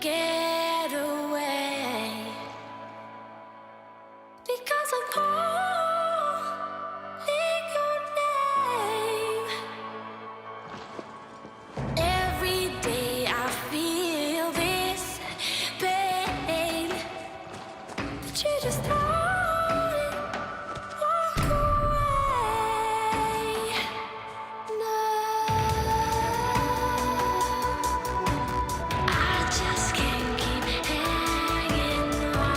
get away because I'm calling your name. Every day I feel this pain that you just don't walk away. No. I just can't keep hanging on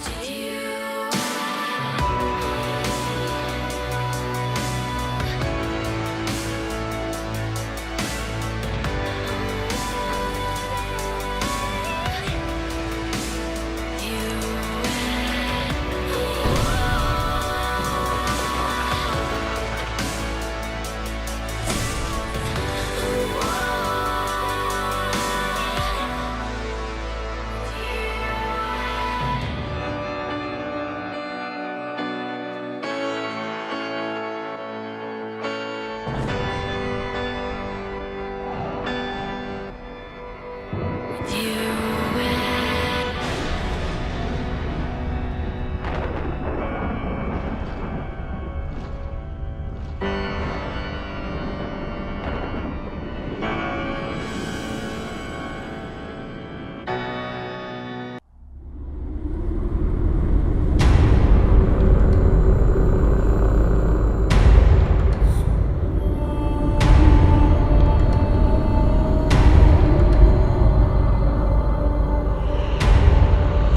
to you.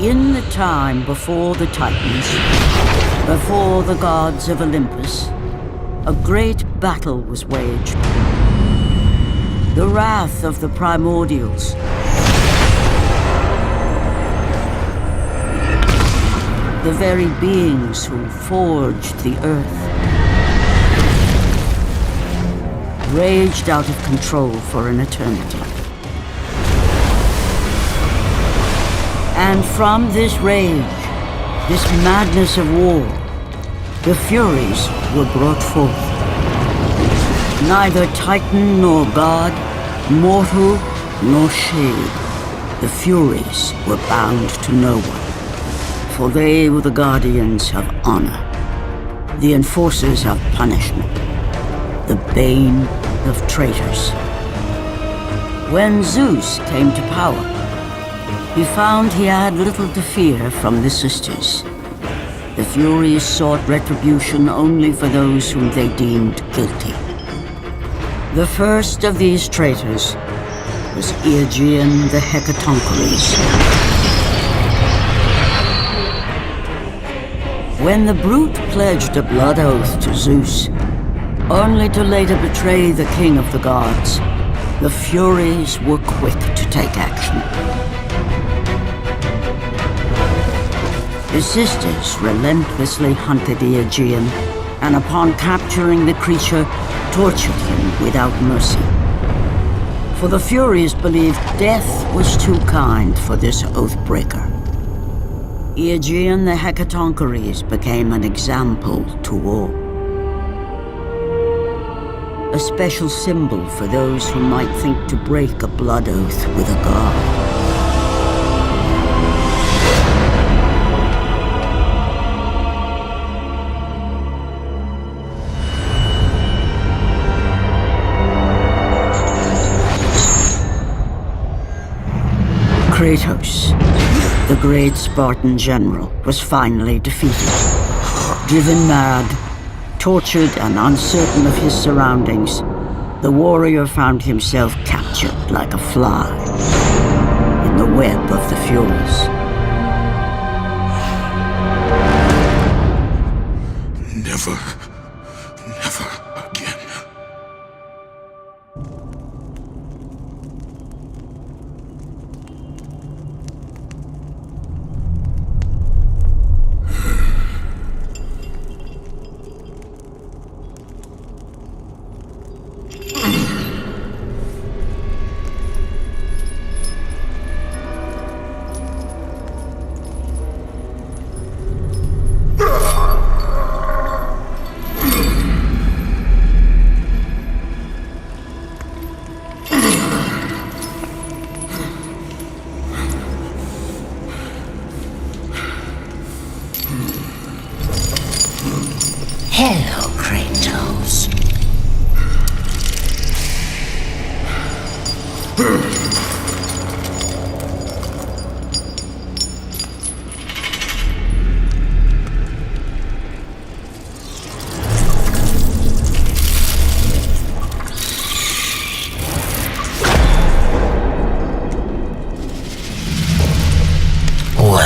In the time before the Titans, before the gods of Olympus, a great battle was waged. The wrath of the primordials. The very beings who forged the earth. Raged out of control for an eternity. And from this rage, this madness of war, the Furies were brought forth. Neither Titan nor God, mortal nor shade, the Furies were bound to no one. For they were the guardians of honor, the enforcers of punishment, the bane of traitors. When Zeus came to power, he found he had little to fear from the sisters. The Furies sought retribution only for those whom they deemed guilty. The first of these traitors was Aegean the Hecatoncheires. When the brute pledged a blood oath to Zeus, only to later betray the king of the gods, the Furies were quick to take action. The sisters relentlessly hunted Aegean, and upon capturing the creature, tortured him without mercy. For the Furies believed death was too kind for this oath-breaker. Aegean the Hecatoncheires became an example to all. A special symbol for those who might think to break a blood oath with a god. Kratos, the great Spartan general, was finally defeated. Driven mad, tortured and uncertain of his surroundings, the warrior found himself captured like a fly in the web of the Furies. Never again.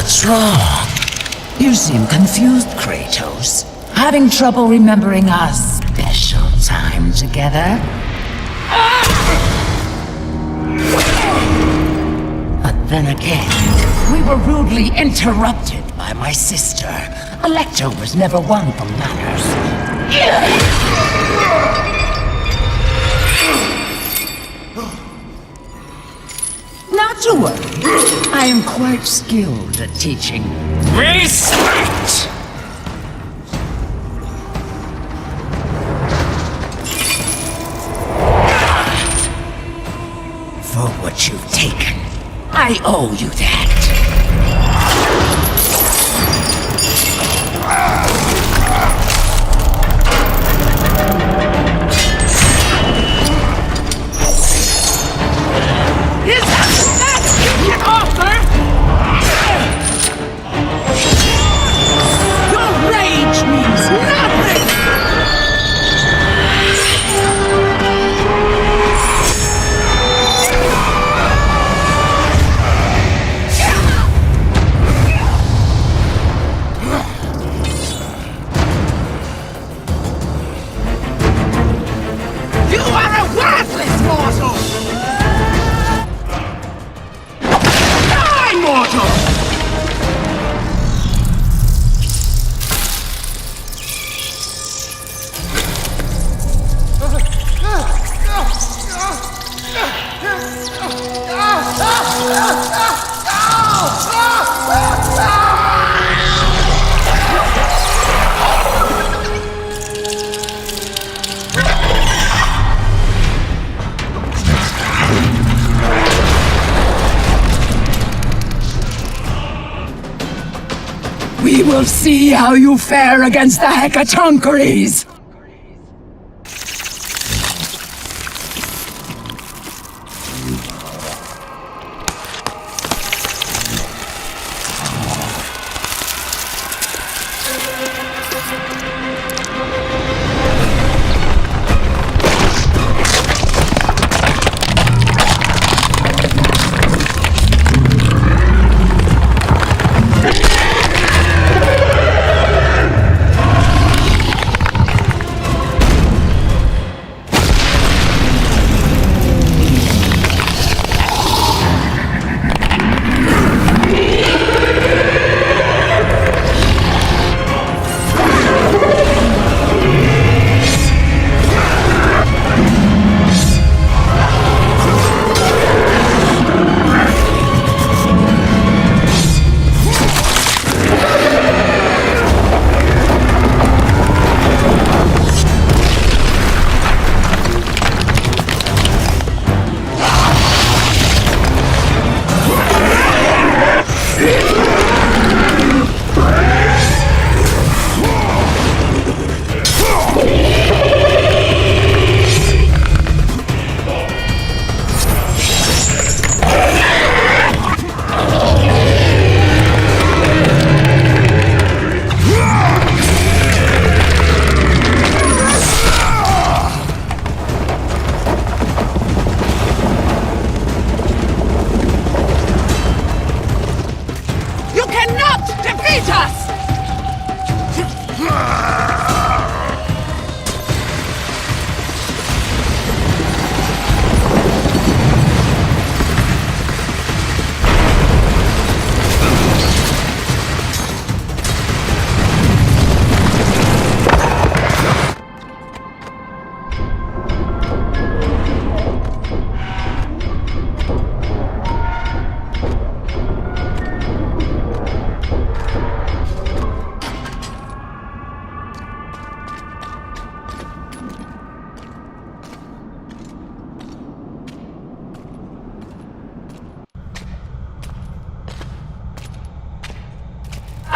What's wrong? You seem confused, Kratos. Having trouble remembering our special time together? But then again, we were rudely interrupted by my sister. A leftover's never one for manners. Not to worry. I am quite skilled at teaching respect. For what you've taken, I owe you that. We will see how you fare against the Hecatoncheires!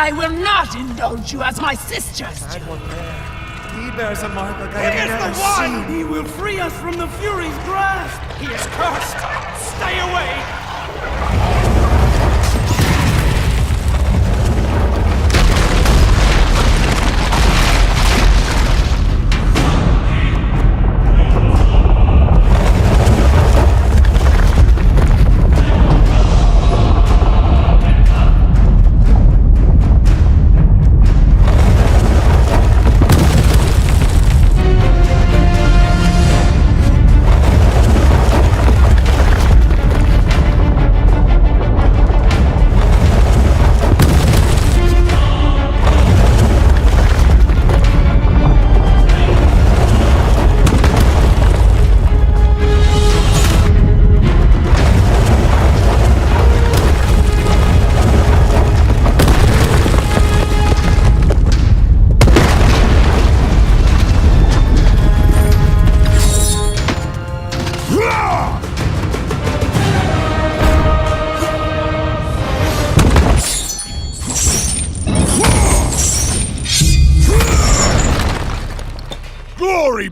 I will not indulge you as my sisters do. He bears a mark like I He have is never the one! seen. He will free us from the Fury's grasp! He is cursed! Stay away!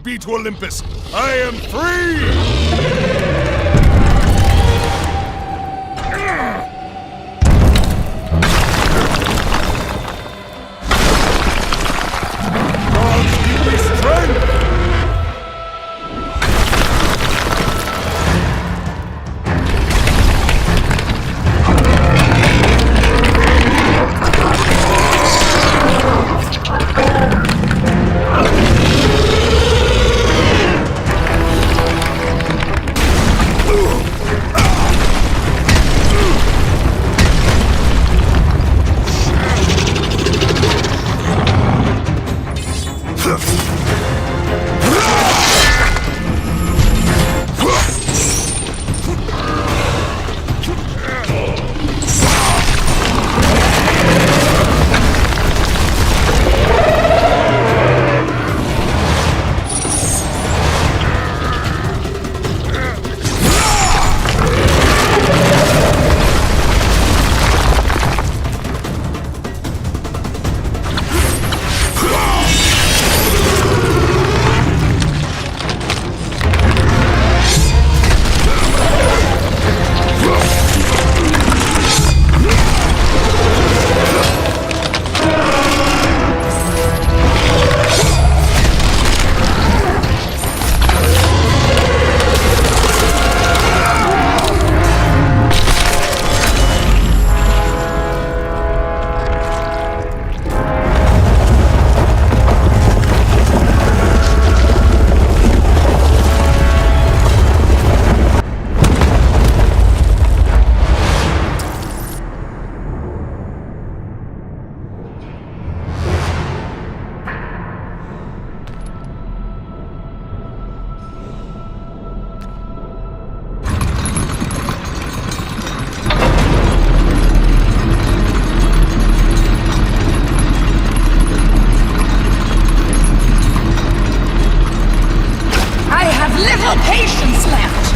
be to Olympus. I am free! God, give me strength! Little patience left!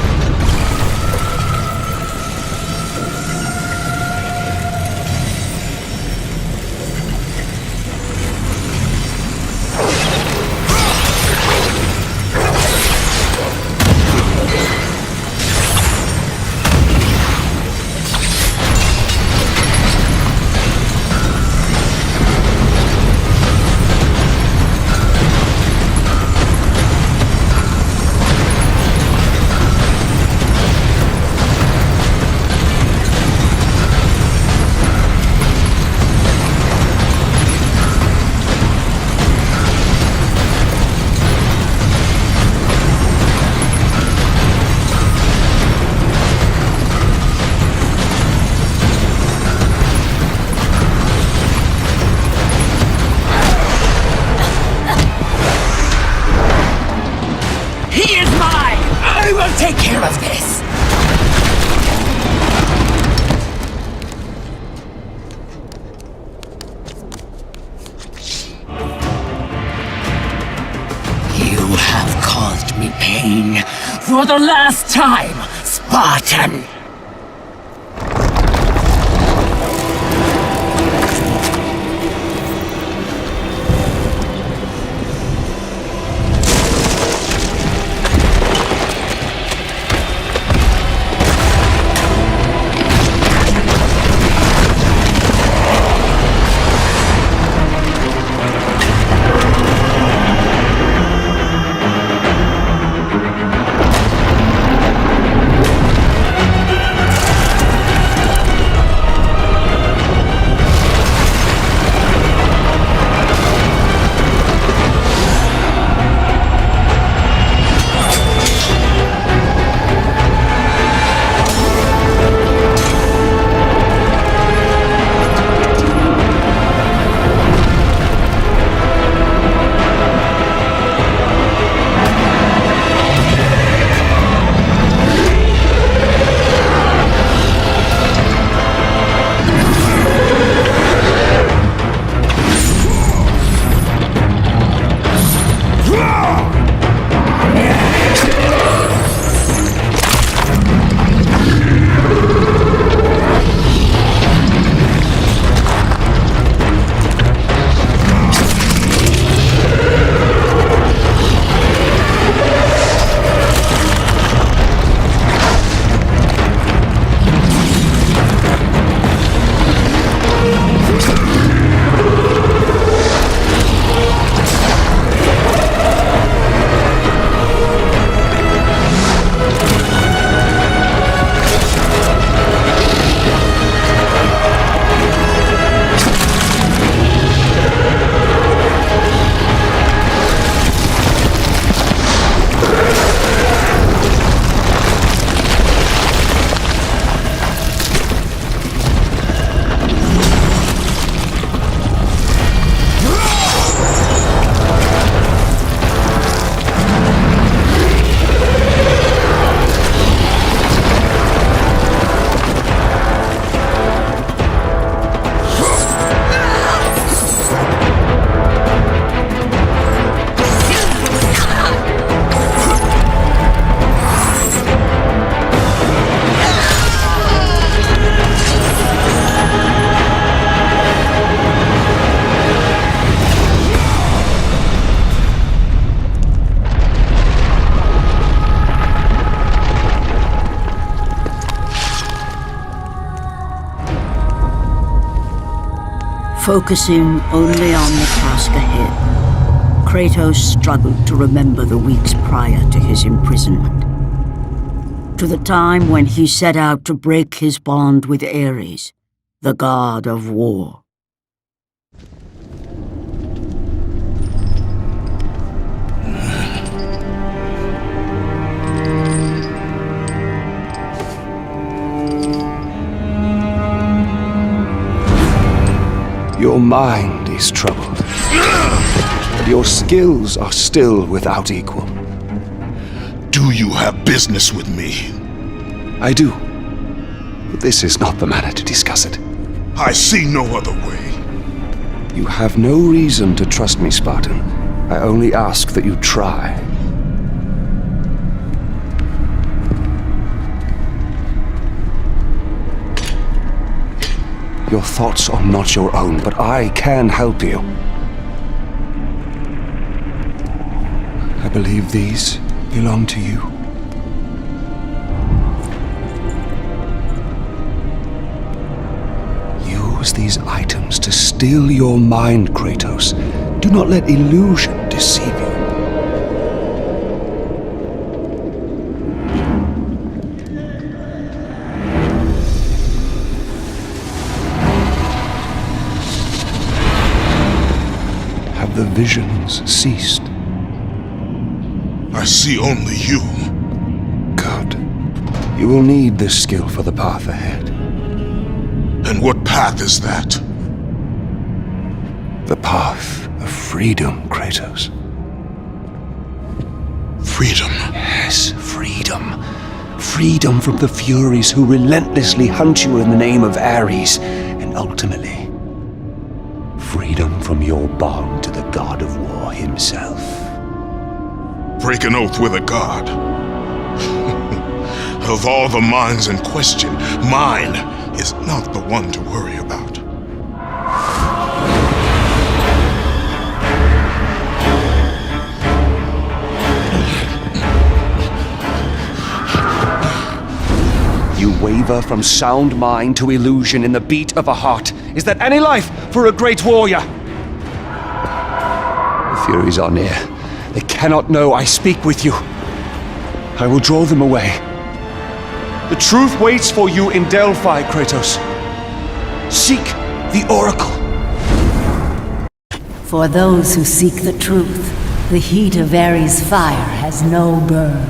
I will take care of this! You have caused me pain for the last time, Spartan! Focusing only on the task ahead, Kratos struggled to remember the weeks prior to his imprisonment. To the time when he set out to break his bond with Ares, the god of war. Your mind is troubled, but your skills are still without equal. Do you have business with me? I do, but this is not the manner to discuss it. I see no other way. You have no reason to trust me, Spartan. I only ask that you try. Your thoughts are not your own, but I can help you. I believe these belong to you. Use these items to still your mind, Kratos. Do not let illusion deceive you. Have the visions ceased? I see only you. Good. You will need this skill for the path ahead. And what path is that? The path of freedom, Kratos. Freedom. Yes, freedom. Freedom from the Furies who relentlessly hunt you in the name of Ares, and ultimately, freedom from your bond to the god of war himself. Break an oath with a god. Of all the minds in question, mine is not the one to worry about. You waver from sound mind to illusion in the beat of a heart. Is that any life for a great warrior? The Furies are near. They cannot know I speak with you. I will draw them away. The truth waits for you in Delphi, Kratos. Seek the Oracle. For those who seek the truth, the heat of Ares' fire has no burn.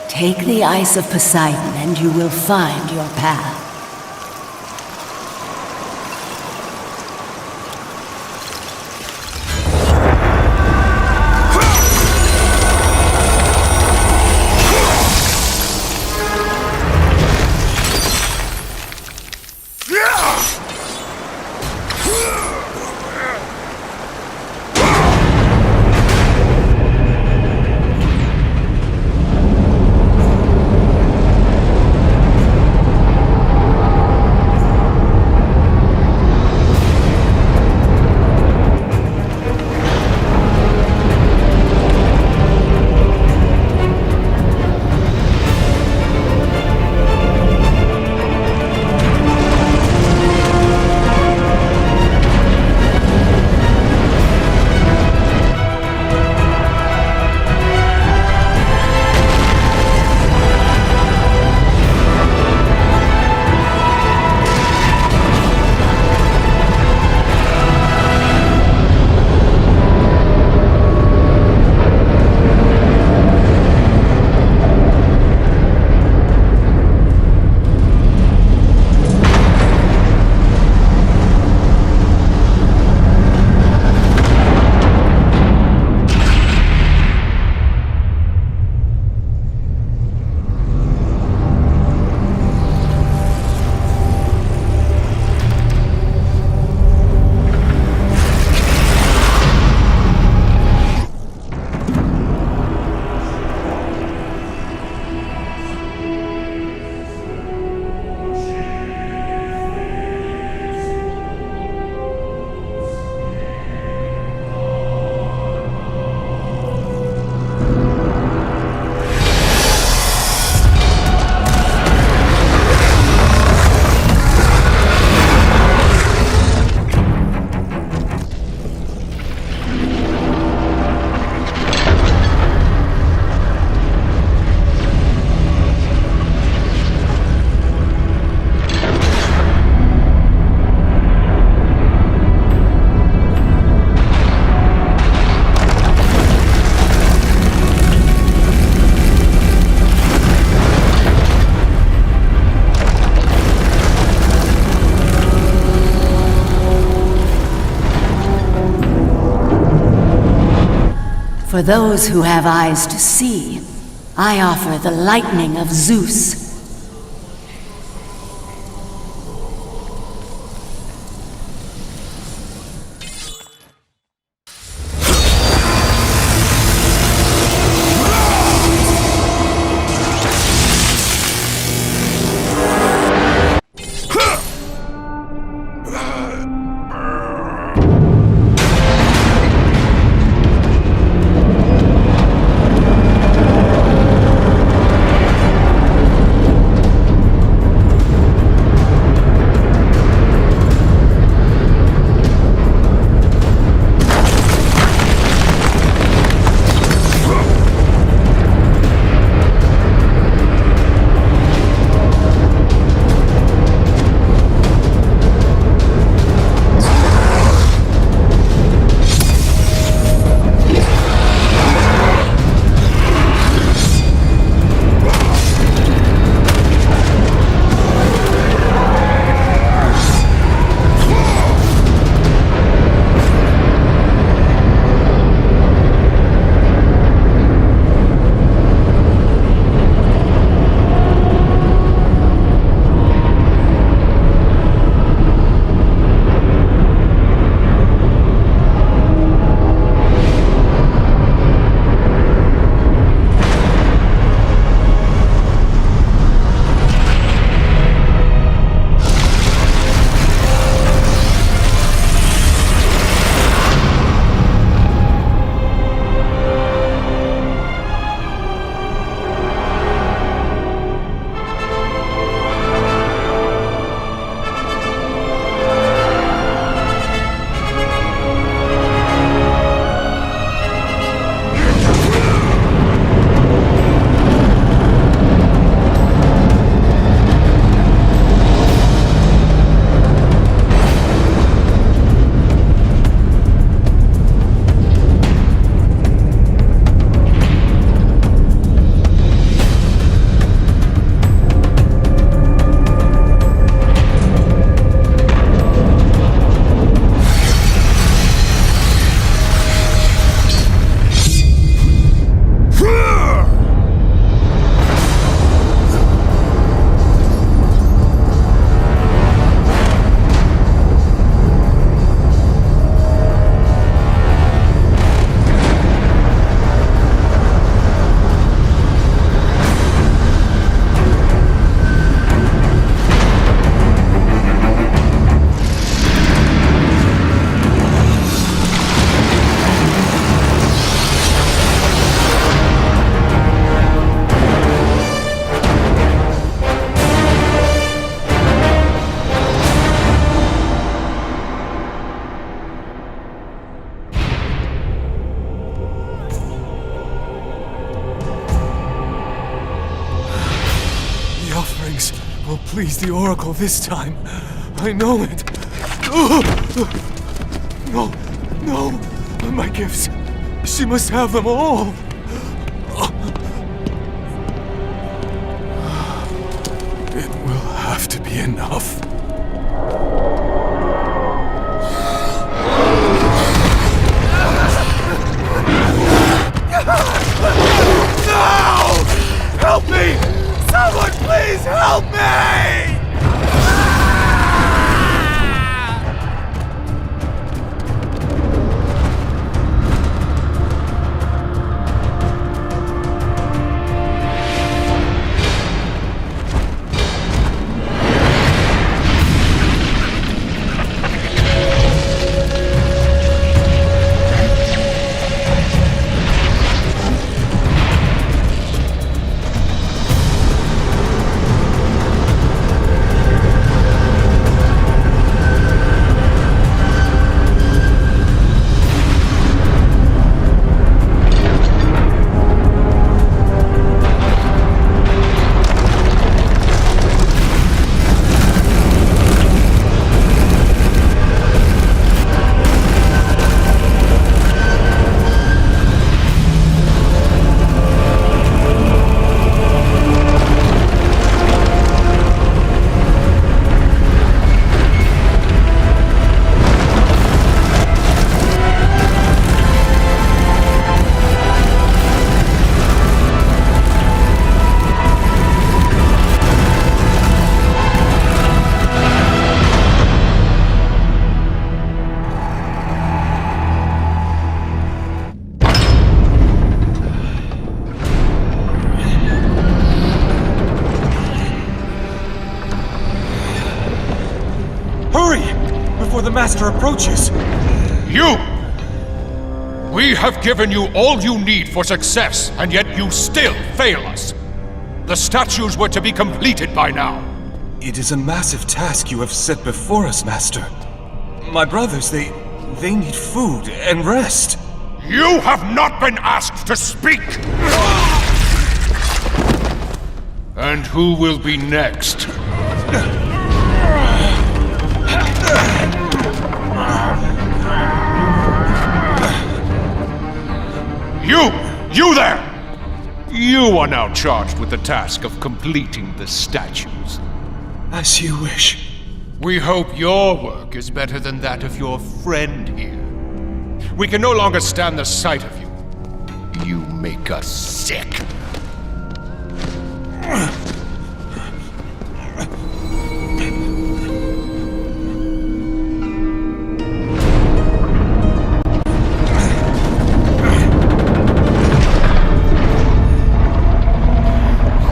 Take the Ice of Poseidon and you will find your path. For those who have eyes to see, I offer the lightning of Zeus. will please the Oracle this time. I know it. No, no, my gifts. She must have them all. It will have to be enough. No! Help me! Someone please help me! before the Master approaches. You! We have given you all you need for success, and yet you still fail us. The statues were to be completed by now. It is a massive task you have set before us, Master. My brothers, they need food and rest. You have not been asked to speak! And who will be next? You there! You are now charged with the task of completing the statues. As you wish. We hope your work is better than that of your friend here. We can no longer stand the sight of you. You make us sick.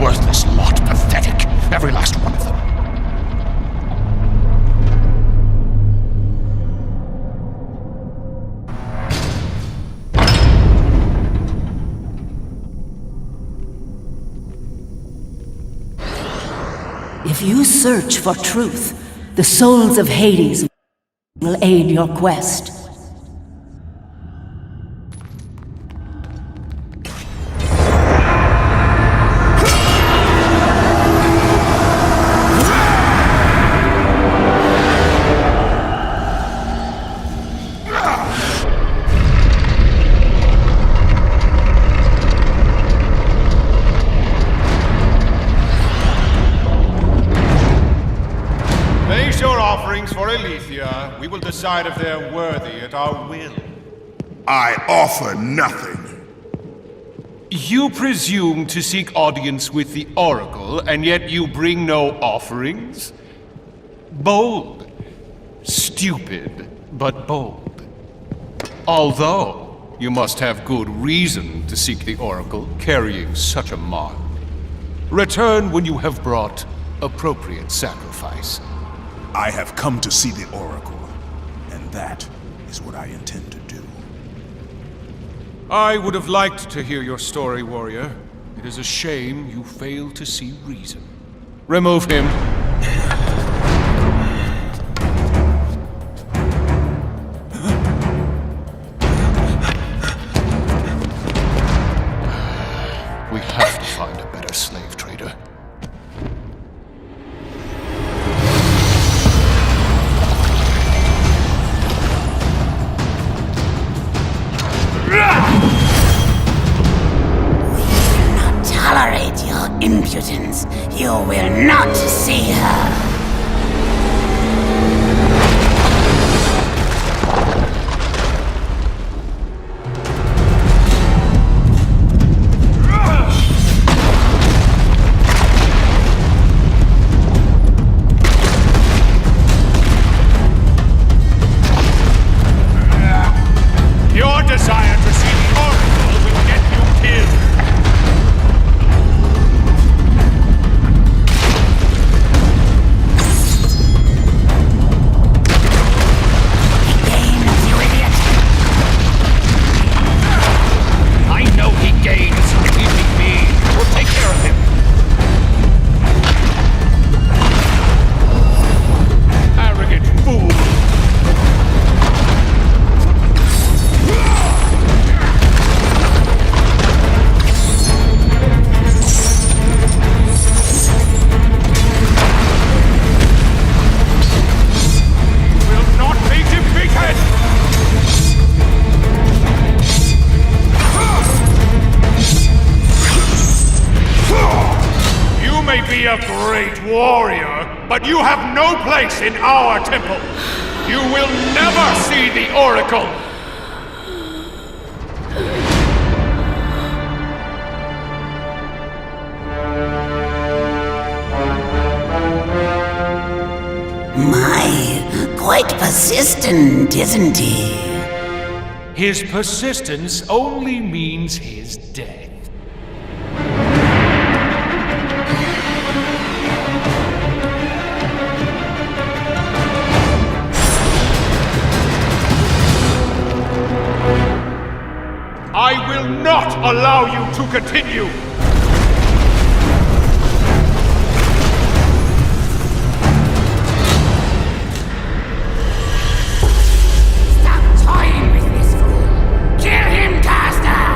Worthless lot, pathetic. Every last one of them. If you search for truth, the souls of Hades will aid your quest. We will decide if they're worthy at our will. I offer nothing. You presume to seek audience with the Oracle, and yet you bring no offerings? Bold. Stupid, but bold. Although, you must have good reason to seek the Oracle, carrying such a mark. Return when you have brought appropriate sacrifice. I have come to see the Oracle, and that is what I intend to do. I would have liked to hear your story, warrior. It is a shame you fail to see reason. Remove him. We have to find a better slave trader. Tolerate your impudence. You will not see her. Your desire to see the Oracle will get you killed. A great warrior, but you have no place in our temple. You will never see the Oracle. My, quite persistent, isn't he? His persistence only means his death. allow you to continue! Stop toying with this fool! Kill him, Caster!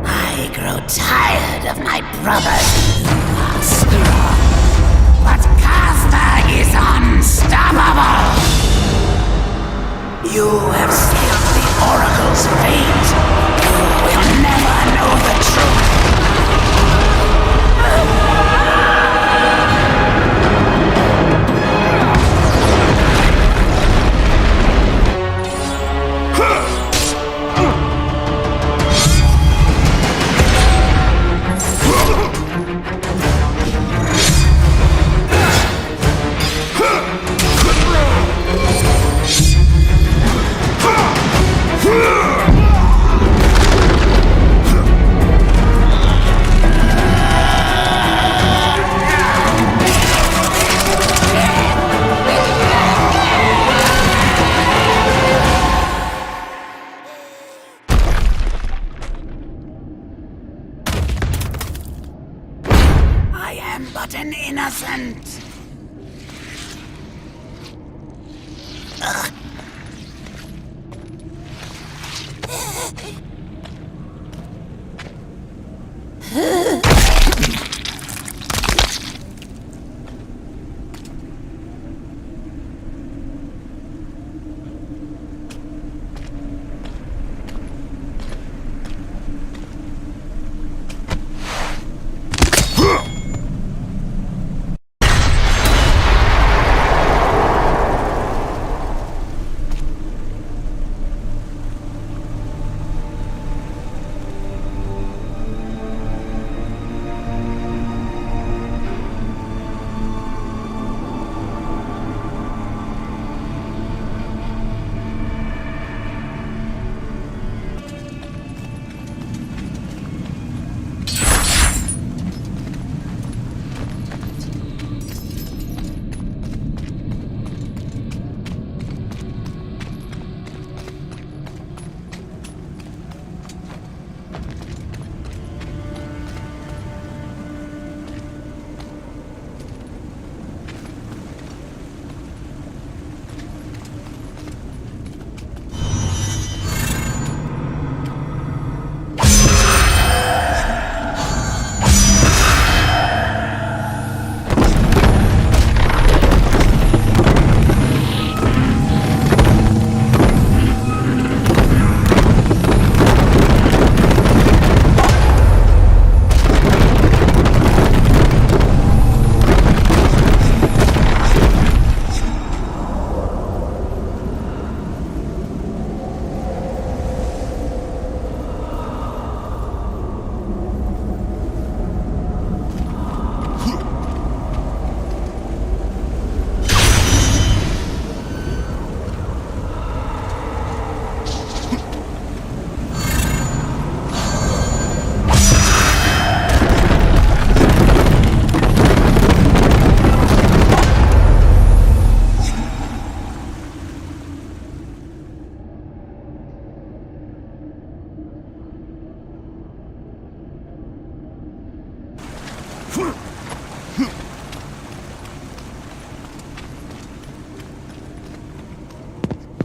I grow tired of my brothers who are strong. But Caster is unstoppable! You have sealed the Oracle's fate. You will never know the truth. I am but an innocent.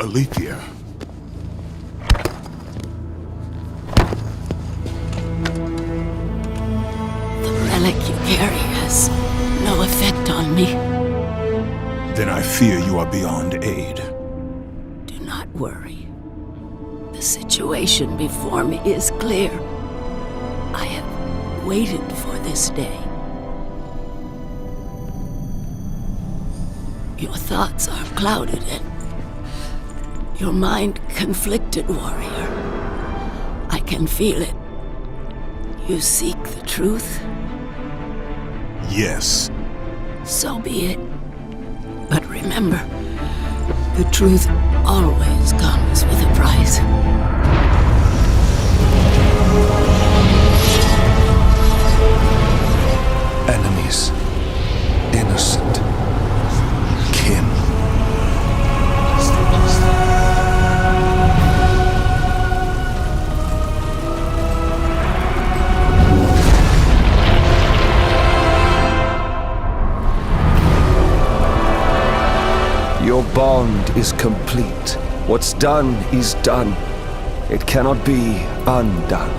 Alethea. The relic you carry has no effect on me. Then I fear you are beyond aid. Do not worry. The situation before me is clear. I have waited for this day. Your thoughts are clouded and your mind conflicted, warrior. I can feel it. You seek the truth? Yes. So be it. But remember, the truth always comes with a price. Enemies. Innocent. Kin. Your bond is complete. What's done is done. It cannot be undone.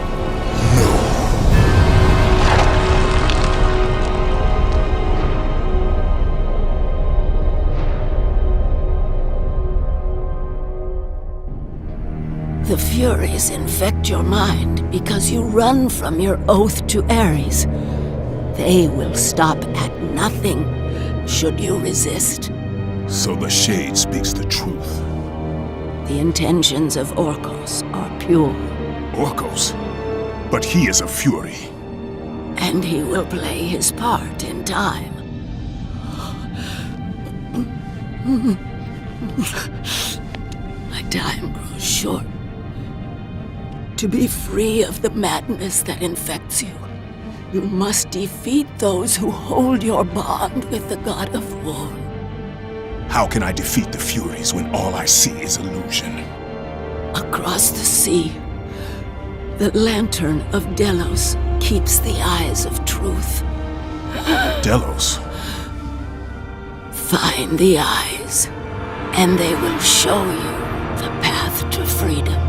The Furies infect your mind because you run from your oath to Ares. They will stop at nothing should you resist. So the Shade speaks the truth. The intentions of Orcos are pure. Orcos? But he is a Fury. And he will play his part in time. My time grows short. To be free of the madness that infects you, you must defeat those who hold your bond with the god of war. How can I defeat the Furies when all I see is illusion? Across the sea, the lantern of Delos keeps the eyes of truth. Delos? Find the eyes, and they will show you the path to freedom.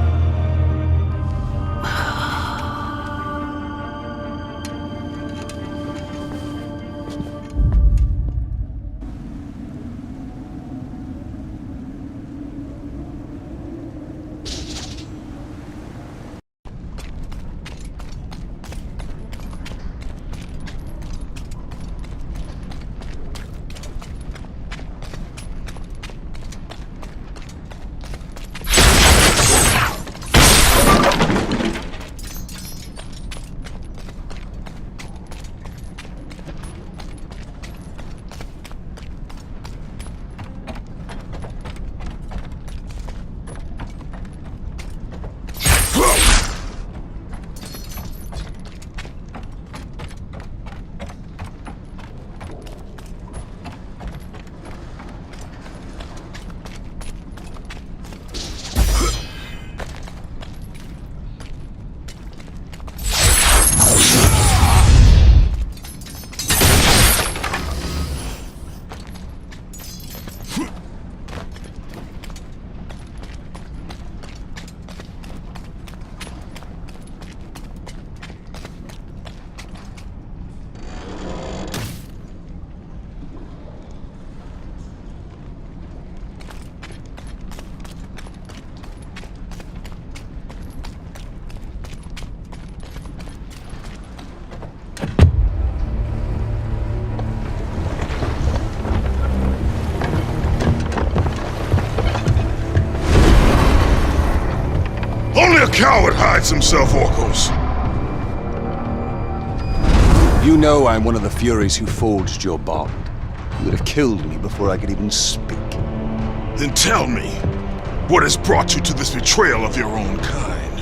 Only a coward hides himself, Orcos. You know I'm one of the Furies who forged your bond. You would have killed me before I could even speak. Then tell me, what has brought you to this betrayal of your own kind?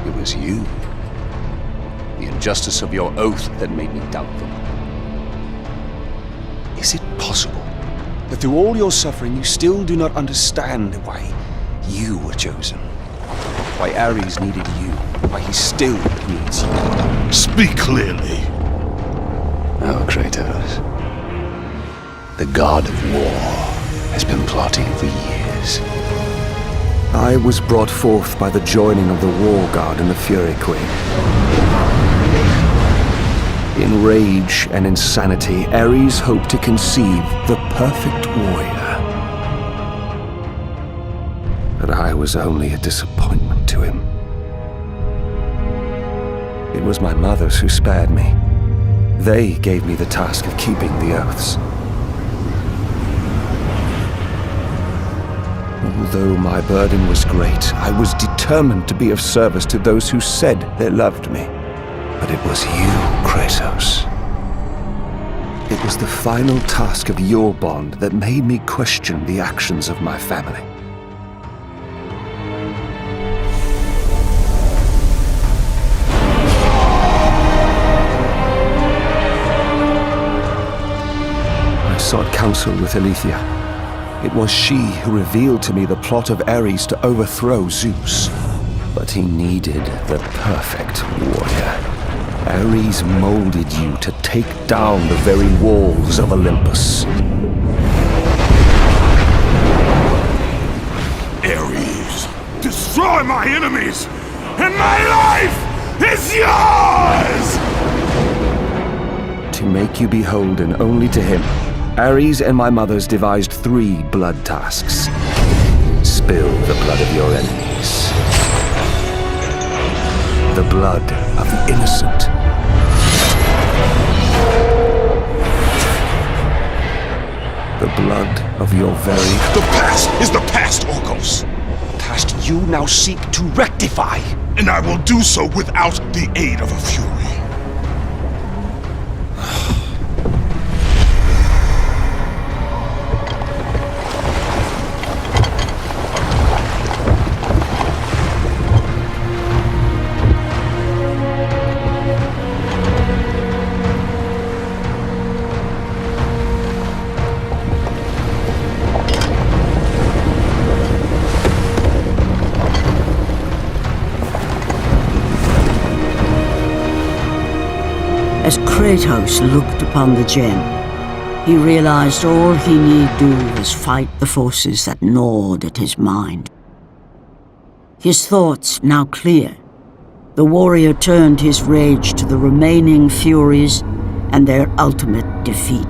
It was you. The injustice of your oath that made me doubtful. Is it possible that through all your suffering you still do not understand why you were chosen? Why Ares needed you? Why he still needs you? Speak clearly. Oh, Kratos. The god of war has been plotting for years. I was brought forth by the joining of the War God and the Fury Queen. In rage and insanity, Ares hoped to conceive the perfect warrior. But I was only a disappointment to him. It was my mothers who spared me. They gave me the task of keeping the oaths. Although my burden was great, I was determined to be of service to those who said they loved me. But it was you, Kratos. It was the final task of your bond that made me question the actions of my family. I sought counsel with Aletheia. It was she who revealed to me the plot of Ares to overthrow Zeus. But he needed the perfect warrior. Ares molded you to take down the very walls of Olympus. Ares, destroy my enemies, and my life is yours! To make you beholden only to him, Ares and my mothers devised 3 blood tasks. Spill the blood of your enemies. The blood of the innocent. The blood of your very... The past is the past, Orkos! past you now seek to rectify. And I will do so without the aid of a Fury. As Kratos looked upon the gem, he realized all he need do was fight the forces that gnawed at his mind. His thoughts now clear, the warrior turned his rage to the remaining Furies and their ultimate defeat.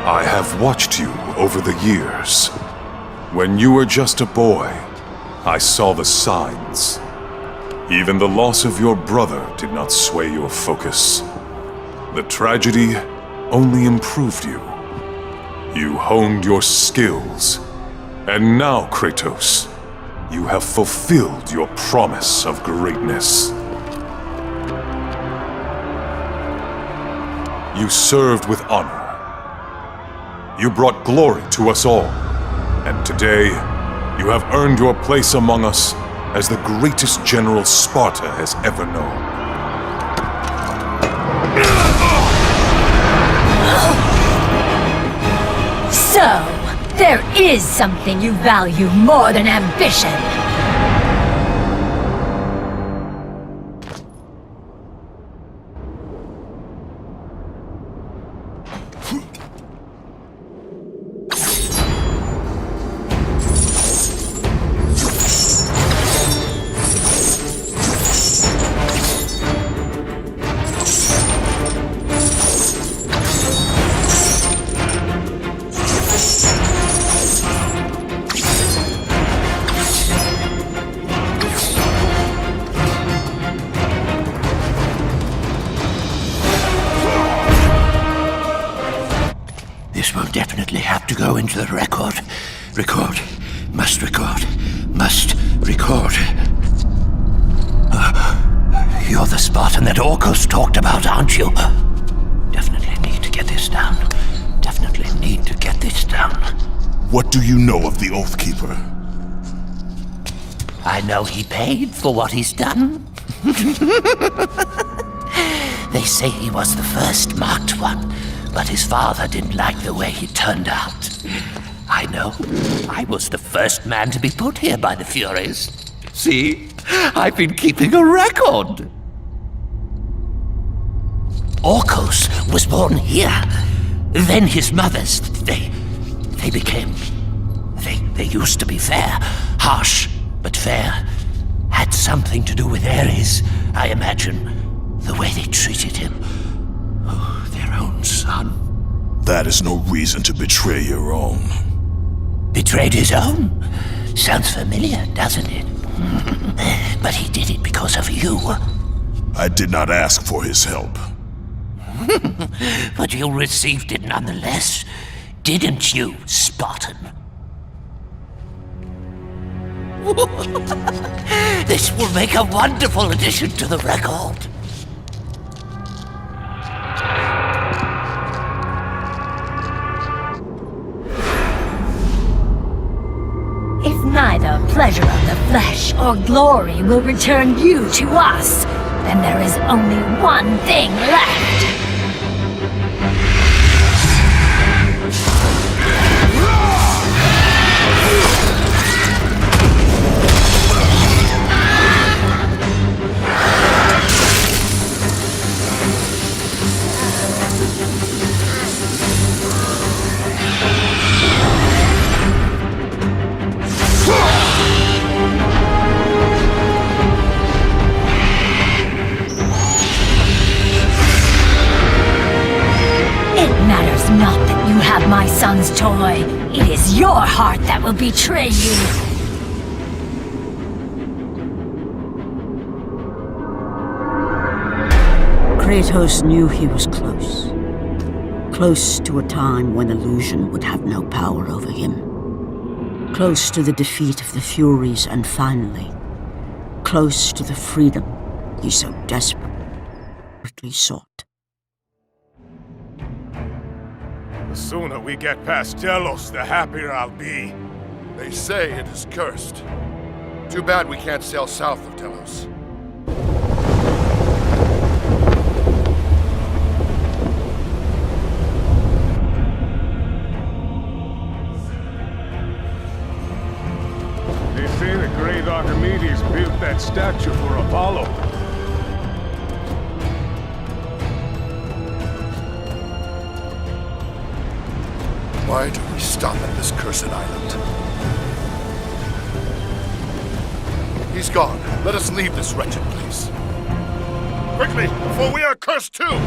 I have watched you over the years. When you were just a boy, I saw the signs. Even the loss of your brother did not sway your focus. The tragedy only improved you. You honed your skills. And now, Kratos, you have fulfilled your promise of greatness. You served with honor. You brought glory to us all, and today, you have earned your place among us as the greatest general Sparta has ever known. So, there is something you value more than ambition. This will definitely have to go into the record. Record. Must record. Must record. You're the Spartan that Orkos talked about, aren't you? Definitely need to get this down. Definitely need to get this down. What do you know of the Oathkeeper? I know he paid for what he's done. They say he was the first marked one, but his father didn't like the way he turned out. I know. I was the first man to be put here by the Furies. See? I've been keeping a record. Orkos was born here. Then his mothers, they became... They used to be fair. Harsh, but fair. Had something to do with Ares. I imagine the way they treated him. Oh, their own son. That is no reason to betray your own. Betrayed his own? Sounds familiar, doesn't it? But he did it because of you. I did not ask for his help. But you received it nonetheless, didn't you, Spartan? This will make a wonderful addition to the record. If neither pleasure of the flesh or glory will return you to us, then there is only one thing left. Not that you have my son's toy. It is your heart that will betray you. Kratos knew he was close. Close to a time when illusion would have no power over him. Close to the defeat of the Furies, and finally, close to the freedom he so desperately sought. The sooner we get past Delos, the happier I'll be. They say it is cursed. Too bad we can't sail south of Delos. They say the great Archimedes built that statue for Apollo. Why do we stop at this cursed island? He's gone. Let us leave this wretched place. Quickly, before we are cursed too!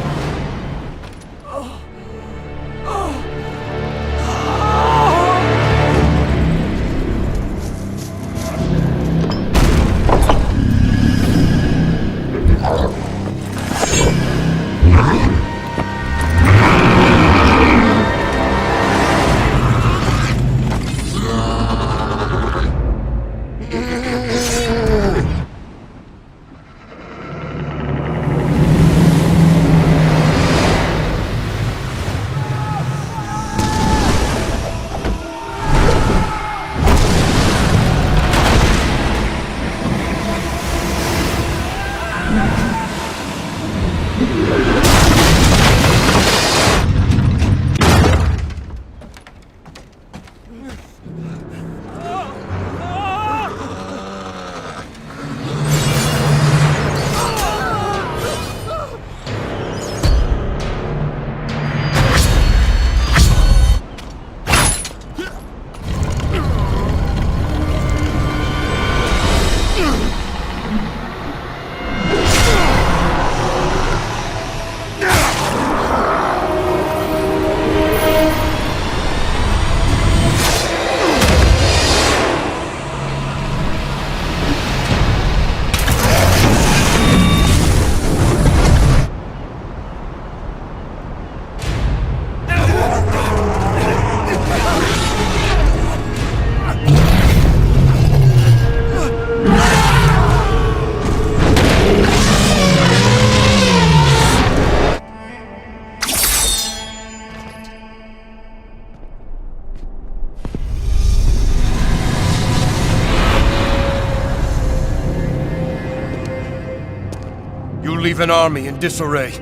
You leave an army in disarray.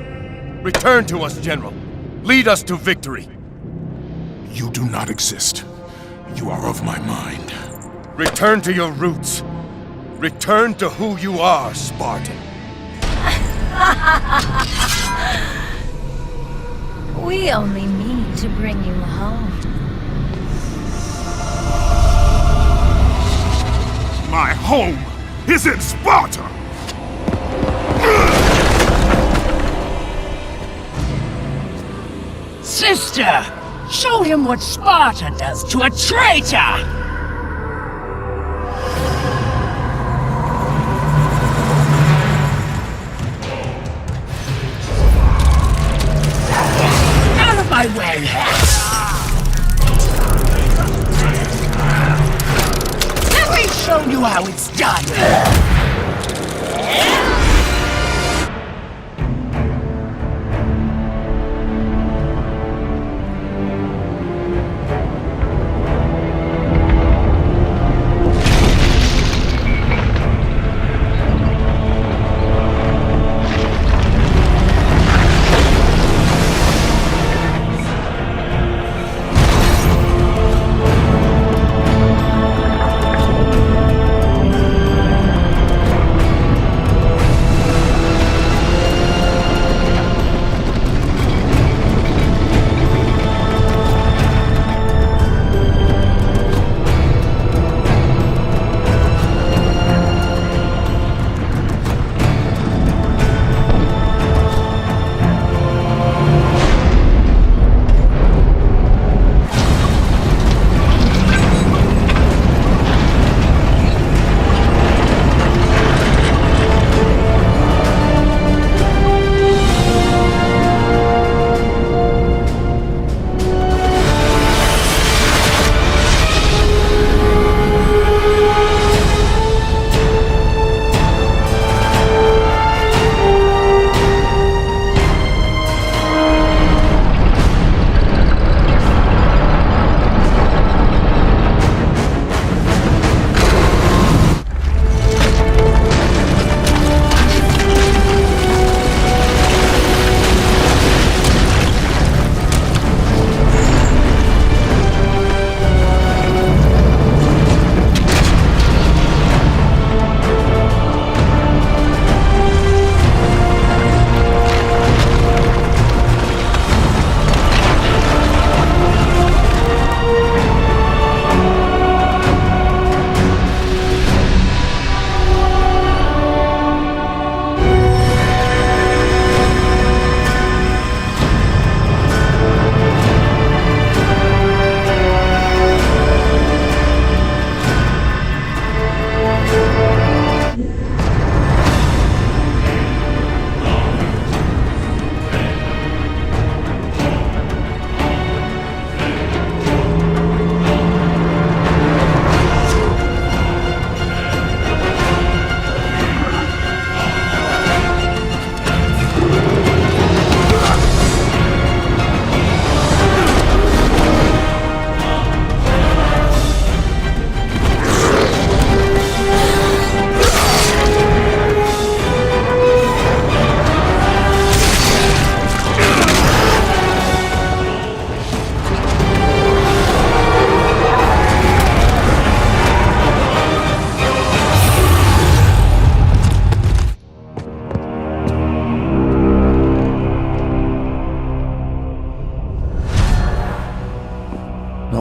Return to us, General. Lead us to victory. You do not exist. You are of my mind. Return to your roots. Return to who you are, Spartan. We only mean to bring you home. My home is in Sparta! sister! Show him what Sparta does to a traitor! Out of my way! Let me show you how it's done!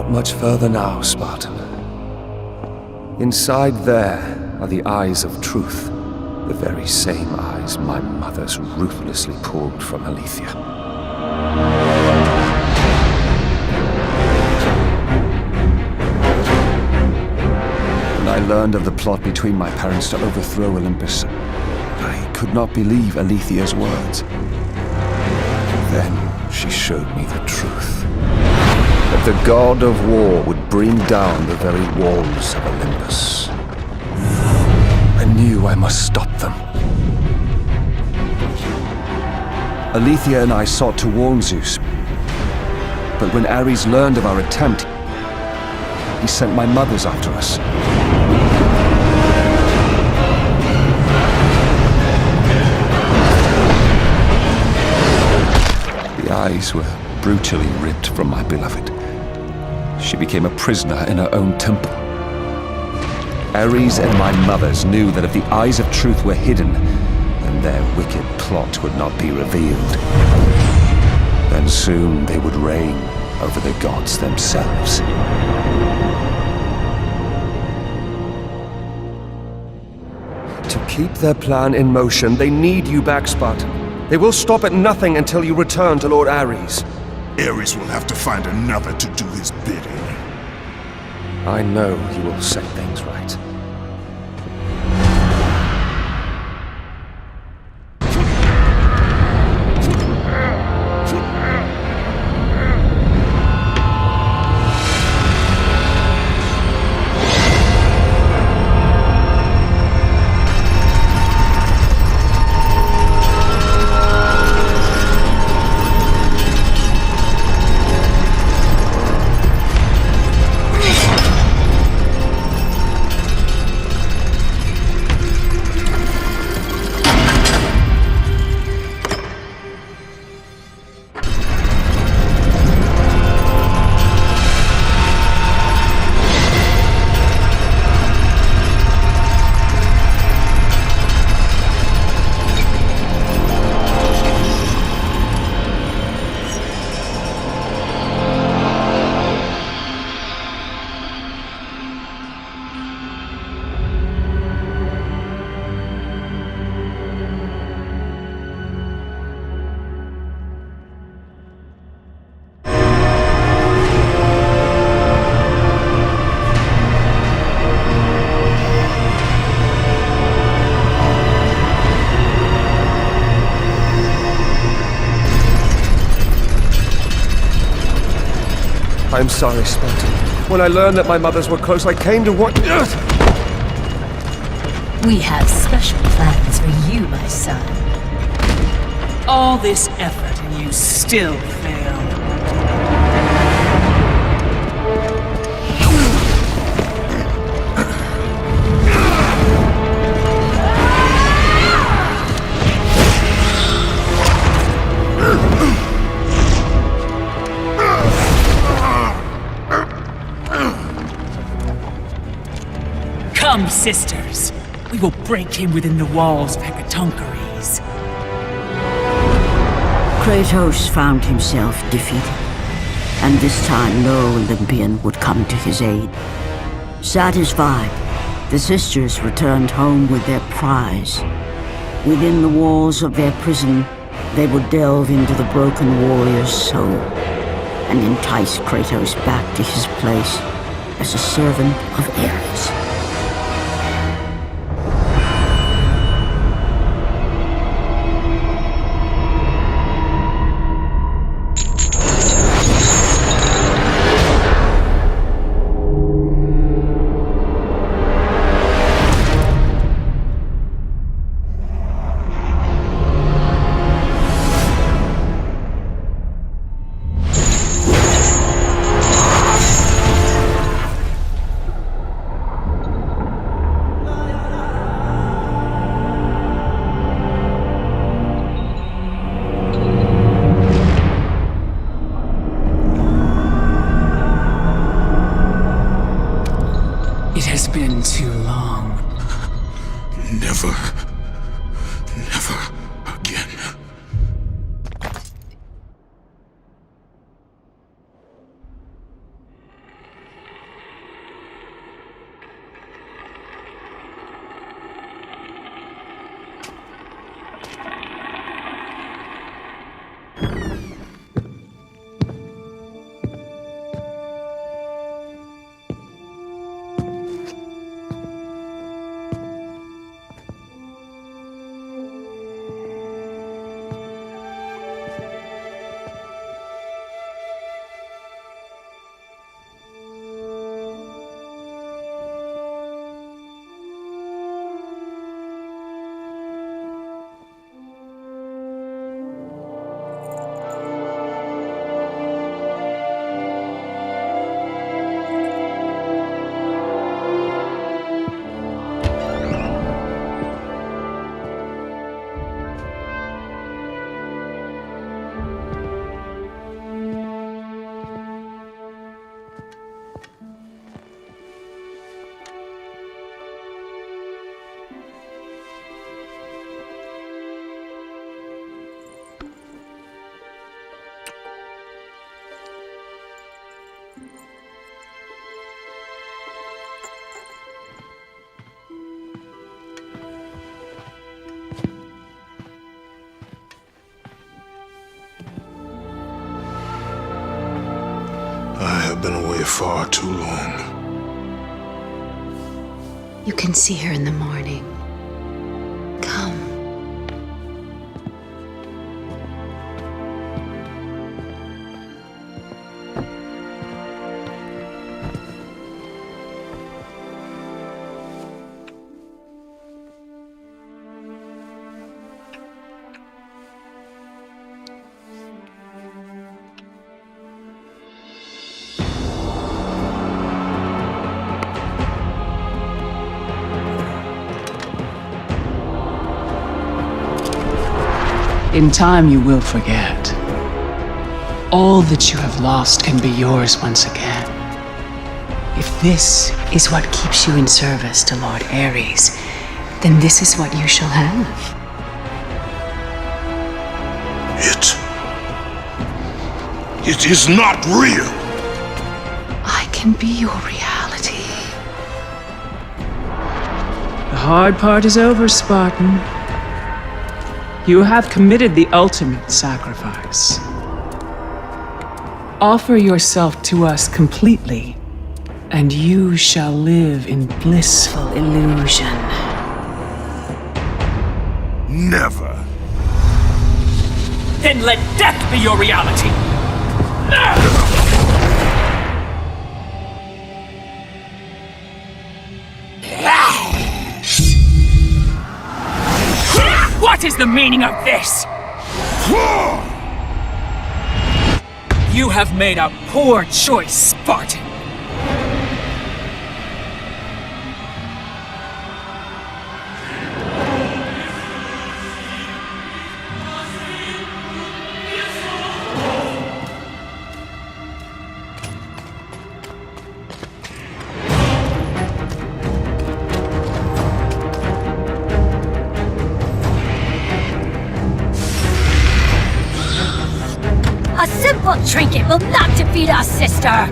Much further now, Spartan. Inside there are the eyes of truth, the very same eyes my mothers ruthlessly pulled from Aletheia. When I learned of the plot between my parents to overthrow Olympus, I could not believe Aletheia's words. Then she showed me the truth. That the god of war would bring down the very walls of Olympus. I knew I must stop them. Aletheia and I sought to warn Zeus, but when Ares learned of our attempt, he sent my mothers after us. The eyes were brutally ripped from my beloved. She became a prisoner in her own temple. Ares and my mothers knew that if the eyes of truth were hidden, then their wicked plot would not be revealed. Then soon they would reign over the gods themselves. To keep their plan in motion, they need you back, Spartan. They will stop at nothing until you return to Lord Ares. Ares will have to find another to do his bidding. I know you will set things right. I'm sorry, Spartan. When I learned that my mothers were close, I came to what... We have special plans for you, my son. All this effort and you still fail. Come, sisters. We will break him within the walls of Hecatoncheires. Kratos found himself defeated, and this time no Olympian would come to his aid. Satisfied, the sisters returned home with their prize. Within the walls of their prison, they would delve into the broken warrior's soul and entice Kratos back to his place as a servant of Ares. It has been too long. Never again. I have been away far too long. You can see her in the morning. Come. In time, you will forget. All that you have lost can be yours once again. If this is what keeps you in service to Lord Ares, then this is what you shall have. It is not real. I can be your reality. The hard part is over, Spartan. You have committed the ultimate sacrifice. Offer yourself to us completely, and you shall live in blissful illusion. Never. Then let death be your reality! What is the meaning of this? You have made a poor choice, Spartan. A simple trinket will not defeat us, sister!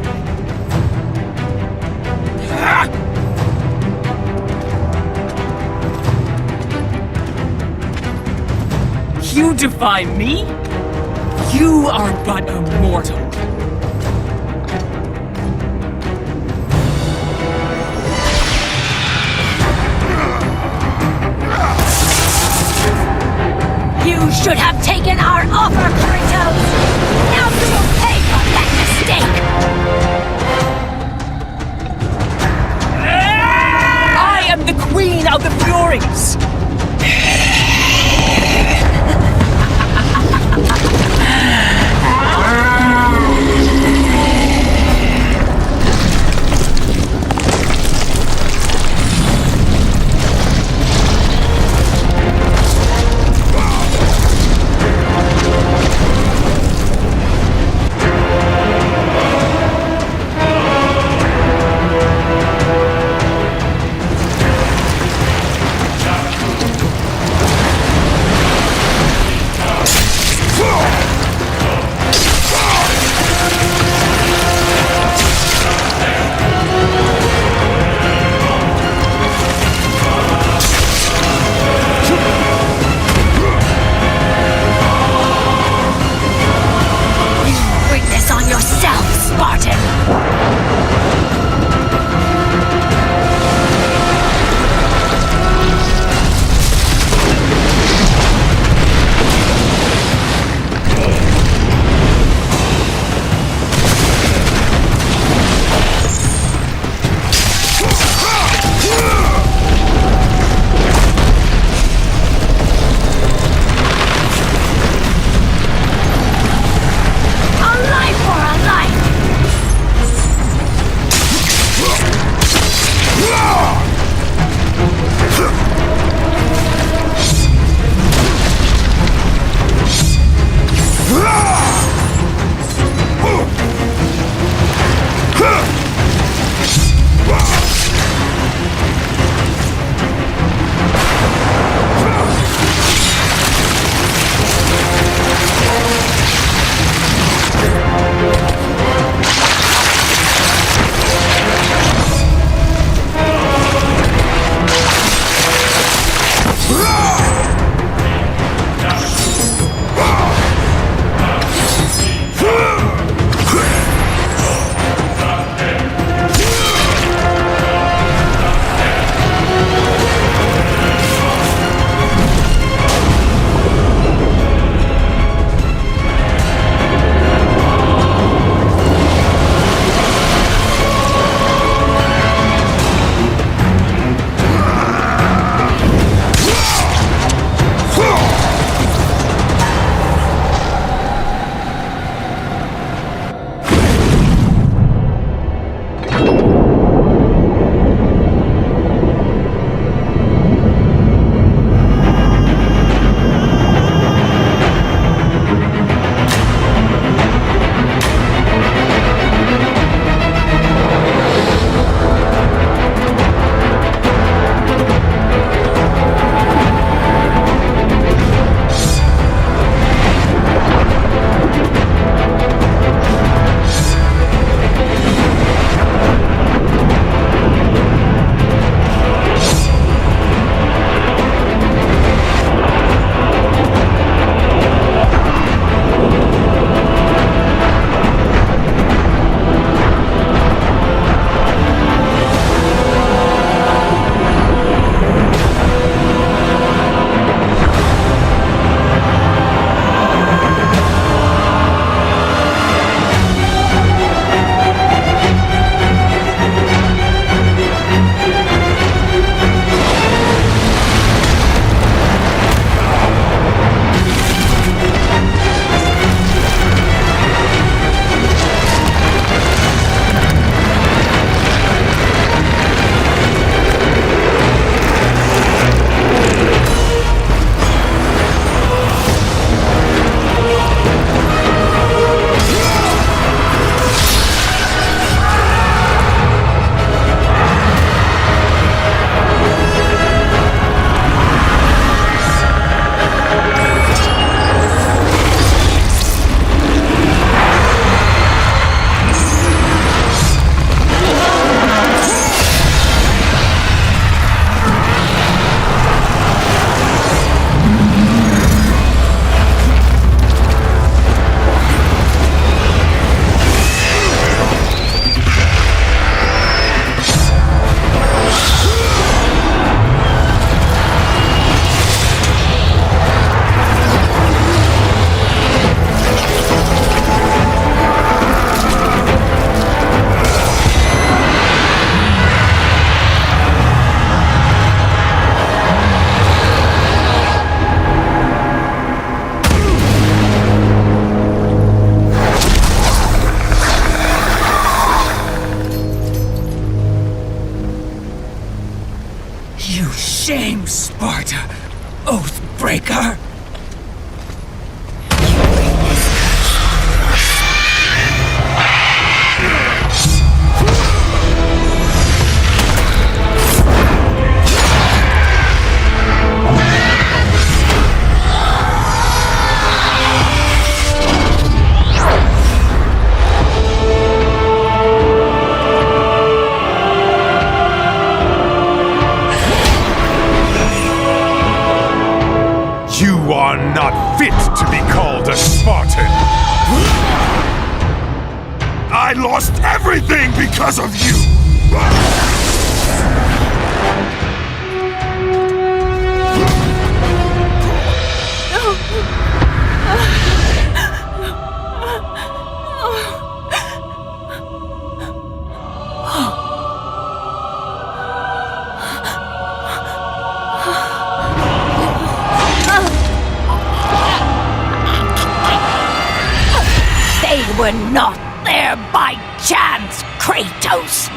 You defy me? You are but a mortal. You should have taken our offer, Kratos! Now you will pay for that mistake! I am the Queen of the Furies! shame, Sparta, Oathbreaker! You are not fit to be called a Spartan! I lost everything because of you! They were not there by chance, Kratos!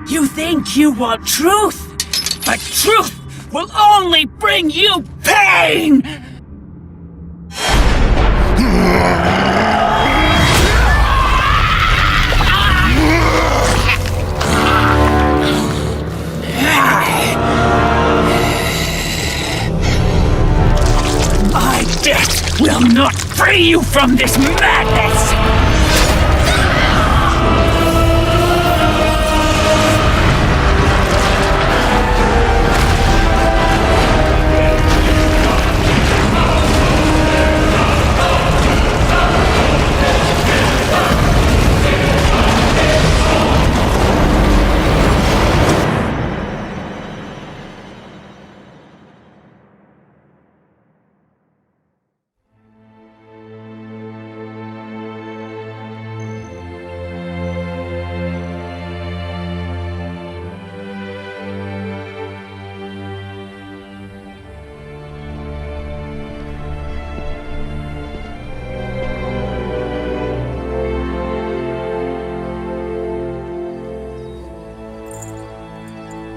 You think you want truth, but truth will only bring you pain! My death will not free you from this madness!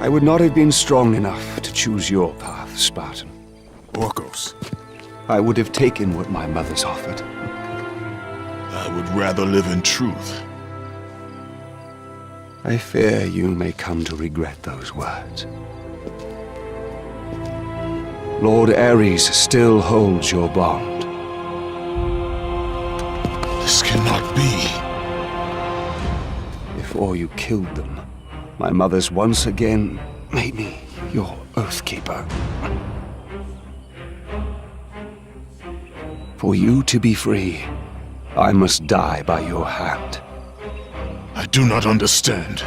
I would not have been strong enough to choose your path, Spartan. Orcos. I would have taken what my mother's offered. I would rather live in truth. I fear you may come to regret those words. Lord Ares still holds your bond. This cannot be. Before you killed them, my mother's once again made me your Oathkeeper. For you to be free, I must die by your hand. I do not understand.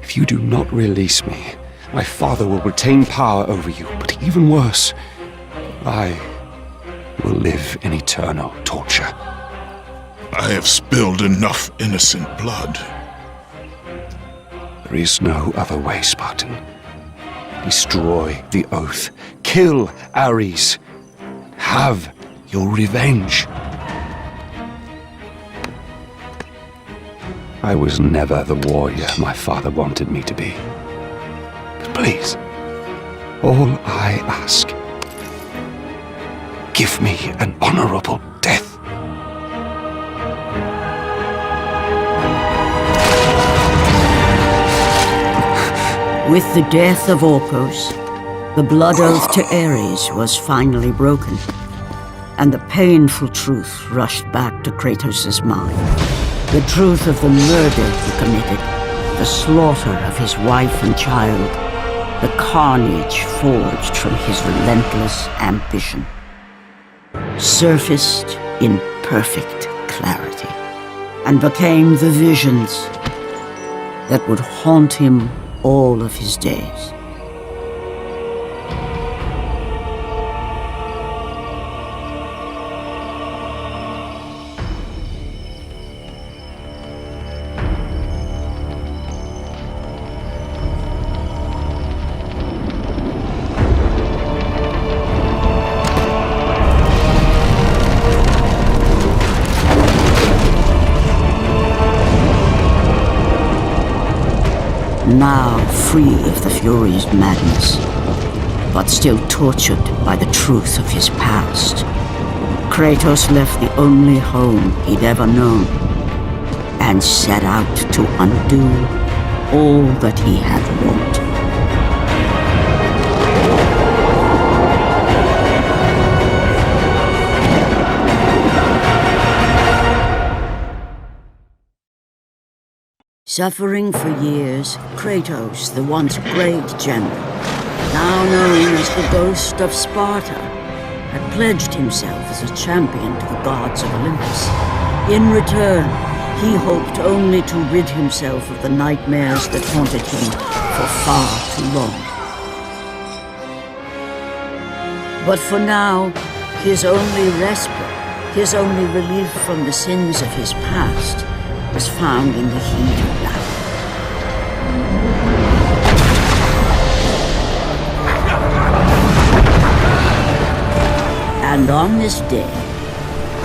If you do not release me, my father will retain power over you, but even worse, I will live in eternal torture. I have spilled enough innocent blood. There is no other way, Spartan. Destroy the Oath. Kill Ares. Have your revenge. I was never the warrior my father wanted me to be. But please, all I ask, give me an honorable death. With the death of Orcos, the blood oath to Ares was finally broken, and the painful truth rushed back to Kratos' mind. The truth of the murder he committed, the slaughter of his wife and child, the carnage forged from his relentless ambition, surfaced in perfect clarity, and became the visions that would haunt him all of his days. now free of the Fury's madness, but still tortured by the truth of his past. Kratos left the only home he'd ever known and set out to undo all that he had wrought. Suffering for years, Kratos, the once great general, now known as the Ghost of Sparta, had pledged himself as a champion to the gods of Olympus. In return, he hoped only to rid himself of the nightmares that haunted him for far too long. But for now, his only respite, his only relief from the sins of his past, was found in the heat of battle. And on this day,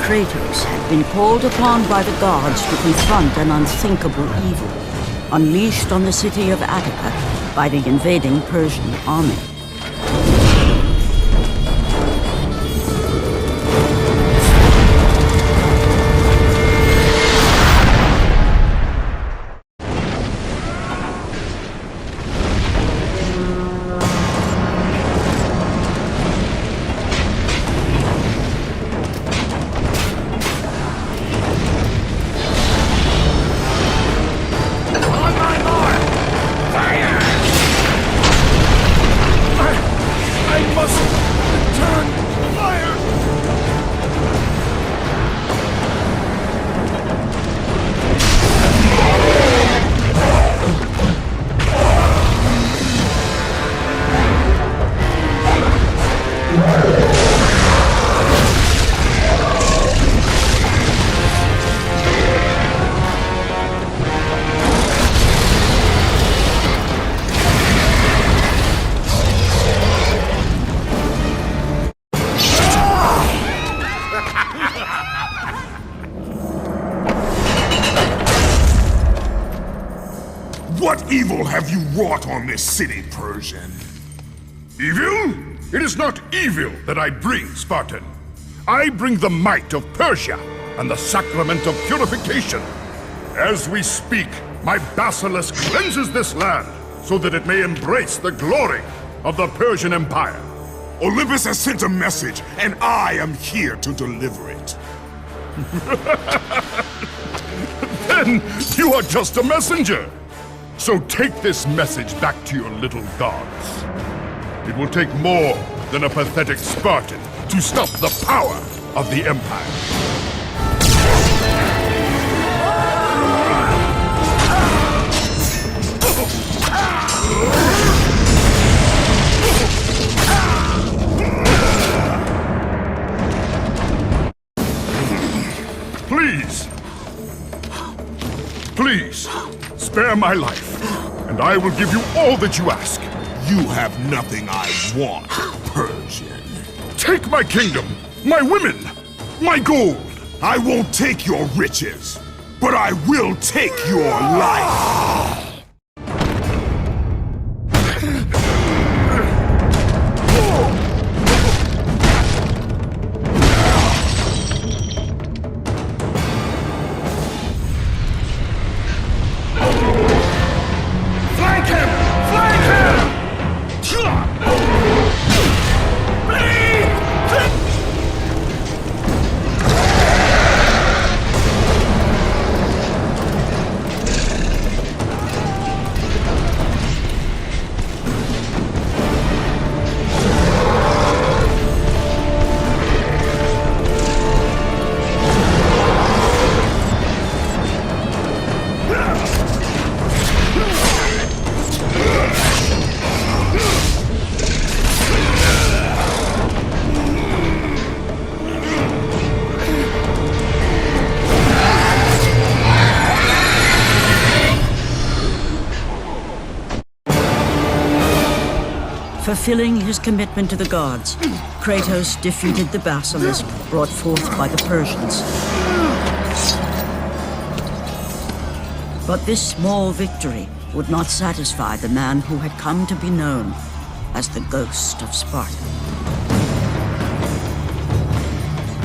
Kratos had been called upon by the gods to confront an unthinkable evil, unleashed on the city of Attica by the invading Persian army. What evil have you wrought on this city, Persian? Evil? It is not evil that I bring, Spartan. I bring the might of Persia and the sacrament of purification. As we speak, my basilisk cleanses this land so that it may embrace the glory of the Persian Empire. Olympus has sent a message, and I am here to deliver it. Then you are just a messenger. So take this message back to your little gods. It will take more than a pathetic Spartan to stop the power of the Empire. Please, spare my life, and I will give you all that you ask. You have nothing I want, Persian. Take my kingdom, my women, my gold. I won't take your riches, but I will take your life. Fulfilling his commitment to the gods, Kratos defeated the basilisk brought forth by the Persians. But this small victory would not satisfy the man who had come to be known as the Ghost of Sparta.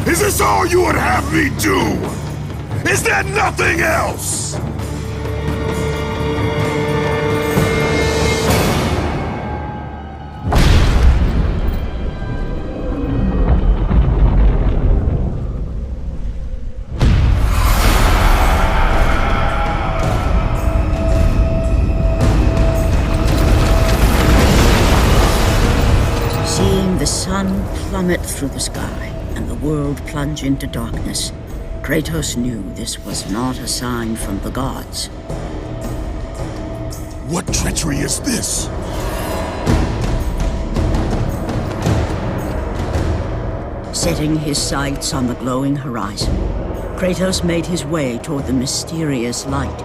Is this all you would have me do? Is there nothing else? Seeing the sun plummet through the sky and the world plunge into darkness, Kratos knew this was not a sign from the gods. What treachery is this? Setting his sights on the glowing horizon, Kratos made his way toward the mysterious light.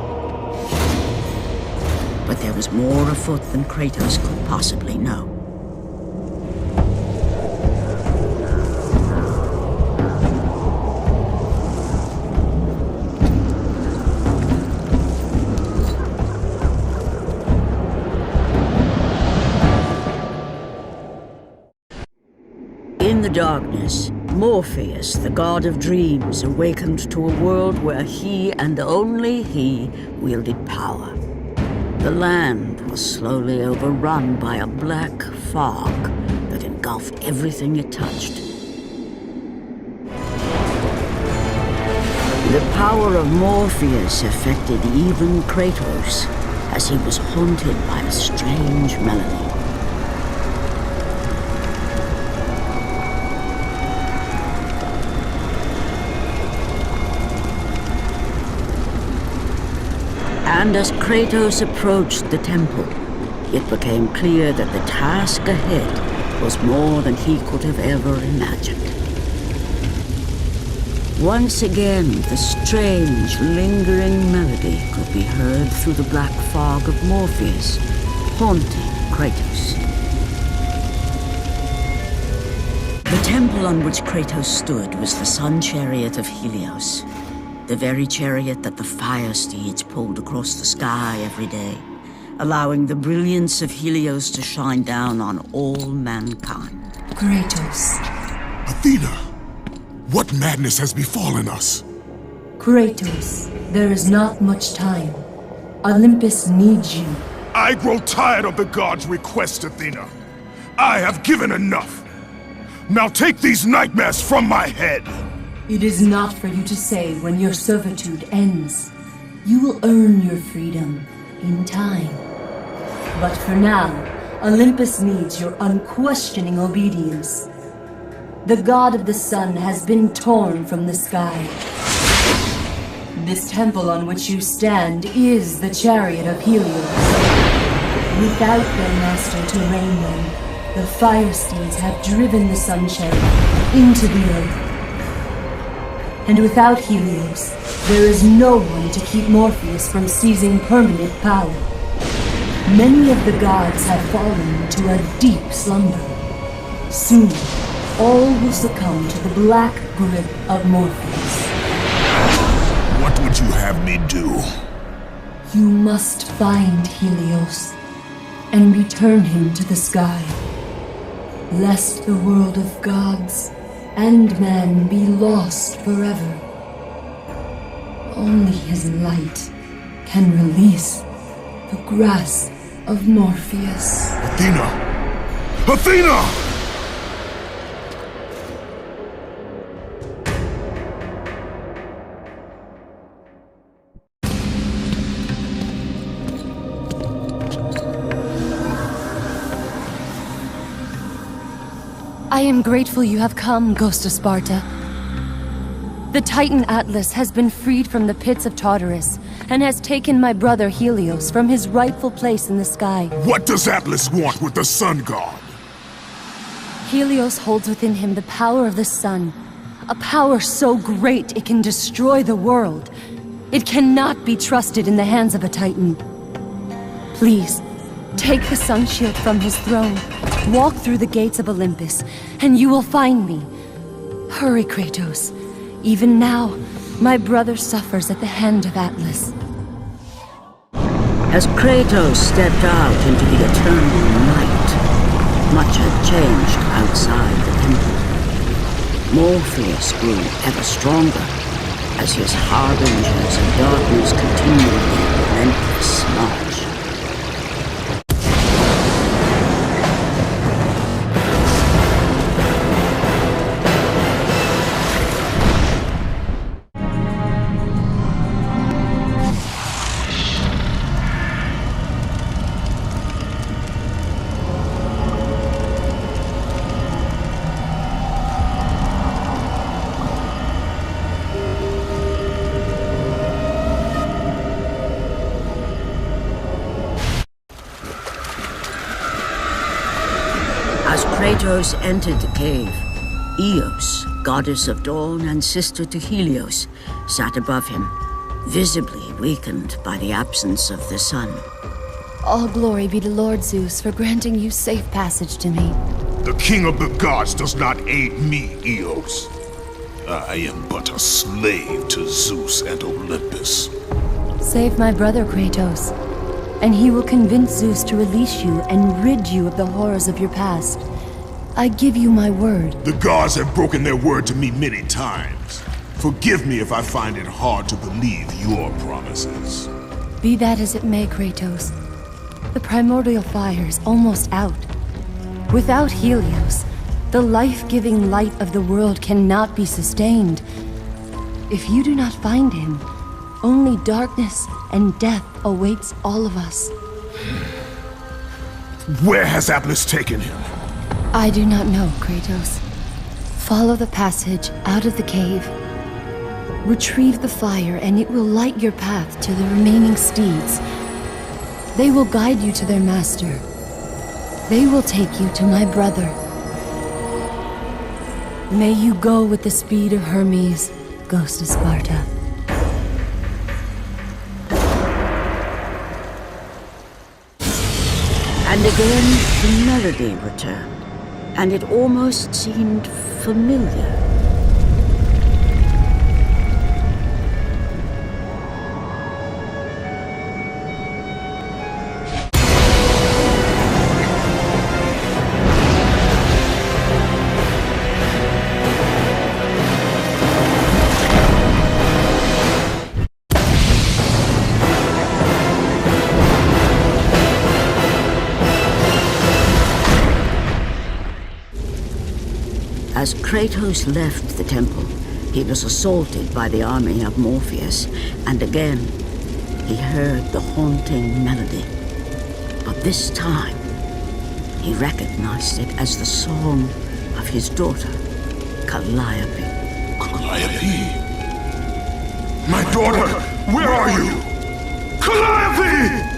But there was more afoot than Kratos could possibly know. In the darkness, Morpheus, the god of dreams, awakened to a world where he and only he wielded power. The land was slowly overrun by a black fog that engulfed everything it touched. The power of Morpheus affected even Kratos, as he was haunted by a strange melody. And as Kratos approached the temple, it became clear that the task ahead was more than he could have ever imagined. Once again, the strange, lingering melody could be heard through the black fog of Morpheus, haunting Kratos. The temple on which Kratos stood was the sun chariot of Helios. The very chariot that the fire steeds pulled across the sky every day, allowing the brilliance of Helios to shine down on all mankind. Kratos. Athena, what madness has befallen us? Kratos, there is not much time. Olympus needs you. I grow tired of the gods' request, Athena. I have given enough. Now take these nightmares from my head. It is not for you to say when your servitude ends. You will earn your freedom in time. But for now, Olympus needs your unquestioning obedience. The god of the sun has been torn from the sky. This temple on which you stand is the chariot of Helios. Without their master to reign them, the fire steeds have driven the sun chariot into the earth. And without Helios, there is no one to keep Morpheus from seizing permanent power. Many of the gods have fallen to a deep slumber. Soon, all will succumb to the black grip of Morpheus. What would you have me do? You must find Helios and return him to the sky, lest the world of gods and man be lost forever. Only his light can release the grasp of Morpheus. Athena! Athena! I am grateful you have come, Ghost of Sparta. The Titan Atlas has been freed from the pits of Tartarus, and has taken my brother Helios from his rightful place in the sky. What does Atlas want with the sun god? Helios holds within him the power of the sun, a power so great it can destroy the world. It cannot be trusted in the hands of a Titan. Please, take the sun shield from his throne, walk through the gates of Olympus, and you will find me. Hurry, Kratos. Even now, my brother suffers at the hand of Atlas. As Kratos stepped out into the eternal night, much had changed outside the temple. Morpheus grew ever stronger as his harbingers of darkness continued their relentless march. As Kratos entered the cave, Eos, goddess of dawn and sister to Helios, sat above him, visibly weakened by the absence of the sun. All glory be to Lord Zeus for granting you safe passage to me. The king of the gods does not aid me, Eos. I am but a slave to Zeus and Olympus. Save my brother, Kratos, and he will convince Zeus to release you and rid you of the horrors of your past. I give you my word. The gods have broken their word to me many times. Forgive me if I find it hard to believe your promises. Be that as it may, Kratos. The primordial fire is almost out. Without Helios, the life-giving light of the world cannot be sustained. If you do not find him, only darkness and death awaits all of us. Where has Atlas taken him? I do not know, Kratos. Follow the passage out of the cave. Retrieve the fire and it will light your path to the remaining steeds. They will guide you to their master. They will take you to my brother. May you go with the speed of Hermes, Ghost of Sparta. And again, the melody returned, and it almost seemed familiar. As Kratos left the temple, he was assaulted by the army of Morpheus, and again, he heard the haunting melody. But this time, he recognized it as the song of his daughter, Calliope. Calliope? My daughter, where are you? Calliope!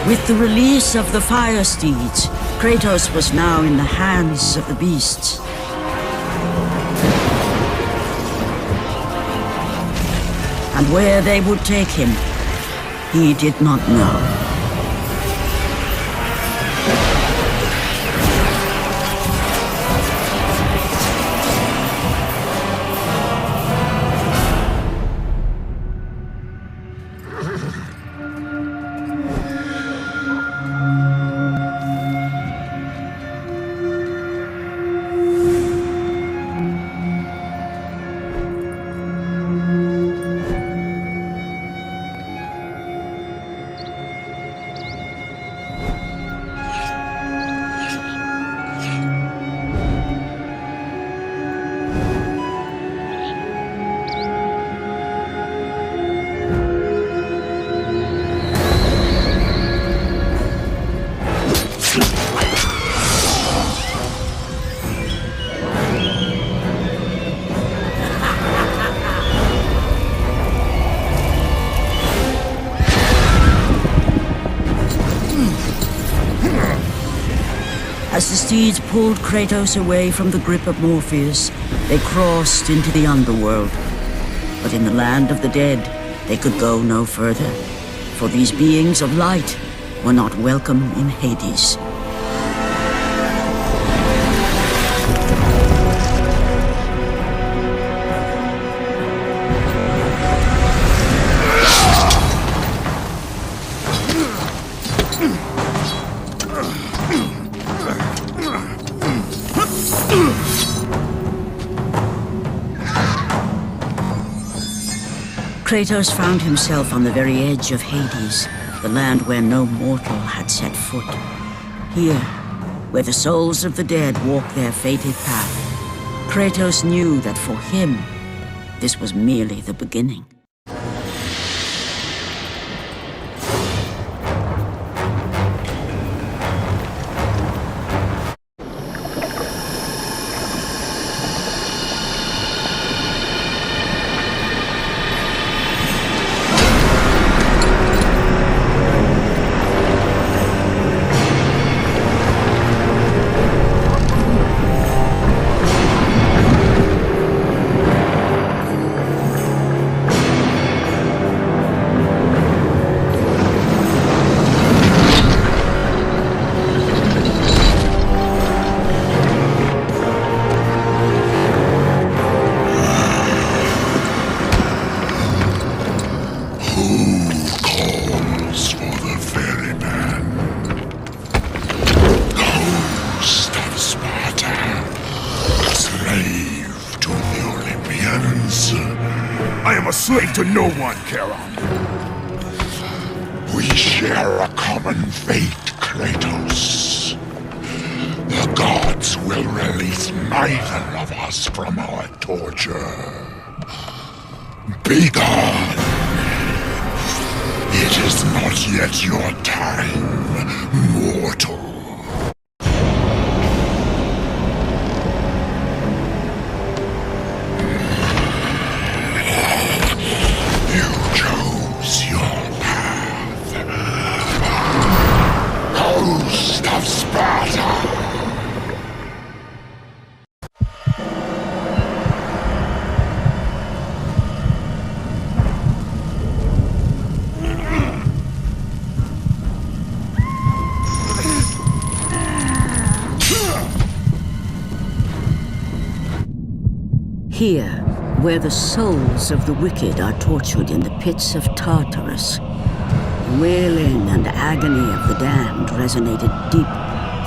With the release of the fire steeds, Kratos was now in the hands of the beasts. And where they would take him, he did not know. As the steeds pulled Kratos away from the grip of Morpheus, they crossed into the underworld. But in the land of the dead, they could go no further, for these beings of light were not welcome in Hades. Kratos found himself on the very edge of Hades, the land where no mortal had set foot. Here, where the souls of the dead walk their fated path, Kratos knew that for him, this was merely the beginning. Slave to no one, Charon. We share a common fate, Kratos. The gods will release neither of us from our torture. Be gone! It is not yet your time, mortal. Here, where the souls of the wicked are tortured in the pits of Tartarus, the wailing and agony of the damned resonated deep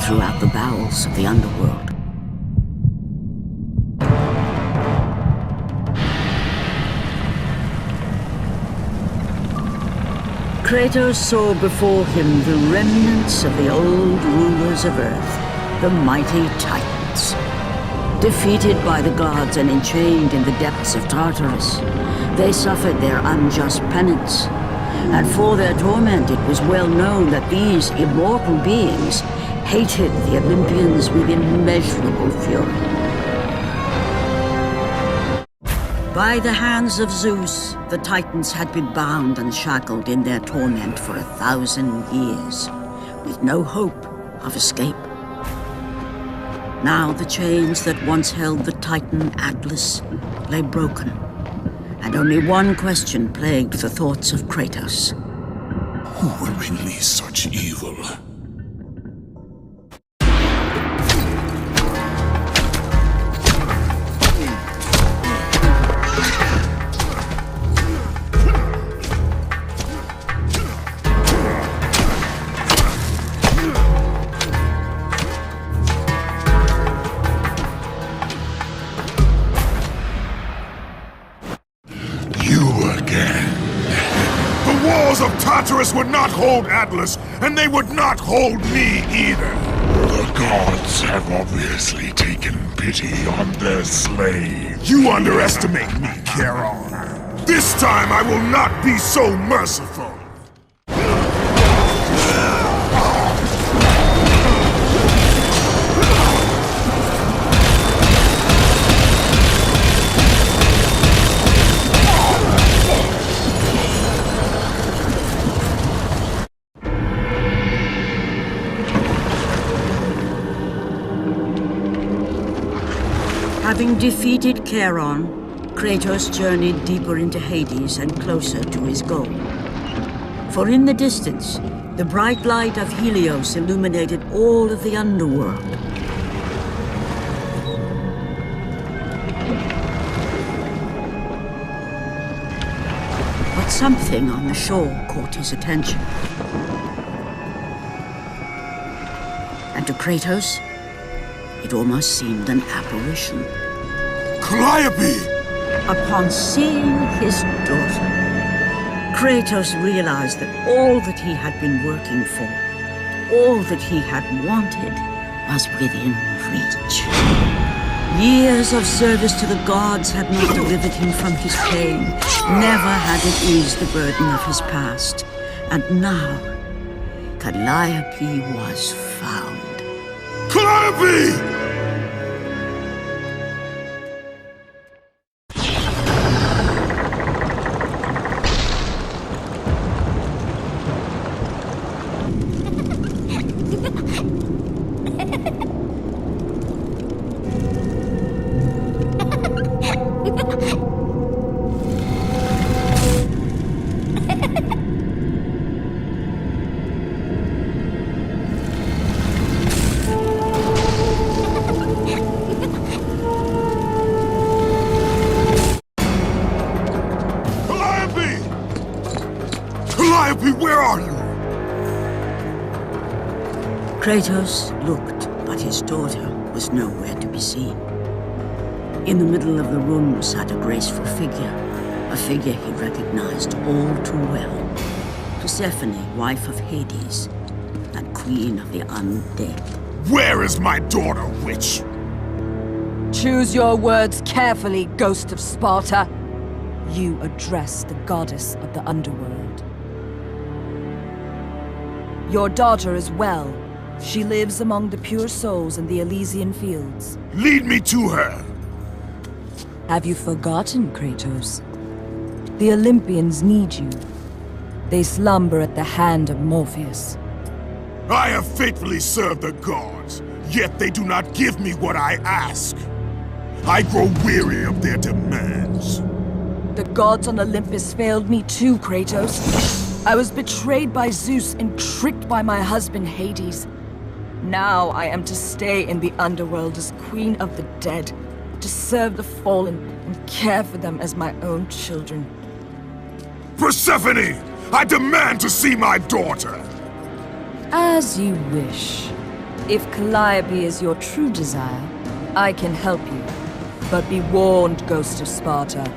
throughout the bowels of the underworld. Kratos saw before him the remnants of the old rulers of Earth, the mighty Titans. Defeated by the gods and enchained in the depths of Tartarus, they suffered their unjust penance. And for their torment, it was well known that these immortal beings hated the Olympians with immeasurable fury. By the hands of Zeus, the Titans had been bound and shackled in their torment for 1,000 years, with no hope of escape. Now the chains that once held the Titan Atlas lay broken, and only one question plagued the thoughts of Kratos. Who would release such evil? Tartarus would not hold Atlas, and they would not hold me either. The gods have obviously taken pity on their slave. You underestimate me, Charon. This time I will not be so merciful. defeated Charon, Kratos journeyed deeper into Hades and closer to his goal. For in the distance, the bright light of Helios illuminated all of the underworld. But something on the shore caught his attention. And to Kratos, it almost seemed an apparition. Calliope! Upon seeing his daughter, Kratos realized that all that he had been working for, all that he had wanted, was within reach. Years of service to the gods had not delivered him from his pain, never had it eased the burden of his past. And now, Calliope was found. Calliope! Where are you? Kratos looked, but his daughter was nowhere to be seen. In the middle of the room sat a graceful figure, a figure he recognized all too well. Persephone, wife of Hades, and queen of the undead. Where is my daughter, witch? Choose your words carefully, Ghost of Sparta. You address the goddess of the underworld. Your daughter is well. She lives among the pure souls in the Elysian fields. Lead me to her! Have you forgotten, Kratos? The Olympians need you. They slumber at the hand of Morpheus. I have faithfully served the gods, yet they do not give me what I ask. I grow weary of their demands. The gods on Olympus failed me too, Kratos. I was betrayed by Zeus and tricked by my husband Hades. Now I am to stay in the underworld as Queen of the Dead, to serve the fallen and care for them as my own children. Persephone! I demand to see my daughter! As you wish. If Calliope is your true desire, I can help you. But be warned, Ghost of Sparta.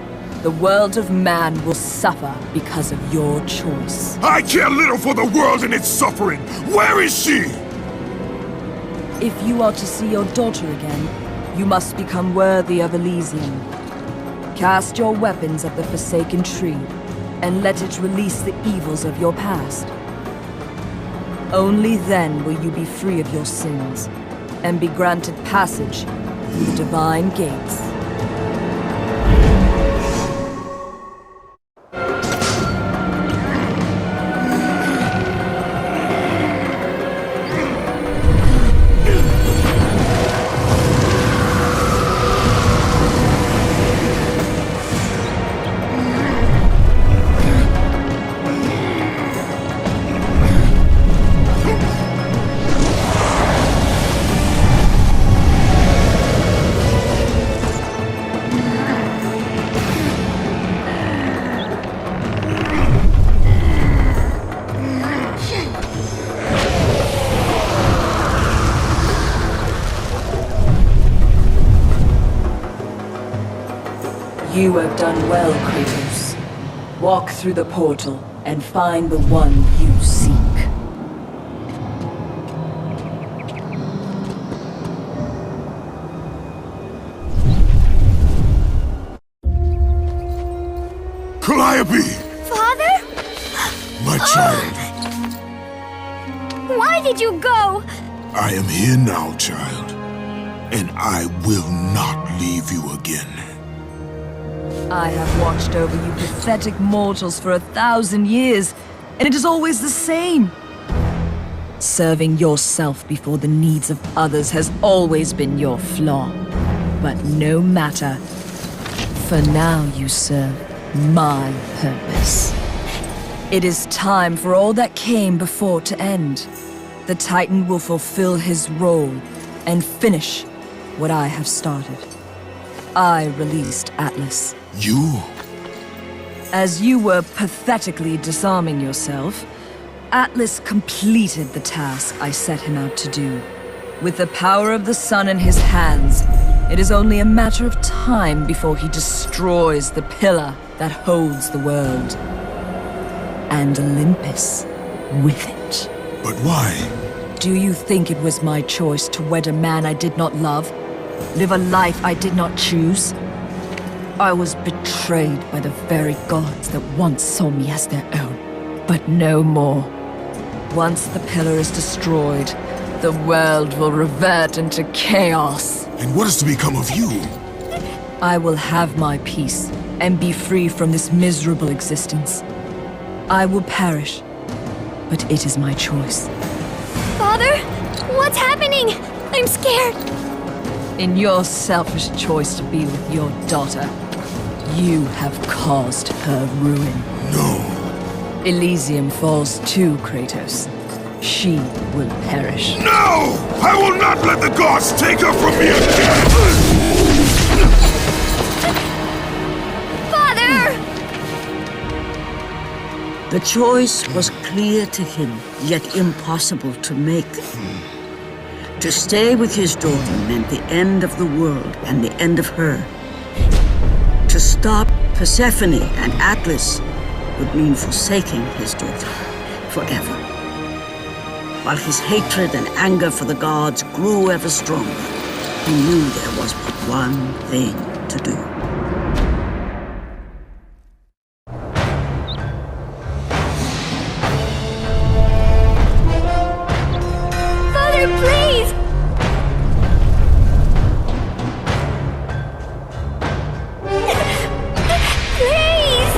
The world of man will suffer because of your choice. I care little for the world and its suffering! Where is she? If you are to see your daughter again, you must become worthy of Elysium. Cast your weapons at the Forsaken Tree, and let it release the evils of your past. Only then will you be free of your sins, and be granted passage through the divine gates. You have done well, Kratos. Walk through the portal and find the one you seek. Calliope! Father? My child. Why did you go? I am here now, child. And I will not leave you again. I have watched over you pathetic mortals for 1,000 years, and it is always the same. Serving yourself before the needs of others has always been your flaw. But no matter. For now you serve my purpose. It is time for all that came before to end. The Titan will fulfill his role and finish what I have started. I released Atlas. You? As you were pathetically disarming yourself, Atlas completed the task I set him out to do. With the power of the sun in his hands, it is only a matter of time before he destroys the pillar that holds the world. And Olympus with it. But why? Do you think it was my choice to wed a man I did not love? Live a life I did not choose? I was betrayed by the very gods that once saw me as their own. But no more. Once the pillar is destroyed, the world will revert into chaos. And what is to become of you? I will have my peace and be free from this miserable existence. I will perish, but it is my choice. Father, what's happening? I'm scared. In your selfish choice to be with your daughter, you have caused her ruin. No. Elysium falls too, Kratos. She will perish. No! I will not let the gods take her from me again! Father! The choice was clear to him, yet impossible to make. To stay with his daughter meant the end of the world and the end of her. To stop Persephone and Atlas would mean forsaking his daughter forever. While his hatred and anger for the gods grew ever stronger, he knew there was but one thing to do. Father, please! Please!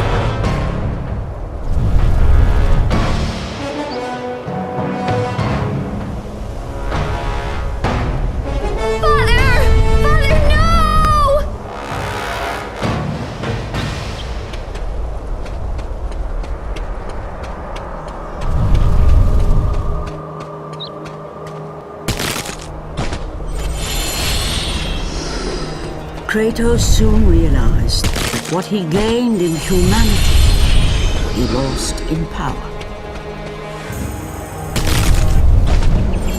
Father, no! Kratos soon realized that what he gained in humanity, he lost in power.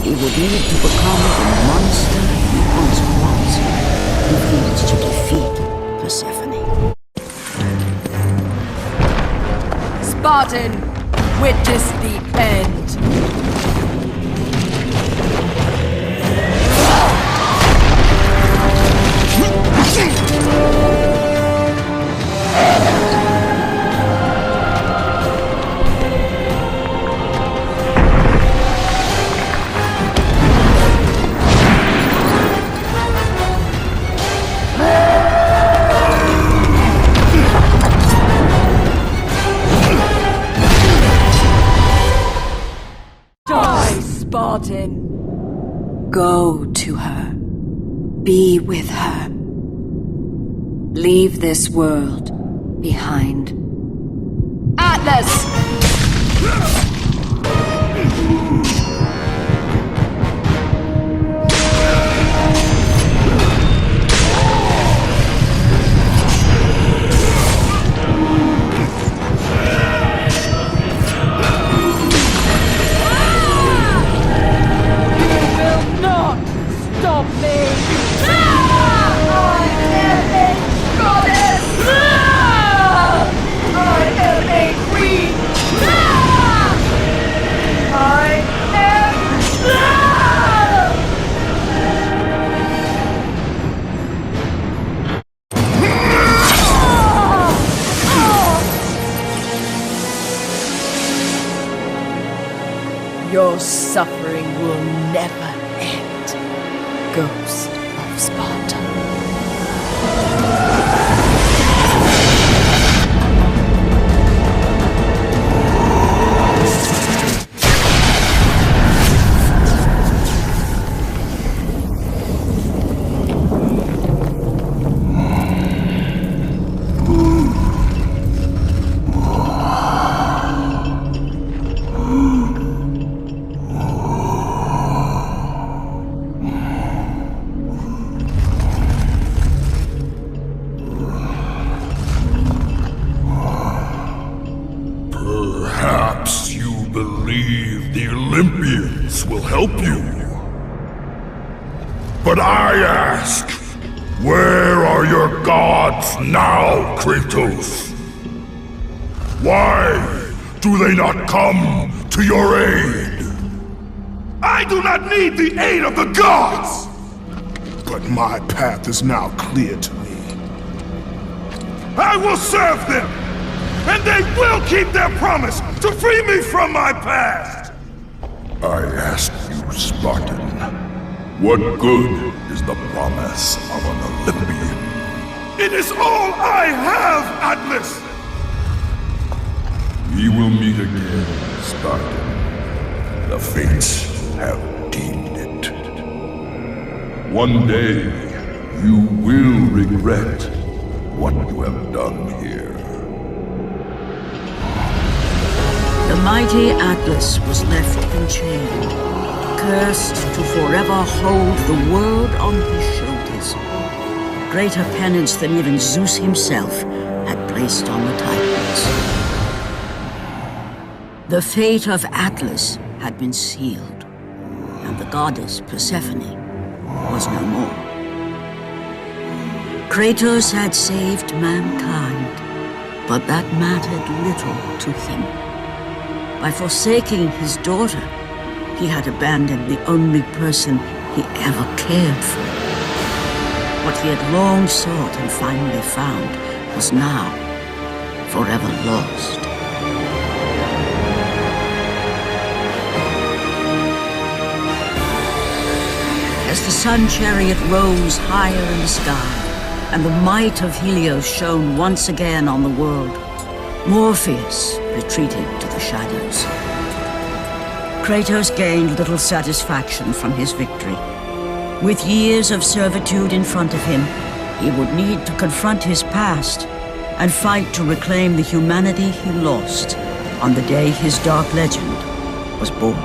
He would need to become the monster he once was if he was to defeat Persephone. Spartan, witness the end. Die, Spartan! Go to her. Be with her. Leave this world behind. Atlas! Your suffering will never end, Ghost of Sparta. Olympians will help you. But I ask, where are your gods now, Kratos? Why do they not come to your aid? I do not need the aid of the gods! But my path is now clear to me. I will serve them! And they will keep their promise to free me from my past! I ask you, Spartan, what good is the promise of an Olympian? It is all I have, Atlas! We will meet again, Spartan. The fates have deemed it. One day, you will regret what you have done here. The mighty Atlas was left enchained, cursed to forever hold the world on his shoulders. Greater penance than even Zeus himself had placed on the Titans. The fate of Atlas had been sealed, and the goddess Persephone was no more. Kratos had saved mankind, but that mattered little to him. By forsaking his daughter, he had abandoned the only person he ever cared for. What he had long sought and finally found was now forever lost. As the sun chariot rose higher in the sky, and the might of Helios shone once again on the world, Morpheus retreated to the shadows. Kratos gained little satisfaction from his victory. With years of servitude in front of him, he would need to confront his past and fight to reclaim the humanity he lost on the day his dark legend was born.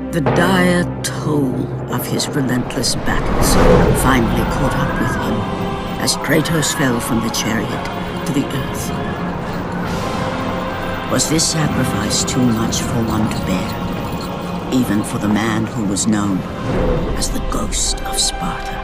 The dire toll of his relentless battles finally caught up with him as Kratos fell from the chariot to the earth. Was this sacrifice too much for one to bear, even for the man who was known as the Ghost of Sparta?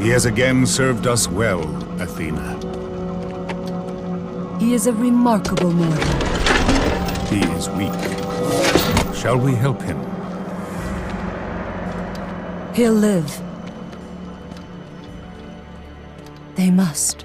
He has again served us well, Athena. He is a remarkable mortal. He is weak. Shall we help him? He'll live. They must.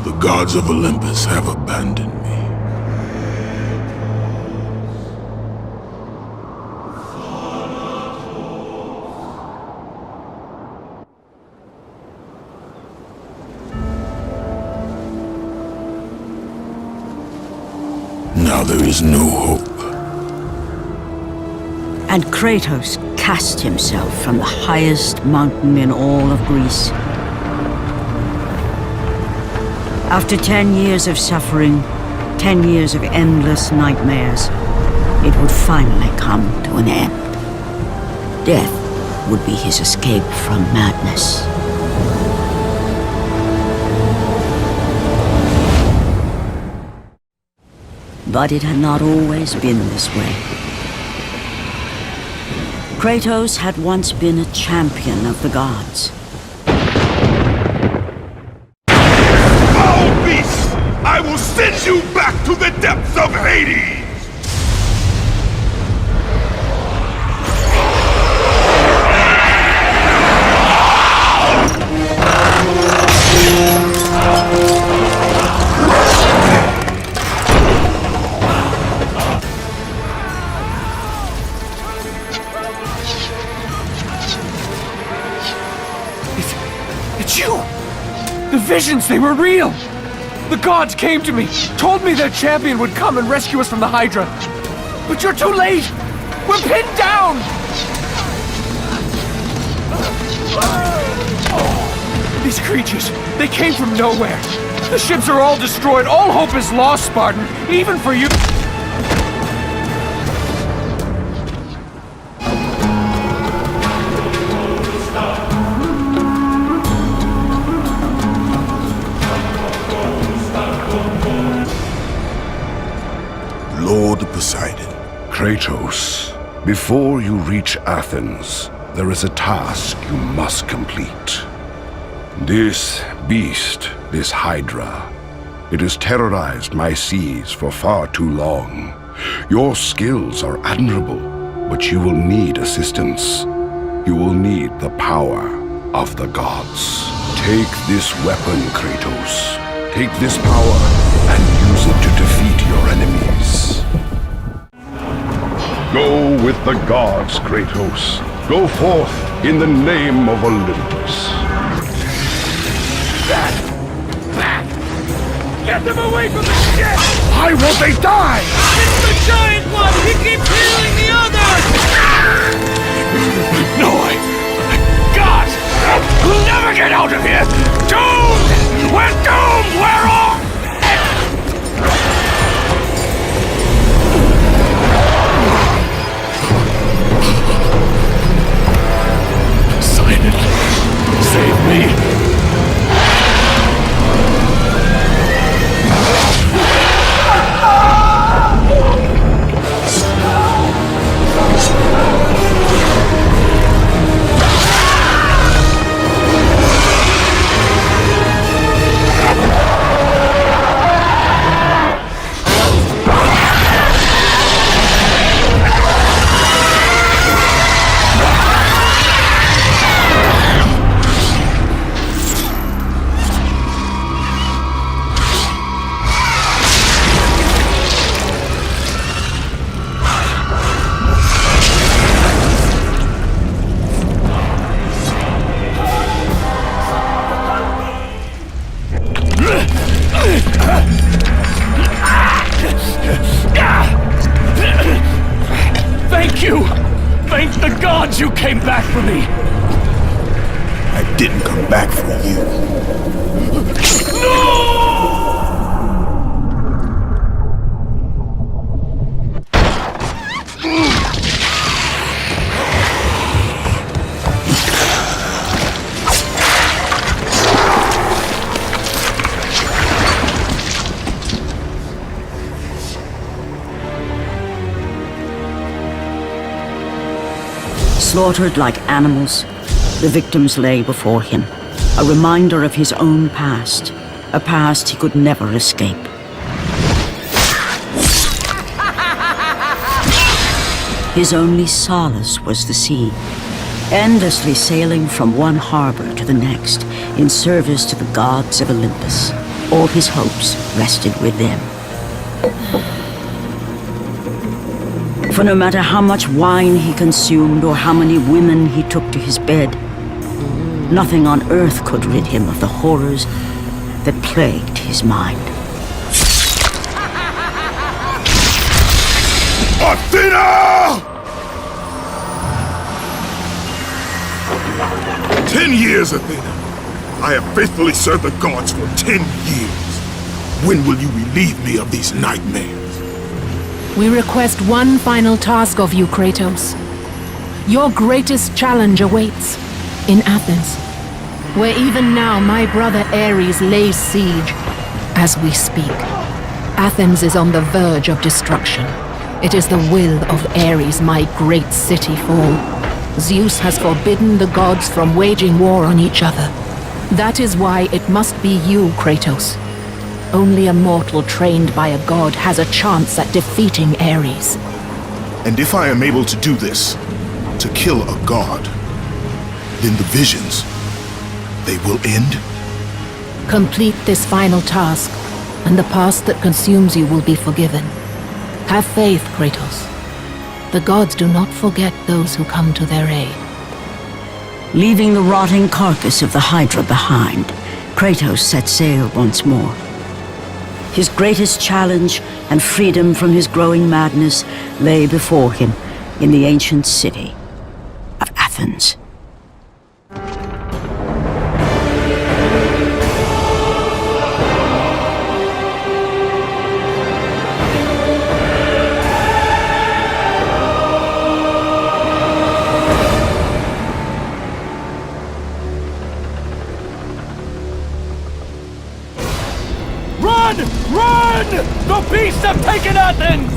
The gods of Olympus have abandoned me. Now there is no hope. And Kratos cast himself from the highest mountain in all of Greece. After 10 years of suffering, 10 years of endless nightmares, it would finally come to an end. Death would be his escape from madness. But it had not always been this way. Kratos had once been a champion of the gods. I will send you back to the depths of Hades! visions, they were real! The gods came to me, told me their champion would come and rescue us from the Hydra. But you're too late! We're pinned down! These creatures, they came from nowhere. The ships are all destroyed. All hope is lost, Spartan. Even for you. Lord Poseidon. Kratos, before you reach Athens, there is a task you must complete. This beast, this Hydra, it has terrorized my seas for far too long. Your skills are admirable, but you will need assistance. You will need the power of the gods. Take this weapon, Kratos. Take this power and use it to defeat your enemies. Go with the gods, Kratos. Go forth in the name of Olympus. Get them away from the ship! Why won't they die? It's the giant one! He keeps healing the others! No, God! We'll never get out of here! Doomed! We're doomed! We're all... Poseidon, save me! Thank you! Thank the gods you came back for me! I didn't come back for you. No! Slaughtered like animals, the victims lay before him, a reminder of his own past, a past he could never escape. His only solace was the sea, endlessly sailing from one harbor to the next in service to the gods of Olympus. All his hopes rested with them. For no matter how much wine he consumed or how many women he took to his bed, nothing on earth could rid him of the horrors that plagued his mind. Athena! 10 years, Athena. I have faithfully served the gods for 10 years. When will you relieve me of these nightmares? We request one final task of you, Kratos. Your greatest challenge awaits in Athens, where even now my brother Ares lays siege as we speak. Athens is on the verge of destruction. It is the will of Ares my great city fall. Zeus has forbidden the gods from waging war on each other. That is why it must be you, Kratos. Only a mortal trained by a god has a chance at defeating Ares. And if I am able to do this, to kill a god, then the visions, they will end? Complete this final task, and the past that consumes you will be forgiven. Have faith, Kratos. The gods do not forget those who come to their aid. Leaving the rotting carcass of the Hydra behind, Kratos set sail once more. His greatest challenge and freedom from his growing madness lay before him in the ancient city of Athens. Run! Run! The beasts have taken Athens!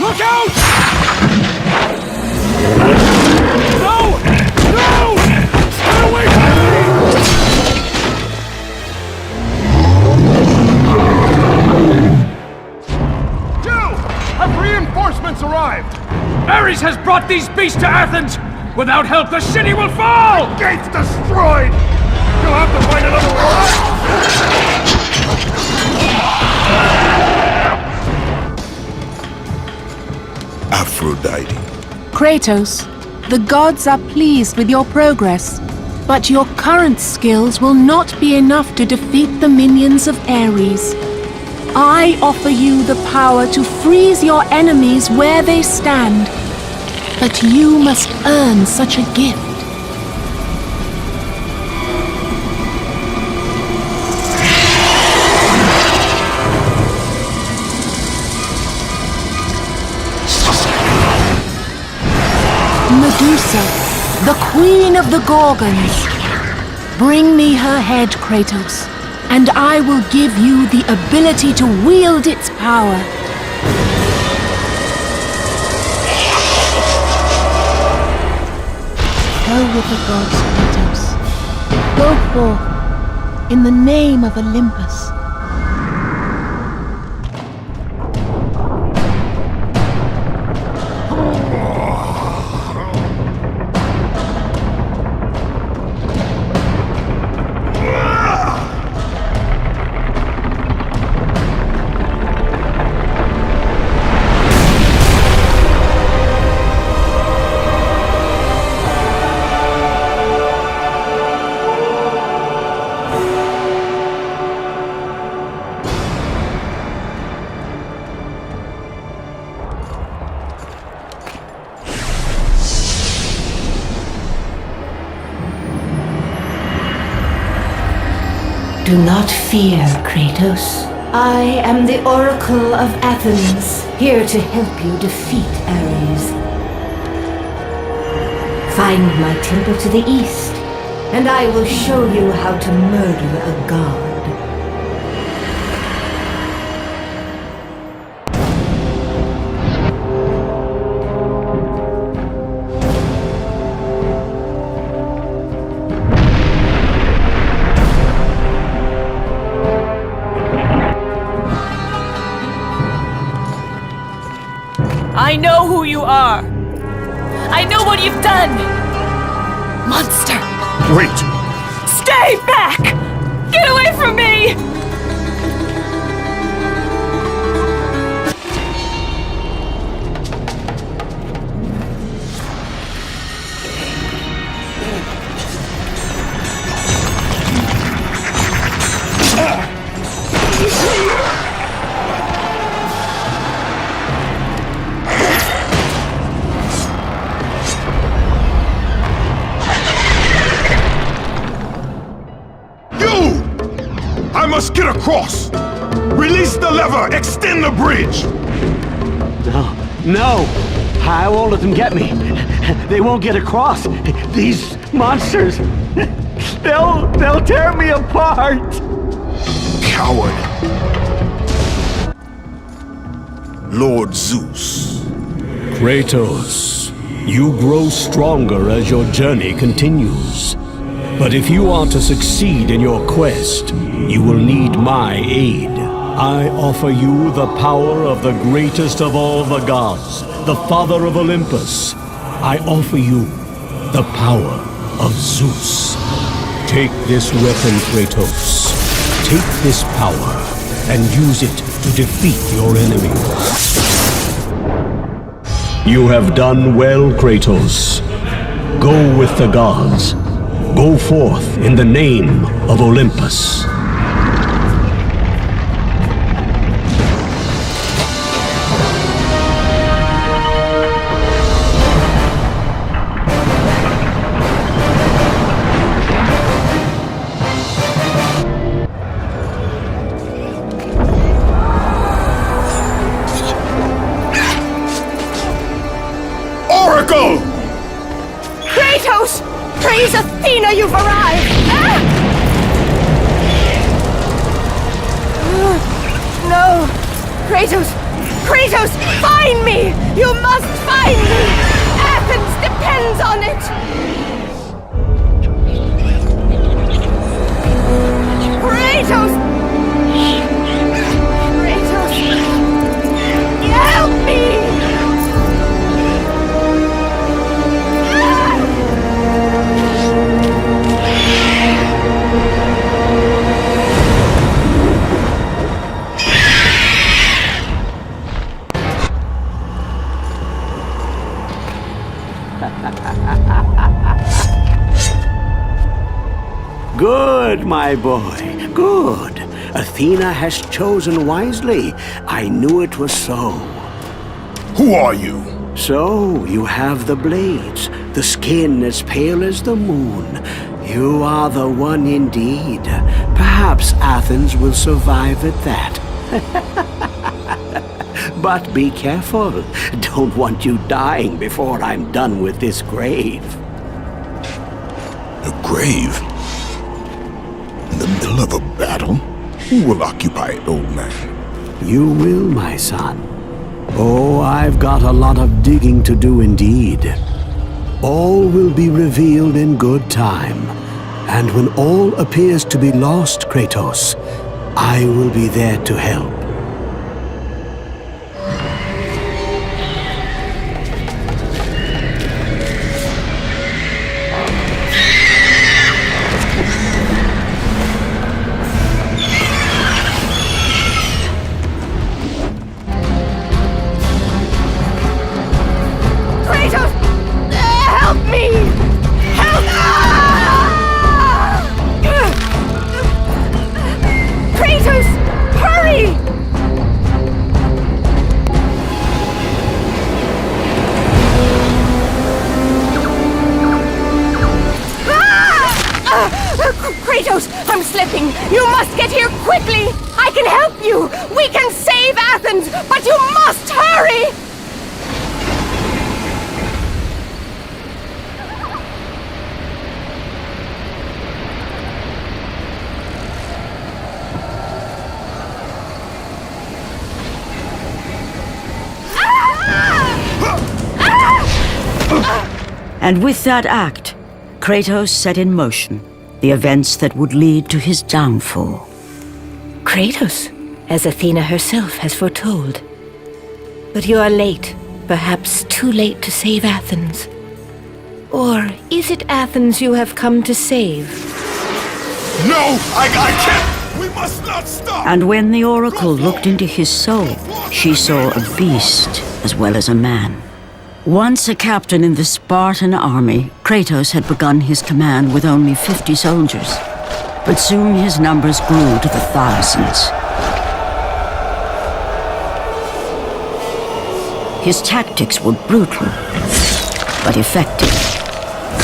Look out! No! No! Stay away from me! Joe! Have reinforcements arrived! Ares has brought these beasts to Athens! Without help, the city will fall! The gate's destroyed! You'll have to find another way! Aphrodite. Kratos, the gods are pleased with your progress, but your current skills will not be enough to defeat the minions of Ares. I offer you the power to freeze your enemies where they stand, but you must earn such a gift. Medusa, the queen of the Gorgons. Bring me her head, Kratos, and I will give you the ability to wield its power. Go with the gods, Kratos. Go forth in the name of Olympus. Do not fear, Kratos. I am the Oracle of Athens, here to help you defeat Ares. Find my temple to the east, and I will show you how to murder a god. I know who you are. I know what you've done. Monster. Wait! Stay back! Get away from me! I must get across! Release the lever! Extend the bridge! No! I won't let them get me. They won't get across. These monsters, they'll tear me apart! Coward! Lord Zeus. Kratos, you grow stronger as your journey continues. But if you are to succeed in your quest, you will need my aid. I offer you the power of the greatest of all the gods, the father of Olympus. I offer you the power of Zeus. Take this weapon, Kratos. Take this power and use it to defeat your enemies. You have done well, Kratos. Go with the gods. Go forth in the name of Olympus. Oracle! Kratos! Praise Athena, you've arrived! No! Kratos! Kratos, find me! You must find me! Athens depends on it! Kratos! Kratos! Help me! Good, my boy, good. Athena has chosen wisely. I knew it was so. Who are you? So, you have the blades, the skin as pale as the moon. You are the one indeed. Perhaps Athens will survive at that. But be careful. Don't want you dying before I'm done with this grave. A grave? In the middle of a battle? Who will occupy it, old man? You will, my son. Oh, I've got a lot of digging to do indeed. All will be revealed in good time. And when all appears to be lost, Kratos, I will be there to help. Kratos, I'm slipping! You must get here quickly! I can help you! We can save Athens, but you must hurry! And with that act, Kratos set in motion the events that would lead to his downfall. Kratos, as Athena herself has foretold. But you are late, perhaps too late to save Athens. Or is it Athens you have come to save? No! I can't! We must not stop! And when the Oracle looked into his soul, she saw a beast as well as a man. Once a captain in the Spartan army, Kratos had begun his command with only 50 soldiers. But soon his numbers grew to the thousands. His tactics were brutal, but effective.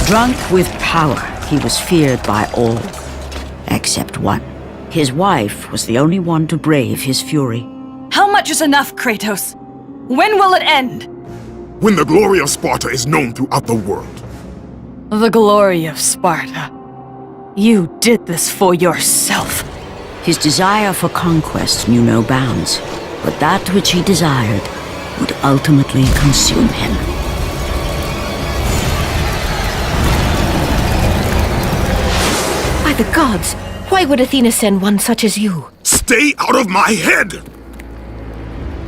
Drunk with power, he was feared by all, except one. His wife was the only one to brave his fury. How much is enough, Kratos? When will it end? When the glory of Sparta is known throughout the world. The glory of Sparta. You did this for yourself. His desire for conquest knew no bounds, but that which he desired would ultimately consume him. By the gods, why would Athena send one such as you? Stay out of my head!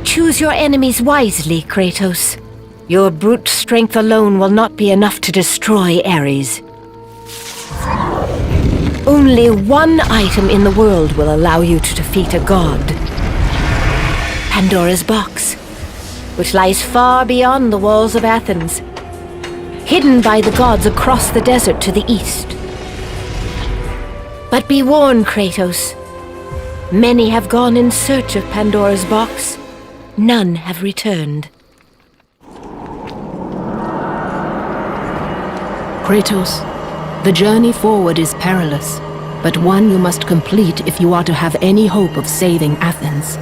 Choose your enemies wisely, Kratos. Your brute strength alone will not be enough to destroy Ares. Only one item in the world will allow you to defeat a god. Pandora's box. which lies far beyond the walls of Athens, hidden by the gods across the desert to the east. But be warned, Kratos. Many have gone in search of Pandora's box. None have returned. Kratos, the journey forward is perilous, but one you must complete if you are to have any hope of saving Athens.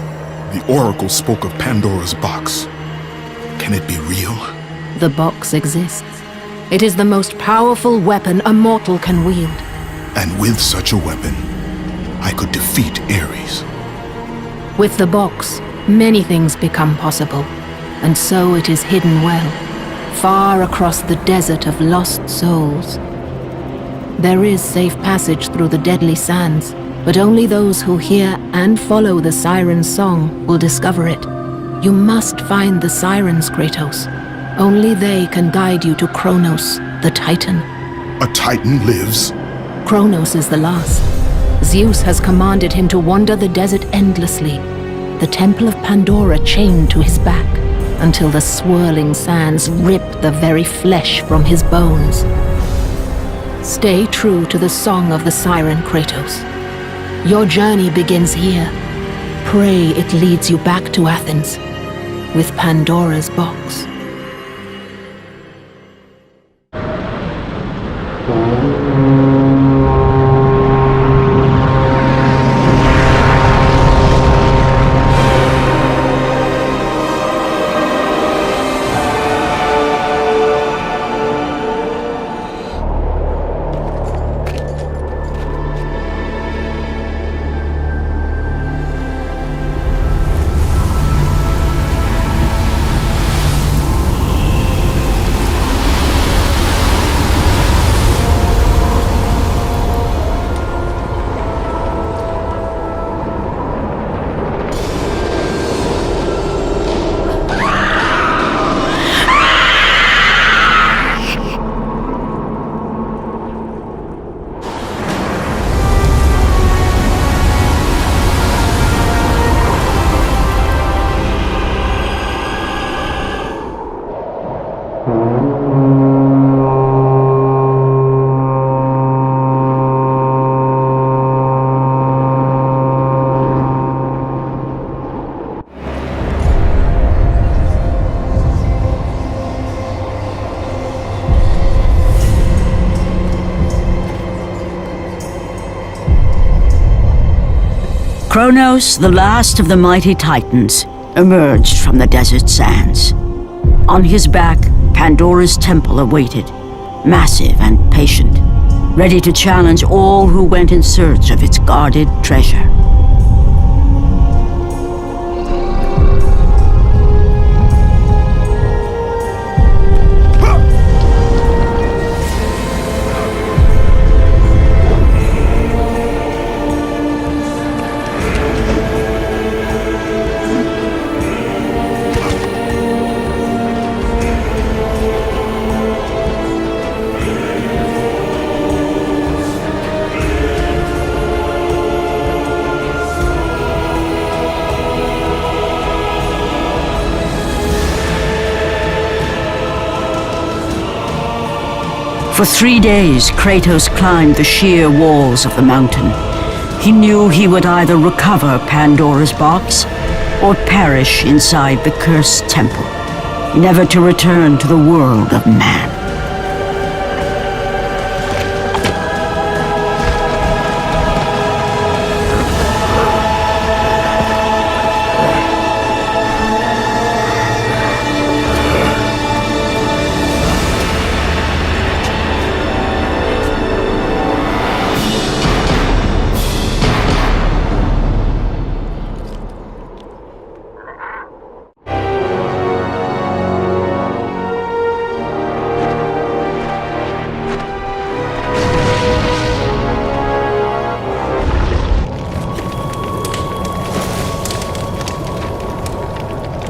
The Oracle spoke of Pandora's box. Can it be real? The box exists. It is the most powerful weapon a mortal can wield. And with such a weapon, I could defeat Ares. With the box, many things become possible, and so it is hidden well, far across the desert of lost souls. There is safe passage through the deadly sands, but only those who hear and follow the siren's song will discover it. You must find the sirens, Kratos. Only they can guide you to Kronos, the Titan. A Titan lives? Kronos is the last. Zeus has commanded him to wander the desert endlessly, the temple of Pandora chained to his back, until the swirling sands rip the very flesh from his bones. Stay true to the song of the siren, Kratos. Your journey begins here. Pray it leads you back to Athens, with Pandora's box. Kronos, the last of the mighty Titans, emerged from the desert sands. On his back, Pandora's temple awaited, massive and patient, ready to challenge all who went in search of its guarded treasure. For 3 days, Kratos climbed the sheer walls of the mountain. He knew he would either recover Pandora's box or perish inside the cursed temple, never to return to the world of man.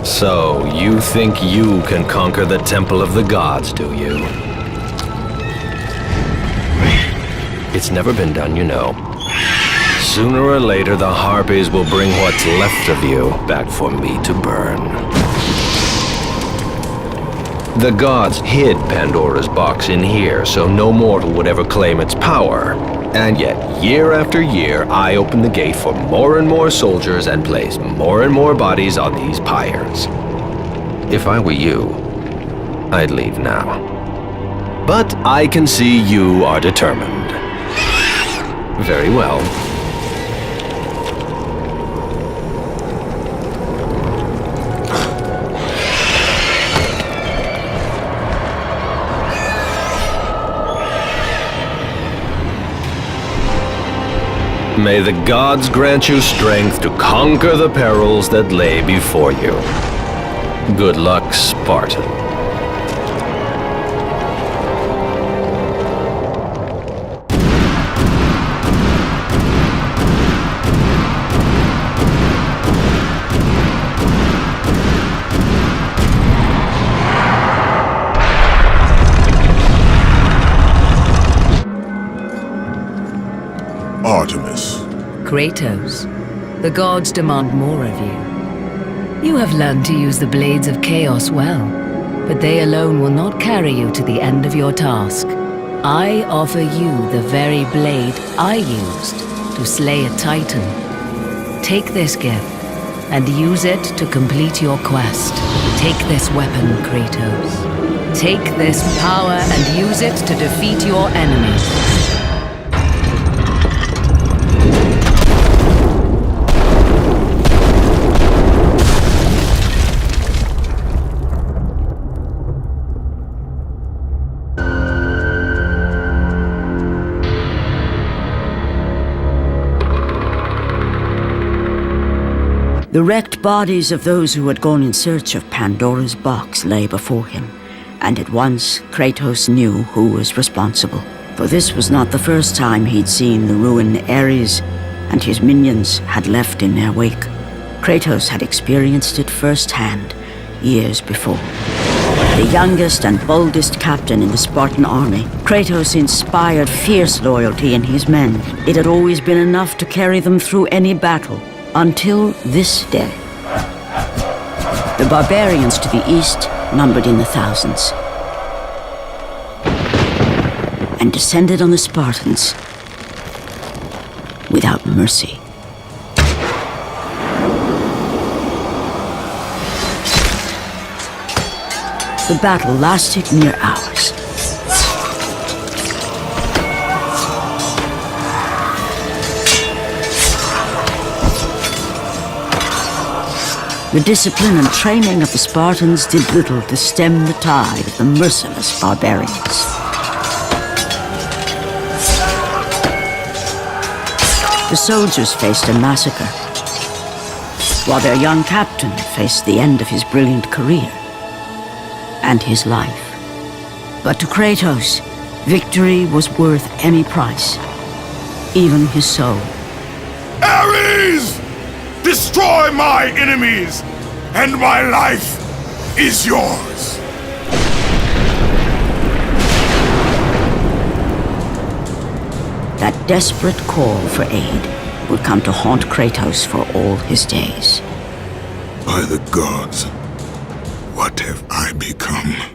So, you think you can conquer the Temple of the Gods, do you? It's never been done, you know. Sooner or later, the Harpies will bring what's left of you back for me to burn. The gods hid Pandora's box in here so no mortal would ever claim its power. And yet, year after year, I opened the gate for more and more soldiers and placed more and more bodies on these pyres. If I were you, I'd leave now. But I can see you are determined. Very well. May the gods grant you strength to conquer the perils that lay before you. Good luck, Spartan. Artemis. Kratos, the gods demand more of you. You have learned to use the blades of chaos well, but they alone will not carry you to the end of your task. I offer you the very blade I used to slay a Titan. Take this gift and use it to complete your quest. Take this weapon, Kratos. Take this power and use it to defeat your enemies. The wrecked bodies of those who had gone in search of Pandora's box lay before him, and at once Kratos knew who was responsible. For this was not the first time he'd seen the ruin Ares and his minions had left in their wake. Kratos had experienced it firsthand, years before. The youngest and boldest captain in the Spartan army, Kratos inspired fierce loyalty in his men. It had always been enough to carry them through any battle. Until this day. The barbarians to the east numbered in the thousands, and descended on the Spartans without mercy. The battle lasted near hours. The discipline and training of the Spartans did little to stem the tide of the merciless barbarians. The soldiers faced a massacre, while their young captain faced the end of his brilliant career and his life. But to Kratos, victory was worth any price, even his soul. Ares! Destroy my enemies, and my life is yours. That desperate call for aid would come to haunt Kratos for all his days. By the gods, what have I become?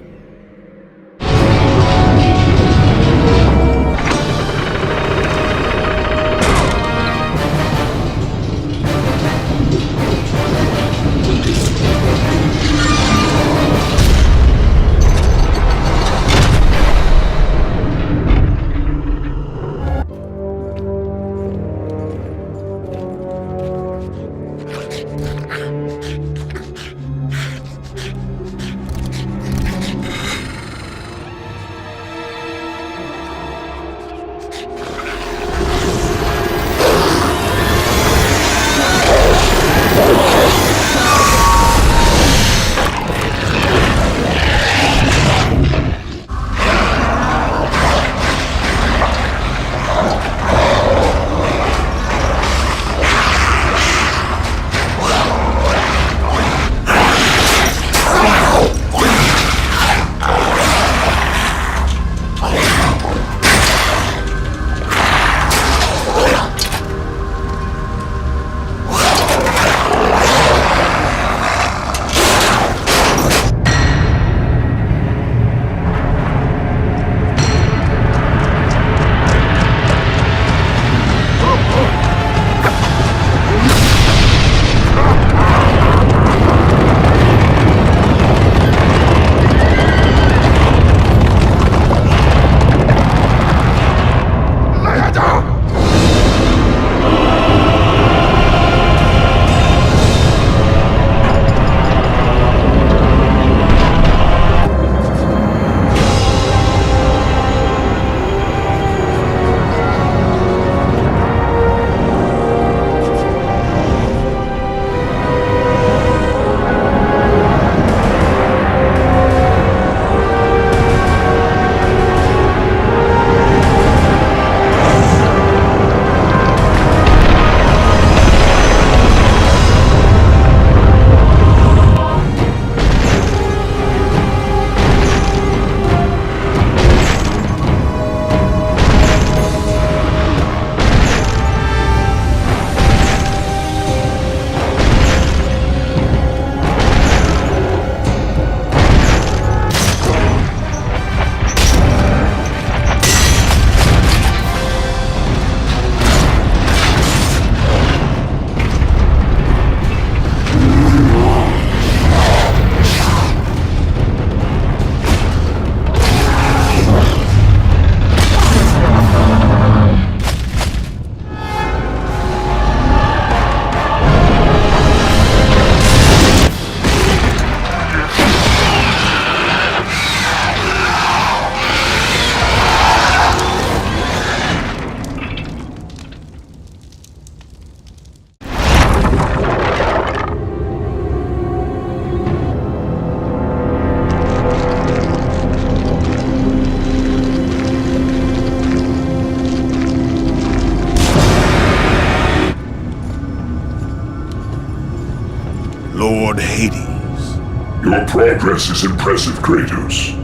Hades. Your progress is impressive, Kratos.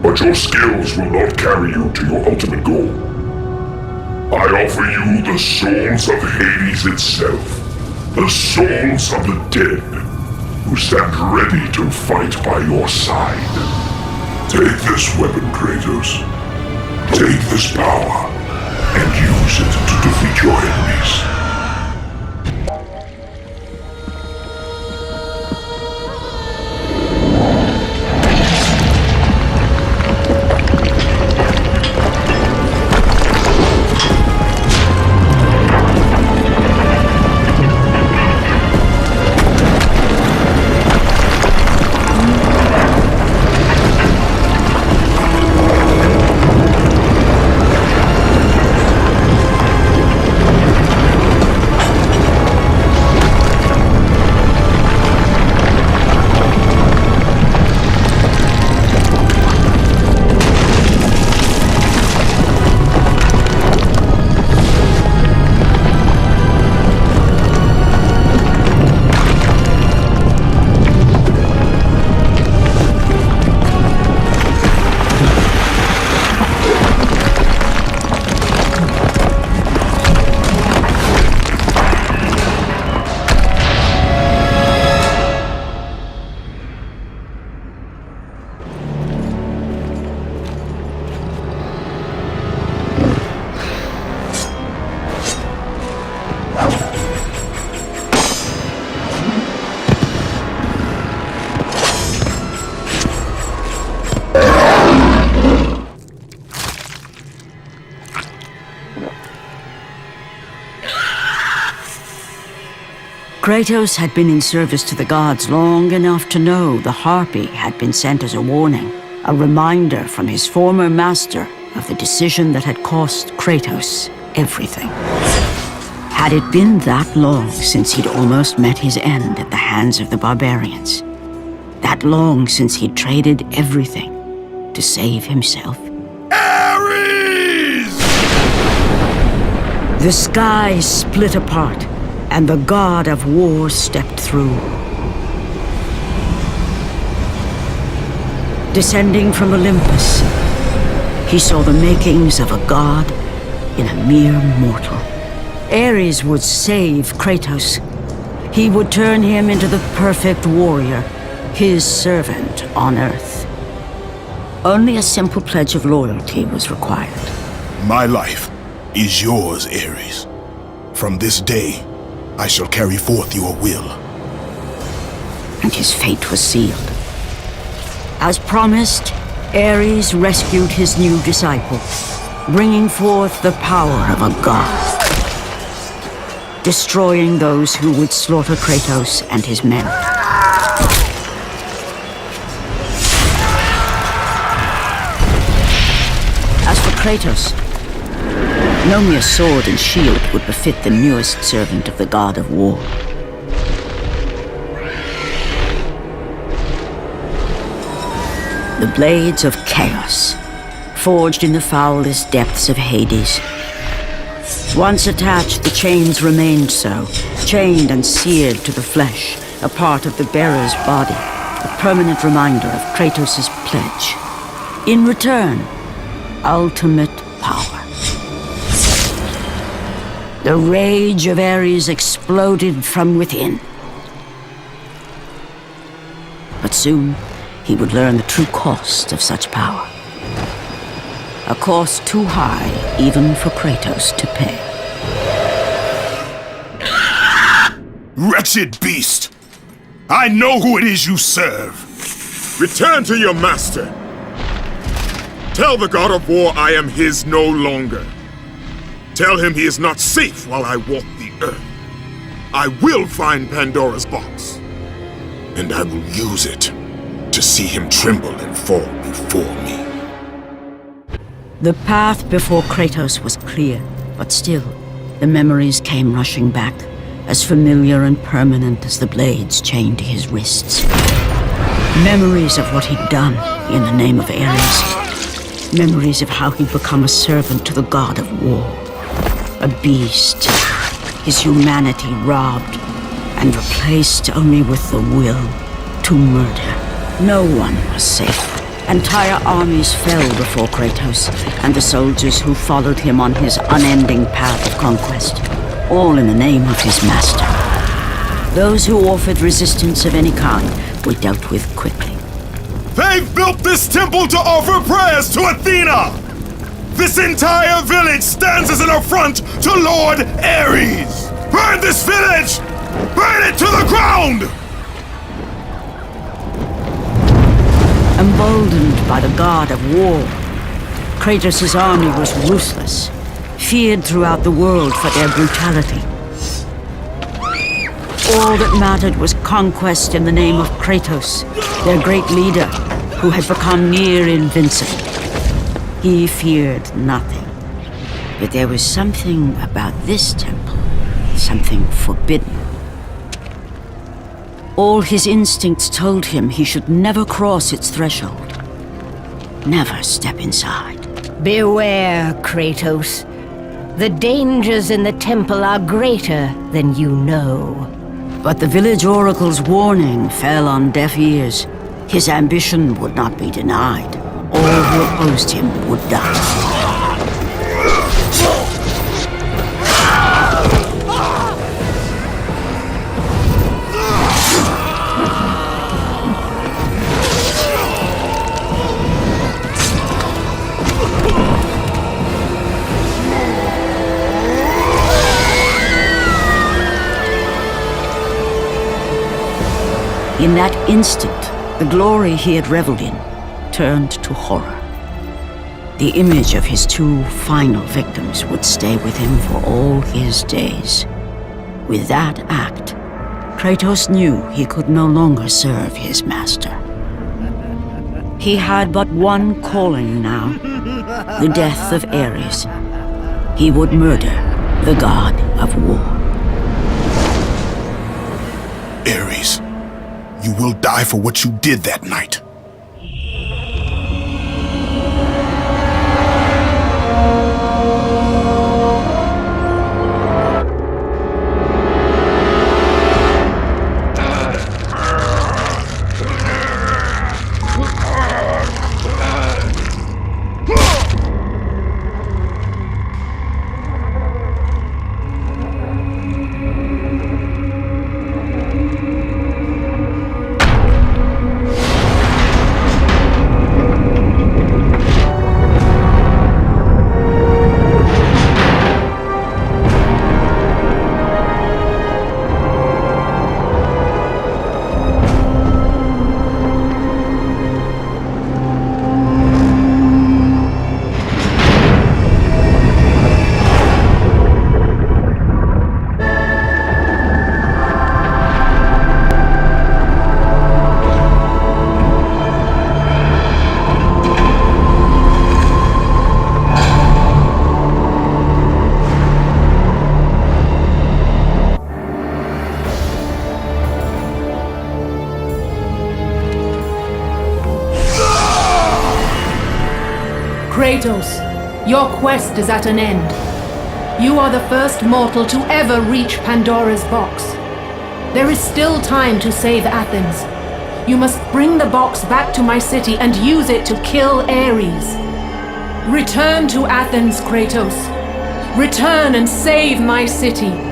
But your skills will not carry you to your ultimate goal. I offer you the souls of Hades itself. The souls of the dead, who stand ready to fight by your side. Take this weapon, Kratos. Take this power, and use it to defeat your enemies. Kratos had been in service to the gods long enough to know the Harpy had been sent as a warning, a reminder from his former master of the decision that had cost Kratos everything. Had it been that long since he'd almost met his end at the hands of the barbarians? That long since he'd traded everything to save himself? Ares! The sky split apart, and the god of war stepped through. Descending from Olympus, he saw the makings of a god in a mere mortal. Ares would save Kratos. He would turn him into the perfect warrior, his servant on Earth. Only a simple pledge of loyalty was required. My life is yours, Ares. From this day, I shall carry forth your will. And his fate was sealed. As promised, Ares rescued his new disciple, bringing forth the power of a god, destroying those who would slaughter Kratos and his men. As for Kratos, no mere sword and shield would befit the newest servant of the god of war. The blades of chaos, forged in the foulest depths of Hades. Once attached, the chains remained so, chained and seared to the flesh, a part of the bearer's body, a permanent reminder of Kratos' pledge. In return, ultimate power. The rage of Ares exploded from within. But soon, he would learn the true cost of such power. A cost too high even for Kratos to pay. Wretched beast! I know who it is you serve! Return to your master! Tell the god of war I am his no longer. Tell him he is not safe while I walk the earth. I will find Pandora's box, and I will use it to see him tremble and fall before me. The path before Kratos was clear, but still, the memories came rushing back, as familiar and permanent as the blades chained to his wrists. Memories of what he'd done in the name of Ares. Memories of how he'd become a servant to the god of war. A beast, his humanity robbed, and and replaced only with the will to murder. No one was safe. Entire armies fell before Kratos and the soldiers who followed him on his unending path of conquest, all in the name of his master. Those who offered resistance of any kind were dealt with quickly. They've built this temple to offer prayers to Athena! This entire village stands as an affront to Lord Ares! Burn this village! Burn it to the ground! Emboldened by the god of war, Kratos' army was ruthless, feared throughout the world for their brutality. All that mattered was conquest in the name of Kratos, their great leader, who had become near invincible. He feared nothing. But there was something about this temple, something forbidden. All his instincts told him he should never cross its threshold. Never step inside. Beware, Kratos. The dangers in the temple are greater than you know. But the village oracle's warning fell on deaf ears. His ambition would not be denied. All who opposed him would die. In that instant, the glory he had reveled in turned to horror. The image of his two final victims would stay with him for all his days. With that act, Kratos knew he could no longer serve his master. He had but one calling now, the death of Ares. He would murder the god of war. Ares, you will die for what you did that night. Kratos, your quest is at an end. You are the first mortal to ever reach Pandora's box. There is still time to save Athens. You must bring the box back to my city and use it to kill Ares. Return to Athens, Kratos. Return and save my city.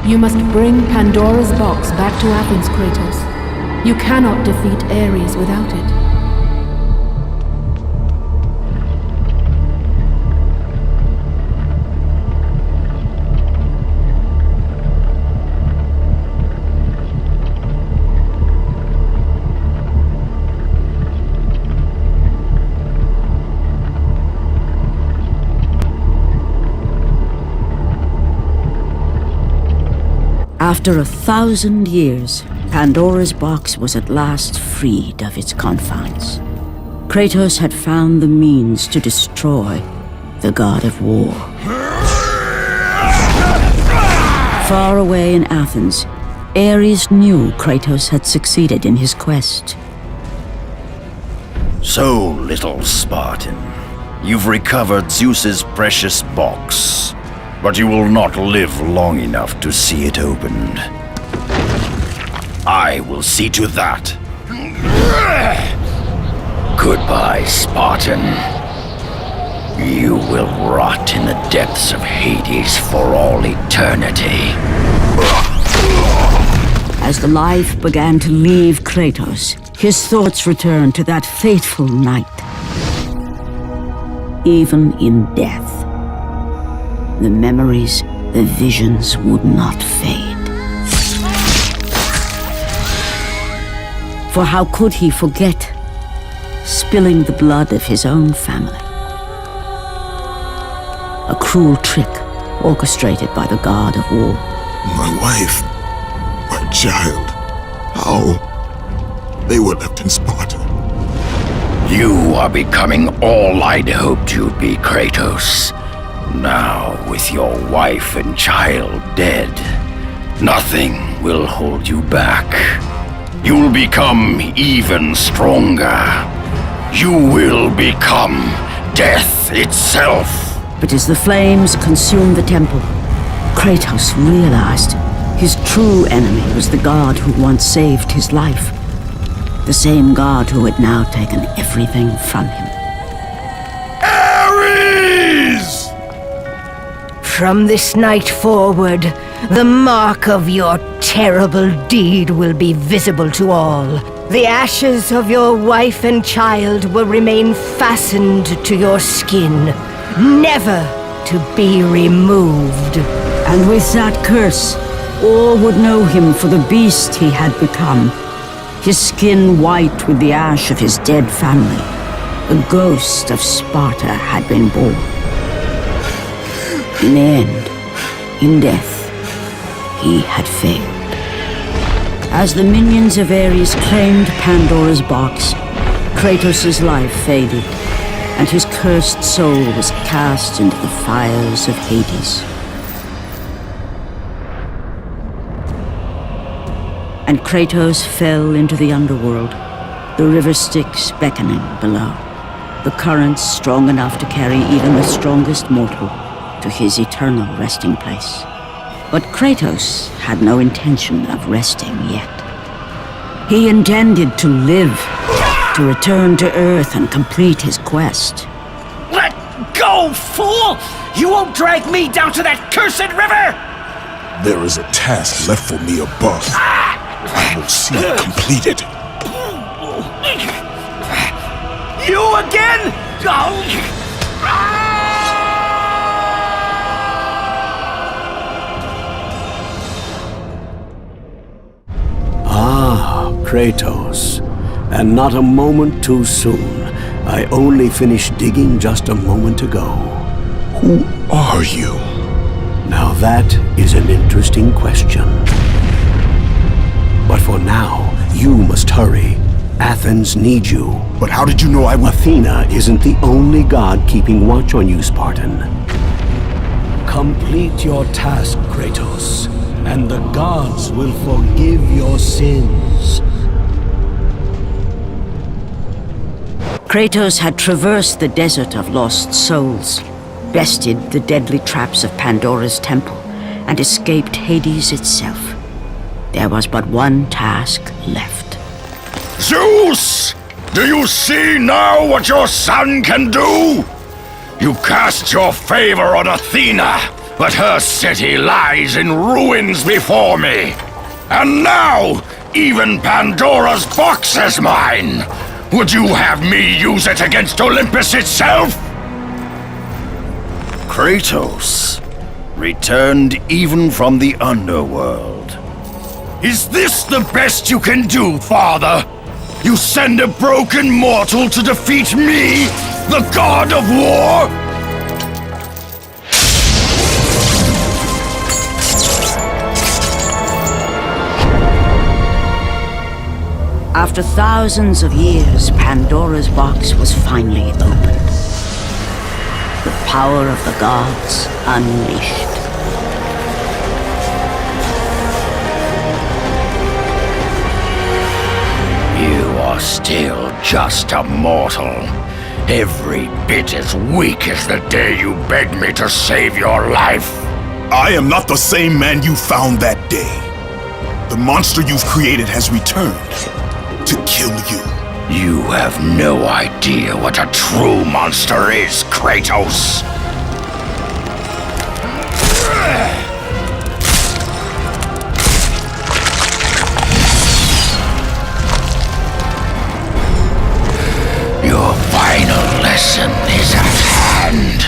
You must bring Pandora's box back to Athens, Kratos. You cannot defeat Ares without it. After 1,000 years, Pandora's box was at last freed of its confines. Kratos had found the means to destroy the god of war. Far away in Athens, Ares knew Kratos had succeeded in his quest. So, little Spartan, you've recovered Zeus's precious box. But you will not live long enough to see it opened. I will see to that. Goodbye, Spartan. You will rot in the depths of Hades for all eternity. As the life began to leave Kratos, his thoughts returned to that fateful night. Even in death, the memories, the visions would not fade. For how could he forget spilling the blood of his own family? A cruel trick orchestrated by the god of war. My wife, my child, how? They were left in Sparta. You are becoming all I'd hoped you'd be, Kratos. Now, with your wife and child dead, nothing will hold you back. You'll become even stronger. You will become death itself. But as the flames consumed the temple, Kratos realized his true enemy was the god who once saved his life. The same god who had now taken everything from him. Ares! From this night forward, the mark of your terrible deed will be visible to all. The ashes of your wife and child will remain fastened to your skin, never to be removed. And with that curse, all would know him for the beast he had become. His skin white with the ash of his dead family. The ghost of Sparta had been born. In the end, in death, he had failed. As the minions of Ares claimed Pandora's box, Kratos' life faded, and his cursed soul was cast into the fires of Hades. And Kratos fell into the underworld, the river Styx beckoning below, the currents strong enough to carry even the strongest mortal to his eternal resting place. But Kratos had no intention of resting yet. He intended to live, to return to Earth and complete his quest. Let go, fool! You won't drag me down to that cursed river! There is a task left for me above. I will see it completed. You again? Kratos, and not a moment too soon. I only finished digging just a moment ago. Who are you? Now that is an interesting question. But for now, you must hurry. Athens needs you. But how did you know I would? Athena isn't the only god keeping watch on you, Spartan. Complete your task, Kratos, and the gods will forgive your sins. Kratos had traversed the desert of lost souls, bested the deadly traps of Pandora's temple, and escaped Hades itself. There was but one task left. Zeus! Do you see now what your son can do? You cast your favor on Athena, but her city lies in ruins before me. And now, even Pandora's box is mine. Would you have me use it against Olympus itself? Kratos, returned even from the underworld. Is this the best you can do, Father? You send a broken mortal to defeat me, the god of war? After thousands of years, Pandora's box was finally opened. The power of the gods unleashed. You are still just a mortal. Every bit as weak as the day you begged me to save your life. I am not the same man you found that day. The monster you've created has returned to kill you. You have no idea what a true monster is, Kratos. Your final lesson is at hand.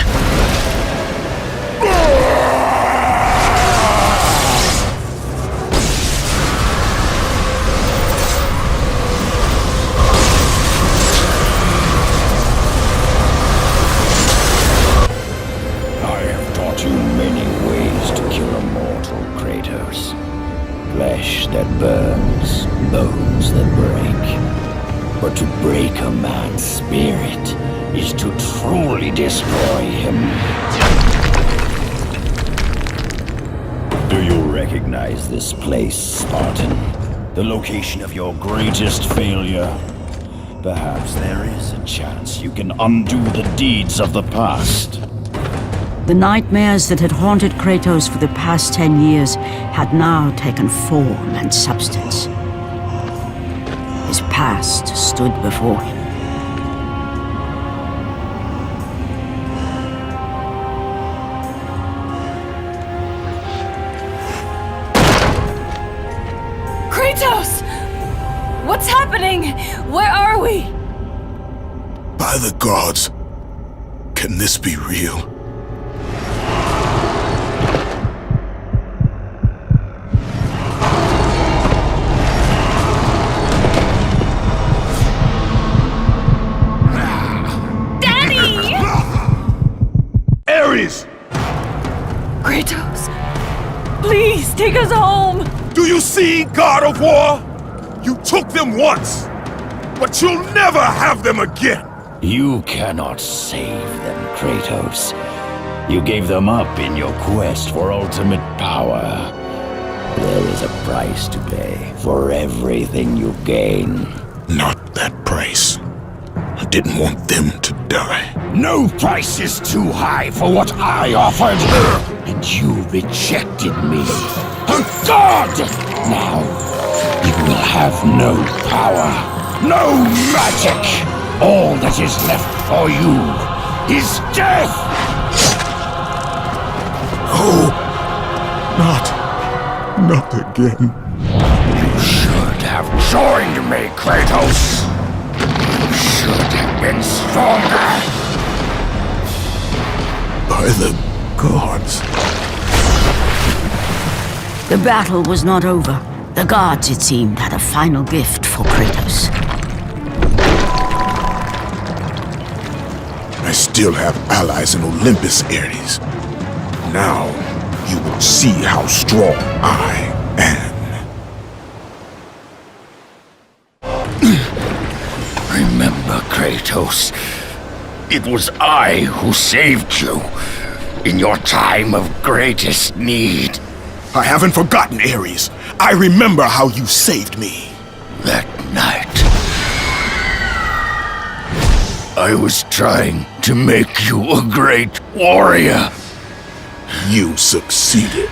Flesh that burns, bones that break. But to break a man's spirit is to truly destroy him. Do you recognize this place, Spartan? The location of your greatest failure? Perhaps there is a chance you can undo the deeds of the past. The nightmares that had haunted Kratos for the past 10 years had now taken form and substance. His past stood before him. Kratos! What's happening? Where are we? By the gods, can this be real? Kratos! Please, take us home! Do you see, God of War? You took them once, but you'll never have them again! You cannot save them, Kratos. You gave them up in your quest for ultimate power. There is a price to pay for everything you gain. Not that price. I didn't want them to die. No price is too high for what I offered, and you rejected me. A god! Now, you will have no power, no magic. All that is left for you is death! Oh, not again. You should have joined me, Kratos. You should have been stronger. By the gods. The battle was not over. The gods, it seemed, had a final gift for Kratos. I still have allies in Olympus, Ares. Now, you will see how strong I am. Remember, Kratos, it was I who saved you in your time of greatest need. I haven't forgotten, Ares. I remember how you saved me. That night, I was trying to make you a great warrior. You succeeded.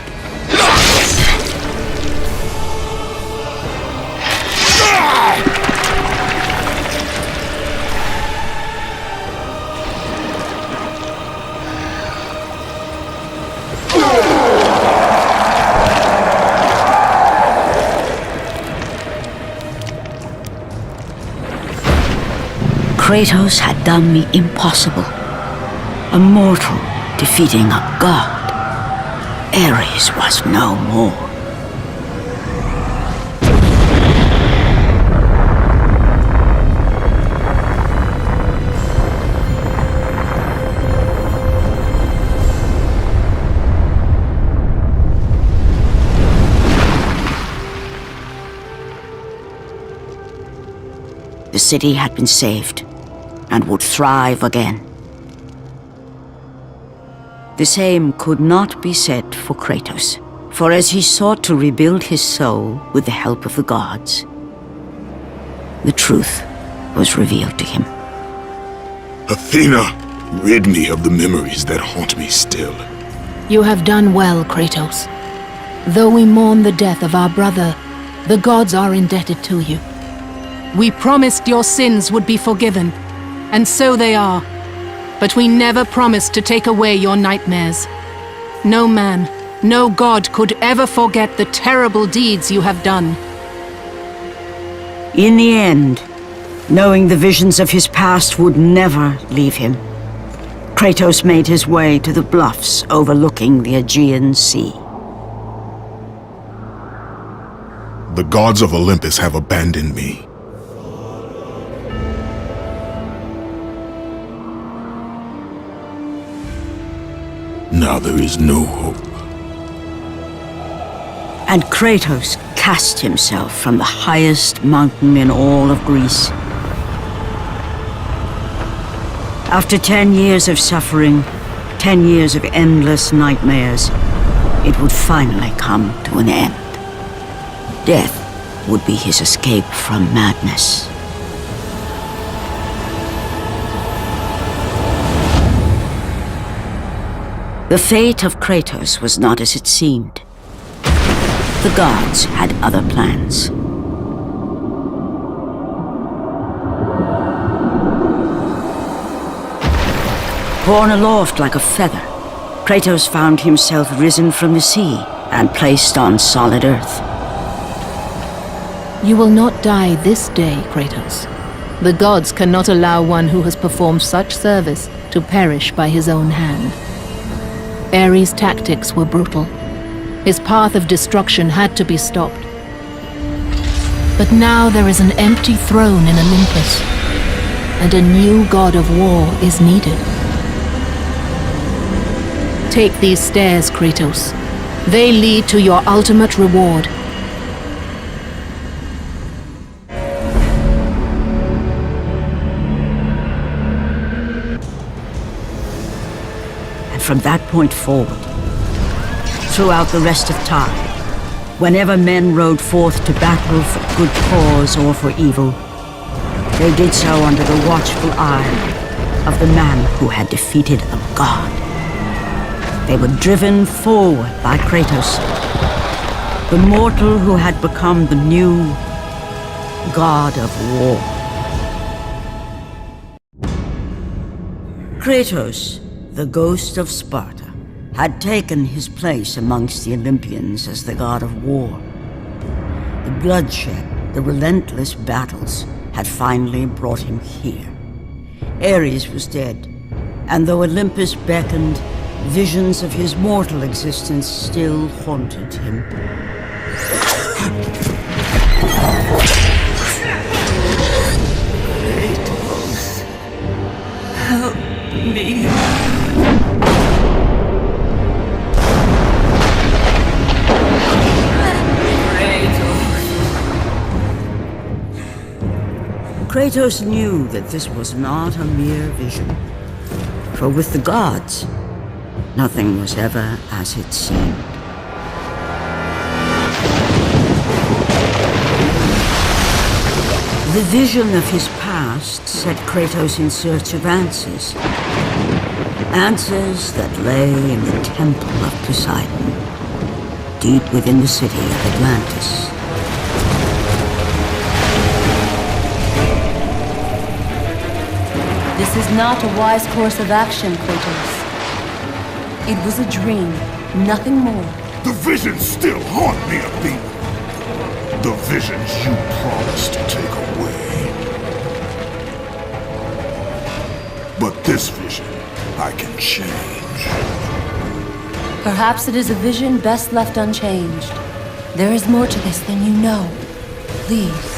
Kratos had done the impossible. A mortal defeating a god. Ares was no more. The city had been saved and would thrive again. The same could not be said for Kratos, for as he sought to rebuild his soul with the help of the gods, the truth was revealed to him. Athena, rid me of the memories that haunt me still. You have done well, Kratos. Though we mourn the death of our brother, the gods are indebted to you. We promised your sins would be forgiven, and so they are. But we never promised to take away your nightmares. No man, no god could ever forget the terrible deeds you have done. In the end, knowing the visions of his past would never leave him, Kratos made his way to the bluffs overlooking the Aegean Sea. The gods of Olympus have abandoned me. Now there is no hope. And Kratos cast himself from the highest mountain in all of Greece. After 10 years of suffering, 10 years of endless nightmares, it would finally come to an end. Death would be his escape from madness. The fate of Kratos was not as it seemed. The gods had other plans. Borne aloft like a feather, Kratos found himself risen from the sea and placed on solid earth. You will not die this day, Kratos. The gods cannot allow one who has performed such service to perish by his own hand. Ares' tactics were brutal. His path of destruction had to be stopped. But now there is an empty throne in Olympus, and a new god of war is needed. Take these stairs, Kratos. They lead to your ultimate reward. From that point forward, throughout the rest of time, whenever men rode forth to battle for good cause or for evil, they did so under the watchful eye of the man who had defeated a god. They were driven forward by Kratos, the mortal who had become the new god of war. Kratos, the ghost of Sparta, had taken his place amongst the Olympians as the god of war. The bloodshed, the relentless battles, had finally brought him here. Ares was dead, and though Olympus beckoned, visions of his mortal existence still haunted him. Kratos, help me. Kratos knew that this was not a mere vision, for with the gods, nothing was ever as it seemed. The vision of his past set Kratos in search of answers. Answers that lay in the temple of Poseidon, deep within the city of Atlantis. This is not a wise course of action, Kratos. It was a dream, nothing more. The visions still haunt me, Athena. The visions you promised to take away. But this vision, I can change. Perhaps it is a vision best left unchanged. There is more to this than you know. Please.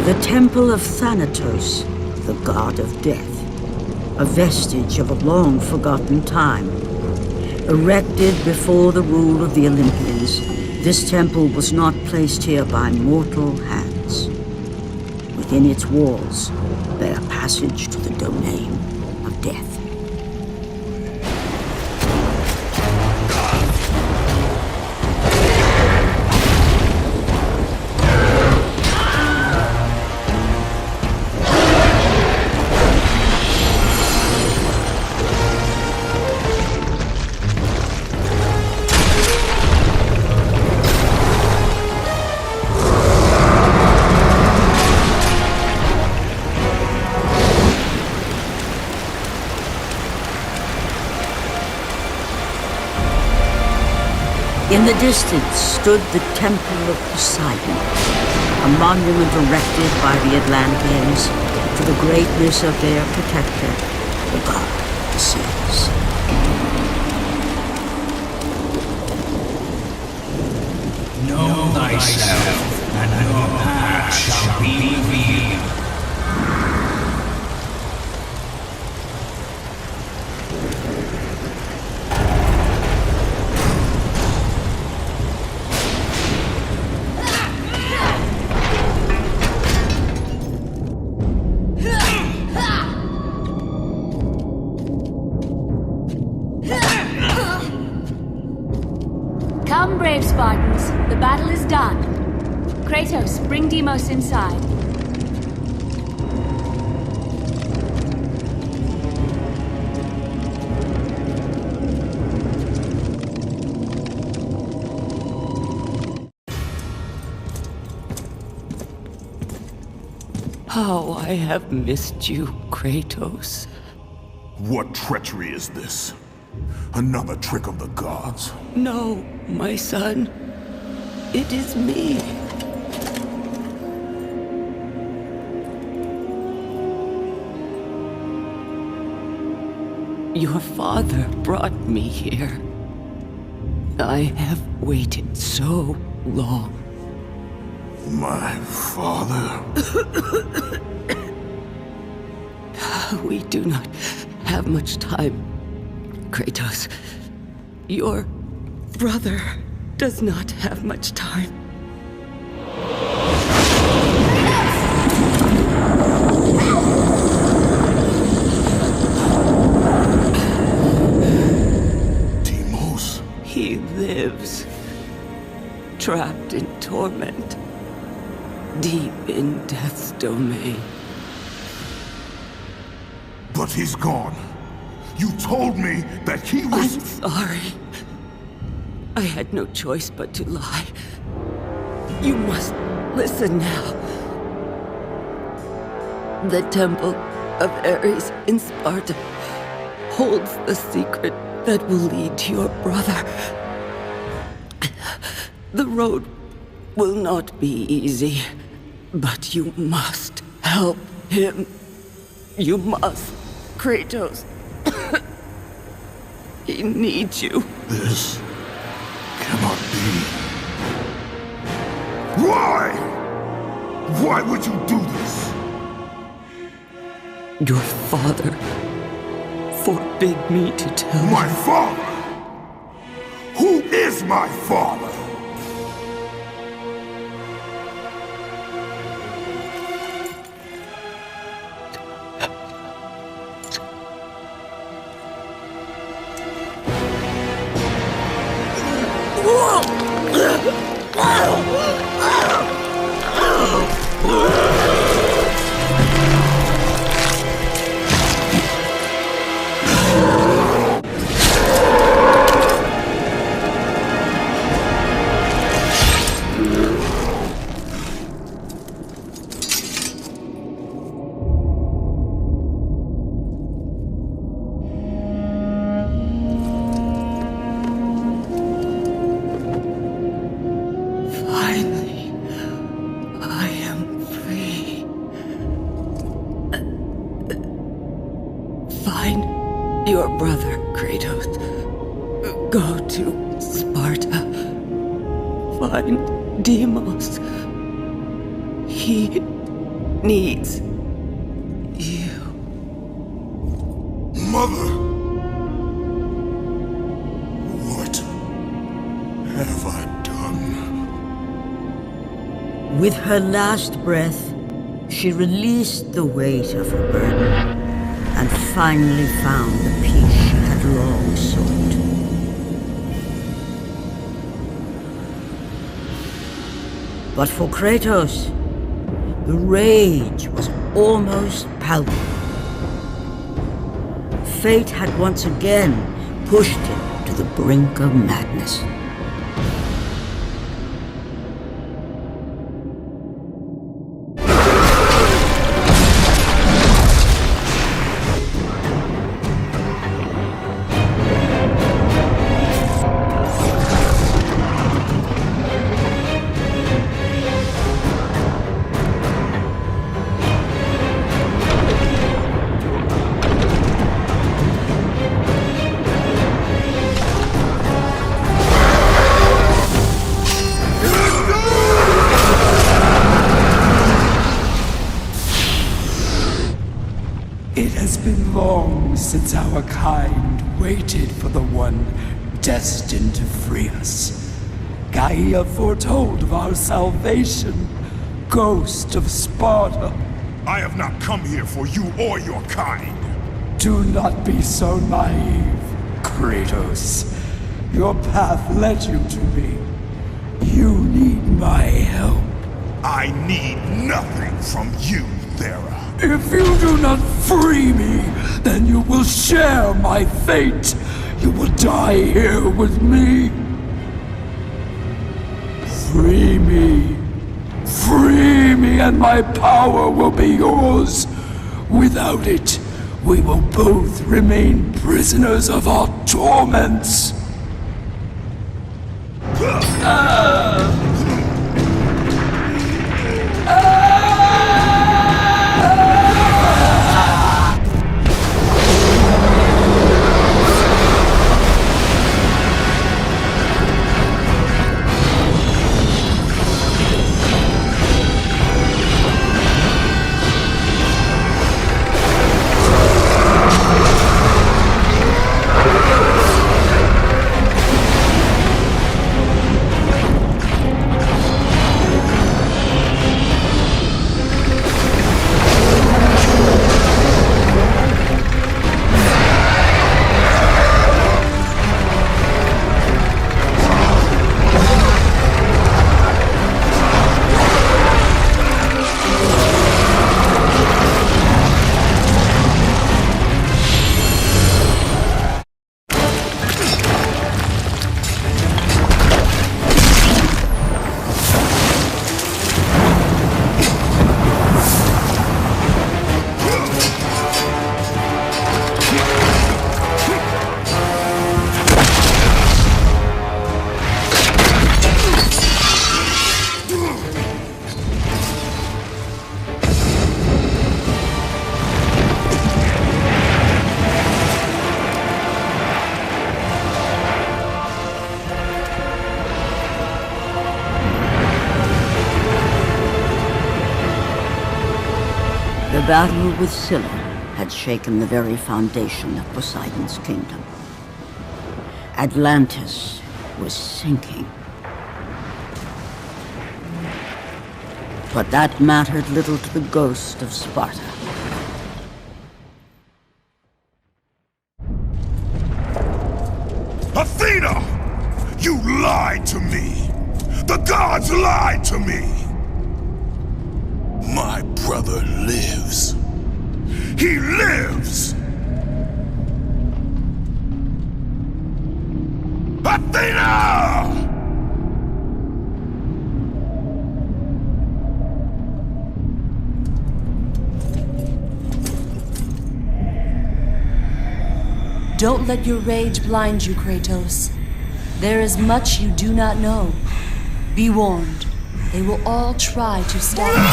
The Temple of Thanatos, the god of death, a vestige of a long-forgotten time. Erected before the rule of the Olympians, this temple was not placed here by mortal hands. Within its walls lay a passage to the domain of death. In the distance stood the Temple of Poseidon, a monument erected by the Atlanteans to the greatness of their protector, the god of the seas. Know thyself, and your path shall be revealed. Come, brave Spartans. The battle is done. Kratos, bring Deimos inside. How I have missed you, Kratos. What treachery is this? Another trick of the gods? No, my son. It is me. Your father brought me here. I have waited so long. My father? We do not have much time. Kratos. Your brother does not have much time. Deimos? He lives, trapped in torment, deep in death's domain. But he's gone. You told me that he was... I'm sorry. I had no choice but to lie. You must listen now. The temple of Ares in Sparta holds the secret that will lead to your brother. The road will not be easy, but you must help him. You must, Kratos. He needs you. This cannot be. Why? Why would you do this? Your father forbid me to tell you. My father? Who is my father? Your brother, Kratos. Go to Sparta. Find Deimos. He needs you. Mother! What have I done? With her last breath, she released the weight of her burden and finally found the peace she had long sought. But for Kratos, the rage was almost palpable. Fate had once again pushed him to the brink of madness. It has been long since our kind waited for the one destined to free us. Gaia foretold of our salvation, ghost of Sparta. I have not come here for you or your kind. Do not be so naive, Kratos. Your path led you to me. You need my help. I need nothing from you, Thera. If you do not free me, then you will share my fate. You will die here with me. Free me. Free me and my power will be yours. Without it, we will both remain prisoners of our torments. battle with Scylla had shaken the very foundation of Poseidon's kingdom. Atlantis was sinking. But that mattered little to the ghost of Sparta. Athena! You lied to me! The gods lied to me! My brother lives. He lives! Athena! Don't let your rage blind you, Kratos. There is much you do not know. Be warned. They will all try to stop you.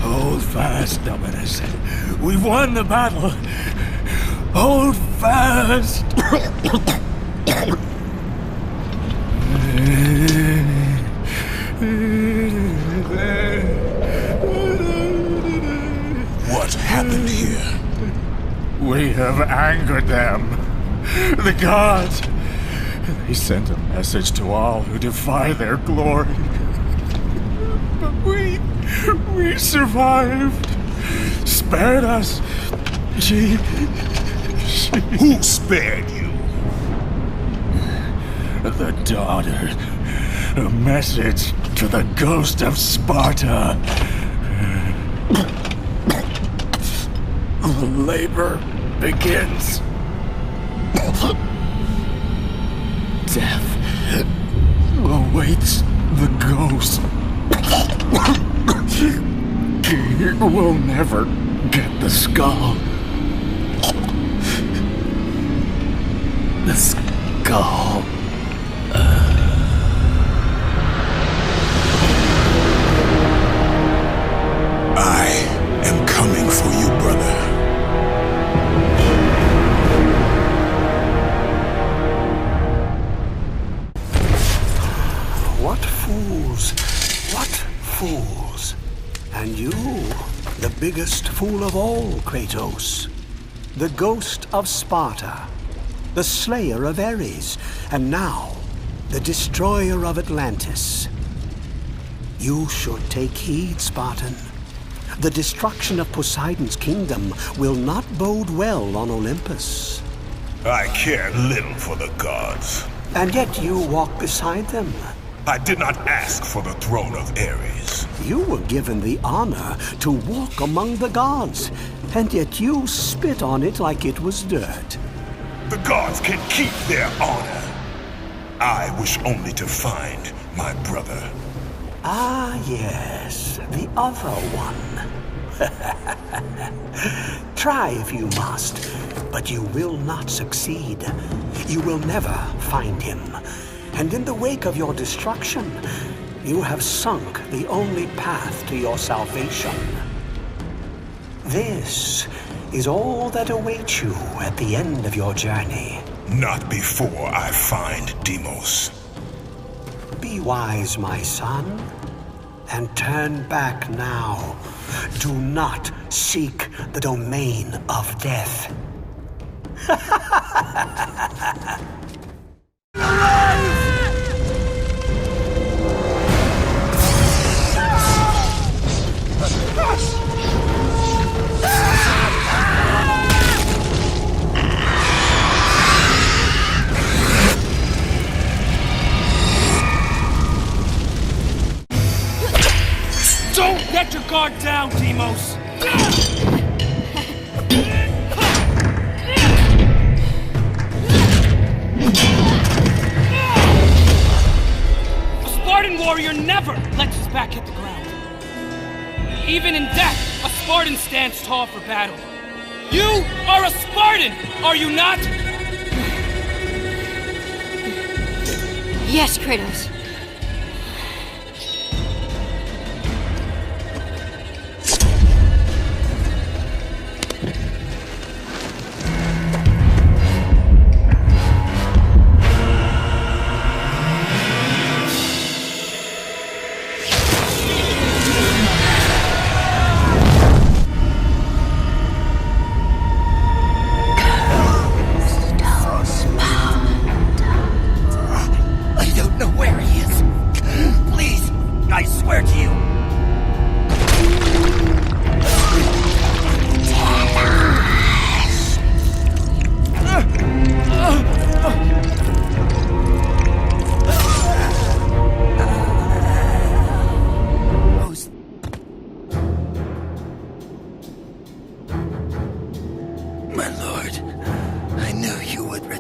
Hold fast, Dominus. We've won the battle. Hold fast. What happened here? We have angered them. The gods. They sent a message to all who defy their glory. But we survived. Spared us. She... Who spared you? The daughter. A message to the ghost of Sparta. The labor begins. Death awaits the ghost. He will never get the skull. The skull. I am coming for you, brother. What fools! What fools! And you, the biggest fool of all, Kratos. The ghost of Sparta, the slayer of Ares, and now, the destroyer of Atlantis. You should take heed, Spartan. The destruction of Poseidon's kingdom will not bode well on Olympus. I care little for the gods. And yet you walk beside them. I did not ask for the throne of Ares. You were given the honor to walk among the gods, and yet you spit on it like it was dirt. The gods can keep their honor. I wish only to find my brother. Ah, yes, the other one. Try if you must, but you will not succeed. You will never find him. And in the wake of your destruction, you have sunk the only path to your salvation. This is all that awaits you at the end of your journey. Not before I find Deimos. Be wise, my son, and turn back now. Do not seek the domain of death. Don't let your guard down, Deimos! A Spartan warrior never lets his back hit the ground. Even in death, a Spartan stands tall for battle. You are a Spartan, are you not? Yes, Kratos.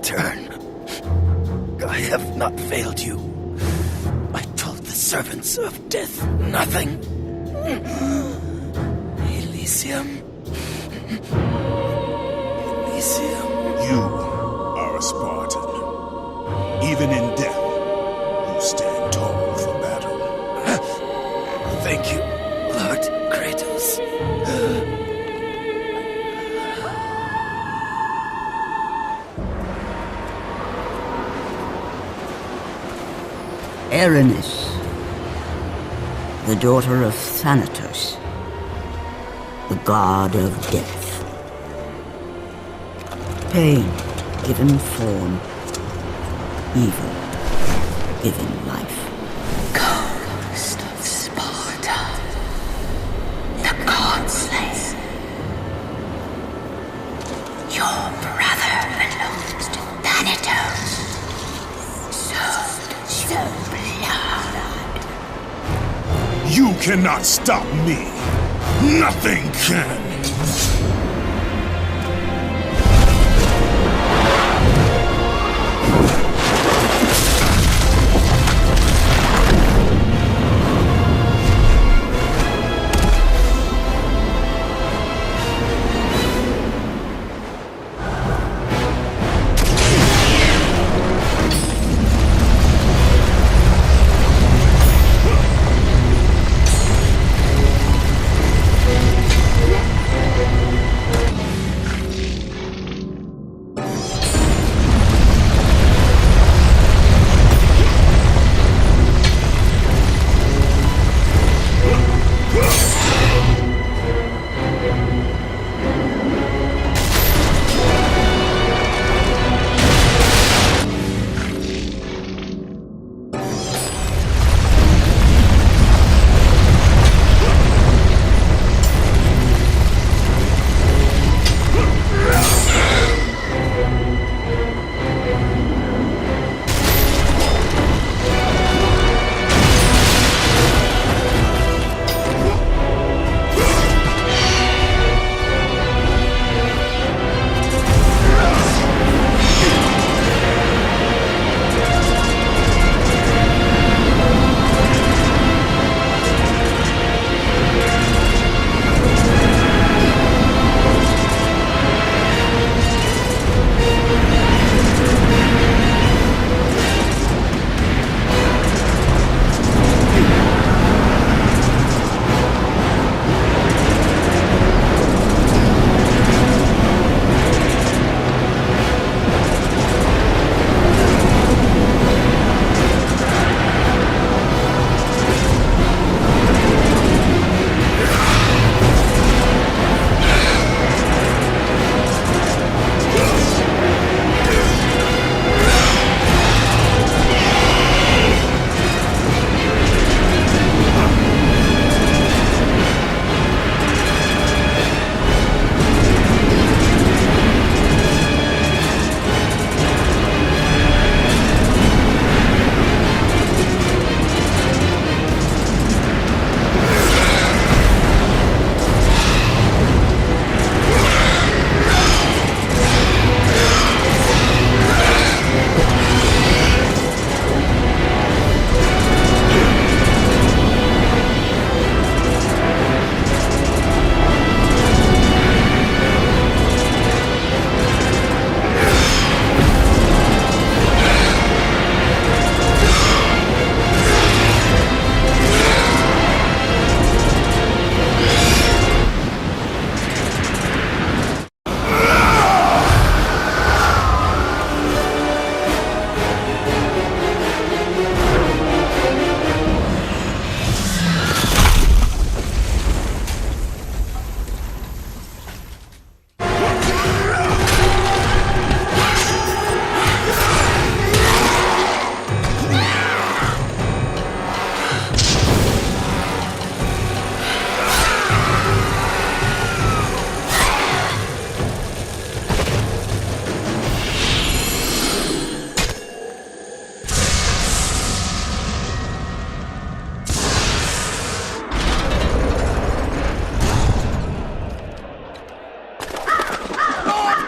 return. I have not failed you. I told the servants of death nothing. Elysium. Elysium. You are a Spartan. Even in death, you stand tall for battle. Thank you, Lord Kratos. Erinis, the daughter of Thanatos, the god of death. Pain given form, evil given life. Ghost of Sparta, the god slayer. Your brother belongs to Thanatos. So blood. You cannot stop me. Nothing can.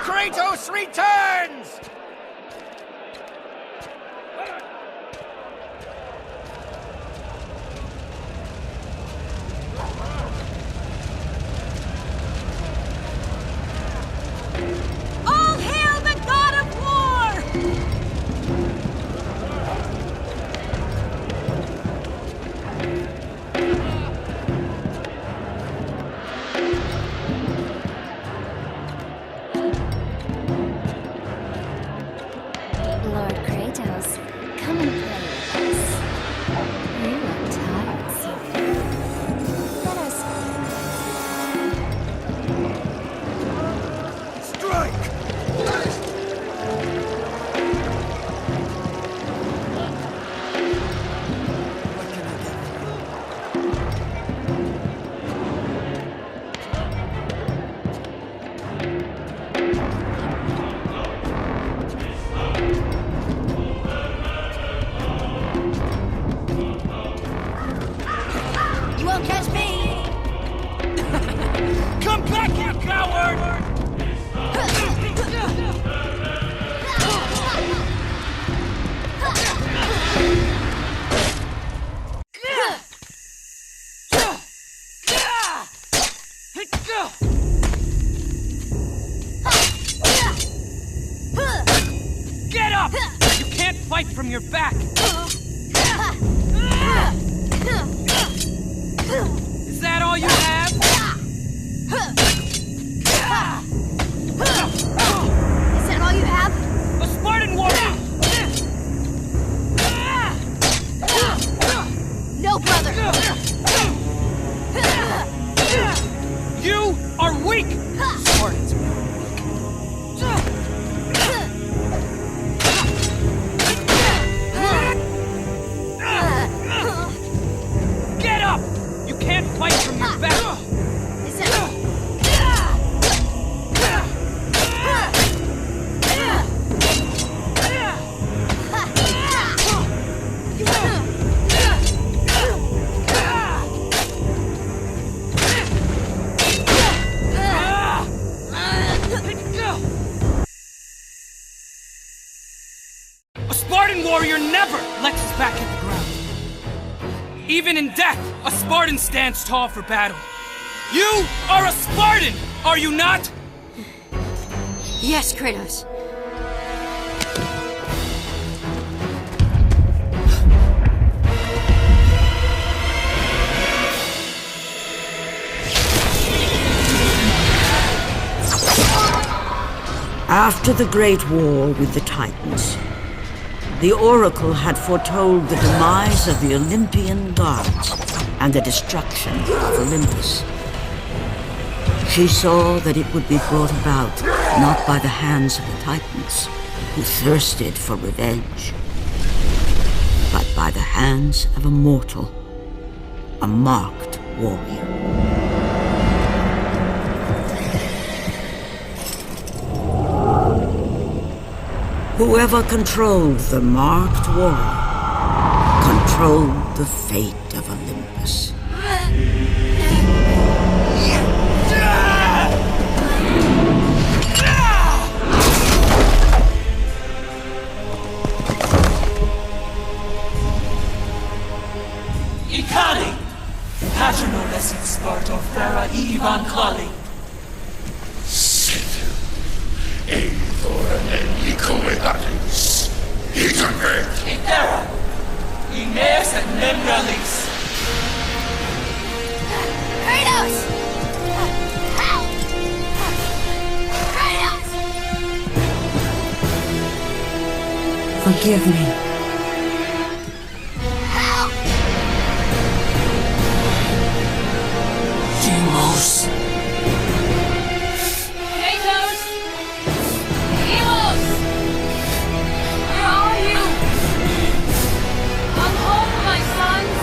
Kratos returns! Lord Kratos, come and play with us. You look tired, so let us... Strike! You won't catch me! Come back, you coward! Get up! You can't fight from your back! Is that all you have? Is that all you have? A Spartan warrior! No, brother! You are weak! Spartans are Get up! You can't fight from your back! Is that... A Spartan warrior never lets his back hit the ground. Even in death, a Spartan stands tall for battle. You are a Spartan, are you not? Yes, Kratos. After the Great War with the Titans, the Oracle had foretold the demise of the Olympian gods and the destruction of Olympus. She saw that it would be brought about not by the hands of the Titans, who thirsted for revenge, but by the hands of a mortal, a marked warrior. Whoever controlled the marked warrior controlled the fate of Olympus. Ikari! Patronoles in Sparta Fera Ivan Kali. Eithor and Nikomedatis. Itanve. Itera. Ines and Memralis. Kratos! Help! Kratos! Forgive me. Help! Deimos. Kratos! Deimos! Where are you? Come home, my sons!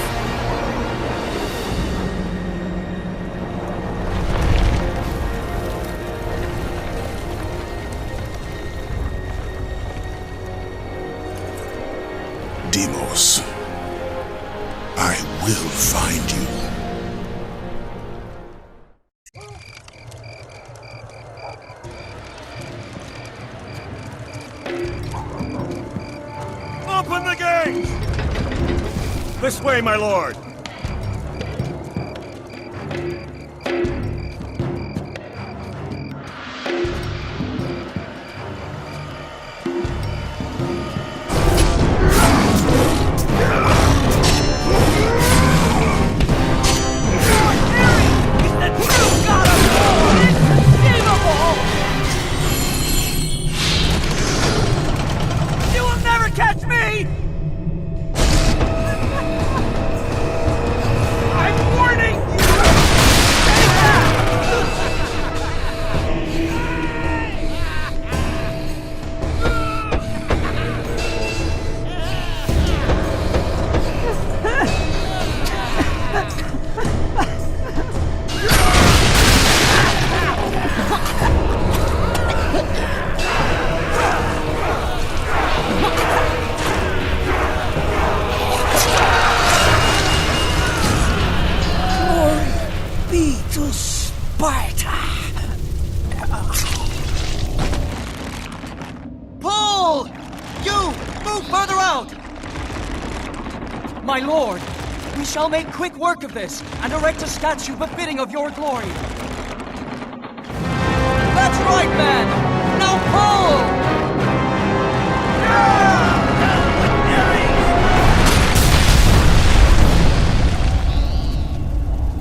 Deimos, I will find you. Open the gate! This way, my lord! You will You! Move further out! My lord, we shall make quick work of this, and erect a statue befitting of your glory. That's right, man! Now pull!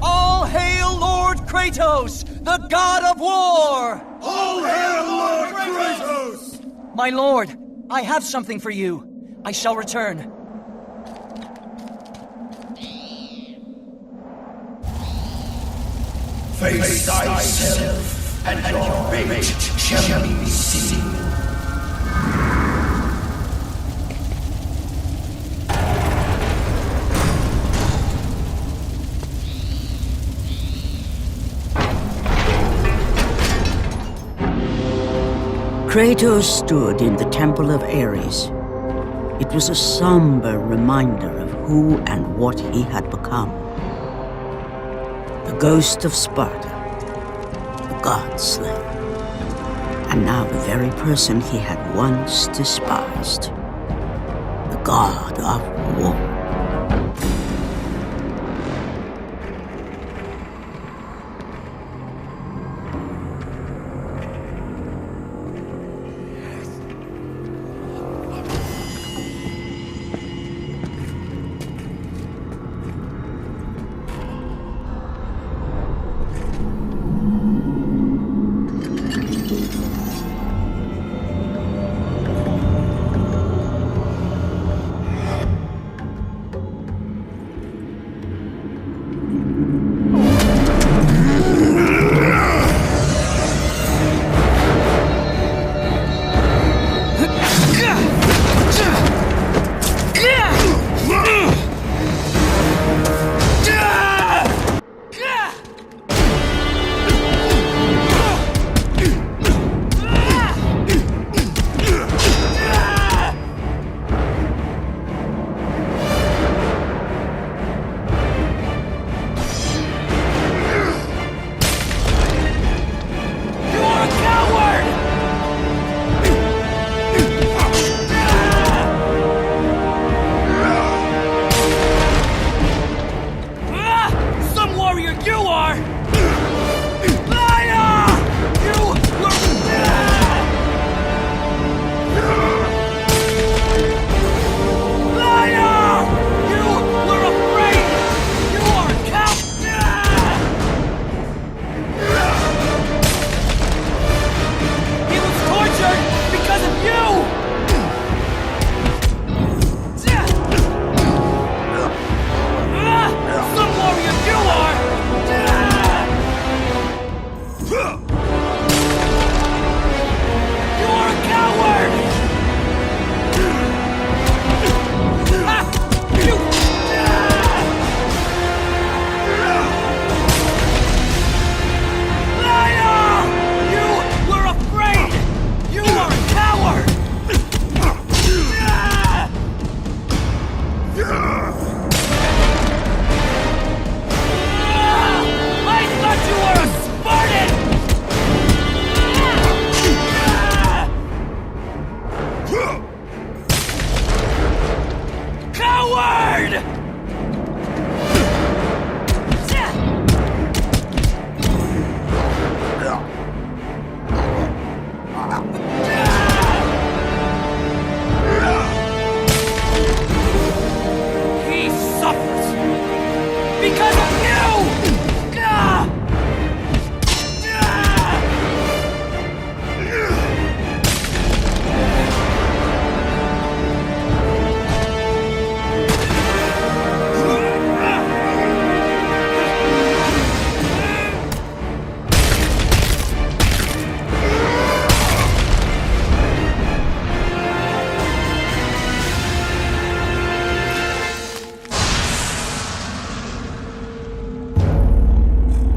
All hail Lord Kratos, the god of war! All hail Lord Kratos! My lord, I have something for you. I shall return. Face thyself, and your fate shall be seen. Kratos stood in the Temple of Ares. It was a somber reminder of who and what he had become. The ghost of Sparta, the god slayer, and now the very person he had once despised, the god of war.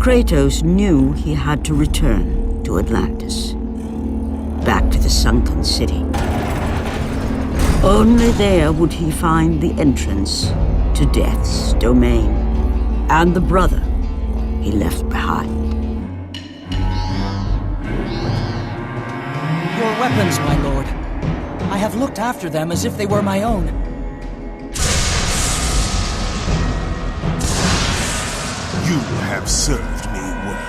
Kratos knew he had to return to Atlantis, back to the sunken city. Only there would he find the entrance to Death's domain, and the brother he left behind. Your weapons, my lord. I have looked after them as if they were my own. You have served me well.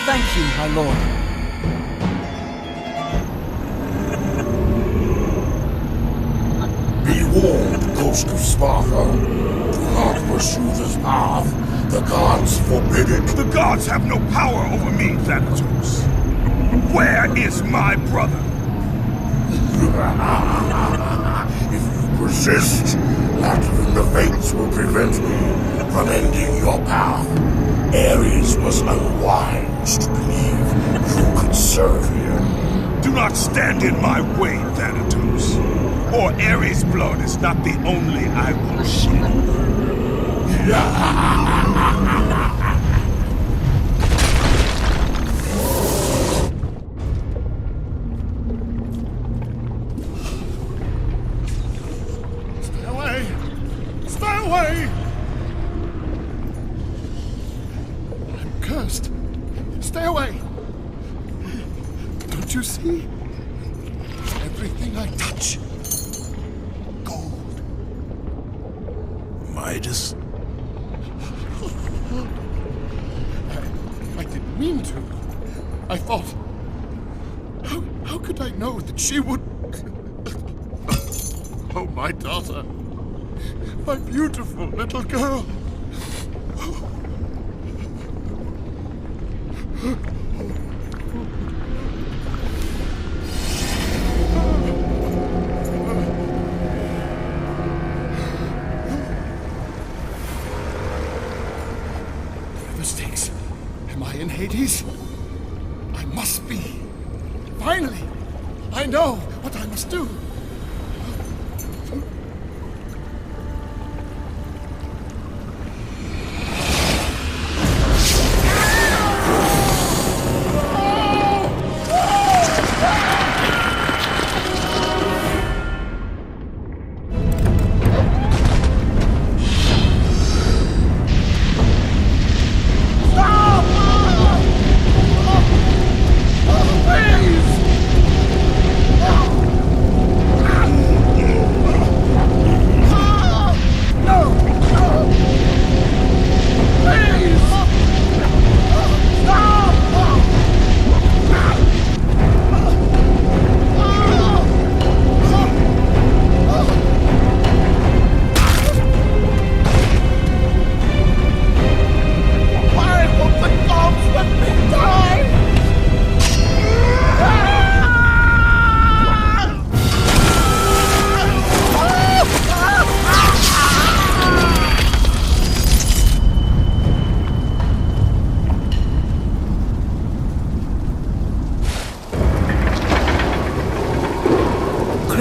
Thank you, my lord. Be warned, Ghost of Sparta. Do not pursue this path. The gods forbid it. The gods have no power over me, Thanatos. Where is my brother? If you persist, that in the fates will prevent me from ending your path. Ares was unwise to believe you could serve him. Do not stand in my way, Thanatos. Or Ares' blood is not the only I will shed. Stay away! Stay away! I'm cursed. Stay away! Don't you see? Everything I touch. Gold. Midas. I didn't mean to. I thought... How could I know that she would... Oh, my daughter. My beautiful little girl. The stakes. Am I in Hades? I must be. Finally, I know what I must do.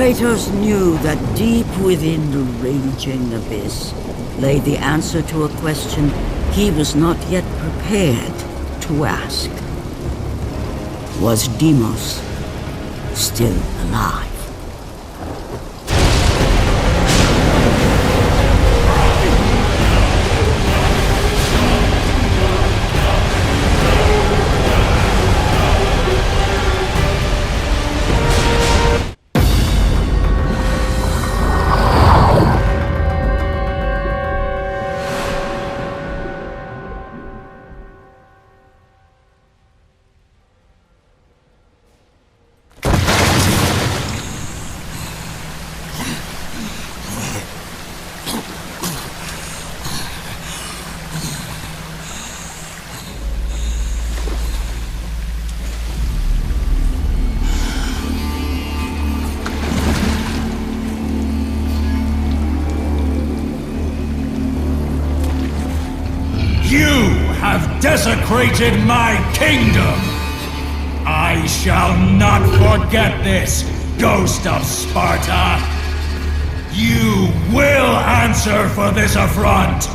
Kratos knew that deep within the raging abyss lay the answer to a question he was not yet prepared to ask. Was Deimos still alive? Desecrated my kingdom! I shall not forget this, Ghost of Sparta! You will answer for this affront!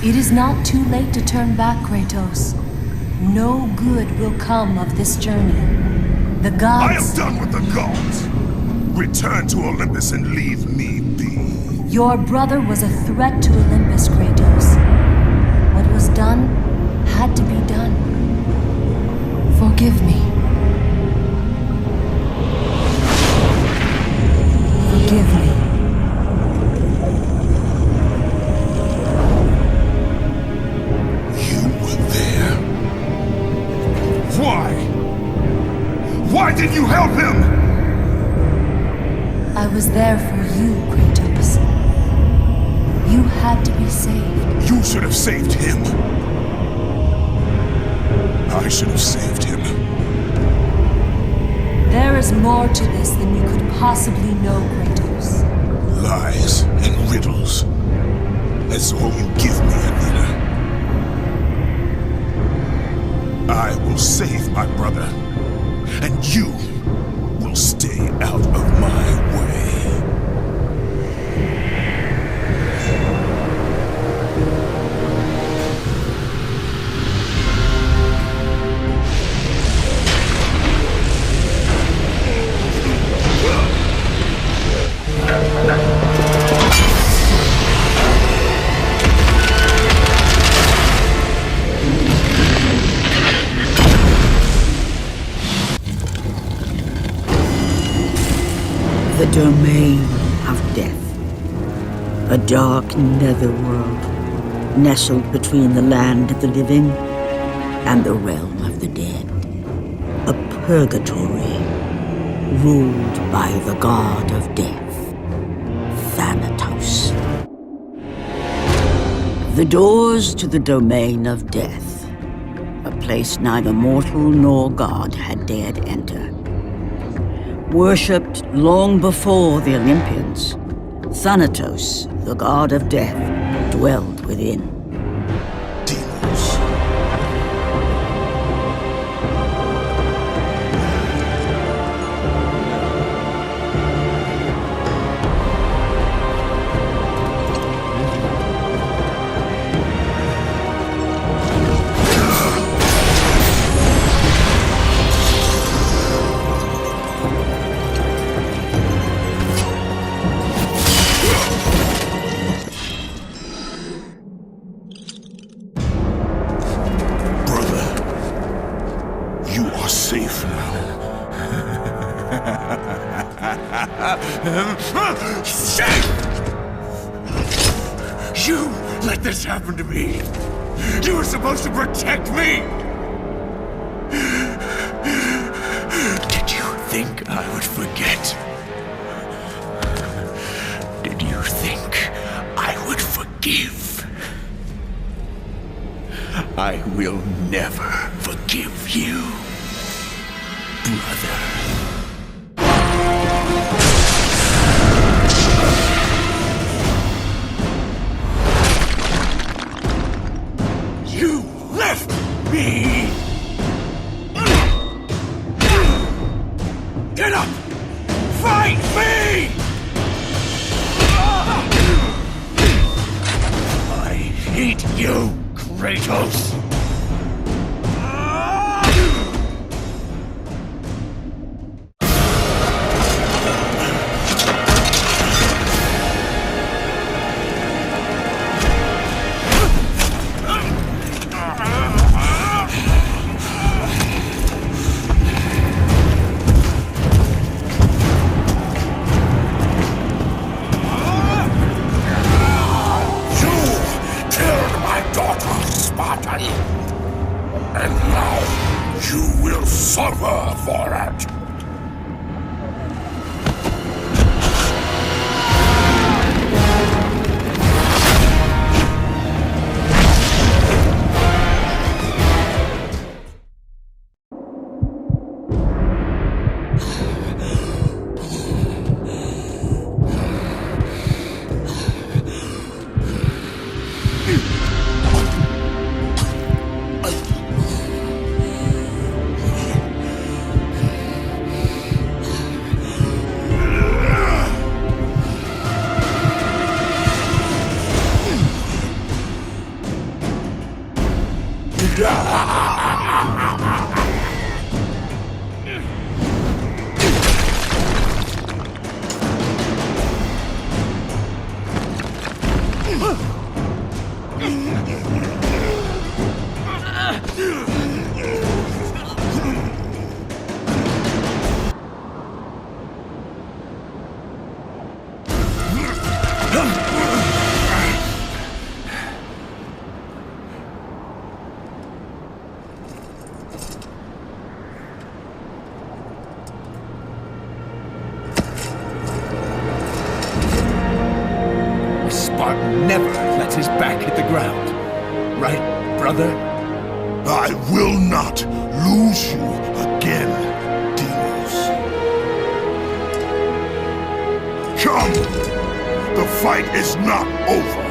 It is not too late to turn back, Kratos. No good will come of this journey. The gods... I am done with the gods! Return to Olympus and leave me be. Your brother was a threat to Olympus, Kratos. What was done had to be done. Forgive me. Forgive me. You were there. Why? Why did you help him? I was there for you, Kratos. You had to be saved. You should have saved him. I should have saved him. There is more to this than you could possibly know, Kratos. Lies and riddles. That's all you give me, Athena. I will save my brother, and you will stay out of my way. The domain of death. A dark netherworld, nestled between the land of the living and the realm of the dead. A purgatory, ruled by the god of death, Thanatos. The doors to the domain of death, a place neither mortal nor god had dared enter. Worshipped long before the Olympians, Thanatos, the god of death, dwelled within. You let this happen to me! You were supposed to protect me! Did you think I would forget? Did you think I would forgive? I will never forgive you, brother. You left me! Get up! Fight me! I hate you, Kratos! And now you will suffer for it! Spartan never lets his back hit the ground. Right, brother? I will not lose you again, Deimos. Come! The fight is not over.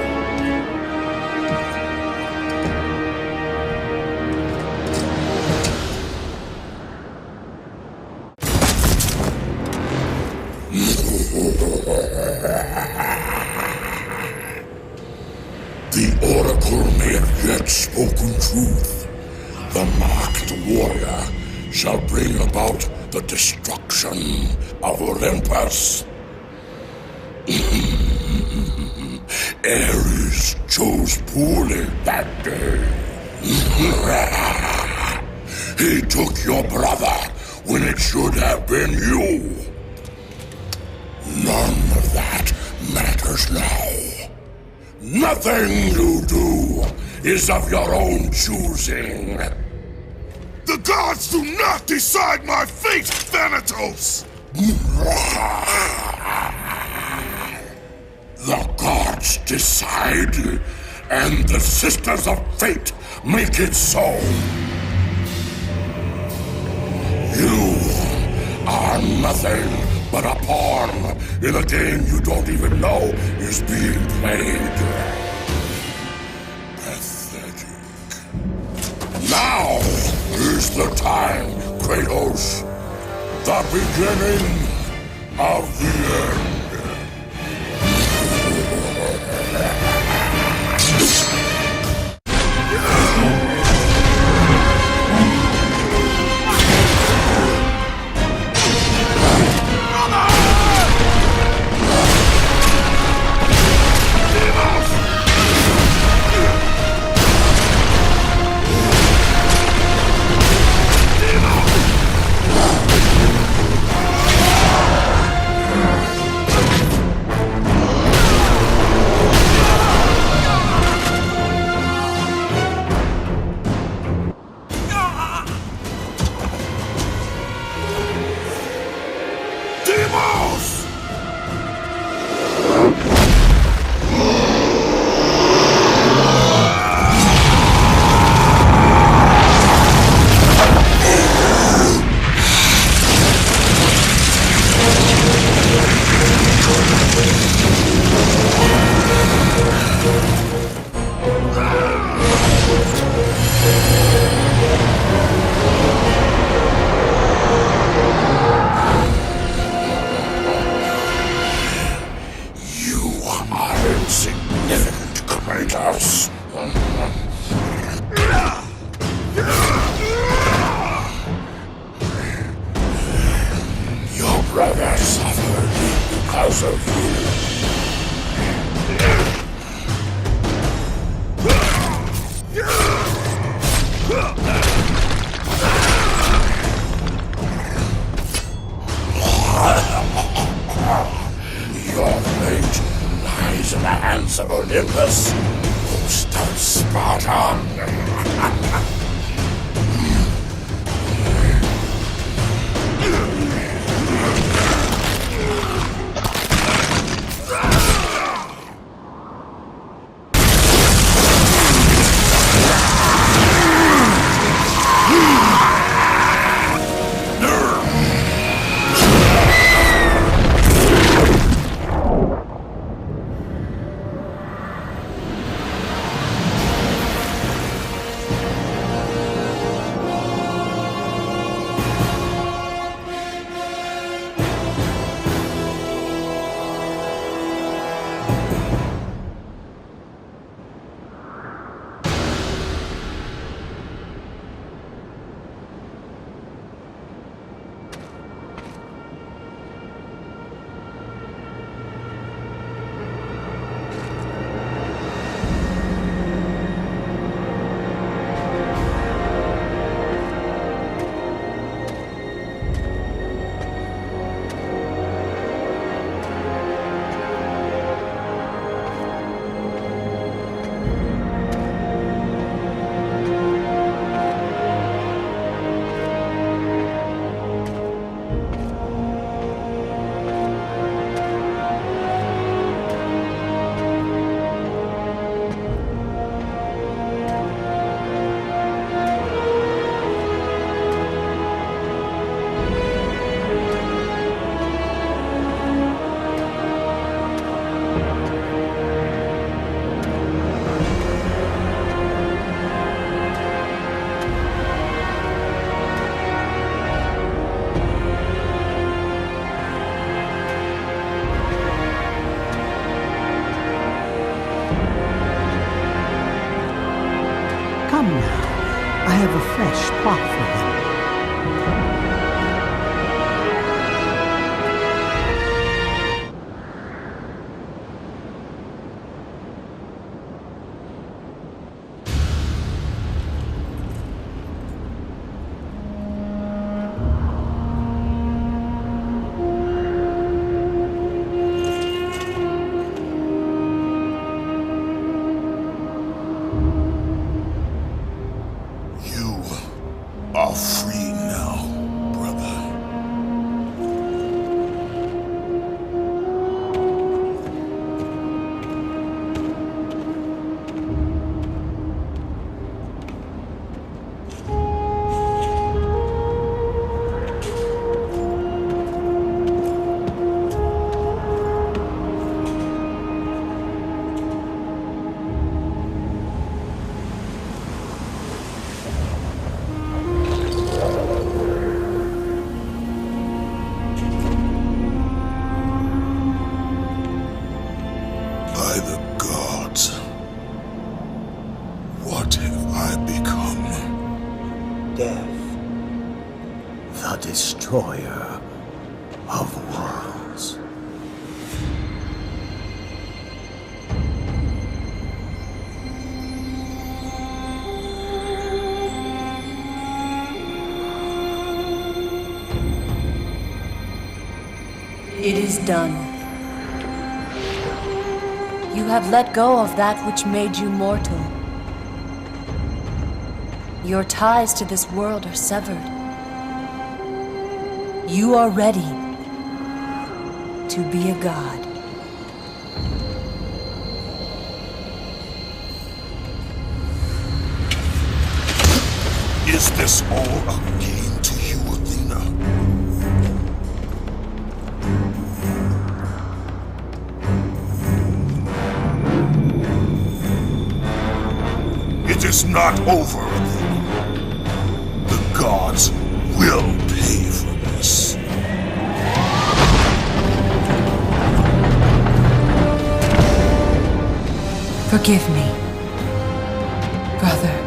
The Oracle may have yet spoken truth. The marked warrior shall bring about the destruction of Olympus. Ares chose poorly that day. He took your brother when it should have been you. None of that matters now. Nothing you do is of your own choosing. The gods do not decide my fate, Thanatos! The gods decide, and the Sisters of Fate make it so. You are nothing but a pawn in a game you don't even know is being played. Pathetic. Now is the time, Kratos. The beginning of the end. Come now. I have a fresh plot for him. Are free now, brother. By the gods, what have I become? Death, the destroyer of worlds. It is done. You have let go of that which made you mortal. Your ties to this world are severed. You are ready to be a god. Is this all a game to you, Athena? It is not over, Athena. The gods will pay for this. Forgive me, brother.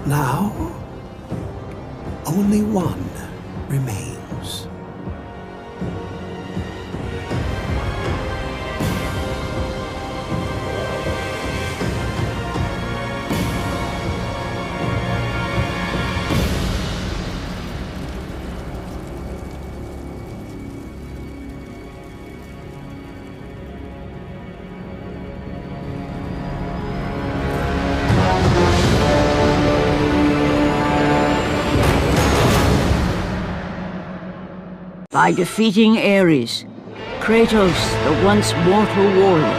Now, only one remains. By defeating Ares, Kratos, the once mortal warrior,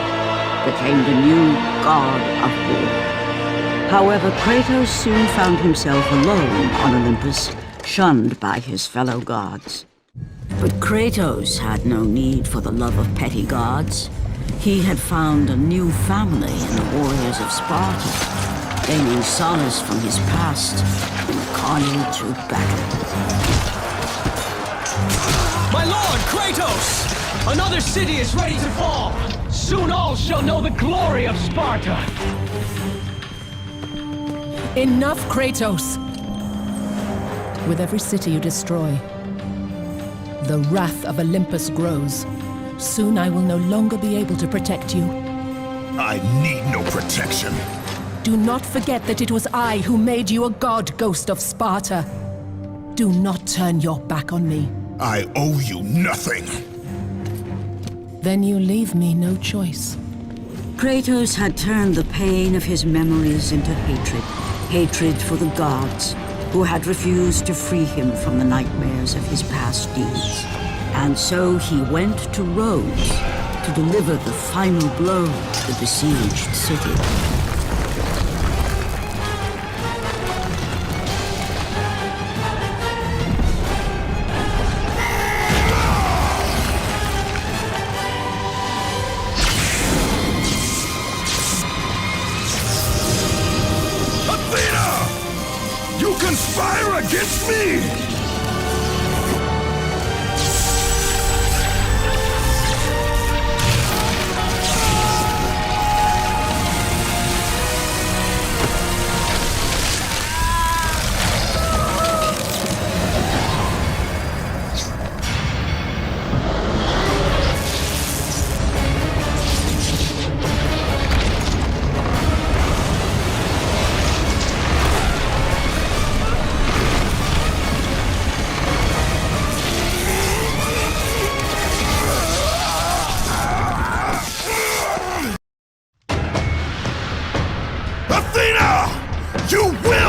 became the new god of war. However, Kratos soon found himself alone on Olympus, shunned by his fellow gods. But Kratos had no need for the love of petty gods. He had found a new family in the warriors of Sparta, gaining solace from his past in the carnage of battle. My lord, Kratos! Another city is ready to fall! Soon all shall know the glory of Sparta! Enough, Kratos! With every city you destroy, the wrath of Olympus grows. Soon I will no longer be able to protect you. I need no protection. Do not forget that it was I who made you a god, Ghost of Sparta. Do not turn your back on me. I owe you nothing. Then you leave me no choice. Kratos had turned the pain of his memories into hatred. Hatred for the gods, who had refused to free him from the nightmares of his past deeds. And so he went to Rhodes to deliver the final blow to the besieged city. You conspire against me! You will!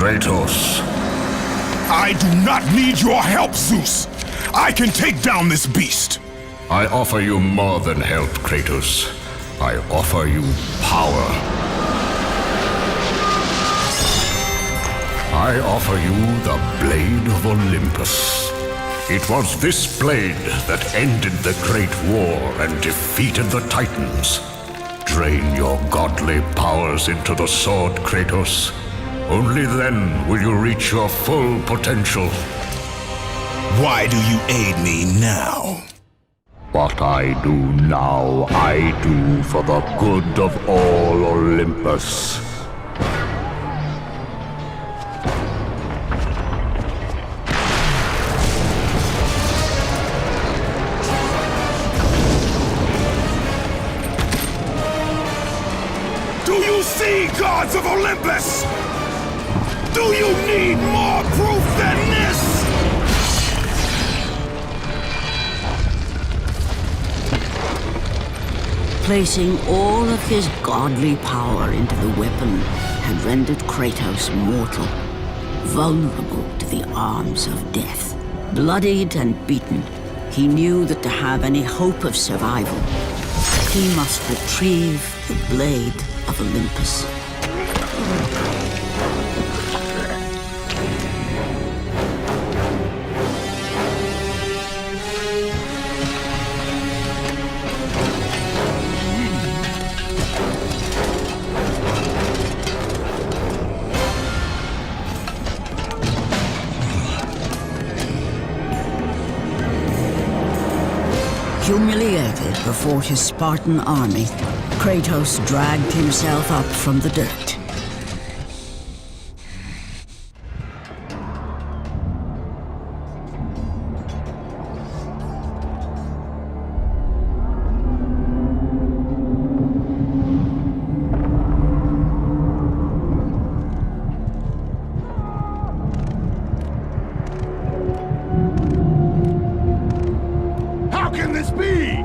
Kratos. I do not need your help, Zeus. I can take down this beast. I offer you more than help, Kratos. I offer you power. I offer you the Blade of Olympus. It was this blade that ended the Great War and defeated the Titans. Drain your godly powers into the sword, Kratos. Only then will you reach your full potential. Why do you aid me now? What I do now, I do for the good of all Olympus. Do you see, gods of Olympus? Do you need more proof than this? Placing all of his godly power into the weapon had rendered Kratos mortal, vulnerable to the arms of death. Bloodied and beaten, he knew that to have any hope of survival, he must retrieve the Blade of Olympus. Humiliated before his Spartan army, Kratos dragged himself up from the dirt. How can this be?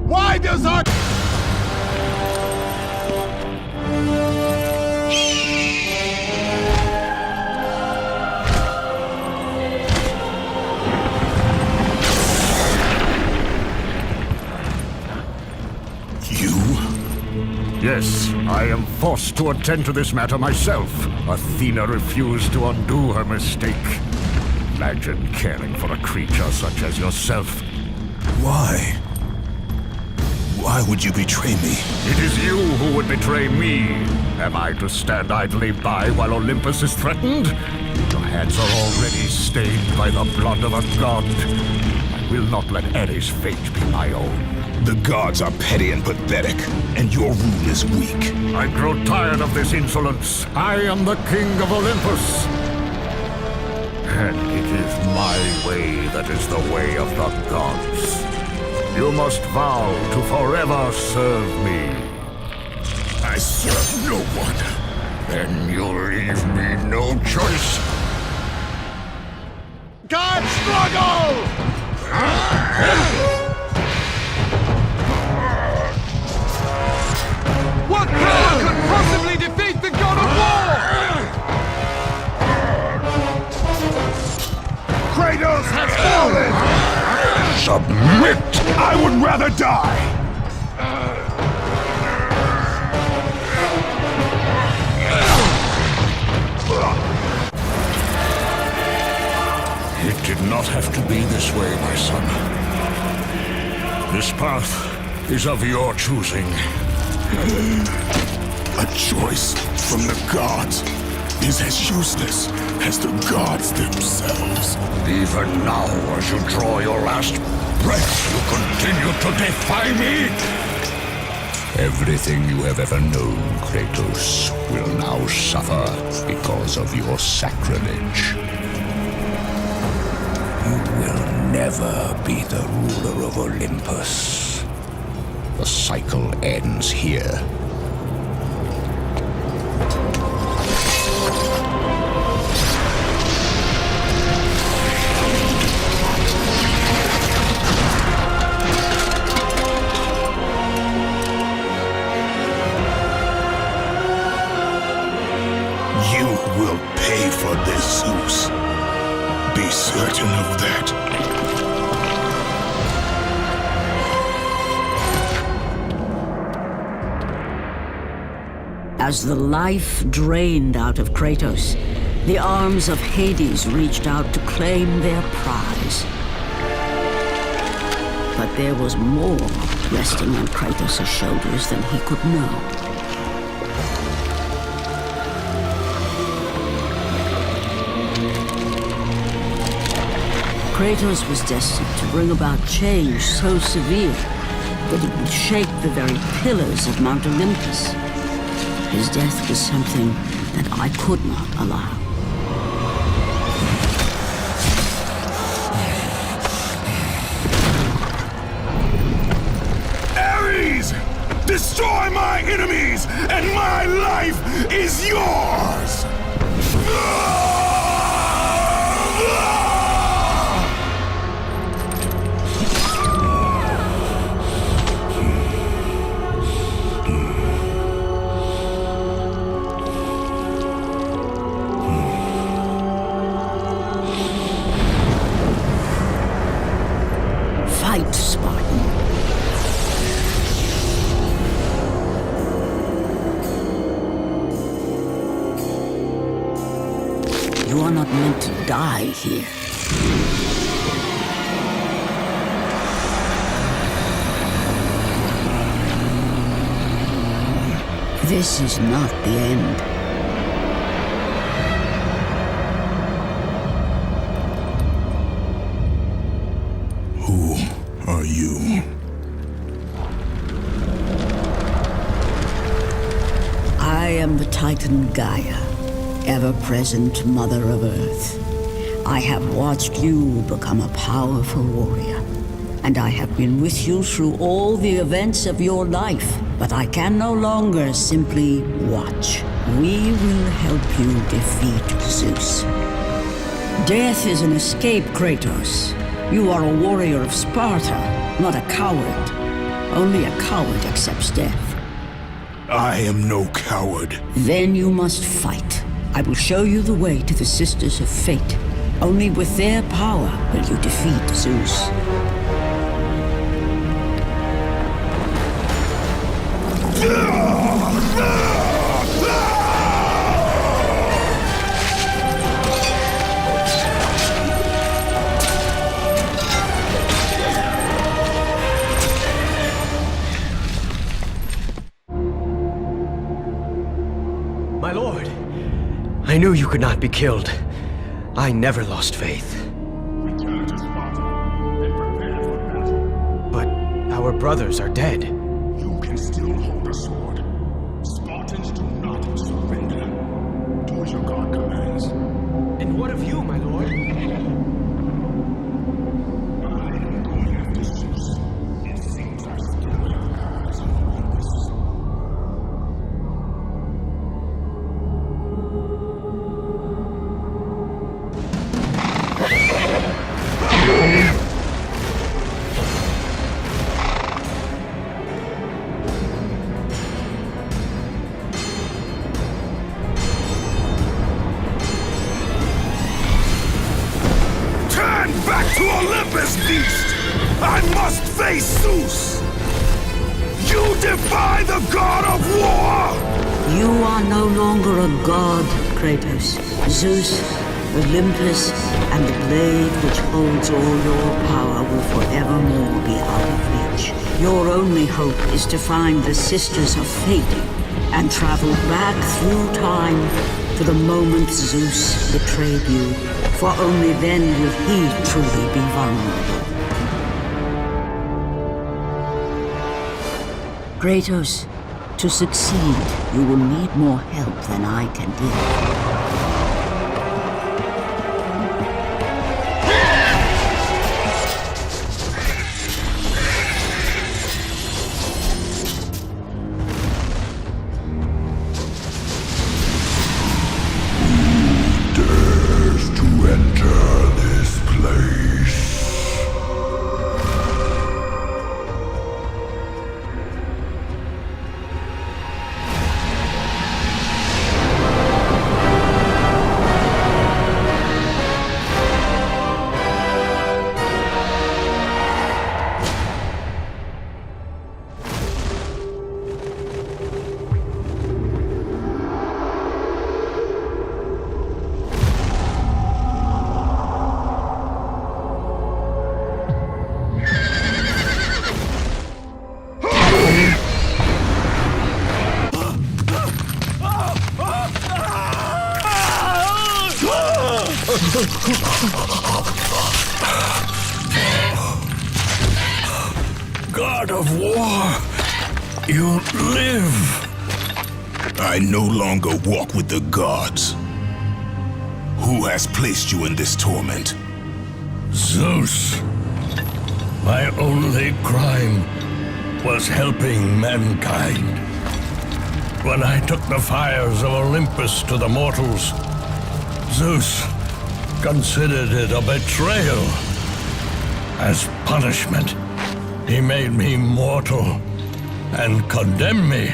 Why does our... Yes, I am forced to attend to this matter myself. Athena refused to undo her mistake. Imagine caring for a creature such as yourself. Why? Why would you betray me? It is you who would betray me. Am I to stand idly by while Olympus is threatened? Your hands are already stained by the blood of a god. I will not let Ares' fate be my own. The gods are petty and pathetic, and your rule is weak. I grow tired of this insolence. I am the king of Olympus. And it is my way that is the way of the gods. You must vow to forever serve me. I serve no one. Then you leave me no choice. God struggle! What power could possibly defeat the god of war? Kratos has fallen! Submit! I would rather die! It did not have to be this way, my son. This path is of your choosing. A choice from the gods is as useless as the gods themselves. Even now, as you draw your last breath, you continue to defy me? Everything you have ever known, Kratos, will now suffer because of your sacrilege. You will never be the ruler of Olympus. The cycle ends here. You will pay for this, Zeus. Be certain of that. As the life drained out of Kratos, the arms of Hades reached out to claim their prize. But there was more resting on Kratos' shoulders than he could know. Kratos was destined to bring about change so severe that it would shake the very pillars of Mount Olympus. His death was something that I could not allow. Ares! Destroy my enemies, and my life is yours! Fight, Spartan. You are not meant to die here. This is not the end. Who are you? I am the Titan Gaia, ever-present Mother of Earth. I have watched you become a powerful warrior, and I have been with you through all the events of your life, but I can no longer simply watch. We will help you defeat Zeus. Death is an escape, Kratos. You are a warrior of Sparta, not a coward. Only a coward accepts death. I am no coward. Then you must fight. I will show you the way to the Sisters of Fate. Only with their power will you defeat Zeus. My lord, I knew you could not be killed. I never lost faith. Return to Sparta and prepare for battle. But our brothers are dead. You can still hold a sword. Spartans do not surrender. Do as your god commands. And what of you, my lord? I am going after Zeus. It seems I still have eyes on Olympus. Turn back to Olympus, beast! I must face Zeus! You defy the god of war! You are no longer a god, Kratos. Zeus, Olympus, and the blade which holds all your power will forevermore be out of reach. Your only hope is to find the Sisters of Fate and travel back through time to the moment Zeus betrayed you, for only then will he truly be vulnerable. Kratos, to succeed, you will need more help than I can give. God of war, you live. I no longer walk with the gods. Who has placed you in this torment? Zeus. My only crime was helping mankind. When I took the fires of Olympus to the mortals, Zeus considered it a betrayal. As punishment, he made me mortal and condemned me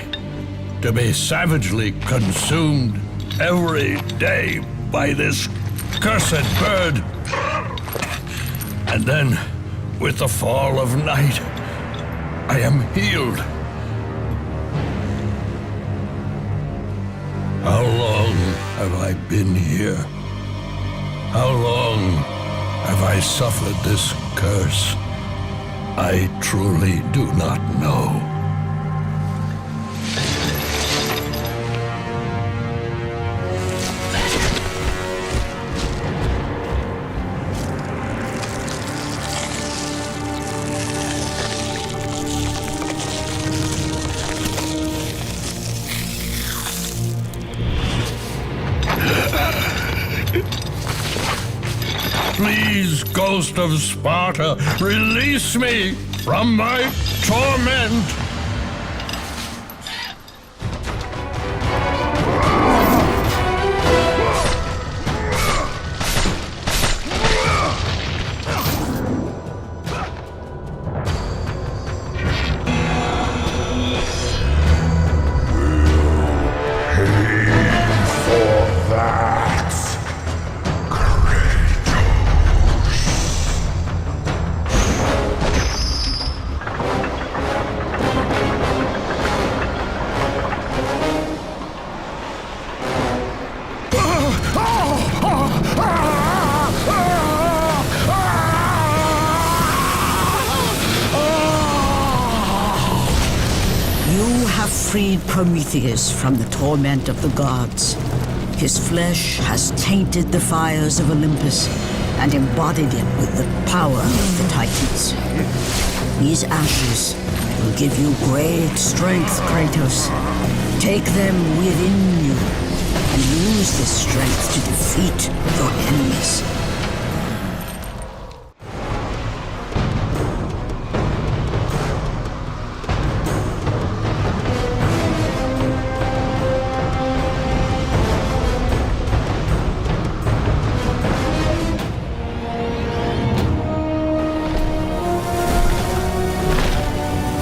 to be savagely consumed every day by this cursed bird. And then, with the fall of night, I am healed. How long have I been here? How long have I suffered this curse? I truly do not know. Please, ghost of Sparta, release me from my torment! Freed Prometheus from the torment of the gods. His flesh has tainted the fires of Olympus and embodied it with the power of the Titans. These ashes will give you great strength, Kratos. Take them within you and use this strength to defeat your enemies.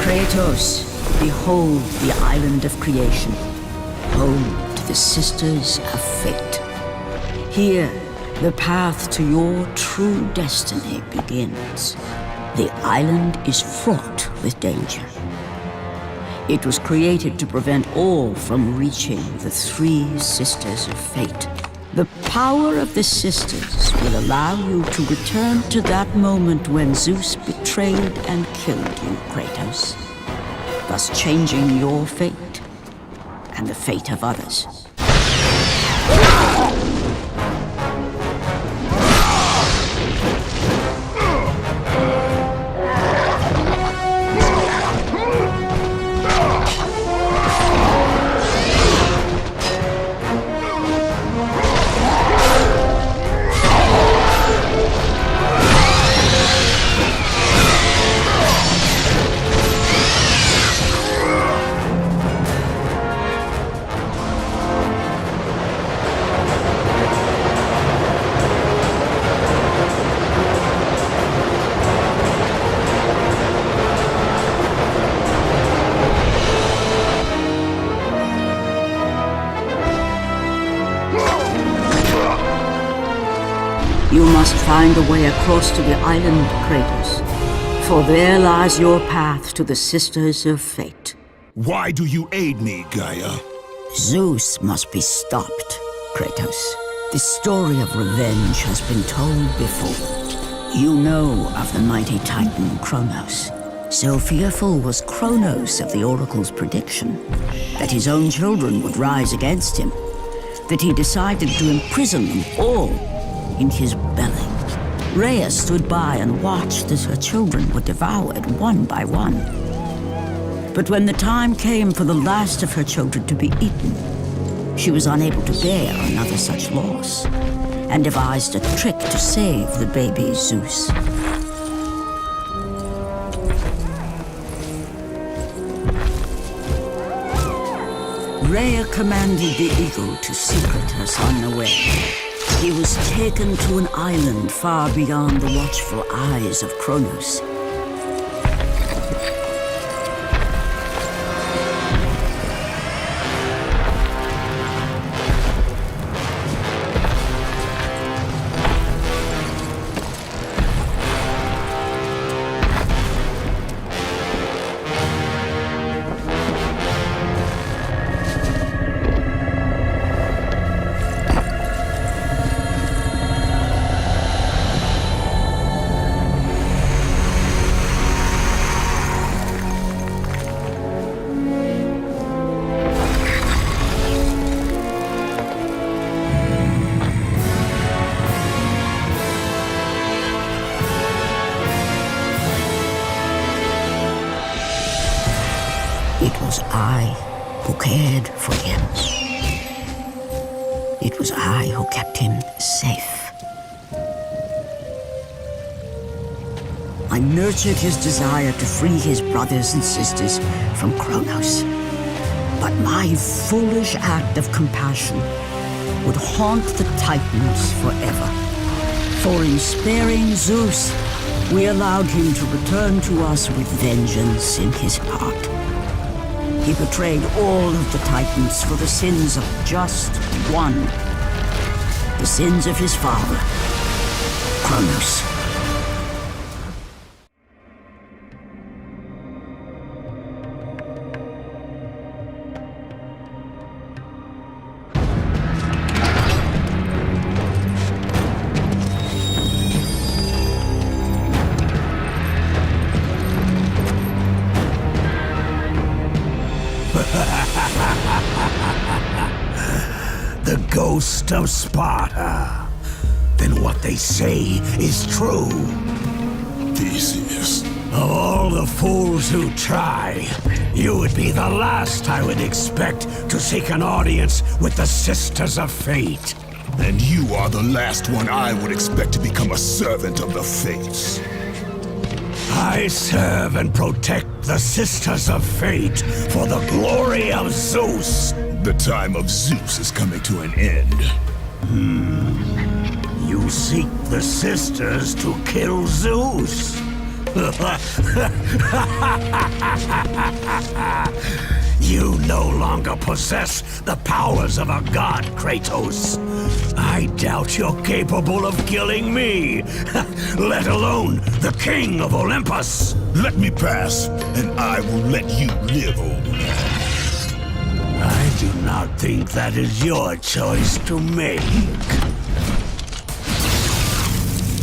Kratos, behold the island of creation, home to the Sisters of Fate. Here, the path to your true destiny begins. The island is fraught with danger. It was created to prevent all from reaching the three Sisters of Fate. The power of the Sisters will allow you to return to that moment when Zeus betrayed and killed you, Kratos, thus changing your fate and the fate of others. You must find a way across to the island, Kratos, for there lies your path to the Sisters of Fate. Why do you aid me, Gaia? Zeus must be stopped, Kratos. The story of revenge has been told before. You know of the mighty Titan Kronos. So fearful was Kronos of the Oracle's prediction that his own children would rise against him, that he decided to imprison them all in his belly. Rhea stood by and watched as her children were devoured one by one. But when the time came for the last of her children to be eaten, she was unable to bear another such loss, and devised a trick to save the baby Zeus. Rhea commanded the eagle to secret her son away. He was taken to an island far beyond the watchful eyes of Kronos. It was I who cared for him. It was I who kept him safe. I nurtured his desire to free his brothers and sisters from Kronos. But my foolish act of compassion would haunt the Titans forever. For in sparing Zeus, we allowed him to return to us with vengeance in his heart. He betrayed all of the Titans for the sins of just one. The sins of his father, Kronos. The ghost of Sparta. Then what they say is true. Theseus. Of all the fools who try, you would be the last I would expect to seek an audience with the Sisters of Fate. And you are the last one I would expect to become a servant of the Fates. I serve and protect the Sisters of Fate for the glory of Zeus. The time of Zeus is coming to an end. You seek the Sisters to kill Zeus? You no longer possess the powers of a god, Kratos. I doubt you're capable of killing me, let alone the king of Olympus. Let me pass, and I will let you live over there. I do not think that is your choice to make.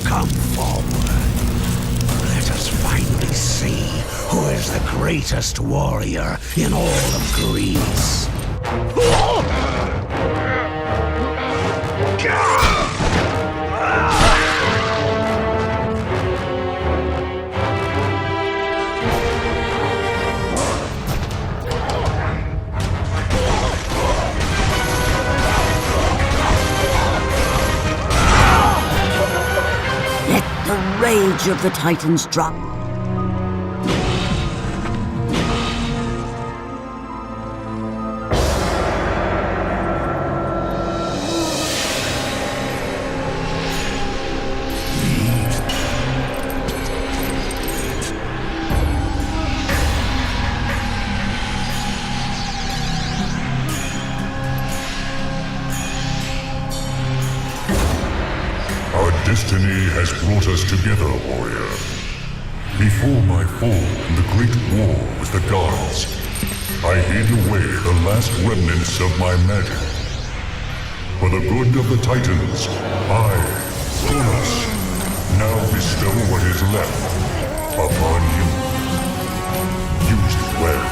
Come forward. Let us finally see who is the greatest warrior in all of Greece. The rage of the Titans drop. Destiny has brought us together, warrior. Before my fall in the great war with the gods, I hid away the last remnants of my magic. For the good of the Titans, I, Kronos, now bestow what is left upon you. Use it well.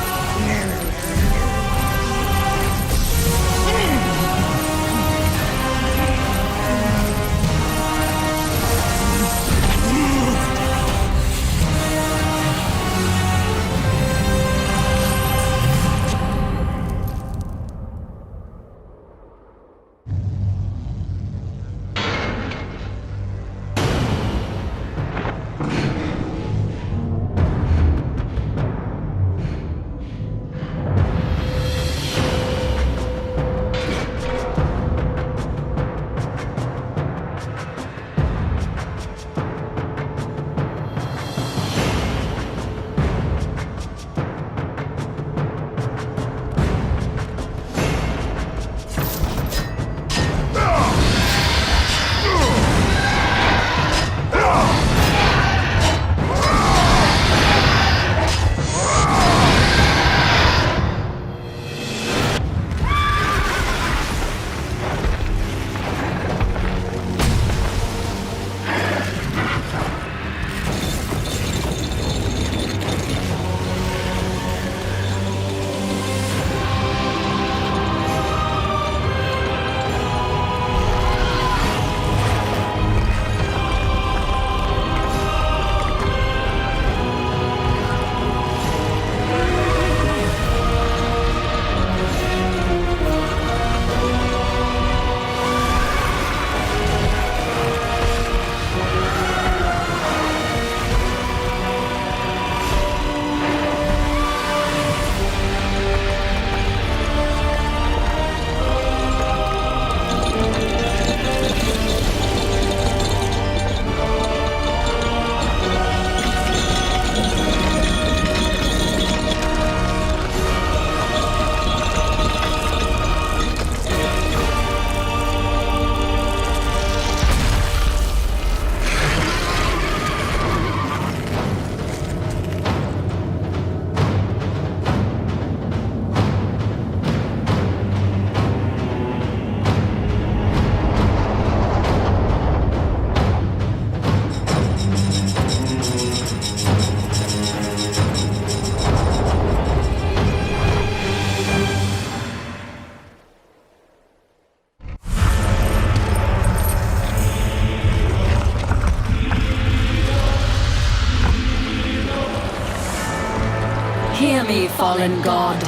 me, fallen god.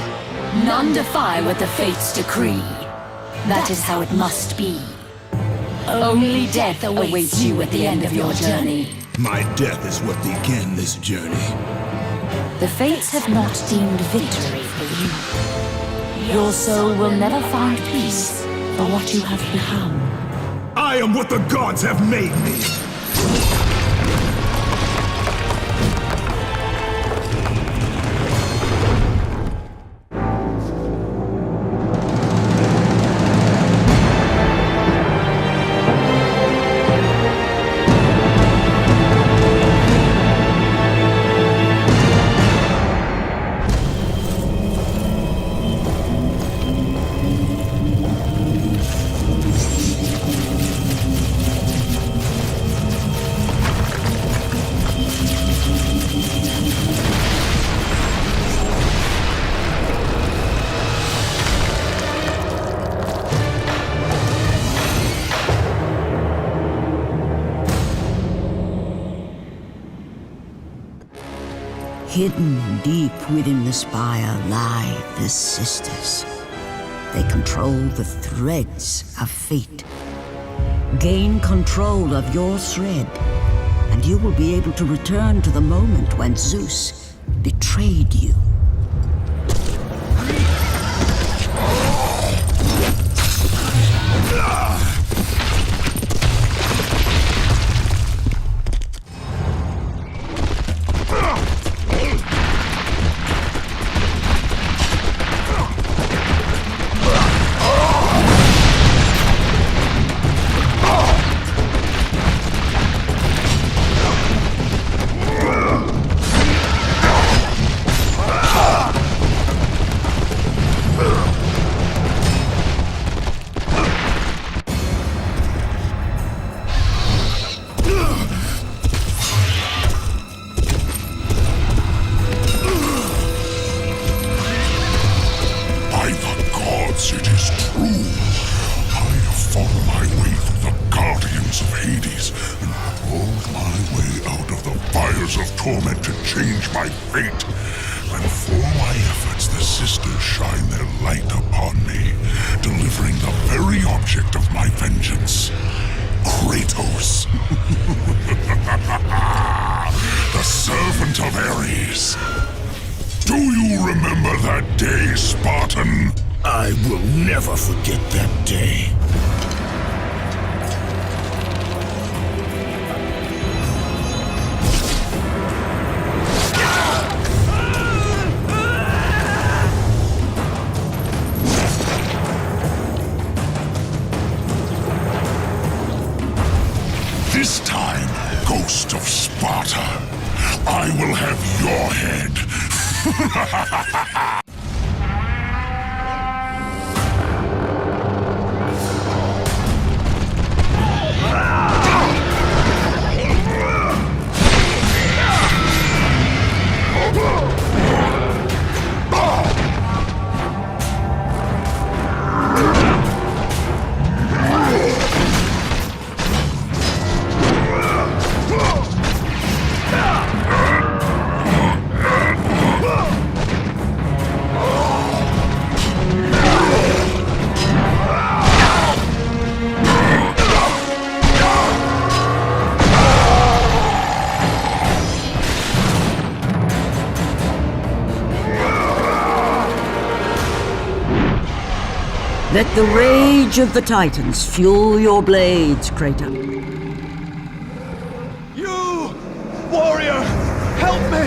None defy what the fates decree. That is how it must be. Only death awaits you at the end of your journey. My death is what began this journey. The fates have not deemed victory for you. Your soul will never find peace for what you have become. I am what the gods have made me! Hidden deep within the spire lie the sisters. They control the threads of fate. Gain control of your thread, and you will be able to return to the moment when Zeus betrayed you. Kratos. The servant of Ares. Do you remember that day, Spartan? I will never forget that day. This time, Ghost of Sparta, I will have your head. Let the rage of the Titans fuel your blades, Kratos. You, warrior, help me!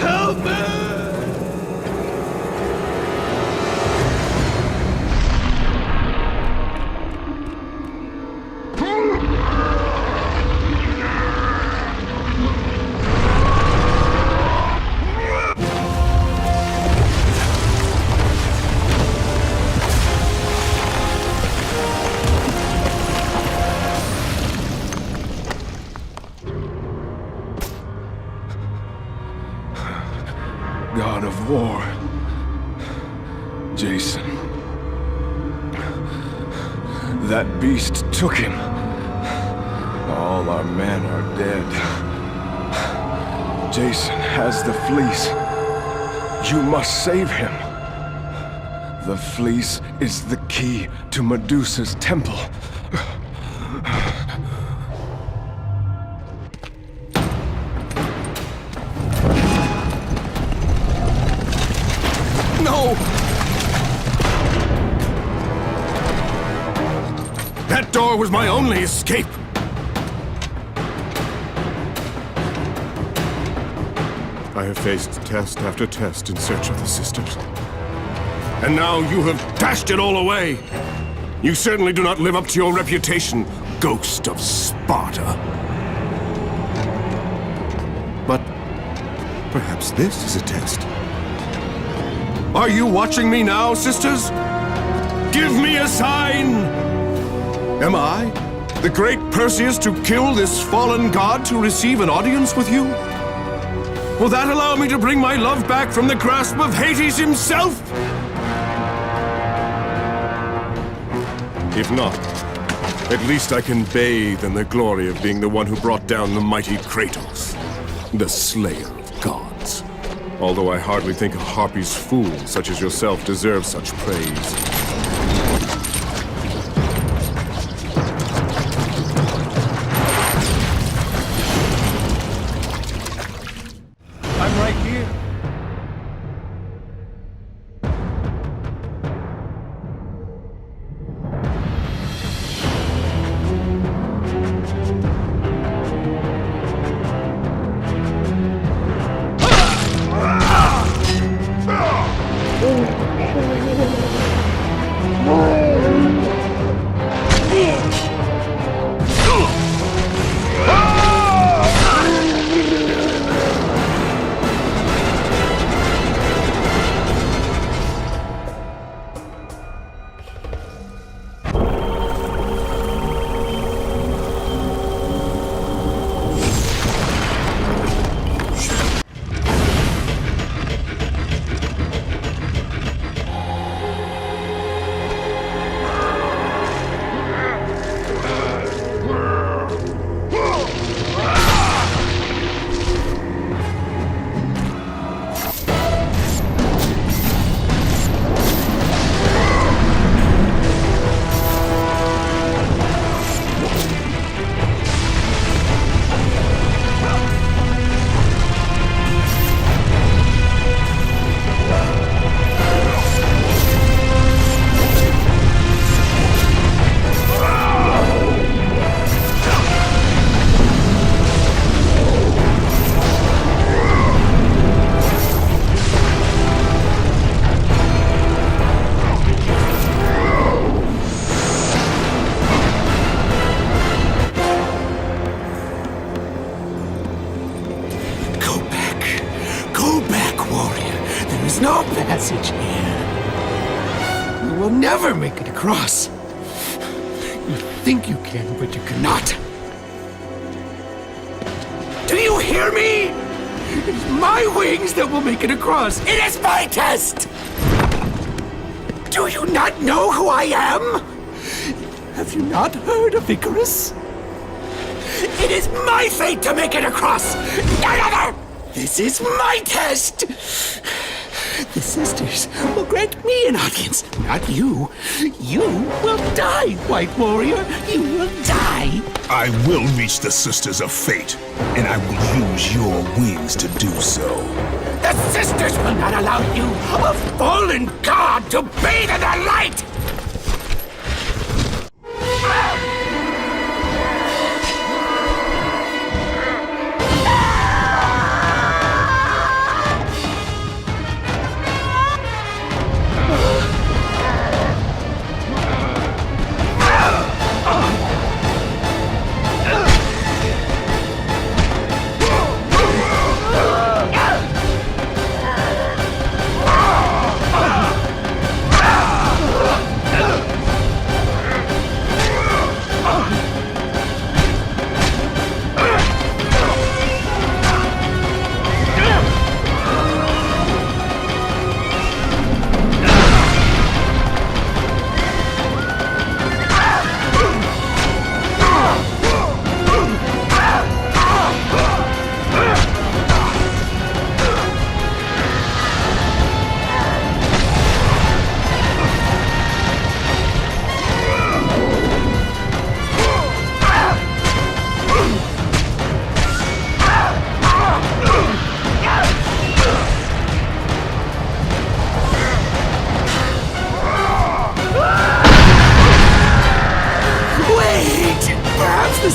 Help me! God of War, Jason. That beast took him. All our men are dead. Jason has the fleece. You must save him. The fleece is the key to Medusa's temple. No! That door was my only escape. I have faced test after test in search of the sisters. And now you have dashed it all away. You certainly do not live up to your reputation, ghost of Sparta. But perhaps this is a test. Are you watching me now, sisters? Give me a sign! Am I, the great Perseus, to kill this fallen god to receive an audience with you? Will that allow me to bring my love back from the grasp of Hades himself? If not, at least I can bathe in the glory of being the one who brought down the mighty Kratos, the slayer of gods. Although I hardly think a Harpy's fool such as yourself deserves such praise. I'm right here. no passage here. You will never make it across. You think you can, but you cannot. Do you hear me? It's my wings that will make it across. It is my test! Do you not know who I am? Have you not heard of Icarus? It is my fate to make it across! None other! This is my test! The sisters will grant me an audience, not you. You will die, White Warrior. You will die. I will reach the Sisters of Fate, and I will use your wings to do so. The sisters will not allow you, a fallen god, to bathe in their light!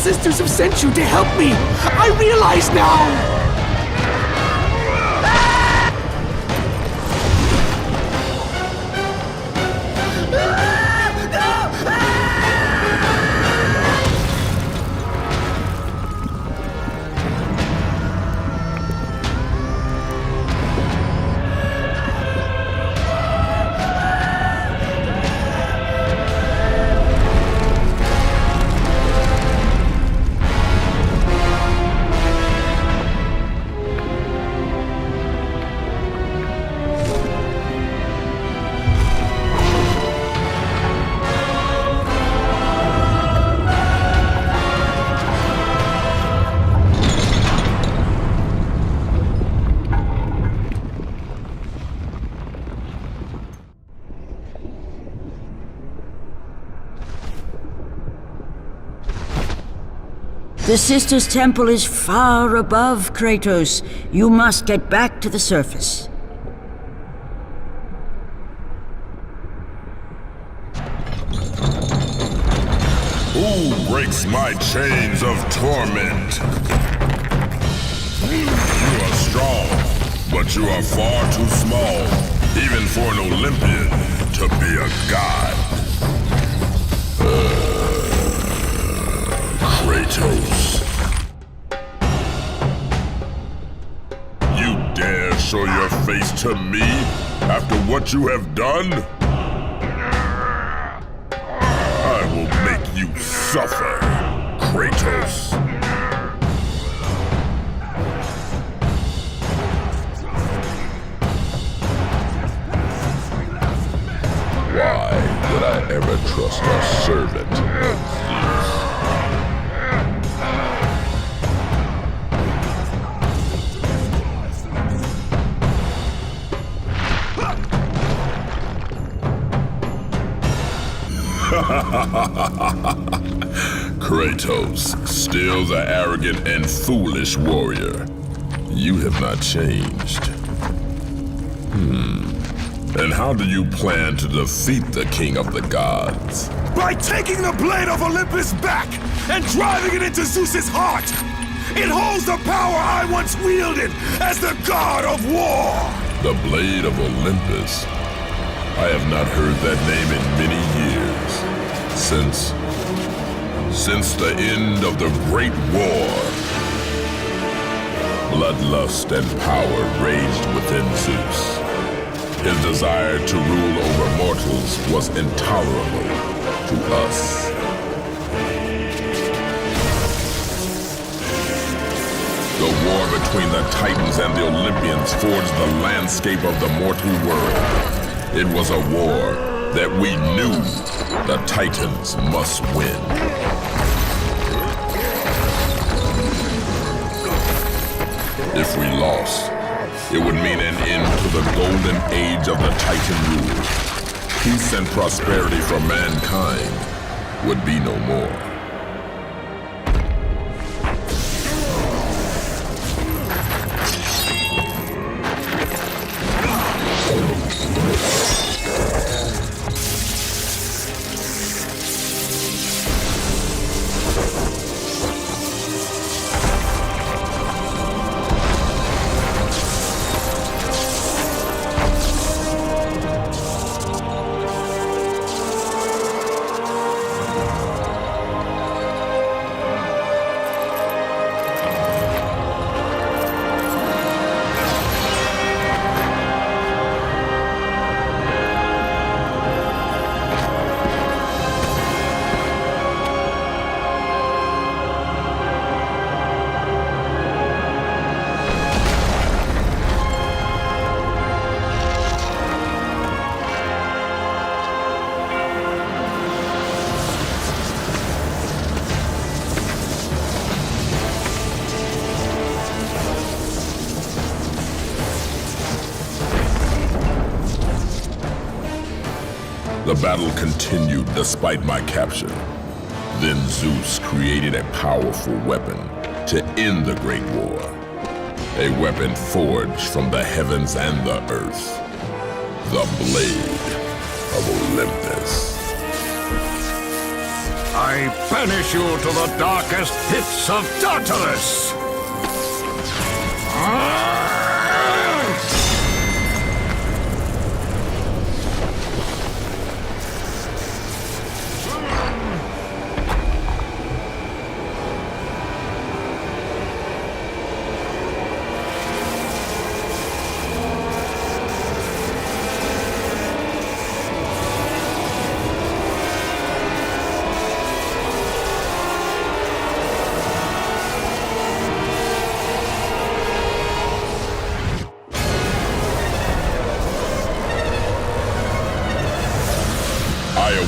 sisters have sent you to help me. I realize now. The Sisters' Temple is far above Kratos. You must get back to the surface. Who breaks my chains of torment? You are strong, but you are far too small, even for an Olympian to be a god. Kratos. You dare show your face to me after what you have done? I will make you suffer, Kratos. Why would I ever trust a servant of Zeus? Kratos, still the arrogant and foolish warrior. You have not changed. And how do you plan to defeat the King of the Gods? By taking the blade of Olympus back and driving it into Zeus's heart! It holds the power I once wielded as the god of war! The blade of Olympus? I have not heard that name in many years. Since the end of the Great War. Bloodlust and power raged within Zeus. His desire to rule over mortals was intolerable to us. The war between the Titans and the Olympians forged the landscape of the mortal world. It was a war that we knew the Titans must win. If we lost, it would mean an end to the golden age of the Titan rule. Peace and prosperity for mankind would be no more. The battle continued despite my capture. Then Zeus created a powerful weapon to end the Great War. A weapon forged from the heavens and the earth. The Blade of Olympus. I I banish you to the darkest pits of Tartarus!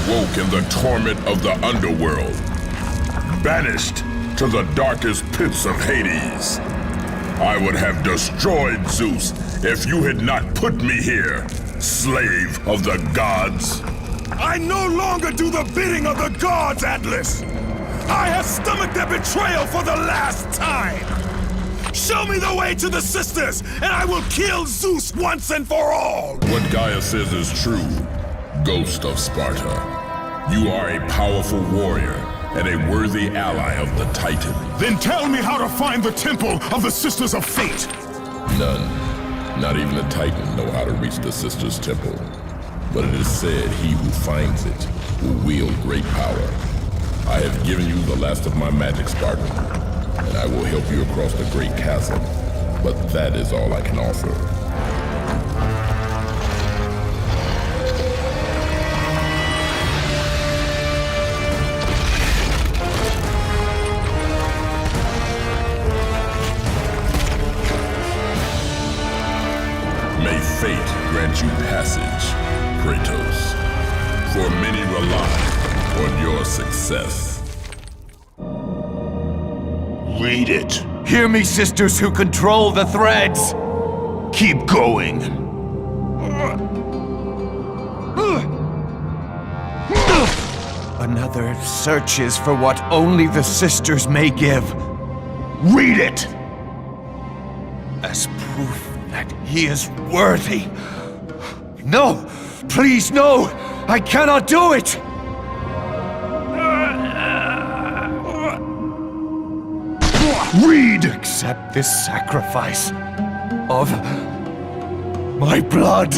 Awoke in the torment of the underworld, banished to the darkest pits of Hades. I would have destroyed Zeus if you had not put me here, slave of the gods. I no longer do the bidding of the gods, Atlas! I have stomached their betrayal for the last time! Show me the way to the sisters, and I will kill Zeus once and for all! What Gaia says is true, Ghost of Sparta. You are a powerful warrior and a worthy ally of the Titan. Then tell me how to find the temple of the Sisters of Fate! None, not even the Titan, know how to reach the Sisters' temple. But it is said he who finds it will wield great power. I have given you the last of my magic, Spartan, and I will help you across the great chasm. But that is all I can offer. May fate grant you passage, Kratos, for many rely on your success. Read it. Hear me, sisters who control the threads. Keep going. Another searches for what only the sisters may give. Read it! As proof that he is worthy. No! Please, no! I cannot do it! Read! Accept this sacrifice of my blood.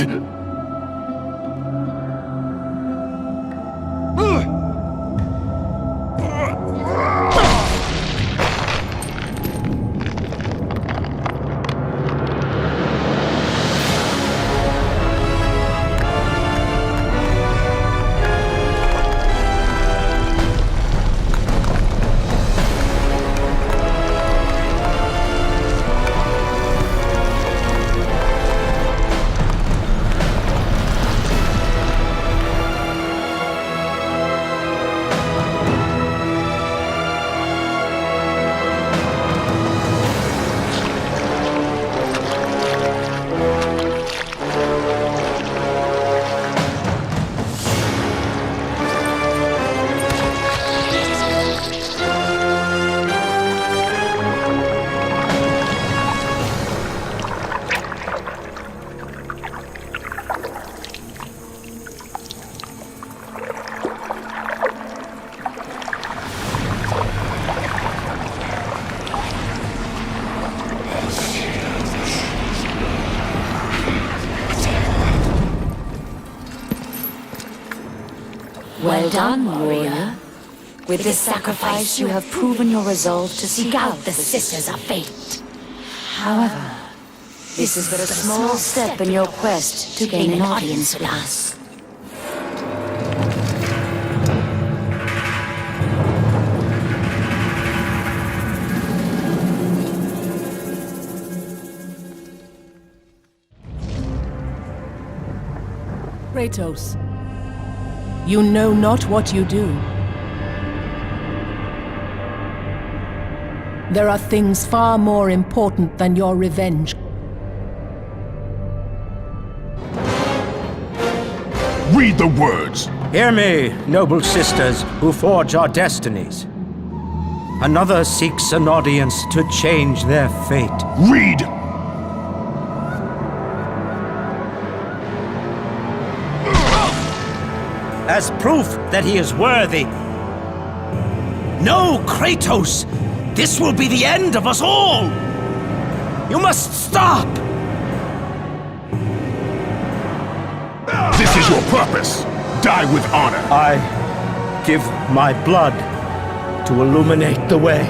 Well done, warrior. With this sacrifice, you have proven your resolve to seek out the Sisters of Fate. However, this is but a small step in your quest to gain an audience with us. Kratos, you know not what you do. There are things far more important than your revenge. Read the words! Hear me, noble sisters who forge our destinies. Another seeks an audience to change their fate. Read! As proof that he is worthy, No, Kratos! This will be the end of us all! You must stop! This is your purpose. Die with honor. I give my blood to illuminate the way.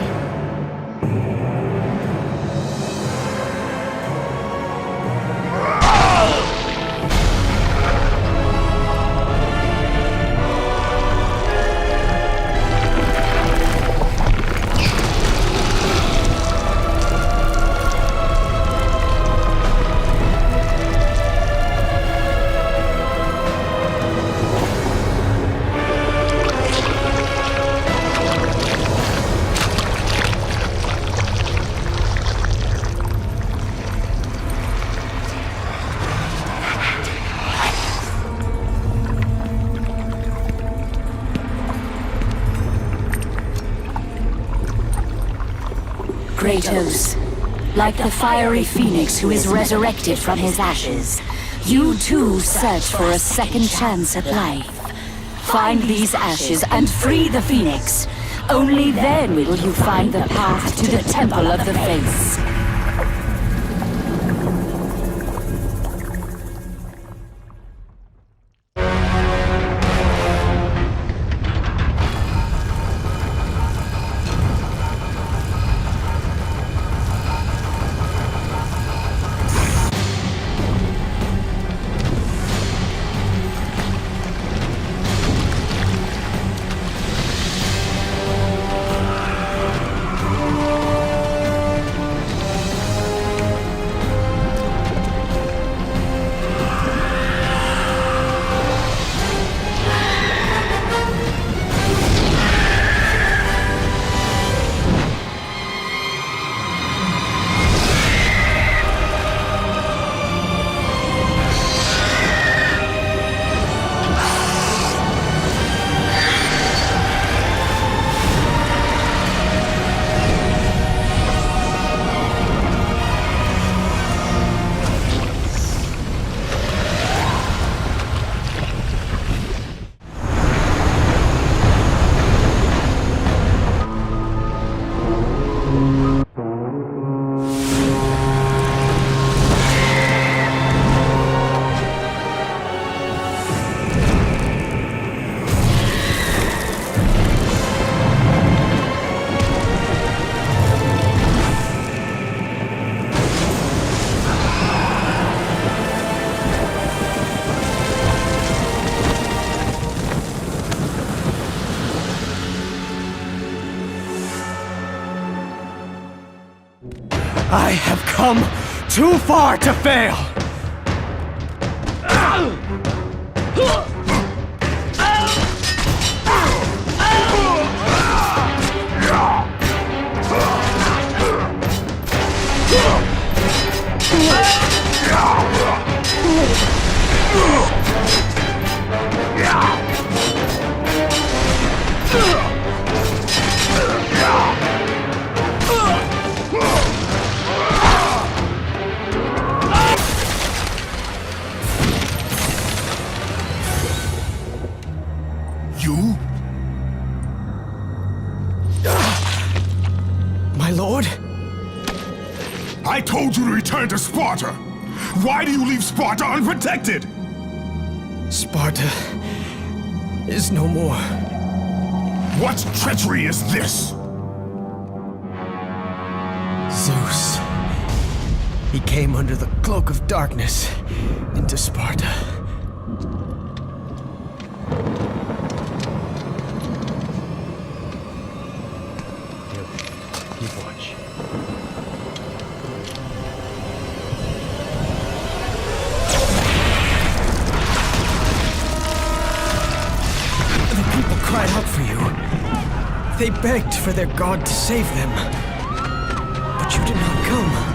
Kratos, like the fiery phoenix who is resurrected from his ashes, you too search for a second chance at life. Find these ashes and free the phoenix. Only then will you find the path to the Temple of the Face. I have come too far to fail! You? My lord? I told you to return to Sparta! Why do you leave Sparta unprotected? Sparta is no more. What treachery is this? Zeus. He came under the cloak of darkness into Sparta. Keep watch. The people cried out for you. They begged for their god to save them. But you did not come.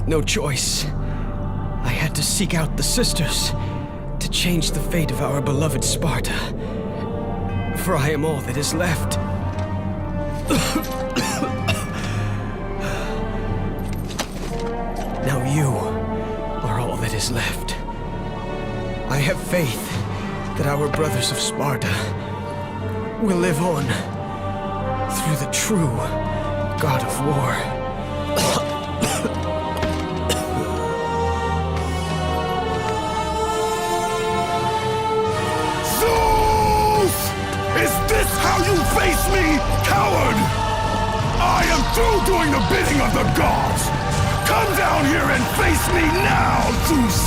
No choice. I had to seek out the sisters to change the fate of our beloved Sparta. For I am all that is left. Now you are all that is left. I have faith that our brothers of Sparta will live on through the true God of War. Zeus! Is this how you face me, coward? I am through doing the bidding of the gods! Come down here and face me now, Zeus!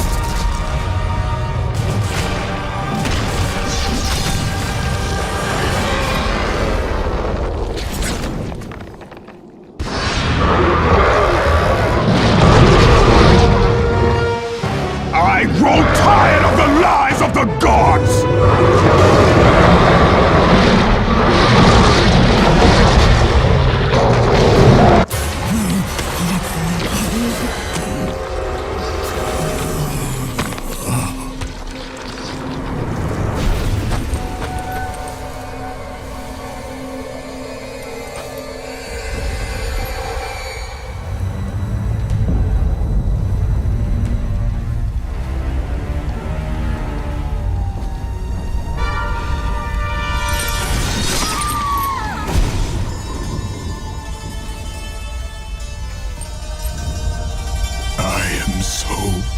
I grow tired of the lies of the gods!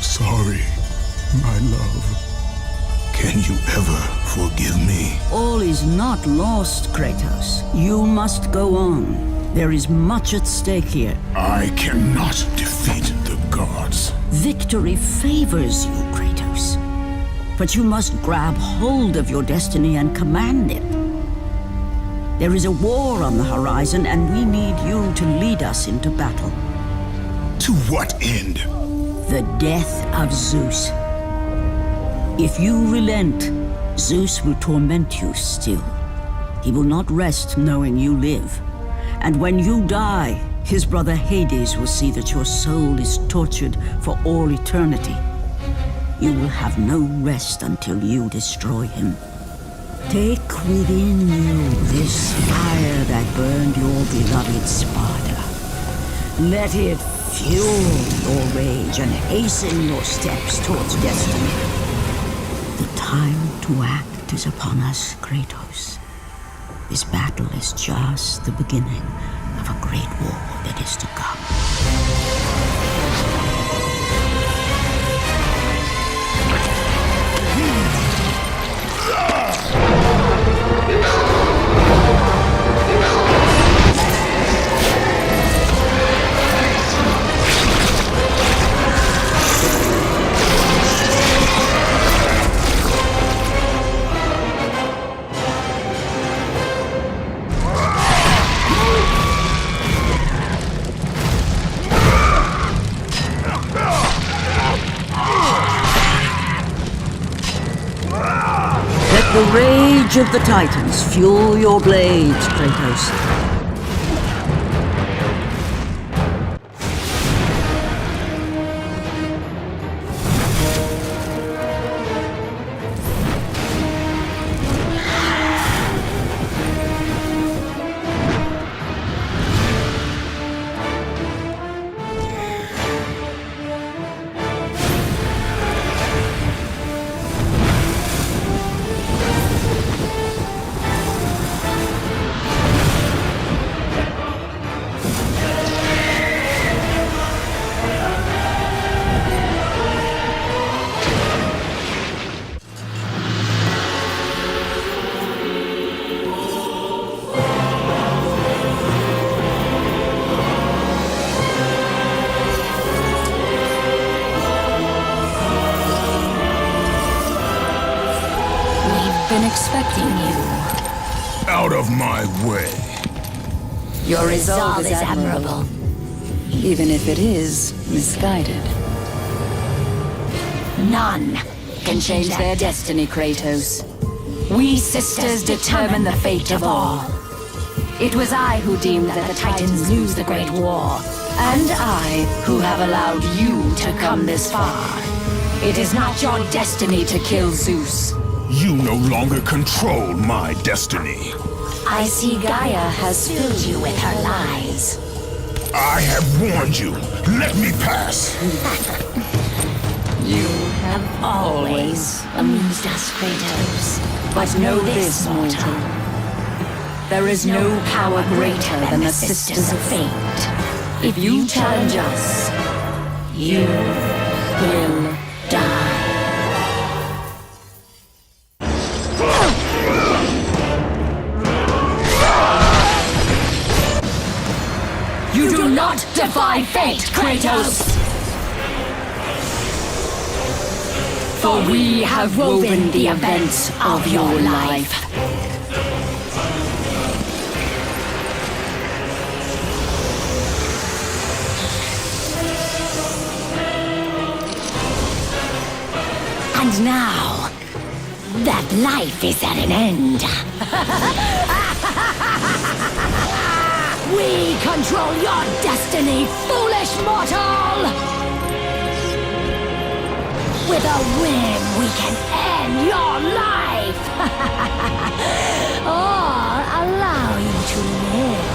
Sorry, my love. Can you ever forgive me? All is not lost, Kratos. You must go on. There is much at stake here. I cannot defeat the gods. Victory favors you, Kratos. But you must grab hold of your destiny and command it. There is a war on the horizon, and we need you to lead us into battle. To what end? The death of Zeus. If you relent, Zeus will torment you still. He will not rest knowing you live. And when you die, his brother Hades will see that your soul is tortured for all eternity. You will have no rest until you destroy him. Take within you this fire that burned your beloved Sparta. Let it fuel your rage and hasten your steps towards destiny. The time to act is upon us, Kratos. This battle is just the beginning of a great war that is to come. The rage of the Titans fuel your blades, Kratos. Been expecting you. Out of my way. Your resolve is admirable, even if it is misguided. None can change their destiny, Kratos. We sisters determine the fate of all. It was I who deemed that the Titans lose the Great War, And I, who have allowed you to come this far. It is not your destiny to kill Zeus. You no longer control my destiny. I see Gaia has filled you with her lies. I have warned you. Let me pass. You have always amused us, Kratos. But know this, mortal. There is no power greater than the Sisters of Fate. If you challenge us, you will die. You do not defy fate, Kratos! For we have woven the events of your life. And now, that life is at an end. We control your destiny, foolish mortal! With a whim, we can end your life! Or allow you to live.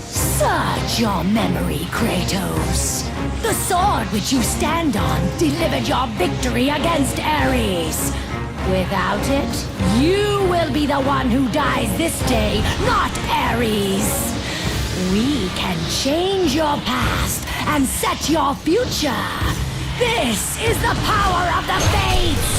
Search your memory, Kratos. The sword which you stand on delivered your victory against Ares. Without it, you will be the one who dies this day, not Ares. We can change your past and set your future. This is the power of the Fates!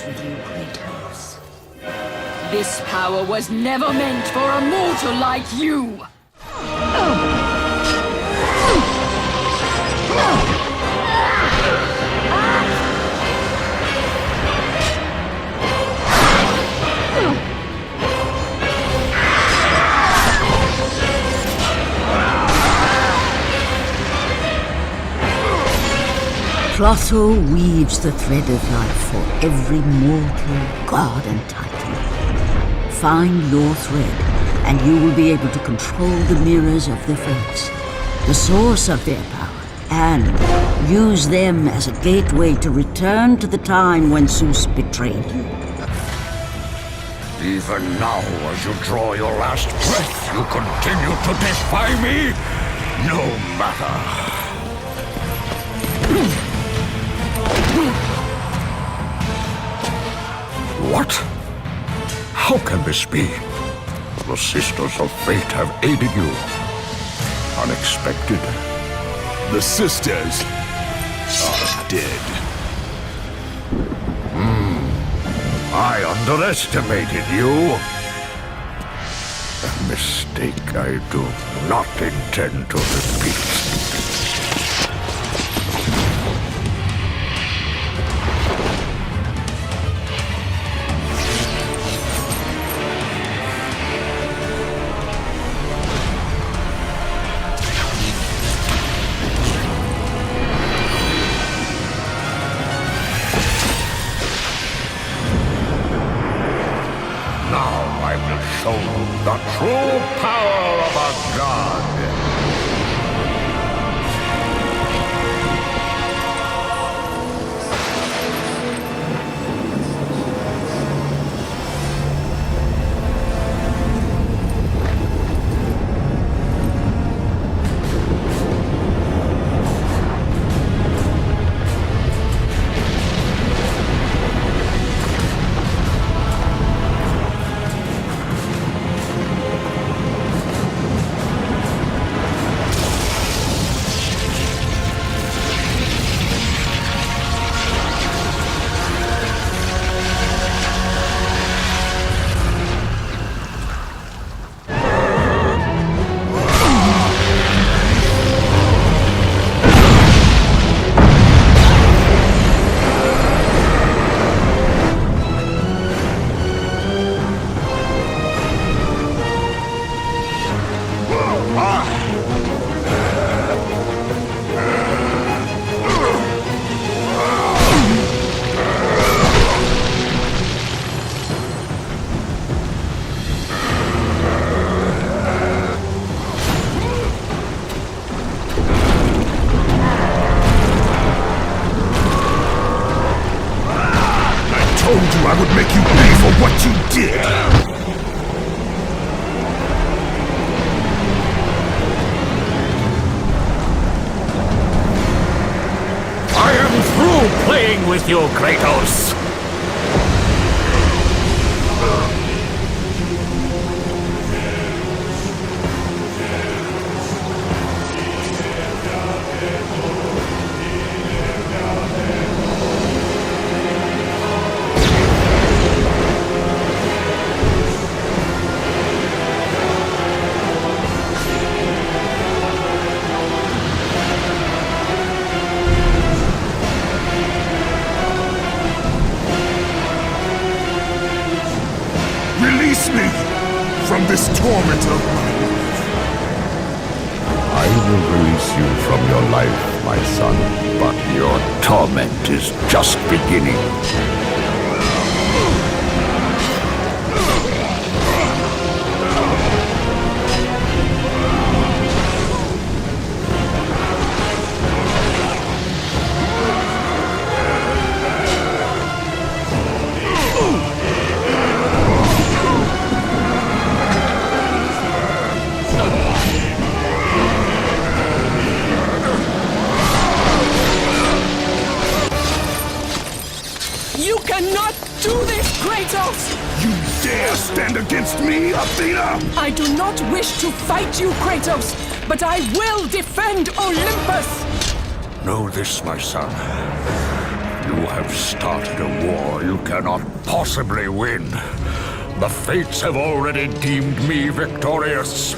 With you, Kratos. This power was never meant for a mortal like you! Clotho weaves the thread of life for every mortal, god and titan. Find your thread, and you will be able to control the mirrors of the Fates, the source of their power, and use them as a gateway to return to the time when Zeus betrayed you. Even now, as you draw your last breath, you continue to defy me? No matter. What? How can this be? The Sisters of Fate have aided you. Unexpected. The Sisters are dead. I underestimated you. A mistake I do not intend to repeat. Show the true power of a god. I would make you pay for what you did! I am through playing with you, Kratos! Release me from this torment of my life. I will release you from your life, my son, but your torment is just beginning. You cannot do this, Kratos! You dare stand against me, Athena? I do not wish to fight you, Kratos, but I will defend Olympus! Know this, my son. You have started a war you cannot possibly win. The fates have already deemed me victorious.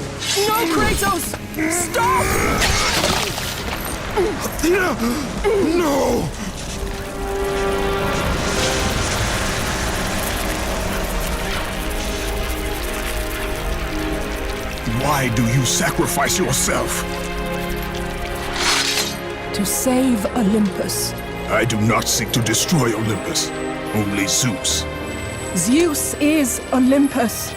No, Kratos! Stop! Athena! No! Why do you sacrifice yourself? To save Olympus. I do not seek to destroy Olympus, only Zeus. Zeus is Olympus.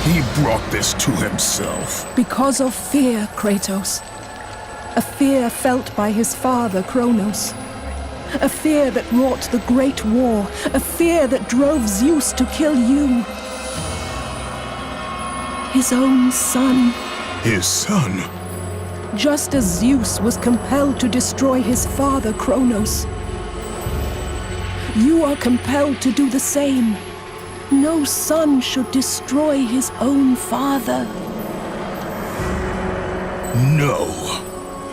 He brought this to himself. Because of fear, Kratos. A fear felt by his father, Kronos. A fear that wrought the Great War. A fear that drove Zeus to kill you. His own son. His son? Just as Zeus was compelled to destroy his father, Kronos. You are compelled to do the same. No son should destroy his own father. No,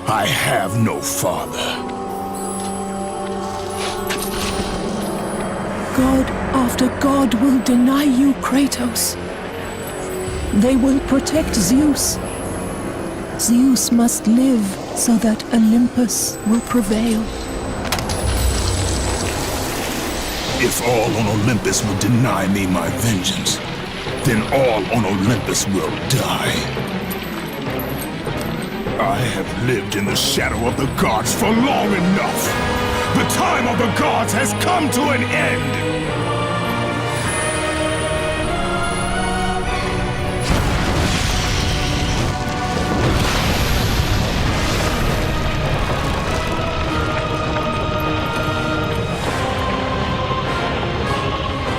I have no father. God after God will deny you, Kratos. They will protect Zeus. Zeus must live so that Olympus will prevail. If all on Olympus will deny me my vengeance, then all on Olympus will die. I have lived in the shadow of the gods for long enough. The time of the gods has come to an end.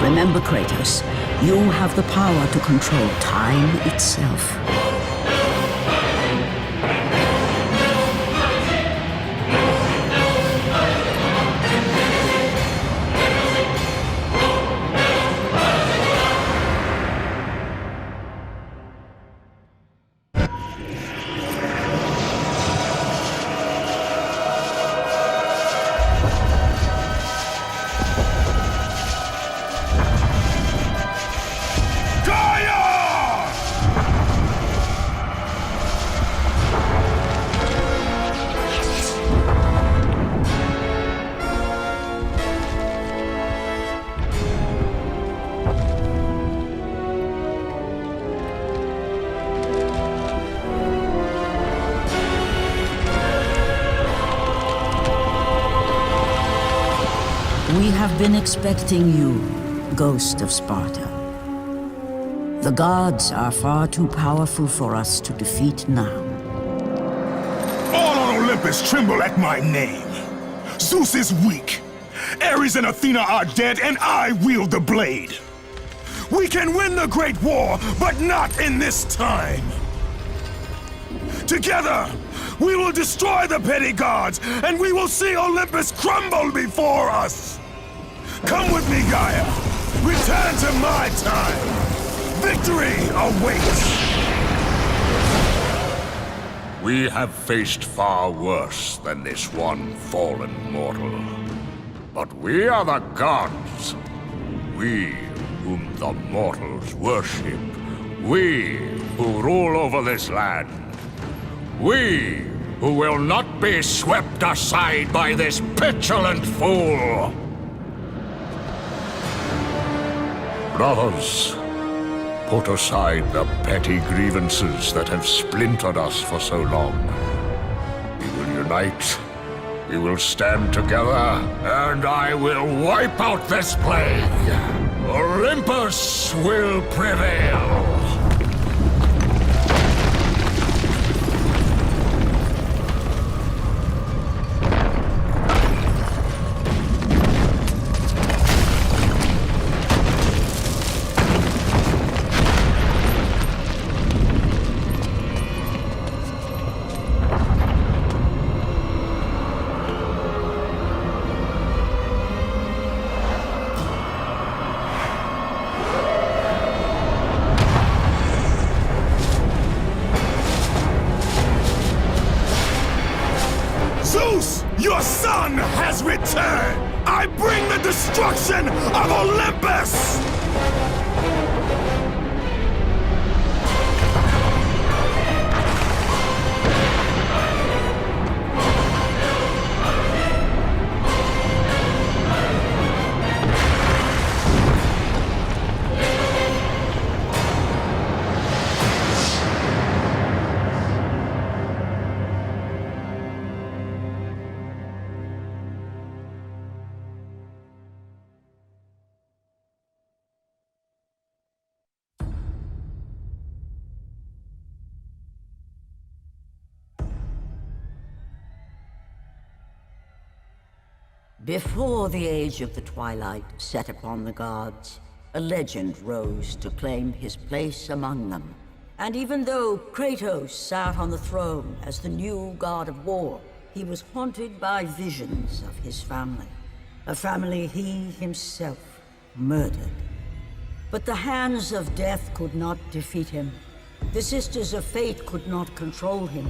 Remember, Kratos, you have the power to control time itself. We have been expecting you, Ghost of Sparta. The gods are far too powerful for us to defeat now. All on Olympus tremble at my name. Zeus is weak, Ares and Athena are dead, and I wield the blade. We can win the Great War, but not in this time. Together, we will destroy the petty gods, and we will see Olympus crumble before us. Come with me, Gaia. Return to my time. Victory awaits. We have faced far worse than this one fallen mortal. But we are the gods. We whom the mortals worship. We who rule over this land. We who will not be swept aside by this petulant fool. Brothers, put aside the petty grievances that have splintered us for so long. We will unite, we will stand together, and I will wipe out this plague. Olympus will prevail. Your son has returned! I bring the destruction of Olympus! Before the age of the twilight set upon the gods, a legend rose to claim his place among them. And even though Kratos sat on the throne as the new god of war, he was haunted by visions of his family. A family he himself murdered. But the hands of death could not defeat him. The Sisters of Fate could not control him.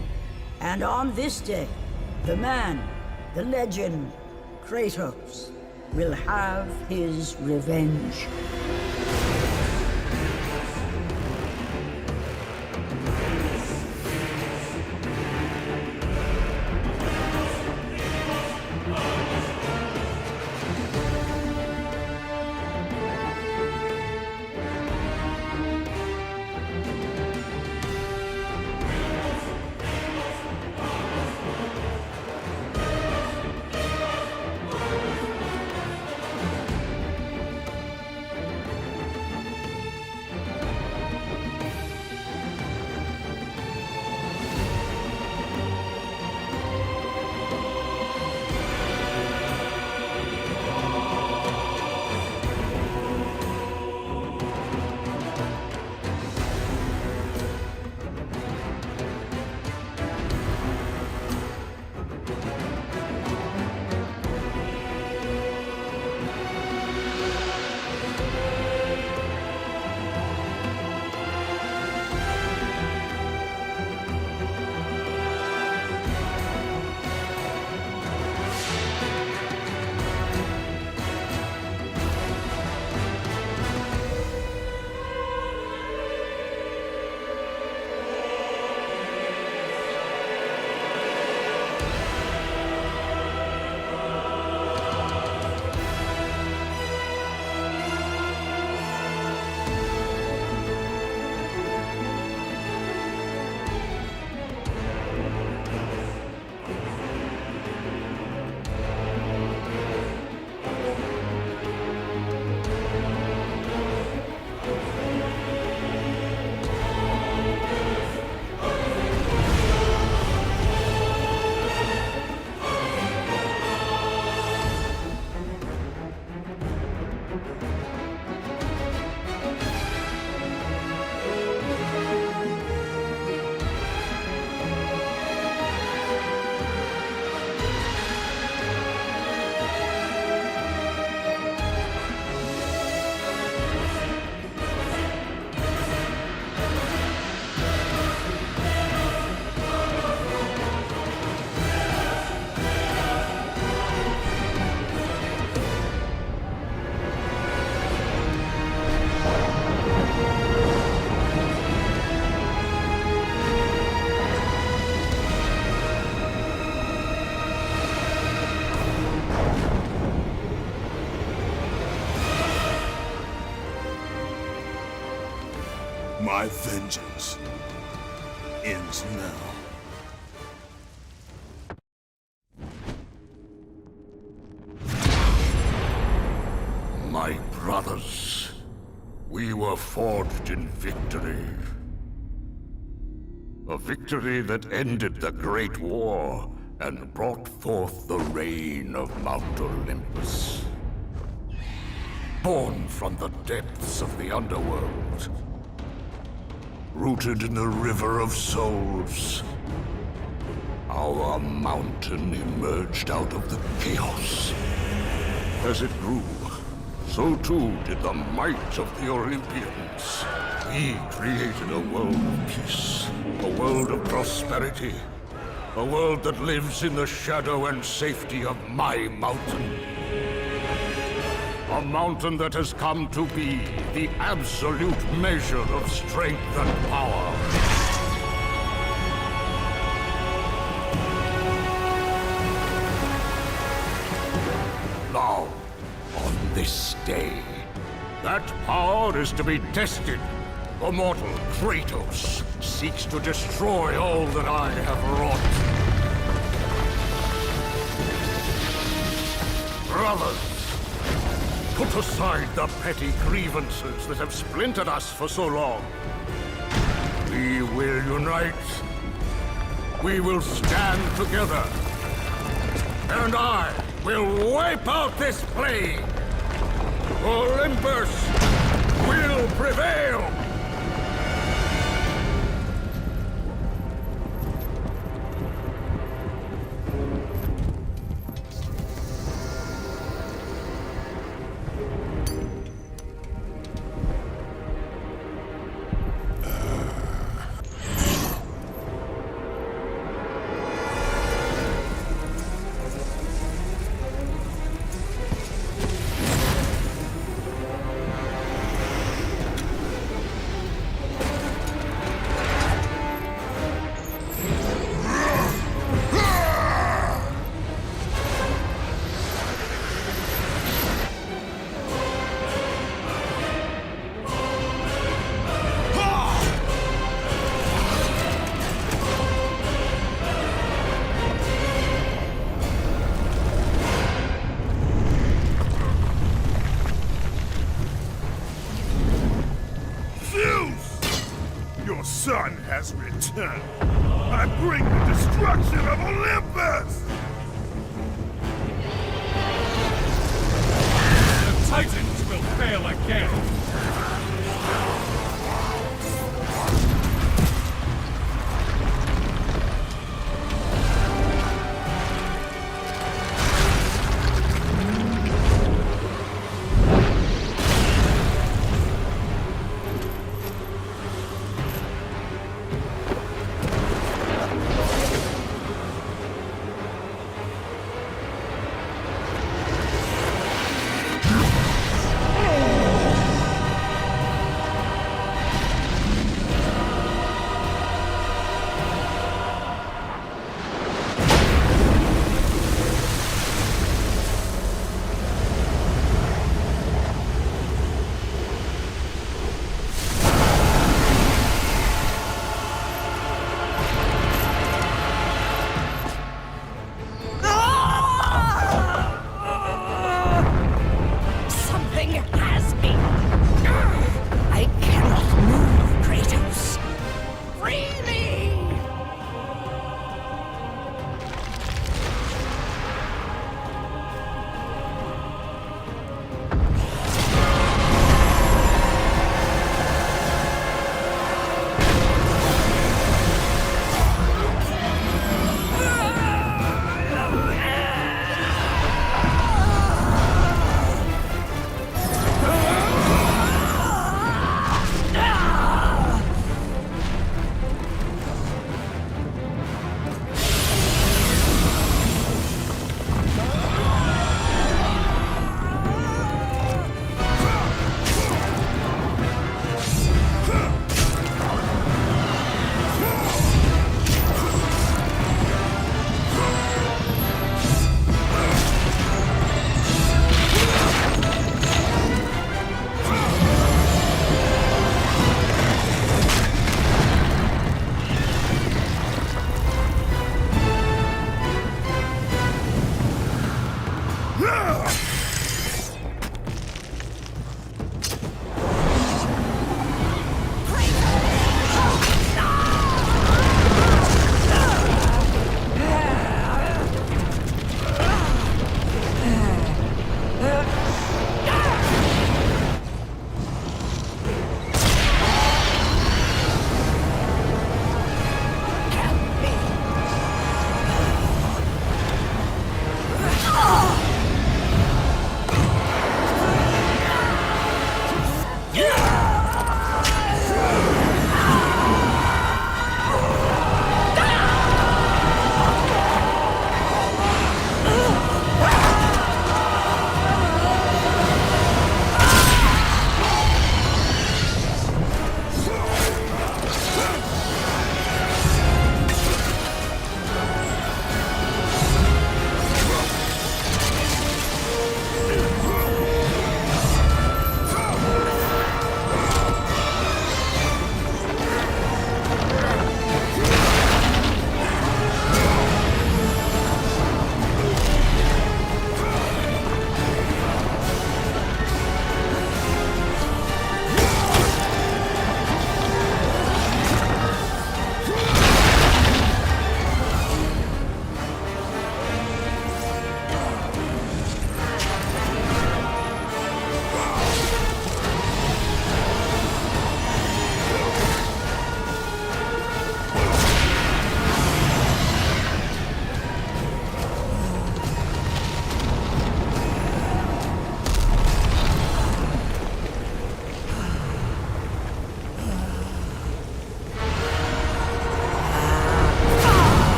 And on this day, the man, the legend, Kratos, will have his revenge. My vengeance ends now. My brothers, we were forged in victory. A victory that ended the Great War and brought forth the reign of Mount Olympus. Born from the depths of the underworld, rooted in the River of Souls, our mountain emerged out of the chaos. As it grew, so too did the might of the Olympians. We created a world of peace, a world of prosperity, a world that lives in the shadow and safety of my mountain. A mountain that has come to be the absolute measure of strength and power. Now, on this day, that power is to be tested. The mortal Kratos seeks to destroy all that I have wrought. Brothers, put aside the petty grievances that have splintered us for so long. We will unite. We will stand together. And I will wipe out this plague. Olympus will prevail. Your son has returned. I bring the destruction of Olympus! The Titans will fail again!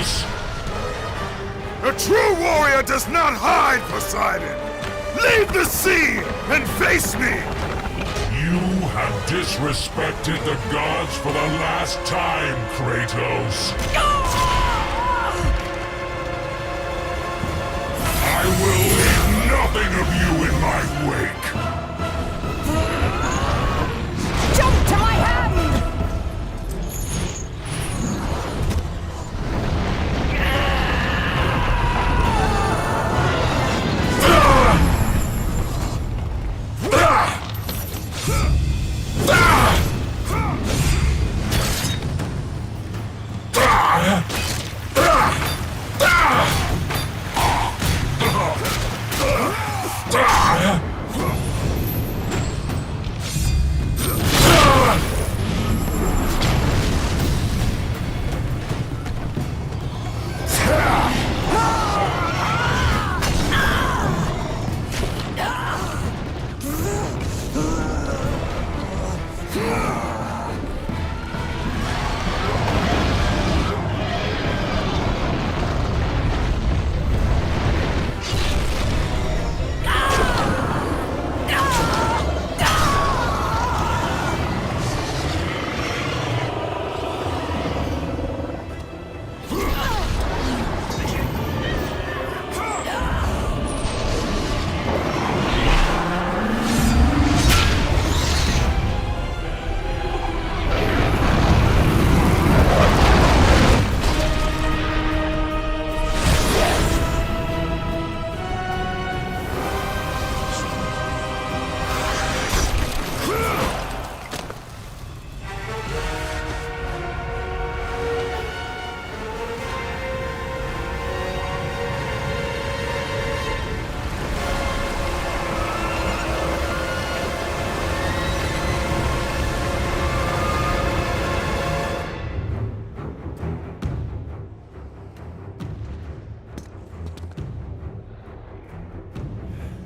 Kratos! A true warrior does not hide, Poseidon! Leave the sea and face me! You have disrespected the gods for the last time, Kratos. I will leave nothing of you in my wake. Jump to my hand!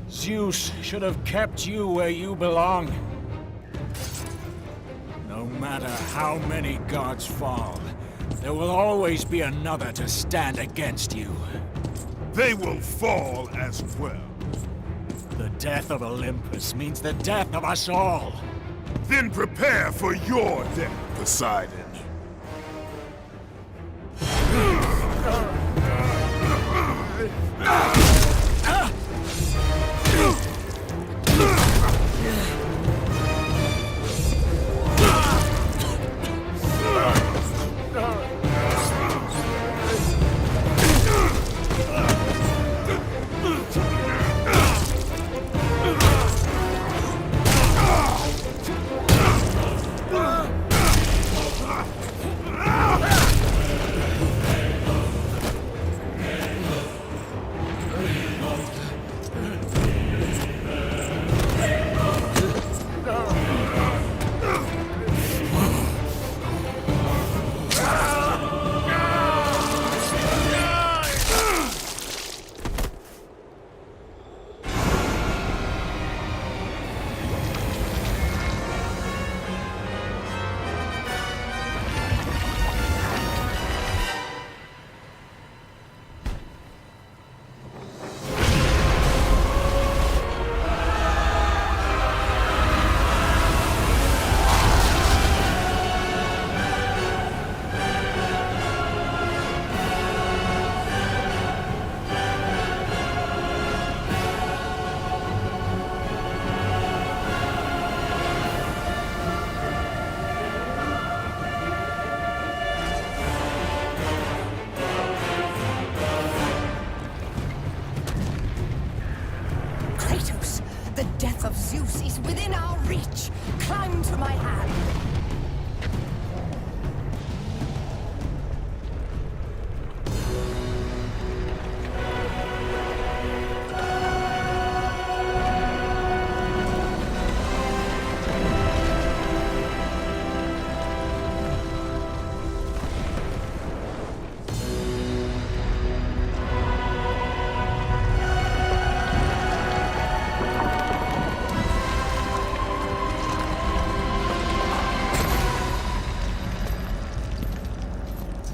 Zeus should have kept you where you belong. No matter how many gods fall, there will always be another to stand against you. They will fall as well. The death of Olympus means the death of us all. Then prepare for your death, Poseidon. The death of Zeus is within our reach. Climb to my hand.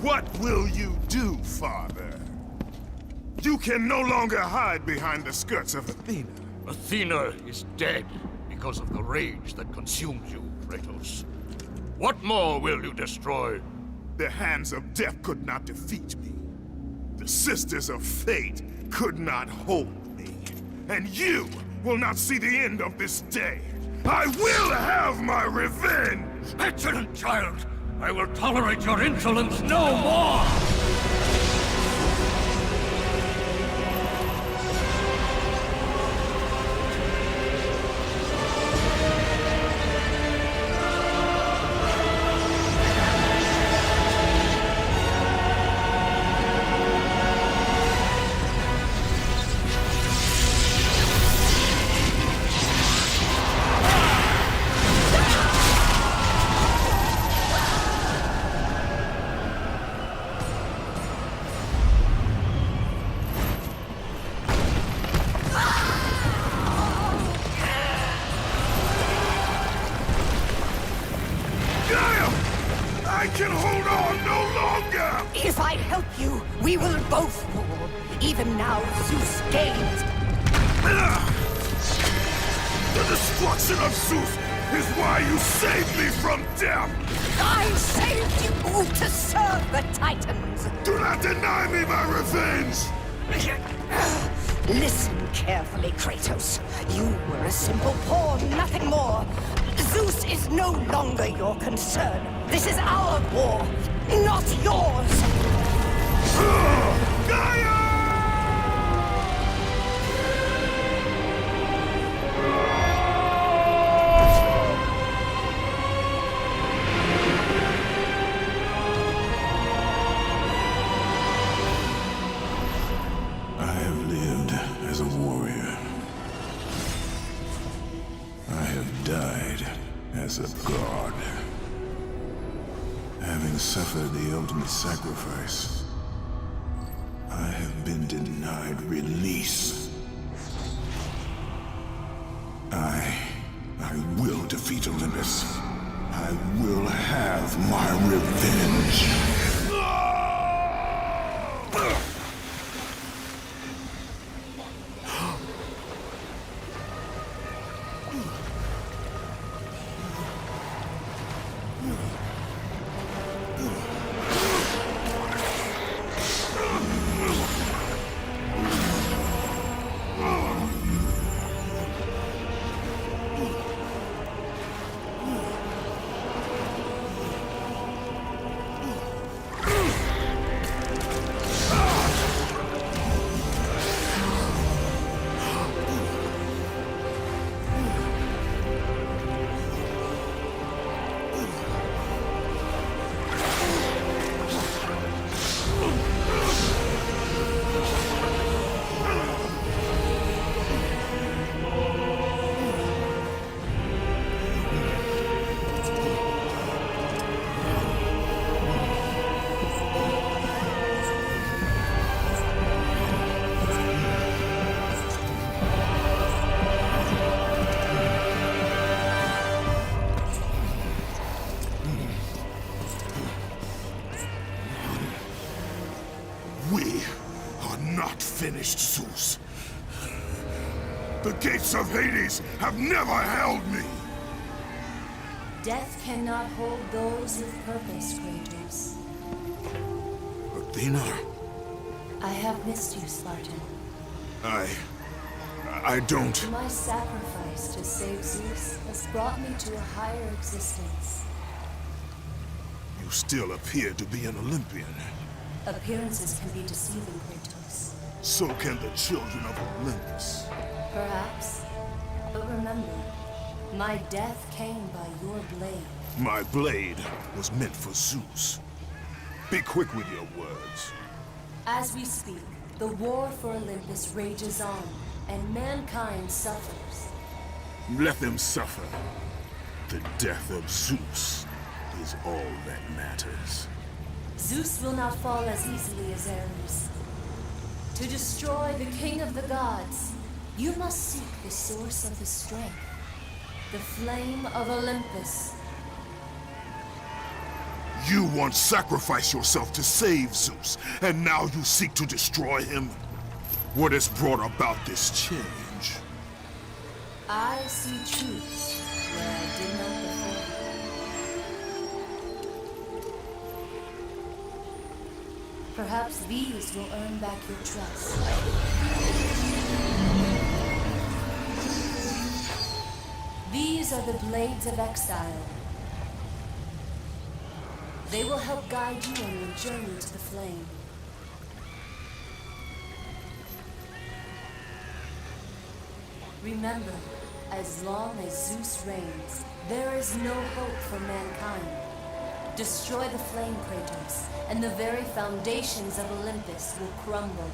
What will you do, Father? You can no longer hide behind the skirts of Athena. Athena is dead because of the rage that consumes you, Kratos. What more will you destroy? The hands of death could not defeat me. The Sisters of Fate could not hold me. And you will not see the end of this day. I will have my revenge! Excellent child! I will tolerate your insolence no more! I can hold on no longer! If I help you, we will both fall. Even now, Zeus gains. The destruction of Zeus is why you saved me from death! I saved you to serve the Titans! Do not deny me my revenge! Listen carefully, Kratos. You were a simple pawn, nothing more. Zeus is no longer your concern. This is our war, not yours! Gaia! I have lived as a warrior. I have died as a god. Having suffered the ultimate sacrifice, I have been denied release. I will defeat Olympus. I will have my revenge. We are not finished, Zeus. The gates of Hades have never held me! Death cannot hold those of purpose, Kratos. Athena, I have missed you, Spartan. I don't... My sacrifice to save Zeus has brought me to a higher existence. You still appear to be an Olympian. Appearances can be deceiving, Kratos. So can the children of Olympus. Perhaps. But remember, my death came by your blade. My blade was meant for Zeus. Be quick with your words. As we speak, the war for Olympus rages on, and mankind suffers. Let them suffer. The death of Zeus is all that matters. Zeus will not fall as easily as Ares. To destroy the king of the gods, you must seek the source of his strength, the flame of Olympus. You once sacrificed yourself to save Zeus, and now you seek to destroy him? What has brought about this change? I see truths where I did not before. Perhaps these will earn back your trust. These are the Blades of Exile. They will help guide you on your journey to the flame. Remember, as long as Zeus reigns, there is no hope for mankind. Destroy the flame, Kratos, and the very foundations of Olympus will crumble.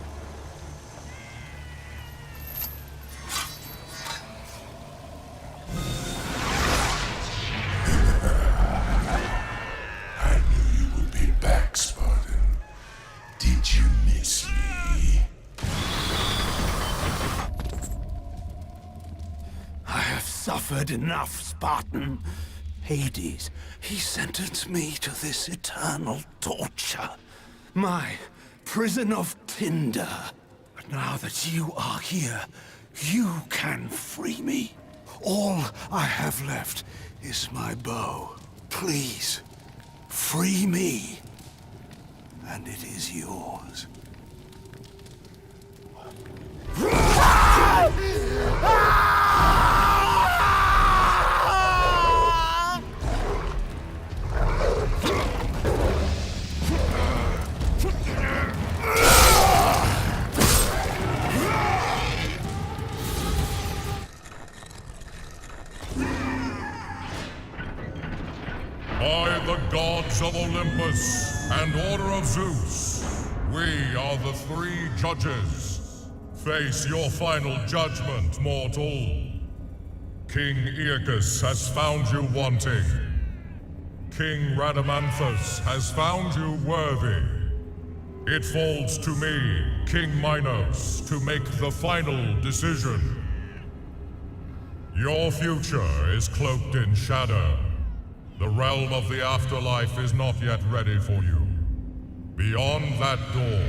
Suffered enough, Spartan. Hades, he sentenced me to this eternal torture. My prison of tinder. But now that you are here, you can free me. All I have left is my bow. Please, free me, and it is yours. By the gods of Olympus and Order of Zeus, we are the three judges. Face your final judgment, mortal. King Aeacus has found you wanting. King Rhadamanthus has found you worthy. It falls to me, King Minos, to make the final decision. Your future is cloaked in shadow. The realm of the afterlife is not yet ready for you. Beyond that door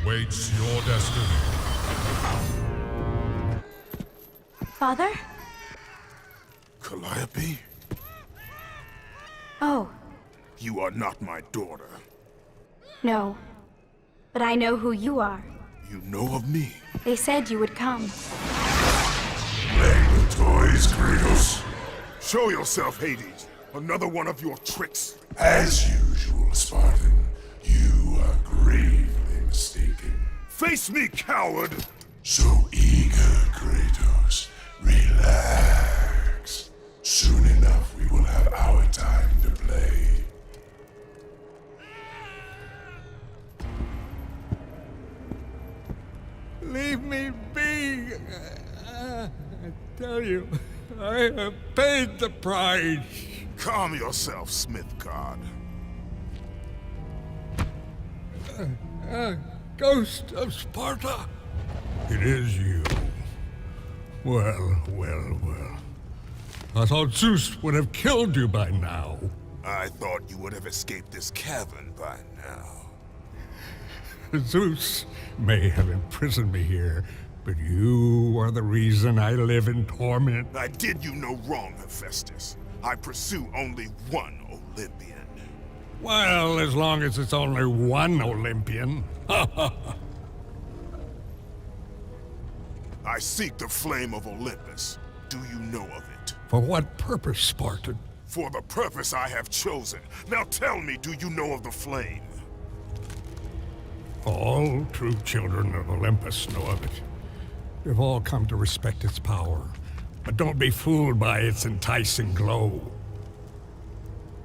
waits your destiny. Father? Calliope? Oh, You are not my daughter. no. But I know who you are. You know of me. They said you would come. Playing with toys, Kratos. Show yourself, Hades. Another one of your tricks. As usual, Spartan, you are gravely mistaken. Face me, coward! So eager, Kratos. Relax. Soon enough, we will have our time to play. Leave me be! I tell you, I have paid the price. Calm yourself, Smith God. Ghost of Sparta! It is you. Well, well, well. I thought Zeus would have killed you by now. I thought you would have escaped this cavern by now. Zeus may have imprisoned me here, but you are the reason I live in torment. I did you no wrong, Hephaestus. I pursue only one Olympian. Well, as long as it's only one Olympian. I seek the flame of Olympus. Do you know of it? For what purpose, Spartan? For the purpose I have chosen. Now tell me, do you know of the flame? All true children of Olympus know of it. They've all come to respect its power, but don't be fooled by its enticing glow.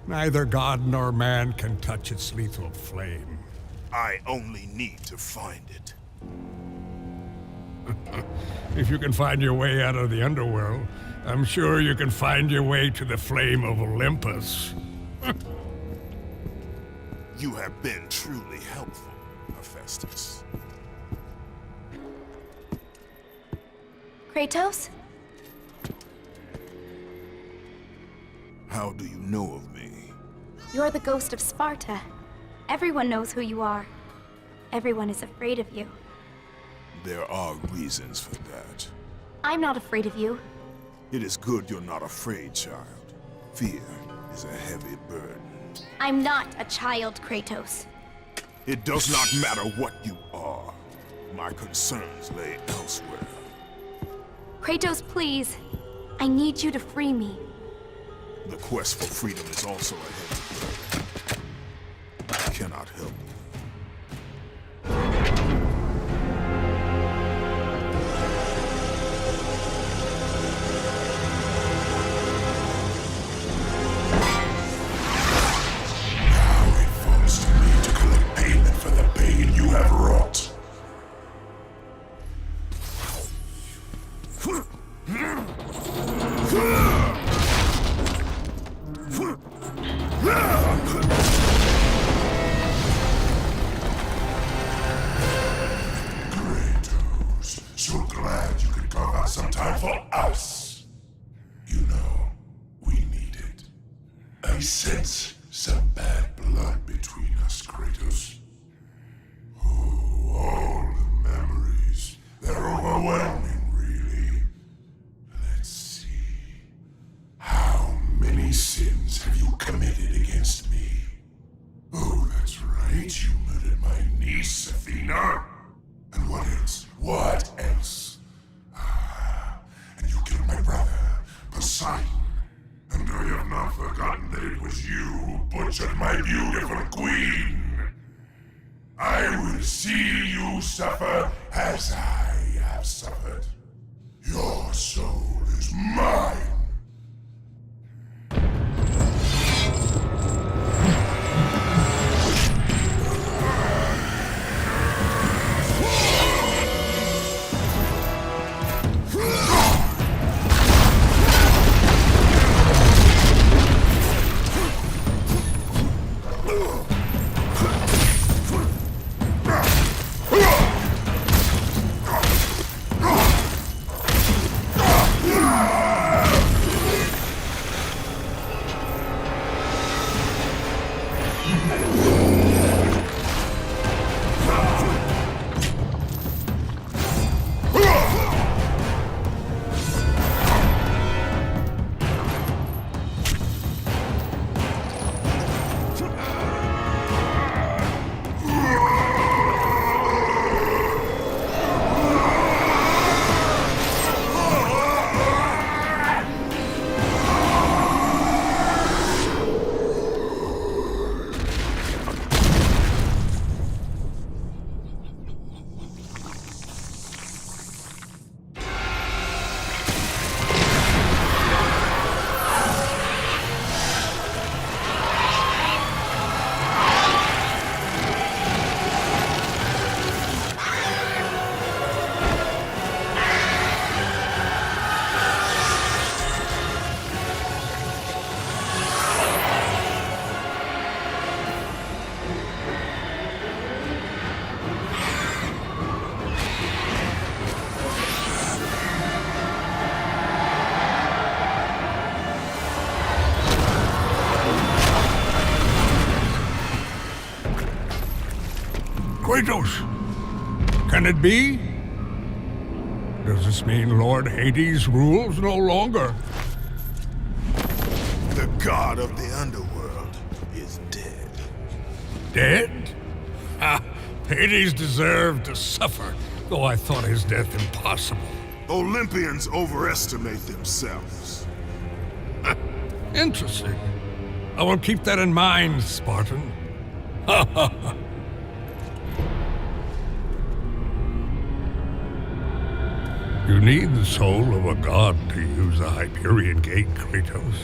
Neither god nor man can touch its lethal flame. I only need to find it. If you can find your way out of the underworld, I'm sure you can find your way to the flame of Olympus. You have been truly helpful, Hephaestus. Kratos? How do you know of me? You're the ghost of Sparta. Everyone knows who you are. Everyone is afraid of you. There are reasons for that. I'm not afraid of you. It is good you're not afraid, child. Fear is a heavy burden. I'm not a child, Kratos. It does not matter what you are. My concerns lay elsewhere. Kratos, please. I need you to free me. The quest for freedom is also a heavy burden. I cannot help you. You have wrought. Kratos, so glad you could carve out some time for us. You know, we need it. I sense some bad blood between us, Kratos. All the memories. They're overwhelming, really. Let's see. How many sins have you committed against me? Oh, that's right. You murdered my niece, Athena. And what else? What else? And you killed my brother, Poseidon. And I have not forgotten that it was you who butchered my beautiful queen. I will see you suffer as I have suffered. Your soul is mine. Kratos! Can it be? Does this mean Lord Hades rules no longer? The god of the underworld is dead. Dead? Ah, Hades deserved to suffer, though I thought his death impossible. Olympians overestimate themselves. Interesting. I will keep that in mind, Spartan. Ha ha ha. You need the soul of a god to use the Hyperion Gate, Kratos.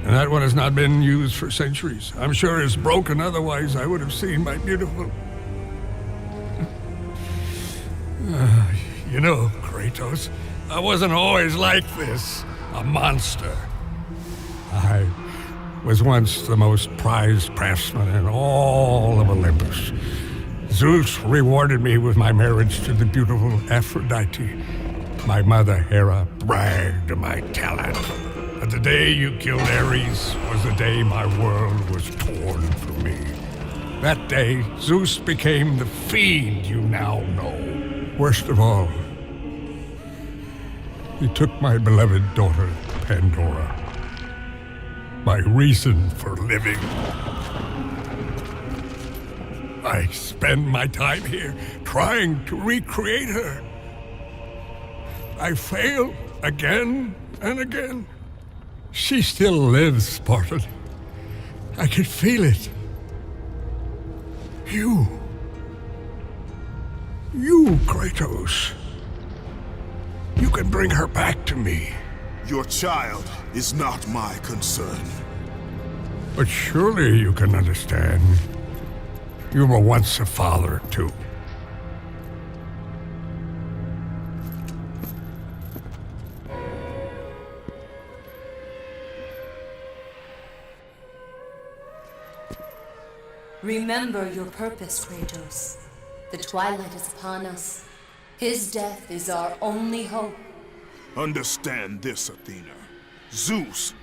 And that one has not been used for centuries. I'm sure it's broken, otherwise I would have seen my beautiful... You know, Kratos, I wasn't always like this. A monster. I was once the most prized craftsman in all of Olympus. Zeus rewarded me with my marriage to the beautiful Aphrodite. My mother, Hera, bragged of my talent. But the day you killed Ares was the day my world was torn from me. That day, Zeus became the fiend you now know. Worst of all, he took my beloved daughter, Pandora. My reason for living. I spend my time here trying to recreate her. I fail again and again. She still lives, Spartan. I can feel it. You, Kratos. You can bring her back to me. Your child is not my concern. But surely you can understand. You were once a father, too. Remember your purpose, Kratos. The twilight is upon us. His death is our only hope. Understand this, Athena. Zeus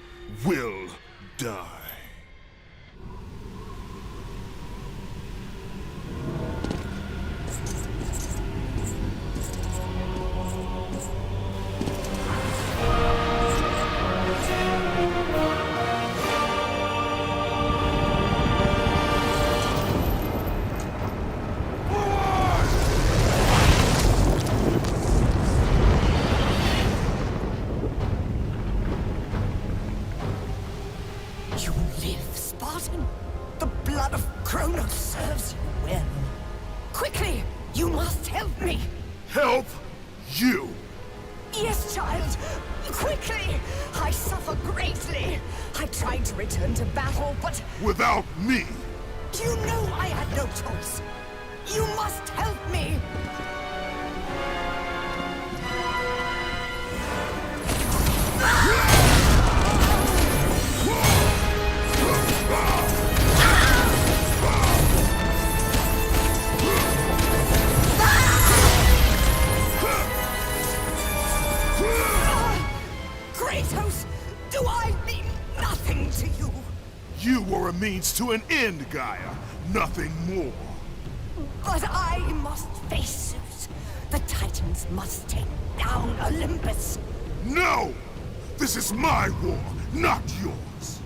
will die. Help you! Yes, child! Quickly! I suffer greatly! I tried to return to battle, but... Without me! You know I had no choice! You must help me! Kratos, do I mean nothing to you? You were a means to an end, Gaia. Nothing more. But I must face Zeus. The Titans must take down Olympus. No! This is my war, not yours.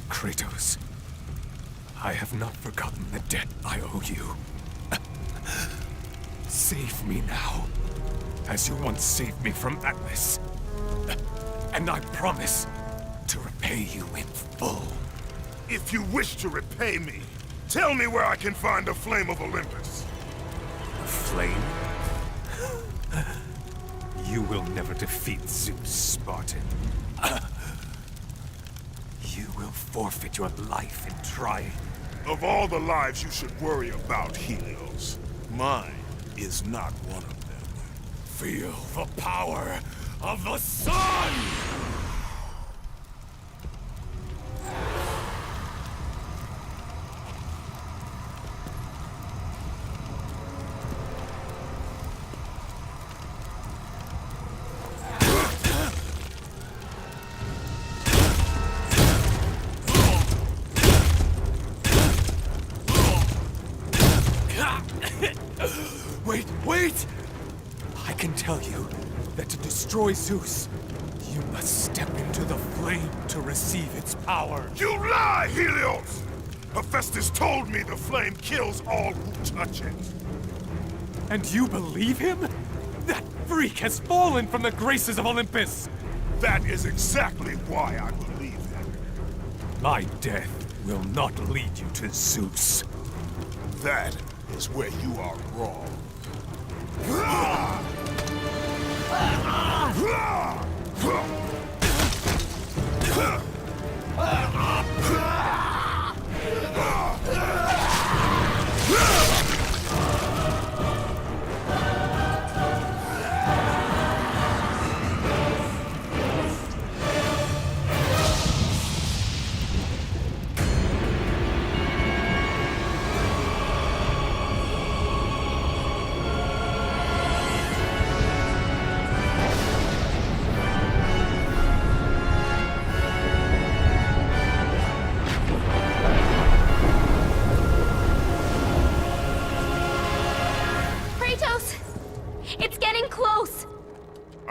Kratos, I have not forgotten the debt I owe you. Save me now, as you once saved me from Atlas. And I promise to repay you in full. If you wish to repay me, tell me where I can find the Flame of Olympus. The flame? You will never defeat Zeus, Spartan. You will forfeit your life in trying. Of all the lives you should worry about, Helios, mine is not one of them. Feel the power of the sun! Wait! I can tell you that to destroy Zeus, you must step into the flame to receive its power. You lie, Helios! Hephaestus told me the flame kills all who touch it. And you believe him? That freak has fallen from the graces of Olympus! That is exactly why I believe him. My death will not lead you to Zeus. That is where you are wrong.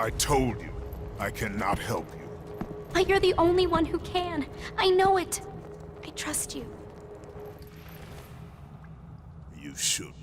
I told you, I cannot help you. But you're the only one who can. I know it. I trust you. You shouldn't.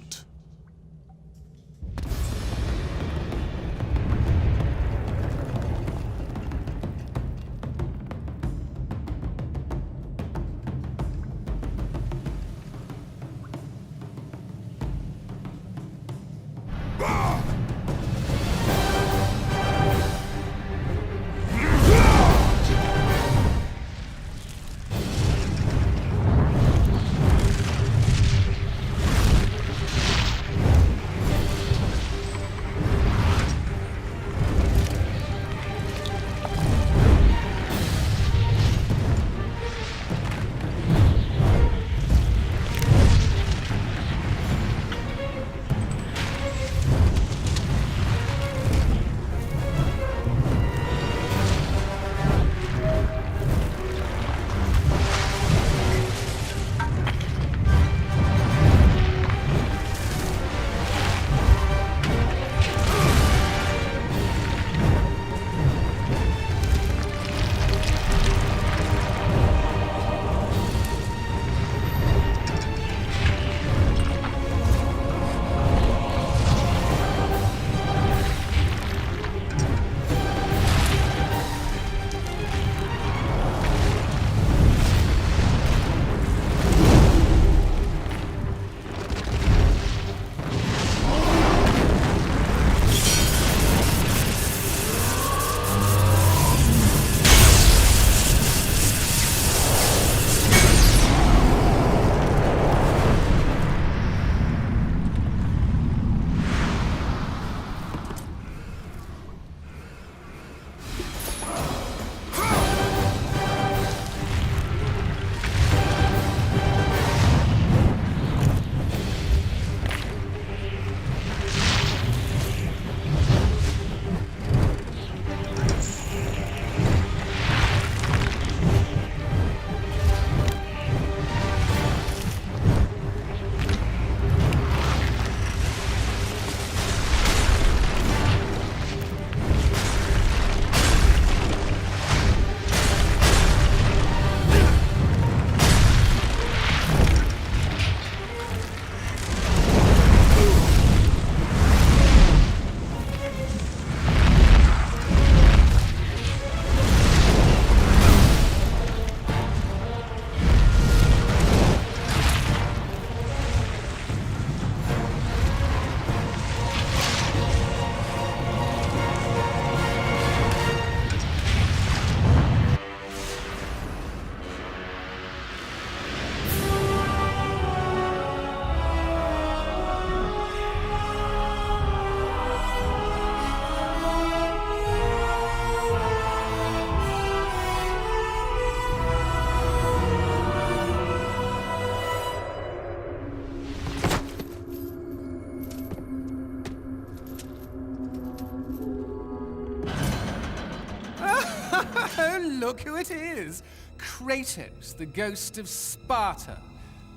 look who it is! Kratos, the ghost of Sparta.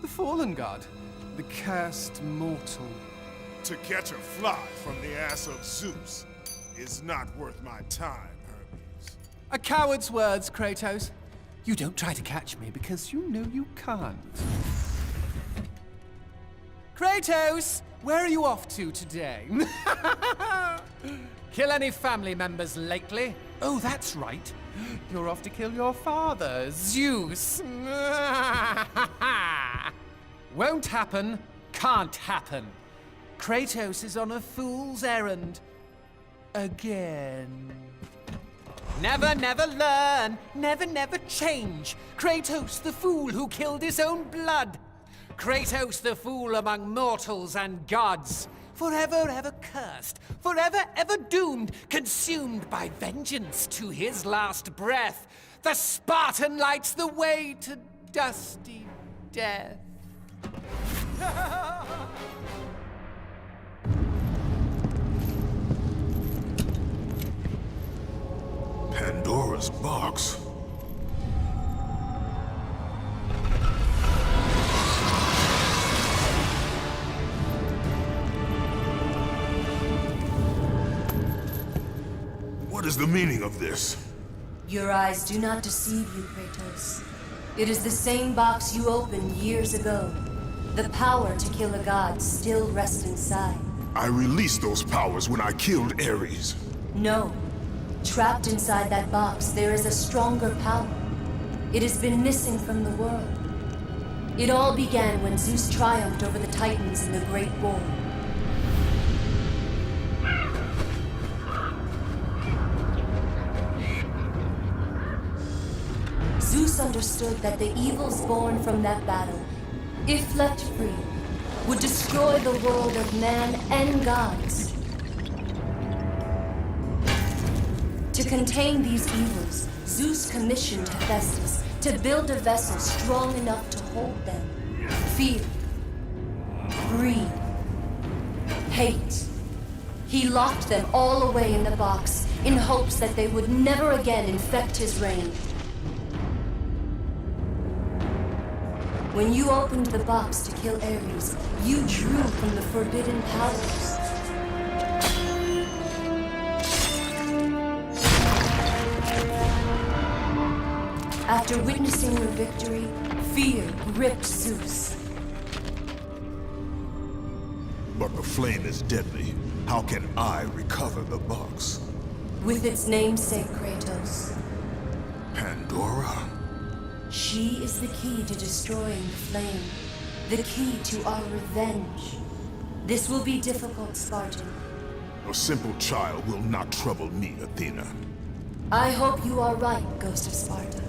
The fallen god. The cursed mortal. To catch a fly from the ass of Zeus is not worth my time, Hermes. A coward's words, Kratos. You don't try to catch me because you know you can't. Kratos, where are you off to today? Kill any family members lately? Oh, that's right. You're off to kill your father, Zeus. Won't happen, can't happen. Kratos is on a fool's errand. Again. Never, never learn. Never, never change. Kratos, the fool who killed his own blood. Kratos, the fool among mortals and gods. Forever, ever cursed. Forever, ever doomed. Consumed by vengeance to his last breath. The Spartan lights the way to dusty death. Pandora's box. What is the meaning of this? Your eyes do not deceive you, Kratos. It is the same box you opened years ago. The power to kill a god still rests inside. I released those powers when I killed Ares. No. Trapped inside that box, there is a stronger power. It has been missing from the world. It all began when Zeus triumphed over the Titans in the Great War. Zeus understood that the evils born from that battle, if left free, would destroy the world of man and gods. To contain these evils, Zeus commissioned Hephaestus to build a vessel strong enough to hold them. Fear, greed, hate. He locked them all away in the box in hopes that they would never again infect his reign. When you opened the box to kill Ares, you drew from the forbidden powers. After witnessing your victory, fear gripped Zeus. But the flame is deadly. How can I recover the box? With its namesake, Kratos. Pandora? She is the key to destroying the flame. The key to our revenge. This will be difficult, Spartan. A simple child will not trouble me, Athena. I hope you are right, Ghost of Sparta.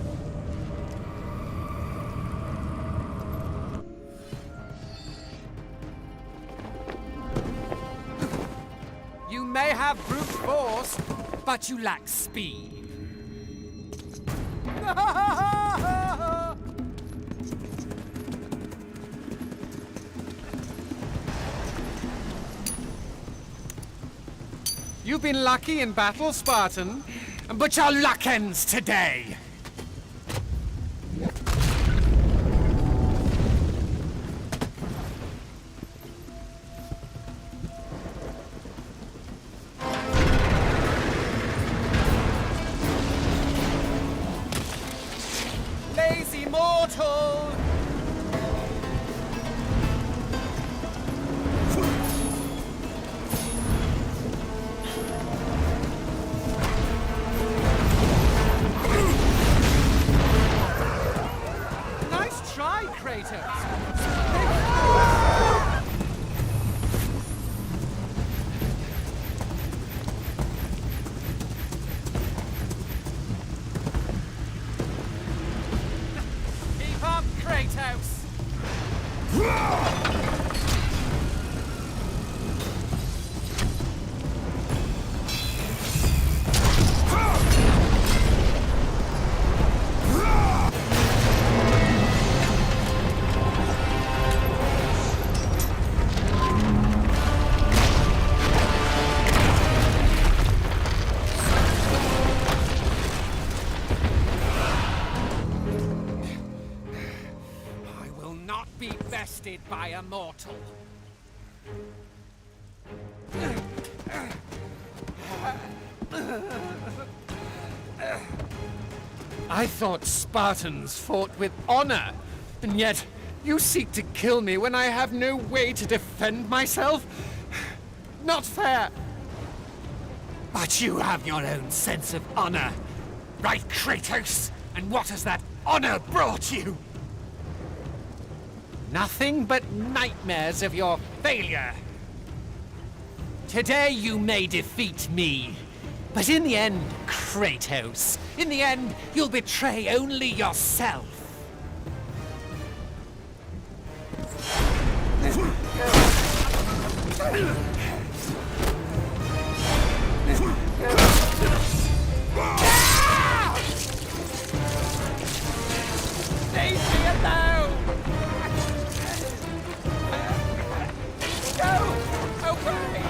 You may have brute force, but you lack speed. You've been lucky in battle, Spartan, but your luck ends today. Lazy mortal! Nice try, Kratos! Keep up, Kratos! not be bested by a mortal. I thought Spartans fought with honor, and yet you seek to kill me when I have no way to defend myself? Not fair. But you have your own sense of honor, right, Kratos? And what has that honor brought you? Nothing but nightmares of your failure. Today you may defeat me, but in the end, Kratos, in the end, you'll betray only yourself. Leave me alone! Go away!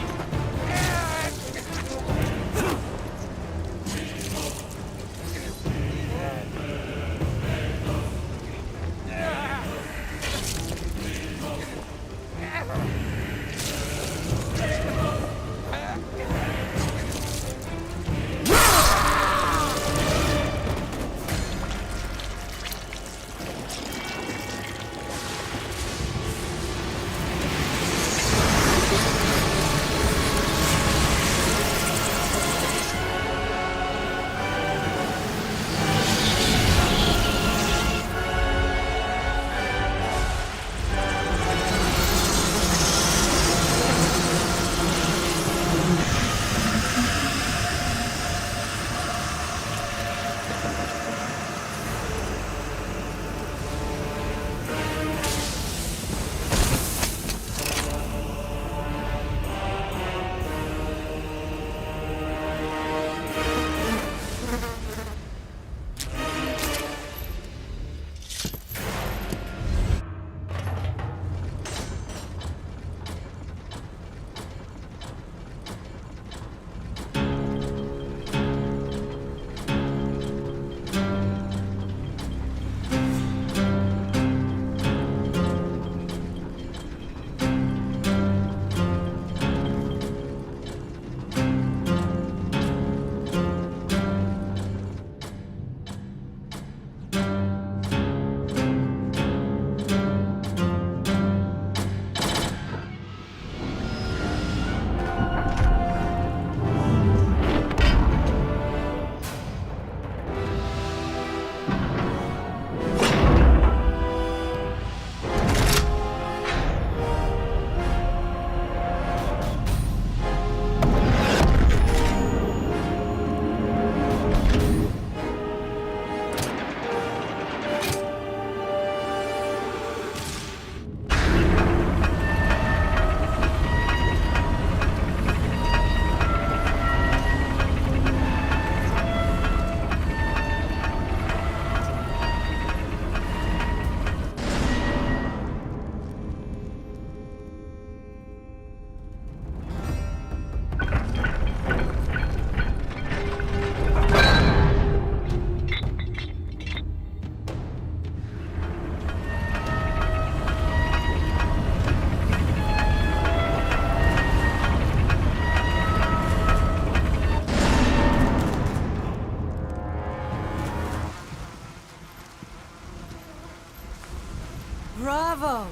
Bravo!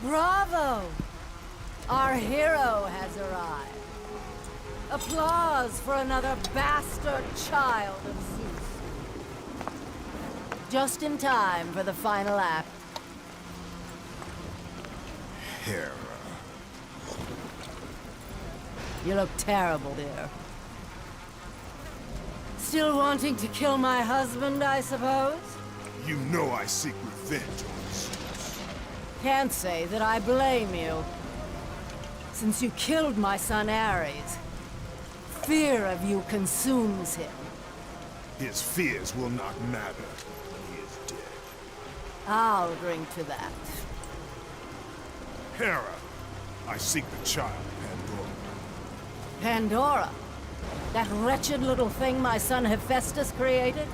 Bravo! Our hero has arrived. Applause for another bastard child of Zeus. Just in time for the final act. Hera. You look terrible, dear. Still wanting to kill my husband, I suppose? You know I seek revenge on Zeus. Can't say that I blame you. Since you killed my son Ares, fear of you consumes him. His fears will not matter when he is dead. I'll drink to that. Hera, I seek the child, Pandora. Pandora? That wretched little thing my son Hephaestus created?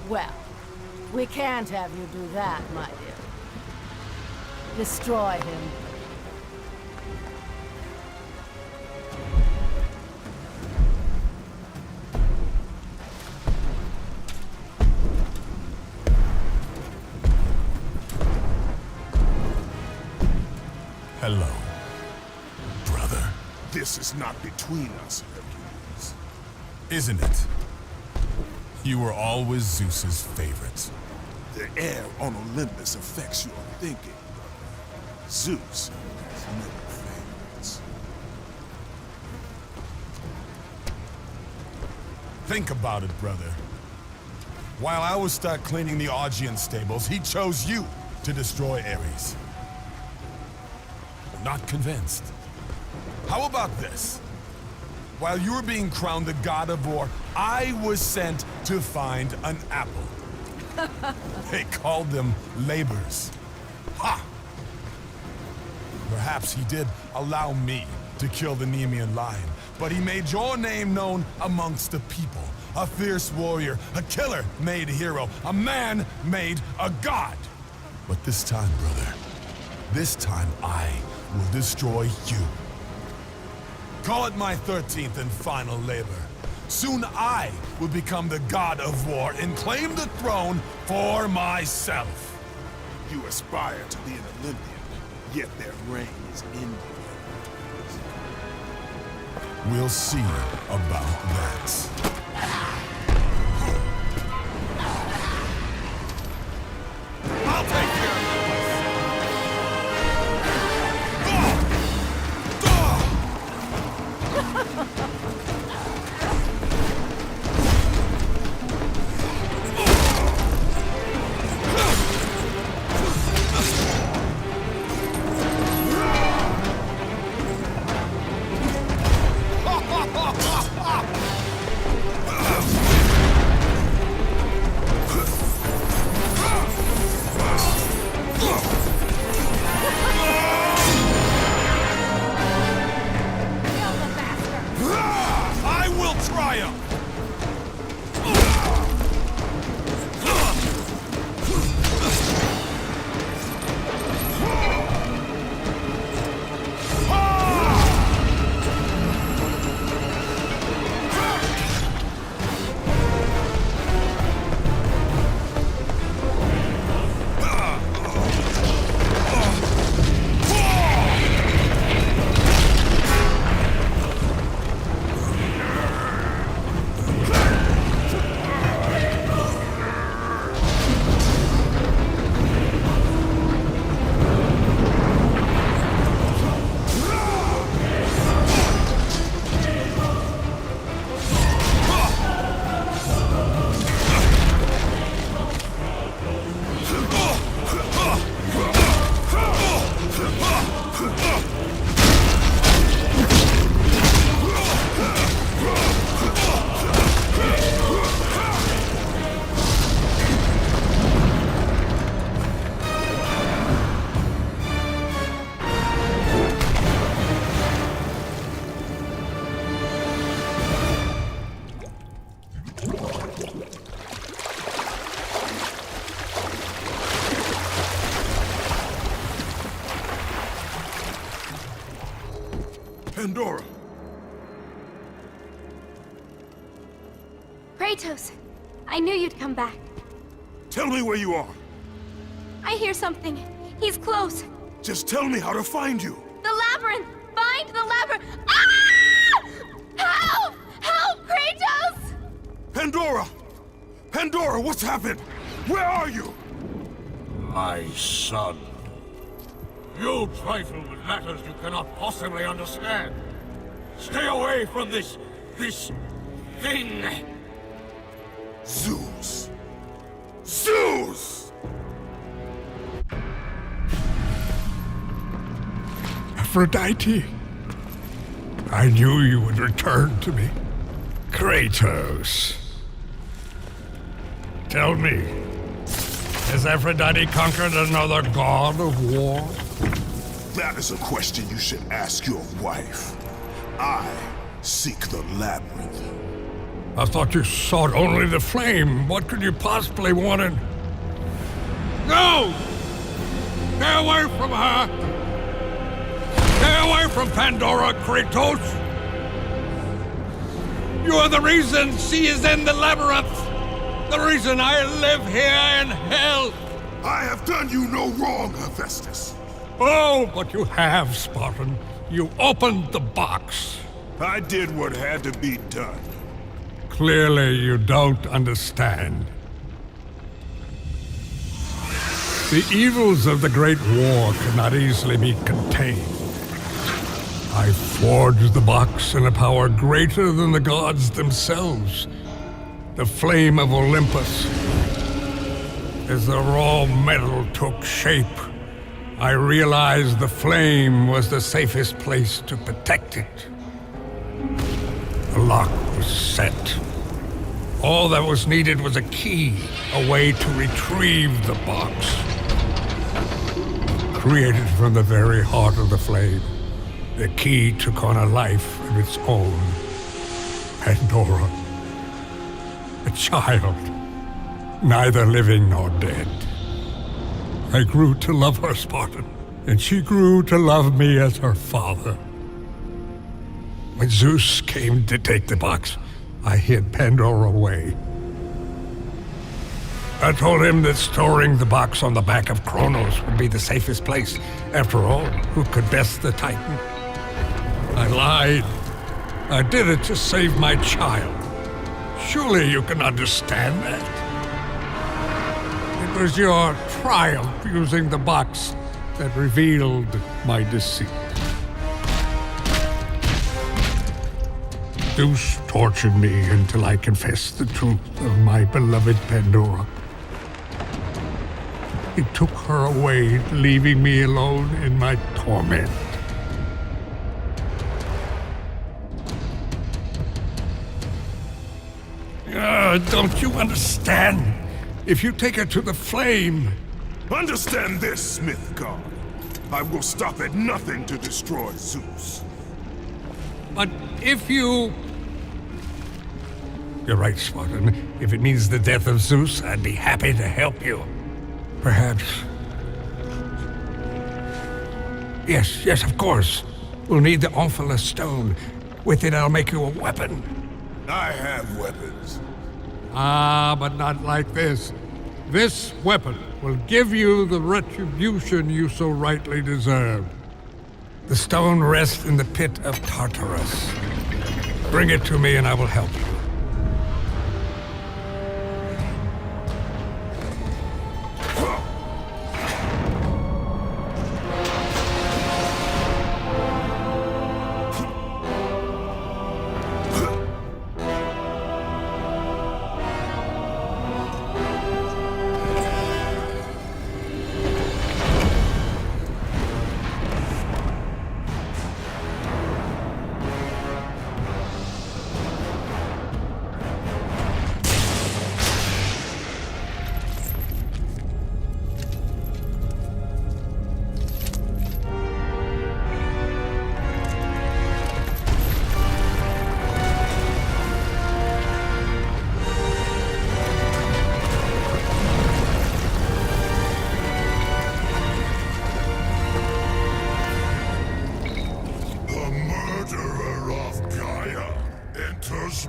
Well, We can't have you do that, my dear. Destroy him. Hello, brother. This is not between us, Hercules. Isn't it? You were always Zeus's favorite. The air on Olympus affects your thinking, brother. Zeus has no favorites. Think about it, brother. While I was stuck cleaning the Augean stables, he chose you to destroy Ares. Not convinced. How about this? While you were being crowned the god of war, I was sent to find an apple. They called them labors. Ha! Perhaps he did allow me to kill the Nemean lion, but he made your name known amongst the people. A fierce warrior, a killer made hero, a man made a god. But this time, brother, this time I will destroy you. Call it my 13th and final labor. Soon I will become the god of war and claim the throne for myself. You aspire to be an Olympian, yet their reign is ending. We'll see about that. I'll take care of it. Pandora! Kratos, I knew you'd come back. Tell me where you are. I hear something. He's close. Just tell me how to find you. The labyrinth! Find the labyrinth! Ah! Help! Help, Kratos! Pandora! Pandora, what's happened? Where are you? My son. You trifle with matters you cannot possibly understand. Stay away from this thing. Zeus! Zeus! Aphrodite, I knew you would return to me. Kratos. Tell me, has Aphrodite conquered another god of war? That is a question you should ask your wife. I seek the labyrinth. I thought you sought only the flame. What could you possibly want in No! Stay away from her! Stay away from Pandora, Kratos! You are the reason she is in the labyrinth! The reason I live here in hell! I have done you no wrong, Hephaestus. Oh, but you have, Spartan. You opened the box. I did what had to be done. Clearly, you don't understand. The evils of the Great War cannot easily be contained. I forged the box in a power greater than the gods themselves. The flame of Olympus. As the raw metal took shape, I realized the flame was the safest place to protect it. The lock was set. All that was needed was a key, a way to retrieve the box. Created from the very heart of the flame, the key took on a life of its own. Pandora. A child, neither living nor dead. I grew to love her, Spartan, and she grew to love me as her father. When Zeus came to take the box, I hid Pandora away. I told him that storing the box on the back of Kronos would be the safest place. After all, who could best the Titan? I lied. I did it to save my child. Surely you can understand that. It was your triumph using the box that revealed my deceit. Zeus tortured me until I confessed the truth of my beloved Pandora. He took her away, leaving me alone in my torment. Don't you understand? If you take her to the flame... Understand this, Smith God. I will stop at nothing to destroy Zeus. But if you... You're right, Spartan. If it means the death of Zeus, I'd be happy to help you. Perhaps... Yes, of course. We'll need the Omphalos stone. With it, I'll make you a weapon. I have weapons. Ah, but not like this. This weapon will give you the retribution you so rightly deserve. The stone rests in the pit of Tartarus. Bring it to me and I will help you.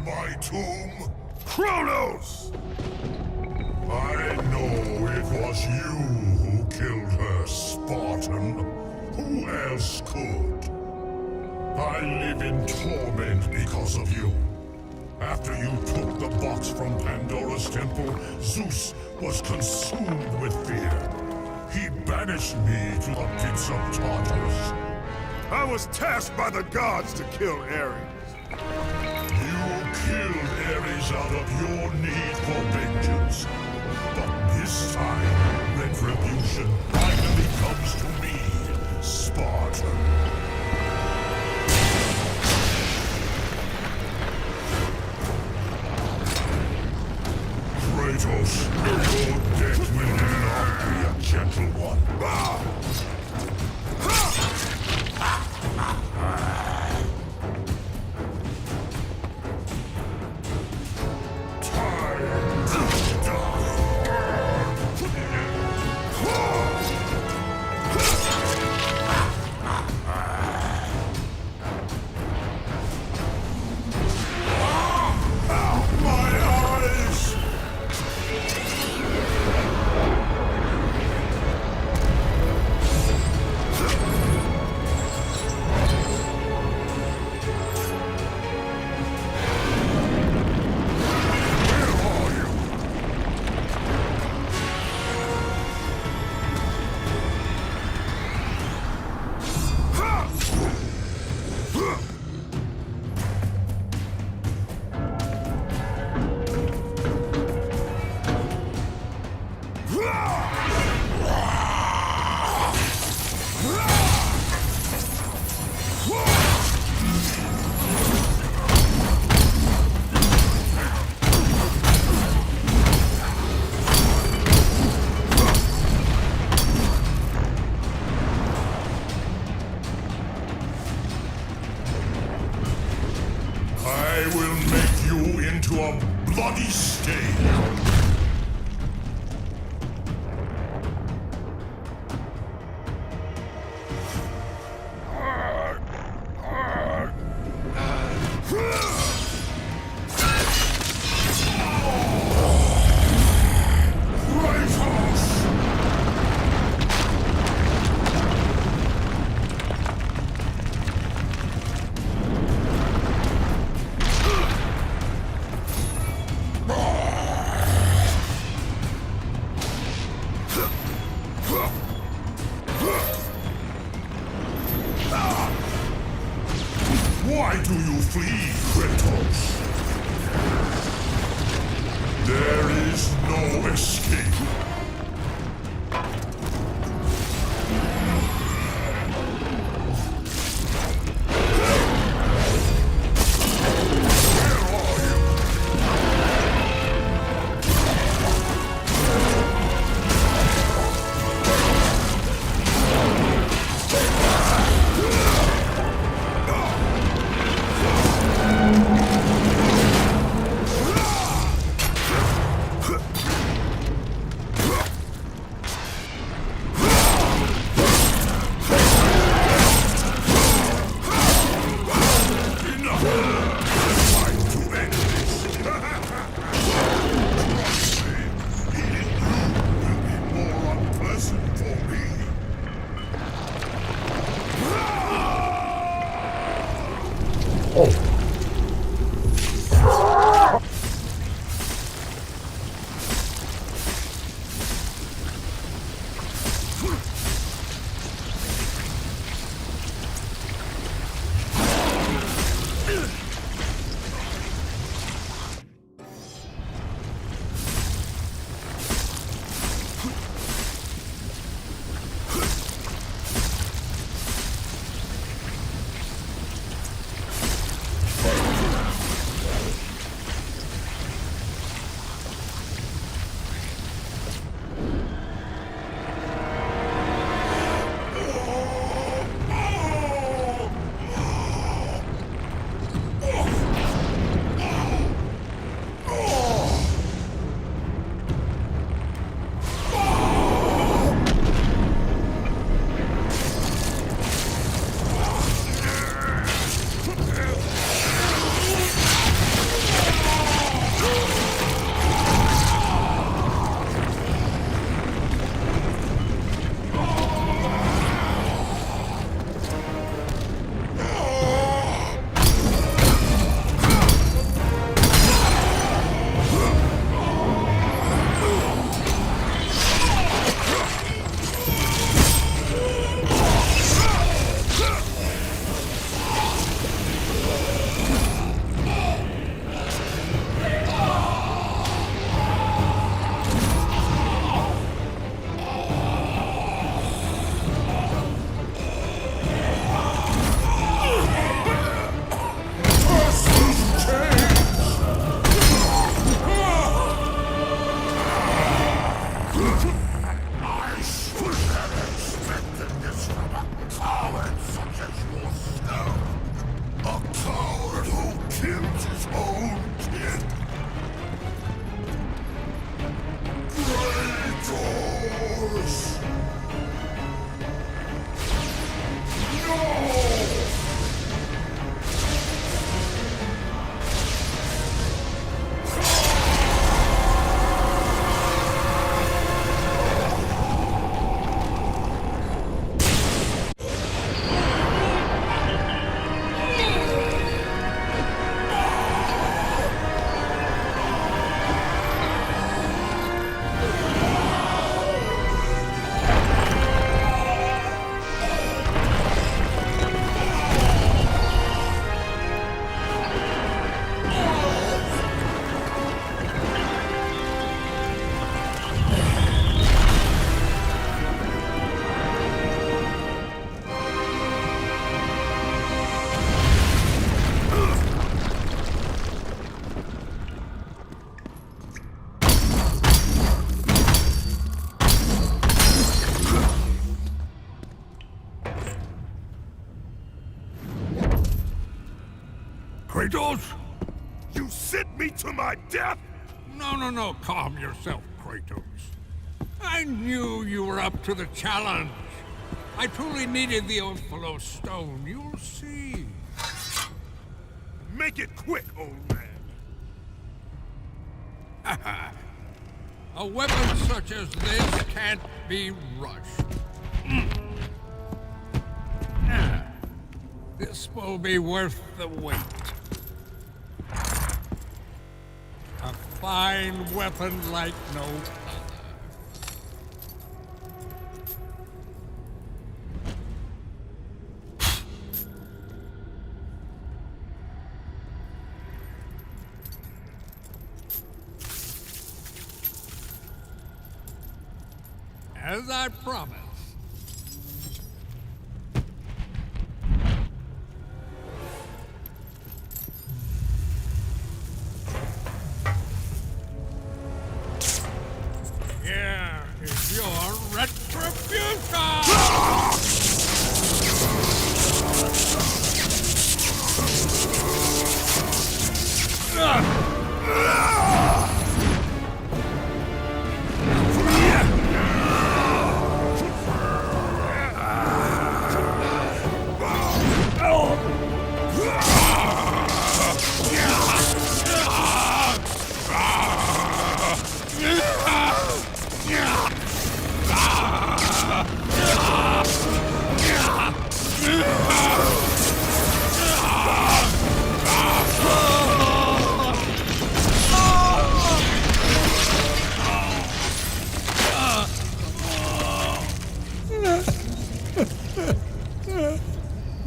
My tomb? Kratos! I know it was you who killed her, Spartan. Who else could? I live in torment because of you. After you took the box from Pandora's temple, Zeus was consumed with fear. He banished me to the pits of Tartarus. I was tasked by the gods to kill Ares. You killed Ares out of your need for vengeance. But this time, retribution finally comes to me, Spartan. Kratos, your death will not be a gentle one. Why do you flee, Kratos? There is no escape. Kratos? You sent me to my death? No, calm yourself, Kratos. I knew you were up to the challenge. I truly needed the Ophalo stone, you'll see. Make it quick, old man. A weapon such as this can't be rushed. This will be worth the wait. A fine weapon like no other. as I promised. Here is your retribution!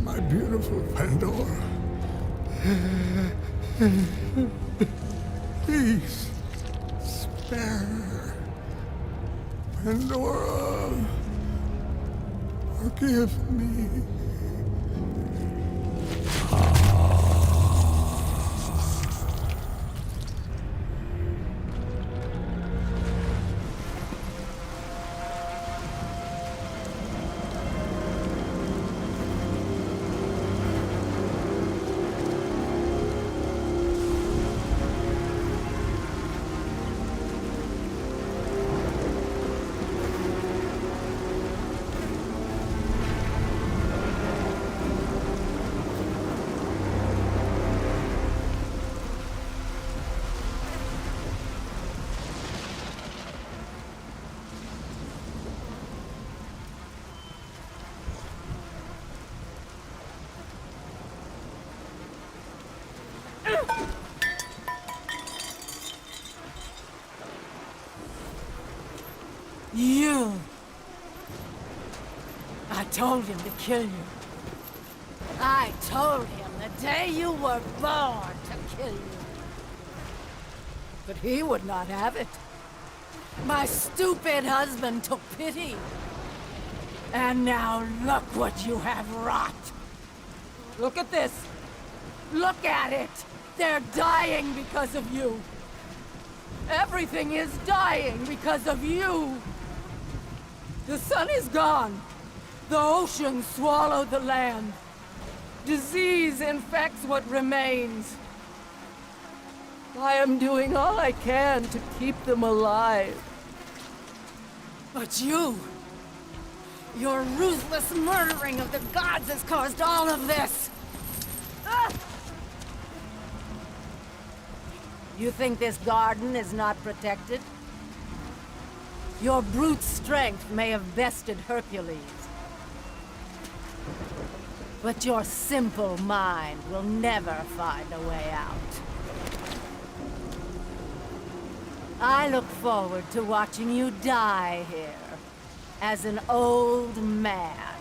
My beautiful Pandora. Please, spare her. Pandora, forgive me. You! I told him to kill you. I told him the day you were born to kill you. But he would not have it. My stupid husband took pity. And now look what you have wrought. Look at this. Look at it. They're dying because of you. Everything is dying because of you. The sun is gone. The ocean swallowed the land. Disease infects what remains. I am doing all I can to keep them alive. But you... your ruthless murdering of the gods has caused all of this! Ah! You think this garden is not protected? Your brute strength may have bested Hercules. But your simple mind will never find a way out. I look forward to watching you die here, as an old man.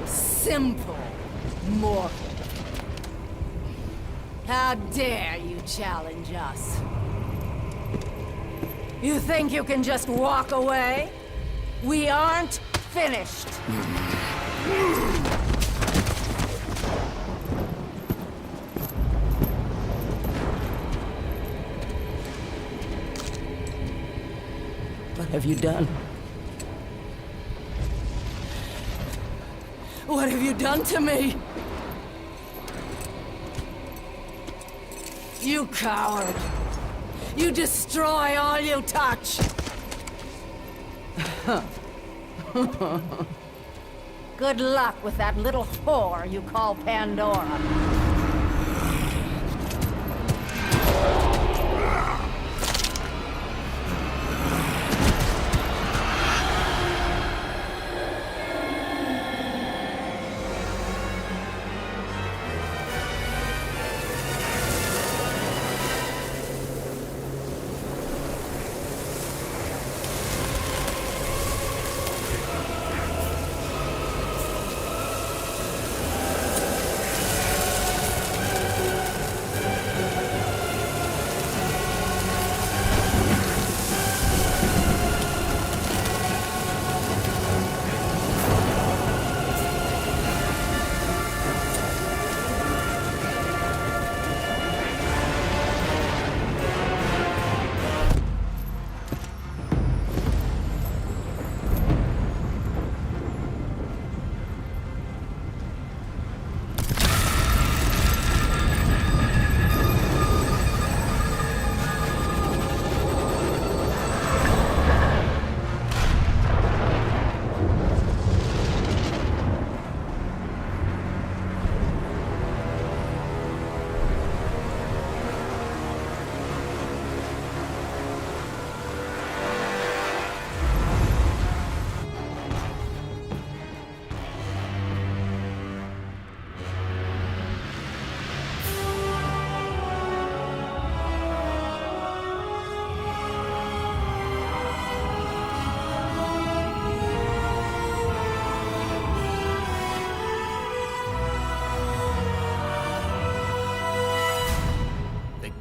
Simple mortal. How dare you challenge us? You think you can just walk away? We aren't finished. What have you done? What have you done to me? You coward! You destroy all you touch! Good luck with that little whore you call Pandora.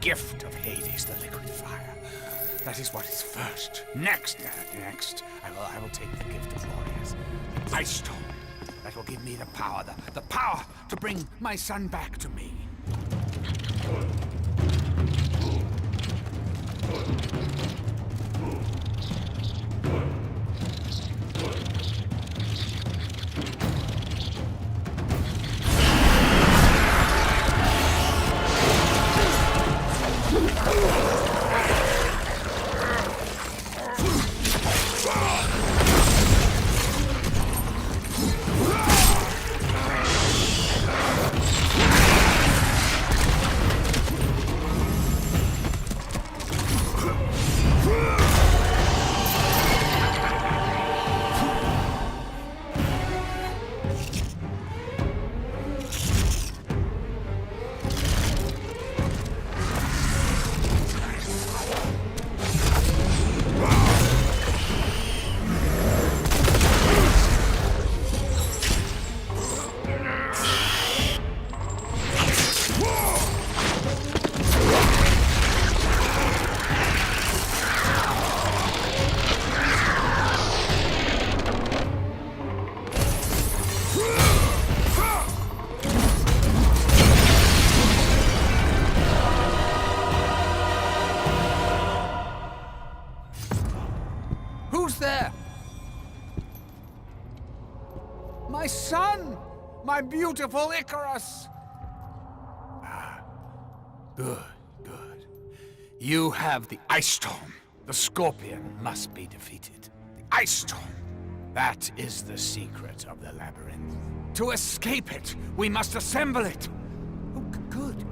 Gift of Hades, the liquid fire. That is what is first. Next, I will take the gift of warriors. The ice stone. That will give me the power to bring my son back to me. There? My son! My beautiful Icarus! Ah, good. You have the Ice Storm. The Scorpion must be defeated. The Ice Storm. That is the secret of the labyrinth. To escape it, we must assemble it. Oh, good.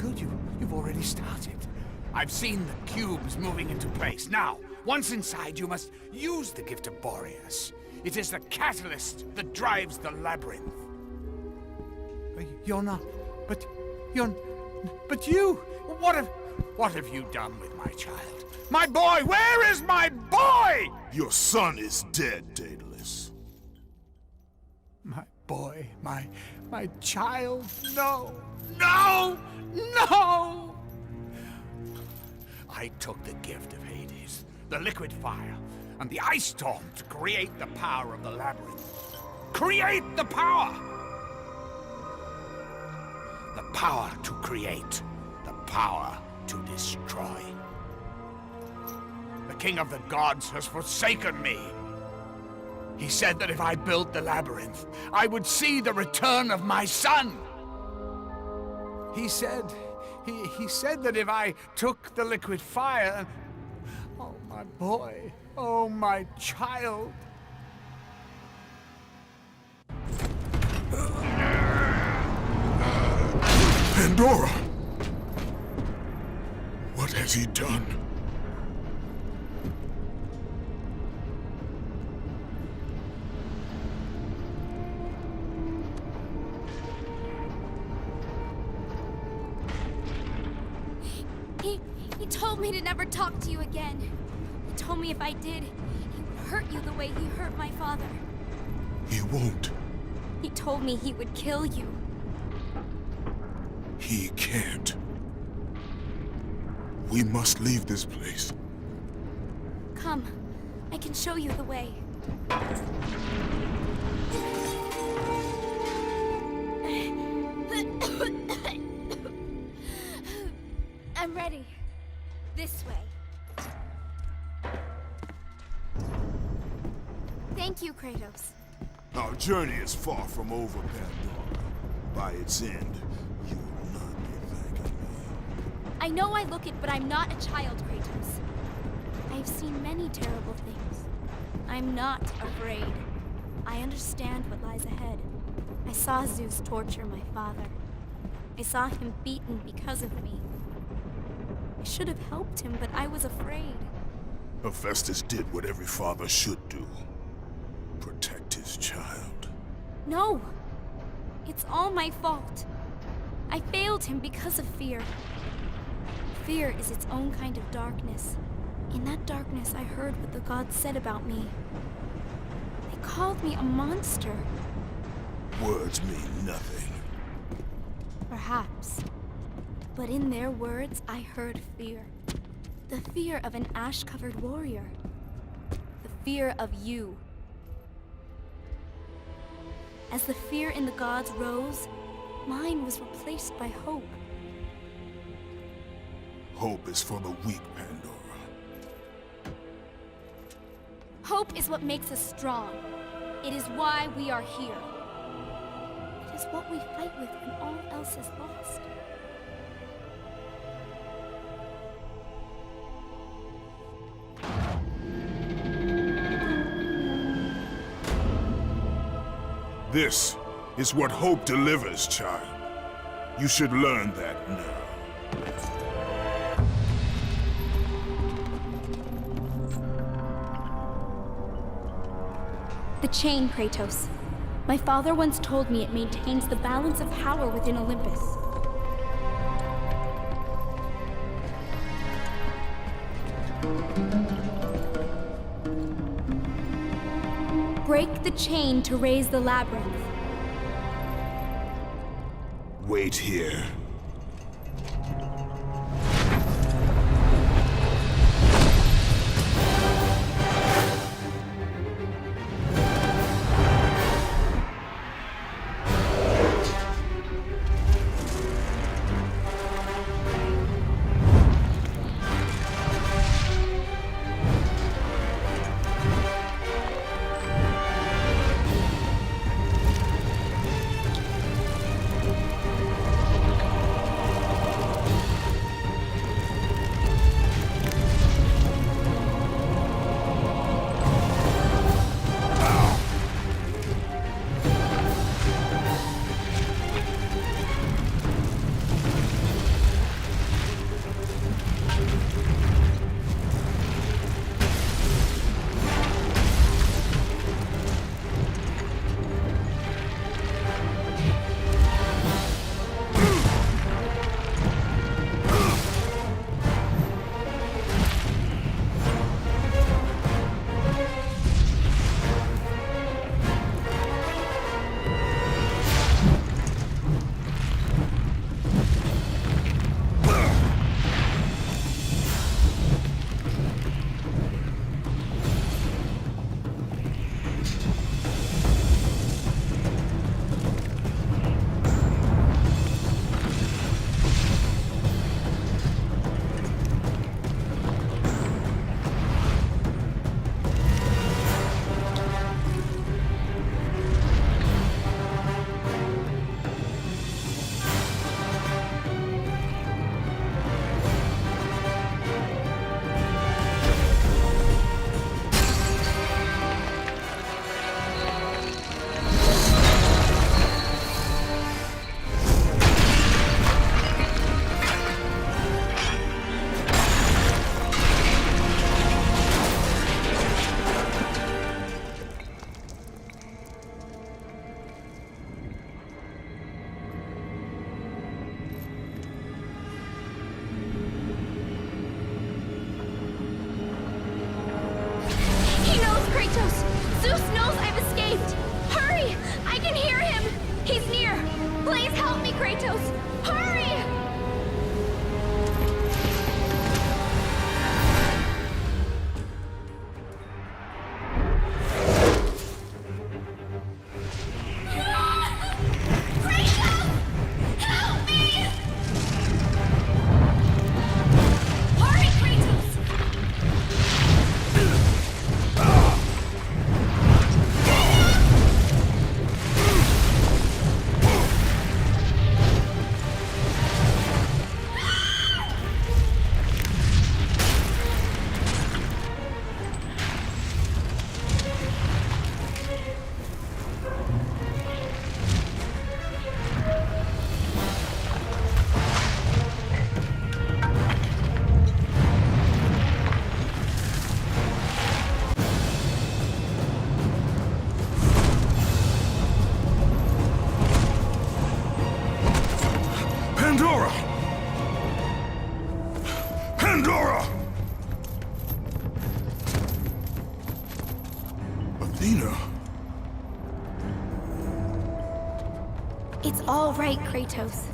You've already started. I've seen the cubes moving into place. Now, once inside, you must use the gift of Boreas. It is the catalyst that drives the labyrinth. You're not... But you... What have you done with my child? My boy! Where is my boy? Your son is dead, Daedalus. My boy, my child, no! I took the gift of Hades, the liquid fire, and the ice storm to create the power of the labyrinth. Create the power! The power to create, the power to destroy. The king of the gods has forsaken me. He said that if I built the labyrinth, I would see the return of my son. He said that if I took the liquid fire... Oh, my boy. Oh, my child. Pandora! What has he done? He told me to never talk to you again. He told me if I did, he would hurt you the way he hurt my father. He won't. He told me he would kill you. He can't. We must leave this place. Come, I can show you the way. I'm ready. This way. Thank you, Kratos. Our journey is far from over, Pandora. By its end, you will not be thanking me. I know I look it, but I'm not a child, Kratos. I've seen many terrible things. I'm not afraid. I understand what lies ahead. I saw Zeus torture my father. I saw him beaten because of me. I should have helped him, but I was afraid. Hephaestus did what every father should do. Protect his child. No! It's all my fault. I failed him because of fear. Fear is its own kind of darkness. In that darkness, I heard what the gods said about me. They called me a monster. Words mean nothing. Perhaps. But in their words, I heard fear. The fear of an ash-covered warrior. The fear of you. As the fear in the gods rose, mine was replaced by hope. Hope is for the weak, Pandora. Hope is what makes us strong. It is why we are here. It is what we fight with when all else is lost. This is what hope delivers, child. You should learn that now. The chain, Kratos. My father once told me it maintains the balance of power within Olympus. Break the chain to raise the labyrinth. Wait here. Pandora! Pandora! Athena? It's all right, Kratos.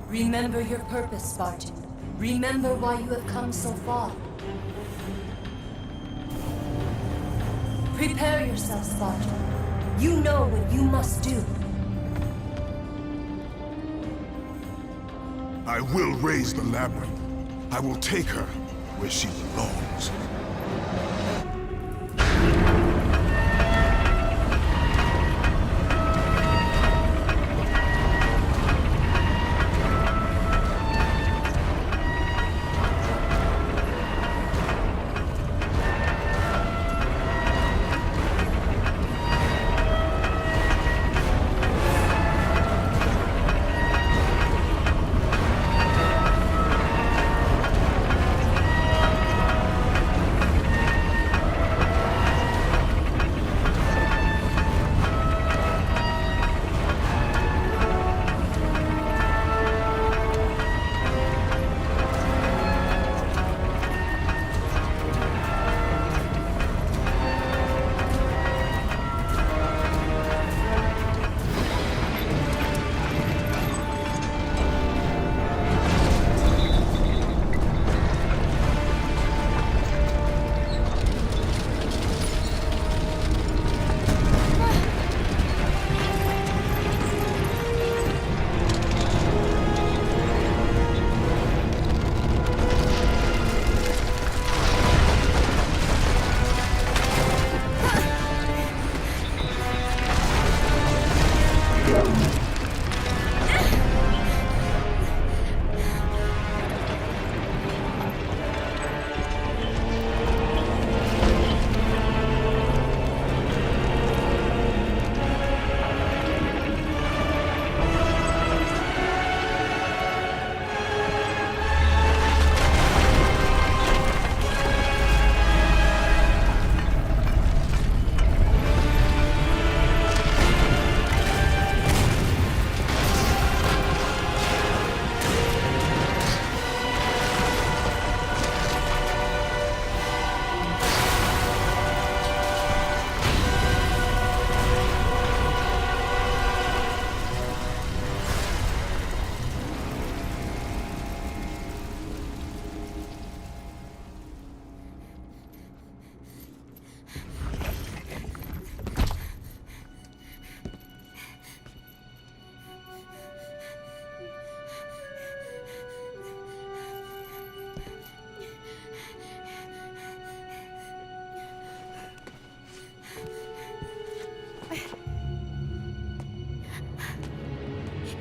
Remember your purpose, Spartan. Remember why you have come so far. Prepare yourself, Spartan. You know what you must do. I will raise the labyrinth. I will take her where she belongs.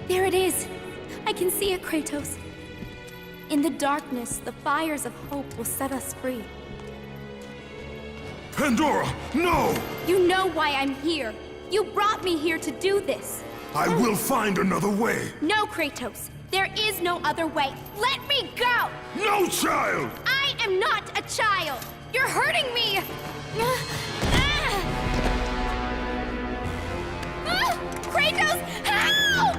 There it is! I can see it, Kratos. In the darkness, the fires of hope will set us free. Pandora, no! You know why I'm here. You brought me here to do this. I will find another way. No, Kratos. There is no other way. Let me go! No, child! I am not a child! You're hurting me! Kratos, help!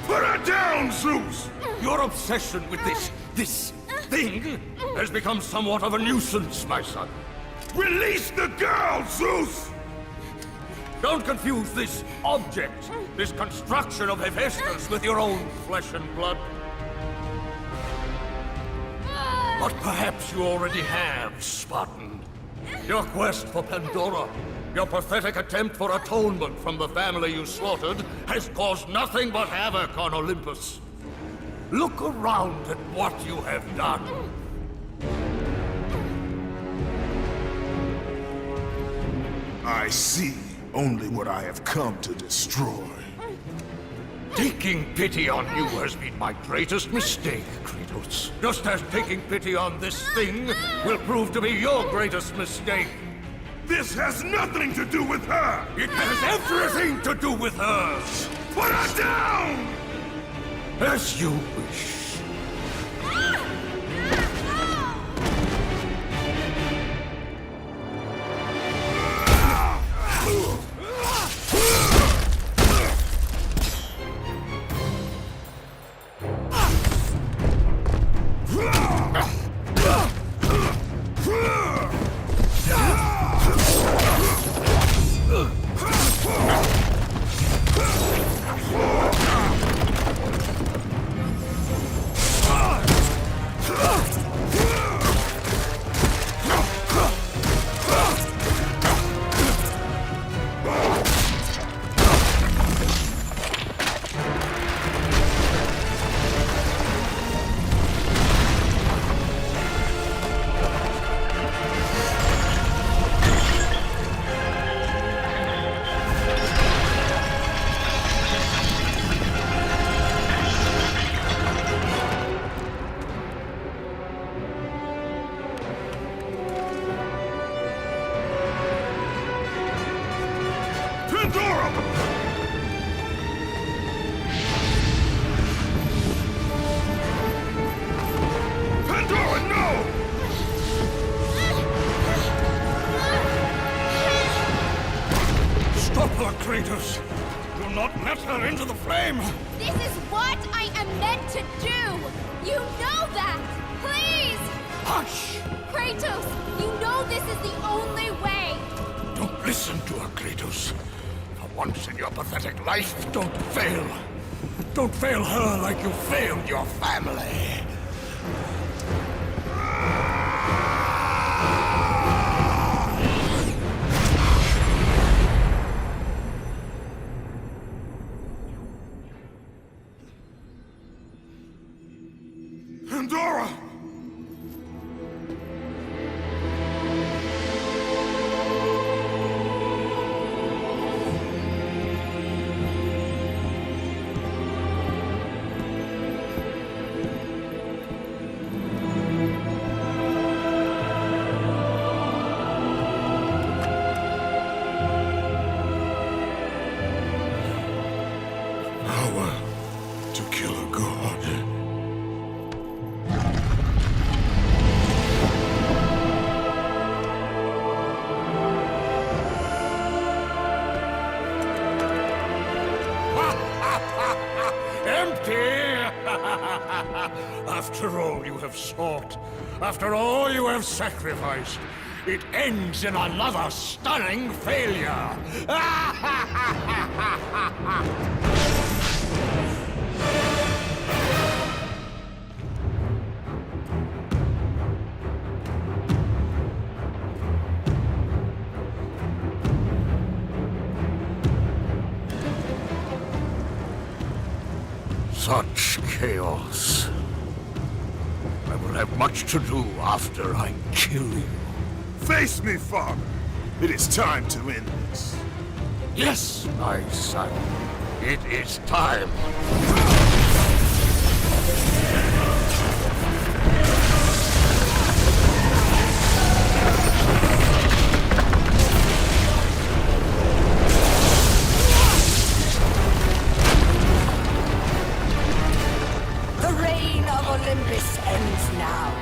Put her down, Zeus! Your obsession with this thing has become somewhat of a nuisance, my son. Release the girl, Zeus! Don't confuse this object, this construction of Hephaestus with your own flesh and blood. But perhaps you already have, Spartan. Your quest for Pandora, your pathetic attempt for atonement from the family you slaughtered, has caused nothing but havoc on Olympus. Look around at what you have done. I see only what I have come to destroy. Taking pity on you has been my greatest mistake, Kratos. Just as taking pity on this thing will prove to be your greatest mistake. This has nothing to do with her! It has everything to do with her! Put her down! As you wish. Cast her into the flame! This is what I am meant to do! You know that! Please! Hush! Kratos, you know this is the only way! Don't listen to her, Kratos. For once in your pathetic life, don't fail. Don't fail her like you failed your family. Pandora! Power to kill a god. After all you have sought, after all you have sacrificed, it ends in another stunning failure! Such chaos. I will have much to do after I kill you. Face me, father. It is time to end this. Yes, my son. It is time. The reign of Olympus ends now.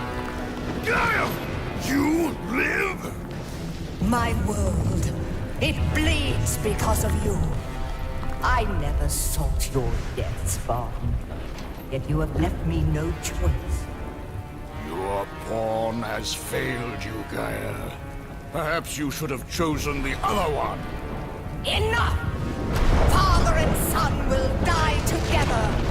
Gaia! You live? My world, it bleeds because of you. I never sought your death, Spartan. Yet you have left me no choice. Your pawn has failed you, Gaia. Perhaps you should have chosen the other one. Enough! Father and son will die together.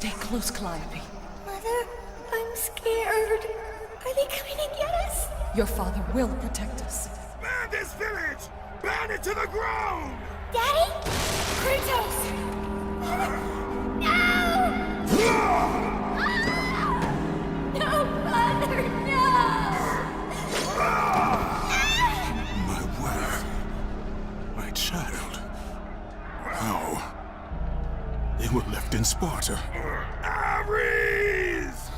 Stay close, Calliope. Mother, I'm scared. Are they coming to get us? Your father will protect us. Ban this village! Ban it to the ground! Daddy? Kratos! No! No, Mother, no! My wife. My child. How? They were left in Sparta. Ares!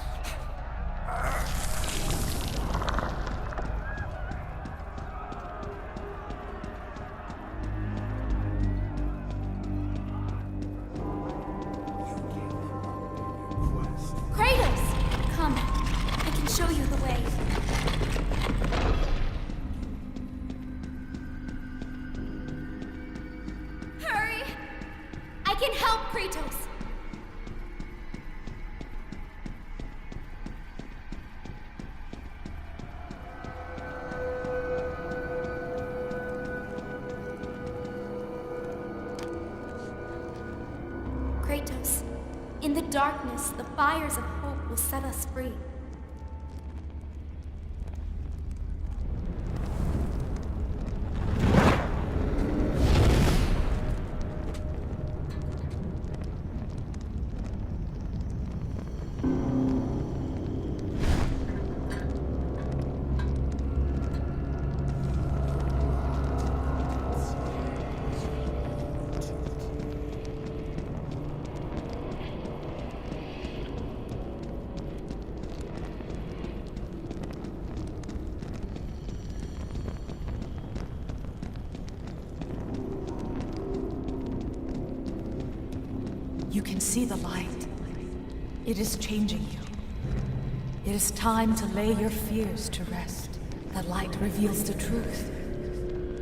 Kratos! Come. I can show you the way. Hurry! I can help, Kratos! Kratos, in the darkness, the fires of hope will set us free. You can see the light. It is changing you. It is time to lay your fears to rest. The light reveals the truth.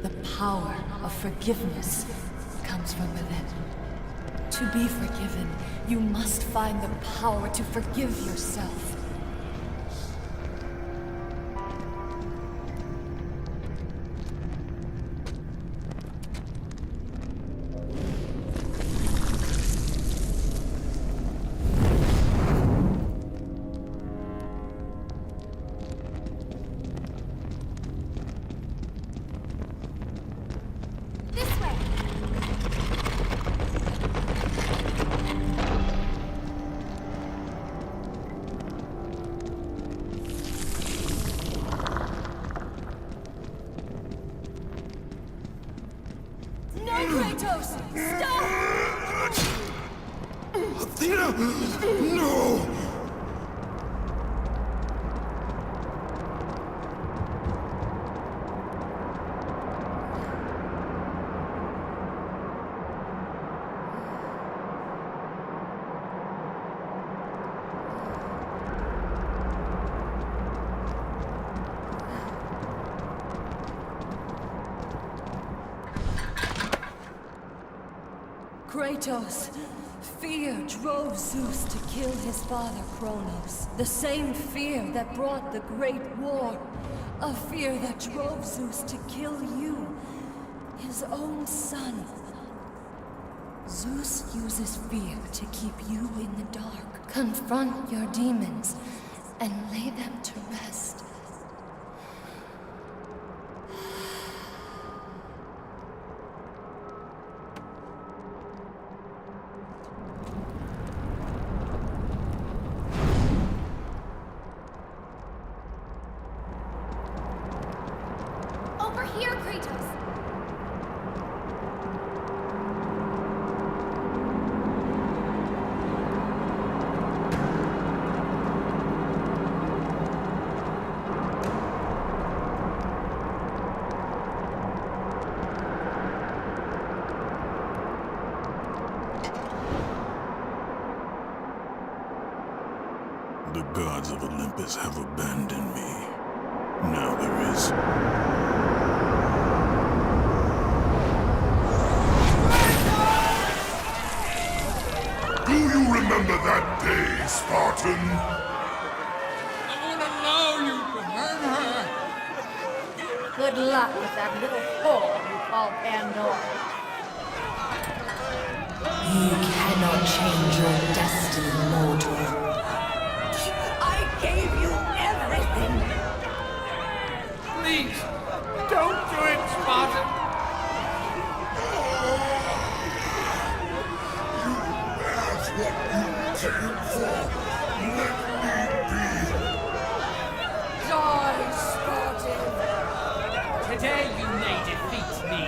The power of forgiveness comes from within. To be forgiven, you must find the power to forgive yourself. Kratos! Stop! Athena! No! Kratos, fear drove Zeus to kill his father Kronos. The same fear that brought the Great War. A fear that drove Zeus to kill you, his own son. Zeus uses fear to keep you in the dark. Confront your demons and lay them to rest. Over here, Kratos! The gods of Olympus have abandoned me. Now there is... Do you remember that day, Spartan? I won't allow you to hurt her! Good luck with that little whore you call Pandora. You cannot cannot change your destiny, mortal. I gave you everything. Please, don't do it, Spartan. That's what you came for. Let me be. Die, Spartan! Today you may defeat me,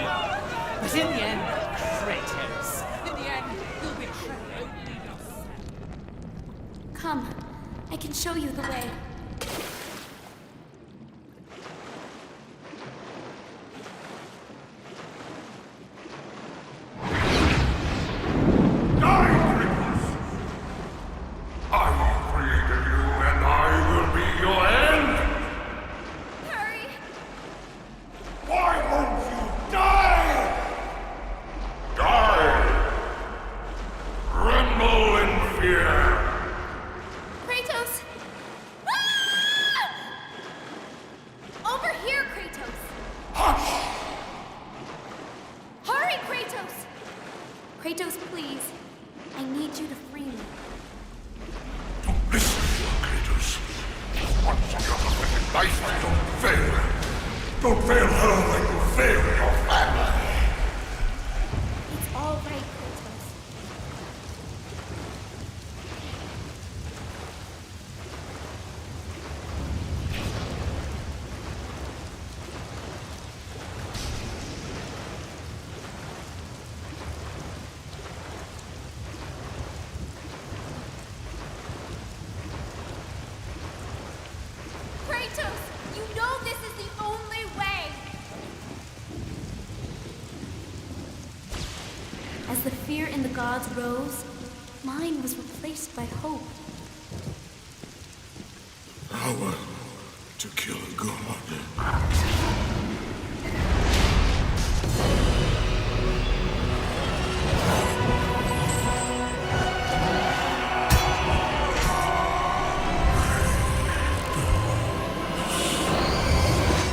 but in the end, Kratos, in the end, you'll betray only yourself. Come, I can show you the way. Kratos! Ah! Over here, Kratos! Hush! Hurry, Kratos! Kratos, please. I need you to free me. Don't listen to her, Kratos. Once in your pathetic life, don't fail. Don't fail her when you fail your family. It's all right, Kratos. Kratos, you know this is the only way! As the fear in the gods rose, mine was replaced by hope. Power to kill a god.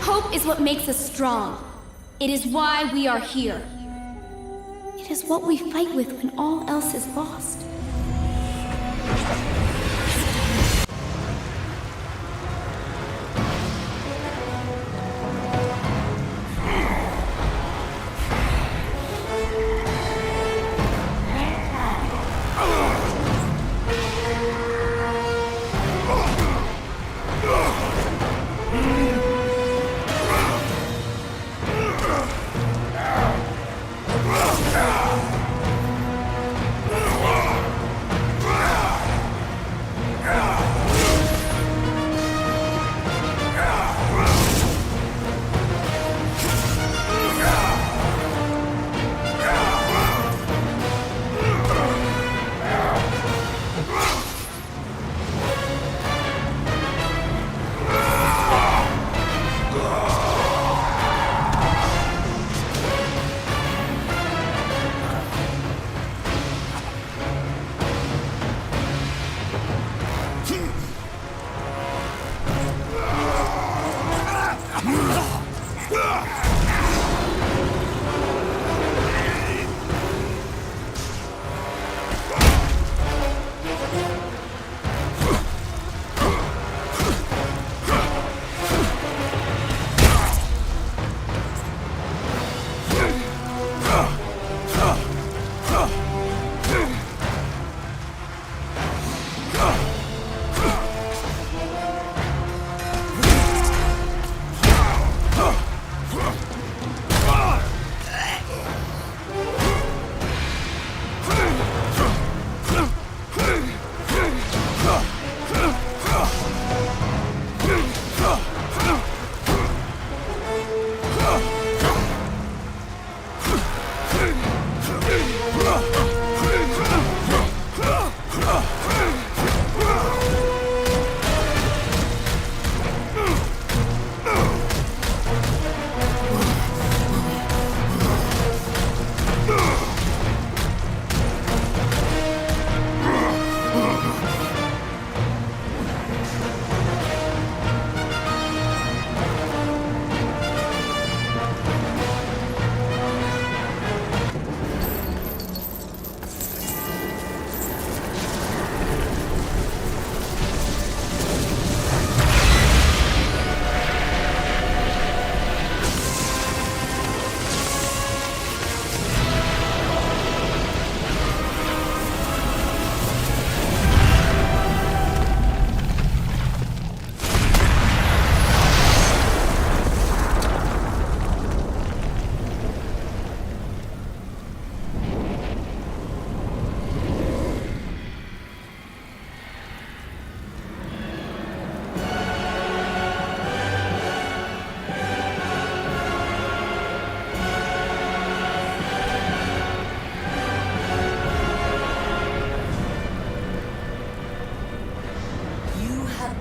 Hope is what makes us strong. It is why we are here. It is what we fight with when all else is lost.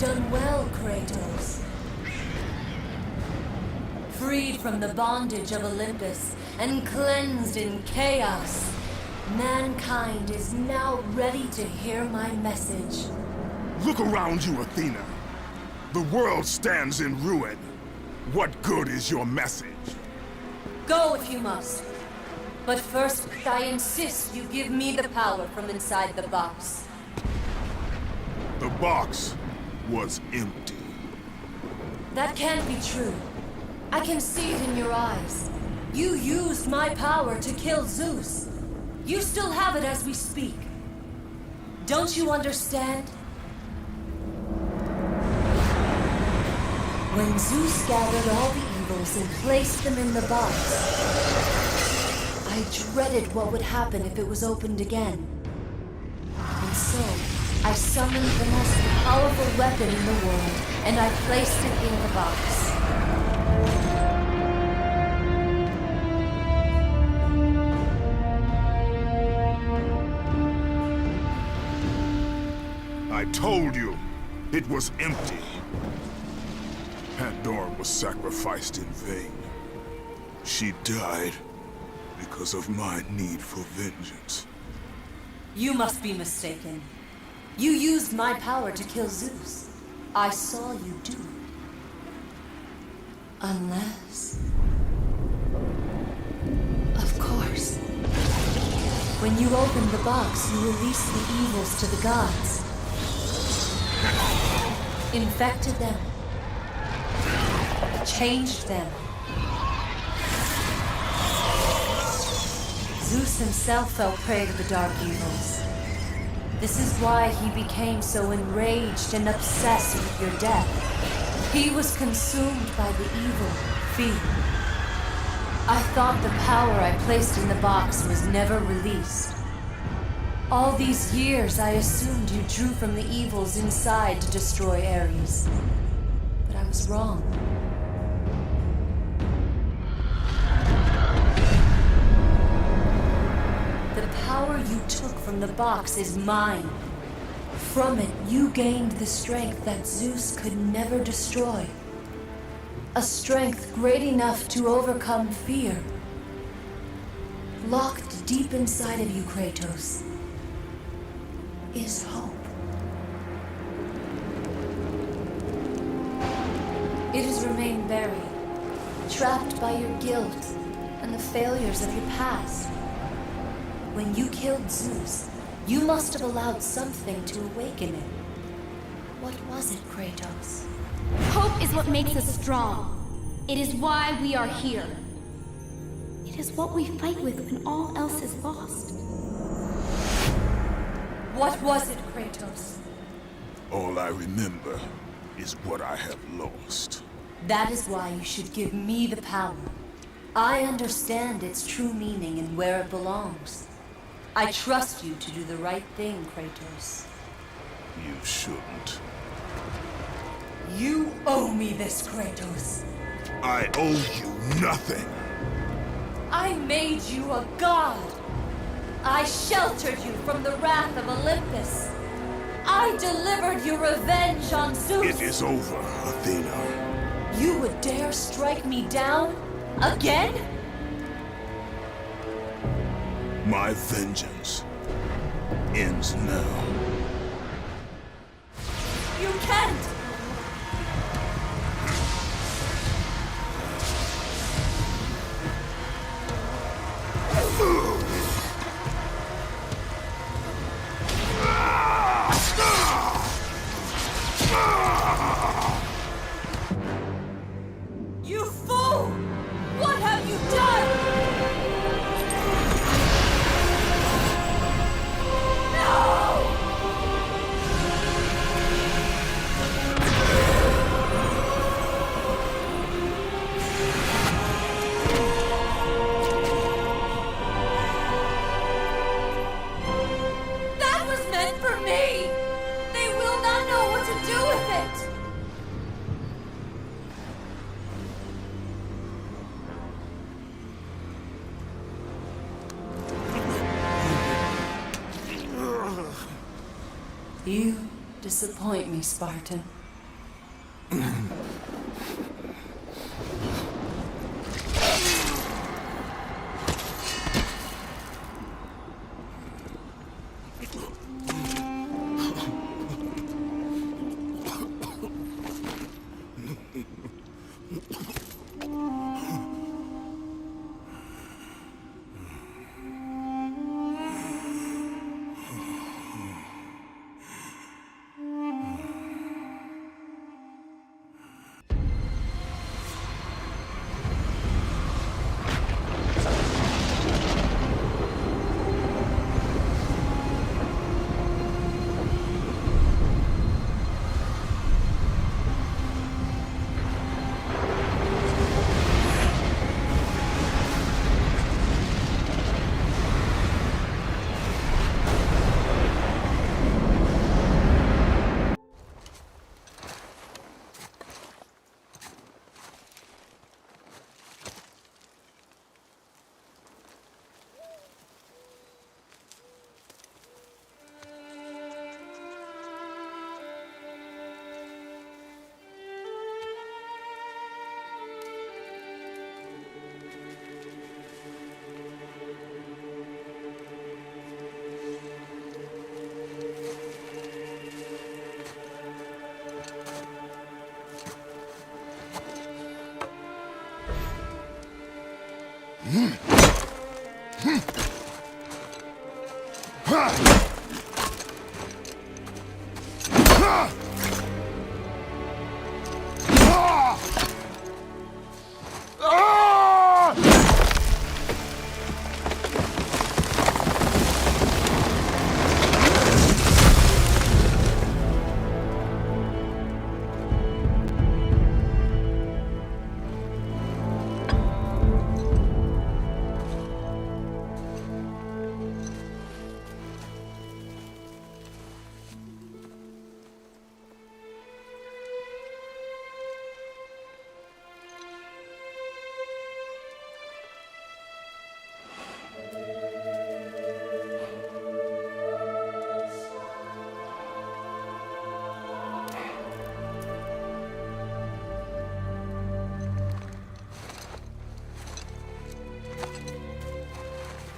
done well, Kratos. Freed from the bondage of Olympus and cleansed in chaos, mankind is now ready to hear my message. Look around you, Athena. The world stands in ruin. What good is your message? Go if you must. But first, I insist you give me the power from inside the box. The box was empty. That can't be true. I can see it in your eyes. You used my power to kill Zeus. You still have it as we speak. Don't you understand? When Zeus gathered all the evils and placed them in the box, I dreaded what would happen if it was opened again. And so, I summoned the most powerful weapon in the world, and I placed it in the box. I told you, it was empty. Pandora was sacrificed in vain. She died because of my need for vengeance. You must be mistaken. You used my power to kill Zeus. I saw you do it. Unless... Of course. When you opened the box, you released the evils to the gods. Infected them. Changed them. Zeus himself fell prey to the dark evils. This is why he became so enraged and obsessed with your death. He was consumed by the evil, fear. I thought the power I placed in the box was never released. All these years I assumed you drew from the evils inside to destroy Ares. But I was wrong. The power you took from the box is mine. From it, you gained the strength that Zeus could never destroy. A strength great enough to overcome fear. Locked deep inside of you, Kratos, is hope. It has remained buried, trapped by your guilt and the failures of your past. When you killed Zeus, you must have allowed something to awaken it. What was it, Kratos? Hope is what makes us strong. It is why we are here. It is what we fight with when all else is lost. What was it, Kratos? All I remember is what I have lost. That is why you should give me the power. I understand its true meaning and where it belongs. I trust you to do the right thing, Kratos. You shouldn't. You owe me this, Kratos. I owe you nothing. I made you a god. I sheltered you from the wrath of Olympus. I delivered you revenge on Zeus. It is over, Athena. You would dare strike me down? Again? My vengeance ends now. You can't! You fool! What have you done? That was meant for me! They will not know what to do with it! You disappoint me, Spartan.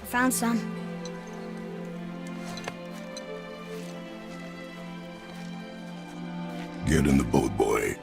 Found some. Get in the boat, boy.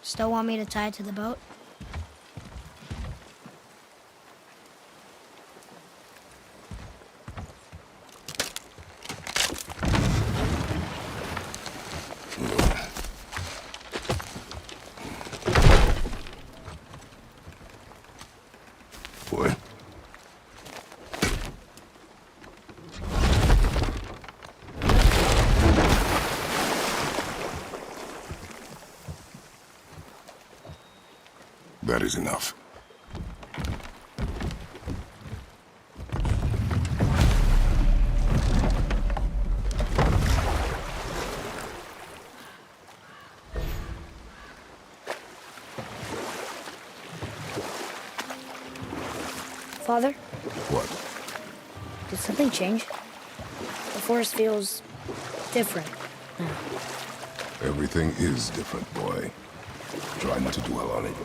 Still want me to tie it to the boat? Boy. That is enough. Father? What? Did something change? The forest feels different now. Everything is different, boy. Try not to dwell on it.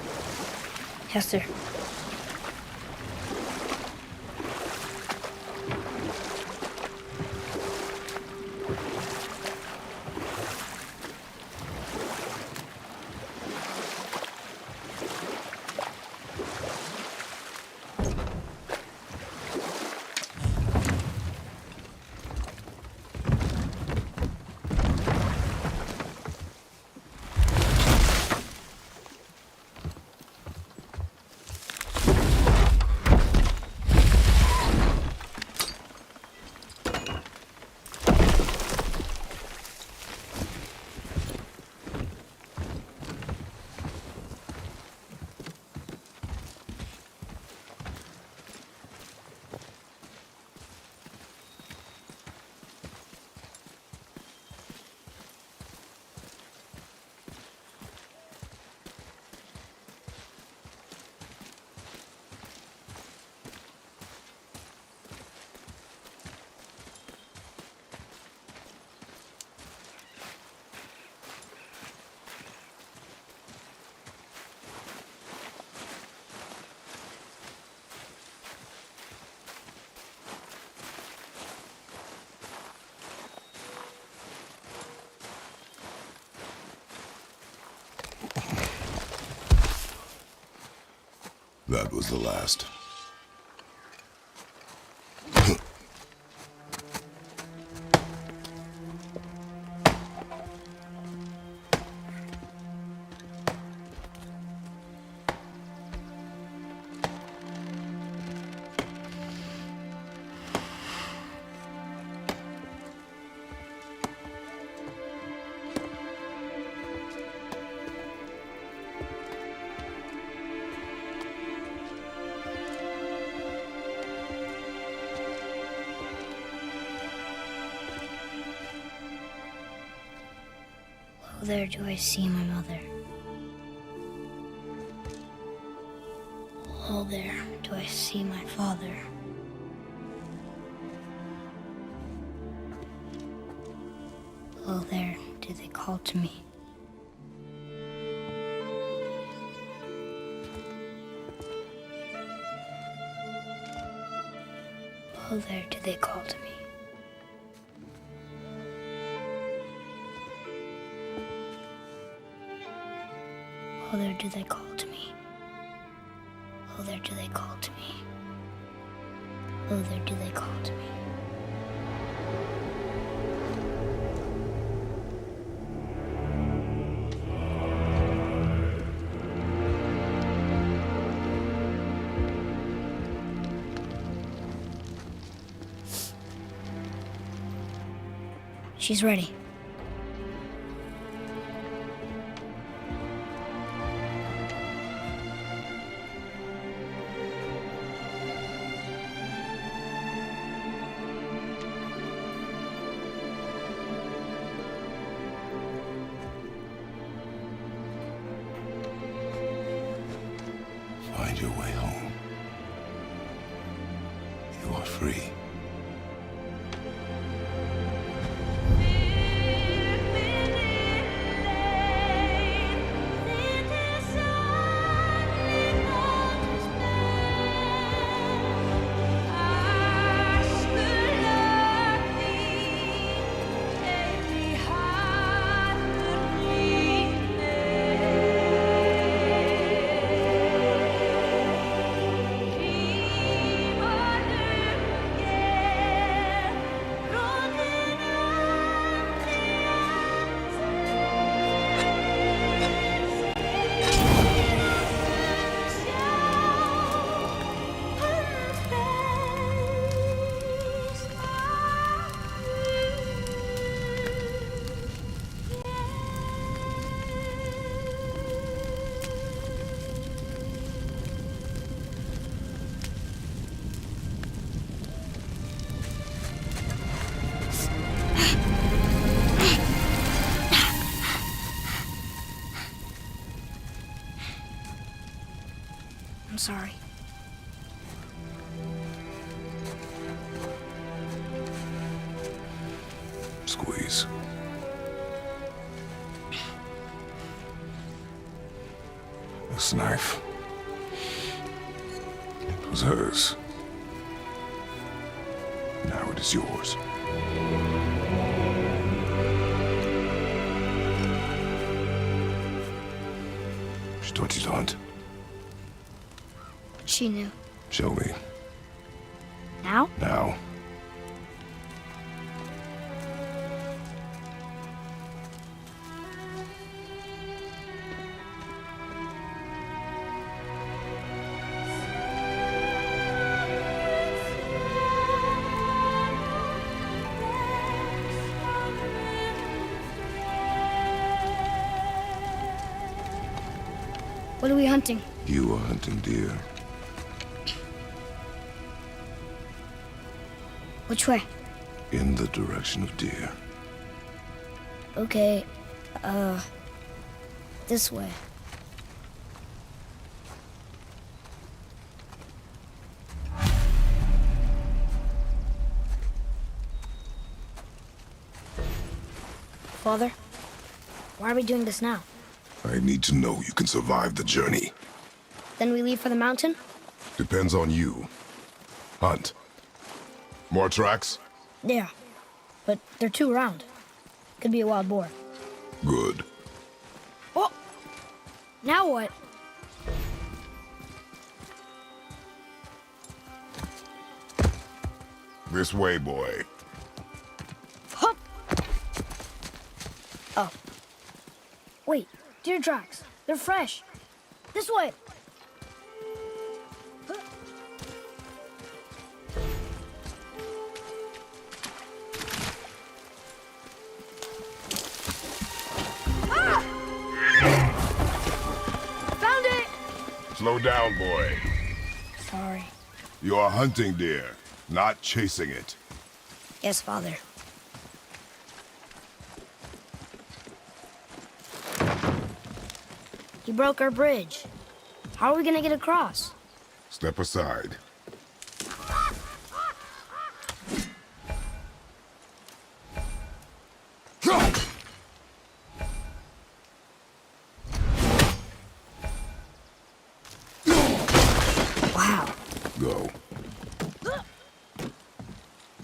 Yes, sir. That was the last. There do I see my mother. Oh, there do I see my father. Oh, there do they call to me. Oh, there do they call to me. Oh, there do they call to me. Oh, there do they call to me. Oh, there do they call to me. She's ready. Find your way home. You are free. I'm sorry. Squeeze. This knife. It was hers. Now it is yours. She taught you to hunt. She knew. Show me. Now? Now. What are we hunting? You are hunting deer. Which way? In the direction of deer. Okay, this way. Father, why are we doing this now? I need to know you can survive the journey. Then we leave for the mountain? Depends on you. Hunt. More tracks? Yeah, but they're too round. Could be a wild boar. Good. Oh! Now what? This way, boy. Hup! Oh. Wait, deer tracks. They're fresh. This way! Found it! Slow down, boy. Sorry. You are hunting deer, not chasing it. Yes, Father. He broke our bridge. How are we gonna get across? Step aside. Wow. Go.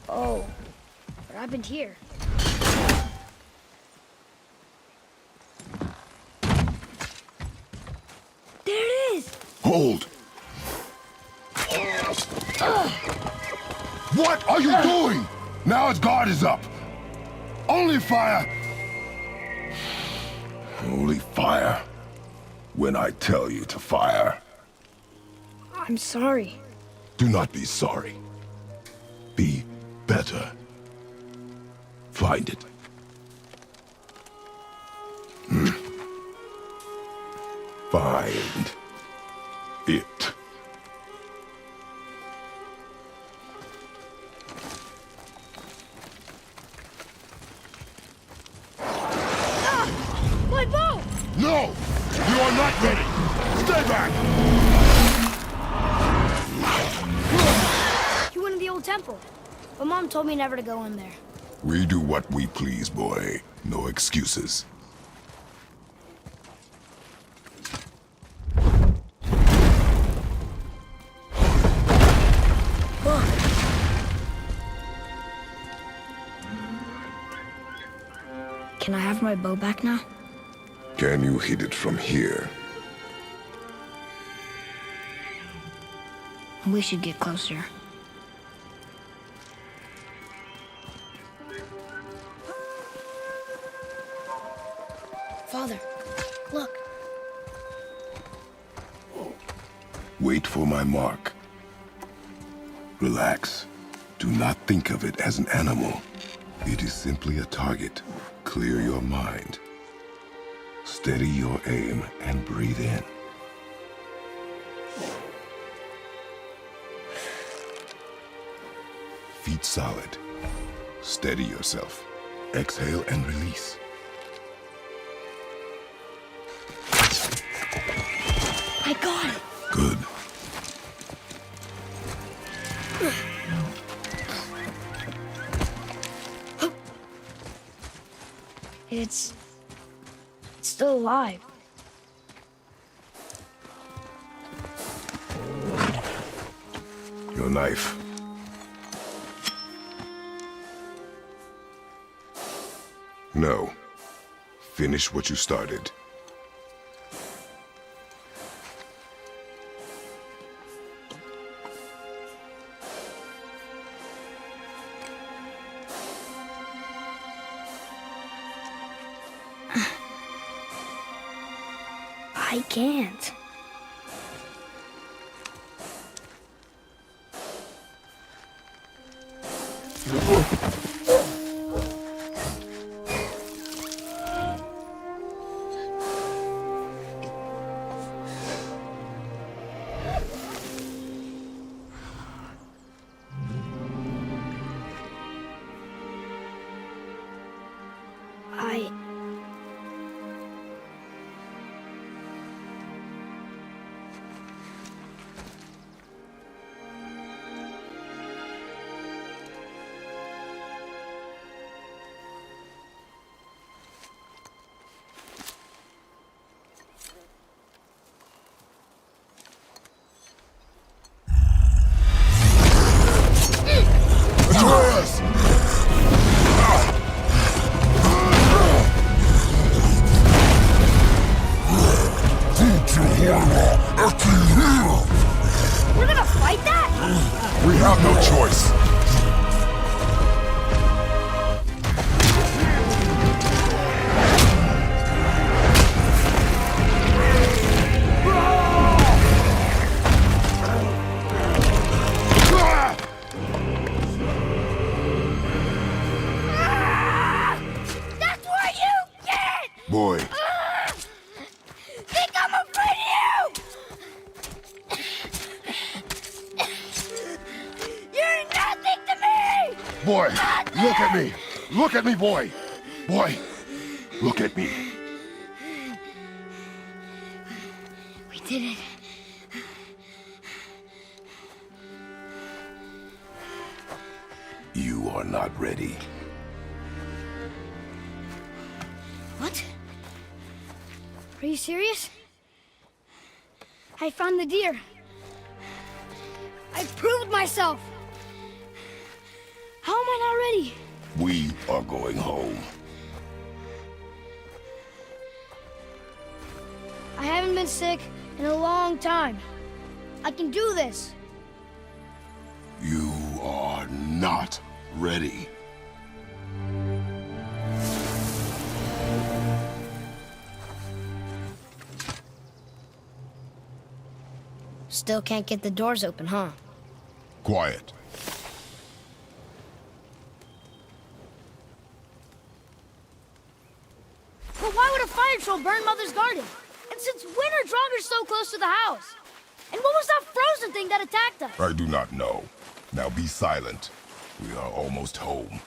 Oh, what happened here? There it is! Hold! What are you doing? Now his guard is up. Only fire. Only fire. When I tell you to fire. I'm sorry. Do not be sorry. Be better. Find it. Find it. My bow! No! You are not ready! Stay back! You went to the old temple. But Mom told me never to go in there. We do what we please, boy. No excuses. Can I have my bow back now? Can you hit it from here? We should get closer. Father, look. Wait for my mark. Relax. Do not think of it as an animal. It is simply a target. Clear your mind. Steady your aim and breathe in. Feet solid. Steady yourself. Exhale and release. I got it. Good. It's still alive. Your knife. No. Finish what you started. I can't. We're gonna fight that? We have no choice. That's what you get! Boy, Think I'm afraid of you! You're nothing to me! boy, look at me. Look at me, boy. Boy, look at me. We did it. are not ready. What? Are you serious? I found the deer. I proved myself. How am I not ready? We are going home. I haven't been sick in a long time. I can do this. You are not ready. Still can't get the doors open, huh? Quiet. But why would a fire troll burn Mother's garden? And since when are Draugrs so close to the house? And what was that frozen thing that attacked us? I do not know. Now be silent. We are almost home.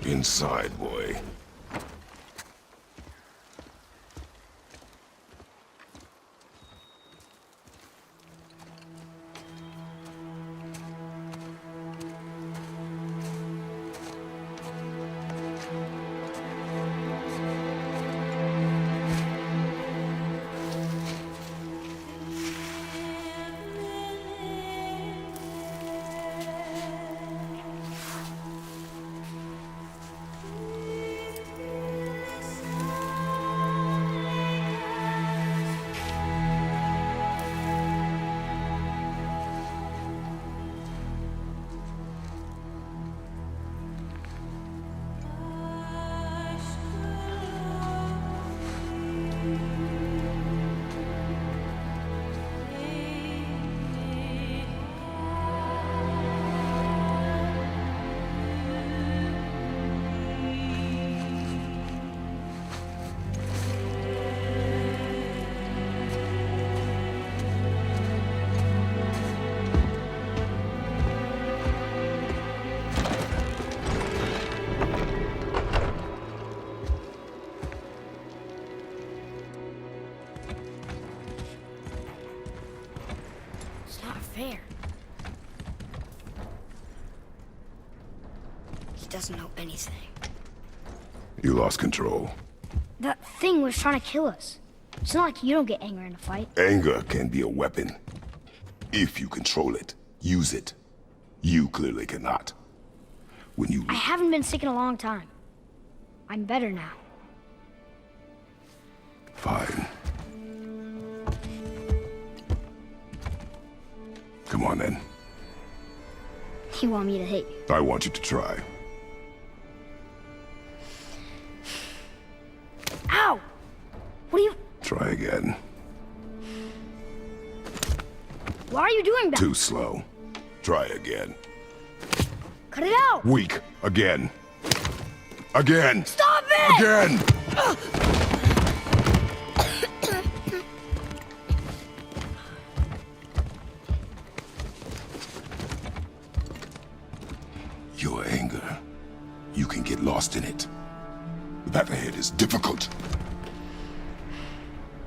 Inside, boy. He doesn't know anything. You lost control. That thing was trying to kill us. It's not like you don't get angry in a fight. Anger can be a weapon. If you control it, use it. You clearly cannot. When you... I haven't been sick in a long time. I'm better now. Fine. Come on then. You want me to hit you? I want you to try. Ow! What are you... Try again. Why are you doing that? Too slow. Try again. Cut it out! Weak. Again. Again! Stop it! Again! Your anger. You can get lost in it. The path ahead is difficult.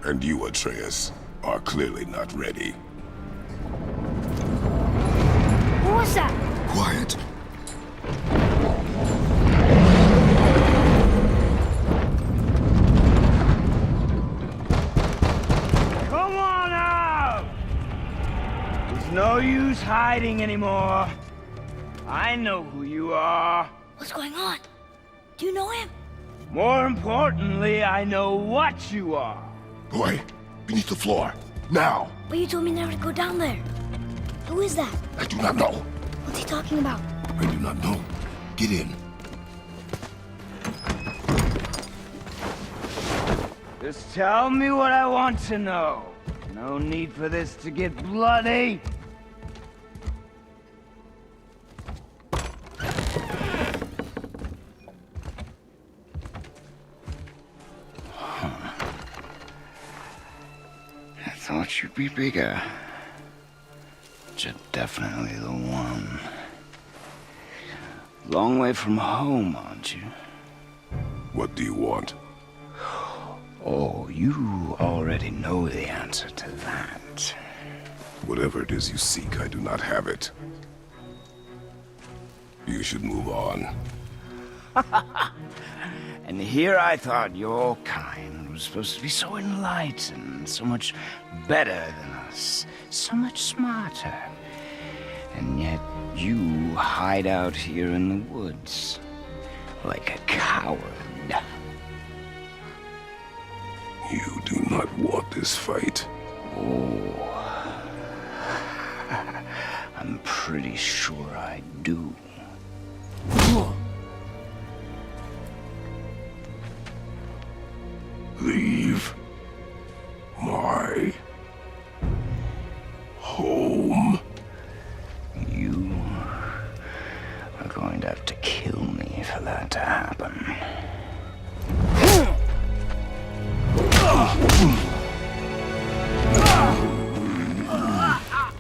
And you, Atreus, are clearly not ready. What was that? Quiet. Come on out! There's no use hiding anymore. I know who you are. What's going on? Do you know him? More importantly, I know what you are. Boy, beneath the floor. Now! But you told me never to go down there. Who is that? I do not know. What's he talking about? I do not know. Get in. Just tell me what I want to know. No need for this to get bloody. I thought you'd be bigger. But you're definitely the one. Long way from home, aren't you? What do you want? Oh, you already know the answer to that. Whatever it is you seek, I do not have it. You should move on. And here I thought your kind was supposed to be so enlightened, so much better than us, so much smarter. And yet you hide out here in the woods, like a coward. You do not want this fight. Oh, I'm pretty sure I do. Leave my home. You are going to have to kill me for that to happen.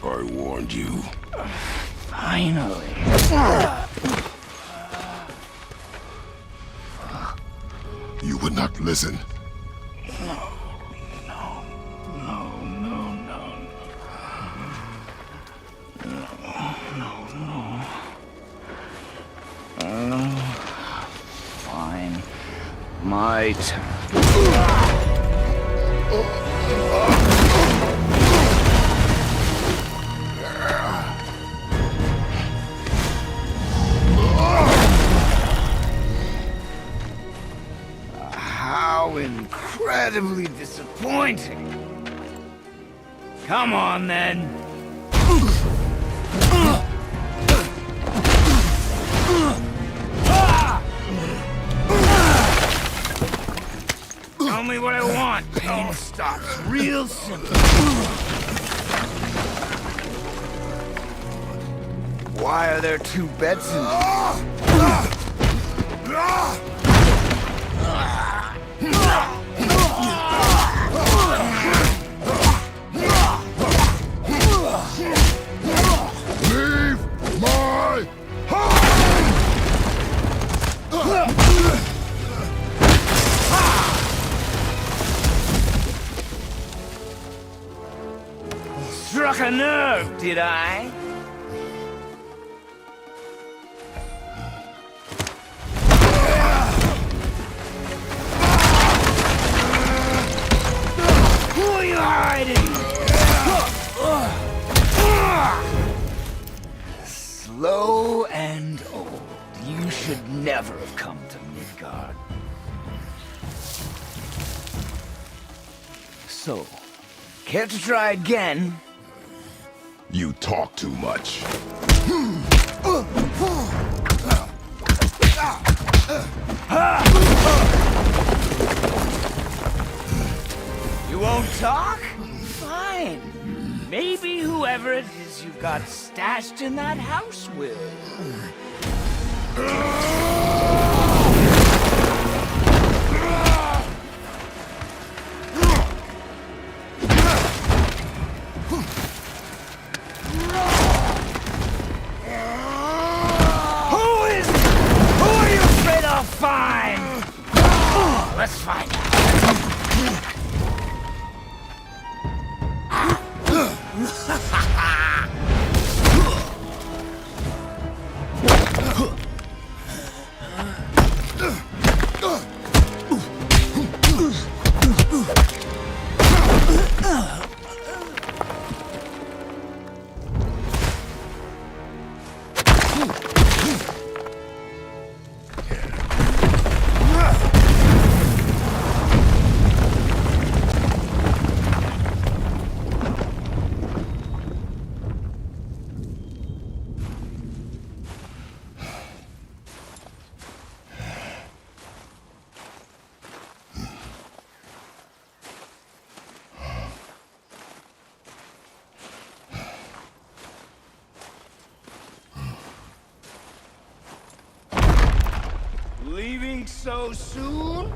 I warned you. Finally. You would not listen. Fine. My turn. How incredibly disappointing. Come on, then. Tell me what I want. Pain stops real simple. Why are there two beds in Leave my Struck a nerve, did I? Who are you hiding? Slow and old. You should never have come to Midgard. So, care to try again? You talk too much. You won't talk? Fine. Maybe whoever it is you've got stashed in that house will. Who are you afraid I'll find? Let's find out. Leaving so soon?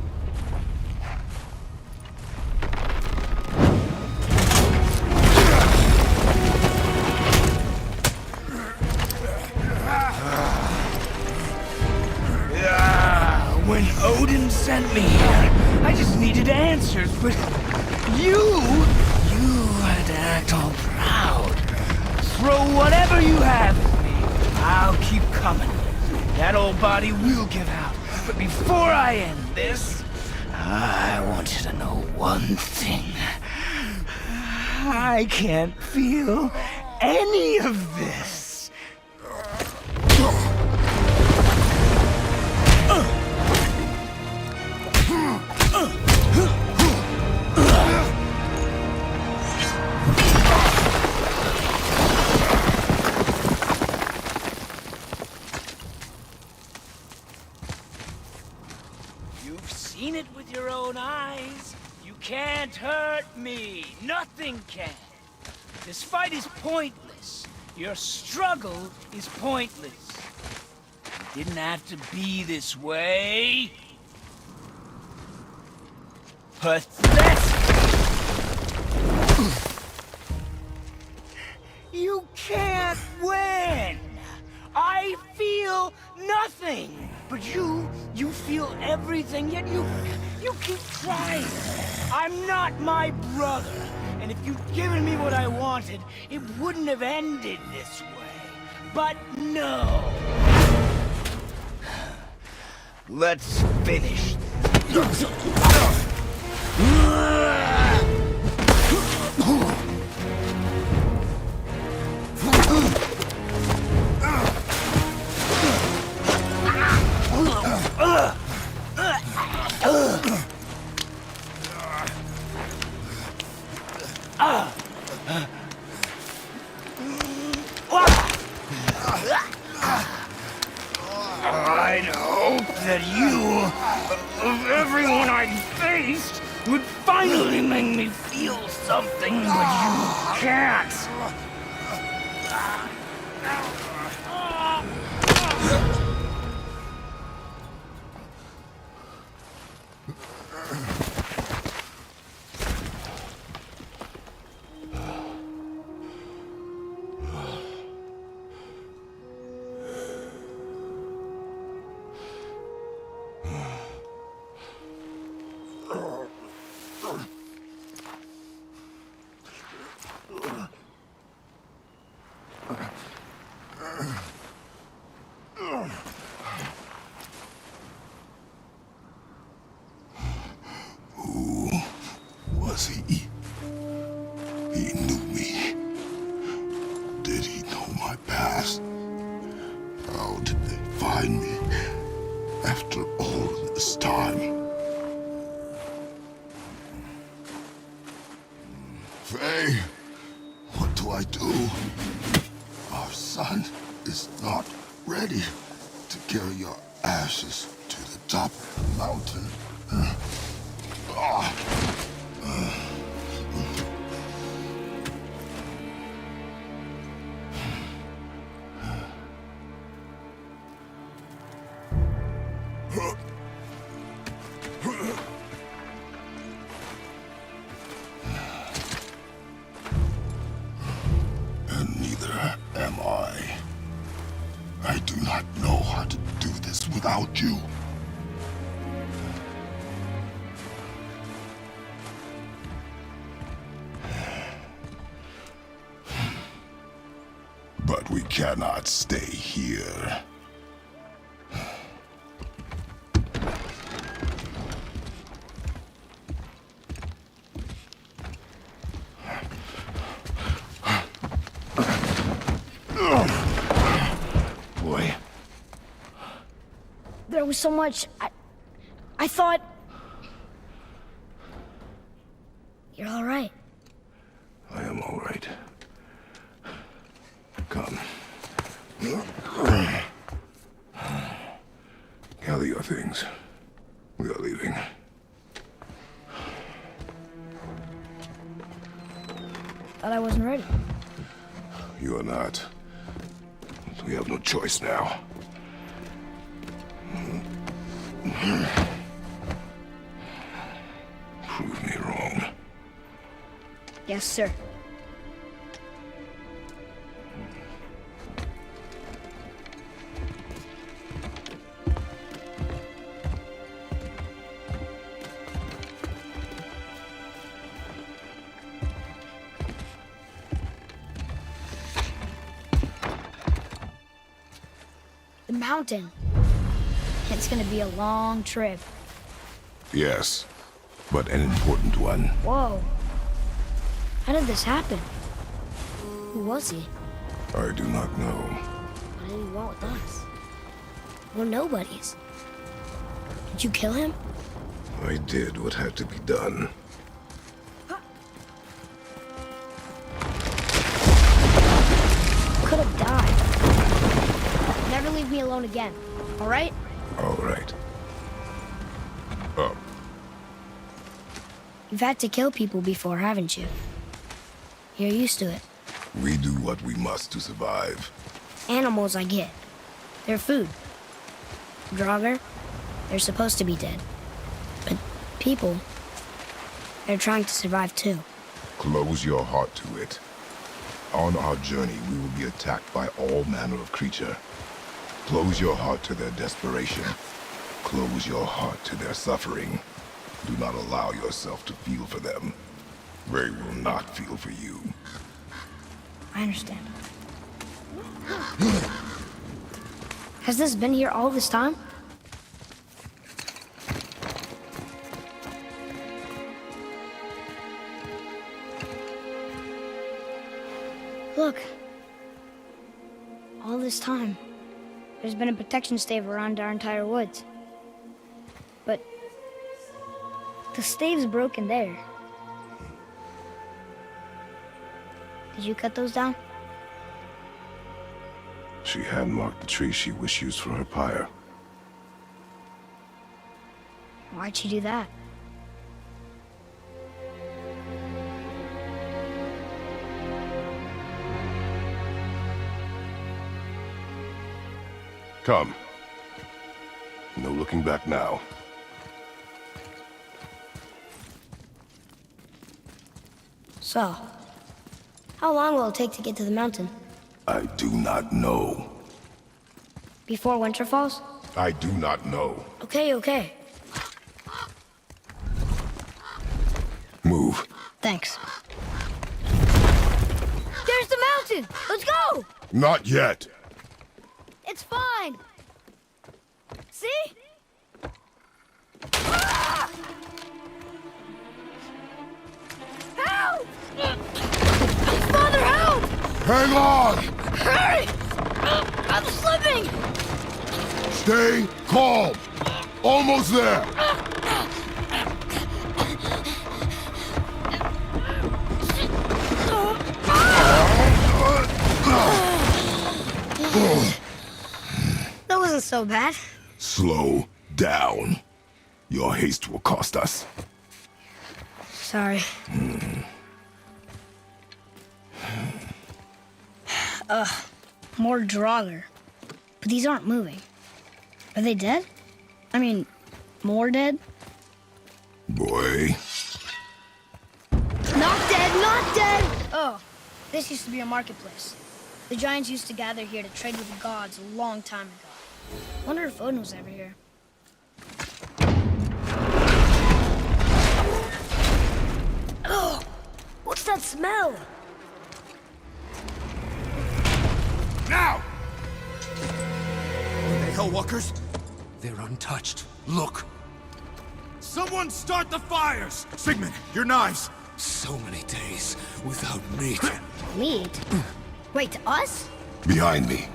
When Odin sent me here, I just needed answers, but you had to act all proud. Throw whatever you have at me. I'll keep coming. That old body will give out. But before I end this, I want you to know one thing. I can't feel any of this. You've seen it with your own eyes. You can't hurt me. Nothing can. This fight is pointless. Your struggle is pointless. It didn't have to be this way. Pathetic! You can't win! I feel nothing! But you feel everything, yet you keep trying. I'm not my brother. And if you'd given me what I wanted, it wouldn't have ended this way. But no! Let's finish. I'd hope that you, of everyone I'd faced, would finally make me feel something, but you can't. Who was he? He knew me. Did he know my past? How did they find me after all this time? Faye, what do I do? Our son is not ready to carry your ashes to the top of the mountain. And neither am I. I do not know how to do this without you. But we cannot stay here. Boy. There was so much. I thought. You're all right. I am all right. Come. Gather your things. We are leaving. Thought I wasn't ready. You are not. We have no choice now. Prove me wrong. Yes, sir. The mountain. It's gonna be a long trip. Yes, but an important one. Whoa. How did this happen? Who was he? I do not know. What did he want with us? We're nobodies. Did you kill him? I did what had to be done. Could have died. Never leave me alone again, all right? All right. Up. You've had to kill people before, haven't you? You're used to it. We do what we must to survive. Animals, I get. They're food. Draugr, they're supposed to be dead. But people, they're trying to survive too. Close your heart to it. On our journey, we will be attacked by all manner of creature. Close your heart to their desperation. Close your heart to their suffering. Do not allow yourself to feel for them. They will not feel for you. I understand. Has this been here all this time? Look. All this time, there's been a protection stave around our entire woods. But the stave's broken there. Did you cut those down? She hand-marked the tree she wished used for her pyre. Why'd she do that? Come. No looking back now. So, how long will it take to get to the mountain? I do not know. Before winter falls? I do not know. Okay. Move. Thanks. There's the mountain! Let's go! Not yet. It's fine! See? Ah! Help! Father, help! Hang on! Hurry! I'm slipping! Stay calm. Almost there. That wasn't so bad. Slow down. Your haste will cost us. Sorry. More Draugr. But these aren't moving. Are they dead? I mean, more dead? Boy. Not dead, not dead! Oh, this used to be a marketplace. The giants used to gather here to trade with the gods a long time ago. Wonder if Odin was ever here. Oh, what's that smell? Now! Are they Hellwalkers? They're untouched. Look! Someone start the fires! Sigmund, your knives! So many days without meat. Meat? Wait, us? Behind me.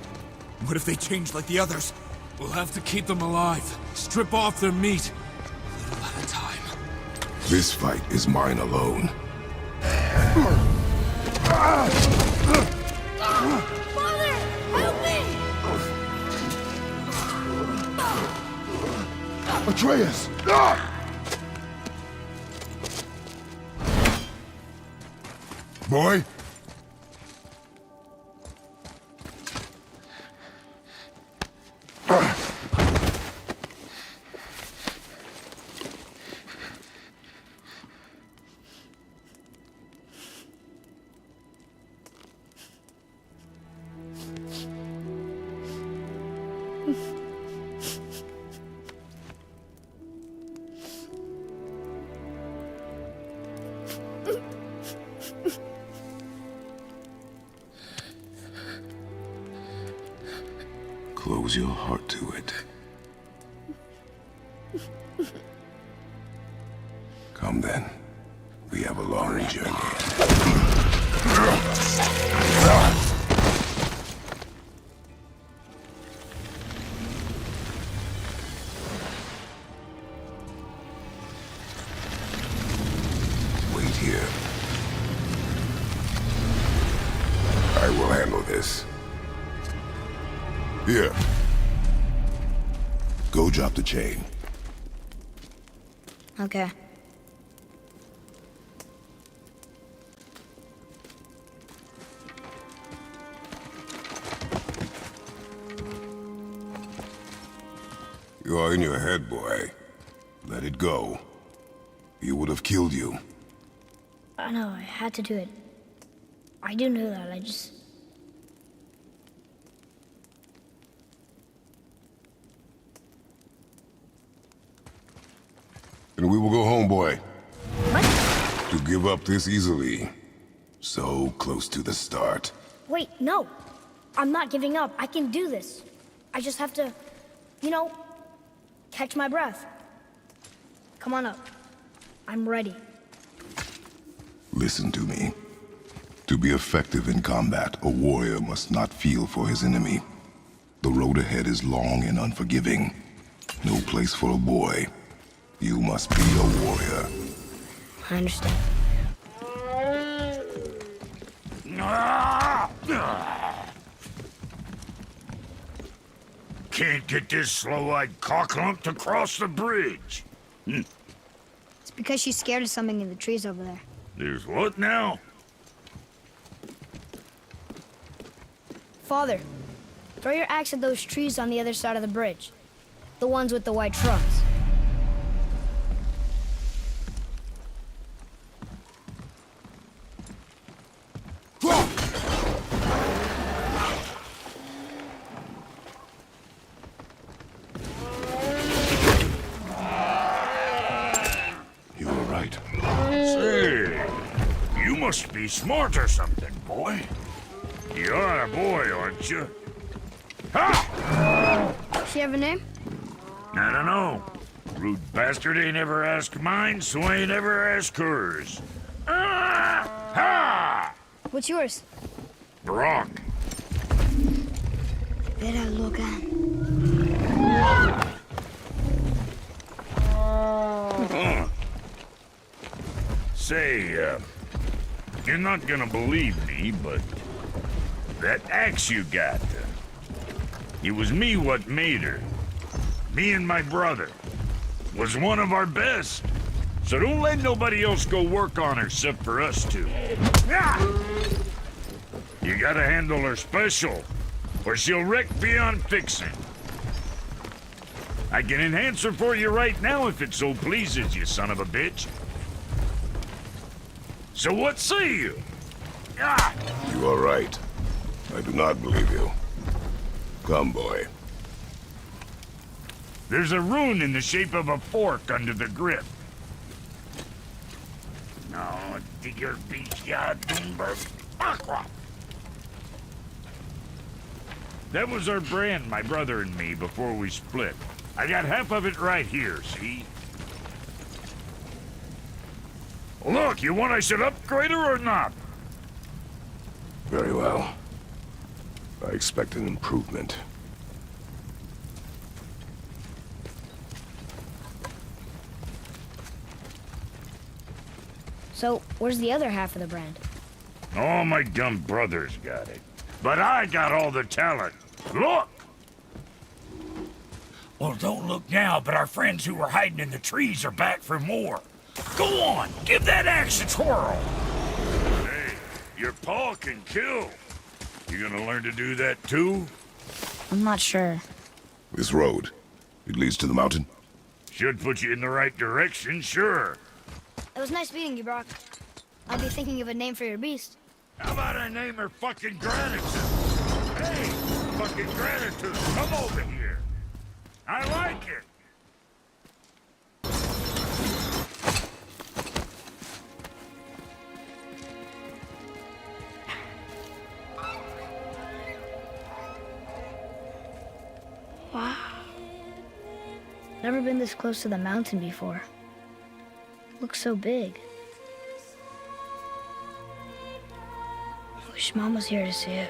What if they change like the others? We'll have to keep them alive. Strip off their meat. A little at a time. This fight is mine alone. Father! Help me! Atreus! Boy? Close your heart to it. this. Here. Go drop the chain. Okay. You are in your head, boy. Let it go. He would have killed you. I know, I had to do it. I do know that, I just... And we will go home, boy. What? To give up this easily. So close to the start. Wait, no! I'm not giving up. I can do this. I just have to, you know, catch my breath. Come on up. I'm ready. Listen to me. To be effective in combat, a warrior must not feel for his enemy. The road ahead is long and unforgiving. No place for a boy. You must be a warrior. I understand. Can't get this slow-eyed cocklump to cross the bridge. It's because she's scared of something in the trees over there. There's what now? Father, throw your axe at those trees on the other side of the bridge. The ones with the white trunks. You were right. Say, you must be smart or something, boy. You are a boy, aren't you? Ha! She have a name? I don't know. Rude bastard ain't ever asked mine, so ain't ever asked hers. Ha! What's yours? Brock. Better look at. Say, you're not gonna believe me, but that axe you got, it was me what made her. Me and my brother. Was one of our best. So don't let nobody else go work on her except for us two. You gotta handle her special, or she'll wreck beyond fixing. I can enhance her for you right now if it so pleases you, son of a bitch. So what say you? You are right. I do not believe you. Come, boy. There's a rune in the shape of a fork under the grip. No, digger beach ya Doomberg Aqua. That was our brand, my brother and me, before we split. I got half of it right here, see? Look, you want I should upgrade her or not? Very well. I expect an improvement. So, where's the other half of the brand? All my dumb brothers got it. But I got all the talent. Look! Well, don't look now, but our friends who were hiding in the trees are back for more. Go on, give that axe a twirl. Hey, your paw can kill. You gonna learn to do that too? I'm not sure. This road, it leads to the mountain? Should put you in the right direction, sure. It was nice meeting you, Brock. I'll be thinking of a name for your beast. How about I name her fucking Gratitude? Hey, fucking Gratitude, come over here. I like it. Wow. Never been this close to the mountain before. It looks so big. I wish Mom was here to see it.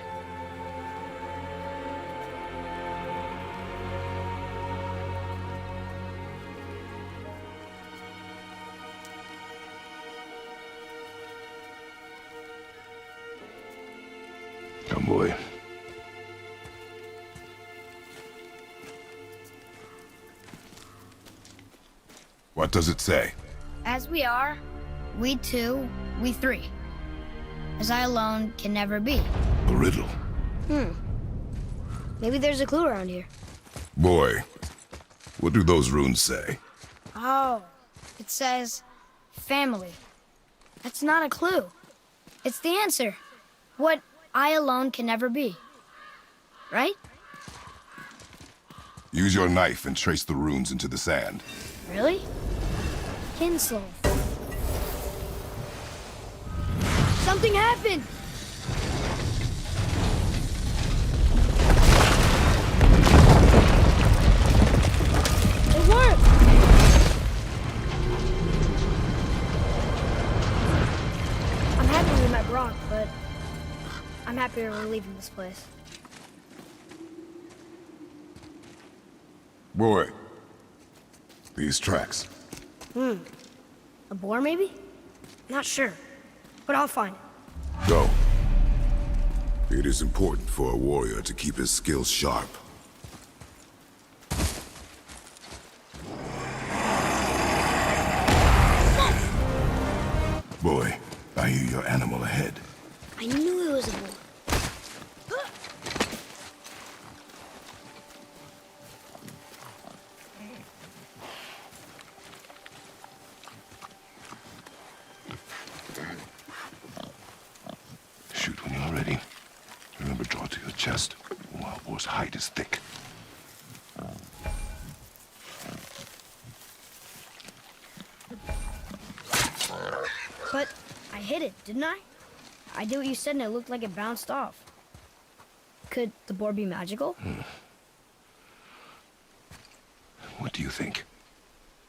Come, boy. What does it say? As we are, we two, we three. As I alone can never be. A riddle. Maybe there's a clue around here. Boy, what do those runes say? Oh, it says family. That's not a clue. It's the answer. What I alone can never be. Right? Use your knife and trace the runes into the sand. Really? Kinslow. Something happened! It worked! I'm happy we met Brock, but I'm happier we're leaving this place. Boy, these tracks. A boar, maybe? Not sure, but I'll find it. Go. It is important for a warrior to keep his skills sharp. Boy, I hear your animal ahead. I knew it was a boar. Shoot when you're ready. Remember, draw to your chest. A wild boar's hide is thick. But I hit it, didn't I? I did what you said and it looked like it bounced off. Could the boar be magical? What do you think?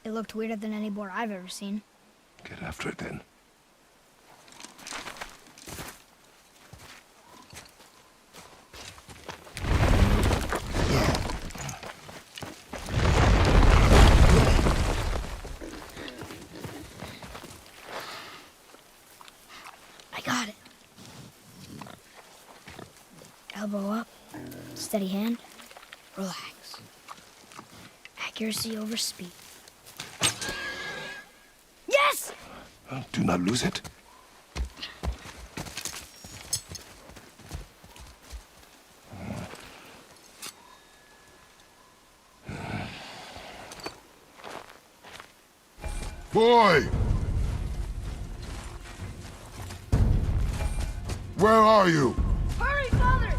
It looked weirder than any boar I've ever seen. Get after it then. I got it. Elbow up, steady hand, relax. Accuracy over speed. Yes! Do not lose it. Boy! Where are you? Hurry, Father!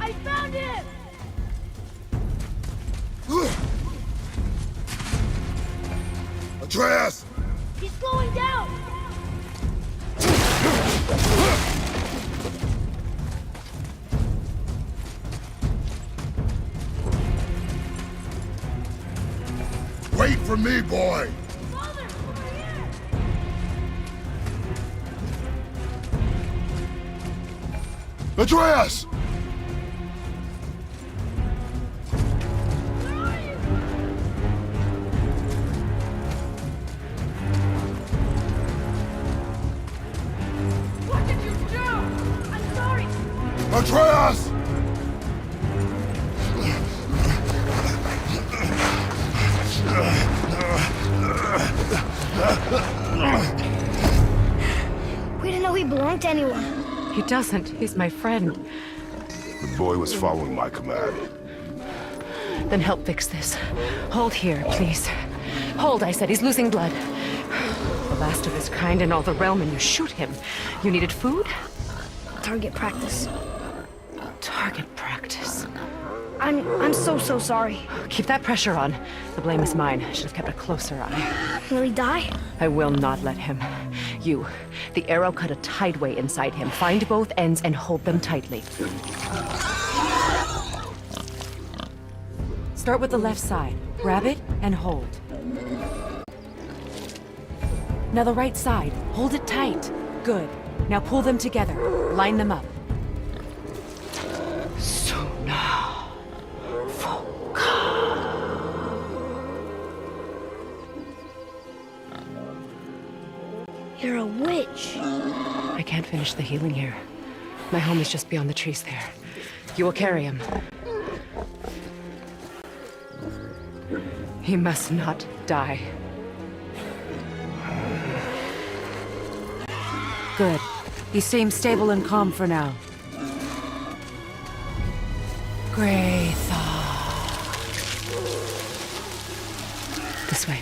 I found him! Atreus! He's slowing down! Wait for me, boy! Father, over here! Atreus! What did you do? I'm sorry! Atreus! We didn't know he belonged to anyone. He doesn't. He's my friend. The boy was following my command. Then help fix this. Hold here, please. Hold, I said. He's losing blood. The last of his kind in all the realm, and you shoot him. You needed food? Target practice. Target practice. I'm so sorry. Keep that pressure on. The blame is mine. I should have kept a closer eye. Will he die? I will not let him. You. The arrow cut a tideway inside him. Find both ends and hold them tightly. Start with the left side. Grab it and hold. Now the right side. Hold it tight. Good. Now pull them together. Line them up. You're a witch. I can't finish the healing here. My home is just beyond the trees there. You will carry him. He must not die. Good. He seems stable and calm for now. Kratos. This way.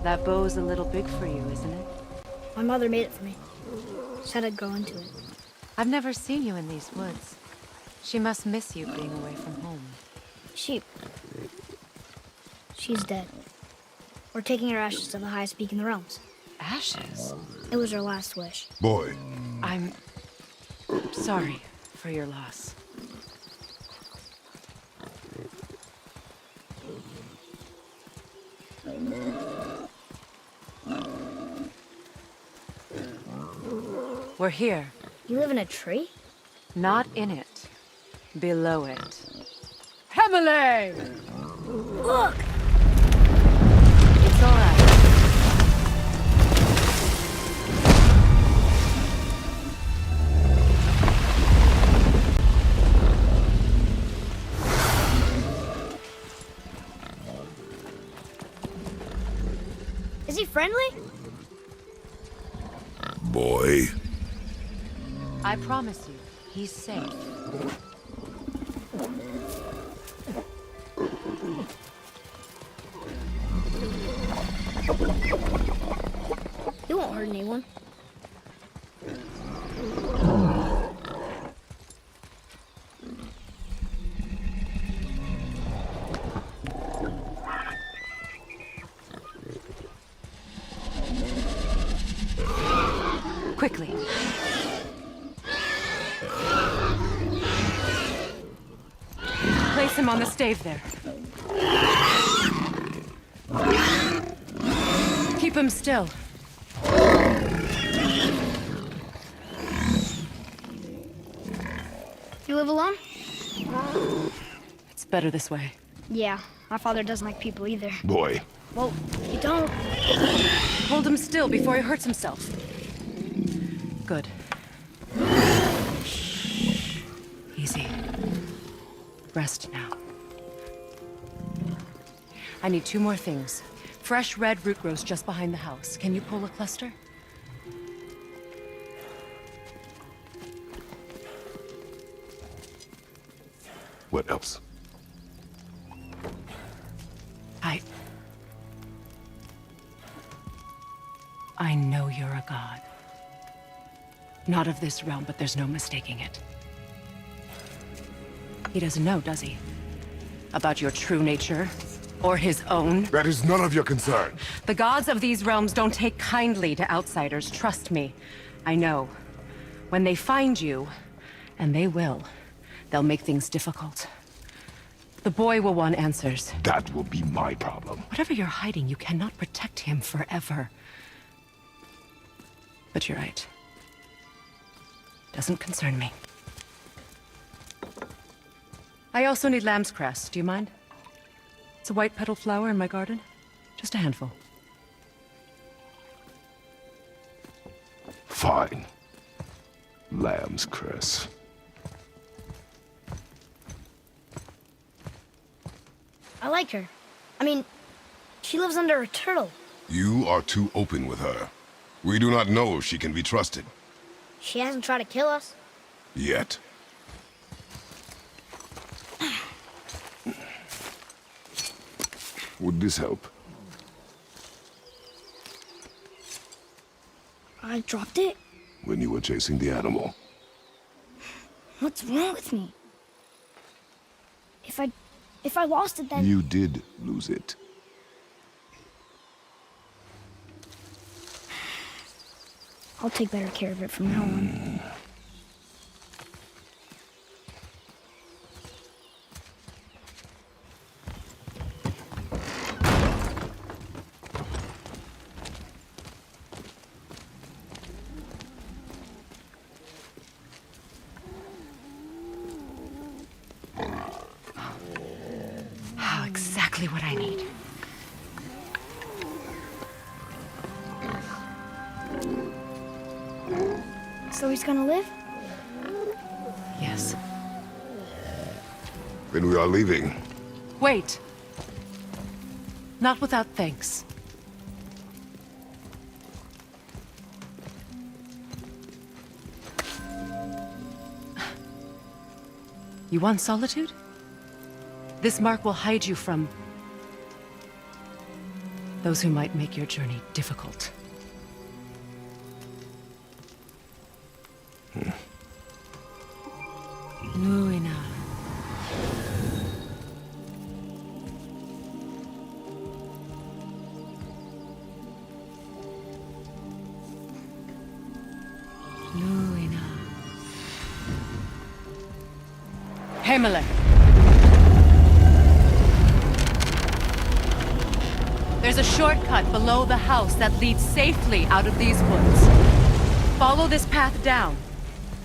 That bow's a little big for you, isn't it? My mother made it for me. Said I'd grow into it. I've never seen you in these woods. She must miss you being away from home. She's dead. We're taking her ashes to the highest peak in the realms. Ashes? It was her last wish. Boy. I'm sorry for your loss. We're here. You live in a tree? Not in it. Below it. Emily! Look! It's all right. Is he friendly? Boy. I promise you, he's safe. He won't hurt anyone. Quickly. Place him on the stave there. Keep him still. You live alone? It's better this way. Yeah, my father doesn't like people either. Boy. Well, you don't. Hold him still before he hurts himself. Good. Easy. Rest now. I need 2 more things. Fresh red root grows just behind the house. Can you pull a cluster? What else? I know you're a god. Not of this realm, but there's no mistaking it. He doesn't know, does he? About your true nature? Or his own? That is none of your concern. The gods of these realms don't take kindly to outsiders, trust me. I know. When they find you, and they will, they'll make things difficult. The boy will want answers. That will be my problem. Whatever you're hiding, you cannot protect him forever. But you're right. Doesn't concern me. I also need lamb's cress. Do you mind? It's a white petal flower in my garden. Just a handful. Fine. Lamb's cress. I like her. I mean, she lives under a turtle. You are too open with her. We do not know if she can be trusted. She hasn't tried to kill us. Yet. Would this help? I dropped it? When you were chasing the animal. What's wrong with me? If I lost it, then... You did lose it. I'll take better care of it from now on. exactly what I need. So he's gonna live? Yes. Then we are leaving. Wait. Not without thanks. You want solitude? This mark will hide you from those who might make your journey difficult. Luina. Luina. Himmler. There's a shortcut below the house that leads safely out of these woods. Follow this path down,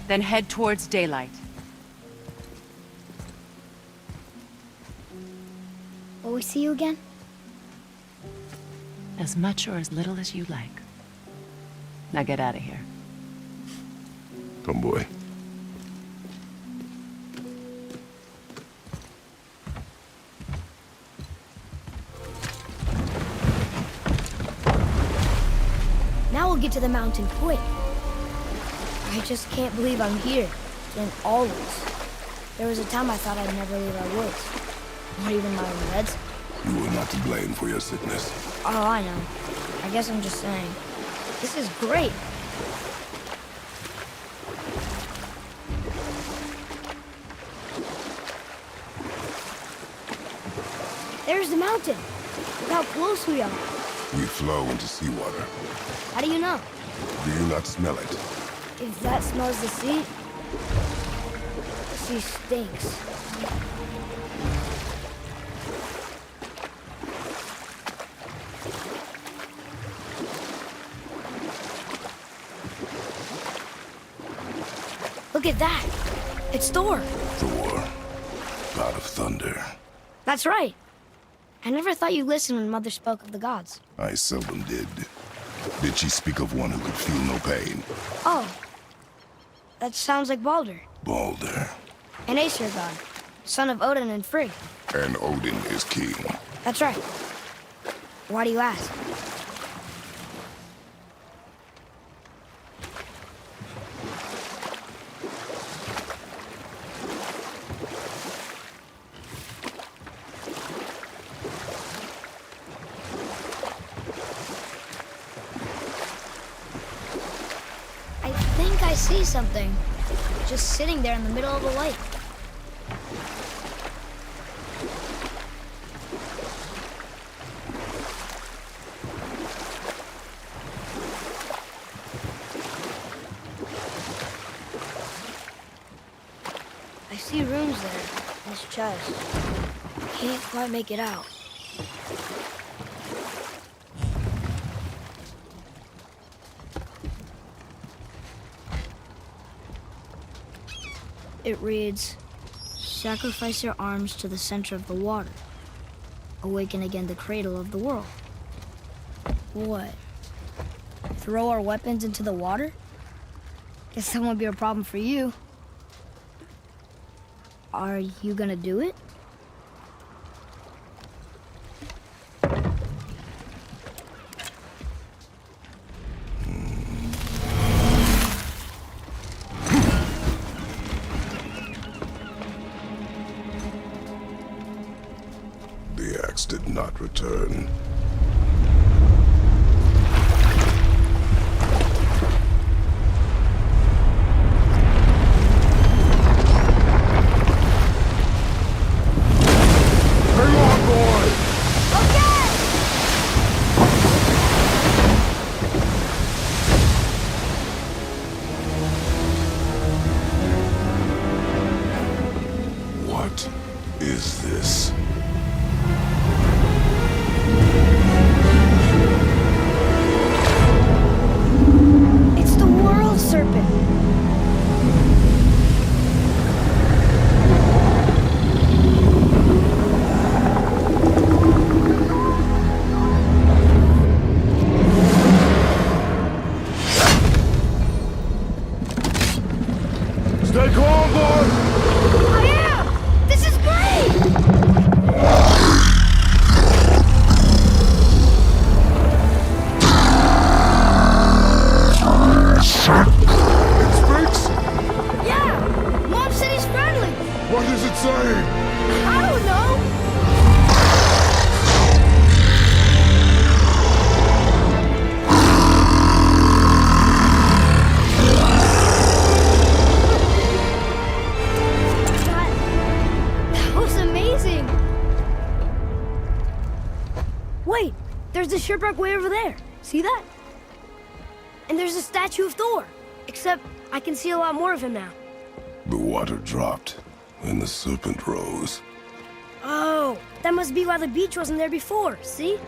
then head towards daylight. Will we see you again? As much or as little as you like. Now get out of here. Tomboy. Now we'll get to the mountain quick. I just can't believe I'm here. And always. There was a time I thought I'd never leave our woods. Not even my own meds. You were not to blame for your sickness. Oh, I know. I guess I'm just saying. This is great. There's the mountain. Look how close we are. We flow into seawater. How do you know? Do you not smell it? If that smells the sea, the sea stinks. Look at that. It's Thor. Thor, god of thunder. That's right. I never thought you listened when Mother spoke of the gods. I seldom did. Did she speak of one who could feel no pain? Oh. That sounds like Baldur. Baldur. An Aesir god. Son of Odin and Frigg. And Odin is king. That's right. Why do you ask? I see something. Just sitting there in the middle of the lake. I see runes there in this chest. Can't quite make it out. It reads, sacrifice your arms to the center of the water. Awaken again the cradle of the world. What? Throw our weapons into the water? Guess that won't be a problem for you. Are you gonna do it? The axe did not return. What is this? Wait, there's the shipwreck way over there. See that? And there's a statue of Thor. Except I can see a lot more of him now. The water dropped, and the serpent rose. Oh, that must be why the beach wasn't there before, see?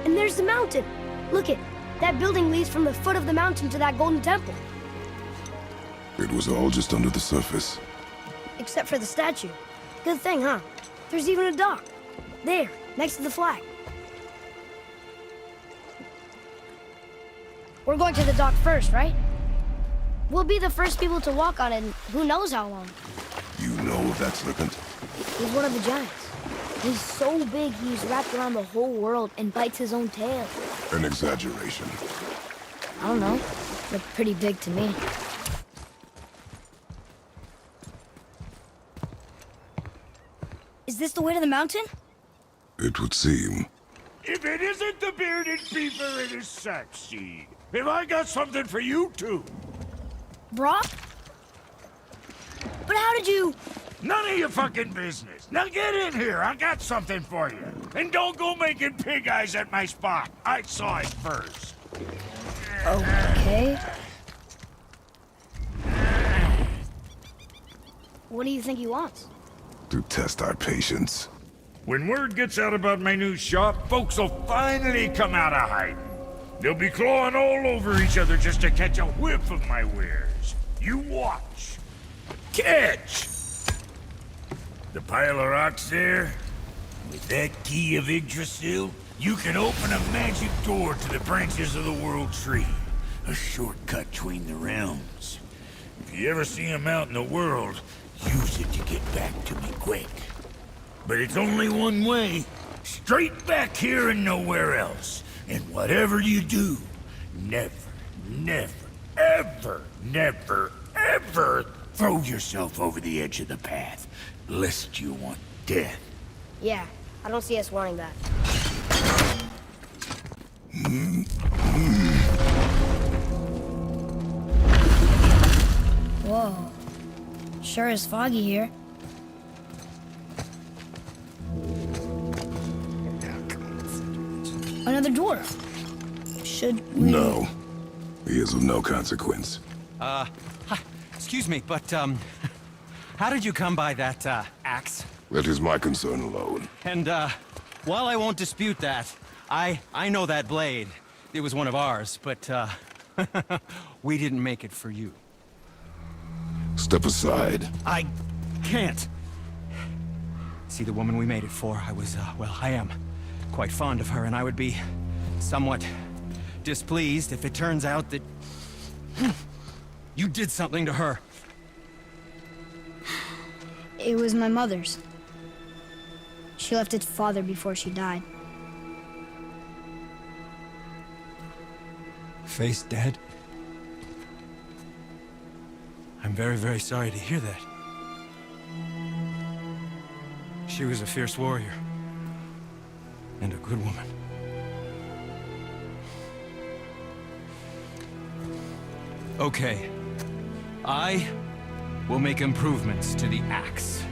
And there's the mountain. Look it, that building leads from the foot of the mountain to that golden temple. It was all just under the surface. Except for the statue. Good thing, huh? There's even a dock. There, next to the flag. We're going to the dock first, right? We'll be the first people to walk on it in who knows how long. You know that serpent? He's one of the giants. He's so big he's wrapped around the whole world and bites his own tail. An exaggeration. I don't know. Looked pretty big to me. Is this the way to the mountain? It would seem. If it isn't the bearded beaver, it is Saxseed. Have I got something for you too? Brock? But how did you... None of your fucking business. Now get in here. I got something for you. And don't go making pig eyes at my spot. I saw it first. Okay. What do you think he wants? To test our patience. When word gets out about my new shop, folks will finally come out of hiding. They'll be clawing all over each other just to catch a whiff of my wares. You watch. Catch! The pile of rocks there, with that key of Yggdrasil, you can open a magic door to the branches of the World Tree. A shortcut between the realms. If you ever see them out in the world, use it to get back to me quick. But it's only one way. Straight back here and nowhere else. And whatever you do, never, never, ever, never, ever throw yourself over the edge of the path, lest you want death. Yeah, I don't see us wanting that. Whoa. Sure is foggy here. Another dwarf. Should we... No. He is of no consequence. Hi, excuse me, but, how did you come by that, axe? That is my concern alone. And, while I won't dispute that, I know that blade. It was one of ours, but, we didn't make it for you. Step aside. I can't. See, the woman we made it for, I am quite fond of her, and I would be somewhat displeased if it turns out that you did something to her. It was my mother's. She left its father before she died. Face dead? I'm very, very sorry to hear that. She was a fierce warrior. And a good woman. Okay. I will make improvements to the axe.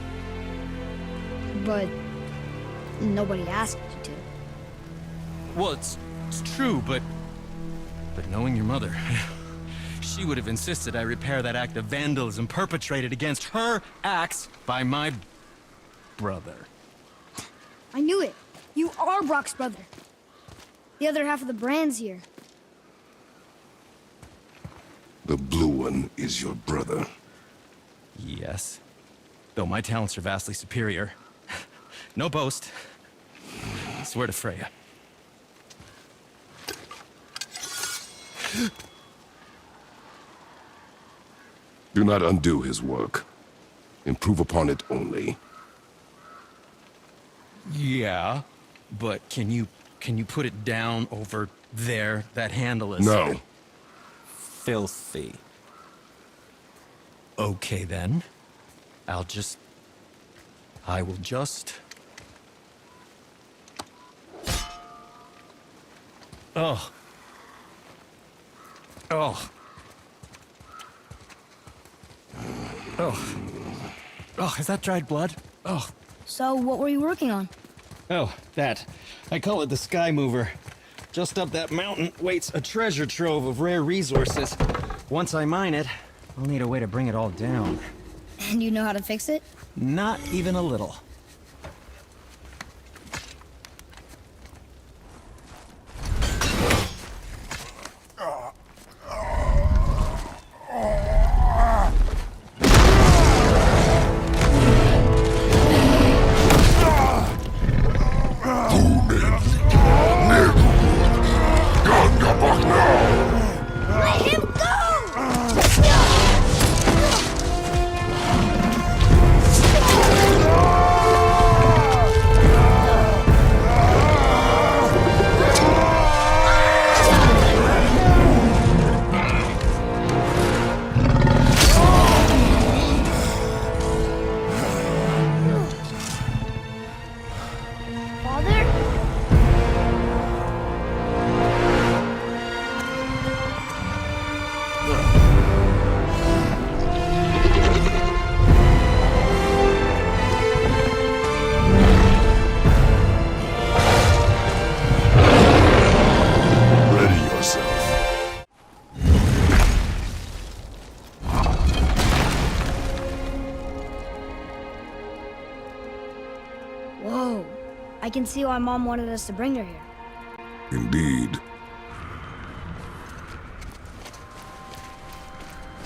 But nobody asked you to. Well, it's true, but knowing your mother, she would have insisted I repair that act of vandalism perpetrated against her axe by my brother. I knew it. You are Brock's brother. The other half of the brand's here. The blue one is your brother. Yes. Though my talents are vastly superior. No boast. I swear to Freya. Do not undo his work. Improve upon it only. Yeah, but can you put it down over there? That handle is... No. Filthy. Okay, then. I will just... Oh. Oh. Oh. Oh, is that dried blood? Oh. So, what were you working on? Oh, that. I call it the Sky Mover. Just up that mountain waits a treasure trove of rare resources. Once I mine it, I'll need a way to bring it all down. And you know how to fix it? Not even a little. Whoa. I can see why Mom wanted us to bring her here. Indeed.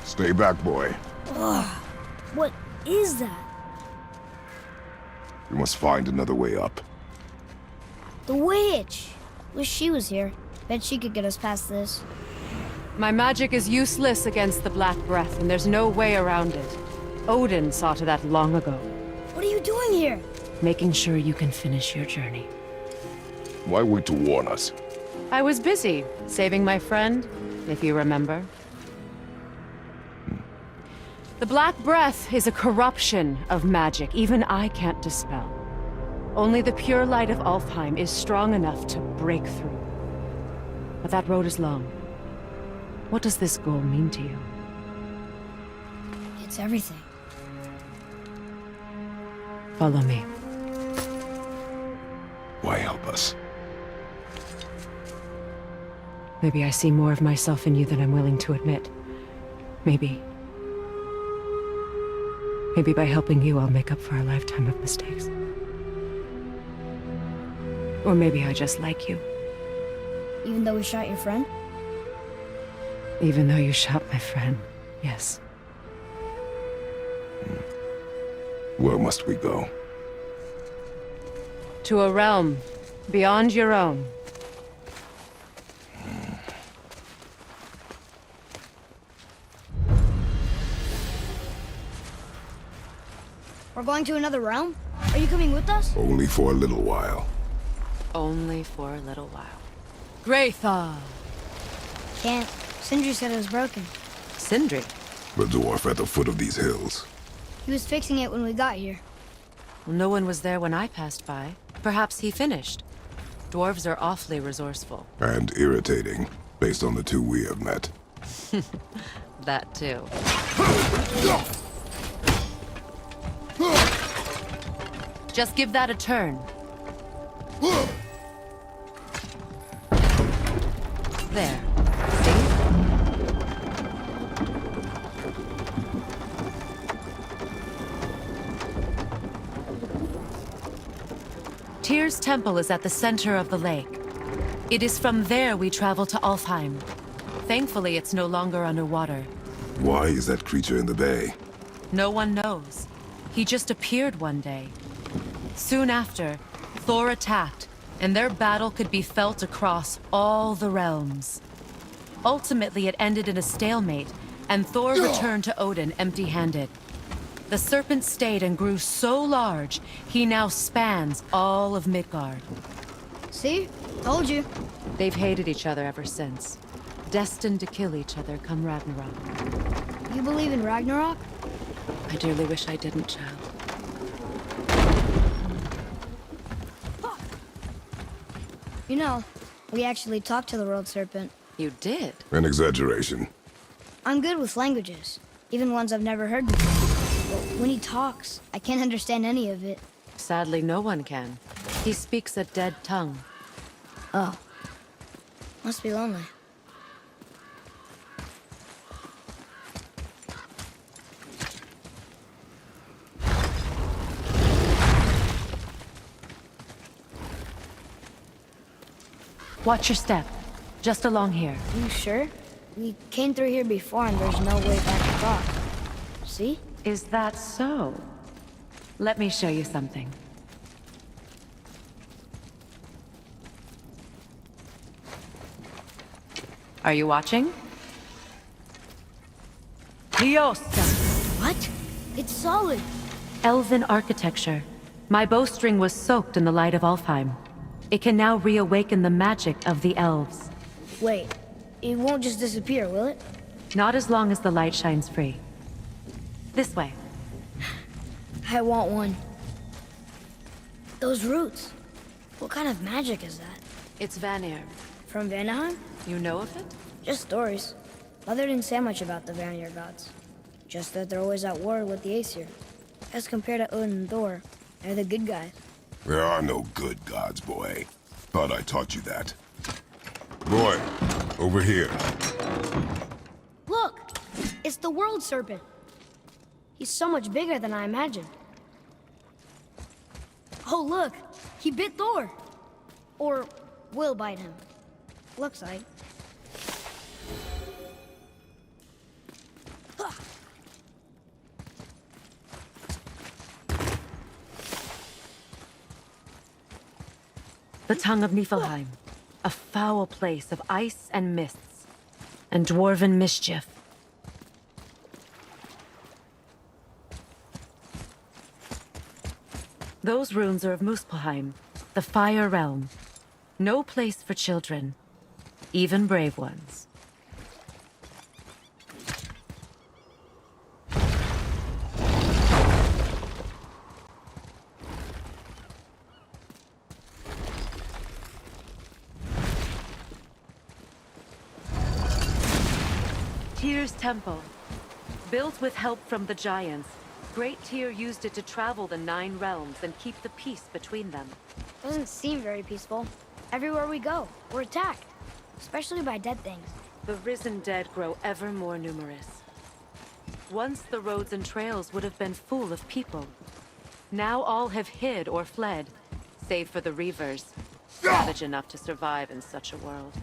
Stay back, boy. Ugh. What is that? We must find another way up. The witch! Wish she was here. Bet she could get us past this. My magic is useless against the Black Breath, and there's no way around it. Odin saw to that long ago. What are you doing here? Making sure you can finish your journey. Why wait to warn us? I was busy, saving my friend, if you remember. The Black Breath is a corruption of magic even I can't dispel. Only the pure light of Alfheim is strong enough to break through. But that road is long. What does this goal mean to you? It's everything. Follow me. Why help us? Maybe I see more of myself in you than I'm willing to admit. Maybe by helping you, I'll make up for a lifetime of mistakes. Or maybe I just like you. Even though we shot your friend? Even though you shot my friend, yes. Where must we go? To a realm beyond your own. We're going to another realm? Are you coming with us? Only for a little while. Only for a little while. Graythaw! Can't. Sindri said it was broken. Sindri? The dwarf at the foot of these hills. He was fixing it when we got here. Well, no one was there when I passed by. Perhaps he finished. Dwarves are awfully resourceful. And irritating, based on the two we have met. That too. Just give that a turn. There. See? Tyr's temple is at the center of the lake. It is from there we travel to Alfheim. Thankfully, it's no longer underwater. Why is that creature in the bay? No one knows. He just appeared one day. Soon after, Thor attacked, and their battle could be felt across all the realms. Ultimately, it ended in a stalemate, and Thor returned to Odin empty-handed. The serpent stayed and grew so large, he now spans all of Midgard. See? Told you. They've hated each other ever since. Destined to kill each other come Ragnarok. You believe in Ragnarok? I dearly wish I didn't, child. You know, we actually talked to the World Serpent. You did? An exaggeration. I'm good with languages, even ones I've never heard before. But when he talks, I can't understand any of it. Sadly, no one can. He speaks a dead tongue. Oh. Must be lonely. Watch your step. Just along here. You sure? We came through here before and there's no way back across. See? Is that so? Let me show you something. Are you watching? Liosta! What? It's solid. Elven architecture. My bowstring was soaked in the light of Alfheim. It can now reawaken the magic of the elves. Wait, it won't just disappear, will it? Not as long as the light shines free. This way. I want one. Those roots. What kind of magic is that? It's Vanir. From Vanaheim? You know of it? Just stories. Mother didn't say much about the Vanir gods. Just that they're always at war with the Aesir. As compared to Odin and Thor, they're the good guys. There are no good gods, boy. Thought I taught you that. Boy, over here. Look! It's the World Serpent. He's so much bigger than I imagined. Oh, look! He bit Thor! Or will bite him. Looks like. The tongue of Niflheim. A foul place of ice and mists. And dwarven mischief. Those runes are of Muspelheim, the Fire Realm. No place for children, even brave ones. Tyr's Temple. Built with help from the Giants, Great Tyr used it to travel the 9 realms and keep the peace between them. Doesn't seem very peaceful. Everywhere we go, we're attacked. Especially by dead things. The risen dead grow ever more numerous. Once the roads and trails would have been full of people. Now all have hid or fled, save for the Reavers, savage enough to survive in such a world.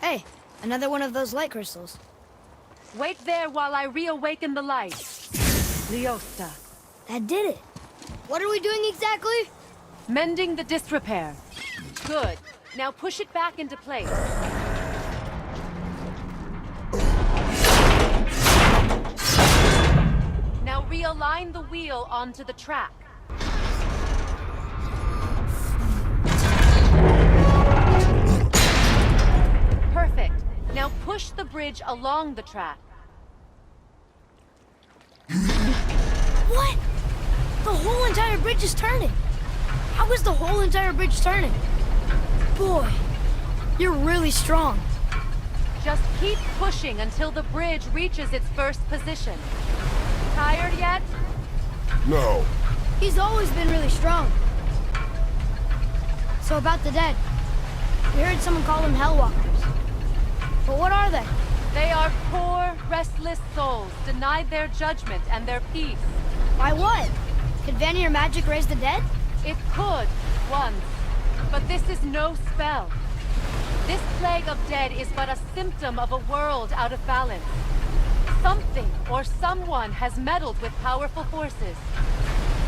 Hey, another one of those light crystals. Wait there while I reawaken the light. Liosta. That did it. What are we doing exactly? Mending the disrepair. Good. Now push it back into place. Now realign the wheel onto the track. Perfect. Now push the bridge along the track. What? The whole entire bridge is turning. How is the whole entire bridge turning? Boy, you're really strong. Just keep pushing until the bridge reaches its first position. Tired yet? No. He's always been really strong. So about the dead. We heard someone call them Hellwalkers. But what are they? They are poor, restless souls, denied their judgment and their peace. By what? Could Vanir magic raise the dead? It could, once. But this is no spell. This plague of dead is but a symptom of a world out of balance. Something or someone has meddled with powerful forces.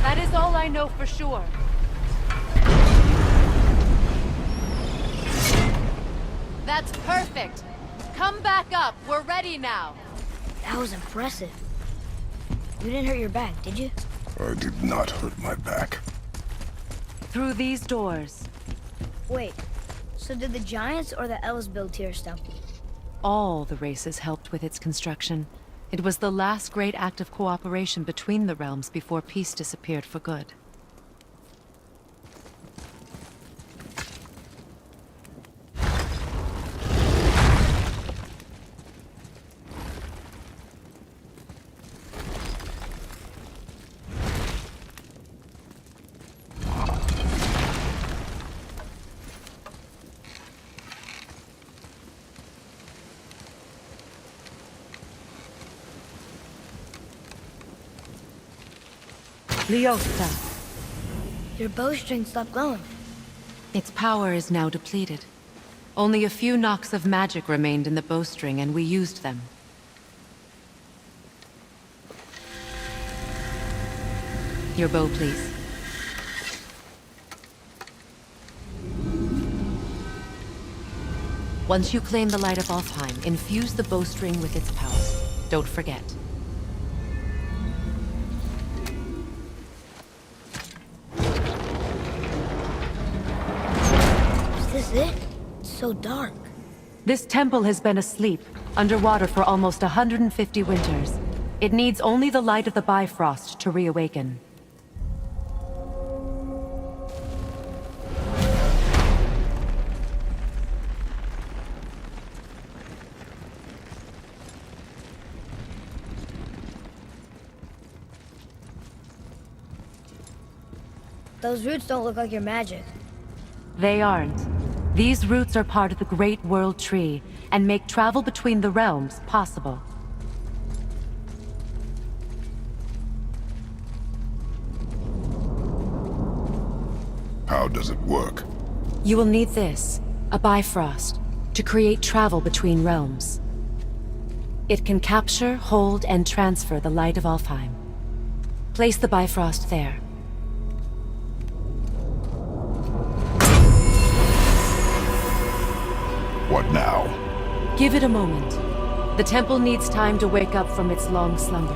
That is all I know for sure. That's perfect. Come back up. We're ready now. That was impressive. You didn't hurt your back, did you? I did not hurt my back. Through these doors. Wait, so did the Giants or the Elves build Tyr's Temple? All the races helped with its construction. It was the last great act of cooperation between the realms before peace disappeared for good. Leosta. Your bowstring stopped glowing. Its power is now depleted. Only a few knocks of magic remained in the bowstring, and we used them. Your bow, please. Once you claim the light of Alfheim, infuse the bowstring with its power. Don't forget. Is this it? It's so dark. This temple has been asleep, underwater for almost 150 winters. It needs only the light of the Bifrost to reawaken. Those roots don't look like your magic. They aren't. These roots are part of the Great World Tree, and make travel between the realms possible. How does it work? You will need this, a Bifrost, to create travel between realms. It can capture, hold, and transfer the light of Alfheim. Place the Bifrost there. What now? Give it a moment. The temple needs time to wake up from its long slumber.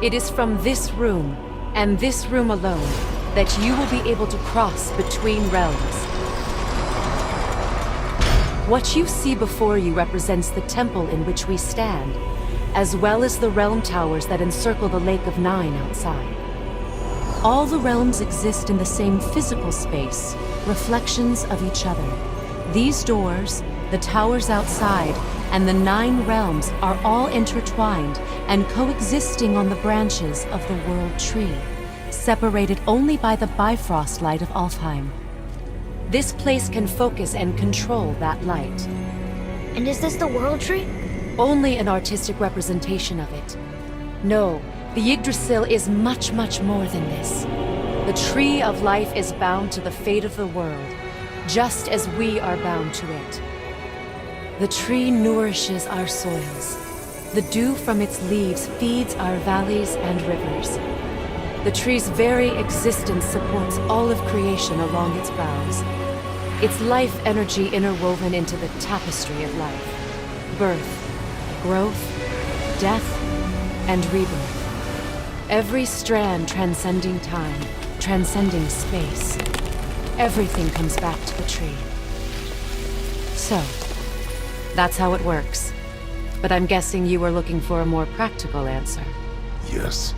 It is from this room, and this room alone, that you will be able to cross between realms. What you see before you represents the temple in which we stand, as well as the realm towers that encircle the Lake of Nine outside. All the realms exist in the same physical space, reflections of each other. These doors, the towers outside, and the 9 realms are all intertwined and coexisting on the branches of the World Tree, separated only by the Bifrost light of Alfheim. This place can focus and control that light. And is this the World Tree? Only an artistic representation of it. No, the Yggdrasil is much, much more than this. The Tree of Life is bound to the fate of the world, just as we are bound to it. The tree nourishes our soils. The dew from its leaves feeds our valleys and rivers. The tree's very existence supports all of creation along its boughs. Its life energy interwoven into the tapestry of life. Birth, growth, death, and rebirth. Every strand transcending time, transcending space. Everything comes back to the tree. So, that's how it works. But I'm guessing you were looking for a more practical answer. Yes.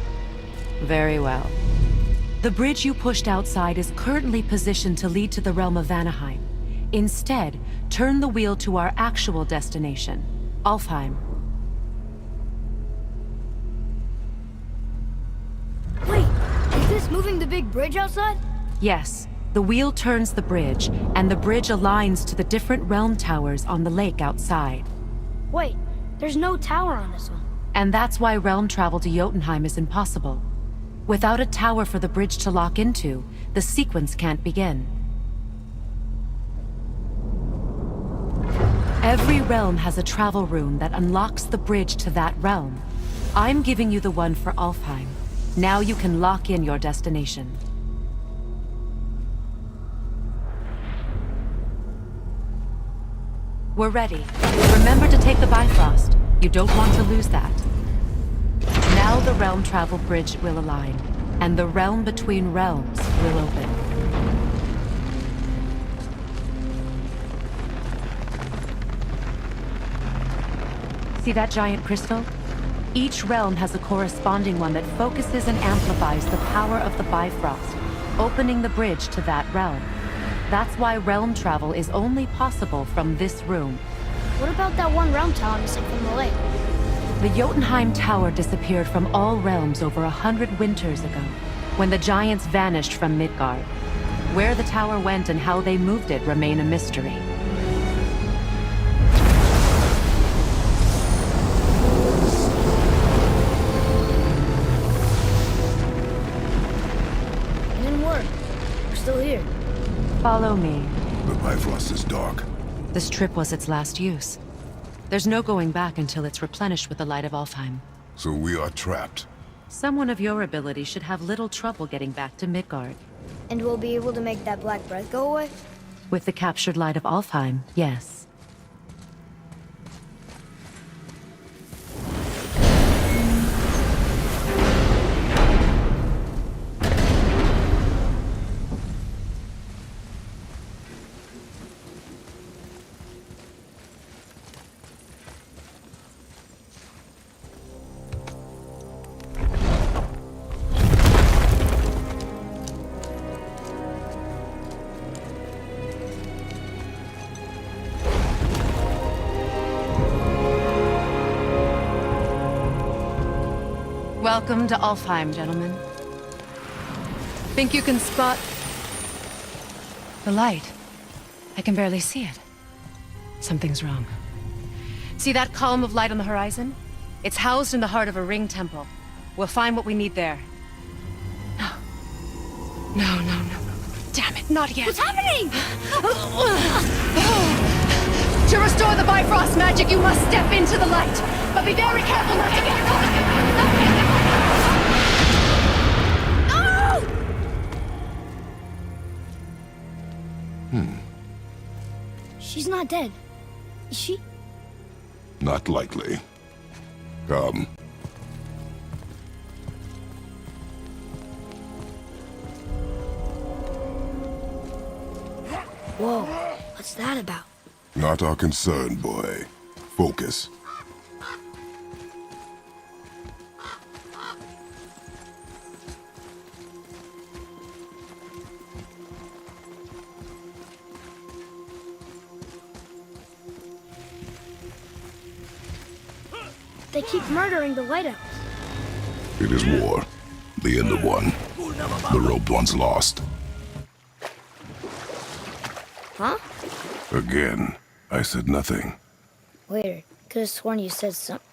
Very well. The bridge you pushed outside is currently positioned to lead to the realm of Vanaheim. Instead, turn the wheel to our actual destination, Alfheim. Wait, is this moving the big bridge outside? Yes. The wheel turns the bridge, and the bridge aligns to the different realm towers on the lake outside. Wait, there's no tower on this one. And that's why realm travel to Jotunheim is impossible. Without a tower for the bridge to lock into, the sequence can't begin. Every realm has a travel rune that unlocks the bridge to that realm. I'm giving you the one for Alfheim. Now you can lock in your destination. We're ready. Remember to take the Bifrost. You don't want to lose that. Now the realm travel bridge will align, and the realm between realms will open. See that giant crystal? Each realm has a corresponding one that focuses and amplifies the power of the Bifrost, opening the bridge to that realm. That's why realm travel is only possible from this room. What about that one realm tower missing from the lake? The Jotunheim Tower disappeared from all realms over 100 winters ago, when the giants vanished from Midgard. Where the tower went and how they moved it remain a mystery. still here. Follow me. The Bifrost is dark. This trip was its last use. There's no going back until it's replenished with the light of Alfheim. So we are trapped. Someone of your ability should have little trouble getting back to Midgard. And we'll be able to make that black breath go away? With the captured light of Alfheim, yes. Welcome to Alfheim, gentlemen. Think you can spot the light? I can barely see it. Something's wrong. See that column of light on the horizon? It's housed in the heart of a ring temple. We'll find what we need there. No. No. Damn it, not yet. What's happening? To restore the Bifrost magic, you must step into the light. But be very careful not to get caught. She's not dead. Is she? Not likely. Come. Whoa, what's that about? Not our concern, boy. Focus. They keep murdering the lighthouse. It is war. The end of one. The robed one's lost. Huh? Again, I said nothing. Waiter, could have sworn you said something.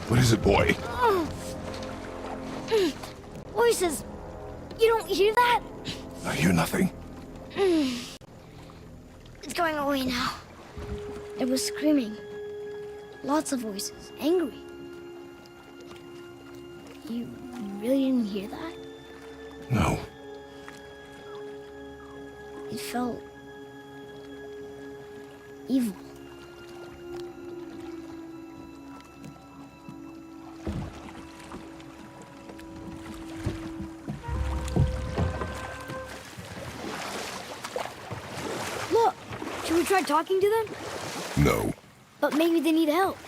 What is it, boy? Voices! You don't hear that? I hear nothing. It's going away now. It was screaming. Lots of voices. Angry. You really didn't hear that? No. It felt evil. Look, should we try talking to them? No. But maybe they need help.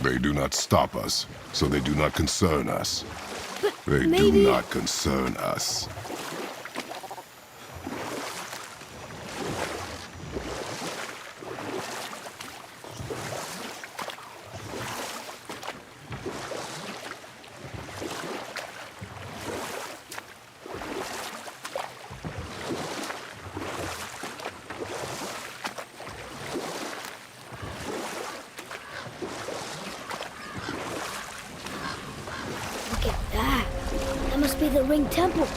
They do not stop us, so they do not concern us. But They maybe... do not concern us. Look at that. That must be the Ring Temple.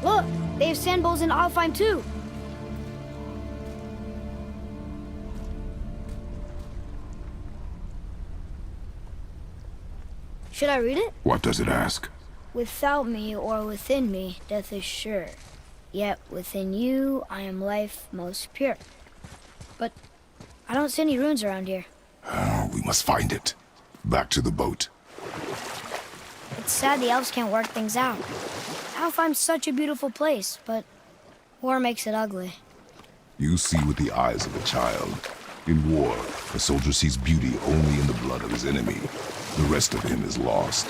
Look, they have sand bowls in Alfheim too. Should I read it? What does it ask? Without me or within me, death is sure. Yet within you, I am life most pure. But I don't see any runes around here. We must find it. Back to the boat. It's sad the elves can't work things out. Alfheim's such a beautiful place, but war makes it ugly. You see with the eyes of a child. In war, a soldier sees beauty only in the blood of his enemy. The rest of him is lost,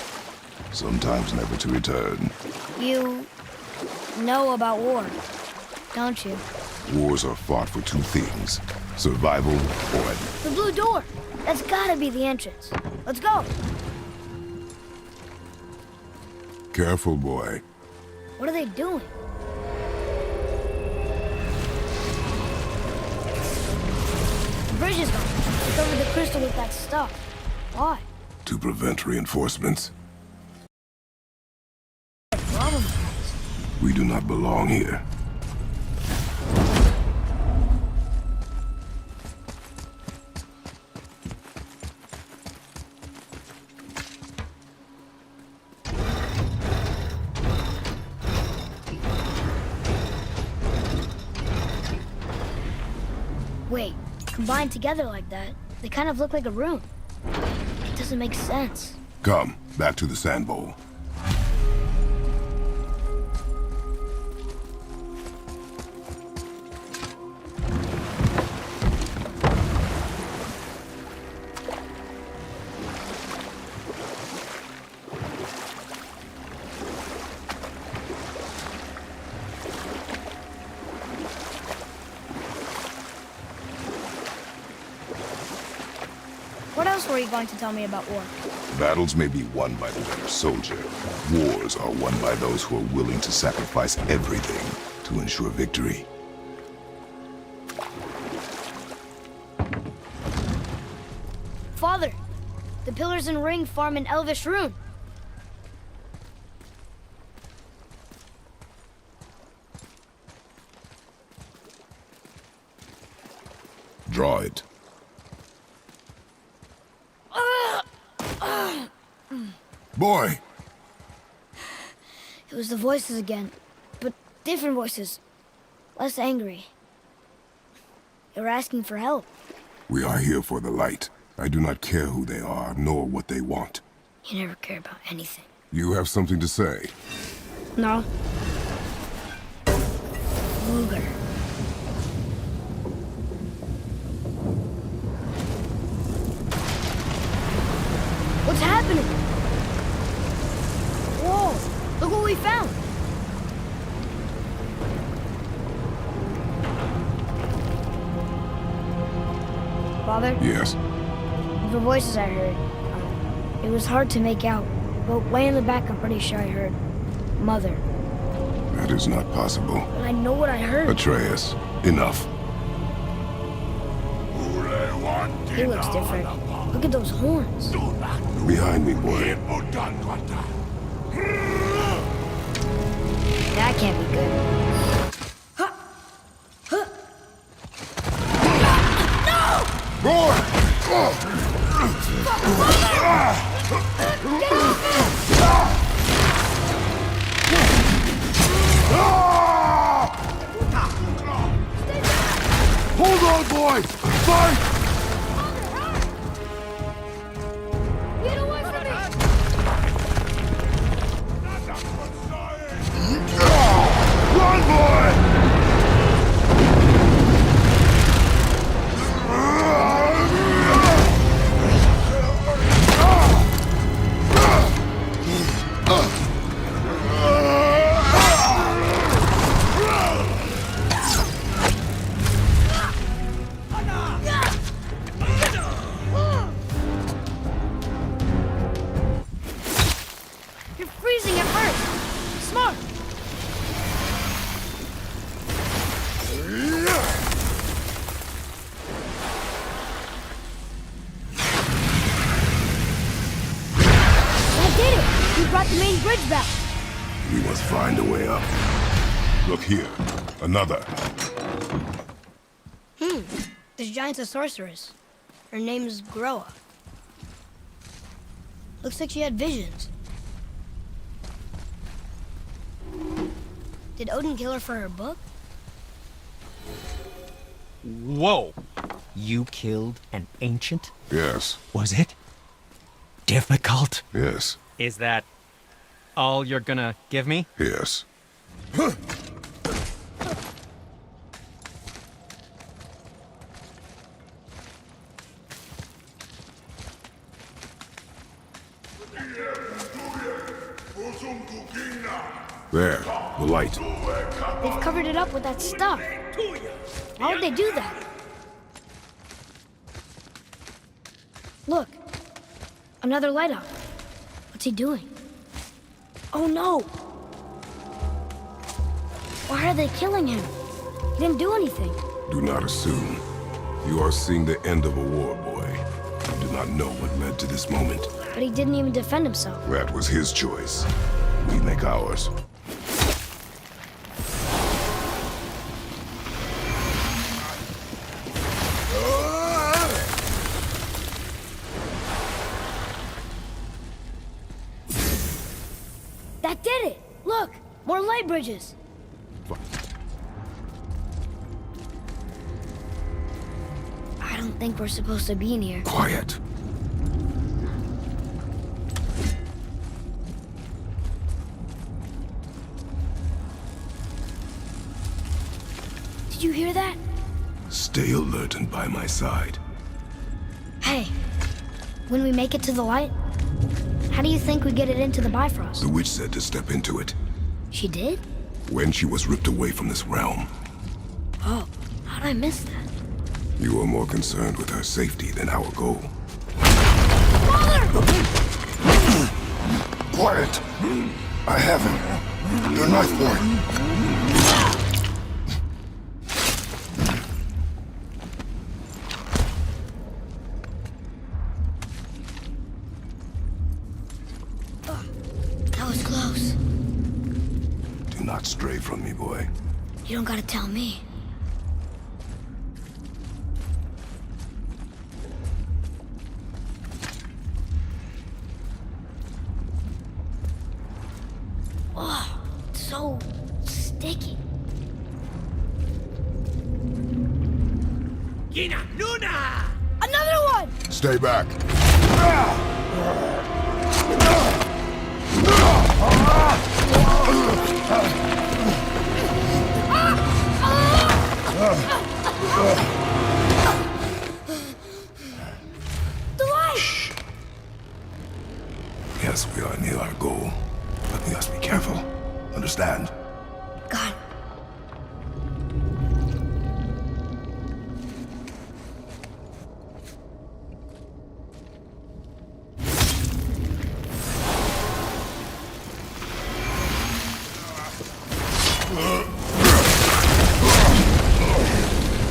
sometimes never to return. You know about war, don't you? Wars are fought for two things, survival or The blue door! That's gotta be the entrance. Let's go! Careful, boy. What are they doing? Persia's gone. They covered the crystal with that stuff. Why? To prevent reinforcements. Problem. We do not belong here. Wait, combined together like that, they kind of look like a room. It doesn't make sense. Come, back to the sand bowl. What else were you going to tell me about war? Battles may be won by the better soldier. Wars are won by those who are willing to sacrifice everything to ensure victory. Father, the pillars and ring form an elvish rune. Draw it. Boy! It was the voices again, but different voices. Less angry. They were asking for help. We are here for the light. I do not care who they are, nor what they want. You never care about anything. You have something to say? No. Luger. What's happening? Whoa! Look what we found! Father? Yes? The voices I heard. It was hard to make out, but way in the back I'm pretty sure I heard Mother. That is not possible. But I know what I heard. Atreus, enough. He looks different. Look at those horns. Behind me, boy. That can't be good. Roar! Hold on, boy! Fight! Get away from me! Run, boy! You're freezing at first. Smart. That did it! We brought the main bridge back. We must find a way up. Look here. Another. This giant's a sorceress. Her name's Groa. Looks like she had visions. Did Odin kill her for her book? Whoa! You killed an ancient? Yes. Was it difficult? Yes. Is that all you're gonna give me? Yes. There, the light. They've covered it up with that stuff. Why would they do that? Look. Another light up. What's he doing? Oh no! Why are they killing him? He didn't do anything. Do not assume. You are seeing the end of a war, boy. You do not know what led to this moment. But he didn't even defend himself. That was his choice. We make ours. That did it! Look! More light bridges! I don't think we're supposed to be in here. Quiet. Did you hear that? Stay alert and by my side. Hey, when we make it to the light, how do you think we get it into the Bifrost? The witch said to step into it. She did? When she was ripped away from this realm. Oh, how'd I miss that? You are more concerned with her safety than our goal. Quiet! I have him. Your knife point. That was close. Do not stray from me, boy. You don't gotta tell me. Oh, so sticky. Gina, Luna! Another one! Stay back. The light! Yes, we are near our goal, but we must be careful. Understand? Got it.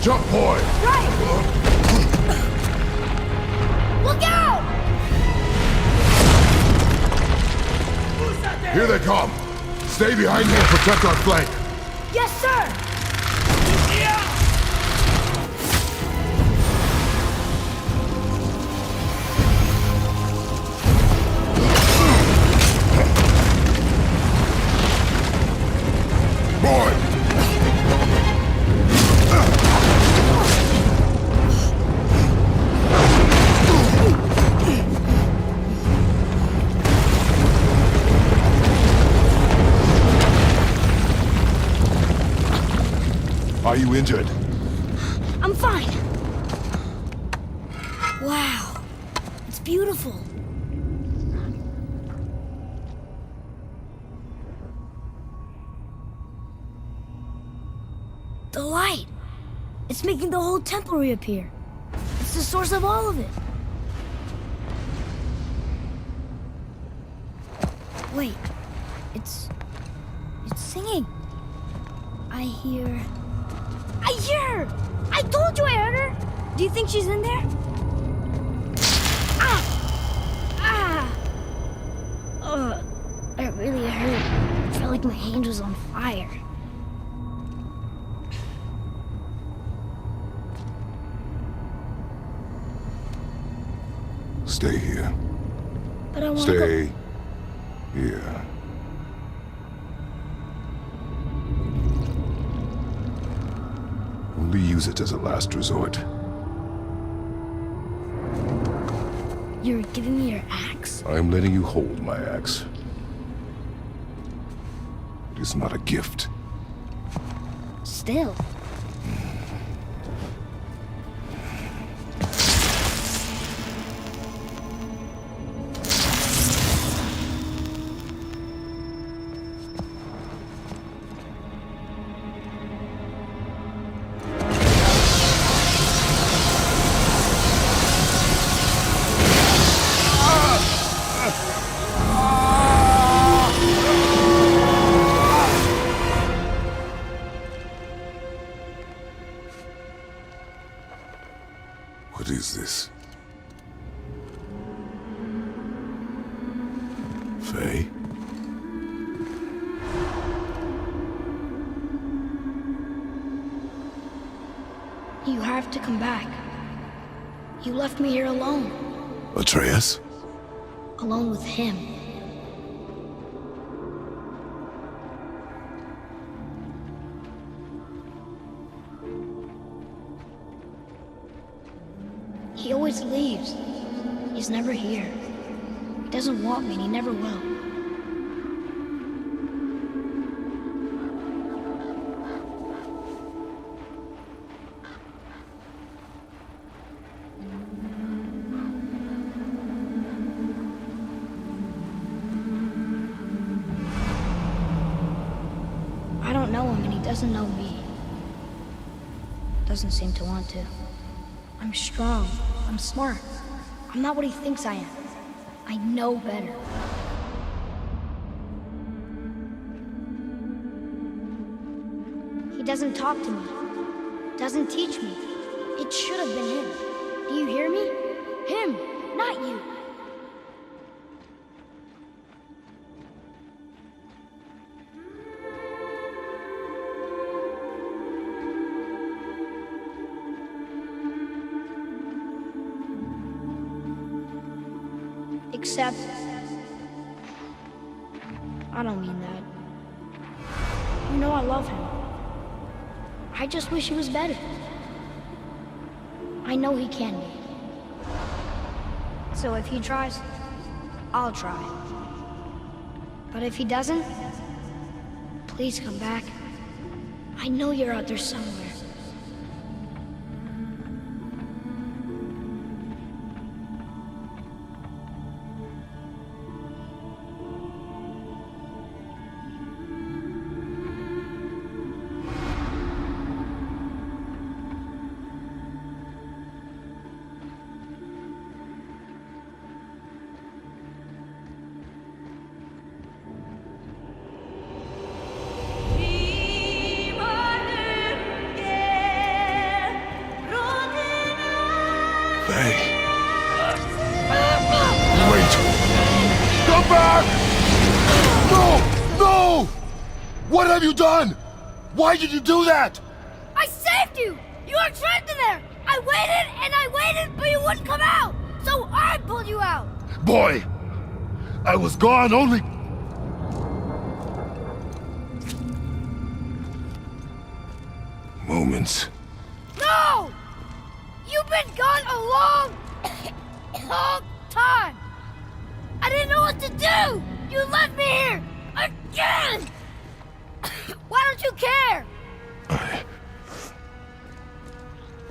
Jump, boy! Right! Look out! Here they come! Stay behind me and protect our flank! Yes, sir! Boy! Are you injured? I'm fine. Wow. It's beautiful. The light. It's making the whole temple reappear. It's the source of all of it. Wait. It's singing. I hear her! I told you I heard her! Do you think she's in there? That really hurt. I felt like my hand was on fire. Stay here. But I want to Stay here. Only use it as a last resort. You're giving me your axe? I am letting you hold my axe. It is not a gift. Still. What is this? Faye? You have to come back. You left me here alone. Atreus? Alone with him. He always leaves. He's never here. He doesn't want me and he never will. I don't know him and he doesn't know me. Doesn't seem to want to. I'm strong. I'm smart. I'm not what he thinks I am. I know better. He doesn't talk to me. Doesn't teach me. It should have been him. Do you hear me? Him, not you. Except, I don't mean that. You know I love him. I just wish he was better. I know he can be. So if he tries, I'll try. But if he doesn't, please come back. I know you're out there somewhere. Come back! No! No! What have you done? Why did you do that? I saved you! You were trapped in there! I waited and I waited, but you wouldn't come out! So I pulled you out! Boy, I was gone only... moments. No! You've been gone a long, long time! I didn't know what to do! You left me here! Again! Why don't you care?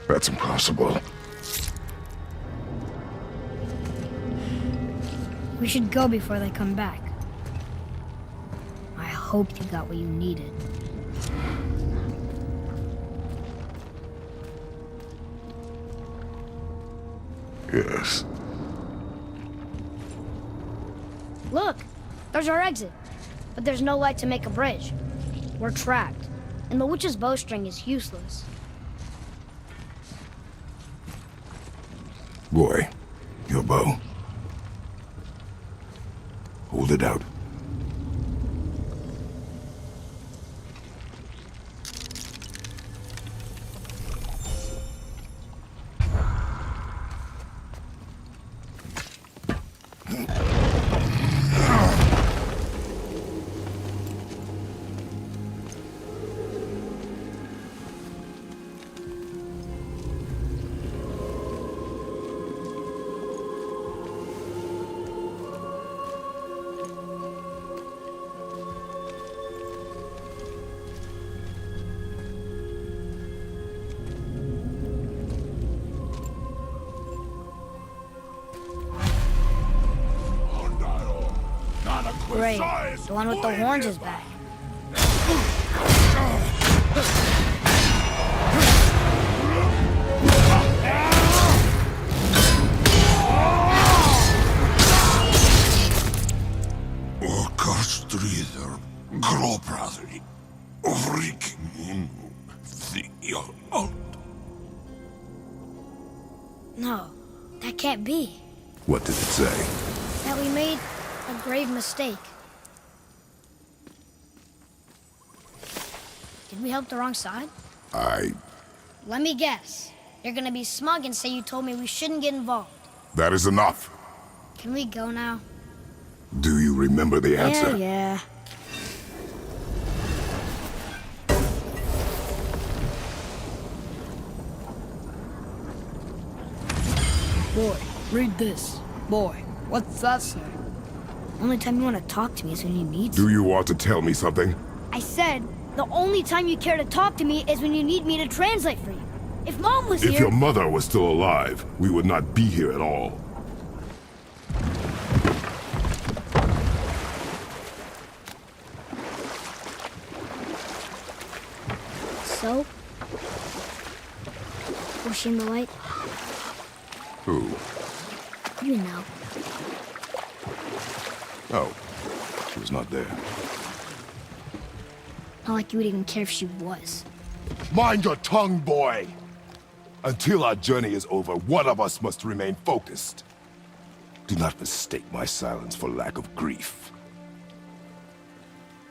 That's impossible. We should go before they come back. I hope you got what you needed. Yes. Look! There's our exit. But there's no light to make a bridge. We're trapped. And the witch's bowstring is useless. Boy, your bow. Hold it out. Great. The one with the horns is back. Orkestrider, gråprater, vriking, the alt. No, that can't be. What did it say? That we made a grave mistake. Did we help the wrong side? Let me guess. You're gonna be smug and say you told me we shouldn't get involved. That is enough. Can we go now? Do you remember the answer? Yeah. Boy, read this. Boy, what's that say? Only time you want to talk to me is when you need to. Do you want to tell me something? I said, the only time you care to talk to me is when you need me to translate for you. If Mom was here... If your mother was still alive, we would not be here at all. So? Was she in the light? Who? You know. Oh, she was not there. Not like you would even care if she was. Mind your tongue, boy! Until our journey is over, one of us must remain focused. Do not mistake my silence for lack of grief.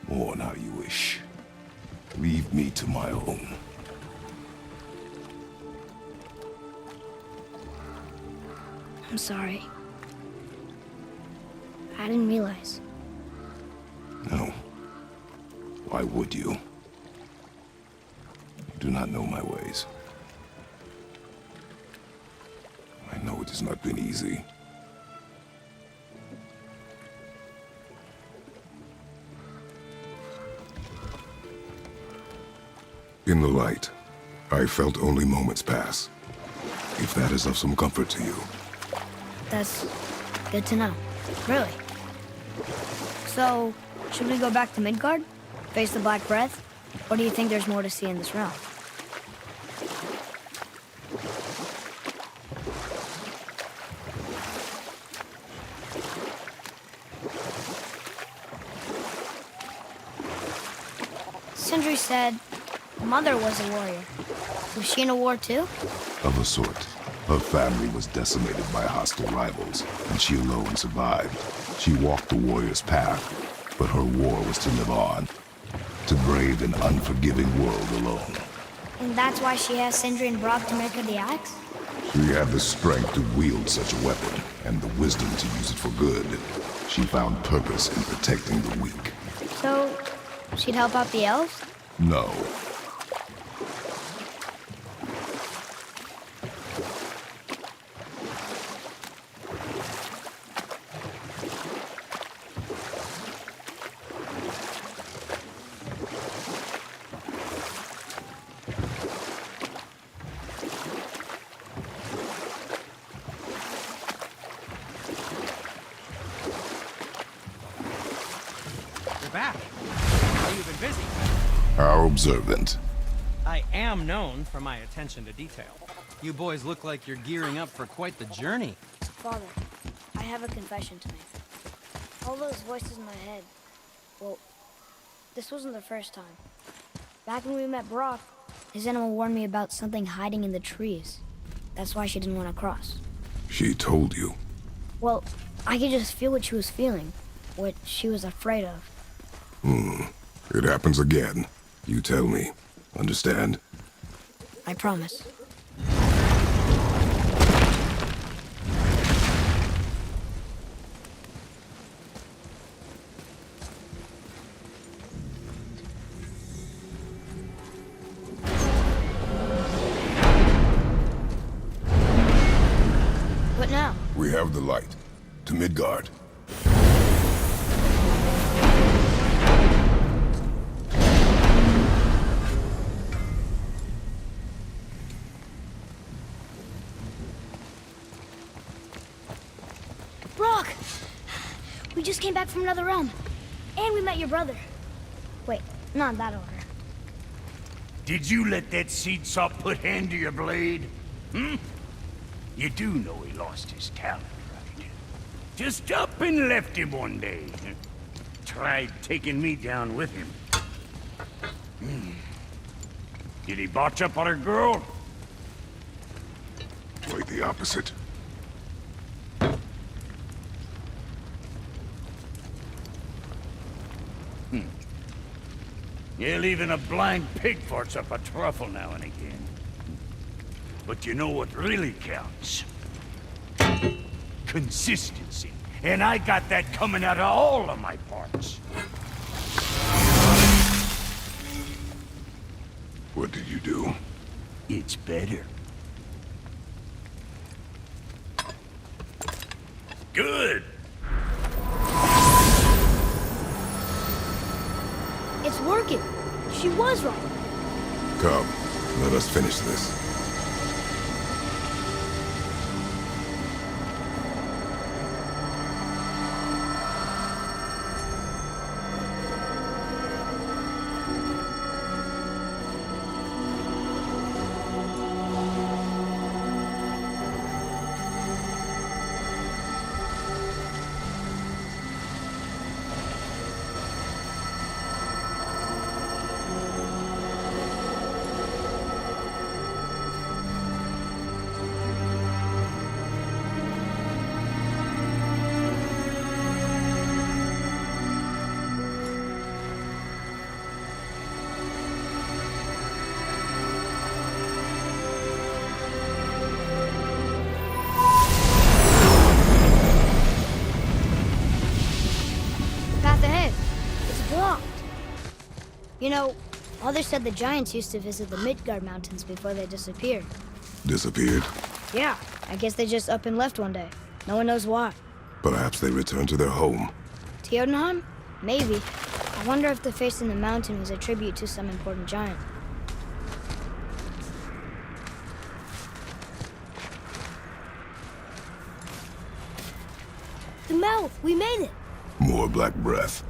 Mourn how you wish. Leave me to my own. I'm sorry. I didn't realize. No. Why would you? You do not know my ways. I know it has not been easy. In the light, I felt only moments pass. If that is of some comfort to you. That's good to know. Really. So, should we go back to Midgard? Face the Black Breath? Or do you think there's more to see in this realm? Sindri said Mother was a warrior. Was she in a war too? Of a sort. Her family was decimated by hostile rivals, and she alone survived. She walked the warrior's path, but her war was to live on. To brave an unforgiving world alone. And that's why she has Sindri and Brock to make her the axe? She had the strength to wield such a weapon, and the wisdom to use it for good. She found purpose in protecting the weak. So, she'd help out the elves? No. Back. How you been busy? How observant. I am known for my attention to detail. You boys look like you're gearing up for quite the journey. Father, I have a confession to make. All those voices in my head, well, this wasn't the first time. Back when we met Brock, his animal warned me about something hiding in the trees. That's why she didn't want to cross. She told you? Well, I could just feel what she was feeling, what she was afraid of. It happens again. You tell me. Understand? I promise. What now? We have the light. To Midgard. Brock! We just came back from another realm. And we met your brother. Wait, not in that order. Did you let that seed sop put hand to your blade? Hmm? You do know he lost his talent, right? Just up and left him one day. Tried taking me down with him. Did he botch up on her girl? quite the opposite. Yeah, even a blind pig farts up a truffle now and again. But you know what really counts? Consistency. And I got that coming out of all of my parts. What did you do? It's better. Good. It's working. She was right. Come, let us finish this. You know, Mother said the giants used to visit the Midgard Mountains before they disappeared. Disappeared? Yeah, I guess they just up and left one day. No one knows why. Perhaps they returned to their home. To Jotunheim? Maybe. I wonder if the face in the mountain was a tribute to some important giant. The mouth! We made it! More black breath.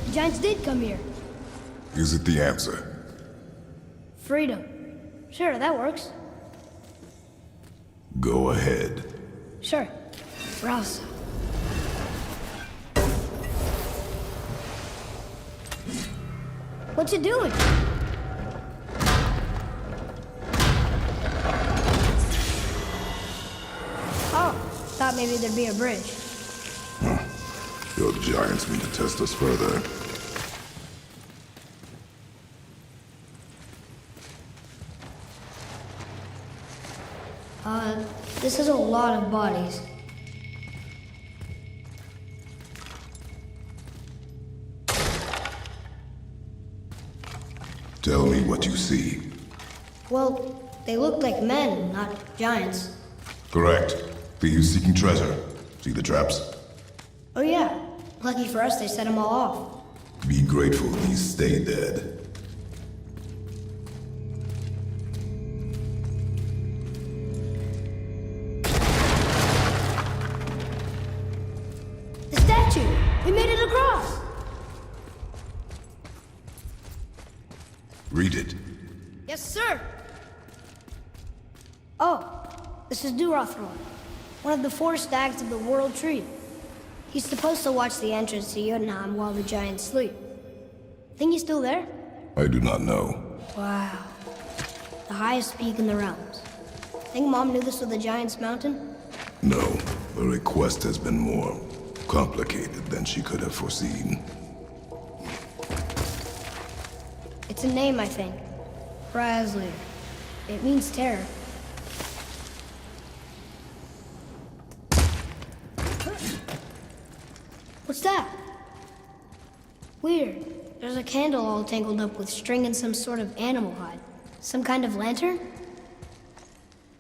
The giants did come here. Is it the answer? Freedom. Sure, that works. Go ahead. Sure. Rouse. What's it doing? Oh, thought maybe there'd be a bridge. Your giants mean to test us further. This is a lot of bodies. Tell me what you see. Well, they look like men, not giants. Correct. Thieves seeking treasure. See the traps? Oh yeah. Lucky for us, they set them all off. Be grateful these stay dead. The statue! We made it across! Read it. Yes, sir! Oh, this is Durothron, one of the 4 stags of the World Tree. He's supposed to watch the entrance to Jotunheim while the giants sleep. Think he's still there? I do not know. Wow. The highest peak in the realms. Think Mom knew this was the Giants' Mountain? No. The request has been more complicated than she could have foreseen. It's a name, I think. Brasley. It means terror. What's that? Weird. There's a candle all tangled up with string and some sort of animal hide. Some kind of lantern?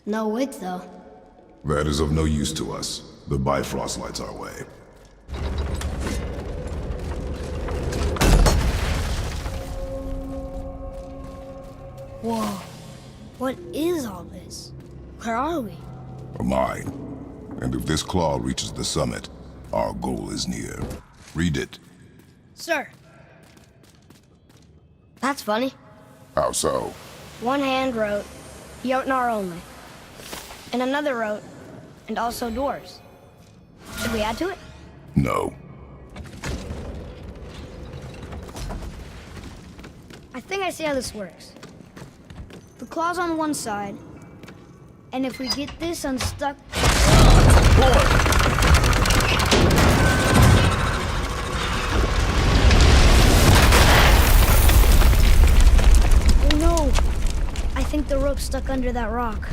No wick, though. That is of no use to us. The Bifrost lights our way. Whoa. What is all this? Where are we? A mine. And if this claw reaches the summit, our goal is near. Read it. Sir. That's funny. How so? One hand wrote, Jotnar only. And another wrote, and also doors. Should we add to it? No. I think I see how this works. The claw's on one side, and if we get this unstuck... Oh no! I think the rope's stuck under that rock.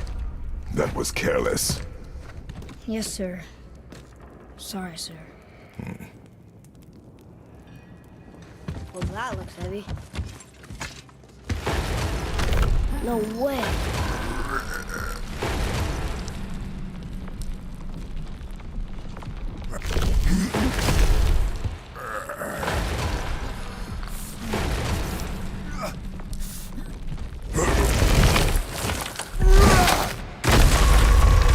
That was careless. Yes, sir. Sorry, sir. Well, that looks heavy. No way.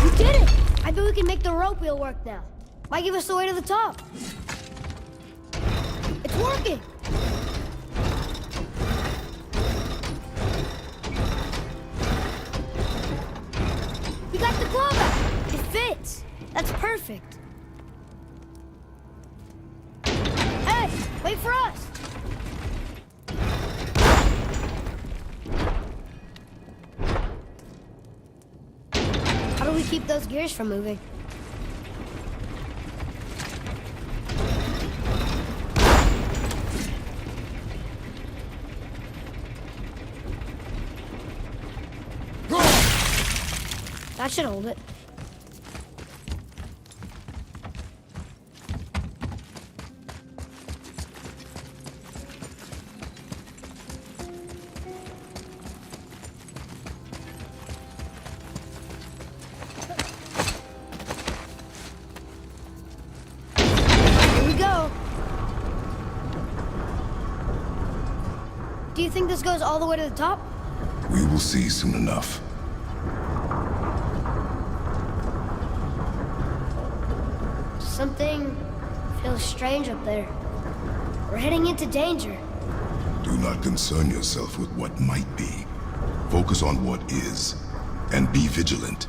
You did it! I bet we can make the rope wheel work now. Might give us the way to the top. It's working! We got the claw back! It fits! That's perfect! Hey! Wait for us! How do we keep those gears from moving? That should hold it. Here we go. Do you think this goes all the way to the top? We will see soon enough. Something feels strange up there. We're heading into danger. Do not concern yourself with what might be. Focus on what is, and be vigilant.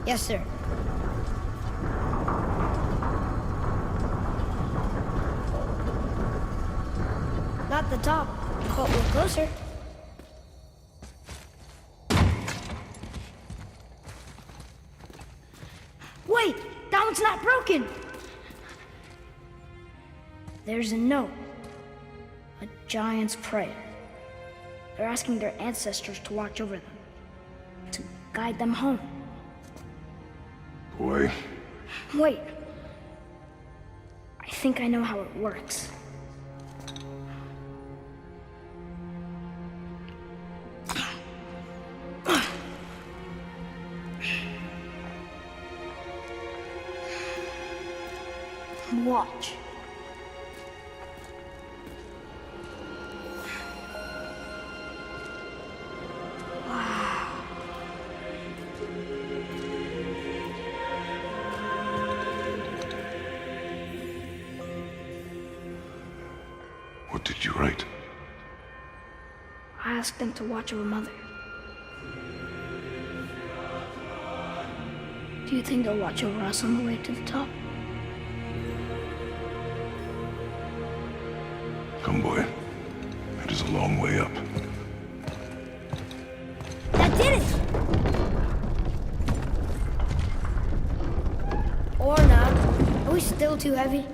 Yes, sir. Not the top, but we're closer. Wait! That one's not broken! There's a note. A giant's prayer. They're asking their ancestors to watch over them. To guide them home. Boy. Wait. I think I know how it works. Watch. What did you write? I asked them to watch over Mother. Do you think they'll watch over us on the way to the top? Come, boy. It is a long way up. That did it! Or not. Are we still too heavy?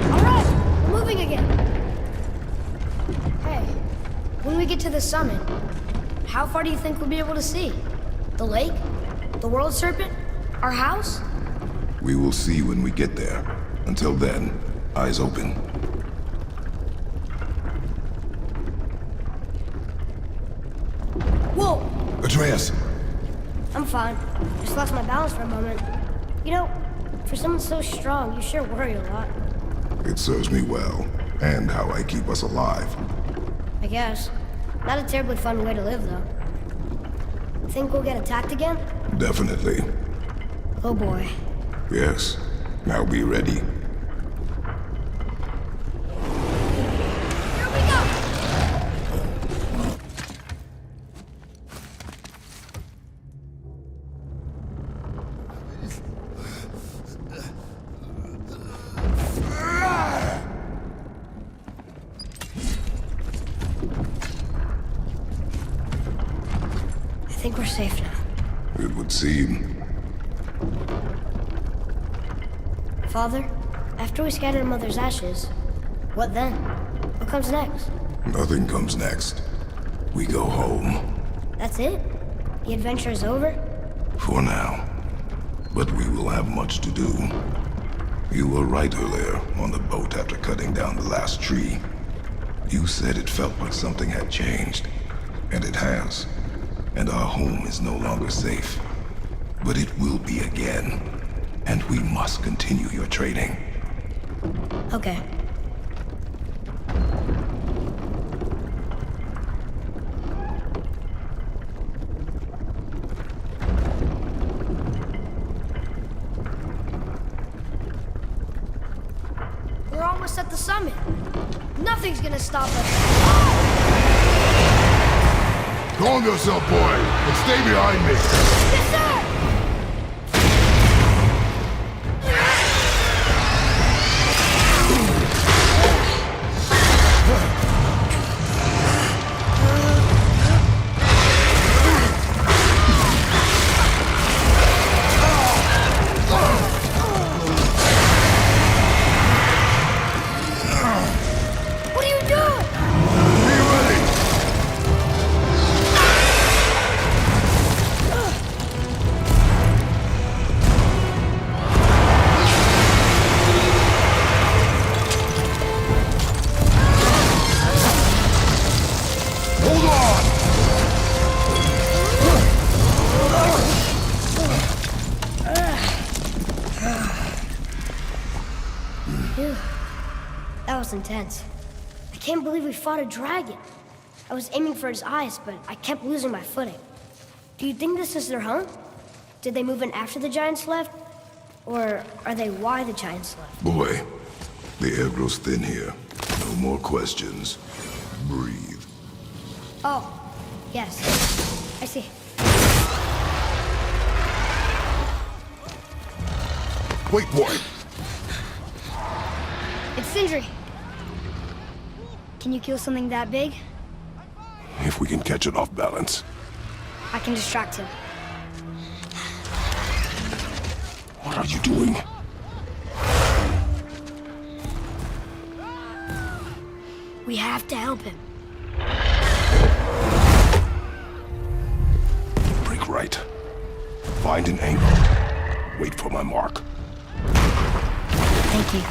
Alright, we're moving again. Hey, when we get to the summit, how far do you think we'll be able to see? The lake? The world serpent? Our house? We will see when we get there. Until then, eyes open. Whoa! Atreus! I'm fine. Just lost my balance for a moment. You know, for someone so strong, you sure worry a lot. It serves me well, and how I keep us alive. I guess. Not a terribly fun way to live, though. Think we'll get attacked again? Definitely. Oh boy. Yes. Now be ready. I think we're safe now. It would seem. Father, after we scatter Mother's ashes, what then? What comes next? Nothing comes next. We go home. That's it? The adventure is over? For now. But we will have much to do. You were right earlier on the boat after cutting down the last tree. You said it felt like something had changed. And it has. And our home is no longer safe. But it will be again. And we must continue your training. Okay. We're almost at the summit. Nothing's gonna stop us. Calm yourself, boy, and stay behind me. Yes, sir! What are you doing? Be ready. Hold on. Phew. That was intense. I can't believe we fought a dragon. I was aiming for his eyes, but I kept losing my footing. Do you think this is their home? Did they move in after the giants left? Or are they why the giants left? Boy, the air grows thin here. No more questions. Breathe. Oh, yes. I see. Wait, boy. It's Sindri. Can you kill something that big? If we can catch it off balance. I can distract him. What are you doing? We have to help him. Break right. Find an angle. Wait for my mark. Thank you.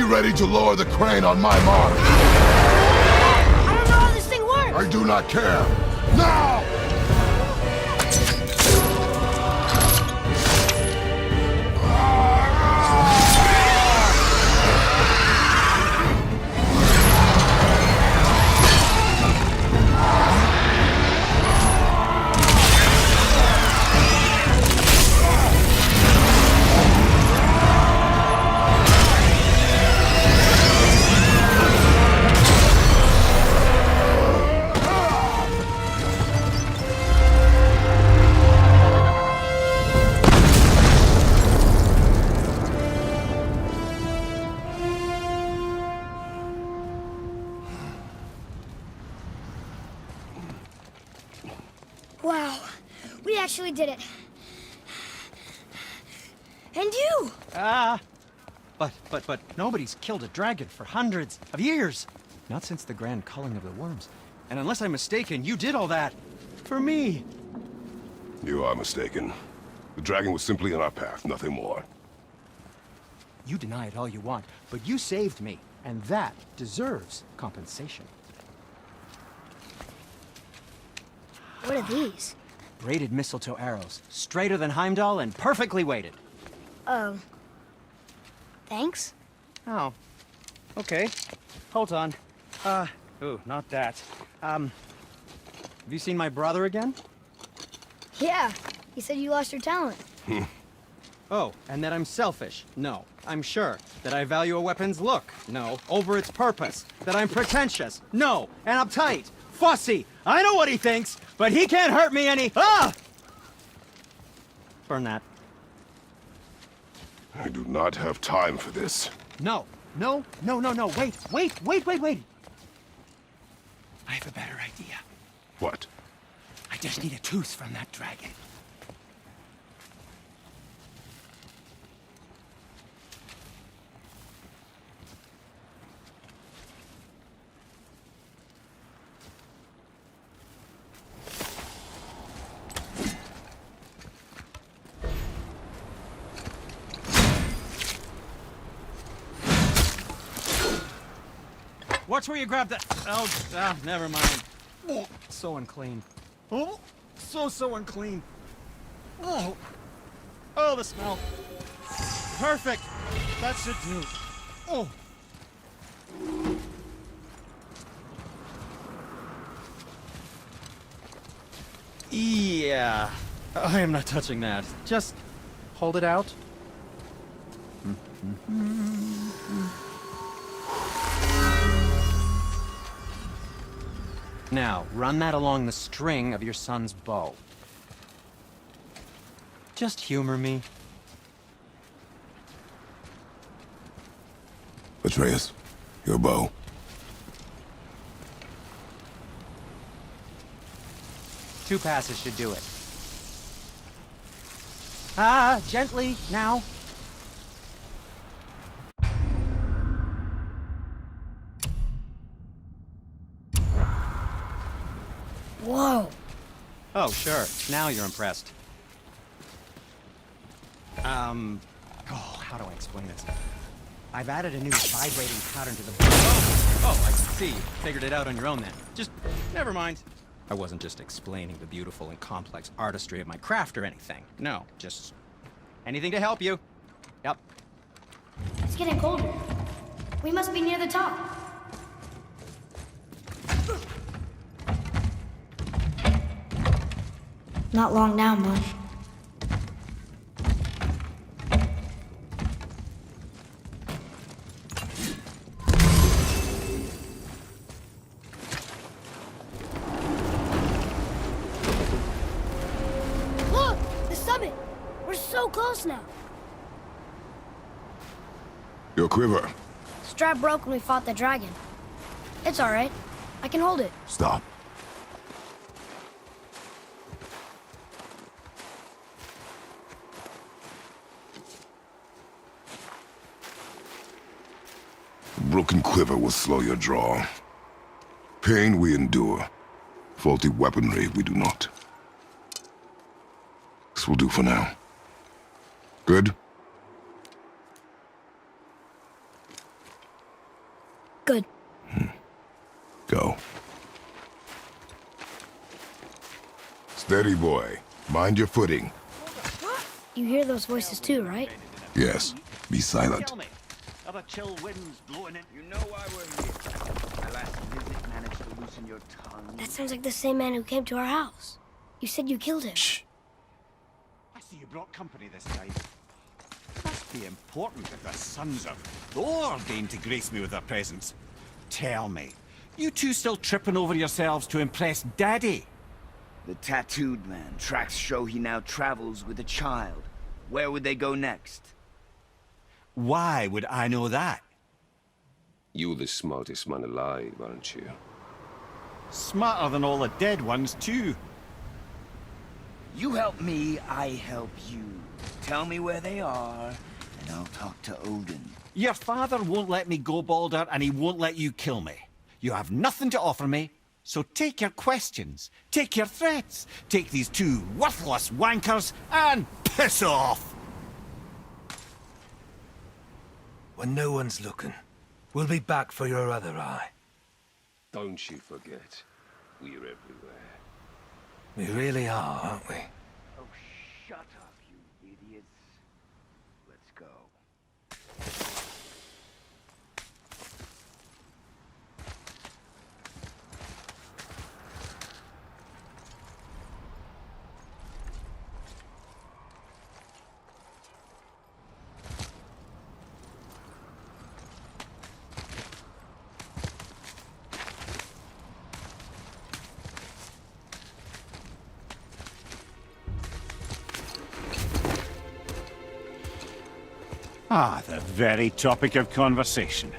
Ready to lower the crane on my mark. I don't know how this thing works. I do not care. Now! Wow, we actually did it. And you! But nobody's killed a dragon for hundreds of years. Not since the grand culling of the worms. And unless I'm mistaken, you did all that for me. You are mistaken. The dragon was simply in our path, nothing more. You deny it all you want, but you saved me, and that deserves compensation. What are these? Braided mistletoe arrows, straighter than Heimdall and perfectly weighted. Oh. Thanks? Oh. Okay. Hold on. Ooh, not that. Have you seen my brother again? Yeah, he said you lost your talent. Oh, and that I'm selfish? No, I'm sure. That I value a weapon's look? No. Over its purpose? That I'm pretentious? No. And uptight? Fussy? I know what he thinks, but he can't hurt me any— Ah! Burn that. I do not have time for this. No. No. Wait. I have a better idea. What? I just need a tooth from that dragon. Watch where you grab that. Oh, never mind. Oh, so unclean. Oh, so unclean. Oh, the smell. Perfect. That should do. Oh. Yeah. I am not touching that. Just hold it out. Now, run that along the string of your son's bow. Just humor me. Atreus, your bow. Two passes should do it. Gently, now. Whoa. Oh, sure. Now you're impressed. How do I explain this? I've added a new vibrating pattern to the bow. Oh, I see. Figured it out on your own then. Just, never mind. I wasn't just explaining the beautiful and complex artistry of my craft or anything. No, just anything to help you. Yep. It's getting colder. We must be near the top. Not long now, Mom. Look! The summit! We're so close now. Your quiver. Strap broke when we fought the dragon. It's all right. I can hold it. Stop. Broken quiver will slow your draw. Pain we endure. Faulty weaponry we do not. This will do for now. Good? Good. Go. Steady, boy. Mind your footing. You hear those voices too, right? Yes. Be silent. Tell me, are the chill winds blowing in? You know why we're here. My last visit managed to loosen your tongue. That sounds like the same man who came to our house. You said you killed him. Shh. I see you brought company this time. Must be important if the sons of Thor deign to grace me with their presence. Tell me, you two still tripping over yourselves to impress Daddy? The tattooed man. Tracks show he now travels with a child. Where would they go next? Why would I know that? You're the smartest man alive, aren't you? Smarter than all the dead ones, too. You help me, I help you. Tell me where they are, and I'll talk to Odin. Your father won't let me go, Baldur, and he won't let you kill me. You have nothing to offer me, so take your questions, take your threats, take these two worthless wankers, and piss off! When no one's looking, we'll be back for your other eye. Don't you forget, we're everywhere. We really are, aren't we? Oh, shut up, you idiots. Let's go. Ah, the very topic of conversation.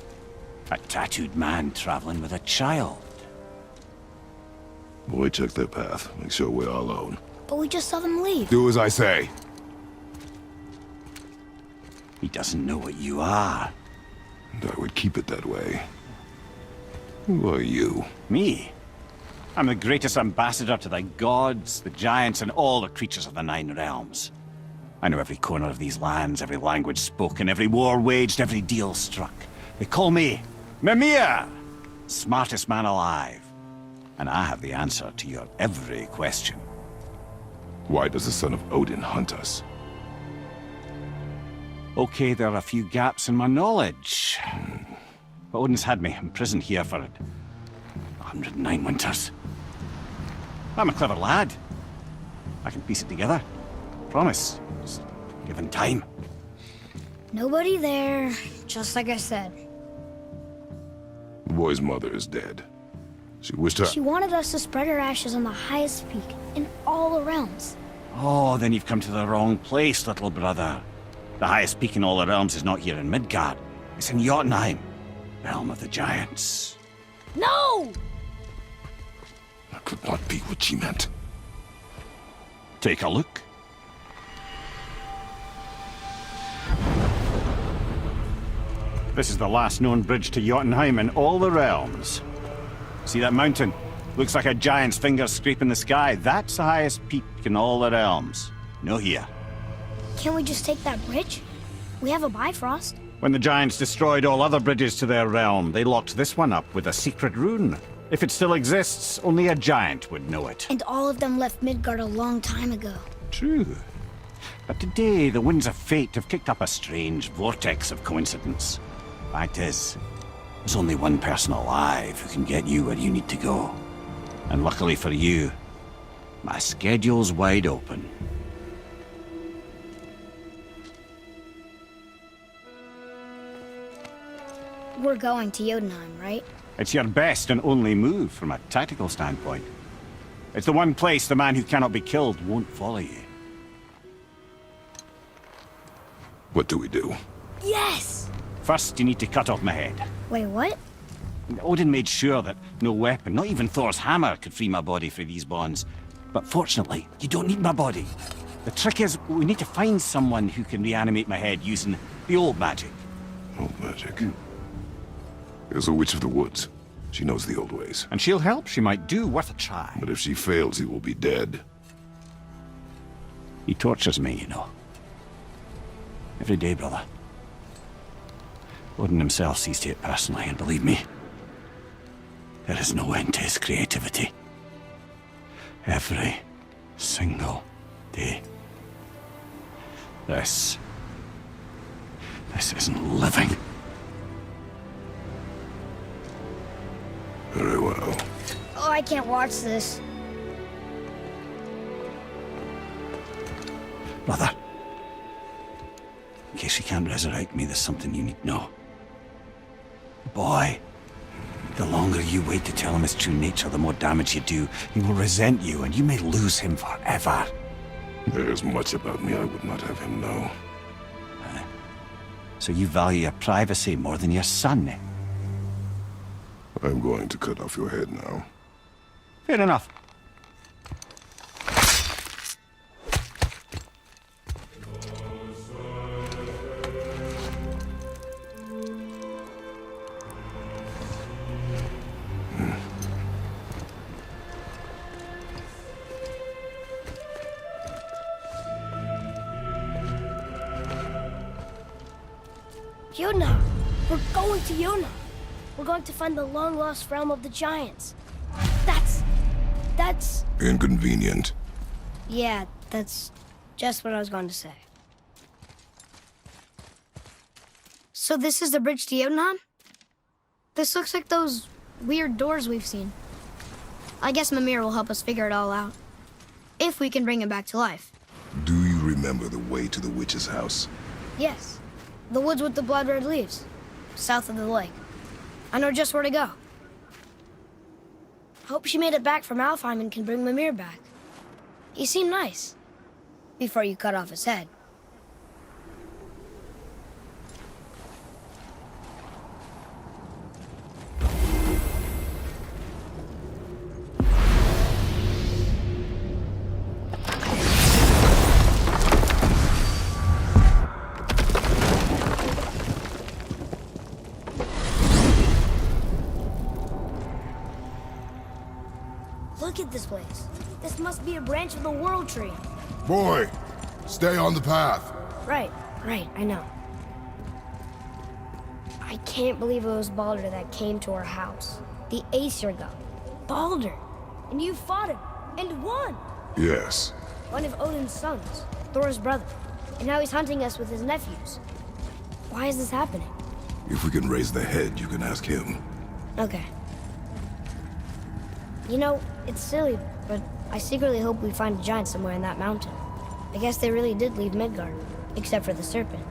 A tattooed man traveling with a child. Boy, check their path. Make sure we're all alone. But we just saw them leave. Do as I say. He doesn't know what you are. And I would keep it that way. Who are you? Me? I'm the greatest ambassador to the gods, the giants, and all the creatures of the Nine Realms. I know every corner of these lands, every language spoken, every war waged, every deal struck. They call me Mimir, smartest man alive. And I have the answer to your every question. Why does the son of Odin hunt us? Okay, there are a few gaps in my knowledge. But Odin's had me imprisoned here for 109 winters. I'm a clever lad. I can piece it together. Promise. Just given time. Nobody there, just like I said. The boy's mother is dead. She wished her... She wanted us to spread her ashes on the highest peak in all the realms. Oh, then you've come to the wrong place, little brother. The highest peak in all the realms is not here in Midgard. It's in Jotunheim, realm of the giants. No! That could not be what she meant. Take a look. This is the last known bridge to Jotunheim in all the realms. See that mountain? Looks like a giant's finger scraping the sky. That's the highest peak in all the realms. No here. Can't we just take that bridge? We have a Bifrost. When the giants destroyed all other bridges to their realm, they locked this one up with a secret rune. If it still exists, only a giant would know it. And all of them left Midgard a long time ago. True. But today, the winds of fate have kicked up a strange vortex of coincidence. Fact is, there's only one person alive who can get you where you need to go. And luckily for you, my schedule's wide open. We're going to Jotunheim, right? It's your best and only move from a tactical standpoint. It's the one place the man who cannot be killed won't follow you. What do we do? Yes! First, you need to cut off my head. Wait, what? Odin made sure that no weapon, not even Thor's hammer, could free my body from these bonds. But fortunately, you don't need my body. The trick is, we need to find someone who can reanimate my head using the old magic. Old magic? There's a witch of the woods. She knows the old ways. And she'll help. She might do. Worth a try. But if she fails, he will be dead. He tortures me, you know. Every day, brother. Odin himself sees to it personally, and believe me, there is no end to his creativity. Every single day. This isn't living. Very well. Oh, I can't watch this. Brother, in case he can't resurrect me, there's something you need to know. Boy, the longer you wait to tell him his true nature, the more damage you do. He will resent you, and you may lose him forever. There's much about me I would not have him know. So you value your privacy more than your son, eh? I'm going to cut off your head now. Fair enough. Yuna! We're going to Yuna! We're going to find the long-lost realm of the giants. That's... Inconvenient. Yeah, that's just what I was going to say. So this is the bridge to Jotunheim? This looks like those weird doors we've seen. I guess Mimir will help us figure it all out. If we can bring him back to life. Do you remember the way to the witch's house? Yes. The woods with the blood-red leaves. South of the lake. I know just where to go. Hope she made it back from Alfheim and can bring Mimir back. He seemed nice. Before you cut off his head. Look at this place. This must be a branch of the World Tree. Boy, stay on the path. Right, I know. I can't believe it was Baldur that came to our house. The Aesir god. Baldur! And you fought him, and won! Yes. One of Odin's sons, Thor's brother. And now he's hunting us with his nephews. Why is this happening? If we can raise the head, you can ask him. Okay. You know, it's silly, but I secretly hope we find a giant somewhere in that mountain. I guess they really did leave Midgard, except for the serpent.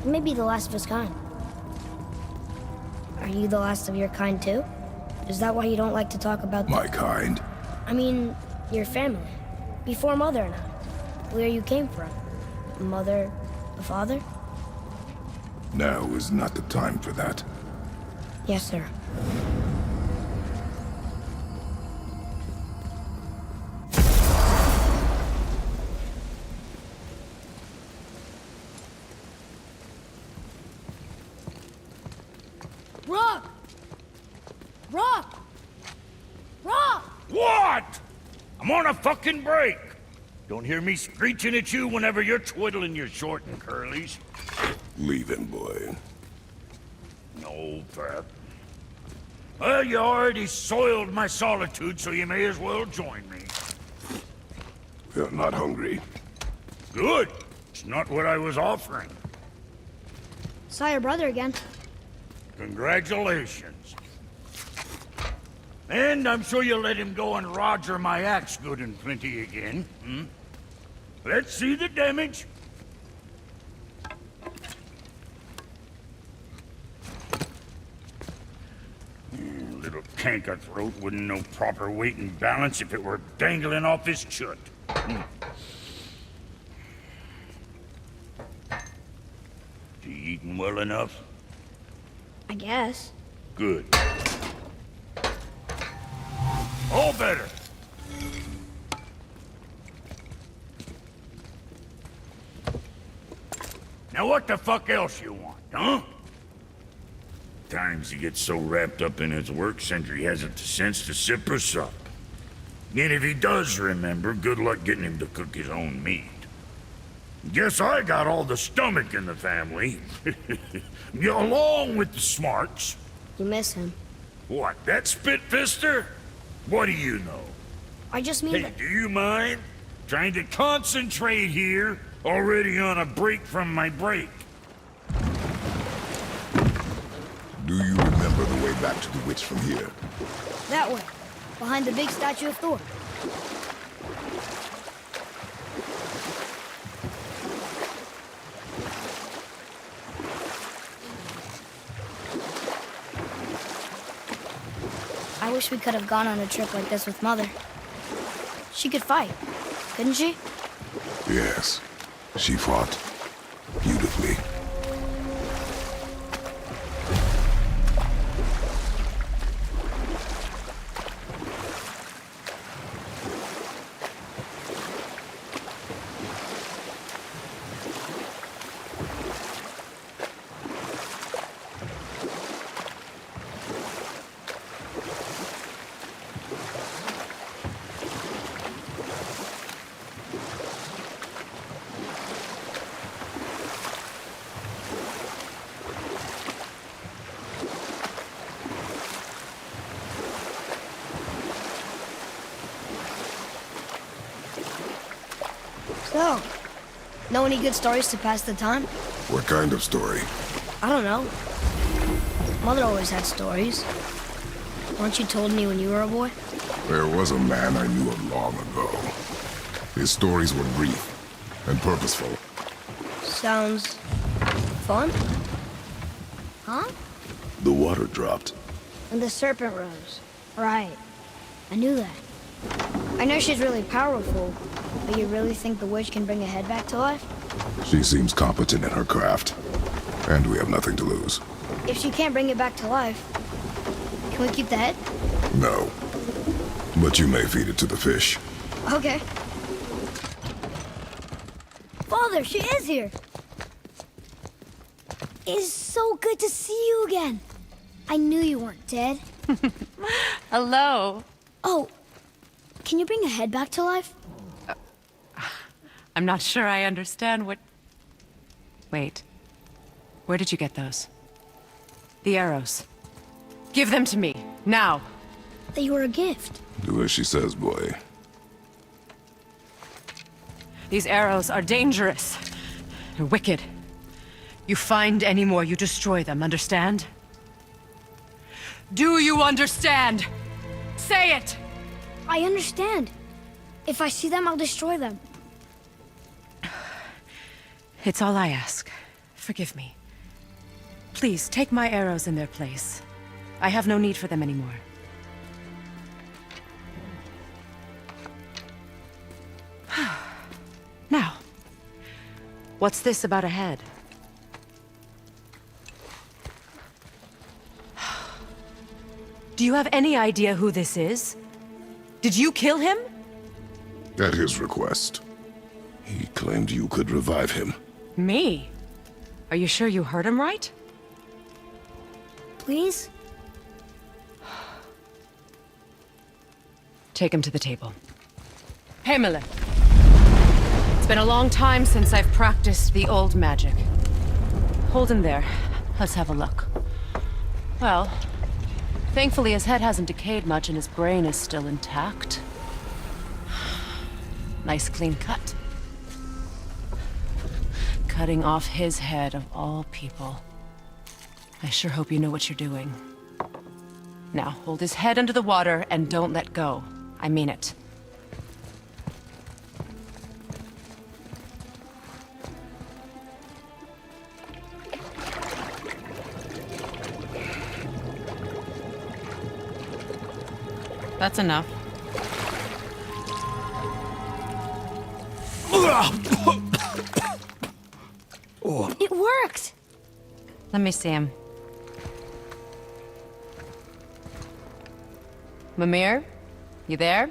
Maybe the last of his kind. Are you the last of your kind too? Is that why you don't like to talk about my kind? I mean, your family. Before Mother and I. Where you came from. A mother, a father? Now is not the time for that. Yes, sir. Rock! Rock! Rock! What? I'm on a fucking break. Don't hear me screeching at you whenever you're twiddling your short and curlies. Leave him, boy. No, Pep. Well, you already soiled my solitude, so you may as well join me. You're not hungry. Good. It's not what I was offering. Saw your brother again. Congratulations. And I'm sure you'll let him go and Roger my axe good and plenty again. Hmm? Let's see the damage. Little canker throat wouldn't know proper weight and balance if it were dangling off his chut. You eating well enough? I guess. Good. All better. Now what the fuck else you want, huh? Times he gets so wrapped up in his work, Sentry hasn't the sense to sip or sup. And if he does remember, good luck getting him to cook his own meat. Guess I got all the stomach in the family. Along with the smarts. You miss him. What, that spit-fister? What do you know? I just mean Hey, do you mind? Trying to concentrate here, already on a break from my break. Do you remember the way back to the witch from here? That way. Behind the big statue of Thor. I wish we could have gone on a trip like this with Mother. She could fight, couldn't she? Yes. She fought beautifully. So, know any good stories to pass the time? What kind of story? I don't know. Mother always had stories. Weren't you told me when you were a boy? There was a man I knew of long ago. His stories were brief and purposeful. Sounds fun? Huh? The water dropped. And the serpent rose. Right. I knew that. I know she's really powerful, but you really think the witch can bring a head back to life? She seems competent in her craft, and we have nothing to lose. If she can't bring it back to life, can we keep the head? No. But you may feed it to the fish. Okay. Father, she is here! It is so good to see you again. I knew you weren't dead. Hello. Oh, can you bring a head back to life? I'm not sure I understand what... Wait. Where did you get those? The arrows. Give them to me, now. They were a gift. Do as she says, boy. These arrows are dangerous. They're wicked. You find any more, you destroy them, understand? Do you understand? Say it! I understand. If I see them, I'll destroy them. It's all I ask. Forgive me. Please, take my arrows in their place. I have no need for them anymore. Now, what's this about a head? Do you have any idea who this is? Did you kill him? At his request. He claimed you could revive him. Me? Are you sure you heard him right? Please? Take him to the table. Hamlet. It's been a long time since I've practiced the old magic. Hold him there. Let's have a look. Well, thankfully his head hasn't decayed much and his brain is still intact. Nice clean cut. Cutting off his head of all people. I sure hope you know what you're doing. Now, hold his head under the water and don't let go. I mean it. That's enough. It worked! Let me see him. Mimir? You there?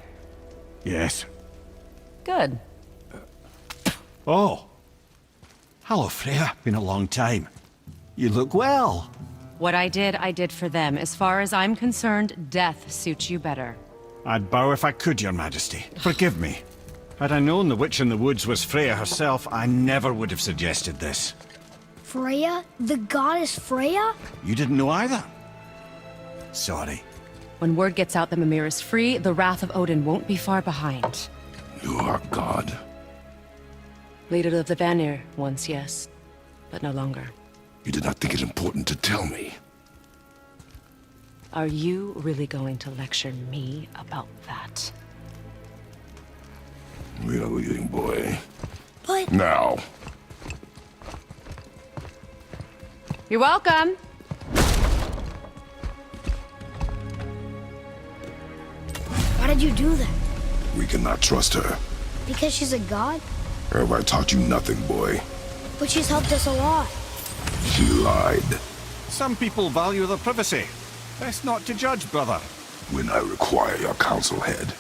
Yes. Good. Oh. Hello, Freya. Been a long time. You look well. What I did for them. As far as I'm concerned, death suits you better. I'd bow if I could, Your Majesty. Forgive me. Had I known the witch in the woods was Freya herself, I never would have suggested this. Freya? The goddess Freya? You didn't know either? Sorry. When word gets out that Mimir is free, the wrath of Odin won't be far behind. You are God. Leader of the Vanir, once, yes. But no longer. You did not think it important to tell me. Are you really going to lecture me about that? We are leaving, boy. But... Now. You're welcome. Why did you do that? We cannot trust her. Because she's a god? Have I taught you nothing, boy? But she's helped us a lot. She lied. Some people value their privacy. Best not to judge, brother. When I require your council head,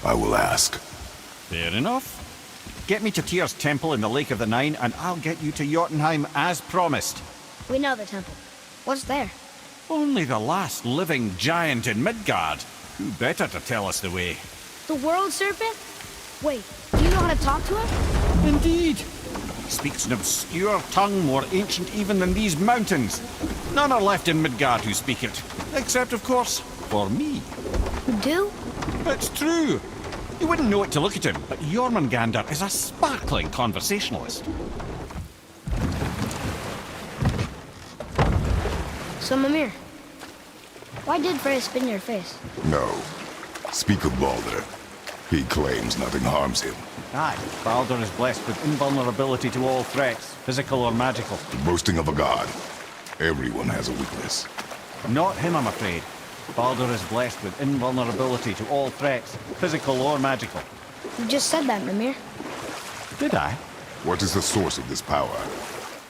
I will ask. Fair enough. Get me to Tyr's temple in the Lake of the Nine, and I'll get you to Jotunheim as promised. We know the temple. What's there? Only the last living giant in Midgard. Who better to tell us the way? The world serpent? Wait, do you know how to talk to him? Indeed. He speaks an obscure tongue more ancient even than these mountains. None are left in Midgard who speak it. Except, of course, for me. You do? It's true. You wouldn't know it to look at him, but Jormungandr is a sparkling conversationalist. So, Mimir, why did Freya spit in your face? No. Speak of Baldur. He claims nothing harms him. Aye, Baldur is blessed with invulnerability to all threats, physical or magical. Boasting of a god. Everyone has a weakness. Not him, I'm afraid. Baldur is blessed with invulnerability to all threats, physical or magical. You just said that, Mimir. Did I? What is the source of this power?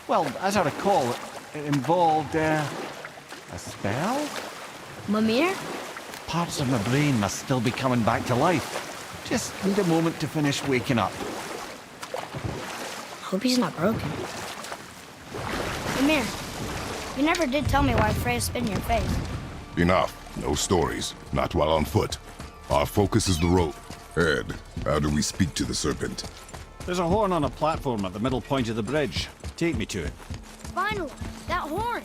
Well, as I recall, it involved, a spell? Mimir? Parts of my brain must still be coming back to life. Just need a moment to finish waking up. Hope he's not broken. Mimir, you never did tell me why Freya spit in your face. Enough. No stories. Not while on foot. Our focus is the road. Ed, how do we speak to the serpent? There's a horn on a platform at the middle point of the bridge. Take me to it. Finally, that horn!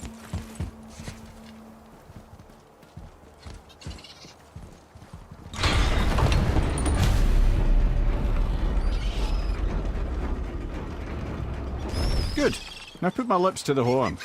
Good. Now put my lips to the horn.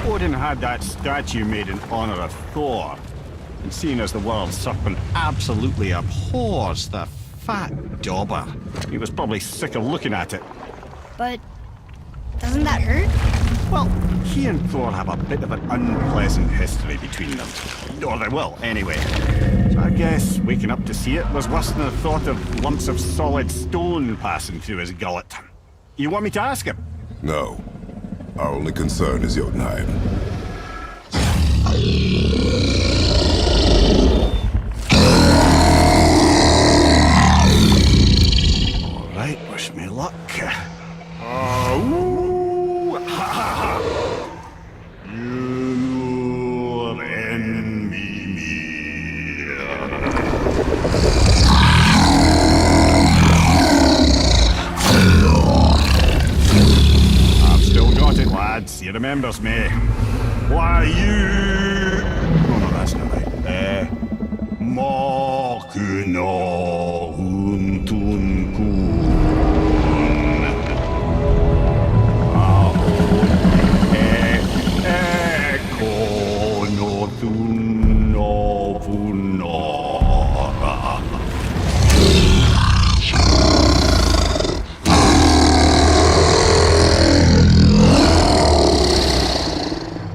Odin had that statue made in honor of Thor. And seeing as the world serpent absolutely abhors the fat dauber, he was probably sick of looking at it. But doesn't that hurt? Well, he and Thor have a bit of an unpleasant history between them. Or they will, anyway. So I guess waking up to see it was worse than the thought of lumps of solid stone passing through his gullet. You want me to ask him? No. Our only concern is Jotunheim. All right, wish me luck. You're enemy. I've still got it, lads. He remembers me. Why you? Oh no, that's not right. Makuna huntun kun.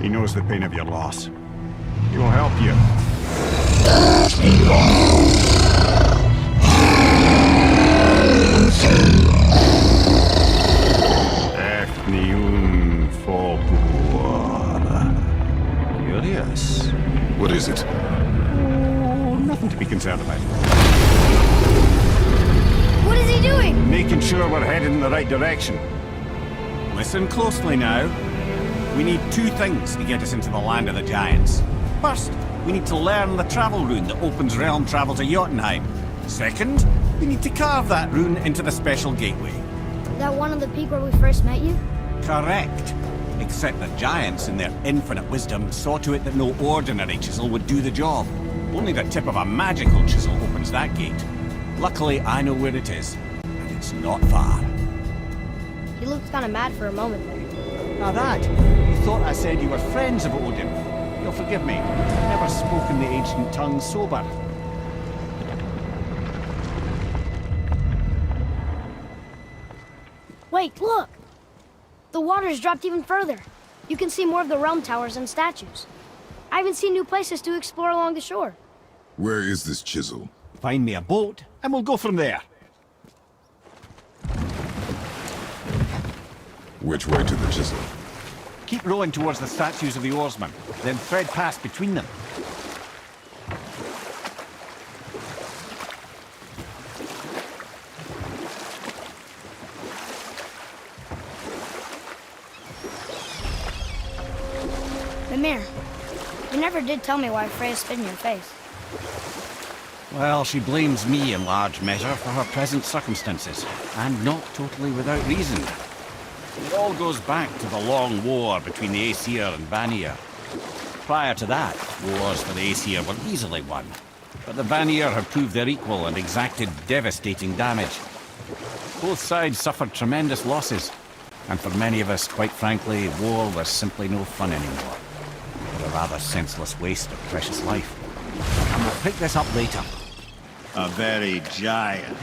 He knows the pain of your loss. He will help you. Curious. What is it? Oh, nothing to be concerned about. What is he doing? Making sure we're headed in the right direction. Listen closely now. We need two things to get us into the land of the giants. First, we need to learn the travel rune that opens realm travel to Jotunheim. Second, we need to carve that rune into the special gateway. Is that one on the peak where we first met you? Correct. Except the giants, in their infinite wisdom, saw to it that no ordinary chisel would do the job. Only the tip of a magical chisel opens that gate. Luckily, I know where it is, and it's not far. He looked kind of mad for a moment there. Now that, you thought I said you were friends of Odin. You'll forgive me. I've never spoken the ancient tongue sober. Wait, look! The water's dropped even further. You can see more of the realm towers and statues. I even see new places to explore along the shore. Where is this chisel? Find me a boat, and we'll go from there. Which way to the chisel? Keep rowing towards the statues of the oarsmen, then thread past between them. Ymir, you never did tell me why Freya spit in your face. Well, she blames me in large measure for her present circumstances, and not totally without reason. It all goes back to the long war between the Aesir and Vanir. Prior to that, wars for the Aesir were easily won, but the Vanir had proved their equal and exacted devastating damage. Both sides suffered tremendous losses, and for many of us, quite frankly, war was simply no fun anymore. But a rather senseless waste of precious life. And we'll pick this up later. A very giant,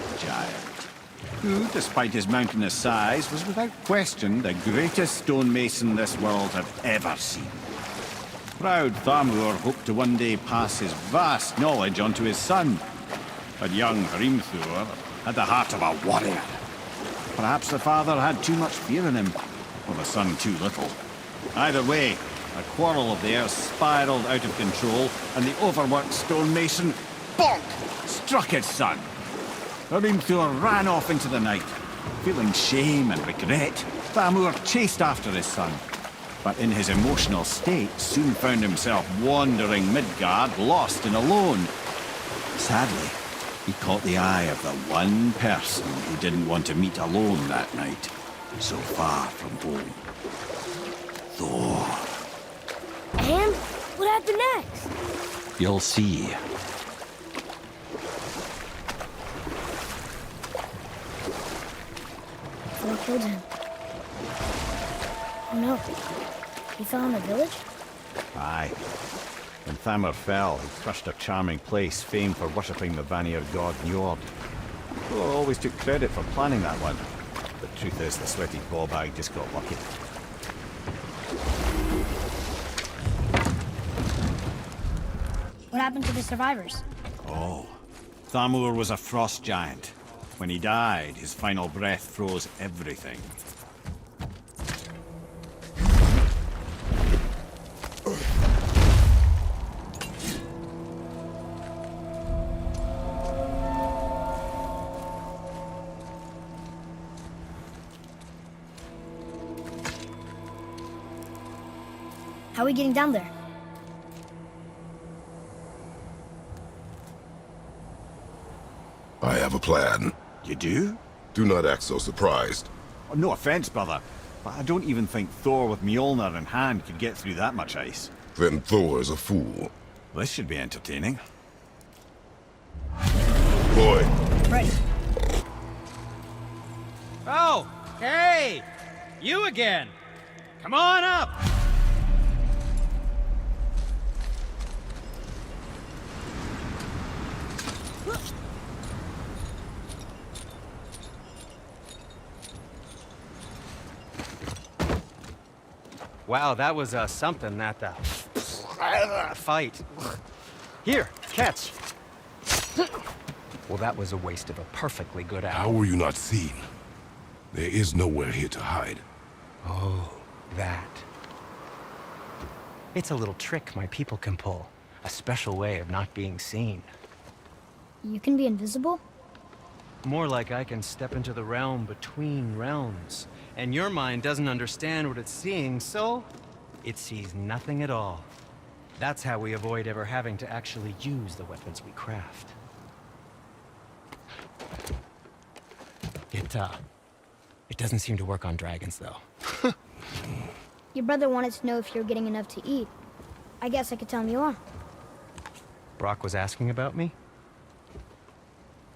who, despite his mountainous size, was without question the greatest stonemason this world had ever seen. Proud Thamur hoped to one day pass his vast knowledge on to his son, but young Hrimthur had the heart of a warrior. Perhaps the father had too much fear in him, or the son too little. Either way, a quarrel of theirs spiraled out of control, and the overworked stonemason, bonk, struck his son. Hrimthur ran off into the night. Feeling shame and regret, Thamur chased after his son, but in his emotional state soon found himself wandering Midgard, lost and alone. Sadly, he caught the eye of the one person he didn't want to meet alone that night, so far from home. Thor. And what happened next? You'll see. Thor killed him. Oh no. He fell in the village? Aye. When Thamur fell, he crushed a charming place famed for worshipping the Vanir god Njord. Thor always took credit for planning that one. The truth is, the sweaty ballbag just got lucky. What happened to the survivors? Oh. Thamur was a frost giant. When he died, his final breath froze everything. How are we getting down there? I have a plan. You do? Do not act so surprised. Oh, no offense, brother, but I don't even think Thor with Mjolnir in hand could get through that much ice. Then Thor is a fool. This should be entertaining. Boy. Ready. Oh, hey! You again! Come on up! Wow, that was something, that fight. Here, catch. Well, that was a waste of a perfectly good hour. How were you not seen? There is nowhere here to hide. Oh, that. It's a little trick my people can pull. A special way of not being seen. You can be invisible? More like I can step into the realm between realms. And your mind doesn't understand what it's seeing, so it sees nothing at all. That's how we avoid ever having to actually use the weapons we craft. It doesn't seem to work on dragons, though. Your brother wanted to know if you're getting enough to eat. I guess I could tell him you are. Brock was asking about me?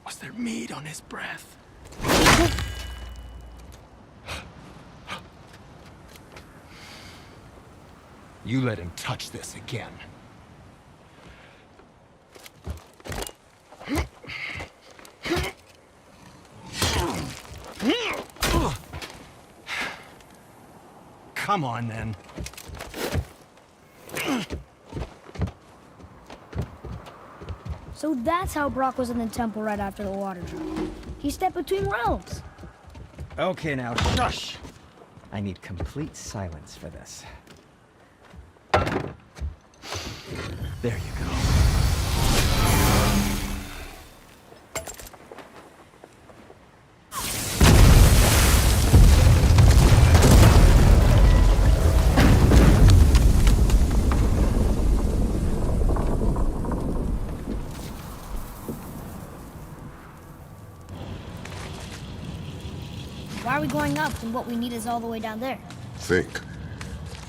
Was there meat on his breath? You let him touch this again. Come on, then. So that's how Brock was in the temple right after the water drop. He stepped between realms. Okay, now, shush! I need complete silence for this. There you go. Why are we going up when what we need is all the way down there? Think.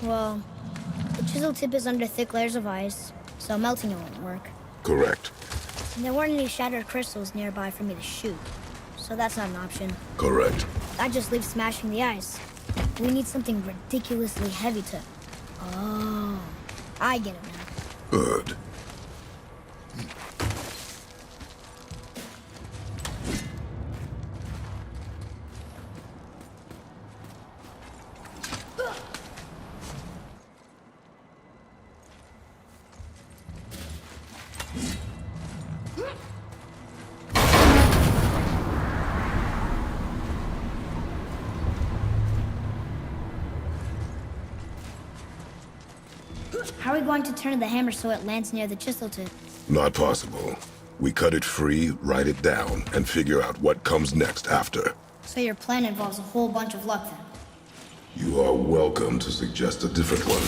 Well, the chisel tip is under thick layers of ice, so melting it won't work. Correct. And there weren't any shattered crystals nearby for me to shoot, so that's not an option. Correct. That just leaves smashing the ice. We need something ridiculously heavy to... Oh, I get it now. Good. How are we going to turn the hammer so it lands near the chisel tip? Not possible. We cut it free, write it down, and figure out what comes next after. So your plan involves a whole bunch of luck then? You are welcome to suggest a different one.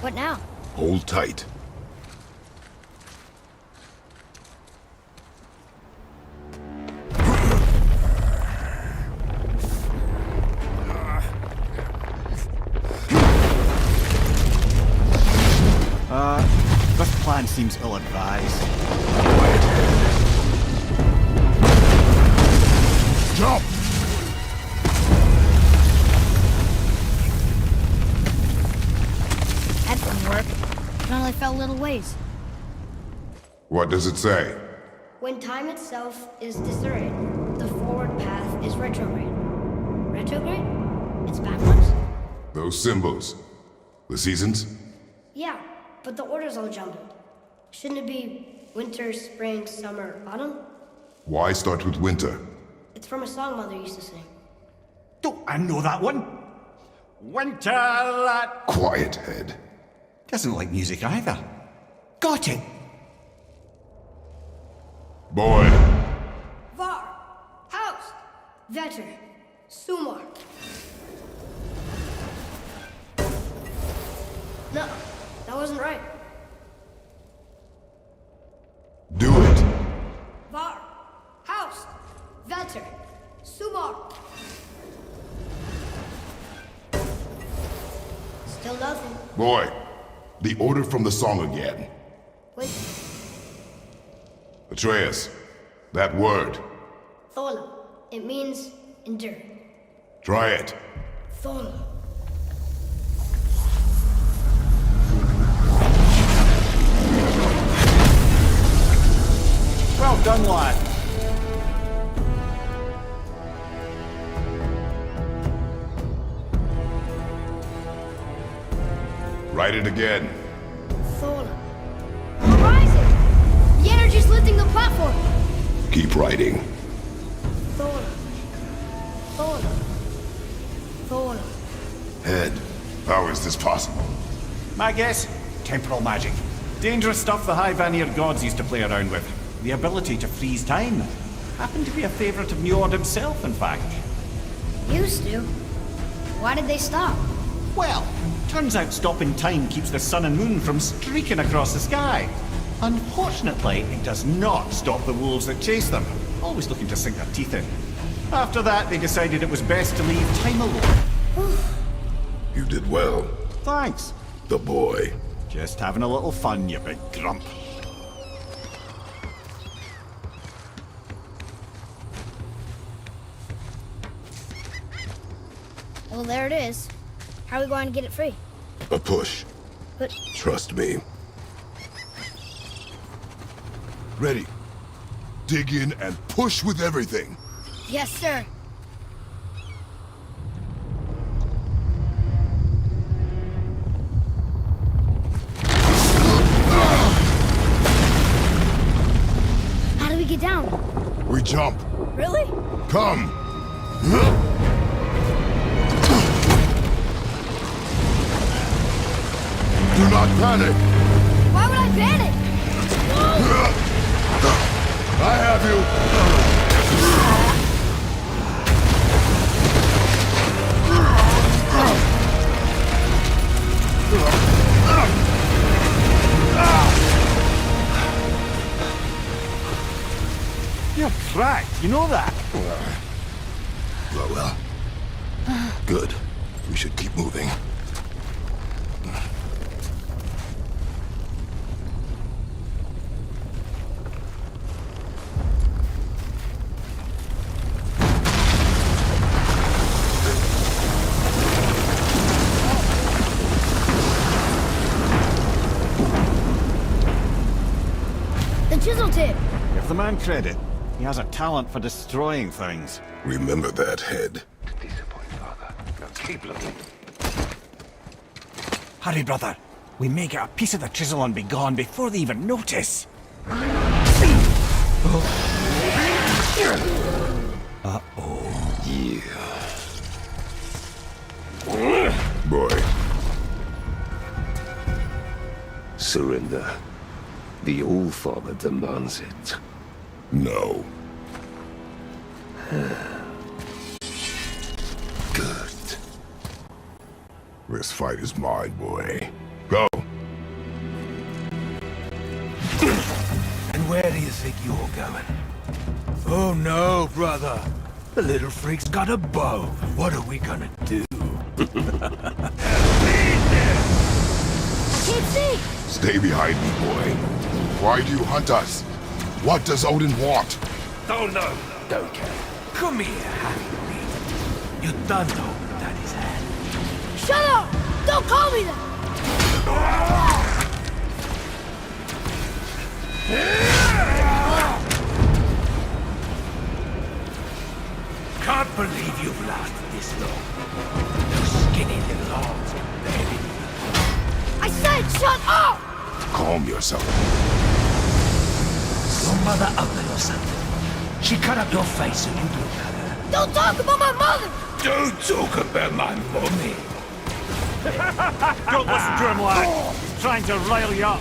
What now? Hold tight. This plan seems ill-advised. Jump! That didn't work. It only fell little ways. What does it say? When time itself is disarrayed, the forward path is retrograde. Retrograde? It's backwards? Those symbols. The seasons? Yeah, but the order's all jumbled. Shouldn't it be winter, spring, summer, autumn? Why start with winter? It's from a song Mother used to sing. Don't I know that one? Winter that... Quiet, head. Doesn't like music either. Got it! Boy. Var, Haust, Vetter, Sumar. No, that wasn't right. Do it. Var, Haust, Vetter, Sumar. Still nothing. Boy, the order from the song again. Wait, Atreus, that word. Thola. It means endure. Try it. Thola. Well done, lad. Write it again. Thola. Horizon! The energy's lifting the platform! Keep writing. Thola. Thola. Thola. Head, how is this possible? My guess? Temporal magic. Dangerous stuff the High Vanir gods used to play around with. The ability to freeze time. Happened to be a favorite of Njord himself, in fact. Used to. Why did they stop? Well, turns out stopping time keeps the sun and moon from streaking across the sky. Unfortunately, it does not stop the wolves that chase them, always looking to sink their teeth in. After that, they decided it was best to leave time alone. You did well. Thanks. The boy. Just having a little fun, you big grump. Well, there it is. How are we going to get it free? A push. But... Trust me. Ready. Dig in and push with everything. Yes, sir. How do we get down? We jump. Really? Come. Do not panic. Why would I panic? I have you! You're cracked, you know that? Well. Good. We should keep moving. The chisel tip! Give the man credit. He has a talent for destroying things. Remember that head. Keep looking. Hurry, brother. We may get a piece of the chisel and be gone before they even notice. Uh-oh. Yeah. Boy. Surrender. The All-Father demands it. No. Good. This fight is mine, boy. Go. And where do you think you're going? Oh no, brother. The little freak's got a bow. What are we gonna do? Can't see! Stay behind me, boy. Why do you hunt us? What does Odin want? Don't know. Don't care. Come here, Harry. You done know Daddy's hand. Shut up! Don't call me that! Can't believe you've lasted this long. Those skinny little arms, baby. I said shut up! Calm yourself. Your mother ugly or something. She cut up your face so you look at her. Don't talk about my mother! Don't talk about my mommy. Don't listen to him, lad. He's trying to rile you up.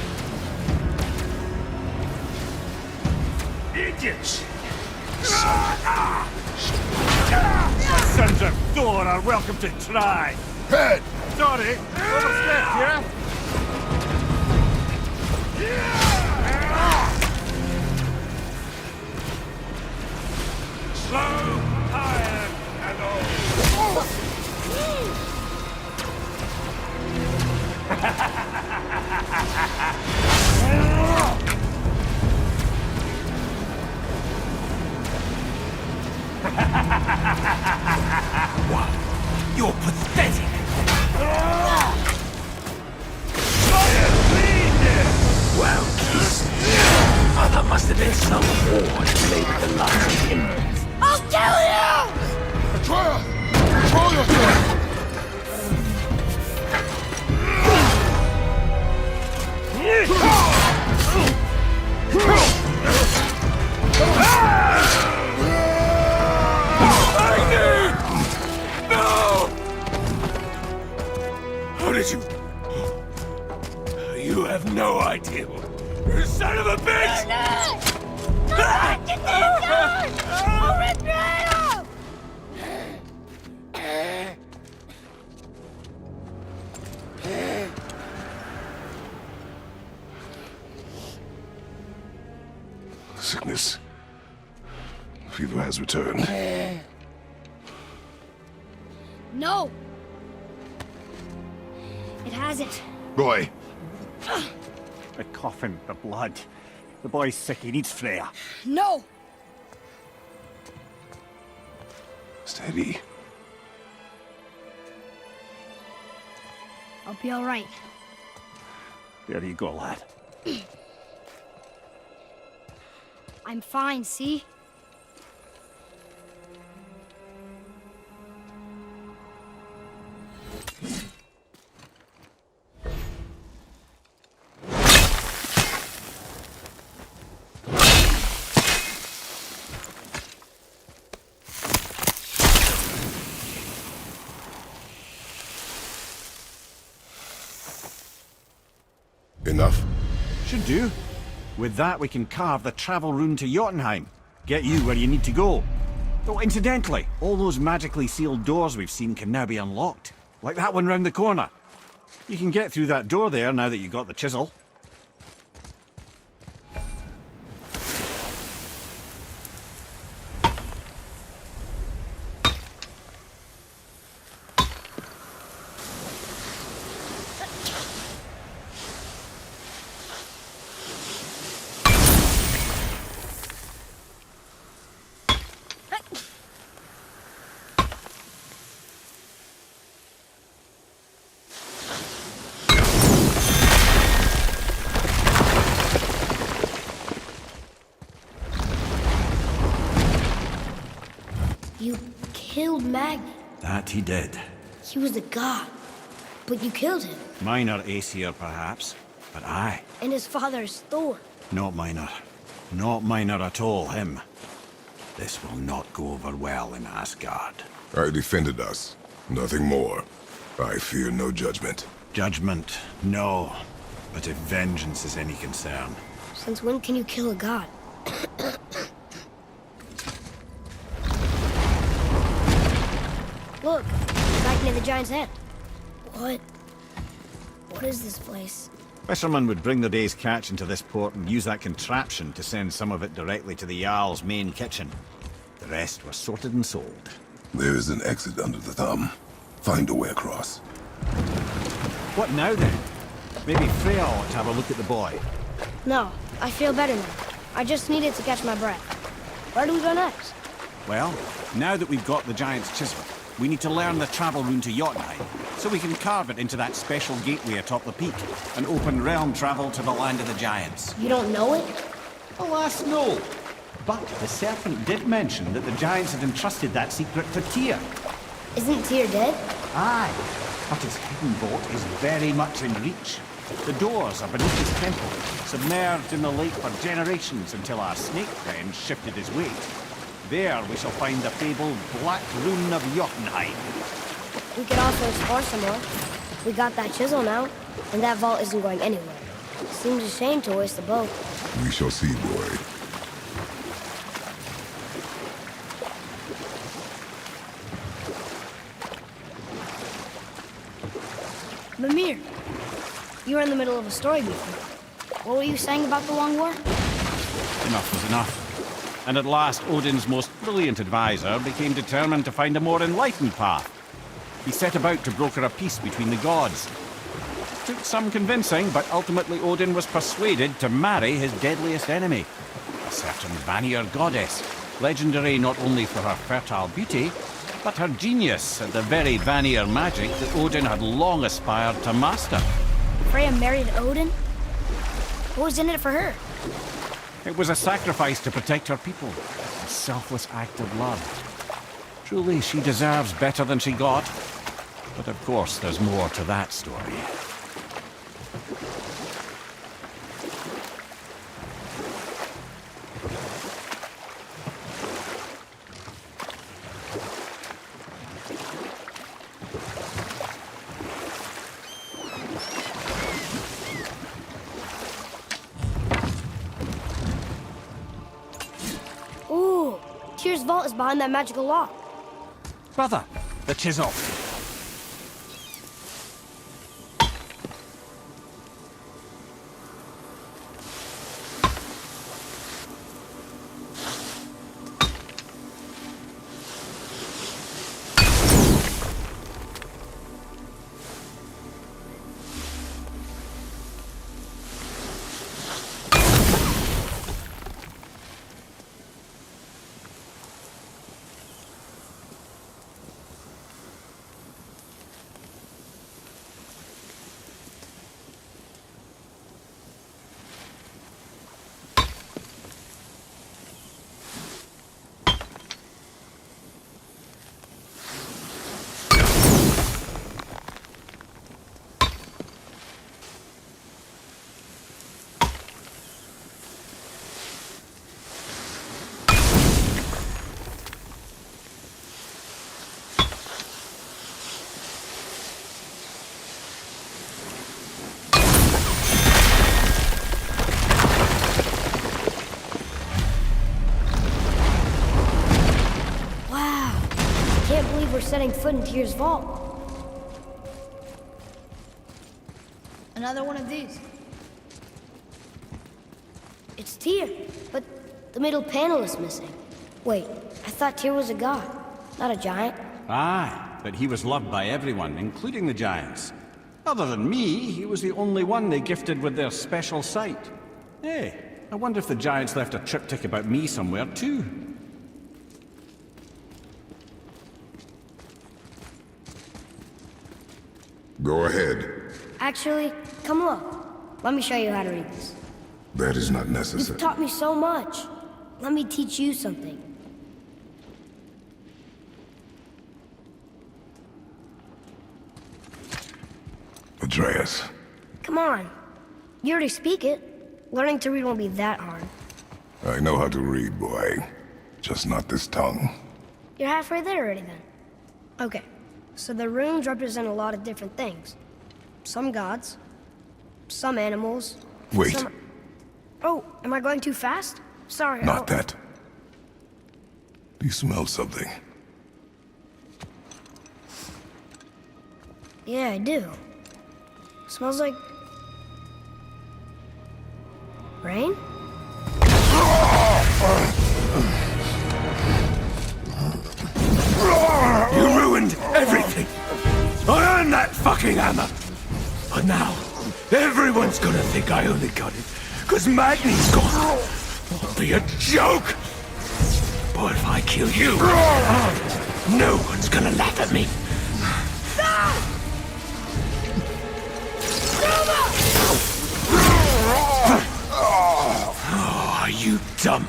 Idiots! Sons of Thor are welcome to try. Head! Sorry, overstepped, yeah? Slow, iron, and old. Wow, you're pathetic. Well, kiss. Mother must have been some war to play with the likes of him. I'll kill you! Atreya! Control yourself! No! How did you... You have no idea. You son of a bitch! Sickness. Fever has returned. No! It hasn't. Boy. The coughing, the blood. The boy's sick, he needs Freya. No! Steady. I'll be alright. There you go, lad. I'm fine, see? Enough? Should do. With that, we can carve the travel rune to Jotunheim. Get you where you need to go. Oh, incidentally, all those magically sealed doors we've seen can now be unlocked. Like that one round the corner. You can get through that door there now that you've got the chisel. You killed Magni. That he did. He was a god. But you killed him. Minor Aesir, perhaps. But aye. And his father is Thor. Not minor. Not minor at all, him. This will not go over well in Asgard. I defended us. Nothing more. I fear no judgment. Judgment, no. But if vengeance is any concern... Since when can you kill a god? Look, back near the giant's head. What is this place? Fishermen would bring their day's catch into this port and use that contraption to send some of it directly to the Jarl's main kitchen. The rest was sorted and sold. There is an exit under the thumb. Find a way across. What now then? Maybe Freya ought to have a look at the boy. No, I feel better now. I just needed to catch my breath. Where do we go next? Well, now that we've got the giant's chisel, we need to learn the travel rune to Jotunheim, so we can carve it into that special gateway atop the peak, and open realm travel to the land of the giants. You don't know it? Alas, no. But the serpent did mention that the giants had entrusted that secret to Tyr. Isn't Tyr dead? Aye, but his hidden vault is very much in reach. The doors are beneath his temple, submerged in the lake for generations until our snake friend shifted his weight. There we shall find the fabled Black Rune of Jotunheim. We could also explore some more. We got that chisel now, and that vault isn't going anywhere. Seems a shame to waste the boat. We shall see, boy. Mimir, you were in the middle of a story before. What were you saying about the Long War? Enough was enough. And at last, Odin's most brilliant advisor became determined to find a more enlightened path. He set about to broker a peace between the gods. Took some convincing, but ultimately Odin was persuaded to marry his deadliest enemy, a certain Vanir goddess, legendary not only for her fertile beauty, but her genius at the very Vanir magic that Odin had long aspired to master. Freya married Odin? What was in it for her? It was a sacrifice to protect her people, a selfless act of love. Truly, she deserves better than she got. But of course, there's more to that story. Ooh, Tyr's vault is behind that magical lock. Brother, the chisel. setting foot in Tyr's vault. Another one of these. It's Tyr, but the middle panel is missing. Wait, I thought Tyr was a god, not a giant. Aye, but he was loved by everyone, including the giants. Other than me, he was the only one they gifted with their special sight. Hey, I wonder if the giants left a triptych about me somewhere too. Go ahead. Actually, come look. Let me show you how to read this. That is not necessary. You've taught me so much. Let me teach you something. Atreus. Come on. You already speak it. Learning to read won't be that hard. I know how to read, boy. Just not this tongue. You're halfway there already then. Okay, so the runes represent a lot of different things. Some gods, some animals. Wait. Some... Oh, am I going too fast? Sorry. Not that. Do you smell something? Yeah, I do. Smells like... rain? You ruined everything! I earned that fucking hammer! But now, everyone's gonna think I only got it because Magni's gone. It'll be a joke! But if I kill you, no one's gonna laugh at me. Oh, are you dumb?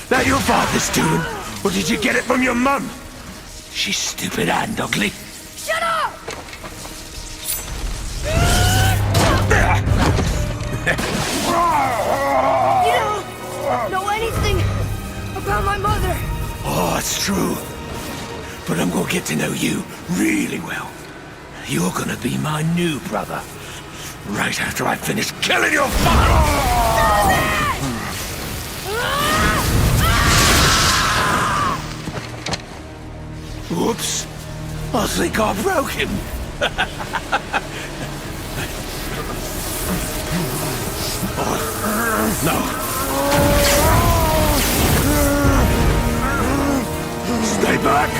That your father's doing? Or did you get it from your mum? She's stupid and ugly. Shut up! You don't know anything about my mother. Oh, it's true. But I'm gonna get to know you really well. You're gonna be my new brother. Right after I finish killing your father! Whoops. I think I broke him. No. Stay back!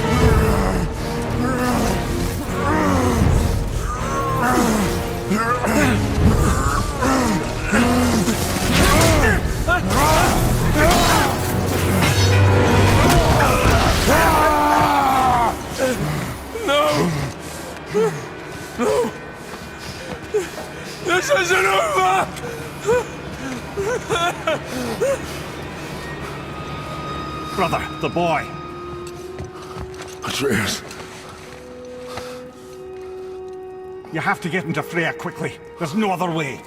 No! No! This isn't over! Brother, the boy. Atreus. You have to get into Freya quickly. There's no other way.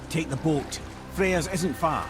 Take the boat. Freya's isn't far.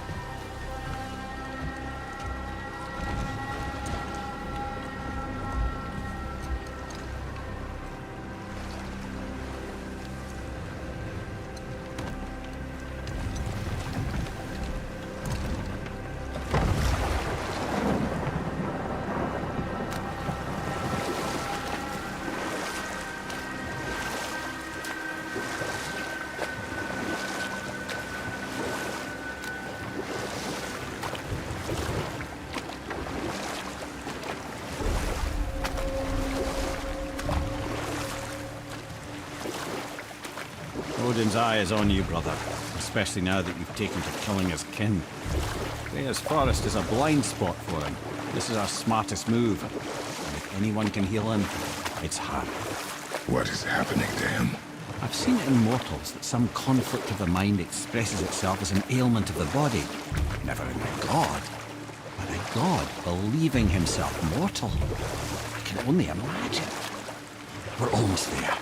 Odin's eye is on you, brother. Especially now that you've taken to killing his kin. Freya's forest is a blind spot for him. This is our smartest move. And if anyone can heal him, it's her. What is happening to him? I've seen it in mortals that some conflict of the mind expresses itself as an ailment of the body. Never in a god. But I god believing himself mortal. I can only imagine. We're almost there.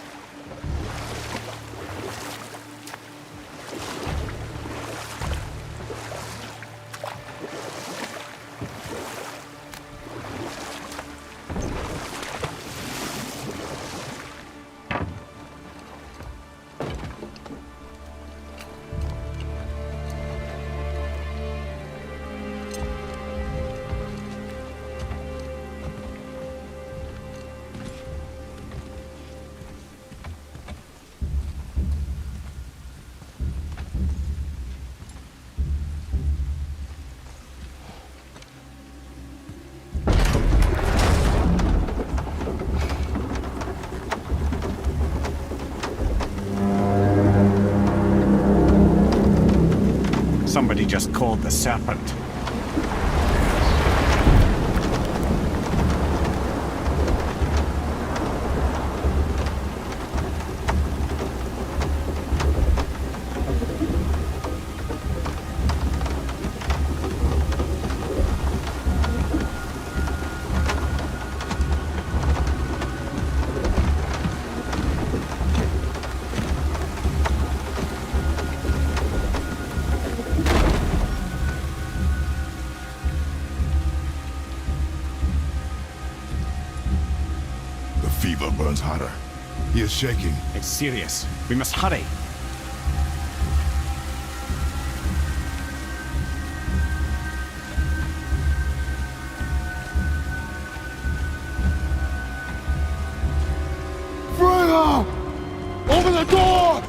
Somebody just called the serpent. Fever burns hotter. He is shaking. It's serious. We must hurry. Freya! Open the door!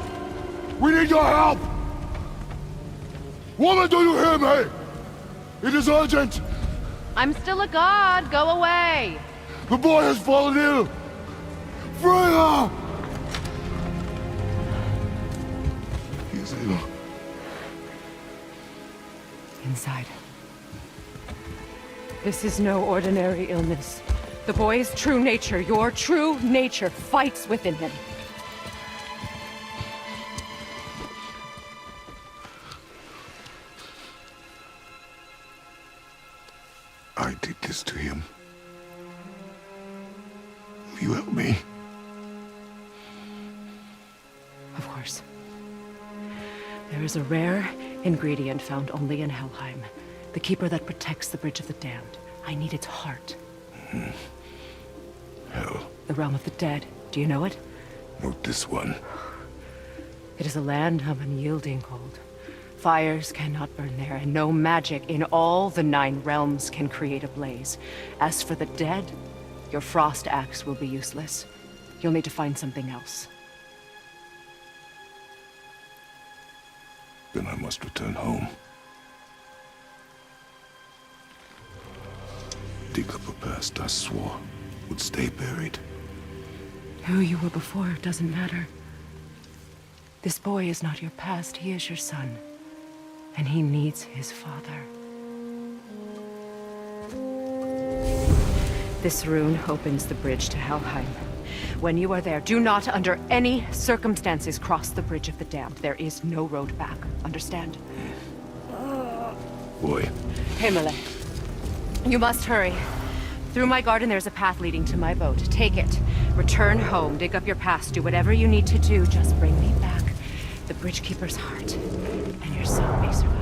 We need your help! Woman, do you hear me? It is urgent! I'm still a god. Go away. The boy has fallen ill! Freya! He is ill. Inside. This is no ordinary illness. The boy's true nature, your true nature, fights within him. I did this to him. Will you help me? Of course. There is a rare ingredient found only in Helheim. The keeper that protects the Bridge of the Damned. I need its heart. Hell. The realm of the dead. Do you know it? Not this one. It is a land of unyielding cold. Fires cannot burn there, and no magic in all the 9 realms can create a blaze. As for the dead, your frost axe will be useless. You'll need to find something else. Then I must return home. Dig up a past I swore would stay buried. Who you were before doesn't matter. This boy is not your past, he is your son. And he needs his father. This rune opens the bridge to Helheim. When you are there, do not under any circumstances cross the Bridge of the Damned. There is no road back. Understand? Boy. Himmele. You must hurry. Through my garden there's a path leading to my boat. Take it. Return home. Dig up your past. Do whatever you need to do. Just bring me back the Bridgekeeper's heart. And your son may survive.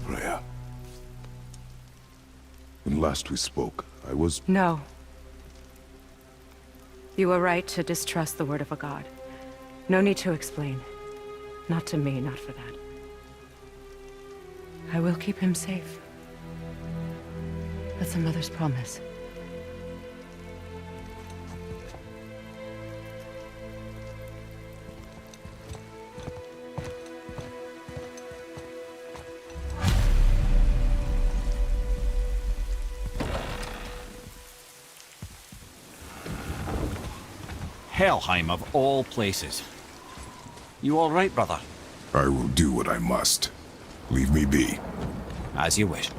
Freya. When last we spoke, I was... No. You were right to distrust the word of a god. No need to explain. Not to me, not for that. I will keep him safe. That's a mother's promise. Helheim of all places. You all right, brother? I will do what I must. Leave me be. As you wish.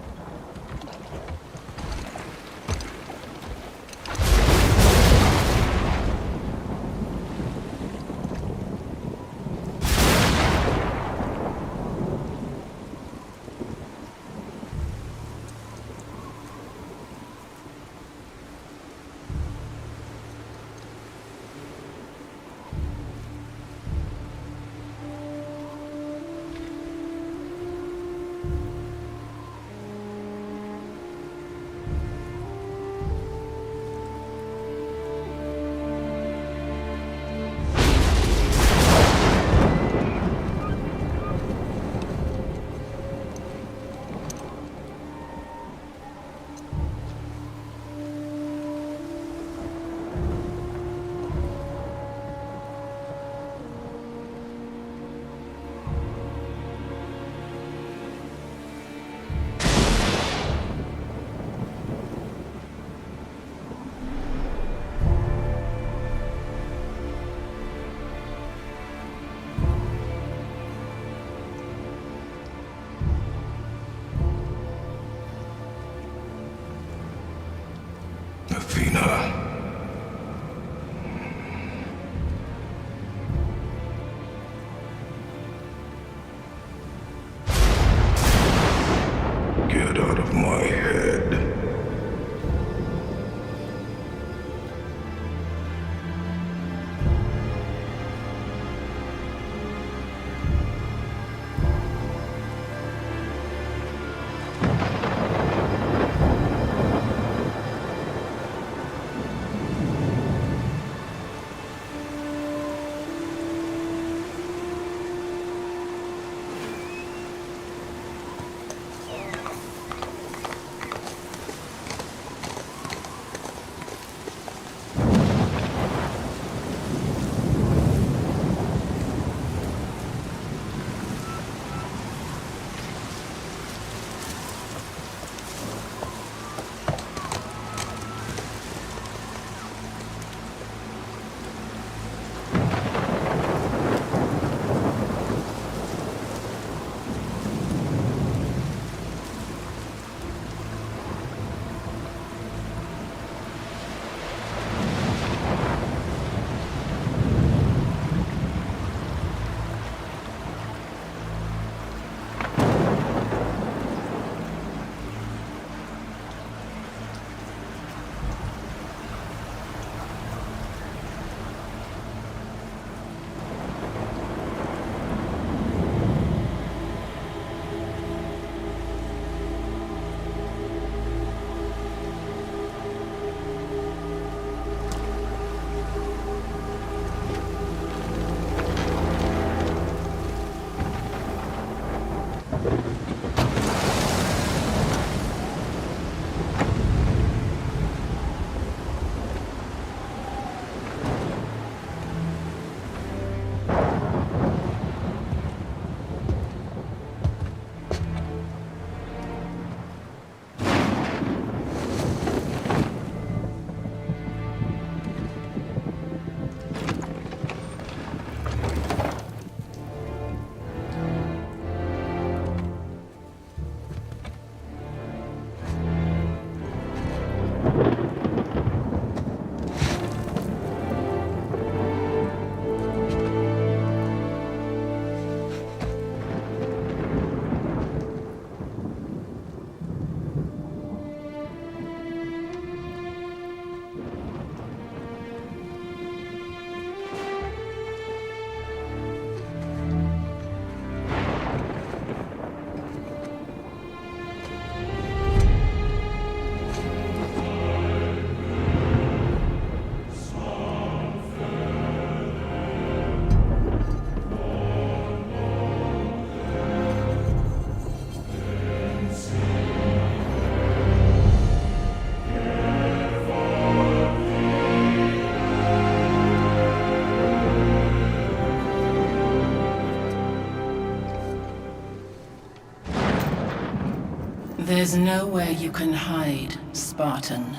There's nowhere you can hide, Spartan.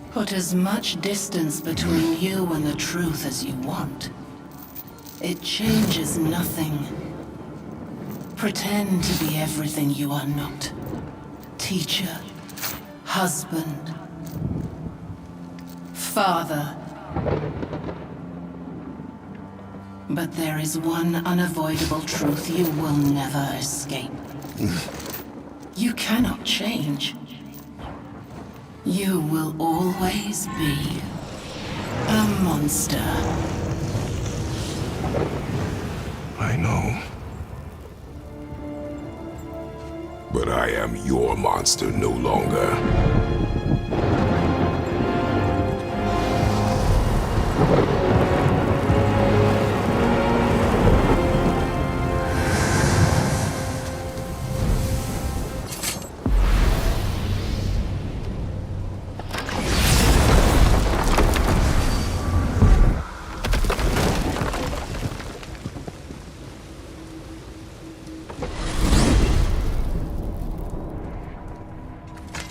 Put as much distance between you and the truth as you want. It changes nothing. Pretend to be everything you are not. Teacher, husband, father. But there is one unavoidable truth you will never escape. You cannot change. You will always be a monster. I know. But I am your monster no longer.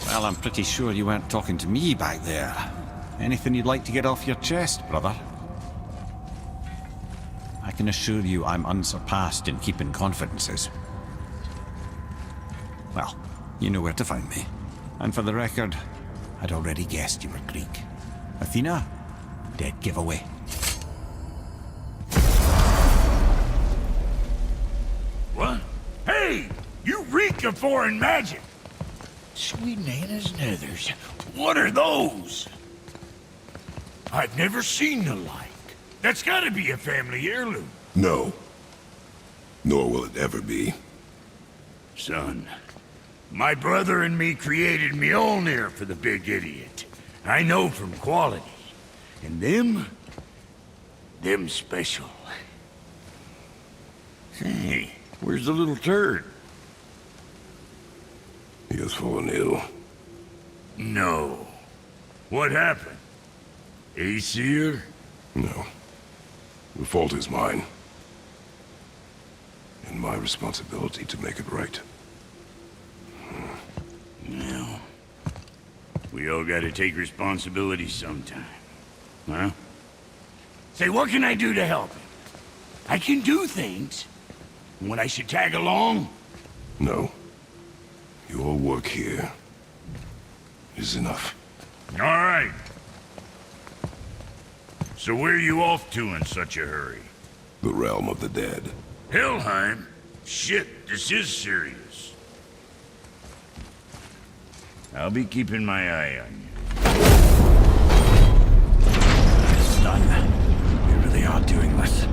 Well, I'm pretty sure you weren't talking to me back there. Anything you'd like to get off your chest, brother? I can assure you I'm unsurpassed in keeping confidences. Well, you know where to find me. And for the record, I'd already guessed you were Greek. Athena? Dead giveaway. What? Hey! You reek of foreign magic! Sweet Nana's nethers. What are those? I've never seen the like. That's gotta be a family heirloom. No. Nor will it ever be. Son, my brother and me created Mjolnir for the big idiot. I know from quality. And them special. Hey, where's the little turd? He has fallen ill. No. What happened? Aesir? No. The fault is mine. And my responsibility to make it right. Well, we all gotta take responsibility sometime. Huh? Say, what can I do to help him? I can do things. When I should tag along? No. Your work here is enough. All right. So where are you off to in such a hurry? The realm of the dead. Helheim? Shit, this is serious. I'll be keeping my eye on you. It's done. We really are doing this.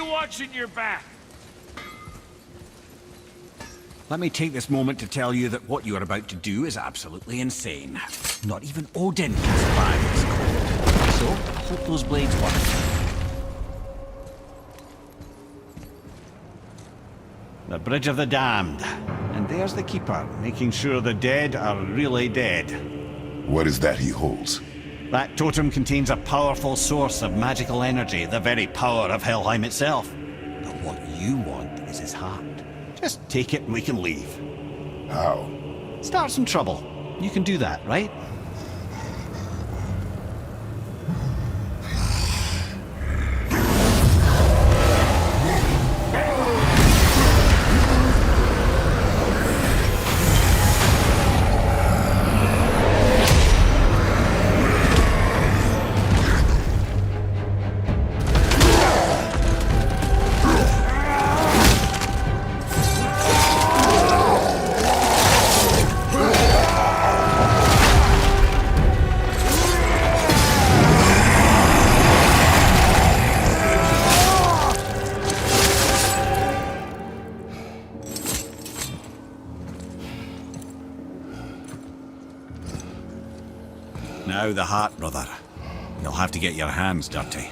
Watching your back. Let me take this moment to tell you that what you are about to do is absolutely insane. Not even Odin can survive this cold. So, I hope those blades work. The Bridge of the Damned. And there's the Keeper, making sure the dead are really dead. What is that he holds? That totem contains a powerful source of magical energy, the very power of Helheim itself. But what you want is his heart. Just take it and we can leave. How? Start some trouble. You can do that, right? Now the heart, brother. You'll have to get your hands dirty.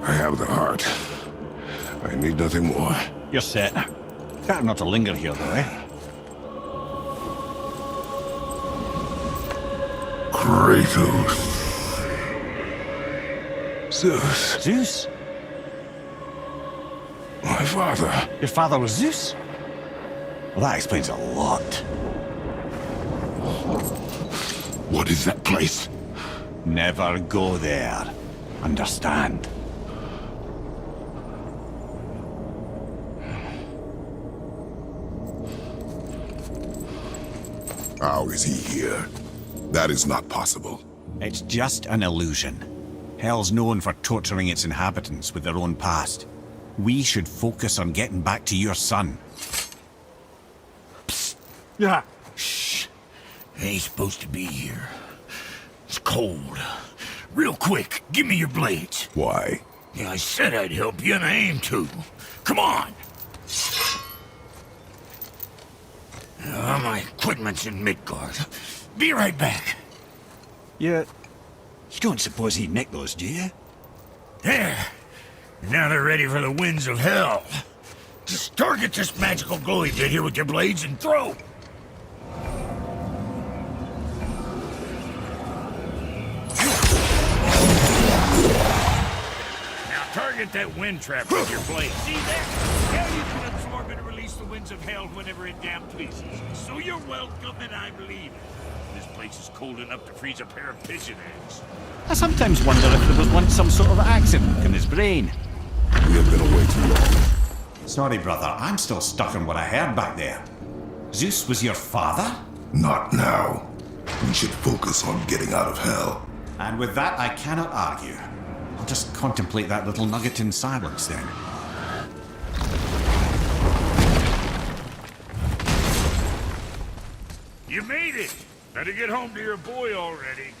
I have the heart. I need nothing more. You're set. Better not to linger here, though, eh? Kratos. Zeus. Zeus? My father. Your father was Zeus? Well, that explains a lot. What is that place? Never go there. Understand? How is he here? That is not possible. It's just an illusion. Hell's known for torturing its inhabitants with their own past. We should focus on getting back to your son. Psst. Yeah. Shh. Ain't supposed to be here. It's cold. Real quick, give me your blades. Why? Yeah, I said I'd help you, and I aim to. Come on! My equipment's in Midgard. Be right back. You don't suppose he'd nick those, do you? There. Now they're ready for the winds of hell. Just target this magical glowy bit here with your blades and throw. Now target that wind trap with your blade. See that? Now you can absorb it and release the winds of hell whenever it damn pleases. So you're welcome and I'm leaving. This place is cold enough to freeze a pair of pigeon eggs. I sometimes wonder if there was once some sort of accident in his brain. We have been away too long. Sorry, brother. I'm still stuck on what I heard back there. Zeus was your father? Not now. We should focus on getting out of hell. And with that, I cannot argue. I'll just contemplate that little nugget in silence then. You made it! Better get home to your boy already.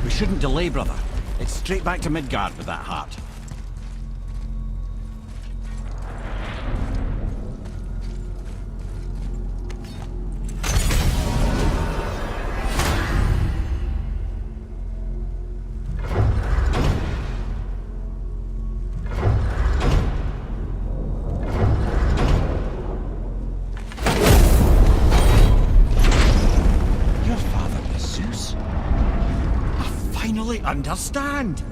We shouldn't delay, brother. It's straight back to Midgard with that heart. Understand?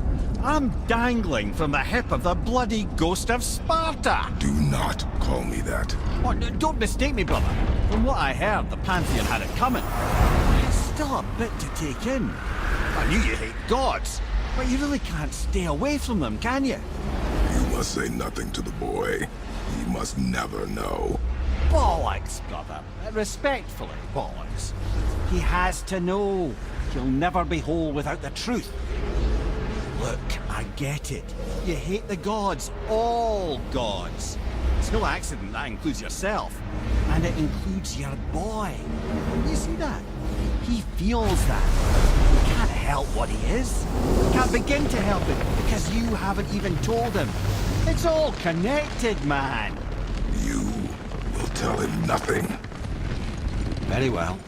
I'm dangling from the hip of the bloody ghost of Sparta! Do not call me that. Oh, don't mistake me, brother. From what I heard, the Pantheon had it coming. It's still a bit to take in. I knew you hate gods, but you really can't stay away from them, can you? You must say nothing to the boy. He must never know. Bollocks, brother. Respectfully, bollocks. He has to know. He'll never be whole without the truth. Look, I get it. You hate the gods. All gods. It's no accident that includes yourself. And it includes your boy. You see that? He feels that. help what he is. Can't begin to help it because you haven't even told him. It's all connected, man. You will tell him nothing. Very well.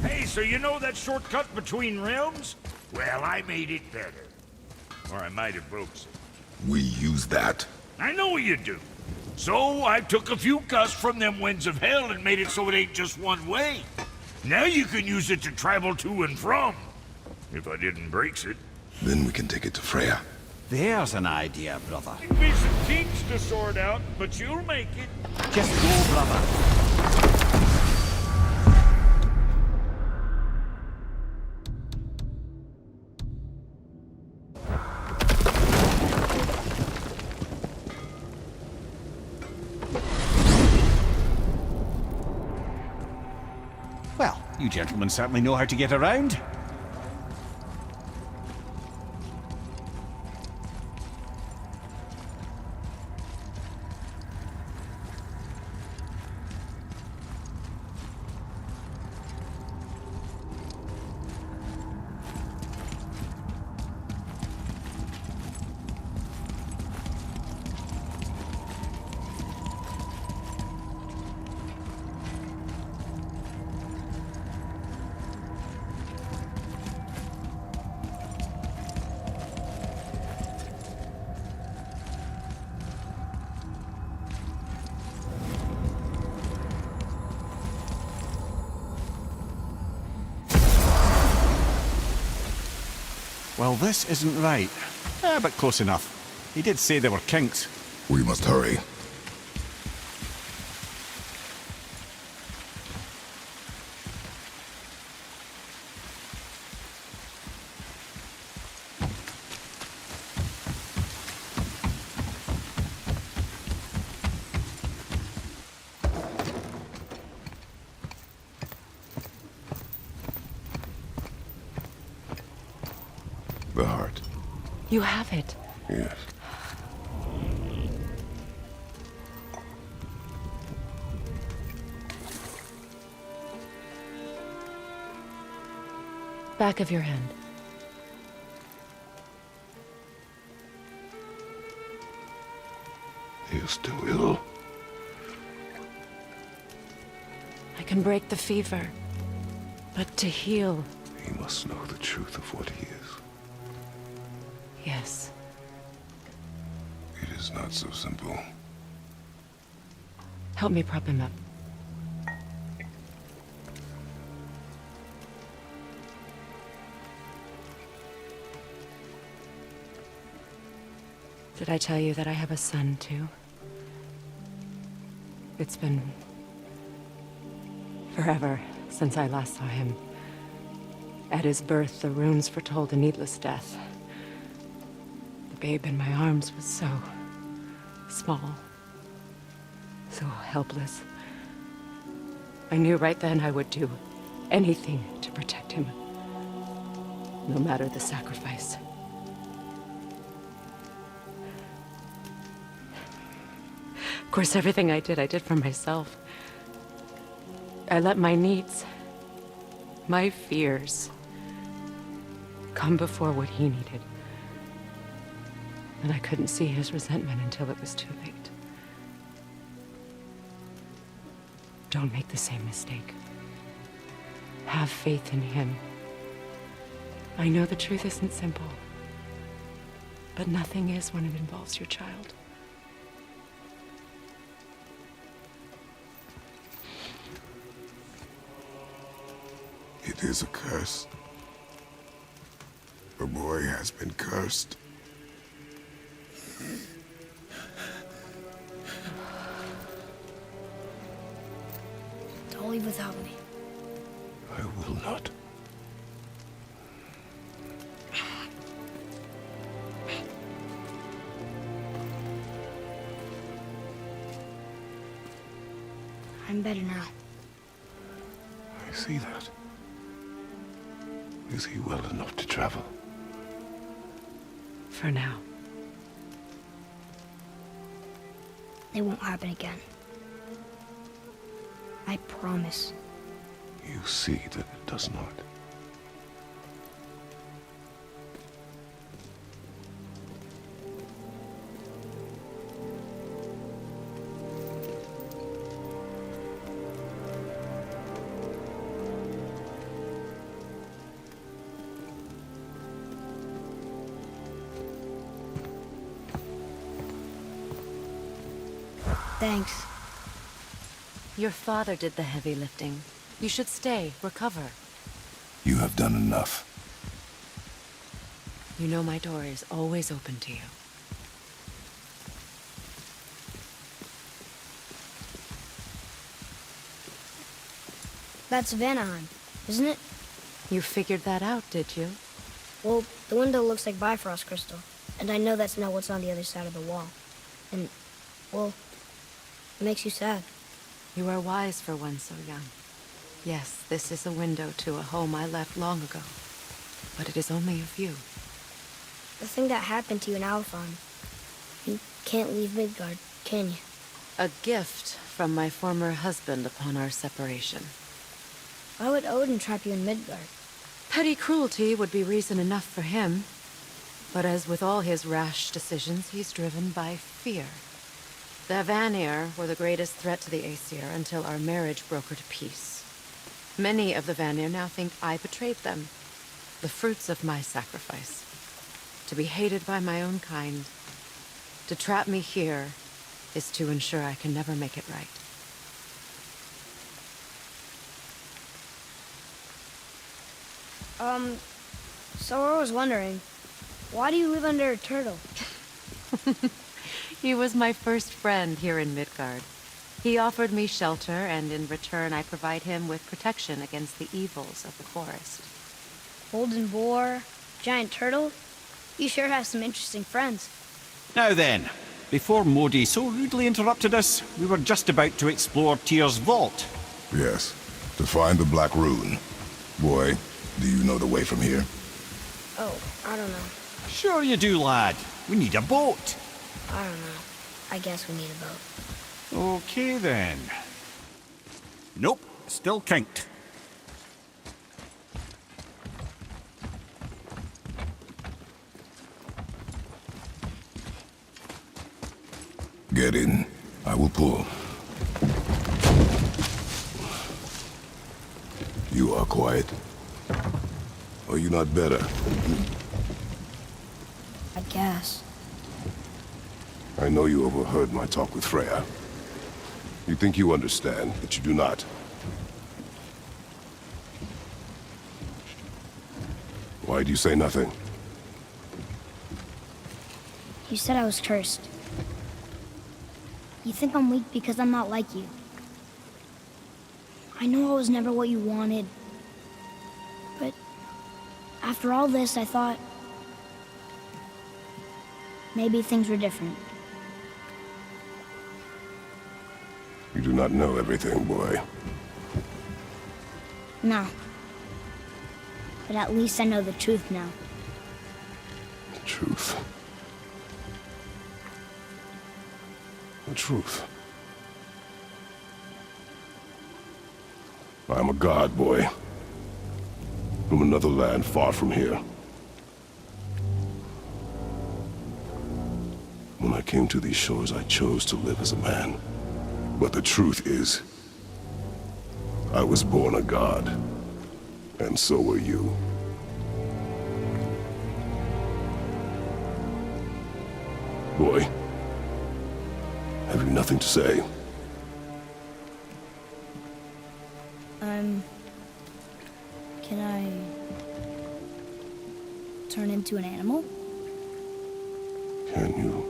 Hey, so you know that shortcut between realms? Well, I made it better. Or I might have broke some. We use that. I know you do. So I took a few cuts from them winds of hell and made it so it ain't just one way. Now you can use it to travel to and from. If I didn't break it. Then we can take it to Freya. There's an idea, brother. Be some kinks to sort out, but you'll make it. Just go, brother. Well, you gentlemen certainly know how to get around. Well, this isn't right. But close enough. He did say there were kinks. We must hurry. The heart. You have it. Yes. Back of your hand. He is still ill. I can break the fever. But to heal... He must know the truth of what he is. Yes. It is not so simple. Help me prop him up. Did I tell you that I have a son, too? It's been... forever since I last saw him. At his birth, the runes foretold a needless death. The babe in my arms was so... small. So helpless. I knew right then I would do anything to protect him. No matter the sacrifice. Of course, everything I did for myself. I let my needs, my fears, come before what he needed. And I couldn't see his resentment until it was too late. Don't make the same mistake. Have faith in him. I know the truth isn't simple, but nothing is when it involves your child. It is a curse. The boy has been cursed. Don't leave without me. I will not. I'm better now. I see that. Is he well enough to travel? For now. It won't happen again. I promise. You see that it does not. Thanks. Your father did the heavy lifting. You should stay, recover. You have done enough. You know my door is always open to you. That's Vanaheim, isn't it? You figured that out, did you? Well, the window looks like Bifrost crystal, and I know that's not what's on the other side of the wall. And, well, it makes you sad. You are wise for one so young. Yes, this is a window to a home I left long ago. But it is only of you. The thing that happened to you in Alphon. You can't leave Midgard, can you? A gift from my former husband upon our separation. Why would Odin trap you in Midgard? Petty cruelty would be reason enough for him. But as with all his rash decisions, he's driven by fear. The Vanir were the greatest threat to the Aesir until our marriage brokered peace. Many of the Vanir now think I betrayed them. The fruits of my sacrifice. To be hated by my own kind. To trap me here is to ensure I can never make it right. So I was wondering, why do you live under a turtle? He was my first friend here in Midgard. He offered me shelter, and in return I provide him with protection against the evils of the forest. Golden boar, giant turtle? You sure have some interesting friends. Now then, before Modi so rudely interrupted us, we were just about to explore Tyr's vault. Yes, to find the Black Rune. Boy, do you know the way from here? Oh, I don't know. Sure you do, lad. We need a boat. I don't know. I guess we need a boat. Okay then. Nope, still kinked. Get in. I will pull. You are quiet. Are you not better? I guess. I know you overheard my talk with Freya. You think you understand, but you do not. Why do you say nothing? You said I was cursed. You think I'm weak because I'm not like you. I know I was never what you wanted. But after all this, I thought maybe things were different. You do not know everything, boy. No. But at least I know the truth now. The truth. The truth. I am a god, boy. From another land far from here. When I came to these shores, I chose to live as a man. But the truth is, I was born a god. And so were you. Boy, have you nothing to say? Can I turn into an animal? Can you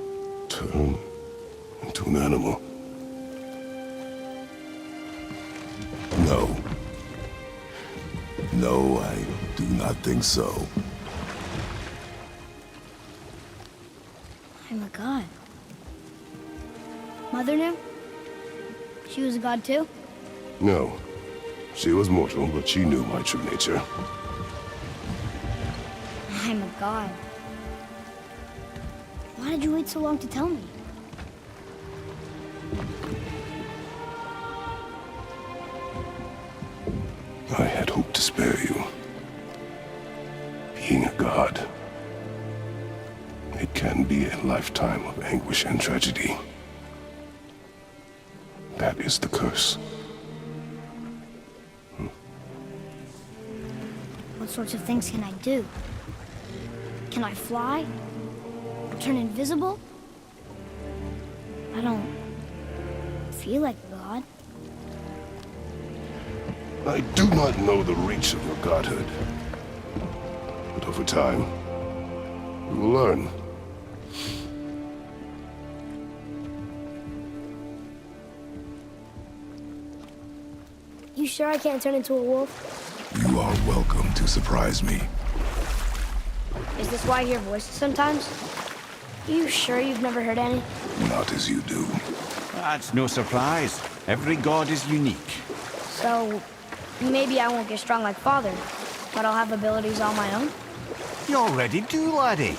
turn into an animal? No. No, I do not think so. I'm a god. Mother knew? She was a god too? No. She was mortal, but she knew my true nature. I'm a god. Why did you wait so long to tell me? spare you. Being a god, it can be a lifetime of anguish and tragedy. That is the curse. What sorts of things can I do? Can I fly? Turn invisible? I don't feel like a god. I do not know the reach of your godhood. But over time, you will learn. You sure I can't turn into a wolf? You are welcome to surprise me. Is this why I hear voices sometimes? You sure you've never heard any? Not as you do. That's no surprise. Every god is unique. So, maybe I won't get strong like Father, but I'll have abilities all my own? You already do, laddie.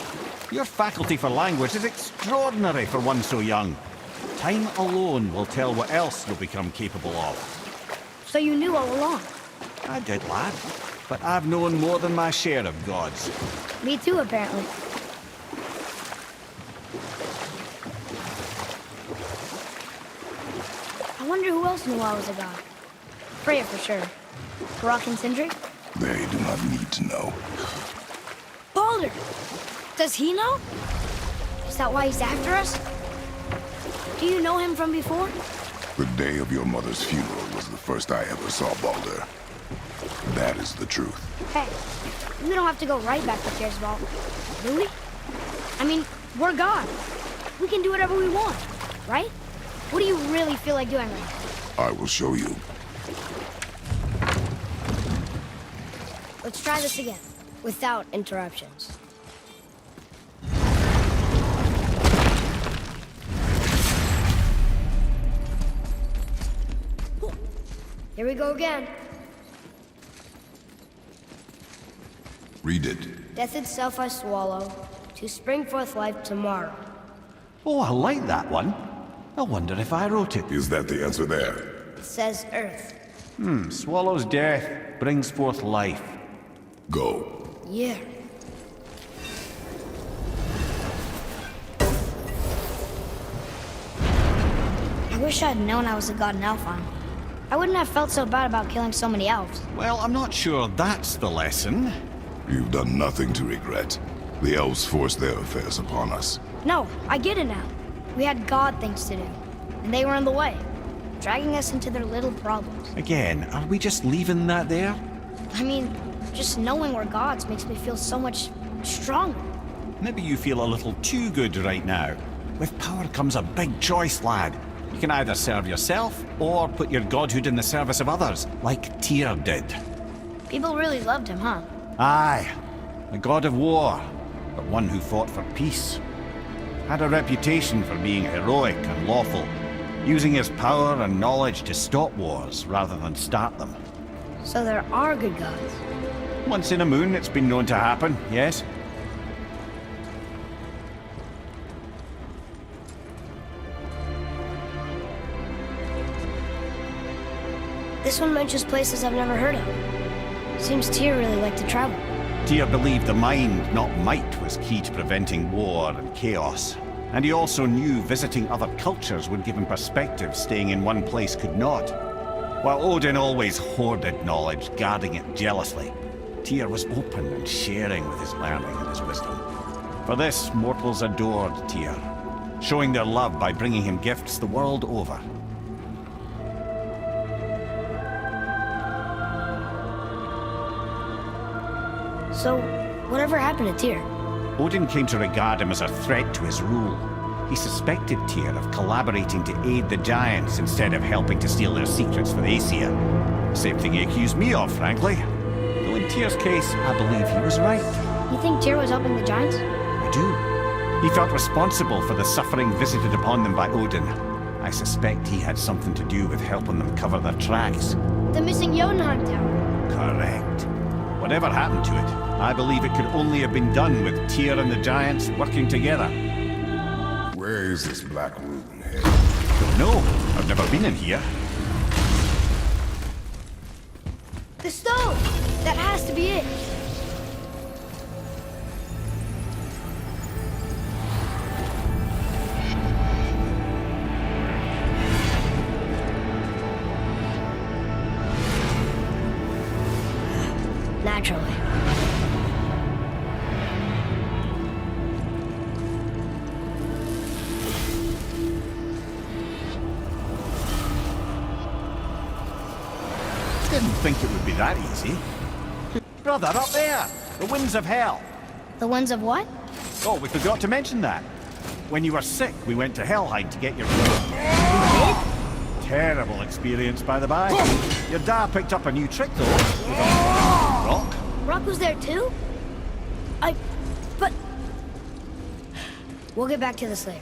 Your faculty for language is extraordinary for one so young. Time alone will tell what else you'll become capable of. So you knew all along? I did, lad. But I've known more than my share of gods. Me too, apparently. I wonder who else knew I was a god. Freya for sure. Brock and Sindri? They do not need to know. Baldur! Does he know? Is that why he's after us? Do you know him from before? The day of your mother's funeral was the first I ever saw Baldur. That is the truth. Hey, we don't have to go right back to Tyr's do we? I mean, we're God. We can do whatever we want, right? What do you really feel like doing right now? I will show you. Let's try this again, without interruptions. Here we go again. Read it. Death itself I swallow, to spring forth life tomorrow. Oh, I like that one. I wonder if I wrote it. Is that the answer there? It says Earth. Swallows death, brings forth life. Go. Yeah. I wish I'd known I was a god in Alfheim. I wouldn't have felt so bad about killing so many elves. Well, I'm not sure that's the lesson. You've done nothing to regret. The elves forced their affairs upon us. No, I get it now. We had god things to do, and they were in the way, dragging us into their little problems. Again, are we just leaving that there? I mean, just knowing we're gods makes me feel so much stronger. Maybe you feel a little too good right now. With power comes a big choice, lad. You can either serve yourself, or put your godhood in the service of others, like Tyr did. People really loved him, huh? Aye. A god of war, but one who fought for peace. Had a reputation for being heroic and lawful, using his power and knowledge to stop wars rather than start them. So there are good gods. Once in a moon, it's been known to happen, yes? This one mentions places I've never heard of. Seems Tyr really liked to travel. Tyr believed the mind, not might, was key to preventing war and chaos. And he also knew visiting other cultures would give him perspective staying in one place could not. While Odin always hoarded knowledge, guarding it jealously, Tyr was open and sharing with his learning and his wisdom. For this, mortals adored Tyr, showing their love by bringing him gifts the world over. So, whatever happened to Tyr? Odin came to regard him as a threat to his rule. He suspected Tyr of collaborating to aid the Giants instead of helping to steal their secrets for the Aesir. Same thing he accused me of, frankly. Though in Tyr's case, I believe he was right. You think Tyr was helping the Giants? I do. He felt responsible for the suffering visited upon them by Odin. I suspect he had something to do with helping them cover their tracks. The missing Jotunheim Tower. Correct. Whatever happened to it, I believe it could only have been done with Tyr and the Giants working together. Where is this black rune head? Don't know. I've never been in here. The stone! That has to be it. Naturally. Didn't think it would be that easy. Brother, up there! The winds of hell! The winds of what? Oh, we forgot to mention that. When you were sick, we went to Helheim to get your... Terrible experience, by the by. Your dad picked up a new trick, though. With a rock. Rock was there too? But... We'll get back to this later.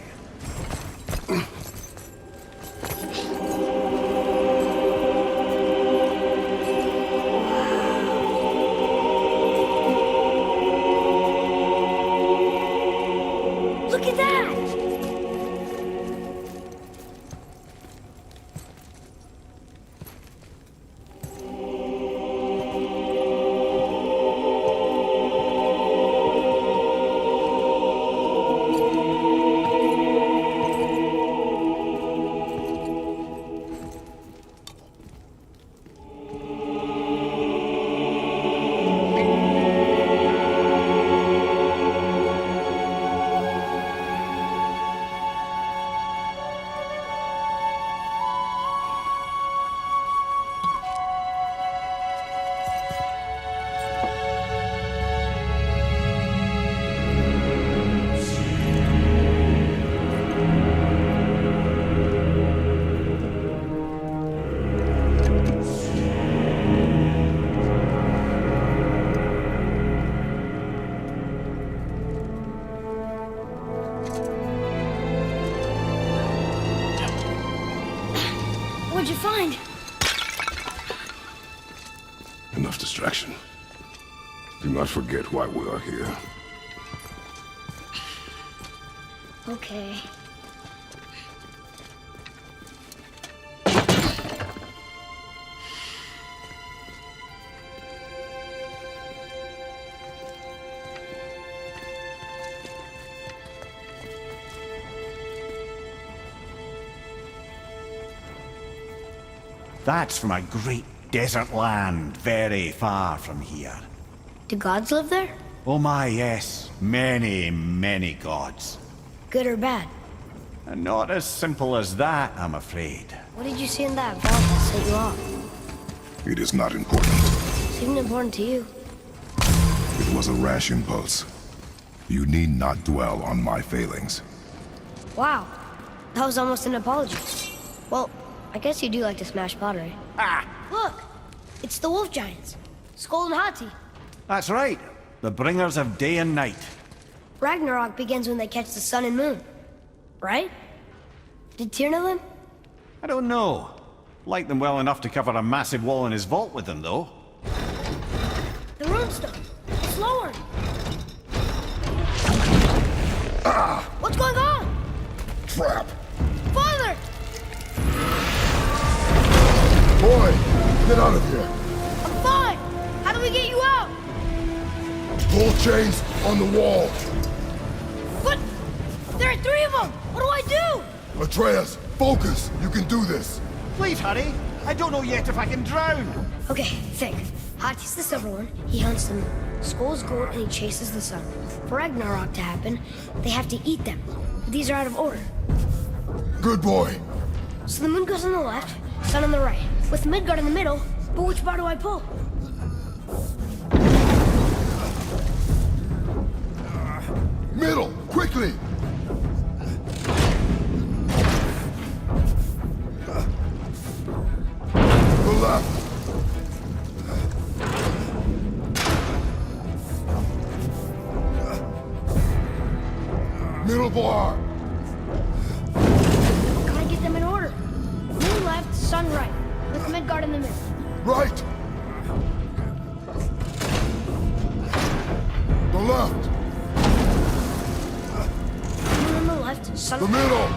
Look at that! What'd you find? Enough distraction. Do not forget why we are here. Okay. That's from a great desert land, very far from here. Do gods live there? Oh my, yes. Many, many gods. Good or bad? And not as simple as that, I'm afraid. What did you see in that vault that set you off? It is not important. Seemed important to you. It was a rash impulse. You need not dwell on my failings. Wow. That was almost an apology. Well, I guess you do like to smash pottery. Ah! Look! It's the wolf giants. Skull and Hati. That's right. The bringers of day and night. Ragnarok begins when they catch the sun and moon. Right? Did Tyr know them? I don't know. Like them well enough to cover a massive wall in his vault with them, though. The runestone. It's lowered. Ah! What's going on? Trap! Father! Boy, get out of here. I'm fine. How do we get you out? Pull chains on the wall. But there are 3 of them. What do I do? Atreus, focus. You can do this. Please, hurry. I don't know yet if I can drown. Okay, think. Hati's the silver one. He hunts them. Skull's gold and he chases the sun. For Ragnarok to happen, they have to eat them. These are out of order. Good boy. So the moon goes on the left, sun on the right. With Midgard in the middle, but which bar do I pull? Middle, quickly! The left. Middle bar. Gotta get them in order. Moon left, sun right. With Midgard in the middle. Right. The left. Moon on the left, sun... The middle.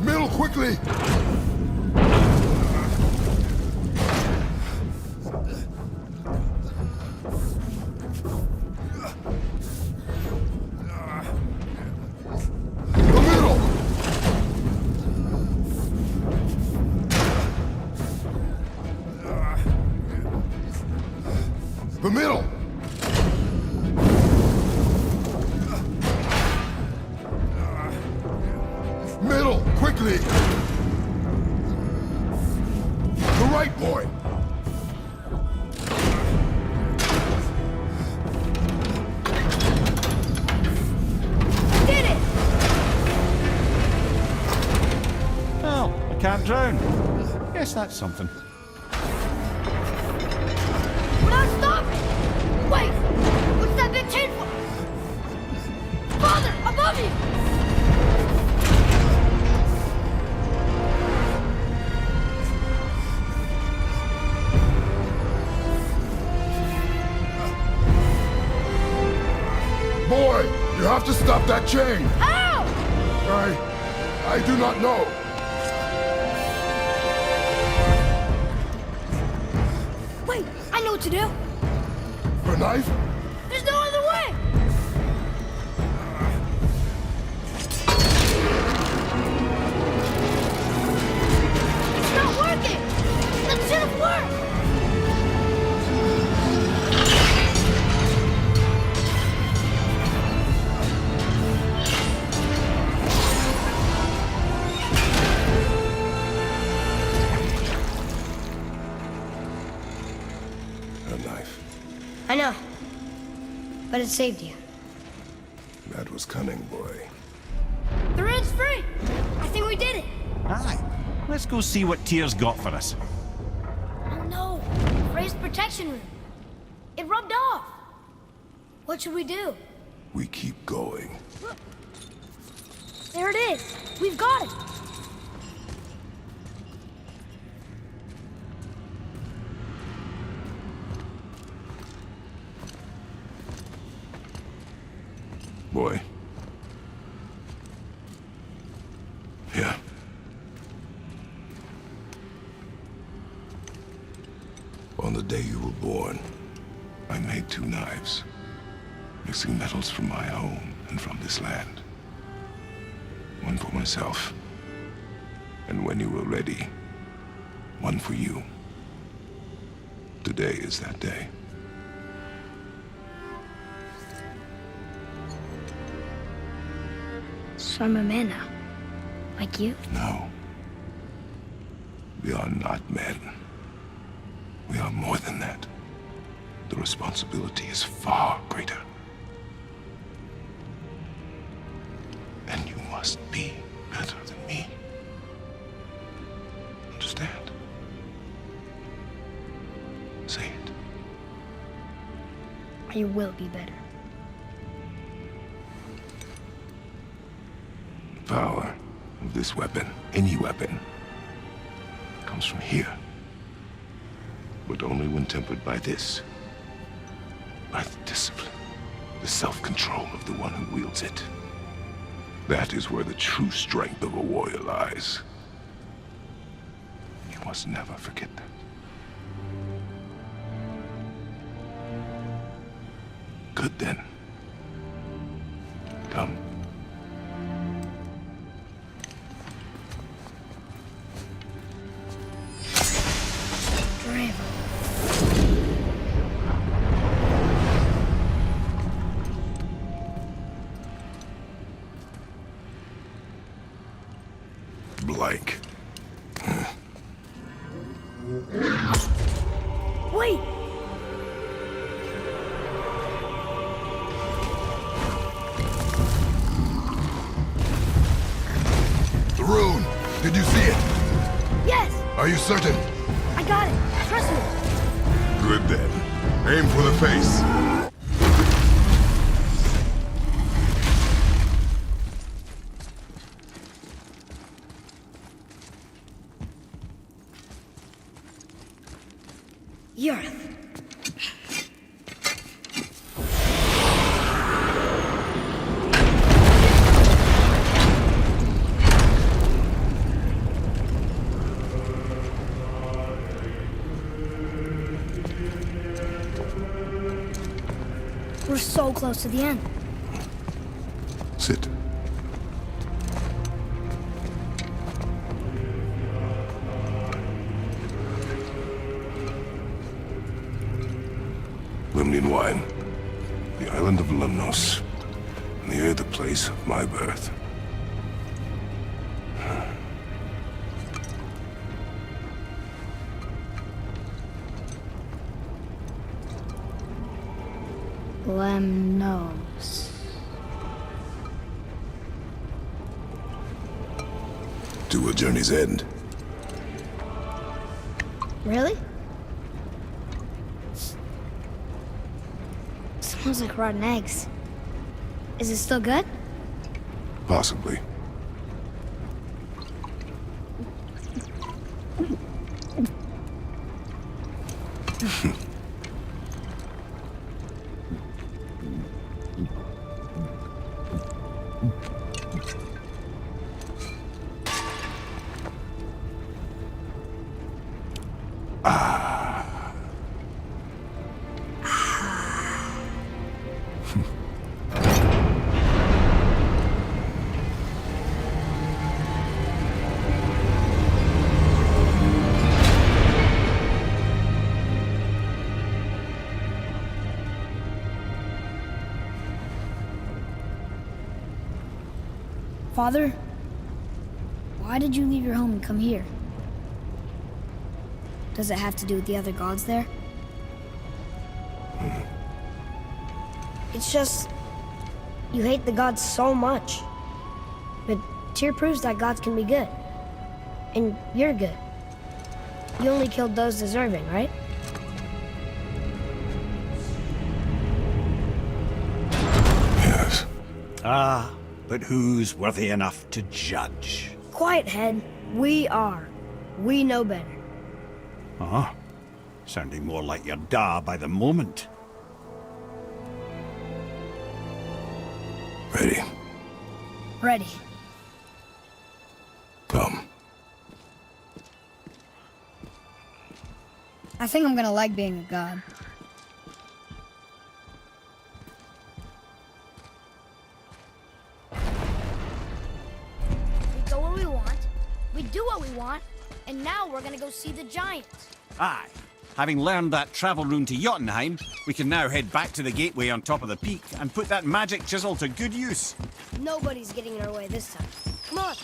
Middle, quickly. middle! Middle, quickly! The right, boy! Did it! Well, I can't drown. Guess that's something. We're not stopping! Wait! What's that big chain for? Father, above you! Boy, you have to stop that chain! How? I do not know. Wait, I know what to do. A knife? There's no other way! It's not working! That should have worked! A knife. I know. But it saved you. That was cunning, boy. The road's free! I think we did it! Aye. Let's go see what Tyr's got for us. Oh no! Ray's protection room. It rubbed off. What should we do? We keep going. There it is! We've got it! Boy. Yeah. On the day you were born, I made 2 knives, mixing metals from my home and from this land. One for myself, and when you were ready, one for you. Today is that day. So I'm a man now. Like you? No. We are not men. We are more than that. The responsibility is far greater. And you must be better than me. Understand? Say it. I will be better. The power of this weapon, any weapon, comes from here. But only when tempered by this. By the discipline, the self-control of the one who wields it. That is where the true strength of a warrior lies. You must never forget that. Good then. Come. Blank. Wait! The rune! Did you see it? Yes! Are you certain? I got it! Trust me! Good then. Aim for the face. Yarth. We're so close to the end. Sit. We'll wine. The island of Lemnos, near the place of my birth. Lemnos. To a journey's end. Really? Smells like rotten eggs. Is it still good? Possibly. Father, why did you leave your home and come here? Does it have to do with the other gods there? It's just, you hate the gods so much. But Tyr proves that gods can be good. And you're good. You only killed those deserving, right? Yes. Ah, but who's worthy enough to judge? Quiet head, we are. We know better. Huh? Sounding more like your da by the moment. Ready? Ready. Come. I think I'm gonna like being a god. We go where we want, we do what we want, and now we're gonna go see the giants. Aye. Having learned that travel rune to Jotunheim, we can now head back to the gateway on top of the peak and put that magic chisel to good use. Nobody's getting in our way this time. Come on.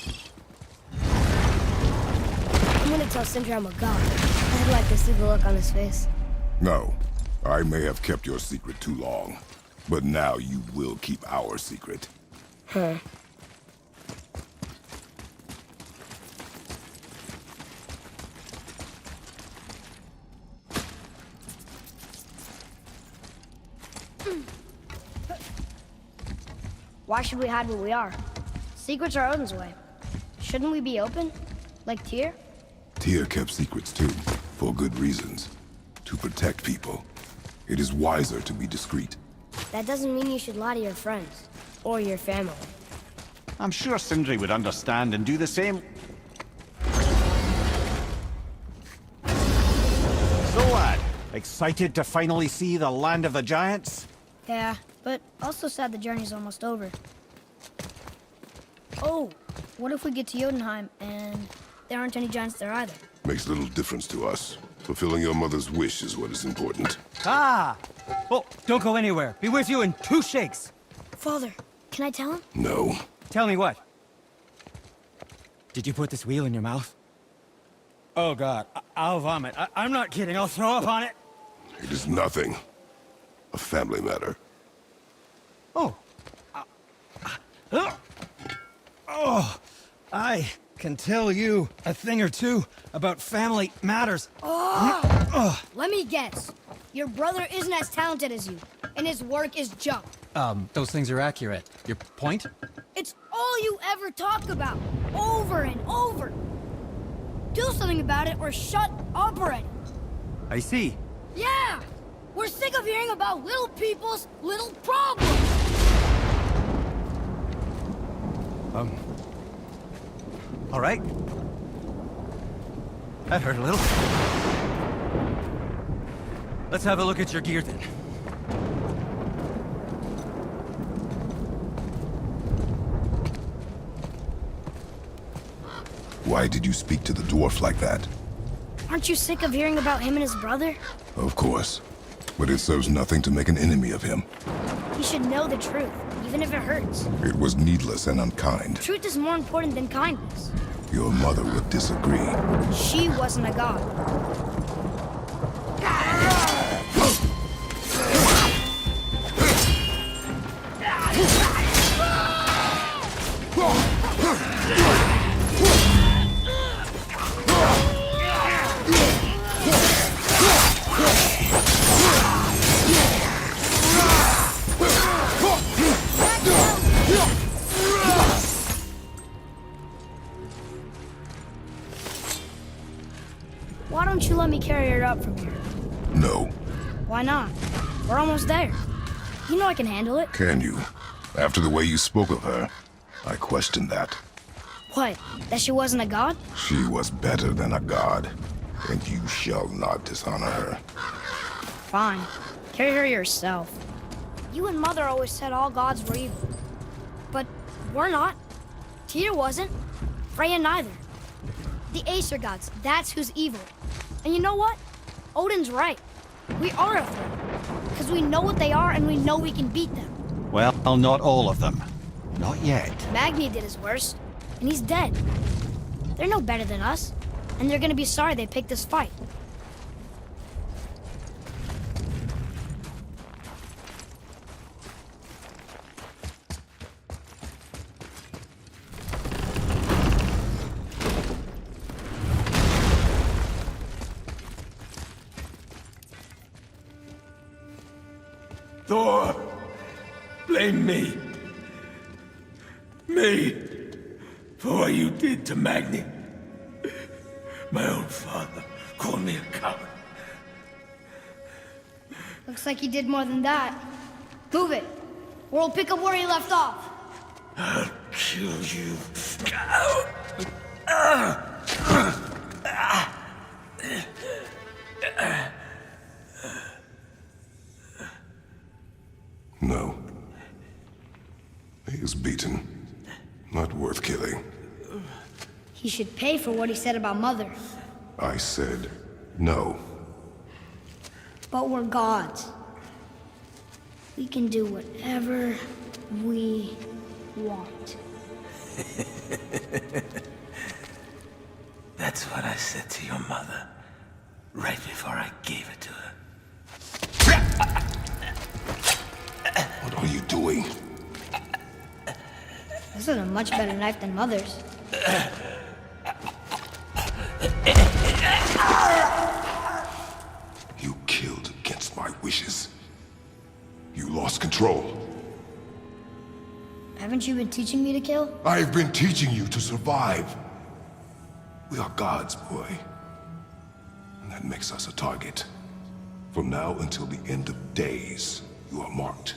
I'm gonna tell Sindri I'm a god. I'd like to see the look on his face. No. I may have kept your secret too long, but now you will keep our secret. Huh. Why should we hide where we are? Secrets are Odin's way. Shouldn't we be open? Like Tyr? Tyr kept secrets too, for good reasons. To protect people. It is wiser to be discreet. That doesn't mean you should lie to your friends. Or your family. I'm sure Sindri would understand and do the same. So, lad, excited to finally see the land of the giants? Yeah, but also sad the journey's almost over. Oh, what if we get to Jotunheim and there aren't any giants there either? Makes little difference to us. Fulfilling your mother's wish is what is important. Ah! Oh, don't go anywhere. Be with you in 2 shakes. Father, can I tell him? No. Tell me what? Did you put this wheel in your mouth? Oh, God. I'll vomit. I'm not kidding. I'll throw up on it. It is nothing. A family matter. Oh. Oh, I can tell you a thing or two about family matters. Oh! Let me guess. Your brother isn't as talented as you, and his work is junk. Those things are accurate. Your point? It's all you ever talk about, over and over. Do something about it or shut up already. I see. Yeah! We're sick of hearing about little people's little problems! All right. That hurt a little. Let's have a look at your gear then. Why did you speak to the dwarf like that? Aren't you sick of hearing about him and his brother? Of course. But it serves nothing to make an enemy of him. He should know the truth, even if it hurts. It was needless and unkind. Truth is more important than kindness. Your mother would disagree. She wasn't a god. Why don't you let me carry her up from here? No. Why not? We're almost there. You know I can handle it. Can you? After the way you spoke of her, I question that. What? That she wasn't a god? She was better than a god, and you shall not dishonor her. Fine. Carry her yourself. You and Mother always said all gods were evil. But we're not. Tyr wasn't. Freya neither. The Aesir gods, that's who's evil. And you know what? Odin's right. We are a threat. Because we know what they are and we know we can beat them. Well, not all of them. Not yet. Magni did his worst, and he's dead. They're no better than us, and they're gonna be sorry they picked this fight. Thor, blame me. Me, for what you did to Magni. My own father called me a coward. Looks like he did more than that. Move it, or we'll pick up where he left off. I'll kill you. No. He is beaten. Not worth killing. He should pay for what he said about Mother. I said no. But we're gods. We can do whatever we want. That's what I said to your mother, right before I gave it to her. What are you doing? This is a much better knife than Mother's. You killed against my wishes. You lost control. Haven't you been teaching me to kill? I've been teaching you to survive. We are gods, boy. And that makes us a target. From now until the end of days, you are marked.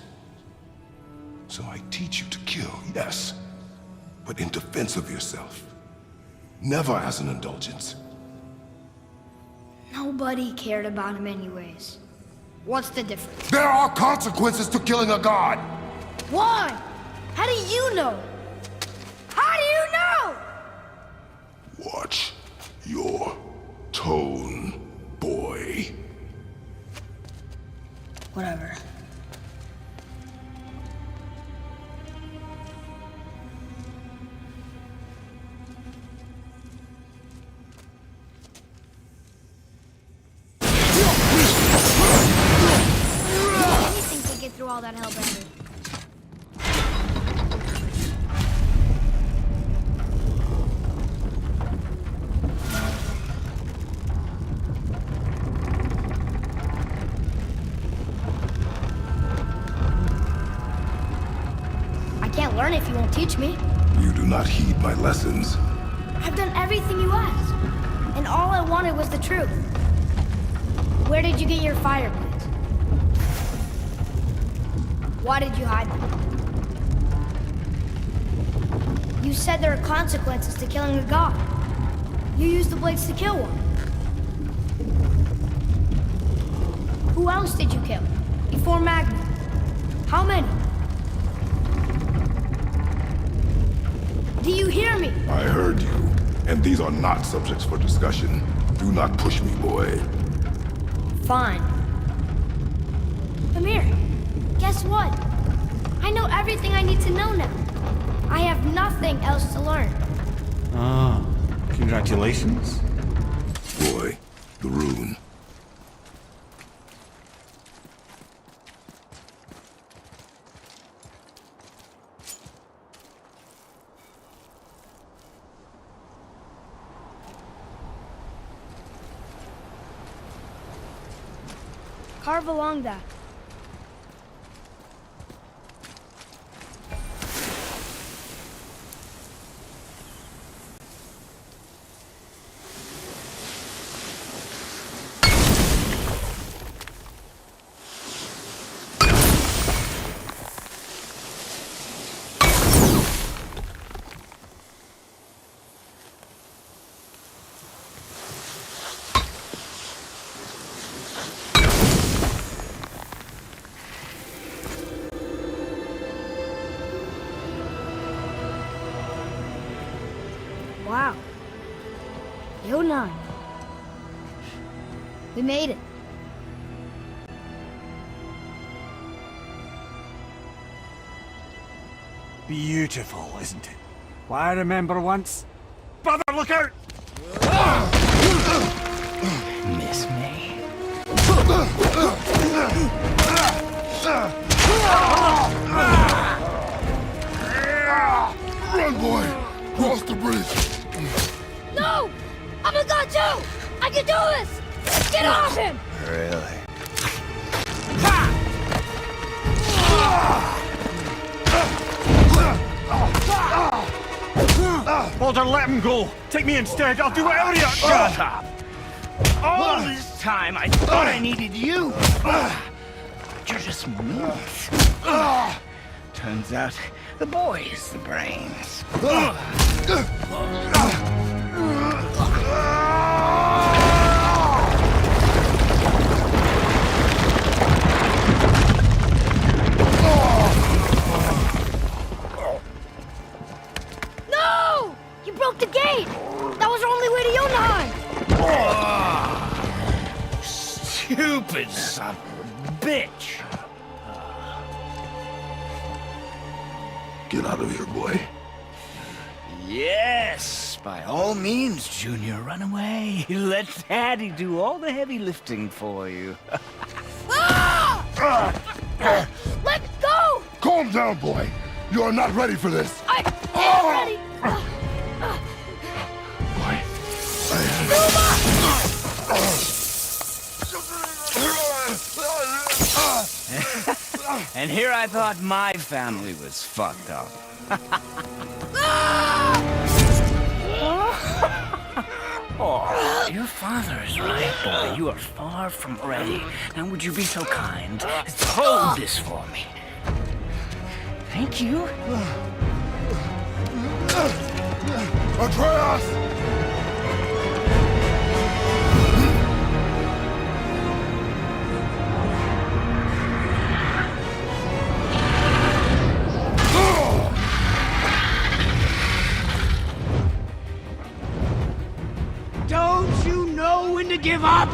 So I teach you to kill, yes, but in defense of yourself. Never as an indulgence. Nobody cared about him anyways. What's the difference? There are consequences to killing a god! Why? How do you know? How do you know? Watch your tone, boy. Whatever. Anything to get through all that hellbender. Learn if you won't teach me. You do not heed my lessons. I've done everything you asked, and all I wanted was the truth. Where did you get your fire blades? Why did you hide them? You said there are consequences to killing a god. You used the blades to kill one. Who else did you kill? Before Magni? How many? Do you hear me? I heard you, and these are not subjects for discussion. Do not push me, boy. Fine. Amir, guess what? I know everything I need to know now. I have nothing else to learn. Ah, congratulations. Boy, the rune. Carve along that. Wow. Yo-9. We made it. Beautiful, isn't it? Well, I remember once... Brother, look out! Miss me? Run, boy! Cross the bridge! No! I'm a god too! I can do this! Get off him! Really? Baldur, let him go! Take me instead, I'll do whatever you... Shut up! All this time, I thought I needed you! But you're just meat. Turns out, the boy is the brains. No! You broke the gate! That was our only way to Jotunheim! Stupid son of a bitch! Get out of here, boy. Yes, by all means, Junior, run away. Let Daddy do all the heavy lifting for you. Let go! Calm down, boy. You are not ready for this. I am ready! And here I thought my family was fucked up. Oh, your father is right, boy. You are far from ready. Now, would you be so kind as to hold this for me? Thank you. Atreus! Don't you know when to give up?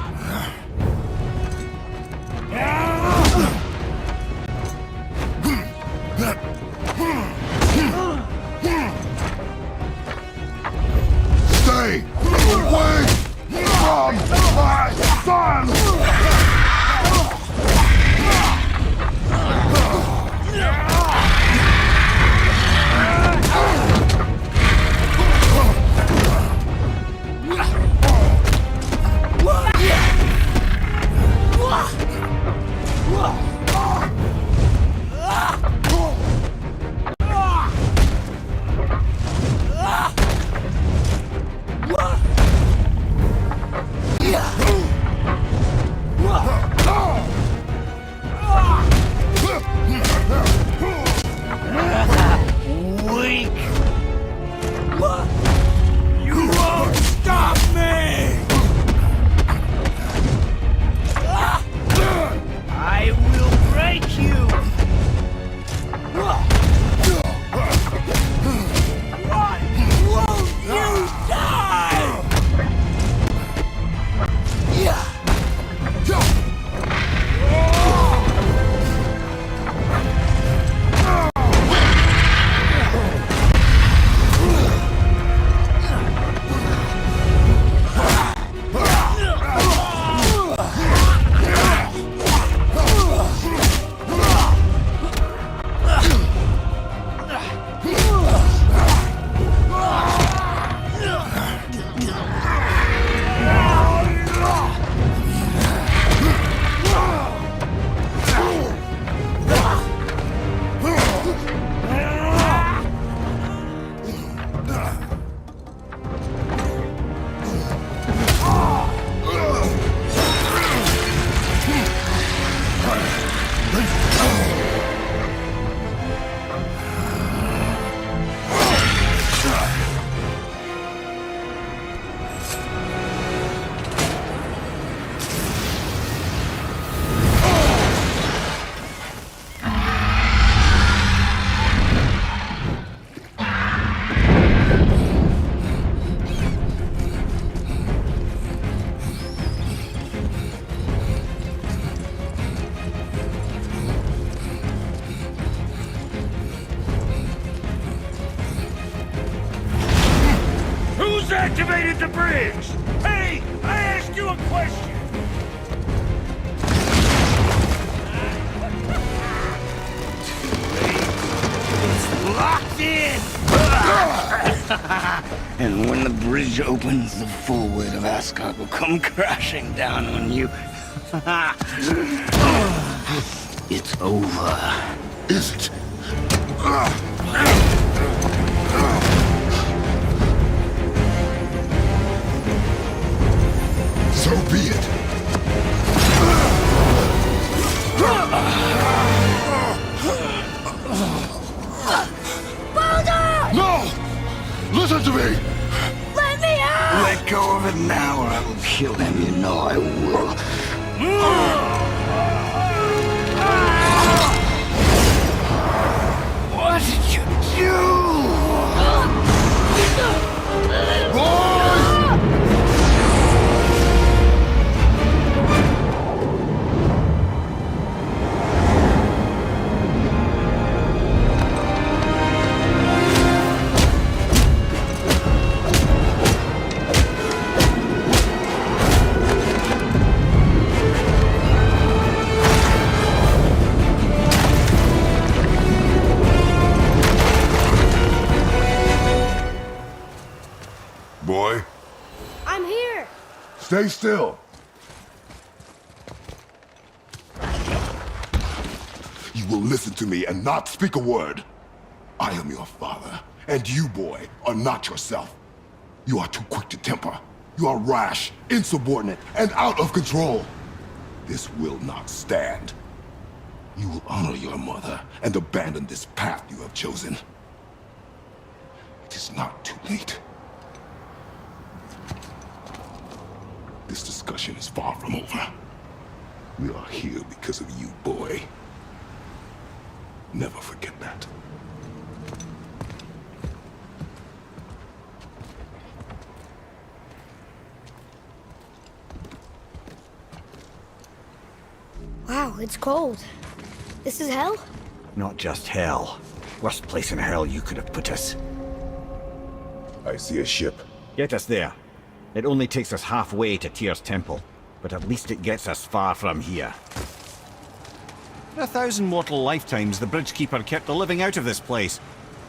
the bridge! Hey, I asked you a question! It's locked in! And when the bridge opens, the full weight of Asgard will come crashing down on you. It's over. Is it? So be it. Baldur! No! Listen to me! Let me out! Let go of it now or I will kill him. You know I will. What did you do? Boy, I'm here. stay still. You will listen to me and not speak a word. I am your father, and you, boy, are not yourself. You are too quick to temper. You are rash, insubordinate, and out of control. This will not stand. You will honor your mother and abandon this path you have chosen. It is not too late. This discussion is far from over. We are here because of you, boy. Never forget that. Wow, it's cold. This is hell? Not just hell. Worst place in hell you could have put us. I see a ship. Get us there. It only takes us halfway to Tyr's temple, but at least it gets us far from here. For 1,000 mortal lifetimes, the Bridgekeeper kept the living out of this place.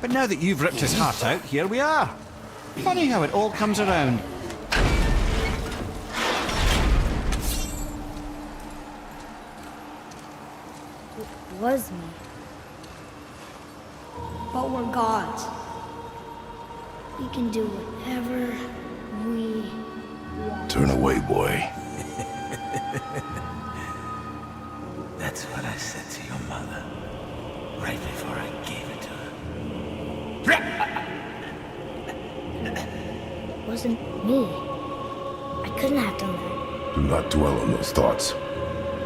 But now that you've ripped his heart out, here we are. Funny how it all comes around. It was me. But we're gods. We can do whatever we want. Turn away, boy. That's what I said to your mother, right before I gave it to her. It wasn't me. I couldn't have done that. Do not dwell on those thoughts.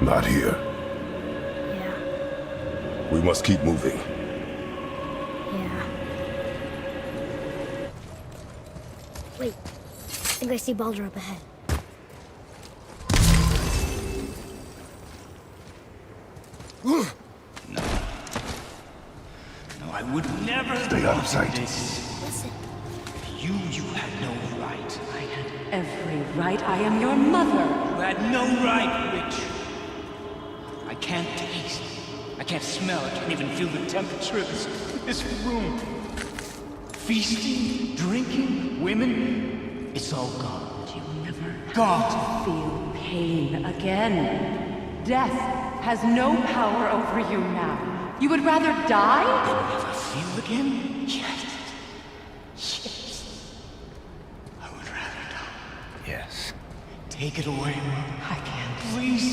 Not here. Yeah. We must keep moving. Yeah. Wait. I think I see Baldur up ahead. No, I would never. Stay out of sight. Listen. You had no right. I had every right. I am your mother. You had no right, witch. I can't taste. I can't smell. I can't even feel the temperature of this room. Feasting, drinking, women. It's all gone. You'll never God. feel pain again. Death has no power over you now. You would rather die? And never feel again? Yes. Yes. I would rather die. Yes. Take it away, Mom. I can't. Please.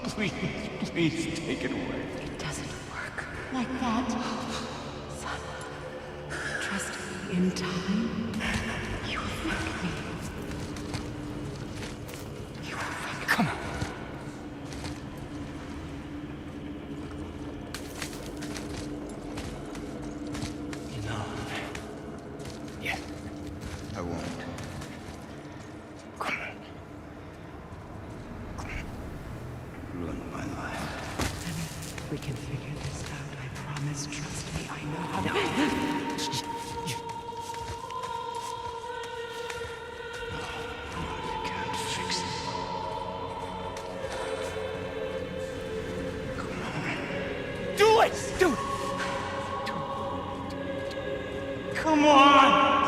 Please take it away. It doesn't work like that. Son, trust me in time. You will thank me. You will thank me. Come on. Yes. I won't. Come on. Ruin my life. We can figure this out, I promise. Trust me, I know how to... it! Do it! Come on!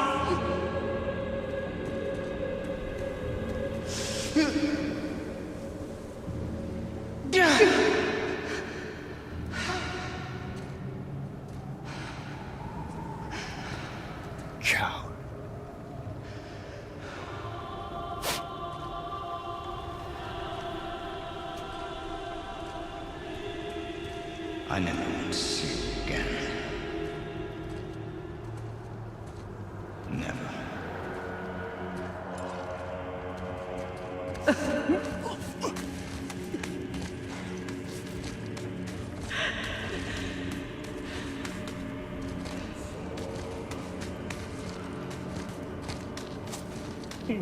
Coward. I never want to see you again. Never.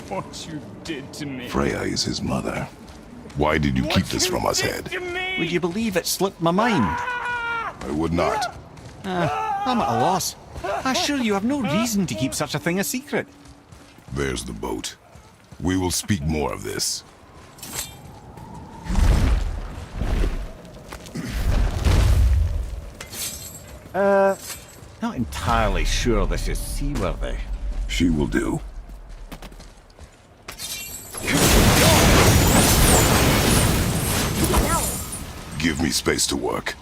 What you did to me. Freya is his mother. Why did you keep this from us, Head? Would you believe it slipped my mind? I would not. I'm at a loss. I assure you have no reason to keep such a thing a secret. There's the boat. We will speak more of this. Not entirely sure this is seaworthy. She will do. Give me space to work.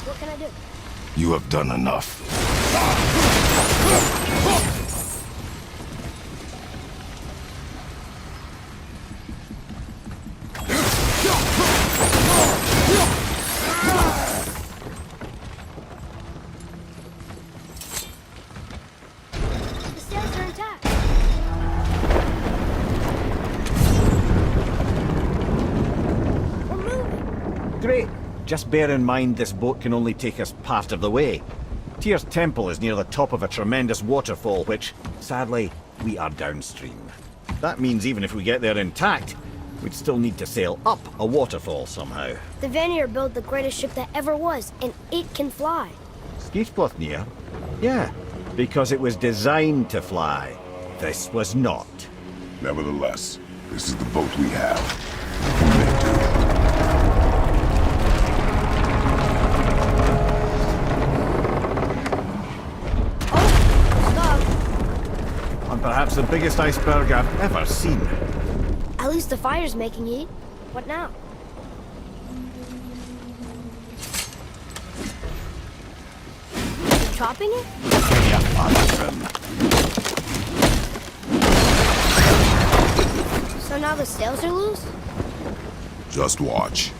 What can I do? You have done enough. The sails are intact. We're moving. Great. Just bear in mind this boat can only take us part of the way. Tyr's temple is near the top of a tremendous waterfall, which, sadly, we are downstream. That means even if we get there intact, we'd still need to sail up a waterfall somehow. The Vanir built the greatest ship that ever was, and it can fly. Skifbotnir? Yeah, because it was designed to fly. This was not. Nevertheless, this is the boat we have. And perhaps the biggest iceberg I've ever seen. At least the fire's making heat. What now? You chopping it? So now the sails are loose? Just watch.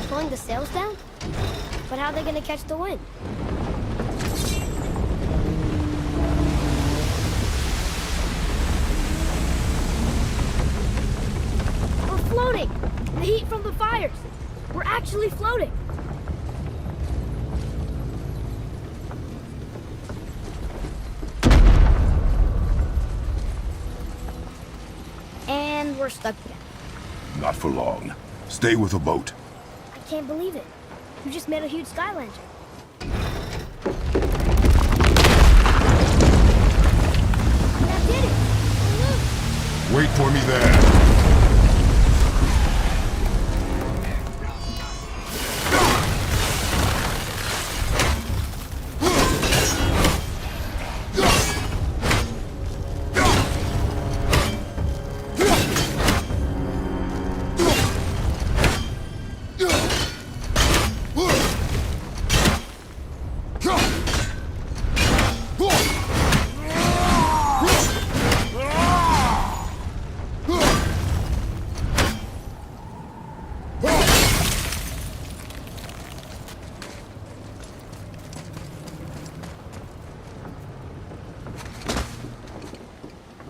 Pulling the sails down? But how are they gonna catch the wind? We're floating! The heat from the fires! We're actually floating! And we're stuck again. Not for long. Stay with the boat. I can't believe it. You just made a huge sky lantern. That did it! Wait for me there.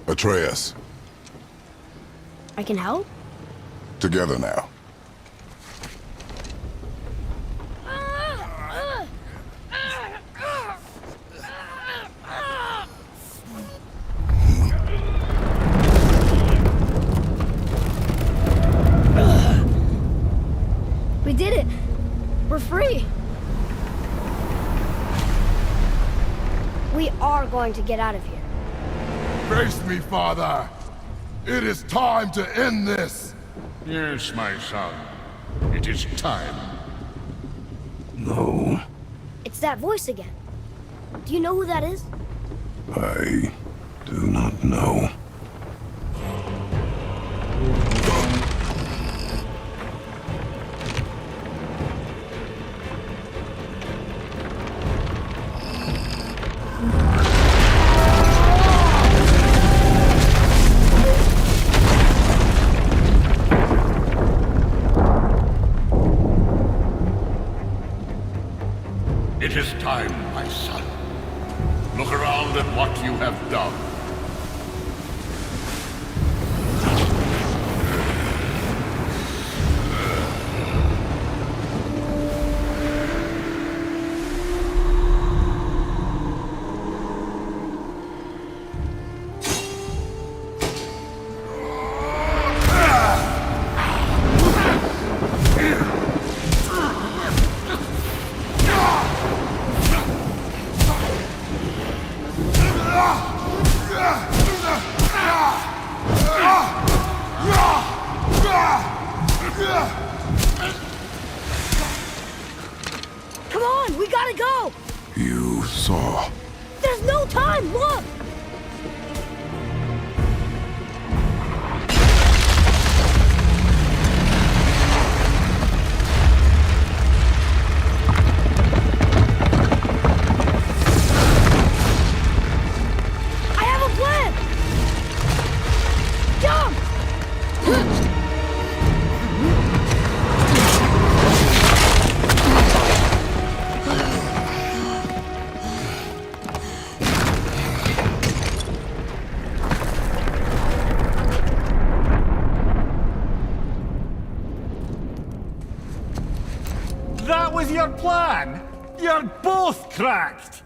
Atreus. I can help? Together now. We did it! We're free! We are going to get out of here. Face me, Father. It is time to end this. Yes, my son. It is time. No. It's that voice again. Do you know who that is? I do not know. It is time, my son. Look around at what you have done. Come on, we gotta go! You saw. There's no time, look! I have a plan! Jump! That was your plan? You're both cracked!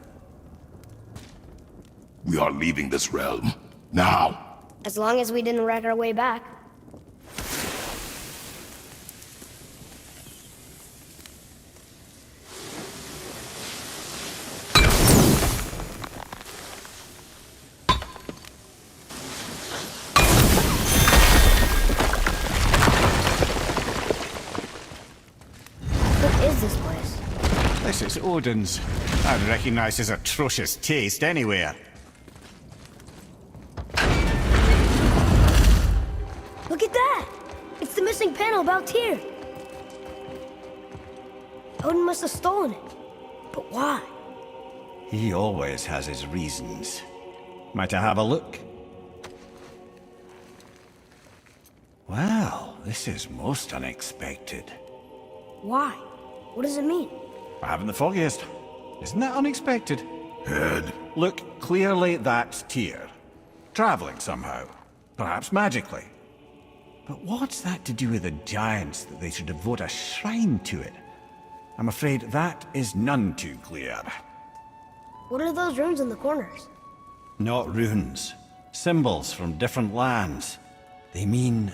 We are leaving this realm. Now. As long as we didn't wreck our way back. What is this place? This is Odin's. I'd recognize his atrocious taste anywhere. Look at that! It's the missing panel about Tyr. Odin must have stolen it. But why? He always has his reasons. Might I have a look? Well, this is most unexpected. Why? What does it mean? I haven't the foggiest. Isn't that unexpected? Head. Look, clearly that's Tyr. Traveling somehow. Perhaps magically. But what's that to do with the giants that they should devote a shrine to it? I'm afraid that is none too clear. What are those runes in the corners? Not runes. Symbols from different lands. They mean...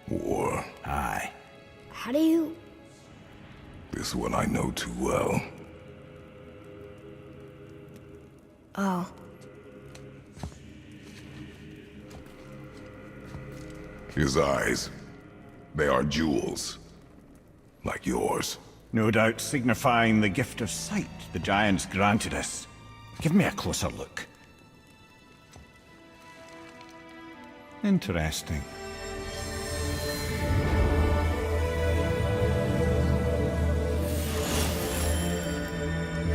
war. Aye. How do you... This one I know too well. Oh. His eyes. They are jewels. Like yours. No doubt signifying the gift of sight the giants granted us. Give me a closer look. Interesting.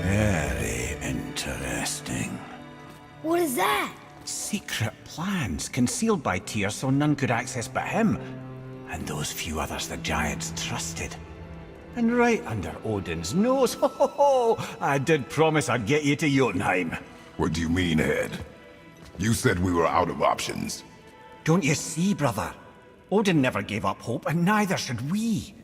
Very interesting. What is that? Secret plans concealed by Tyr so none could access but him. And those few others the giants trusted. And right under Odin's nose, ho ho ho! I did promise I'd get you to Jotunheim. What do you mean, Head? You said we were out of options. Don't you see, brother? Odin never gave up hope, and neither should we.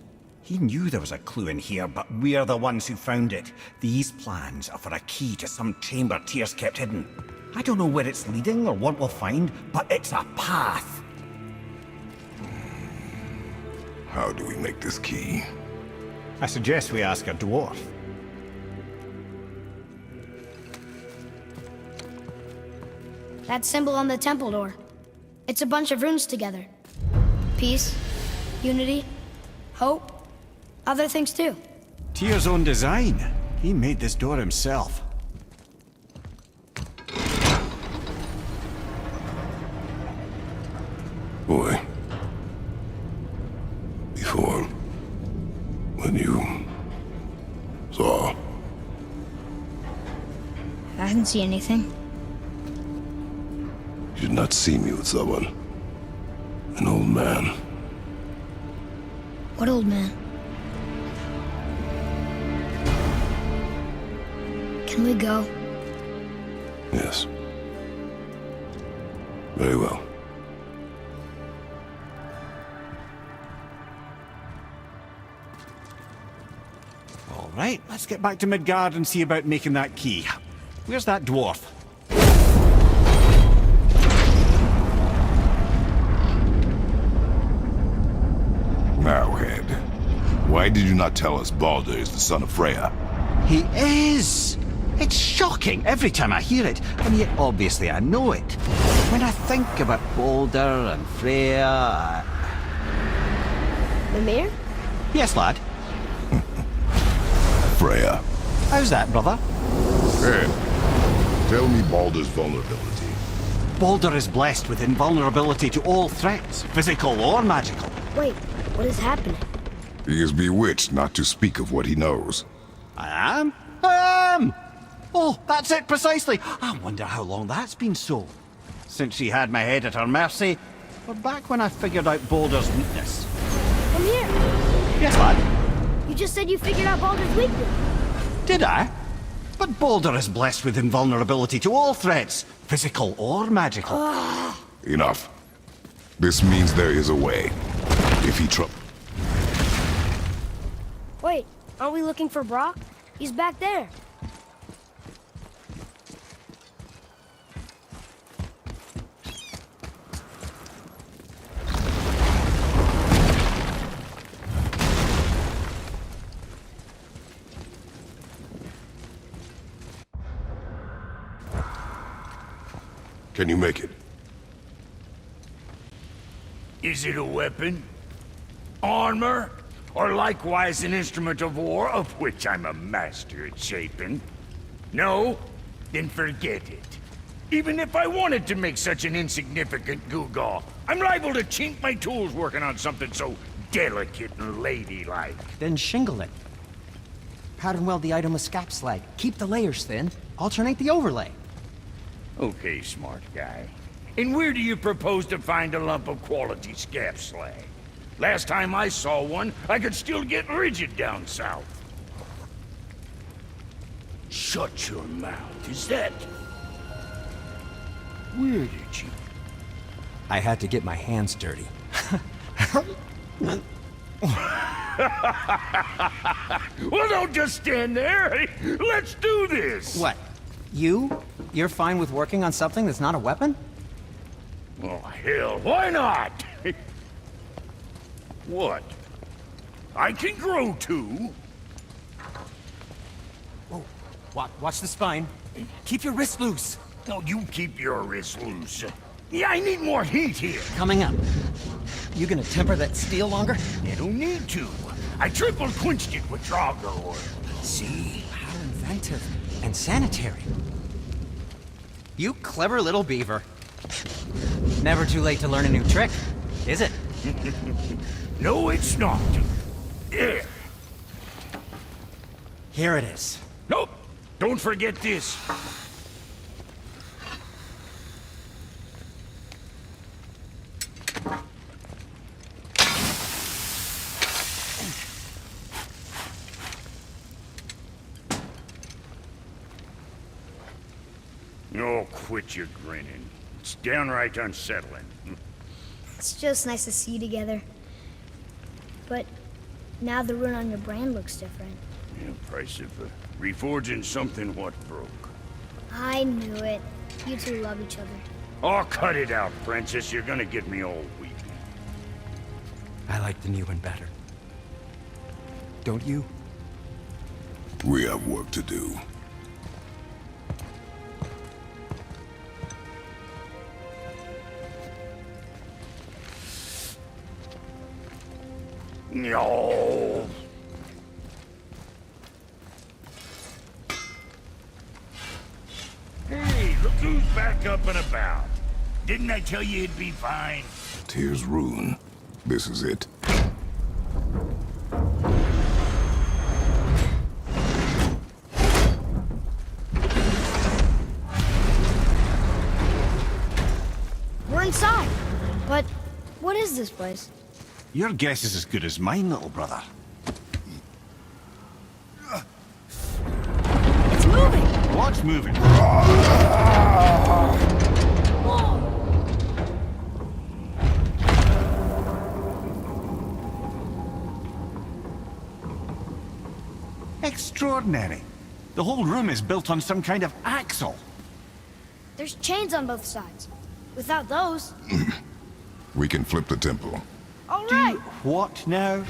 He knew there was a clue in here, but we're the ones who found it. These plans are for a key to some chamber Tyr's kept hidden. I don't know where it's leading or what we'll find, but it's a path. How do we make this key? I suggest we ask a dwarf. That symbol on the temple door. It's a bunch of runes together. Peace, unity, hope, other things too. Tyr's own design. He made this door himself. Boy. Before, when you saw... I didn't see anything. You did not see me with someone. An old man. What old man? Can we go? Yes. Very well. All right, let's get back to Midgard and see about making that key. Where's that dwarf? Now, Head, why did you not tell us Baldur is the son of Freya? He is! It's shocking every time I hear it, and yet obviously I know it. When I think about Baldur and Freya... Mimir? Yes, lad. Freya. How's that, brother? Head, tell me Baldur's vulnerability. Baldur is blessed with invulnerability to all threats, physical or magical. Wait, what is happening? He is bewitched not to speak of what he knows. I am? I am! Oh, that's it precisely. I wonder how long that's been so. Since she had my head at her mercy, or back when I figured out Baldur's weakness. Come here. Yes, lad? You just said you figured out Baldur's weakness. Did I? But Baldur is blessed with invulnerability to all threats, physical or magical. Enough. This means there is a way. If he Wait, aren't we looking for Brock? He's back there. Can you make it? Is it a weapon? Armor? Or likewise an instrument of war, of which I'm a master at shaping? No? Then forget it. Even if I wanted to make such an insignificant gewgaw, I'm liable to chink my tools working on something so delicate and ladylike. Then shingle it. Pattern weld the item with scap slag. Keep the layers thin. Alternate the overlay. Okay, smart guy. And where do you propose to find a lump of quality scap slag? Last time I saw one, I could still get rigid down south. Shut your mouth, is that... Where did you... I had to get my hands dirty. Well, don't just stand there. Let's do this. What? You're fine with working on something that's not a weapon? Oh, hell, why not? What? I can grow too. Oh, watch the spine. Keep your wrist loose. No, you keep your wrist loose. Yeah, I need more heat here. Coming up. You gonna temper that steel longer? You don't need to. I triple quenched it with Draugr oil. See? How inventive. And sanitary. You clever little beaver. Never too late to learn a new trick, is it? No, it's not. There. Here it is. Nope. Don't forget this. Oh, quit your grinning. It's downright unsettling. It's just nice to see you together. But now the rune on your brain looks different. Yeah, price of reforging something what broke. I knew it. You two love each other. Oh, cut it out, Princess. You're gonna get me all weak. I like the new one better. Don't you? We have work to do. No. Hey, look who's back up and about. Didn't I tell you it'd be fine? Tyr's rune. This is it. We're inside. But what is this place? Your guess is as good as mine, little brother. It's moving! What's moving? Extraordinary. The whole room is built on some kind of axle. There's chains on both sides. Without those... We can flip the temple. All right! What now?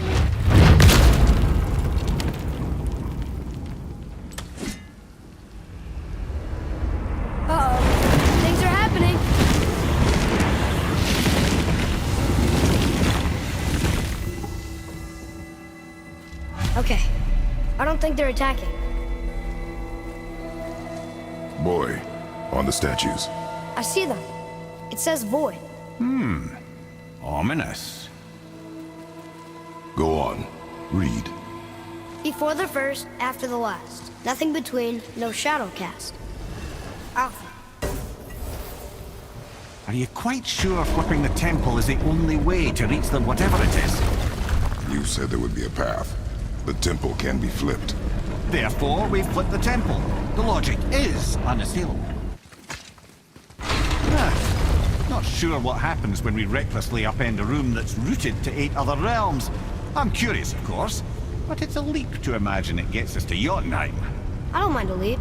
Uh-oh. Things are happening. Okay. I don't think they're attacking. Boy, on the statues. I see them. It says void. Ominous. Go on. Read. Before the first, after the last. Nothing between, no shadow cast. Alpha. Are you quite sure flipping the temple is the only way to reach the whatever it is? You said there would be a path. The temple can be flipped. Therefore, we flip the temple. The logic is unassailable. Not sure what happens when we recklessly upend a room that's rooted to 8 other realms. I'm curious, of course, but it's a leap to imagine it gets us to Jotunheim. I don't mind a leap.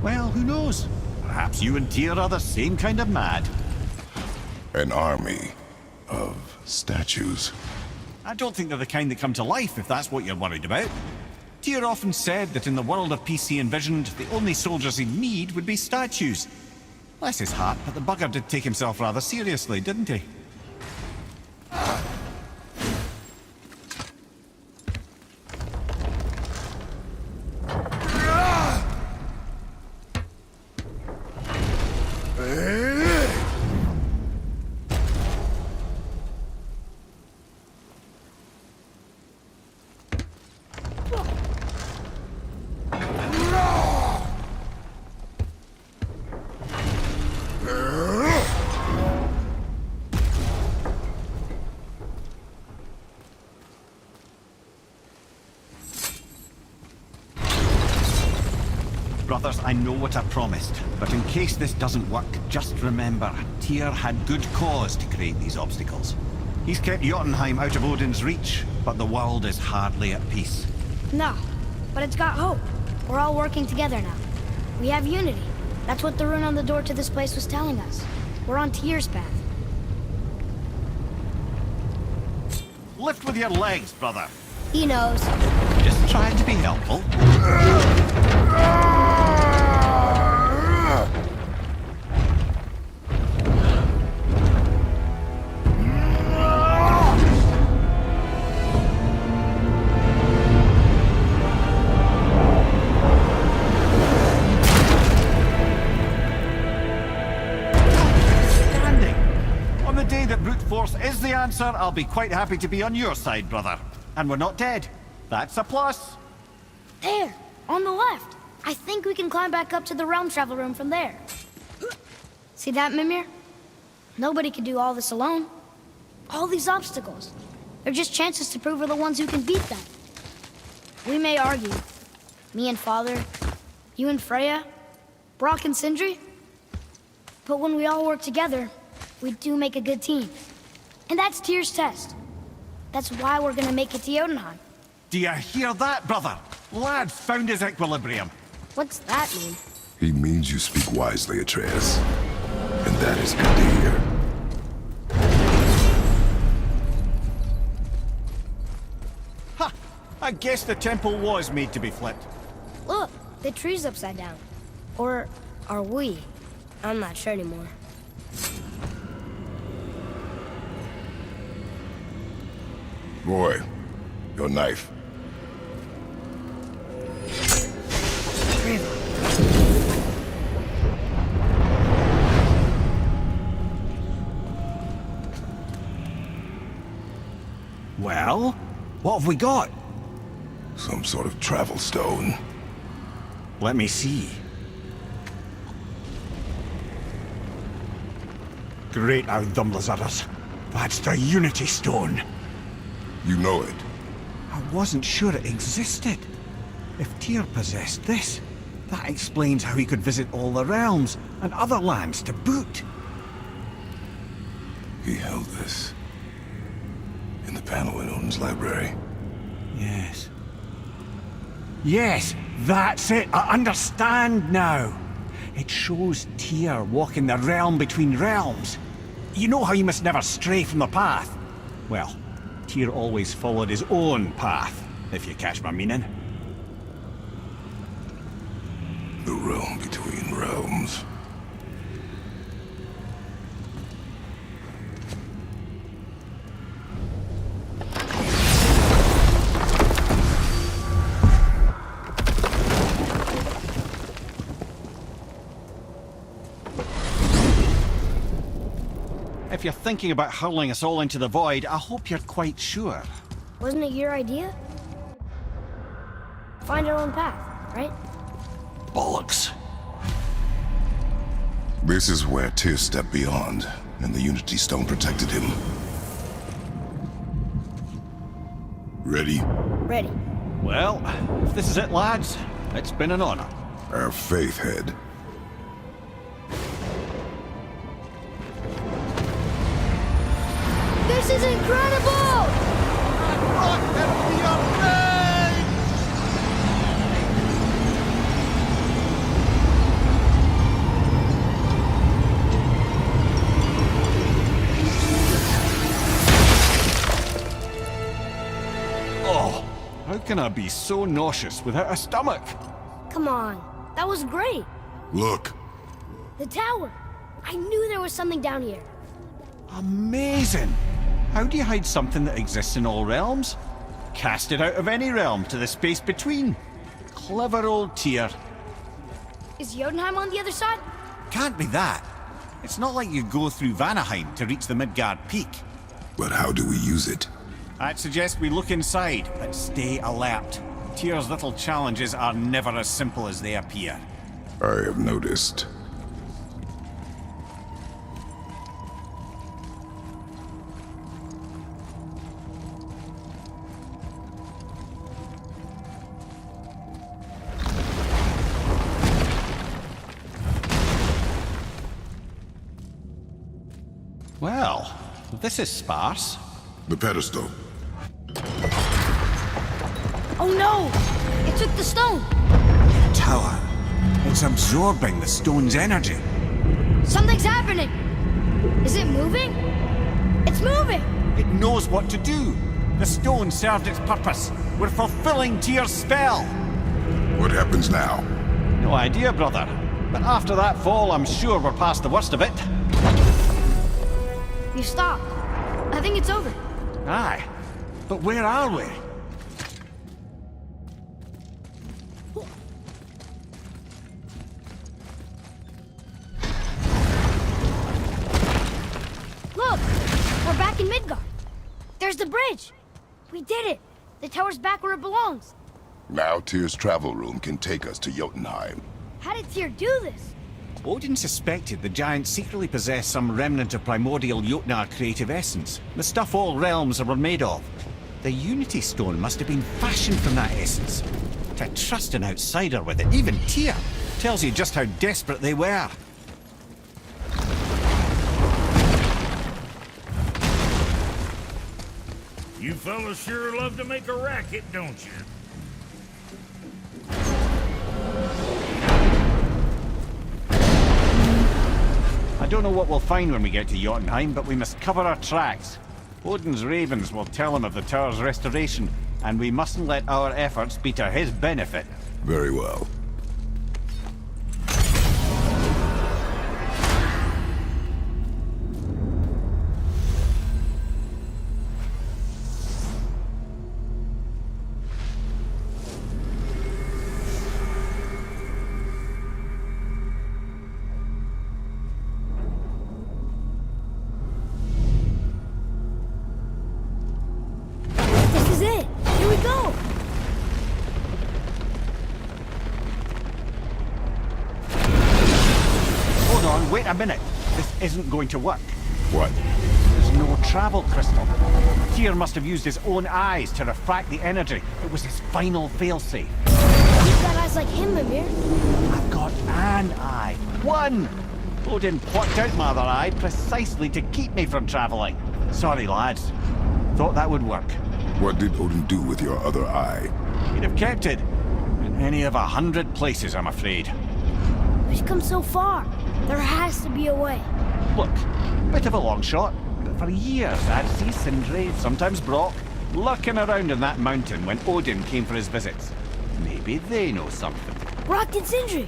Well, who knows? Perhaps you and Tyr are the same kind of mad. An army of statues. I don't think they're the kind that come to life, if that's what you're worried about. Tyr often said that in the world of peace he envisioned, the only soldiers he'd need would be statues. Bless his heart, but the bugger did take himself rather seriously, didn't he? Brothers, I know what I promised, but in case this doesn't work, just remember, Tyr had good cause to create these obstacles. He's kept Jotunheim out of Odin's reach, but the world is hardly at peace. No, but it's got hope. We're all working together now. We have unity. That's what the rune on the door to this place was telling us. We're on Tyr's path. Lift with your legs, brother. He knows. Just trying to be helpful. On the day that brute force is the answer, I'll be quite happy to be on your side, brother. And we're not dead. That's a plus. There, on the left. I think we can climb back up to the realm travel room from there. See that, Mimir? Nobody can do all this alone. All these obstacles. They're just chances to prove we're the ones who can beat them. We may argue. Me and Father, you and Freya, Brock and Sindri. But when we all work together, we do make a good team. And that's Tyr's test. That's why we're gonna make it to Jotunheim. Do you hear that, brother? Lad found his equilibrium. What's that mean? He means you speak wisely, Atreus. And that is good to hear. Ha! I guess the temple was made to be flipped. Look, the tree's upside down. Or are we? I'm not sure anymore. Boy, your knife. Well, what have we got? Some sort of travel stone. Let me see. Great Outdumblers. That's the Unity Stone. You know it. I wasn't sure it existed. If Tyr possessed this, that explains how he could visit all the realms and other lands to boot. He held this in the panel in Odin's library. Yes. Yes, that's it. I understand now. It shows Tyr walking the realm between realms. You know how you must never stray from the path? Well, Tyr always followed his own path, if you catch my meaning. The realm between realms. If you're thinking about hurling us all into the void, I hope you're quite sure. Wasn't it your idea? Find our own path, right? Bollocks. This is where Tyr stepped beyond, and the Unity Stone protected him. Ready? Ready. Well, if this is it, lads, it's been an honor. Our faith head. This is incredible! Oh, how can I be so nauseous without a stomach? Come on, that was great. Look. The tower. I knew there was something down here. Amazing! How do you hide something that exists in all realms? Cast it out of any realm to the space between. Clever old Tyr. Is Jotunheim on the other side? Can't be that. It's not like you go through Vanaheim to reach the Midgard Peak. But how do we use it? I'd suggest we look inside, but stay alert. Tyr's little challenges are never as simple as they appear. I have noticed. Well, this is sparse. The pedestal. Oh no! It took the stone! Tower. It's absorbing the stone's energy. Something's happening! Is it moving? It's moving! It knows what to do. The stone served its purpose. We're fulfilling Tyr's spell. What happens now? No idea, brother. But after that fall, I'm sure we're past the worst of it. You stopped. I think it's over. Aye. But where are we? Look! We're back in Midgard. There's the bridge. We did it. The tower's back where it belongs. Now Tyr's travel room can take us to Jotunheim. How did Tyr do this? Odin suspected the giant secretly possessed some remnant of primordial Jotnar creative essence, the stuff all realms were made of. The Unity Stone must have been fashioned from that essence. To trust an outsider with it, even Tyr, tells you just how desperate they were. You fellas sure love to make a racket, don't you? I don't know what we'll find when we get to Jotunheim, but we must cover our tracks. Odin's ravens will tell him of the tower's restoration, and we mustn't let our efforts be to his benefit. Very well. This is it. Here we go. Hold on, wait a minute. This isn't going to work. What? There's no travel crystal. Tyr must have used his own eyes to refract the energy. It was his final failsafe. You've got eyes like him, Mimir. I've got an eye. One! Odin plucked out my other eye precisely to keep me from traveling. Sorry, lads. Thought that would work. What did Odin do with your other eye? He'd have kept it. In any of 100 places, I'm afraid. We've come so far. There has to be a way. Look, bit of a long shot, but for years I'd see Sindri, sometimes Brock, lurking around in that mountain when Odin came for his visits. Maybe they know something. Brock and Sindri.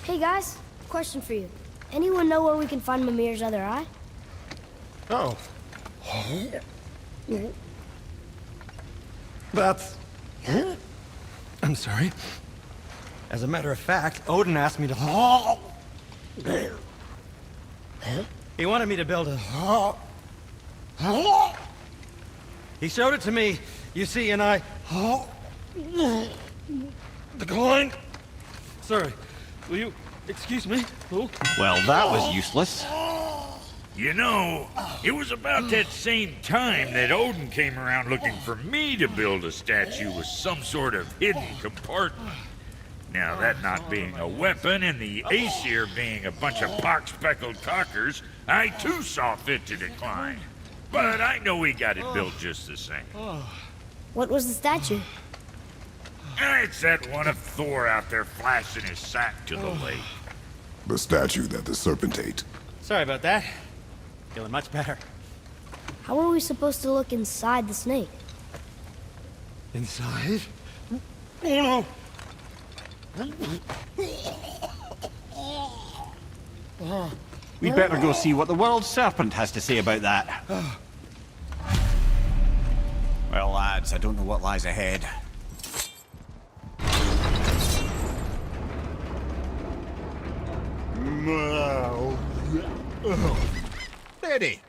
Hey guys, question for you. Anyone know where we can find Mimir's other eye? Oh. That's... I'm sorry. As a matter of fact, Odin asked me to... He wanted me to build a... He showed it to me, you see, and I... declined. Sorry, will you excuse me? Oh. Well, that was useless. You know, it was about that same time that Odin came around looking for me to build a statue with some sort of hidden compartment. Now, that not being a weapon and the Aesir being a bunch of pock-speckled talkers, I too saw fit to decline. But I know we got it built just the same. What was the statue? It's that one of Thor out there flashing his sack to the lake. The statue that the serpent ate. Sorry about that. Feeling much better. How are we supposed to look inside the snake? Inside? Oh no! We'd better go see what the world serpent has to say about that. Well, lads, I don't know what lies ahead. Steady.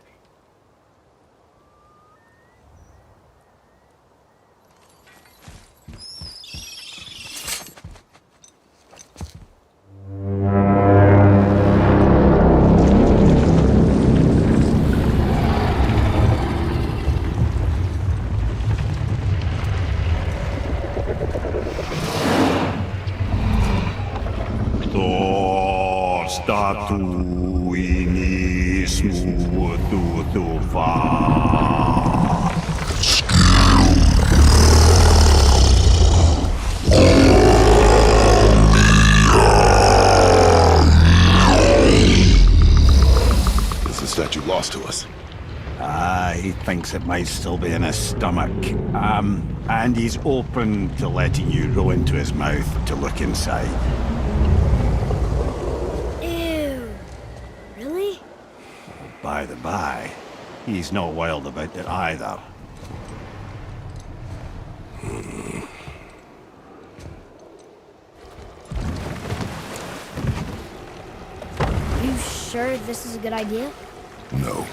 Is the statue lost to us? He thinks it might still be in his stomach. And he's open to letting you row into his mouth to look inside. Ew. Really? By the by, he's not wild about it either. Are you sure this is a good idea? No.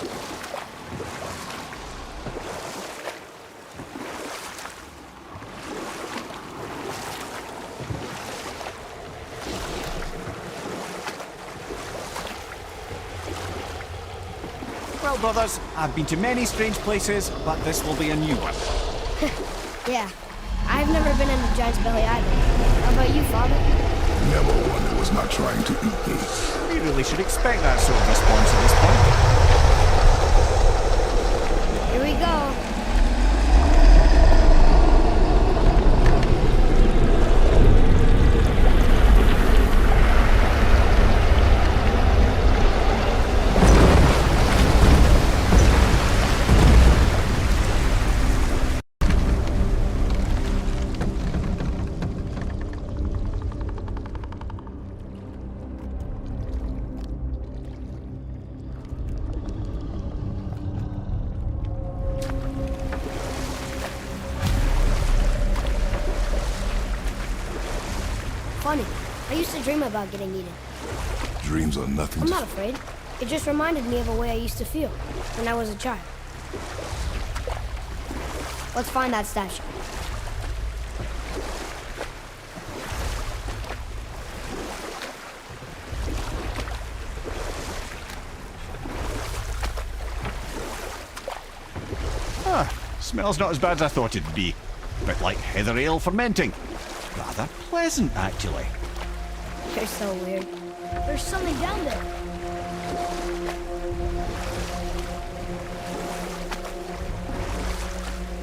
Well, brothers, I've been to many strange places, but this will be a new one. Yeah. I've never been in a giant's belly either. How about you, Father? Never one that was not trying to eat me. We really should expect that sort of response at this point. Here we go. used to dream about getting eaten. Dreams are nothing. I'm not afraid. It just reminded me of a way I used to feel when I was a child. Let's find that statue. Smells not as bad as I thought it'd be. Bit like heather ale fermenting. Rather pleasant, actually. You're so weird. There's something down there.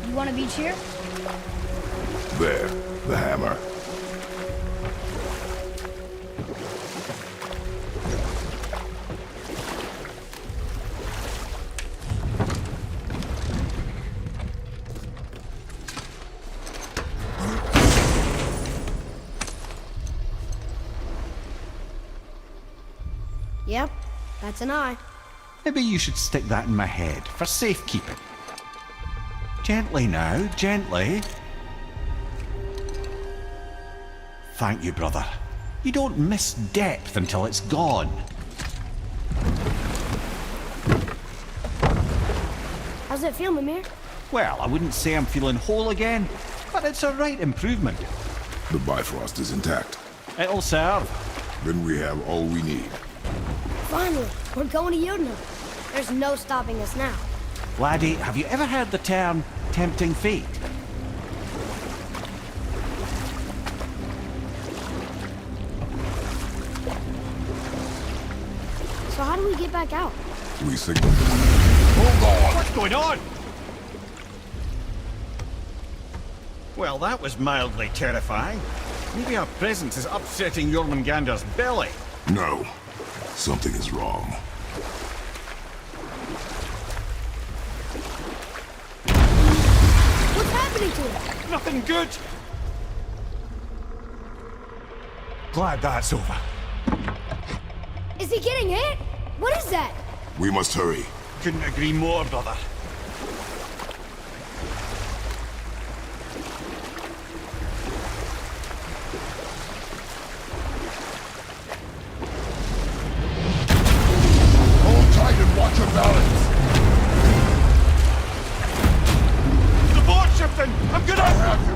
You want a beach here? There, the hammer. Yep, that's an eye. Maybe you should stick that in my head for safekeeping. Gently now, gently. Thank you, brother. You don't miss depth until it's gone. How's it feel, Mimir? Well, I wouldn't say I'm feeling whole again, but it's a right improvement. The Bifrost is intact. It'll serve. Then we have all we need. Finally, we're going to Yudna. There's no stopping us now. Laddie, have you ever heard the term tempting fate? So how do we get back out? We signal. Hold on! What's going on? Well, that was mildly terrifying. Maybe our presence is upsetting Jormungandr's belly. No. Something is wrong. What's happening to it? Nothing good. Glad that's over. Is he getting hit? What is that? We must hurry. Couldn't agree more, brother. Hold tight and watch your balance. The board shifting! I'm gonna have you!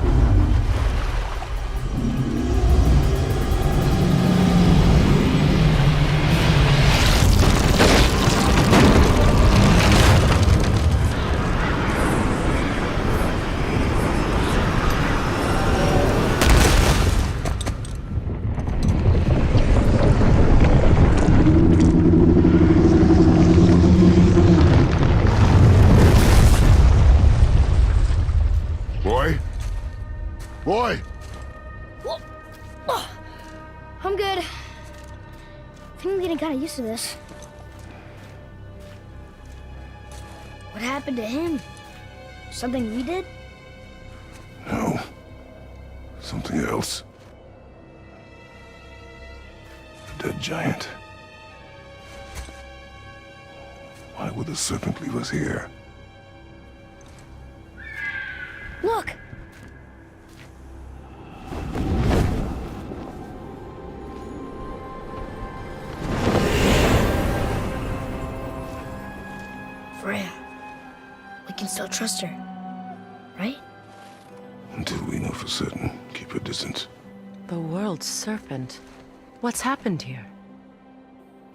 Boy! I'm good. I think I'm getting kind of used to this. What happened to him? Something we did? No. Something else. A dead giant. Why would the serpent leave us here? Look! Freya. We can still trust her, right? Until we know for certain, keep her distance. The world's serpent. What's happened here?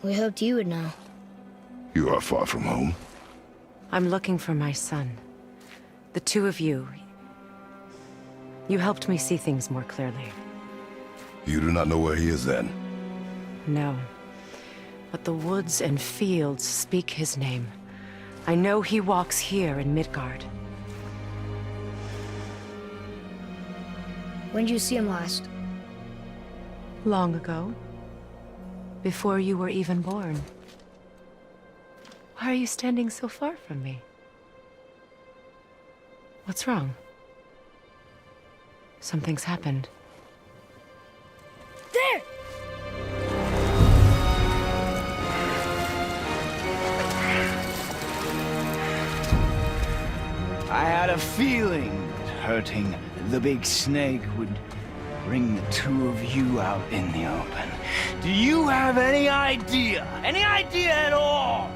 We hoped you would know. You are far from home. I'm looking for my son. The two of you. You helped me see things more clearly. You do not know where he is then? No. But the woods and fields speak his name. I know he walks here in Midgard. When did you see him last? Long ago. Before you were even born. Why are you standing so far from me? What's wrong? Something's happened. There! I had a feeling that hurting the big snake would bring the two of you out in the open. Do you have any idea at all,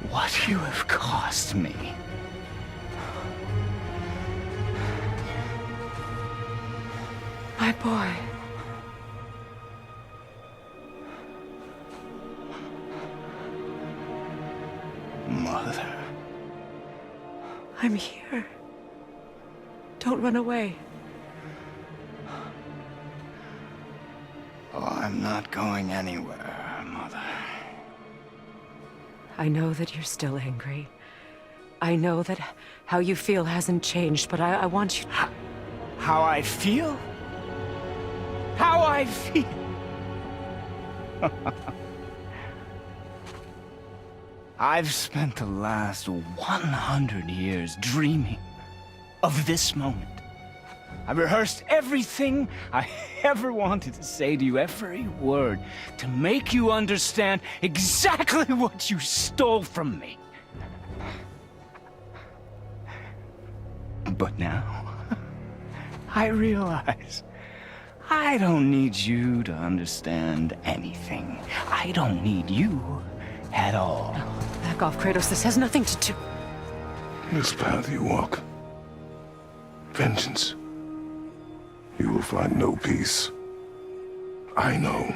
what you have cost me? My boy. Mother. I'm here. Don't run away. Oh, I'm not going anywhere, Mother. I know that you're still angry. I know that how you feel hasn't changed, but I want you... How I feel? How I feel? I've spent the last 100 years dreaming of this moment. I rehearsed everything I ever wanted to say to you, every word, to make you understand exactly what you stole from me. But now, I realize I don't need you to understand anything. I don't need you at all. No, back off, Kratos. This has nothing to do... This path you walk, vengeance, you will find no peace. I know.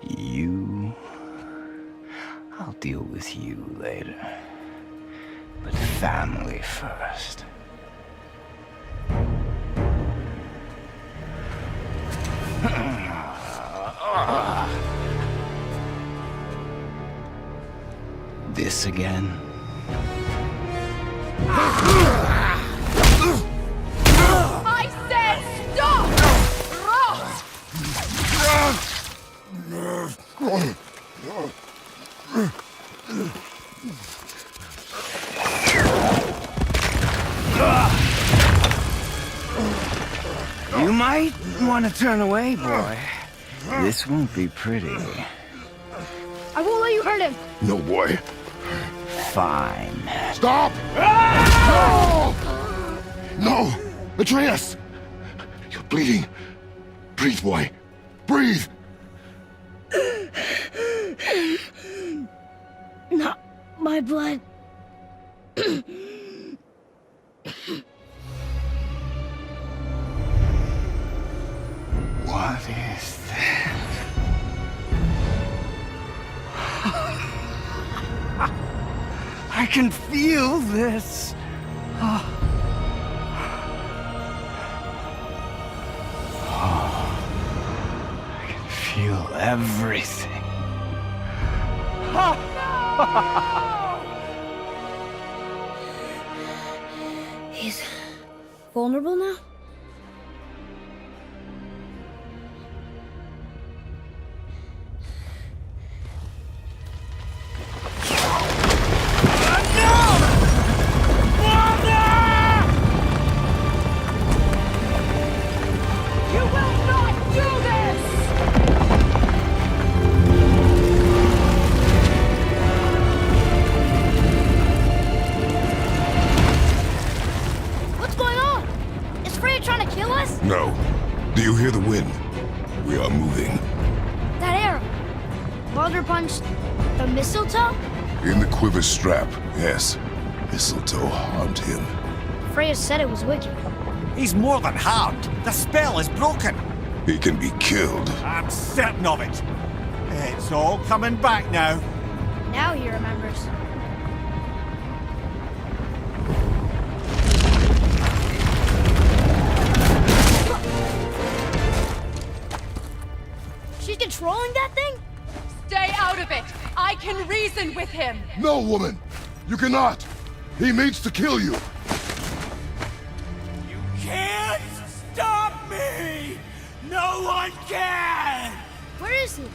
You... I'll deal with you later. But family first. This again? I said stop! You might want to turn away, boy. This won't be pretty. I won't let you hurt him. No, boy. Fine. Stop! No! No! Atreus! You're bleeding. Breathe, boy. Breathe! Not my blood. What is that? I can feel this. Oh. I can feel everything. He's vulnerable now? No. Do you hear the wind? We are moving. That arrow. Baldur punched the mistletoe? In the quiver strap, yes. Mistletoe harmed him. Freya said it was wicked. He's more than harmed. The spell is broken. He can be killed. I'm certain of it. It's all coming back now. Now he remembers. She's controlling that thing? Stay out of it! I can reason with him! No, woman! You cannot! He means to kill you! You can't stop me! No one can! Where is he?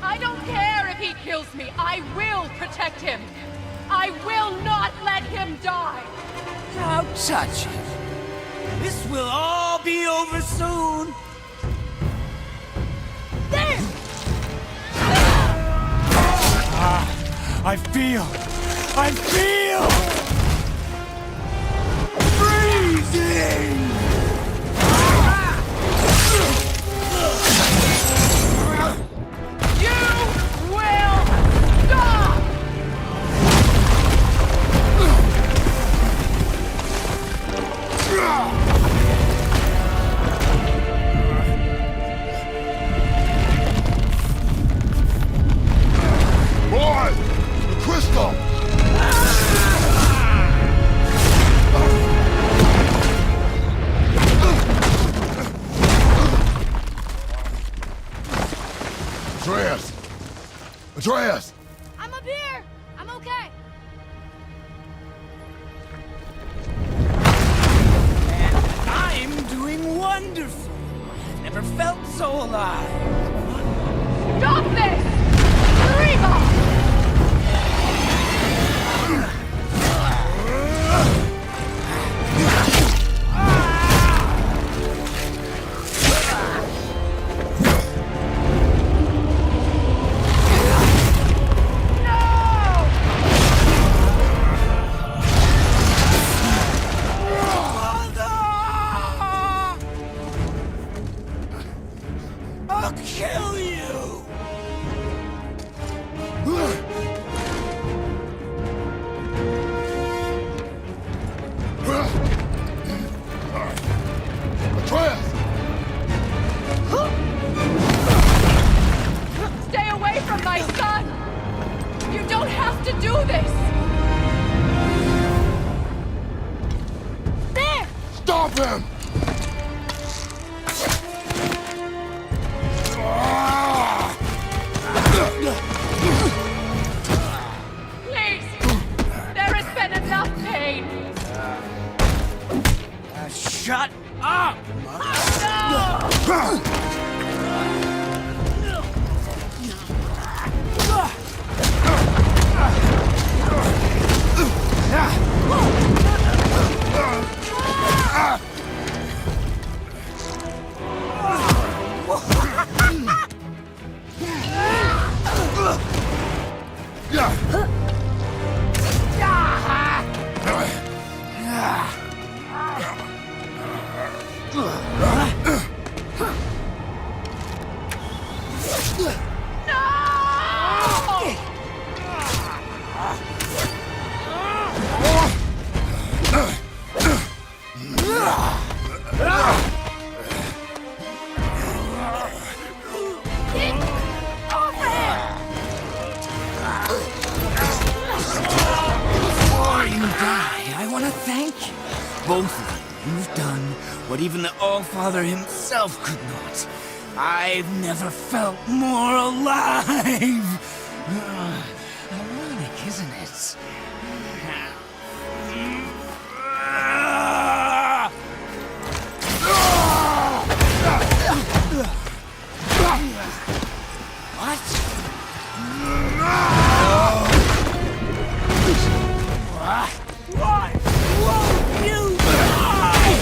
I don't care if he kills me. I will protect him. I will not let him die. Don't touch it. This will all be over soon. There! I feel freezing! Please! There has been enough pain! Shut up! Both of you, you've done what even the All-Father himself could not. I've never felt more alive! Ironic, isn't it? What? Why won't you die?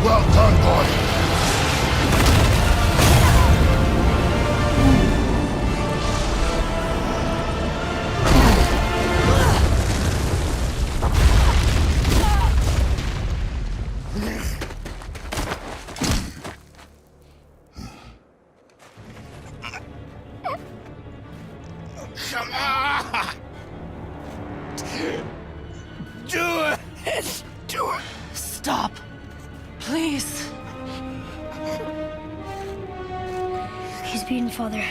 Well done, boy. Come on! Do it! Do it! Stop! Please! He's beaten, Father.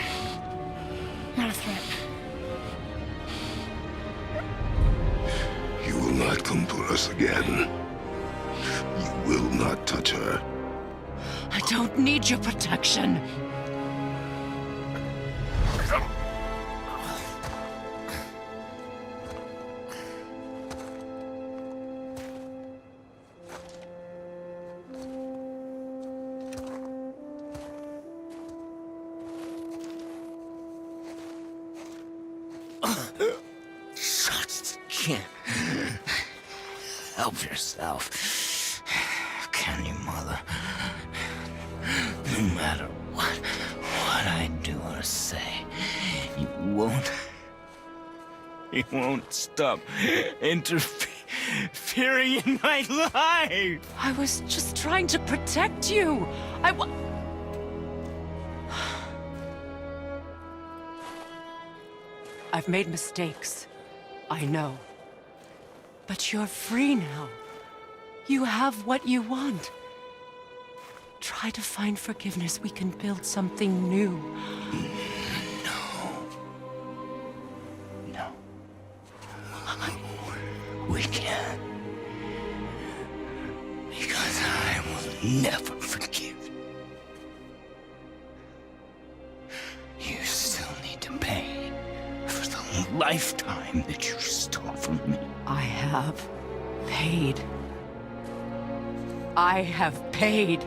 Not a threat. You will not come for us again. You will not touch her. I don't need your protection. Can't help yourself, can you, Mother? No matter what I do or say, you won't stop interfering in my life. I was just trying to protect you. I've made mistakes. I know. But you're free now. You have what you want. Try to find forgiveness. We can build something new. No. We can't. Because I will never forgive. You still need to pay for the lifetime that you stole from me. I have paid. I have paid.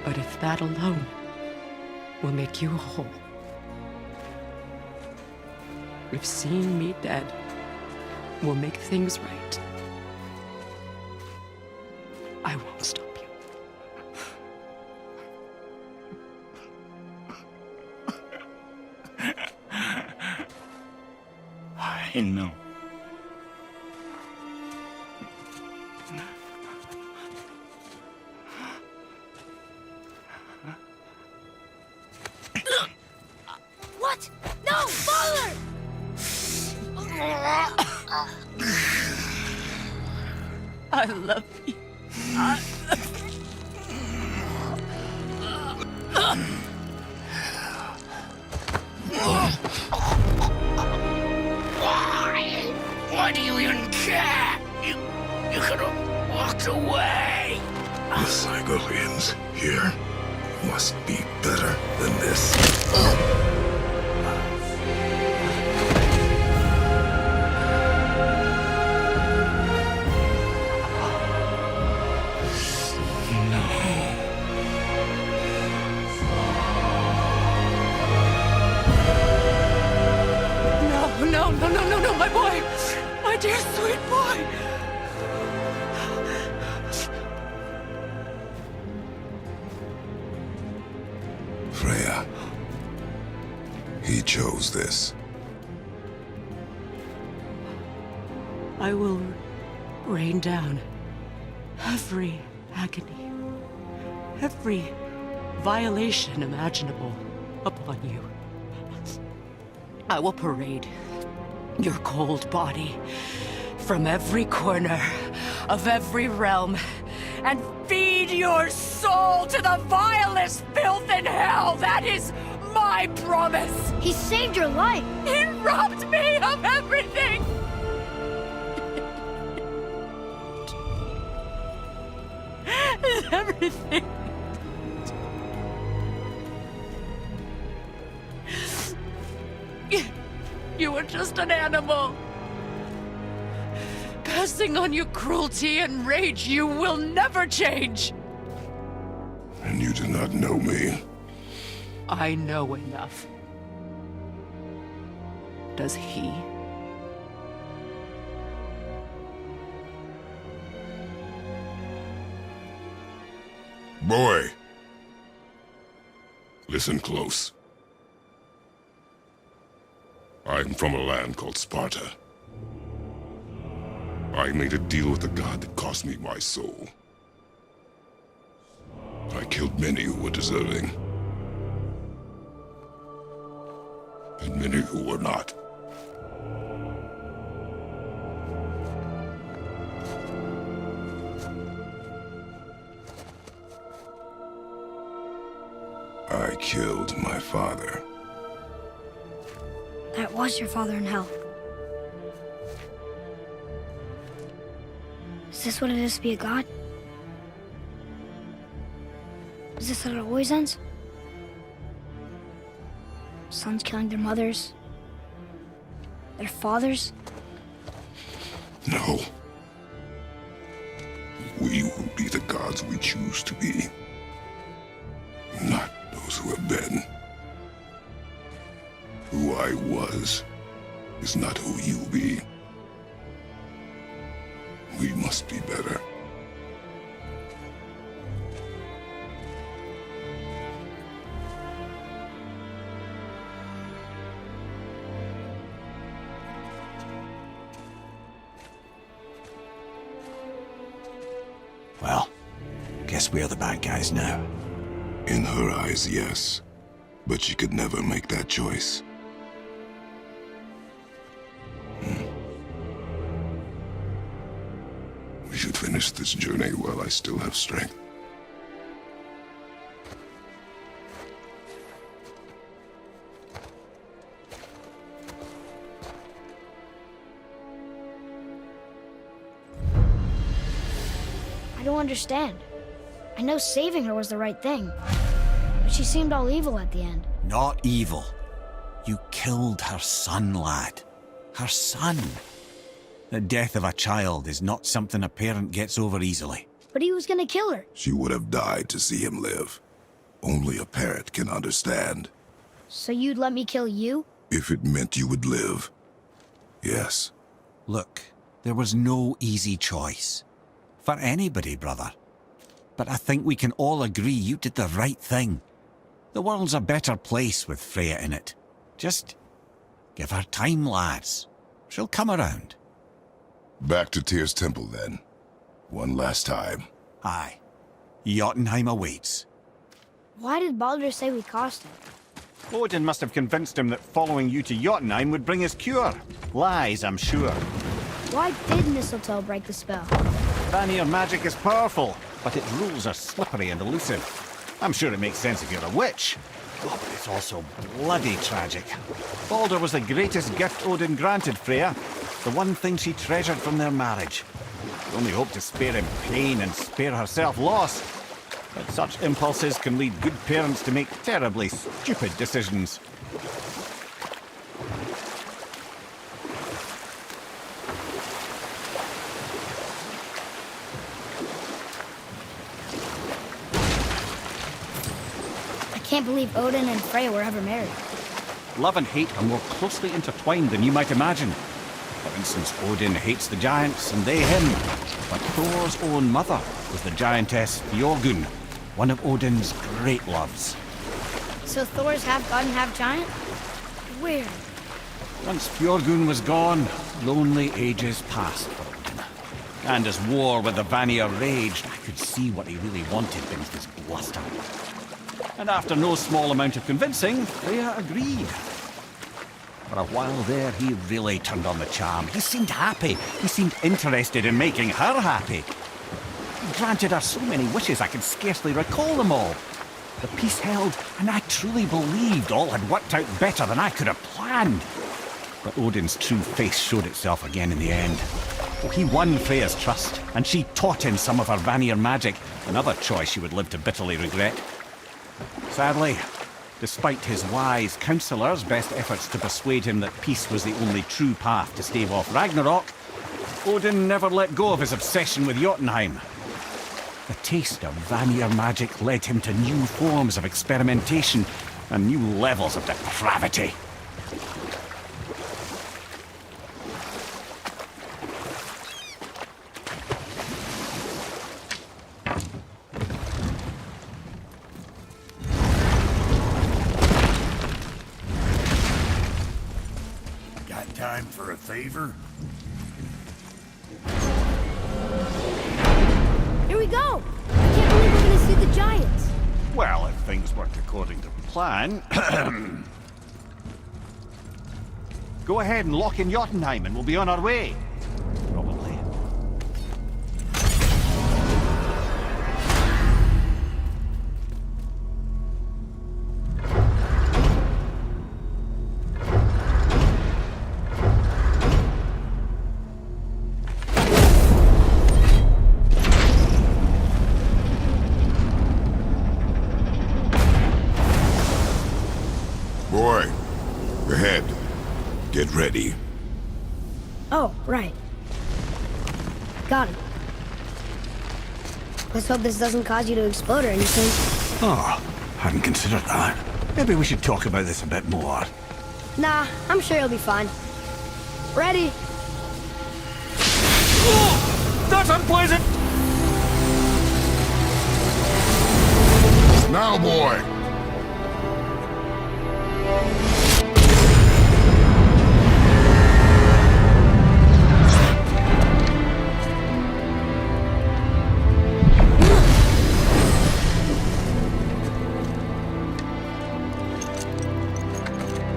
But if that alone will make you whole. If seeing me dead will make things right, I won't stop you. I know. What? No, Father! I love you. Why do you even care? You could have walked away. The Sigolians here must be better than this. No, my boy! My dear sweet boy! Freya. He chose this. I will rain down every agony, every violation imaginable upon you. I will parade your cold body from every corner of every realm and feed your soul to the vilest filth in hell. That is my promise. He saved your life. He robbed me of everything. Everything. You were just an animal. Passing on your cruelty and rage, you will never change. And you do not know me. I know enough. Does he? Boy. Listen close. I'm from a land called Sparta. I made a deal with the god that cost me my soul. I killed many who were deserving. And many who were not. I killed my father. That was your father in hell. Is this what it is to be a god? Is this how it always ends? Sons killing their mothers? Their fathers? No. We will be the gods we choose to be. Not those who have been. Who I was is not who you'll be. We must be better. Well, guess we're the bad guys now. In her eyes, yes. But she could never make that choice. We should finish this journey while I still have strength. I don't understand. I know saving her was the right thing. But she seemed all evil at the end. Not evil. You killed her son, lad. Her son. The death of a child is not something a parent gets over easily. But he was gonna kill her. She would have died to see him live. only a parent can understand. So you'd let me kill you? If it meant you would live. Yes. Look, there was no easy choice. For anybody, brother. But I think we can all agree you did the right thing. The world's a better place with Freya in it. Just give her time, lads. She'll come around. Back to Tyr's temple, then. One last time. Aye. Jotunheim awaits. Why did Baldur say we cost him? Odin must have convinced him that following you to Jotunheim would bring his cure. Lies, I'm sure. Why did Mistletoe break the spell? Vanir magic is powerful, but its rules are slippery and elusive. I'm sure it makes sense if you're a witch. Oh, but it's also bloody tragic. Baldur was the greatest gift Odin granted Freya. The one thing she treasured from their marriage. She only hoped to spare him pain and spare herself loss. But such impulses can lead good parents to make terribly stupid decisions. I can't believe Odin and Freya were ever married. Love and hate are more closely intertwined than you might imagine. For instance, Odin hates the giants and they him. But Thor's own mother was the giantess Fjorgun, one of Odin's great loves. So Thor's half god and half giant? Weird. Once Fjorgun was gone, lonely ages passed for Odin. And as war with the Vanir raged, I could see what he really wanted beneath his bluster. And after no small amount of convincing, Freya agreed. For a while there, he really turned on the charm. He seemed happy. He seemed interested in making her happy. He granted her so many wishes I could scarcely recall them all. The peace held, and I truly believed all had worked out better than I could have planned. But Odin's true face showed itself again in the end. Oh, he won Freya's trust, and she taught him some of her Vanir magic, another choice she would live to bitterly regret. Sadly, despite his wise counsellors' best efforts to persuade him that peace was the only true path to stave off Ragnarok, Odin never let go of his obsession with Jotunheim. The taste of Vanir magic led him to new forms of experimentation and new levels of depravity. Got time for a favor? Here we go! I can't believe we're gonna see the giants. Well, if things worked according to plan... Go ahead and lock in Jotunheim and we'll be on our way. Probably. Boy, ahead. Get ready. Oh, right. Got it. Let's hope this doesn't cause you to explode or anything. Oh, hadn't considered that. Maybe we should talk about this a bit more. Nah, I'm sure you'll be fine. Ready? Oh, that's unpleasant! Now, boy!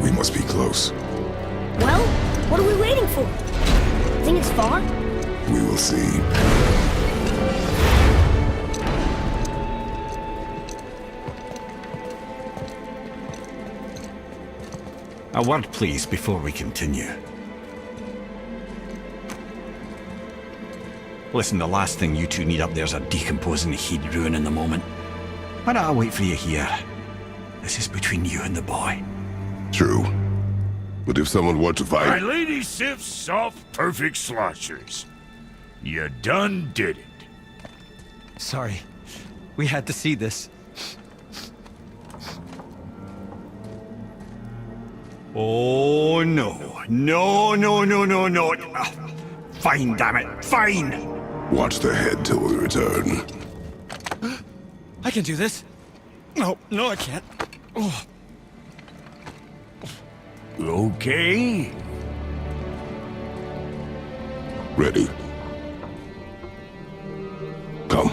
We must be close. Well, what are we waiting for? Think it's far? We will see. A word, please, before we continue. Listen, the last thing you two need up there's a decomposing heat ruin in the moment. Why don't I wait for you here? This is between you and the boy. True. But if someone were to fight... My lady Sif's soft, perfect sloshers. You done did it. Sorry. We had to see this. Oh, no. No, no, no, no, no. Fine, damn it. Fine. Watch the head till we return. I can do this. No, no, I can't. Oh. Okay. Ready. Come.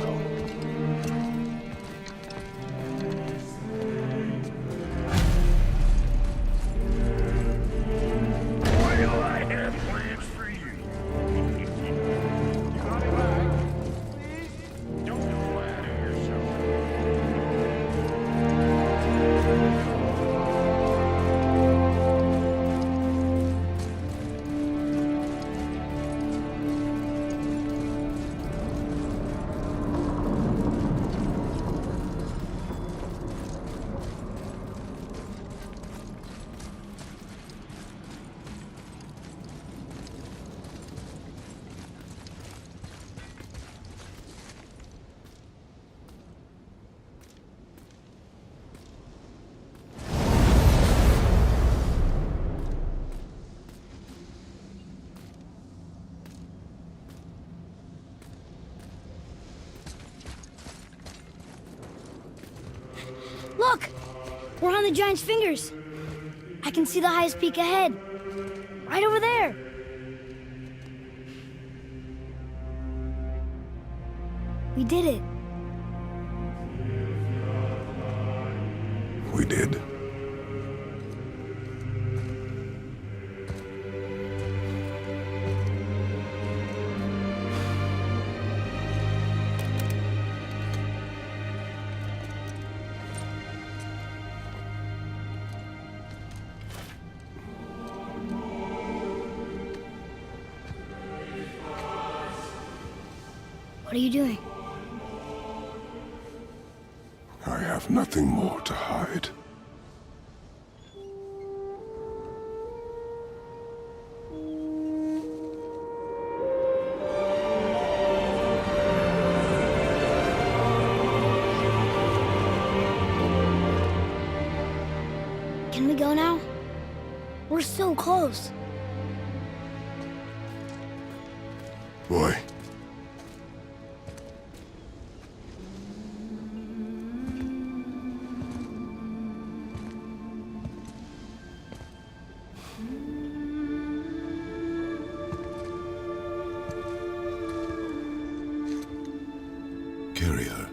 Well, I have plans for you. Got it right. Please, don't flatter yourself. Look! We're on the giant's fingers. I can see the highest peak ahead. Right over there. We did it. We did. What are you doing? I have nothing more to hide. Can we go now? We're so close. Boy. Carry her.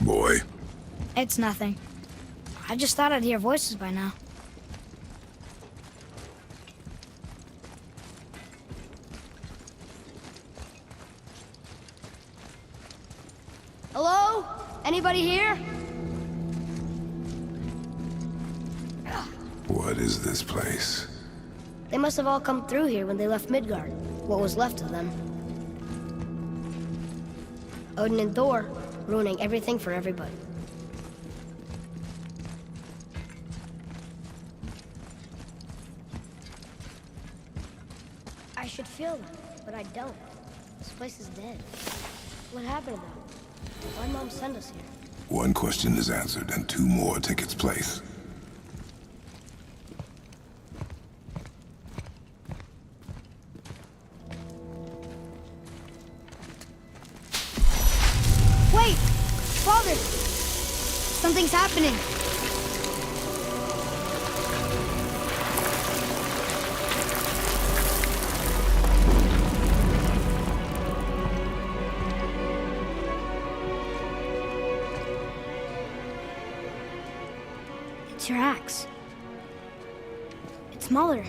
Boy. It's nothing. I just thought I'd hear voices by now. Hello? Anybody here? What is this place? They must have all come through here when they left Midgard. What was left of them. Odin and Thor, ruining everything for everybody. I should feel them, but I don't. This place is dead. What happened to them? Why Mom send us here? One question is answered and two more take its place. Wait! Father! Something's happening. It's your axe. It's smaller.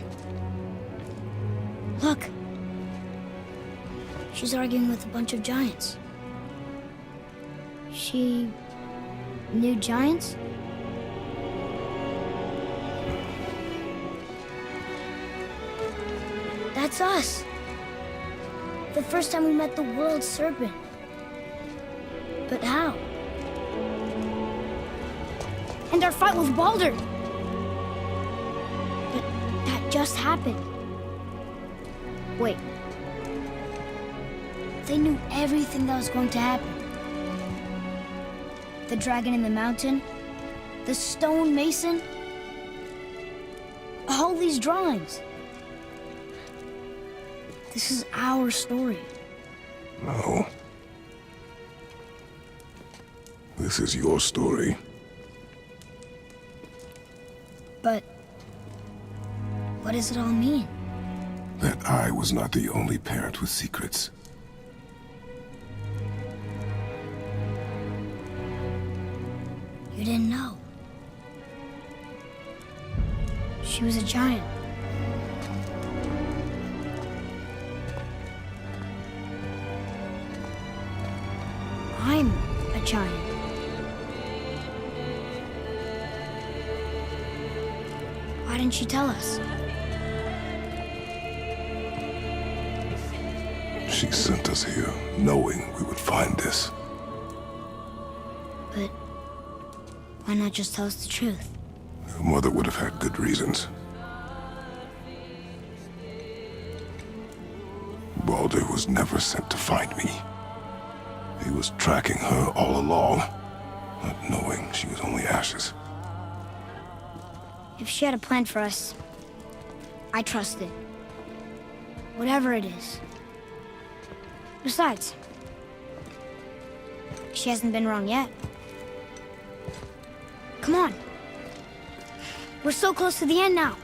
Look. She's arguing with a bunch of giants. She knew giants? That's us. The first time we met the world serpent. But how? And our fight with Baldur. But that just happened. Wait. They knew everything that was going to happen. The dragon in the mountain, the stone mason, all these drawings. This is our story. No. This is your story. But what does it all mean? That I was not the only parent with secrets. You didn't know. She was a giant. I'm a giant. Why didn't she tell us? She sent us here, knowing we would find this. But why not just tell us the truth? Your mother would have had good reasons. Baldur was never sent to find me. He was tracking her all along, not knowing she was only ashes. If she had a plan for us, I trust it. Whatever it is. Besides, she hasn't been wrong yet. Come on. We're so close to the end now.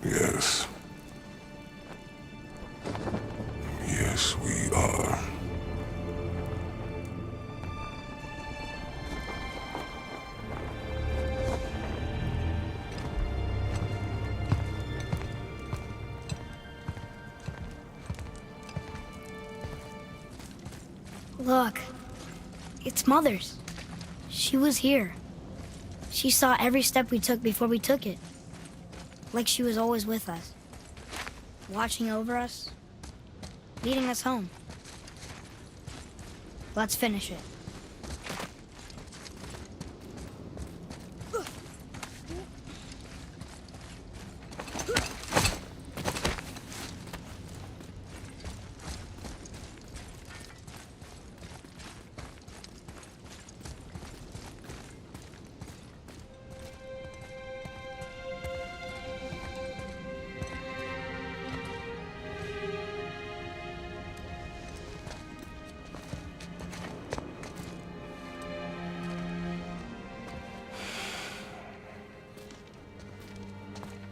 Yes. Yes, we are. Look, it's Mother's. She was here. She saw every step we took before we took it. Like she was always with us. Watching over us. Leading us home. Let's finish it.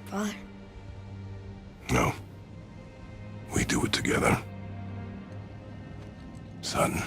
Father? No. We do it together. Son.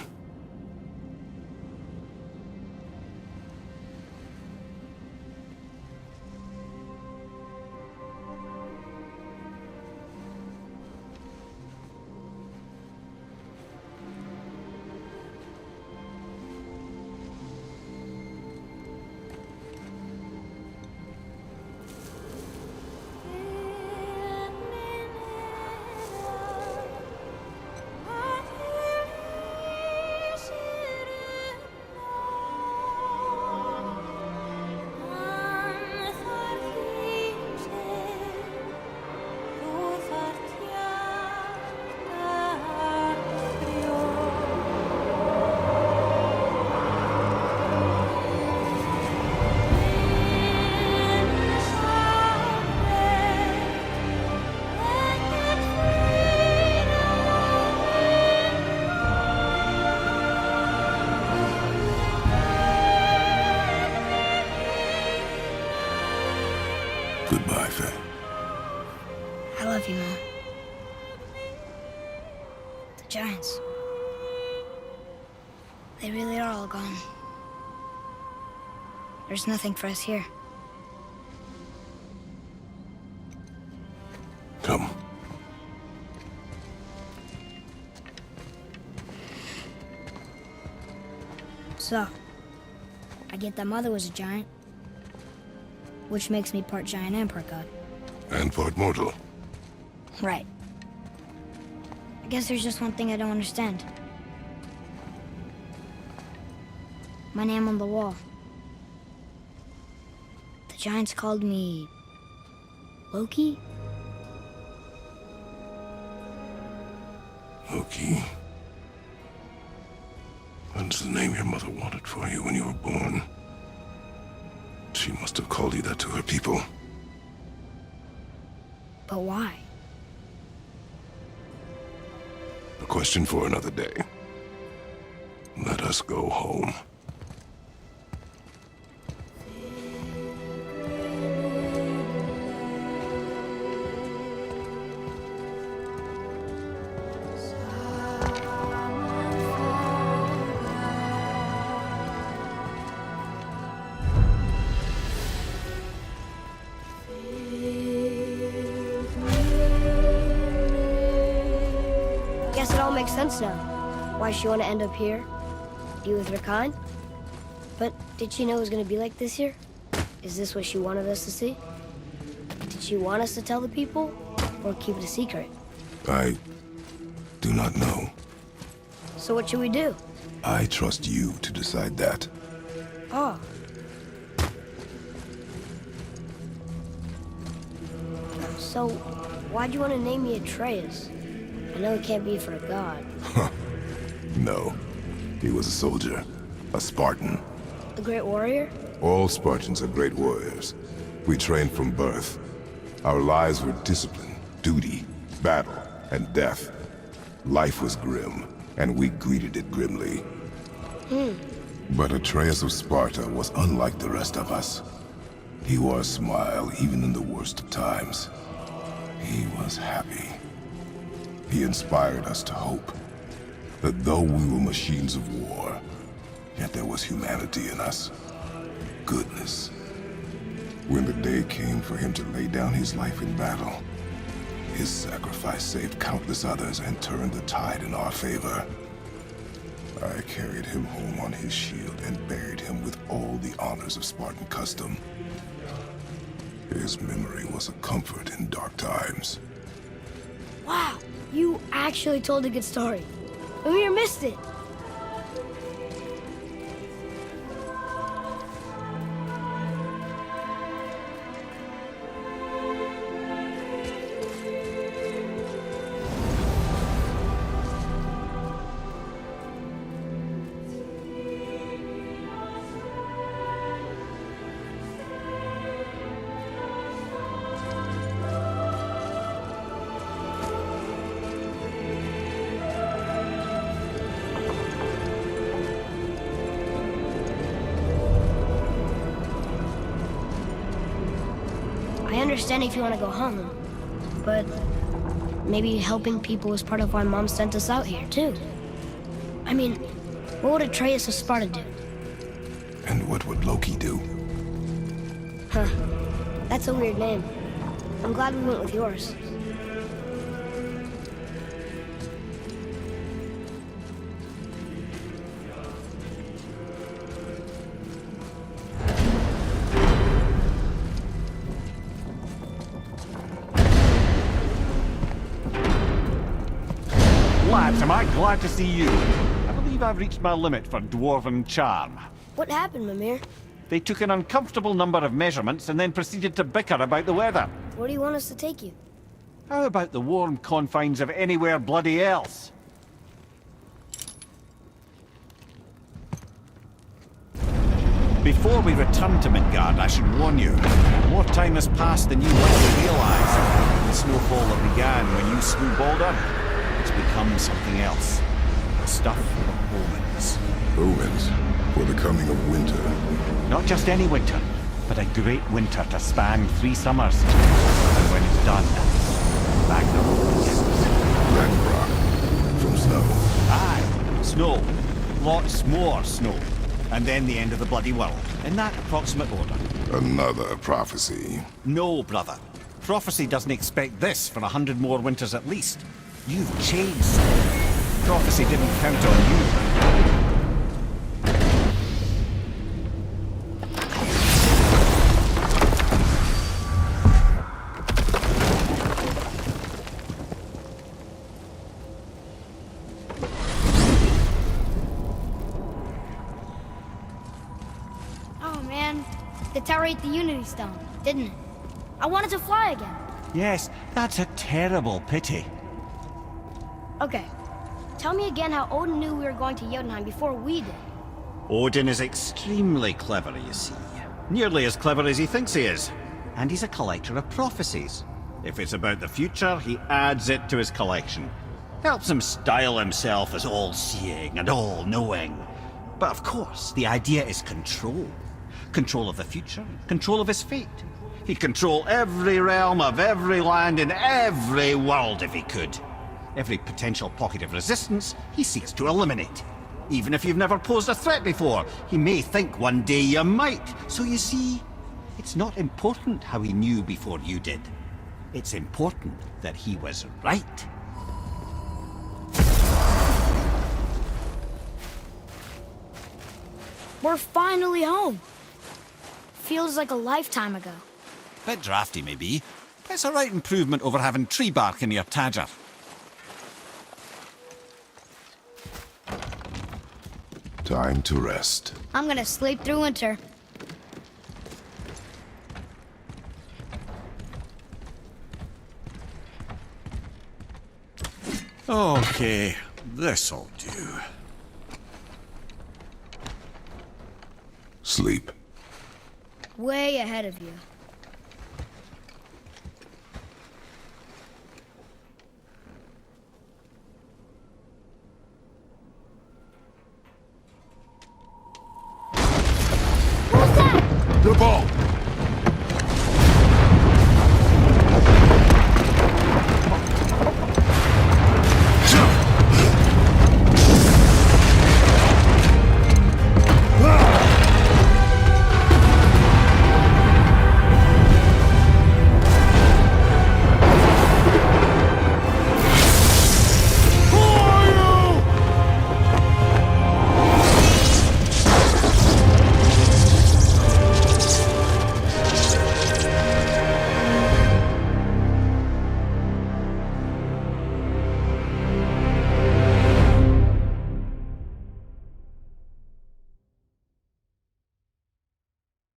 Goodbye, Faye. I love you, Mom. The giants. They really are all gone. There's nothing for us here. Come. So, I get that Mother was a giant, which makes me part giant and part god. And part mortal. Right. I guess there's just one thing I don't understand. My name on the wall. The Giants called me... Loki? Loki. That's the name your mother wanted for you when you were born. She must have called you that to her people. But why? A question for another day. Let us go home. Guess it all makes sense now. Why she want to end up here? Be with her kind? But did she know it was going to be like this here? Is this what she wanted us to see? Did she want us to tell the people? Or keep it a secret? I do not know. So what should we do? I trust you to decide that. Oh. So, why'd you want to name me Atreus? I know it can't be for a god. No. He was a soldier. A Spartan. A great warrior? All Spartans are great warriors. We trained from birth. Our lives were discipline, duty, battle, and death. Life was grim, and we greeted it grimly. But Atreus of Sparta was unlike the rest of us. He wore a smile even in the worst of times. He was happy. He inspired us to hope that though we were machines of war, yet there was humanity in us. Goodness. When the day came for him to lay down his life in battle, his sacrifice saved countless others and turned the tide in our favor. I carried him home on his shield and buried him with all the honors of Spartan custom. His memory was a comfort in dark times. Wow, you actually told a good story. Mimir missed it. I understand if you want to go home, but maybe helping people is part of why Mom sent us out here, too. I mean, what would Atreus of Sparta do? And what would Loki do? Huh. That's a weird name. I'm glad we went with yours. Lads, am I glad to see you. I believe I've reached my limit for dwarven charm. What happened, Mimir? They took an uncomfortable number of measurements and then proceeded to bicker about the weather. Where do you want us to take you? How about the warm confines of anywhere bloody else? Before we return to Midgard, I should warn you, more time has passed than you likely realize. The snowfall that began when you slew Baldur, it's become something else. The stuff of omens. Omens? For the coming of winter. Not just any winter, but a great winter to span 3 summers. And when it's done, Ragnarok. Ragnarok? From snow? Aye, snow. Lots more snow. And then the end of the bloody world, in that approximate order. Another prophecy. No, brother. Prophecy doesn't expect this for 100 more winters at least. You've changed. Prophecy didn't count on you. deteriorate the Unity Stone, didn't it? I wanted to fly again. Yes, that's a terrible pity. Okay. Tell me again how Odin knew we were going to Jotunheim before we did. Odin is extremely clever, you see. Nearly as clever as he thinks he is. And he's a collector of prophecies. If it's about the future, he adds it to his collection. Helps him style himself as all-seeing and all-knowing. But of course, the idea is control. Control of the future, control of his fate. He'd control every realm of every land in every world if he could. Every potential pocket of resistance, he seeks to eliminate. Even if you've never posed a threat before, he may think one day you might. So you see, it's not important how he knew before you did. It's important that he was right. We're finally home. Feels like a lifetime ago. Bit drafty, maybe, but it's a right improvement over having tree bark in your Tadger. Time to rest. I'm gonna sleep through winter. Okay, this'll do. Sleep. Way ahead of you.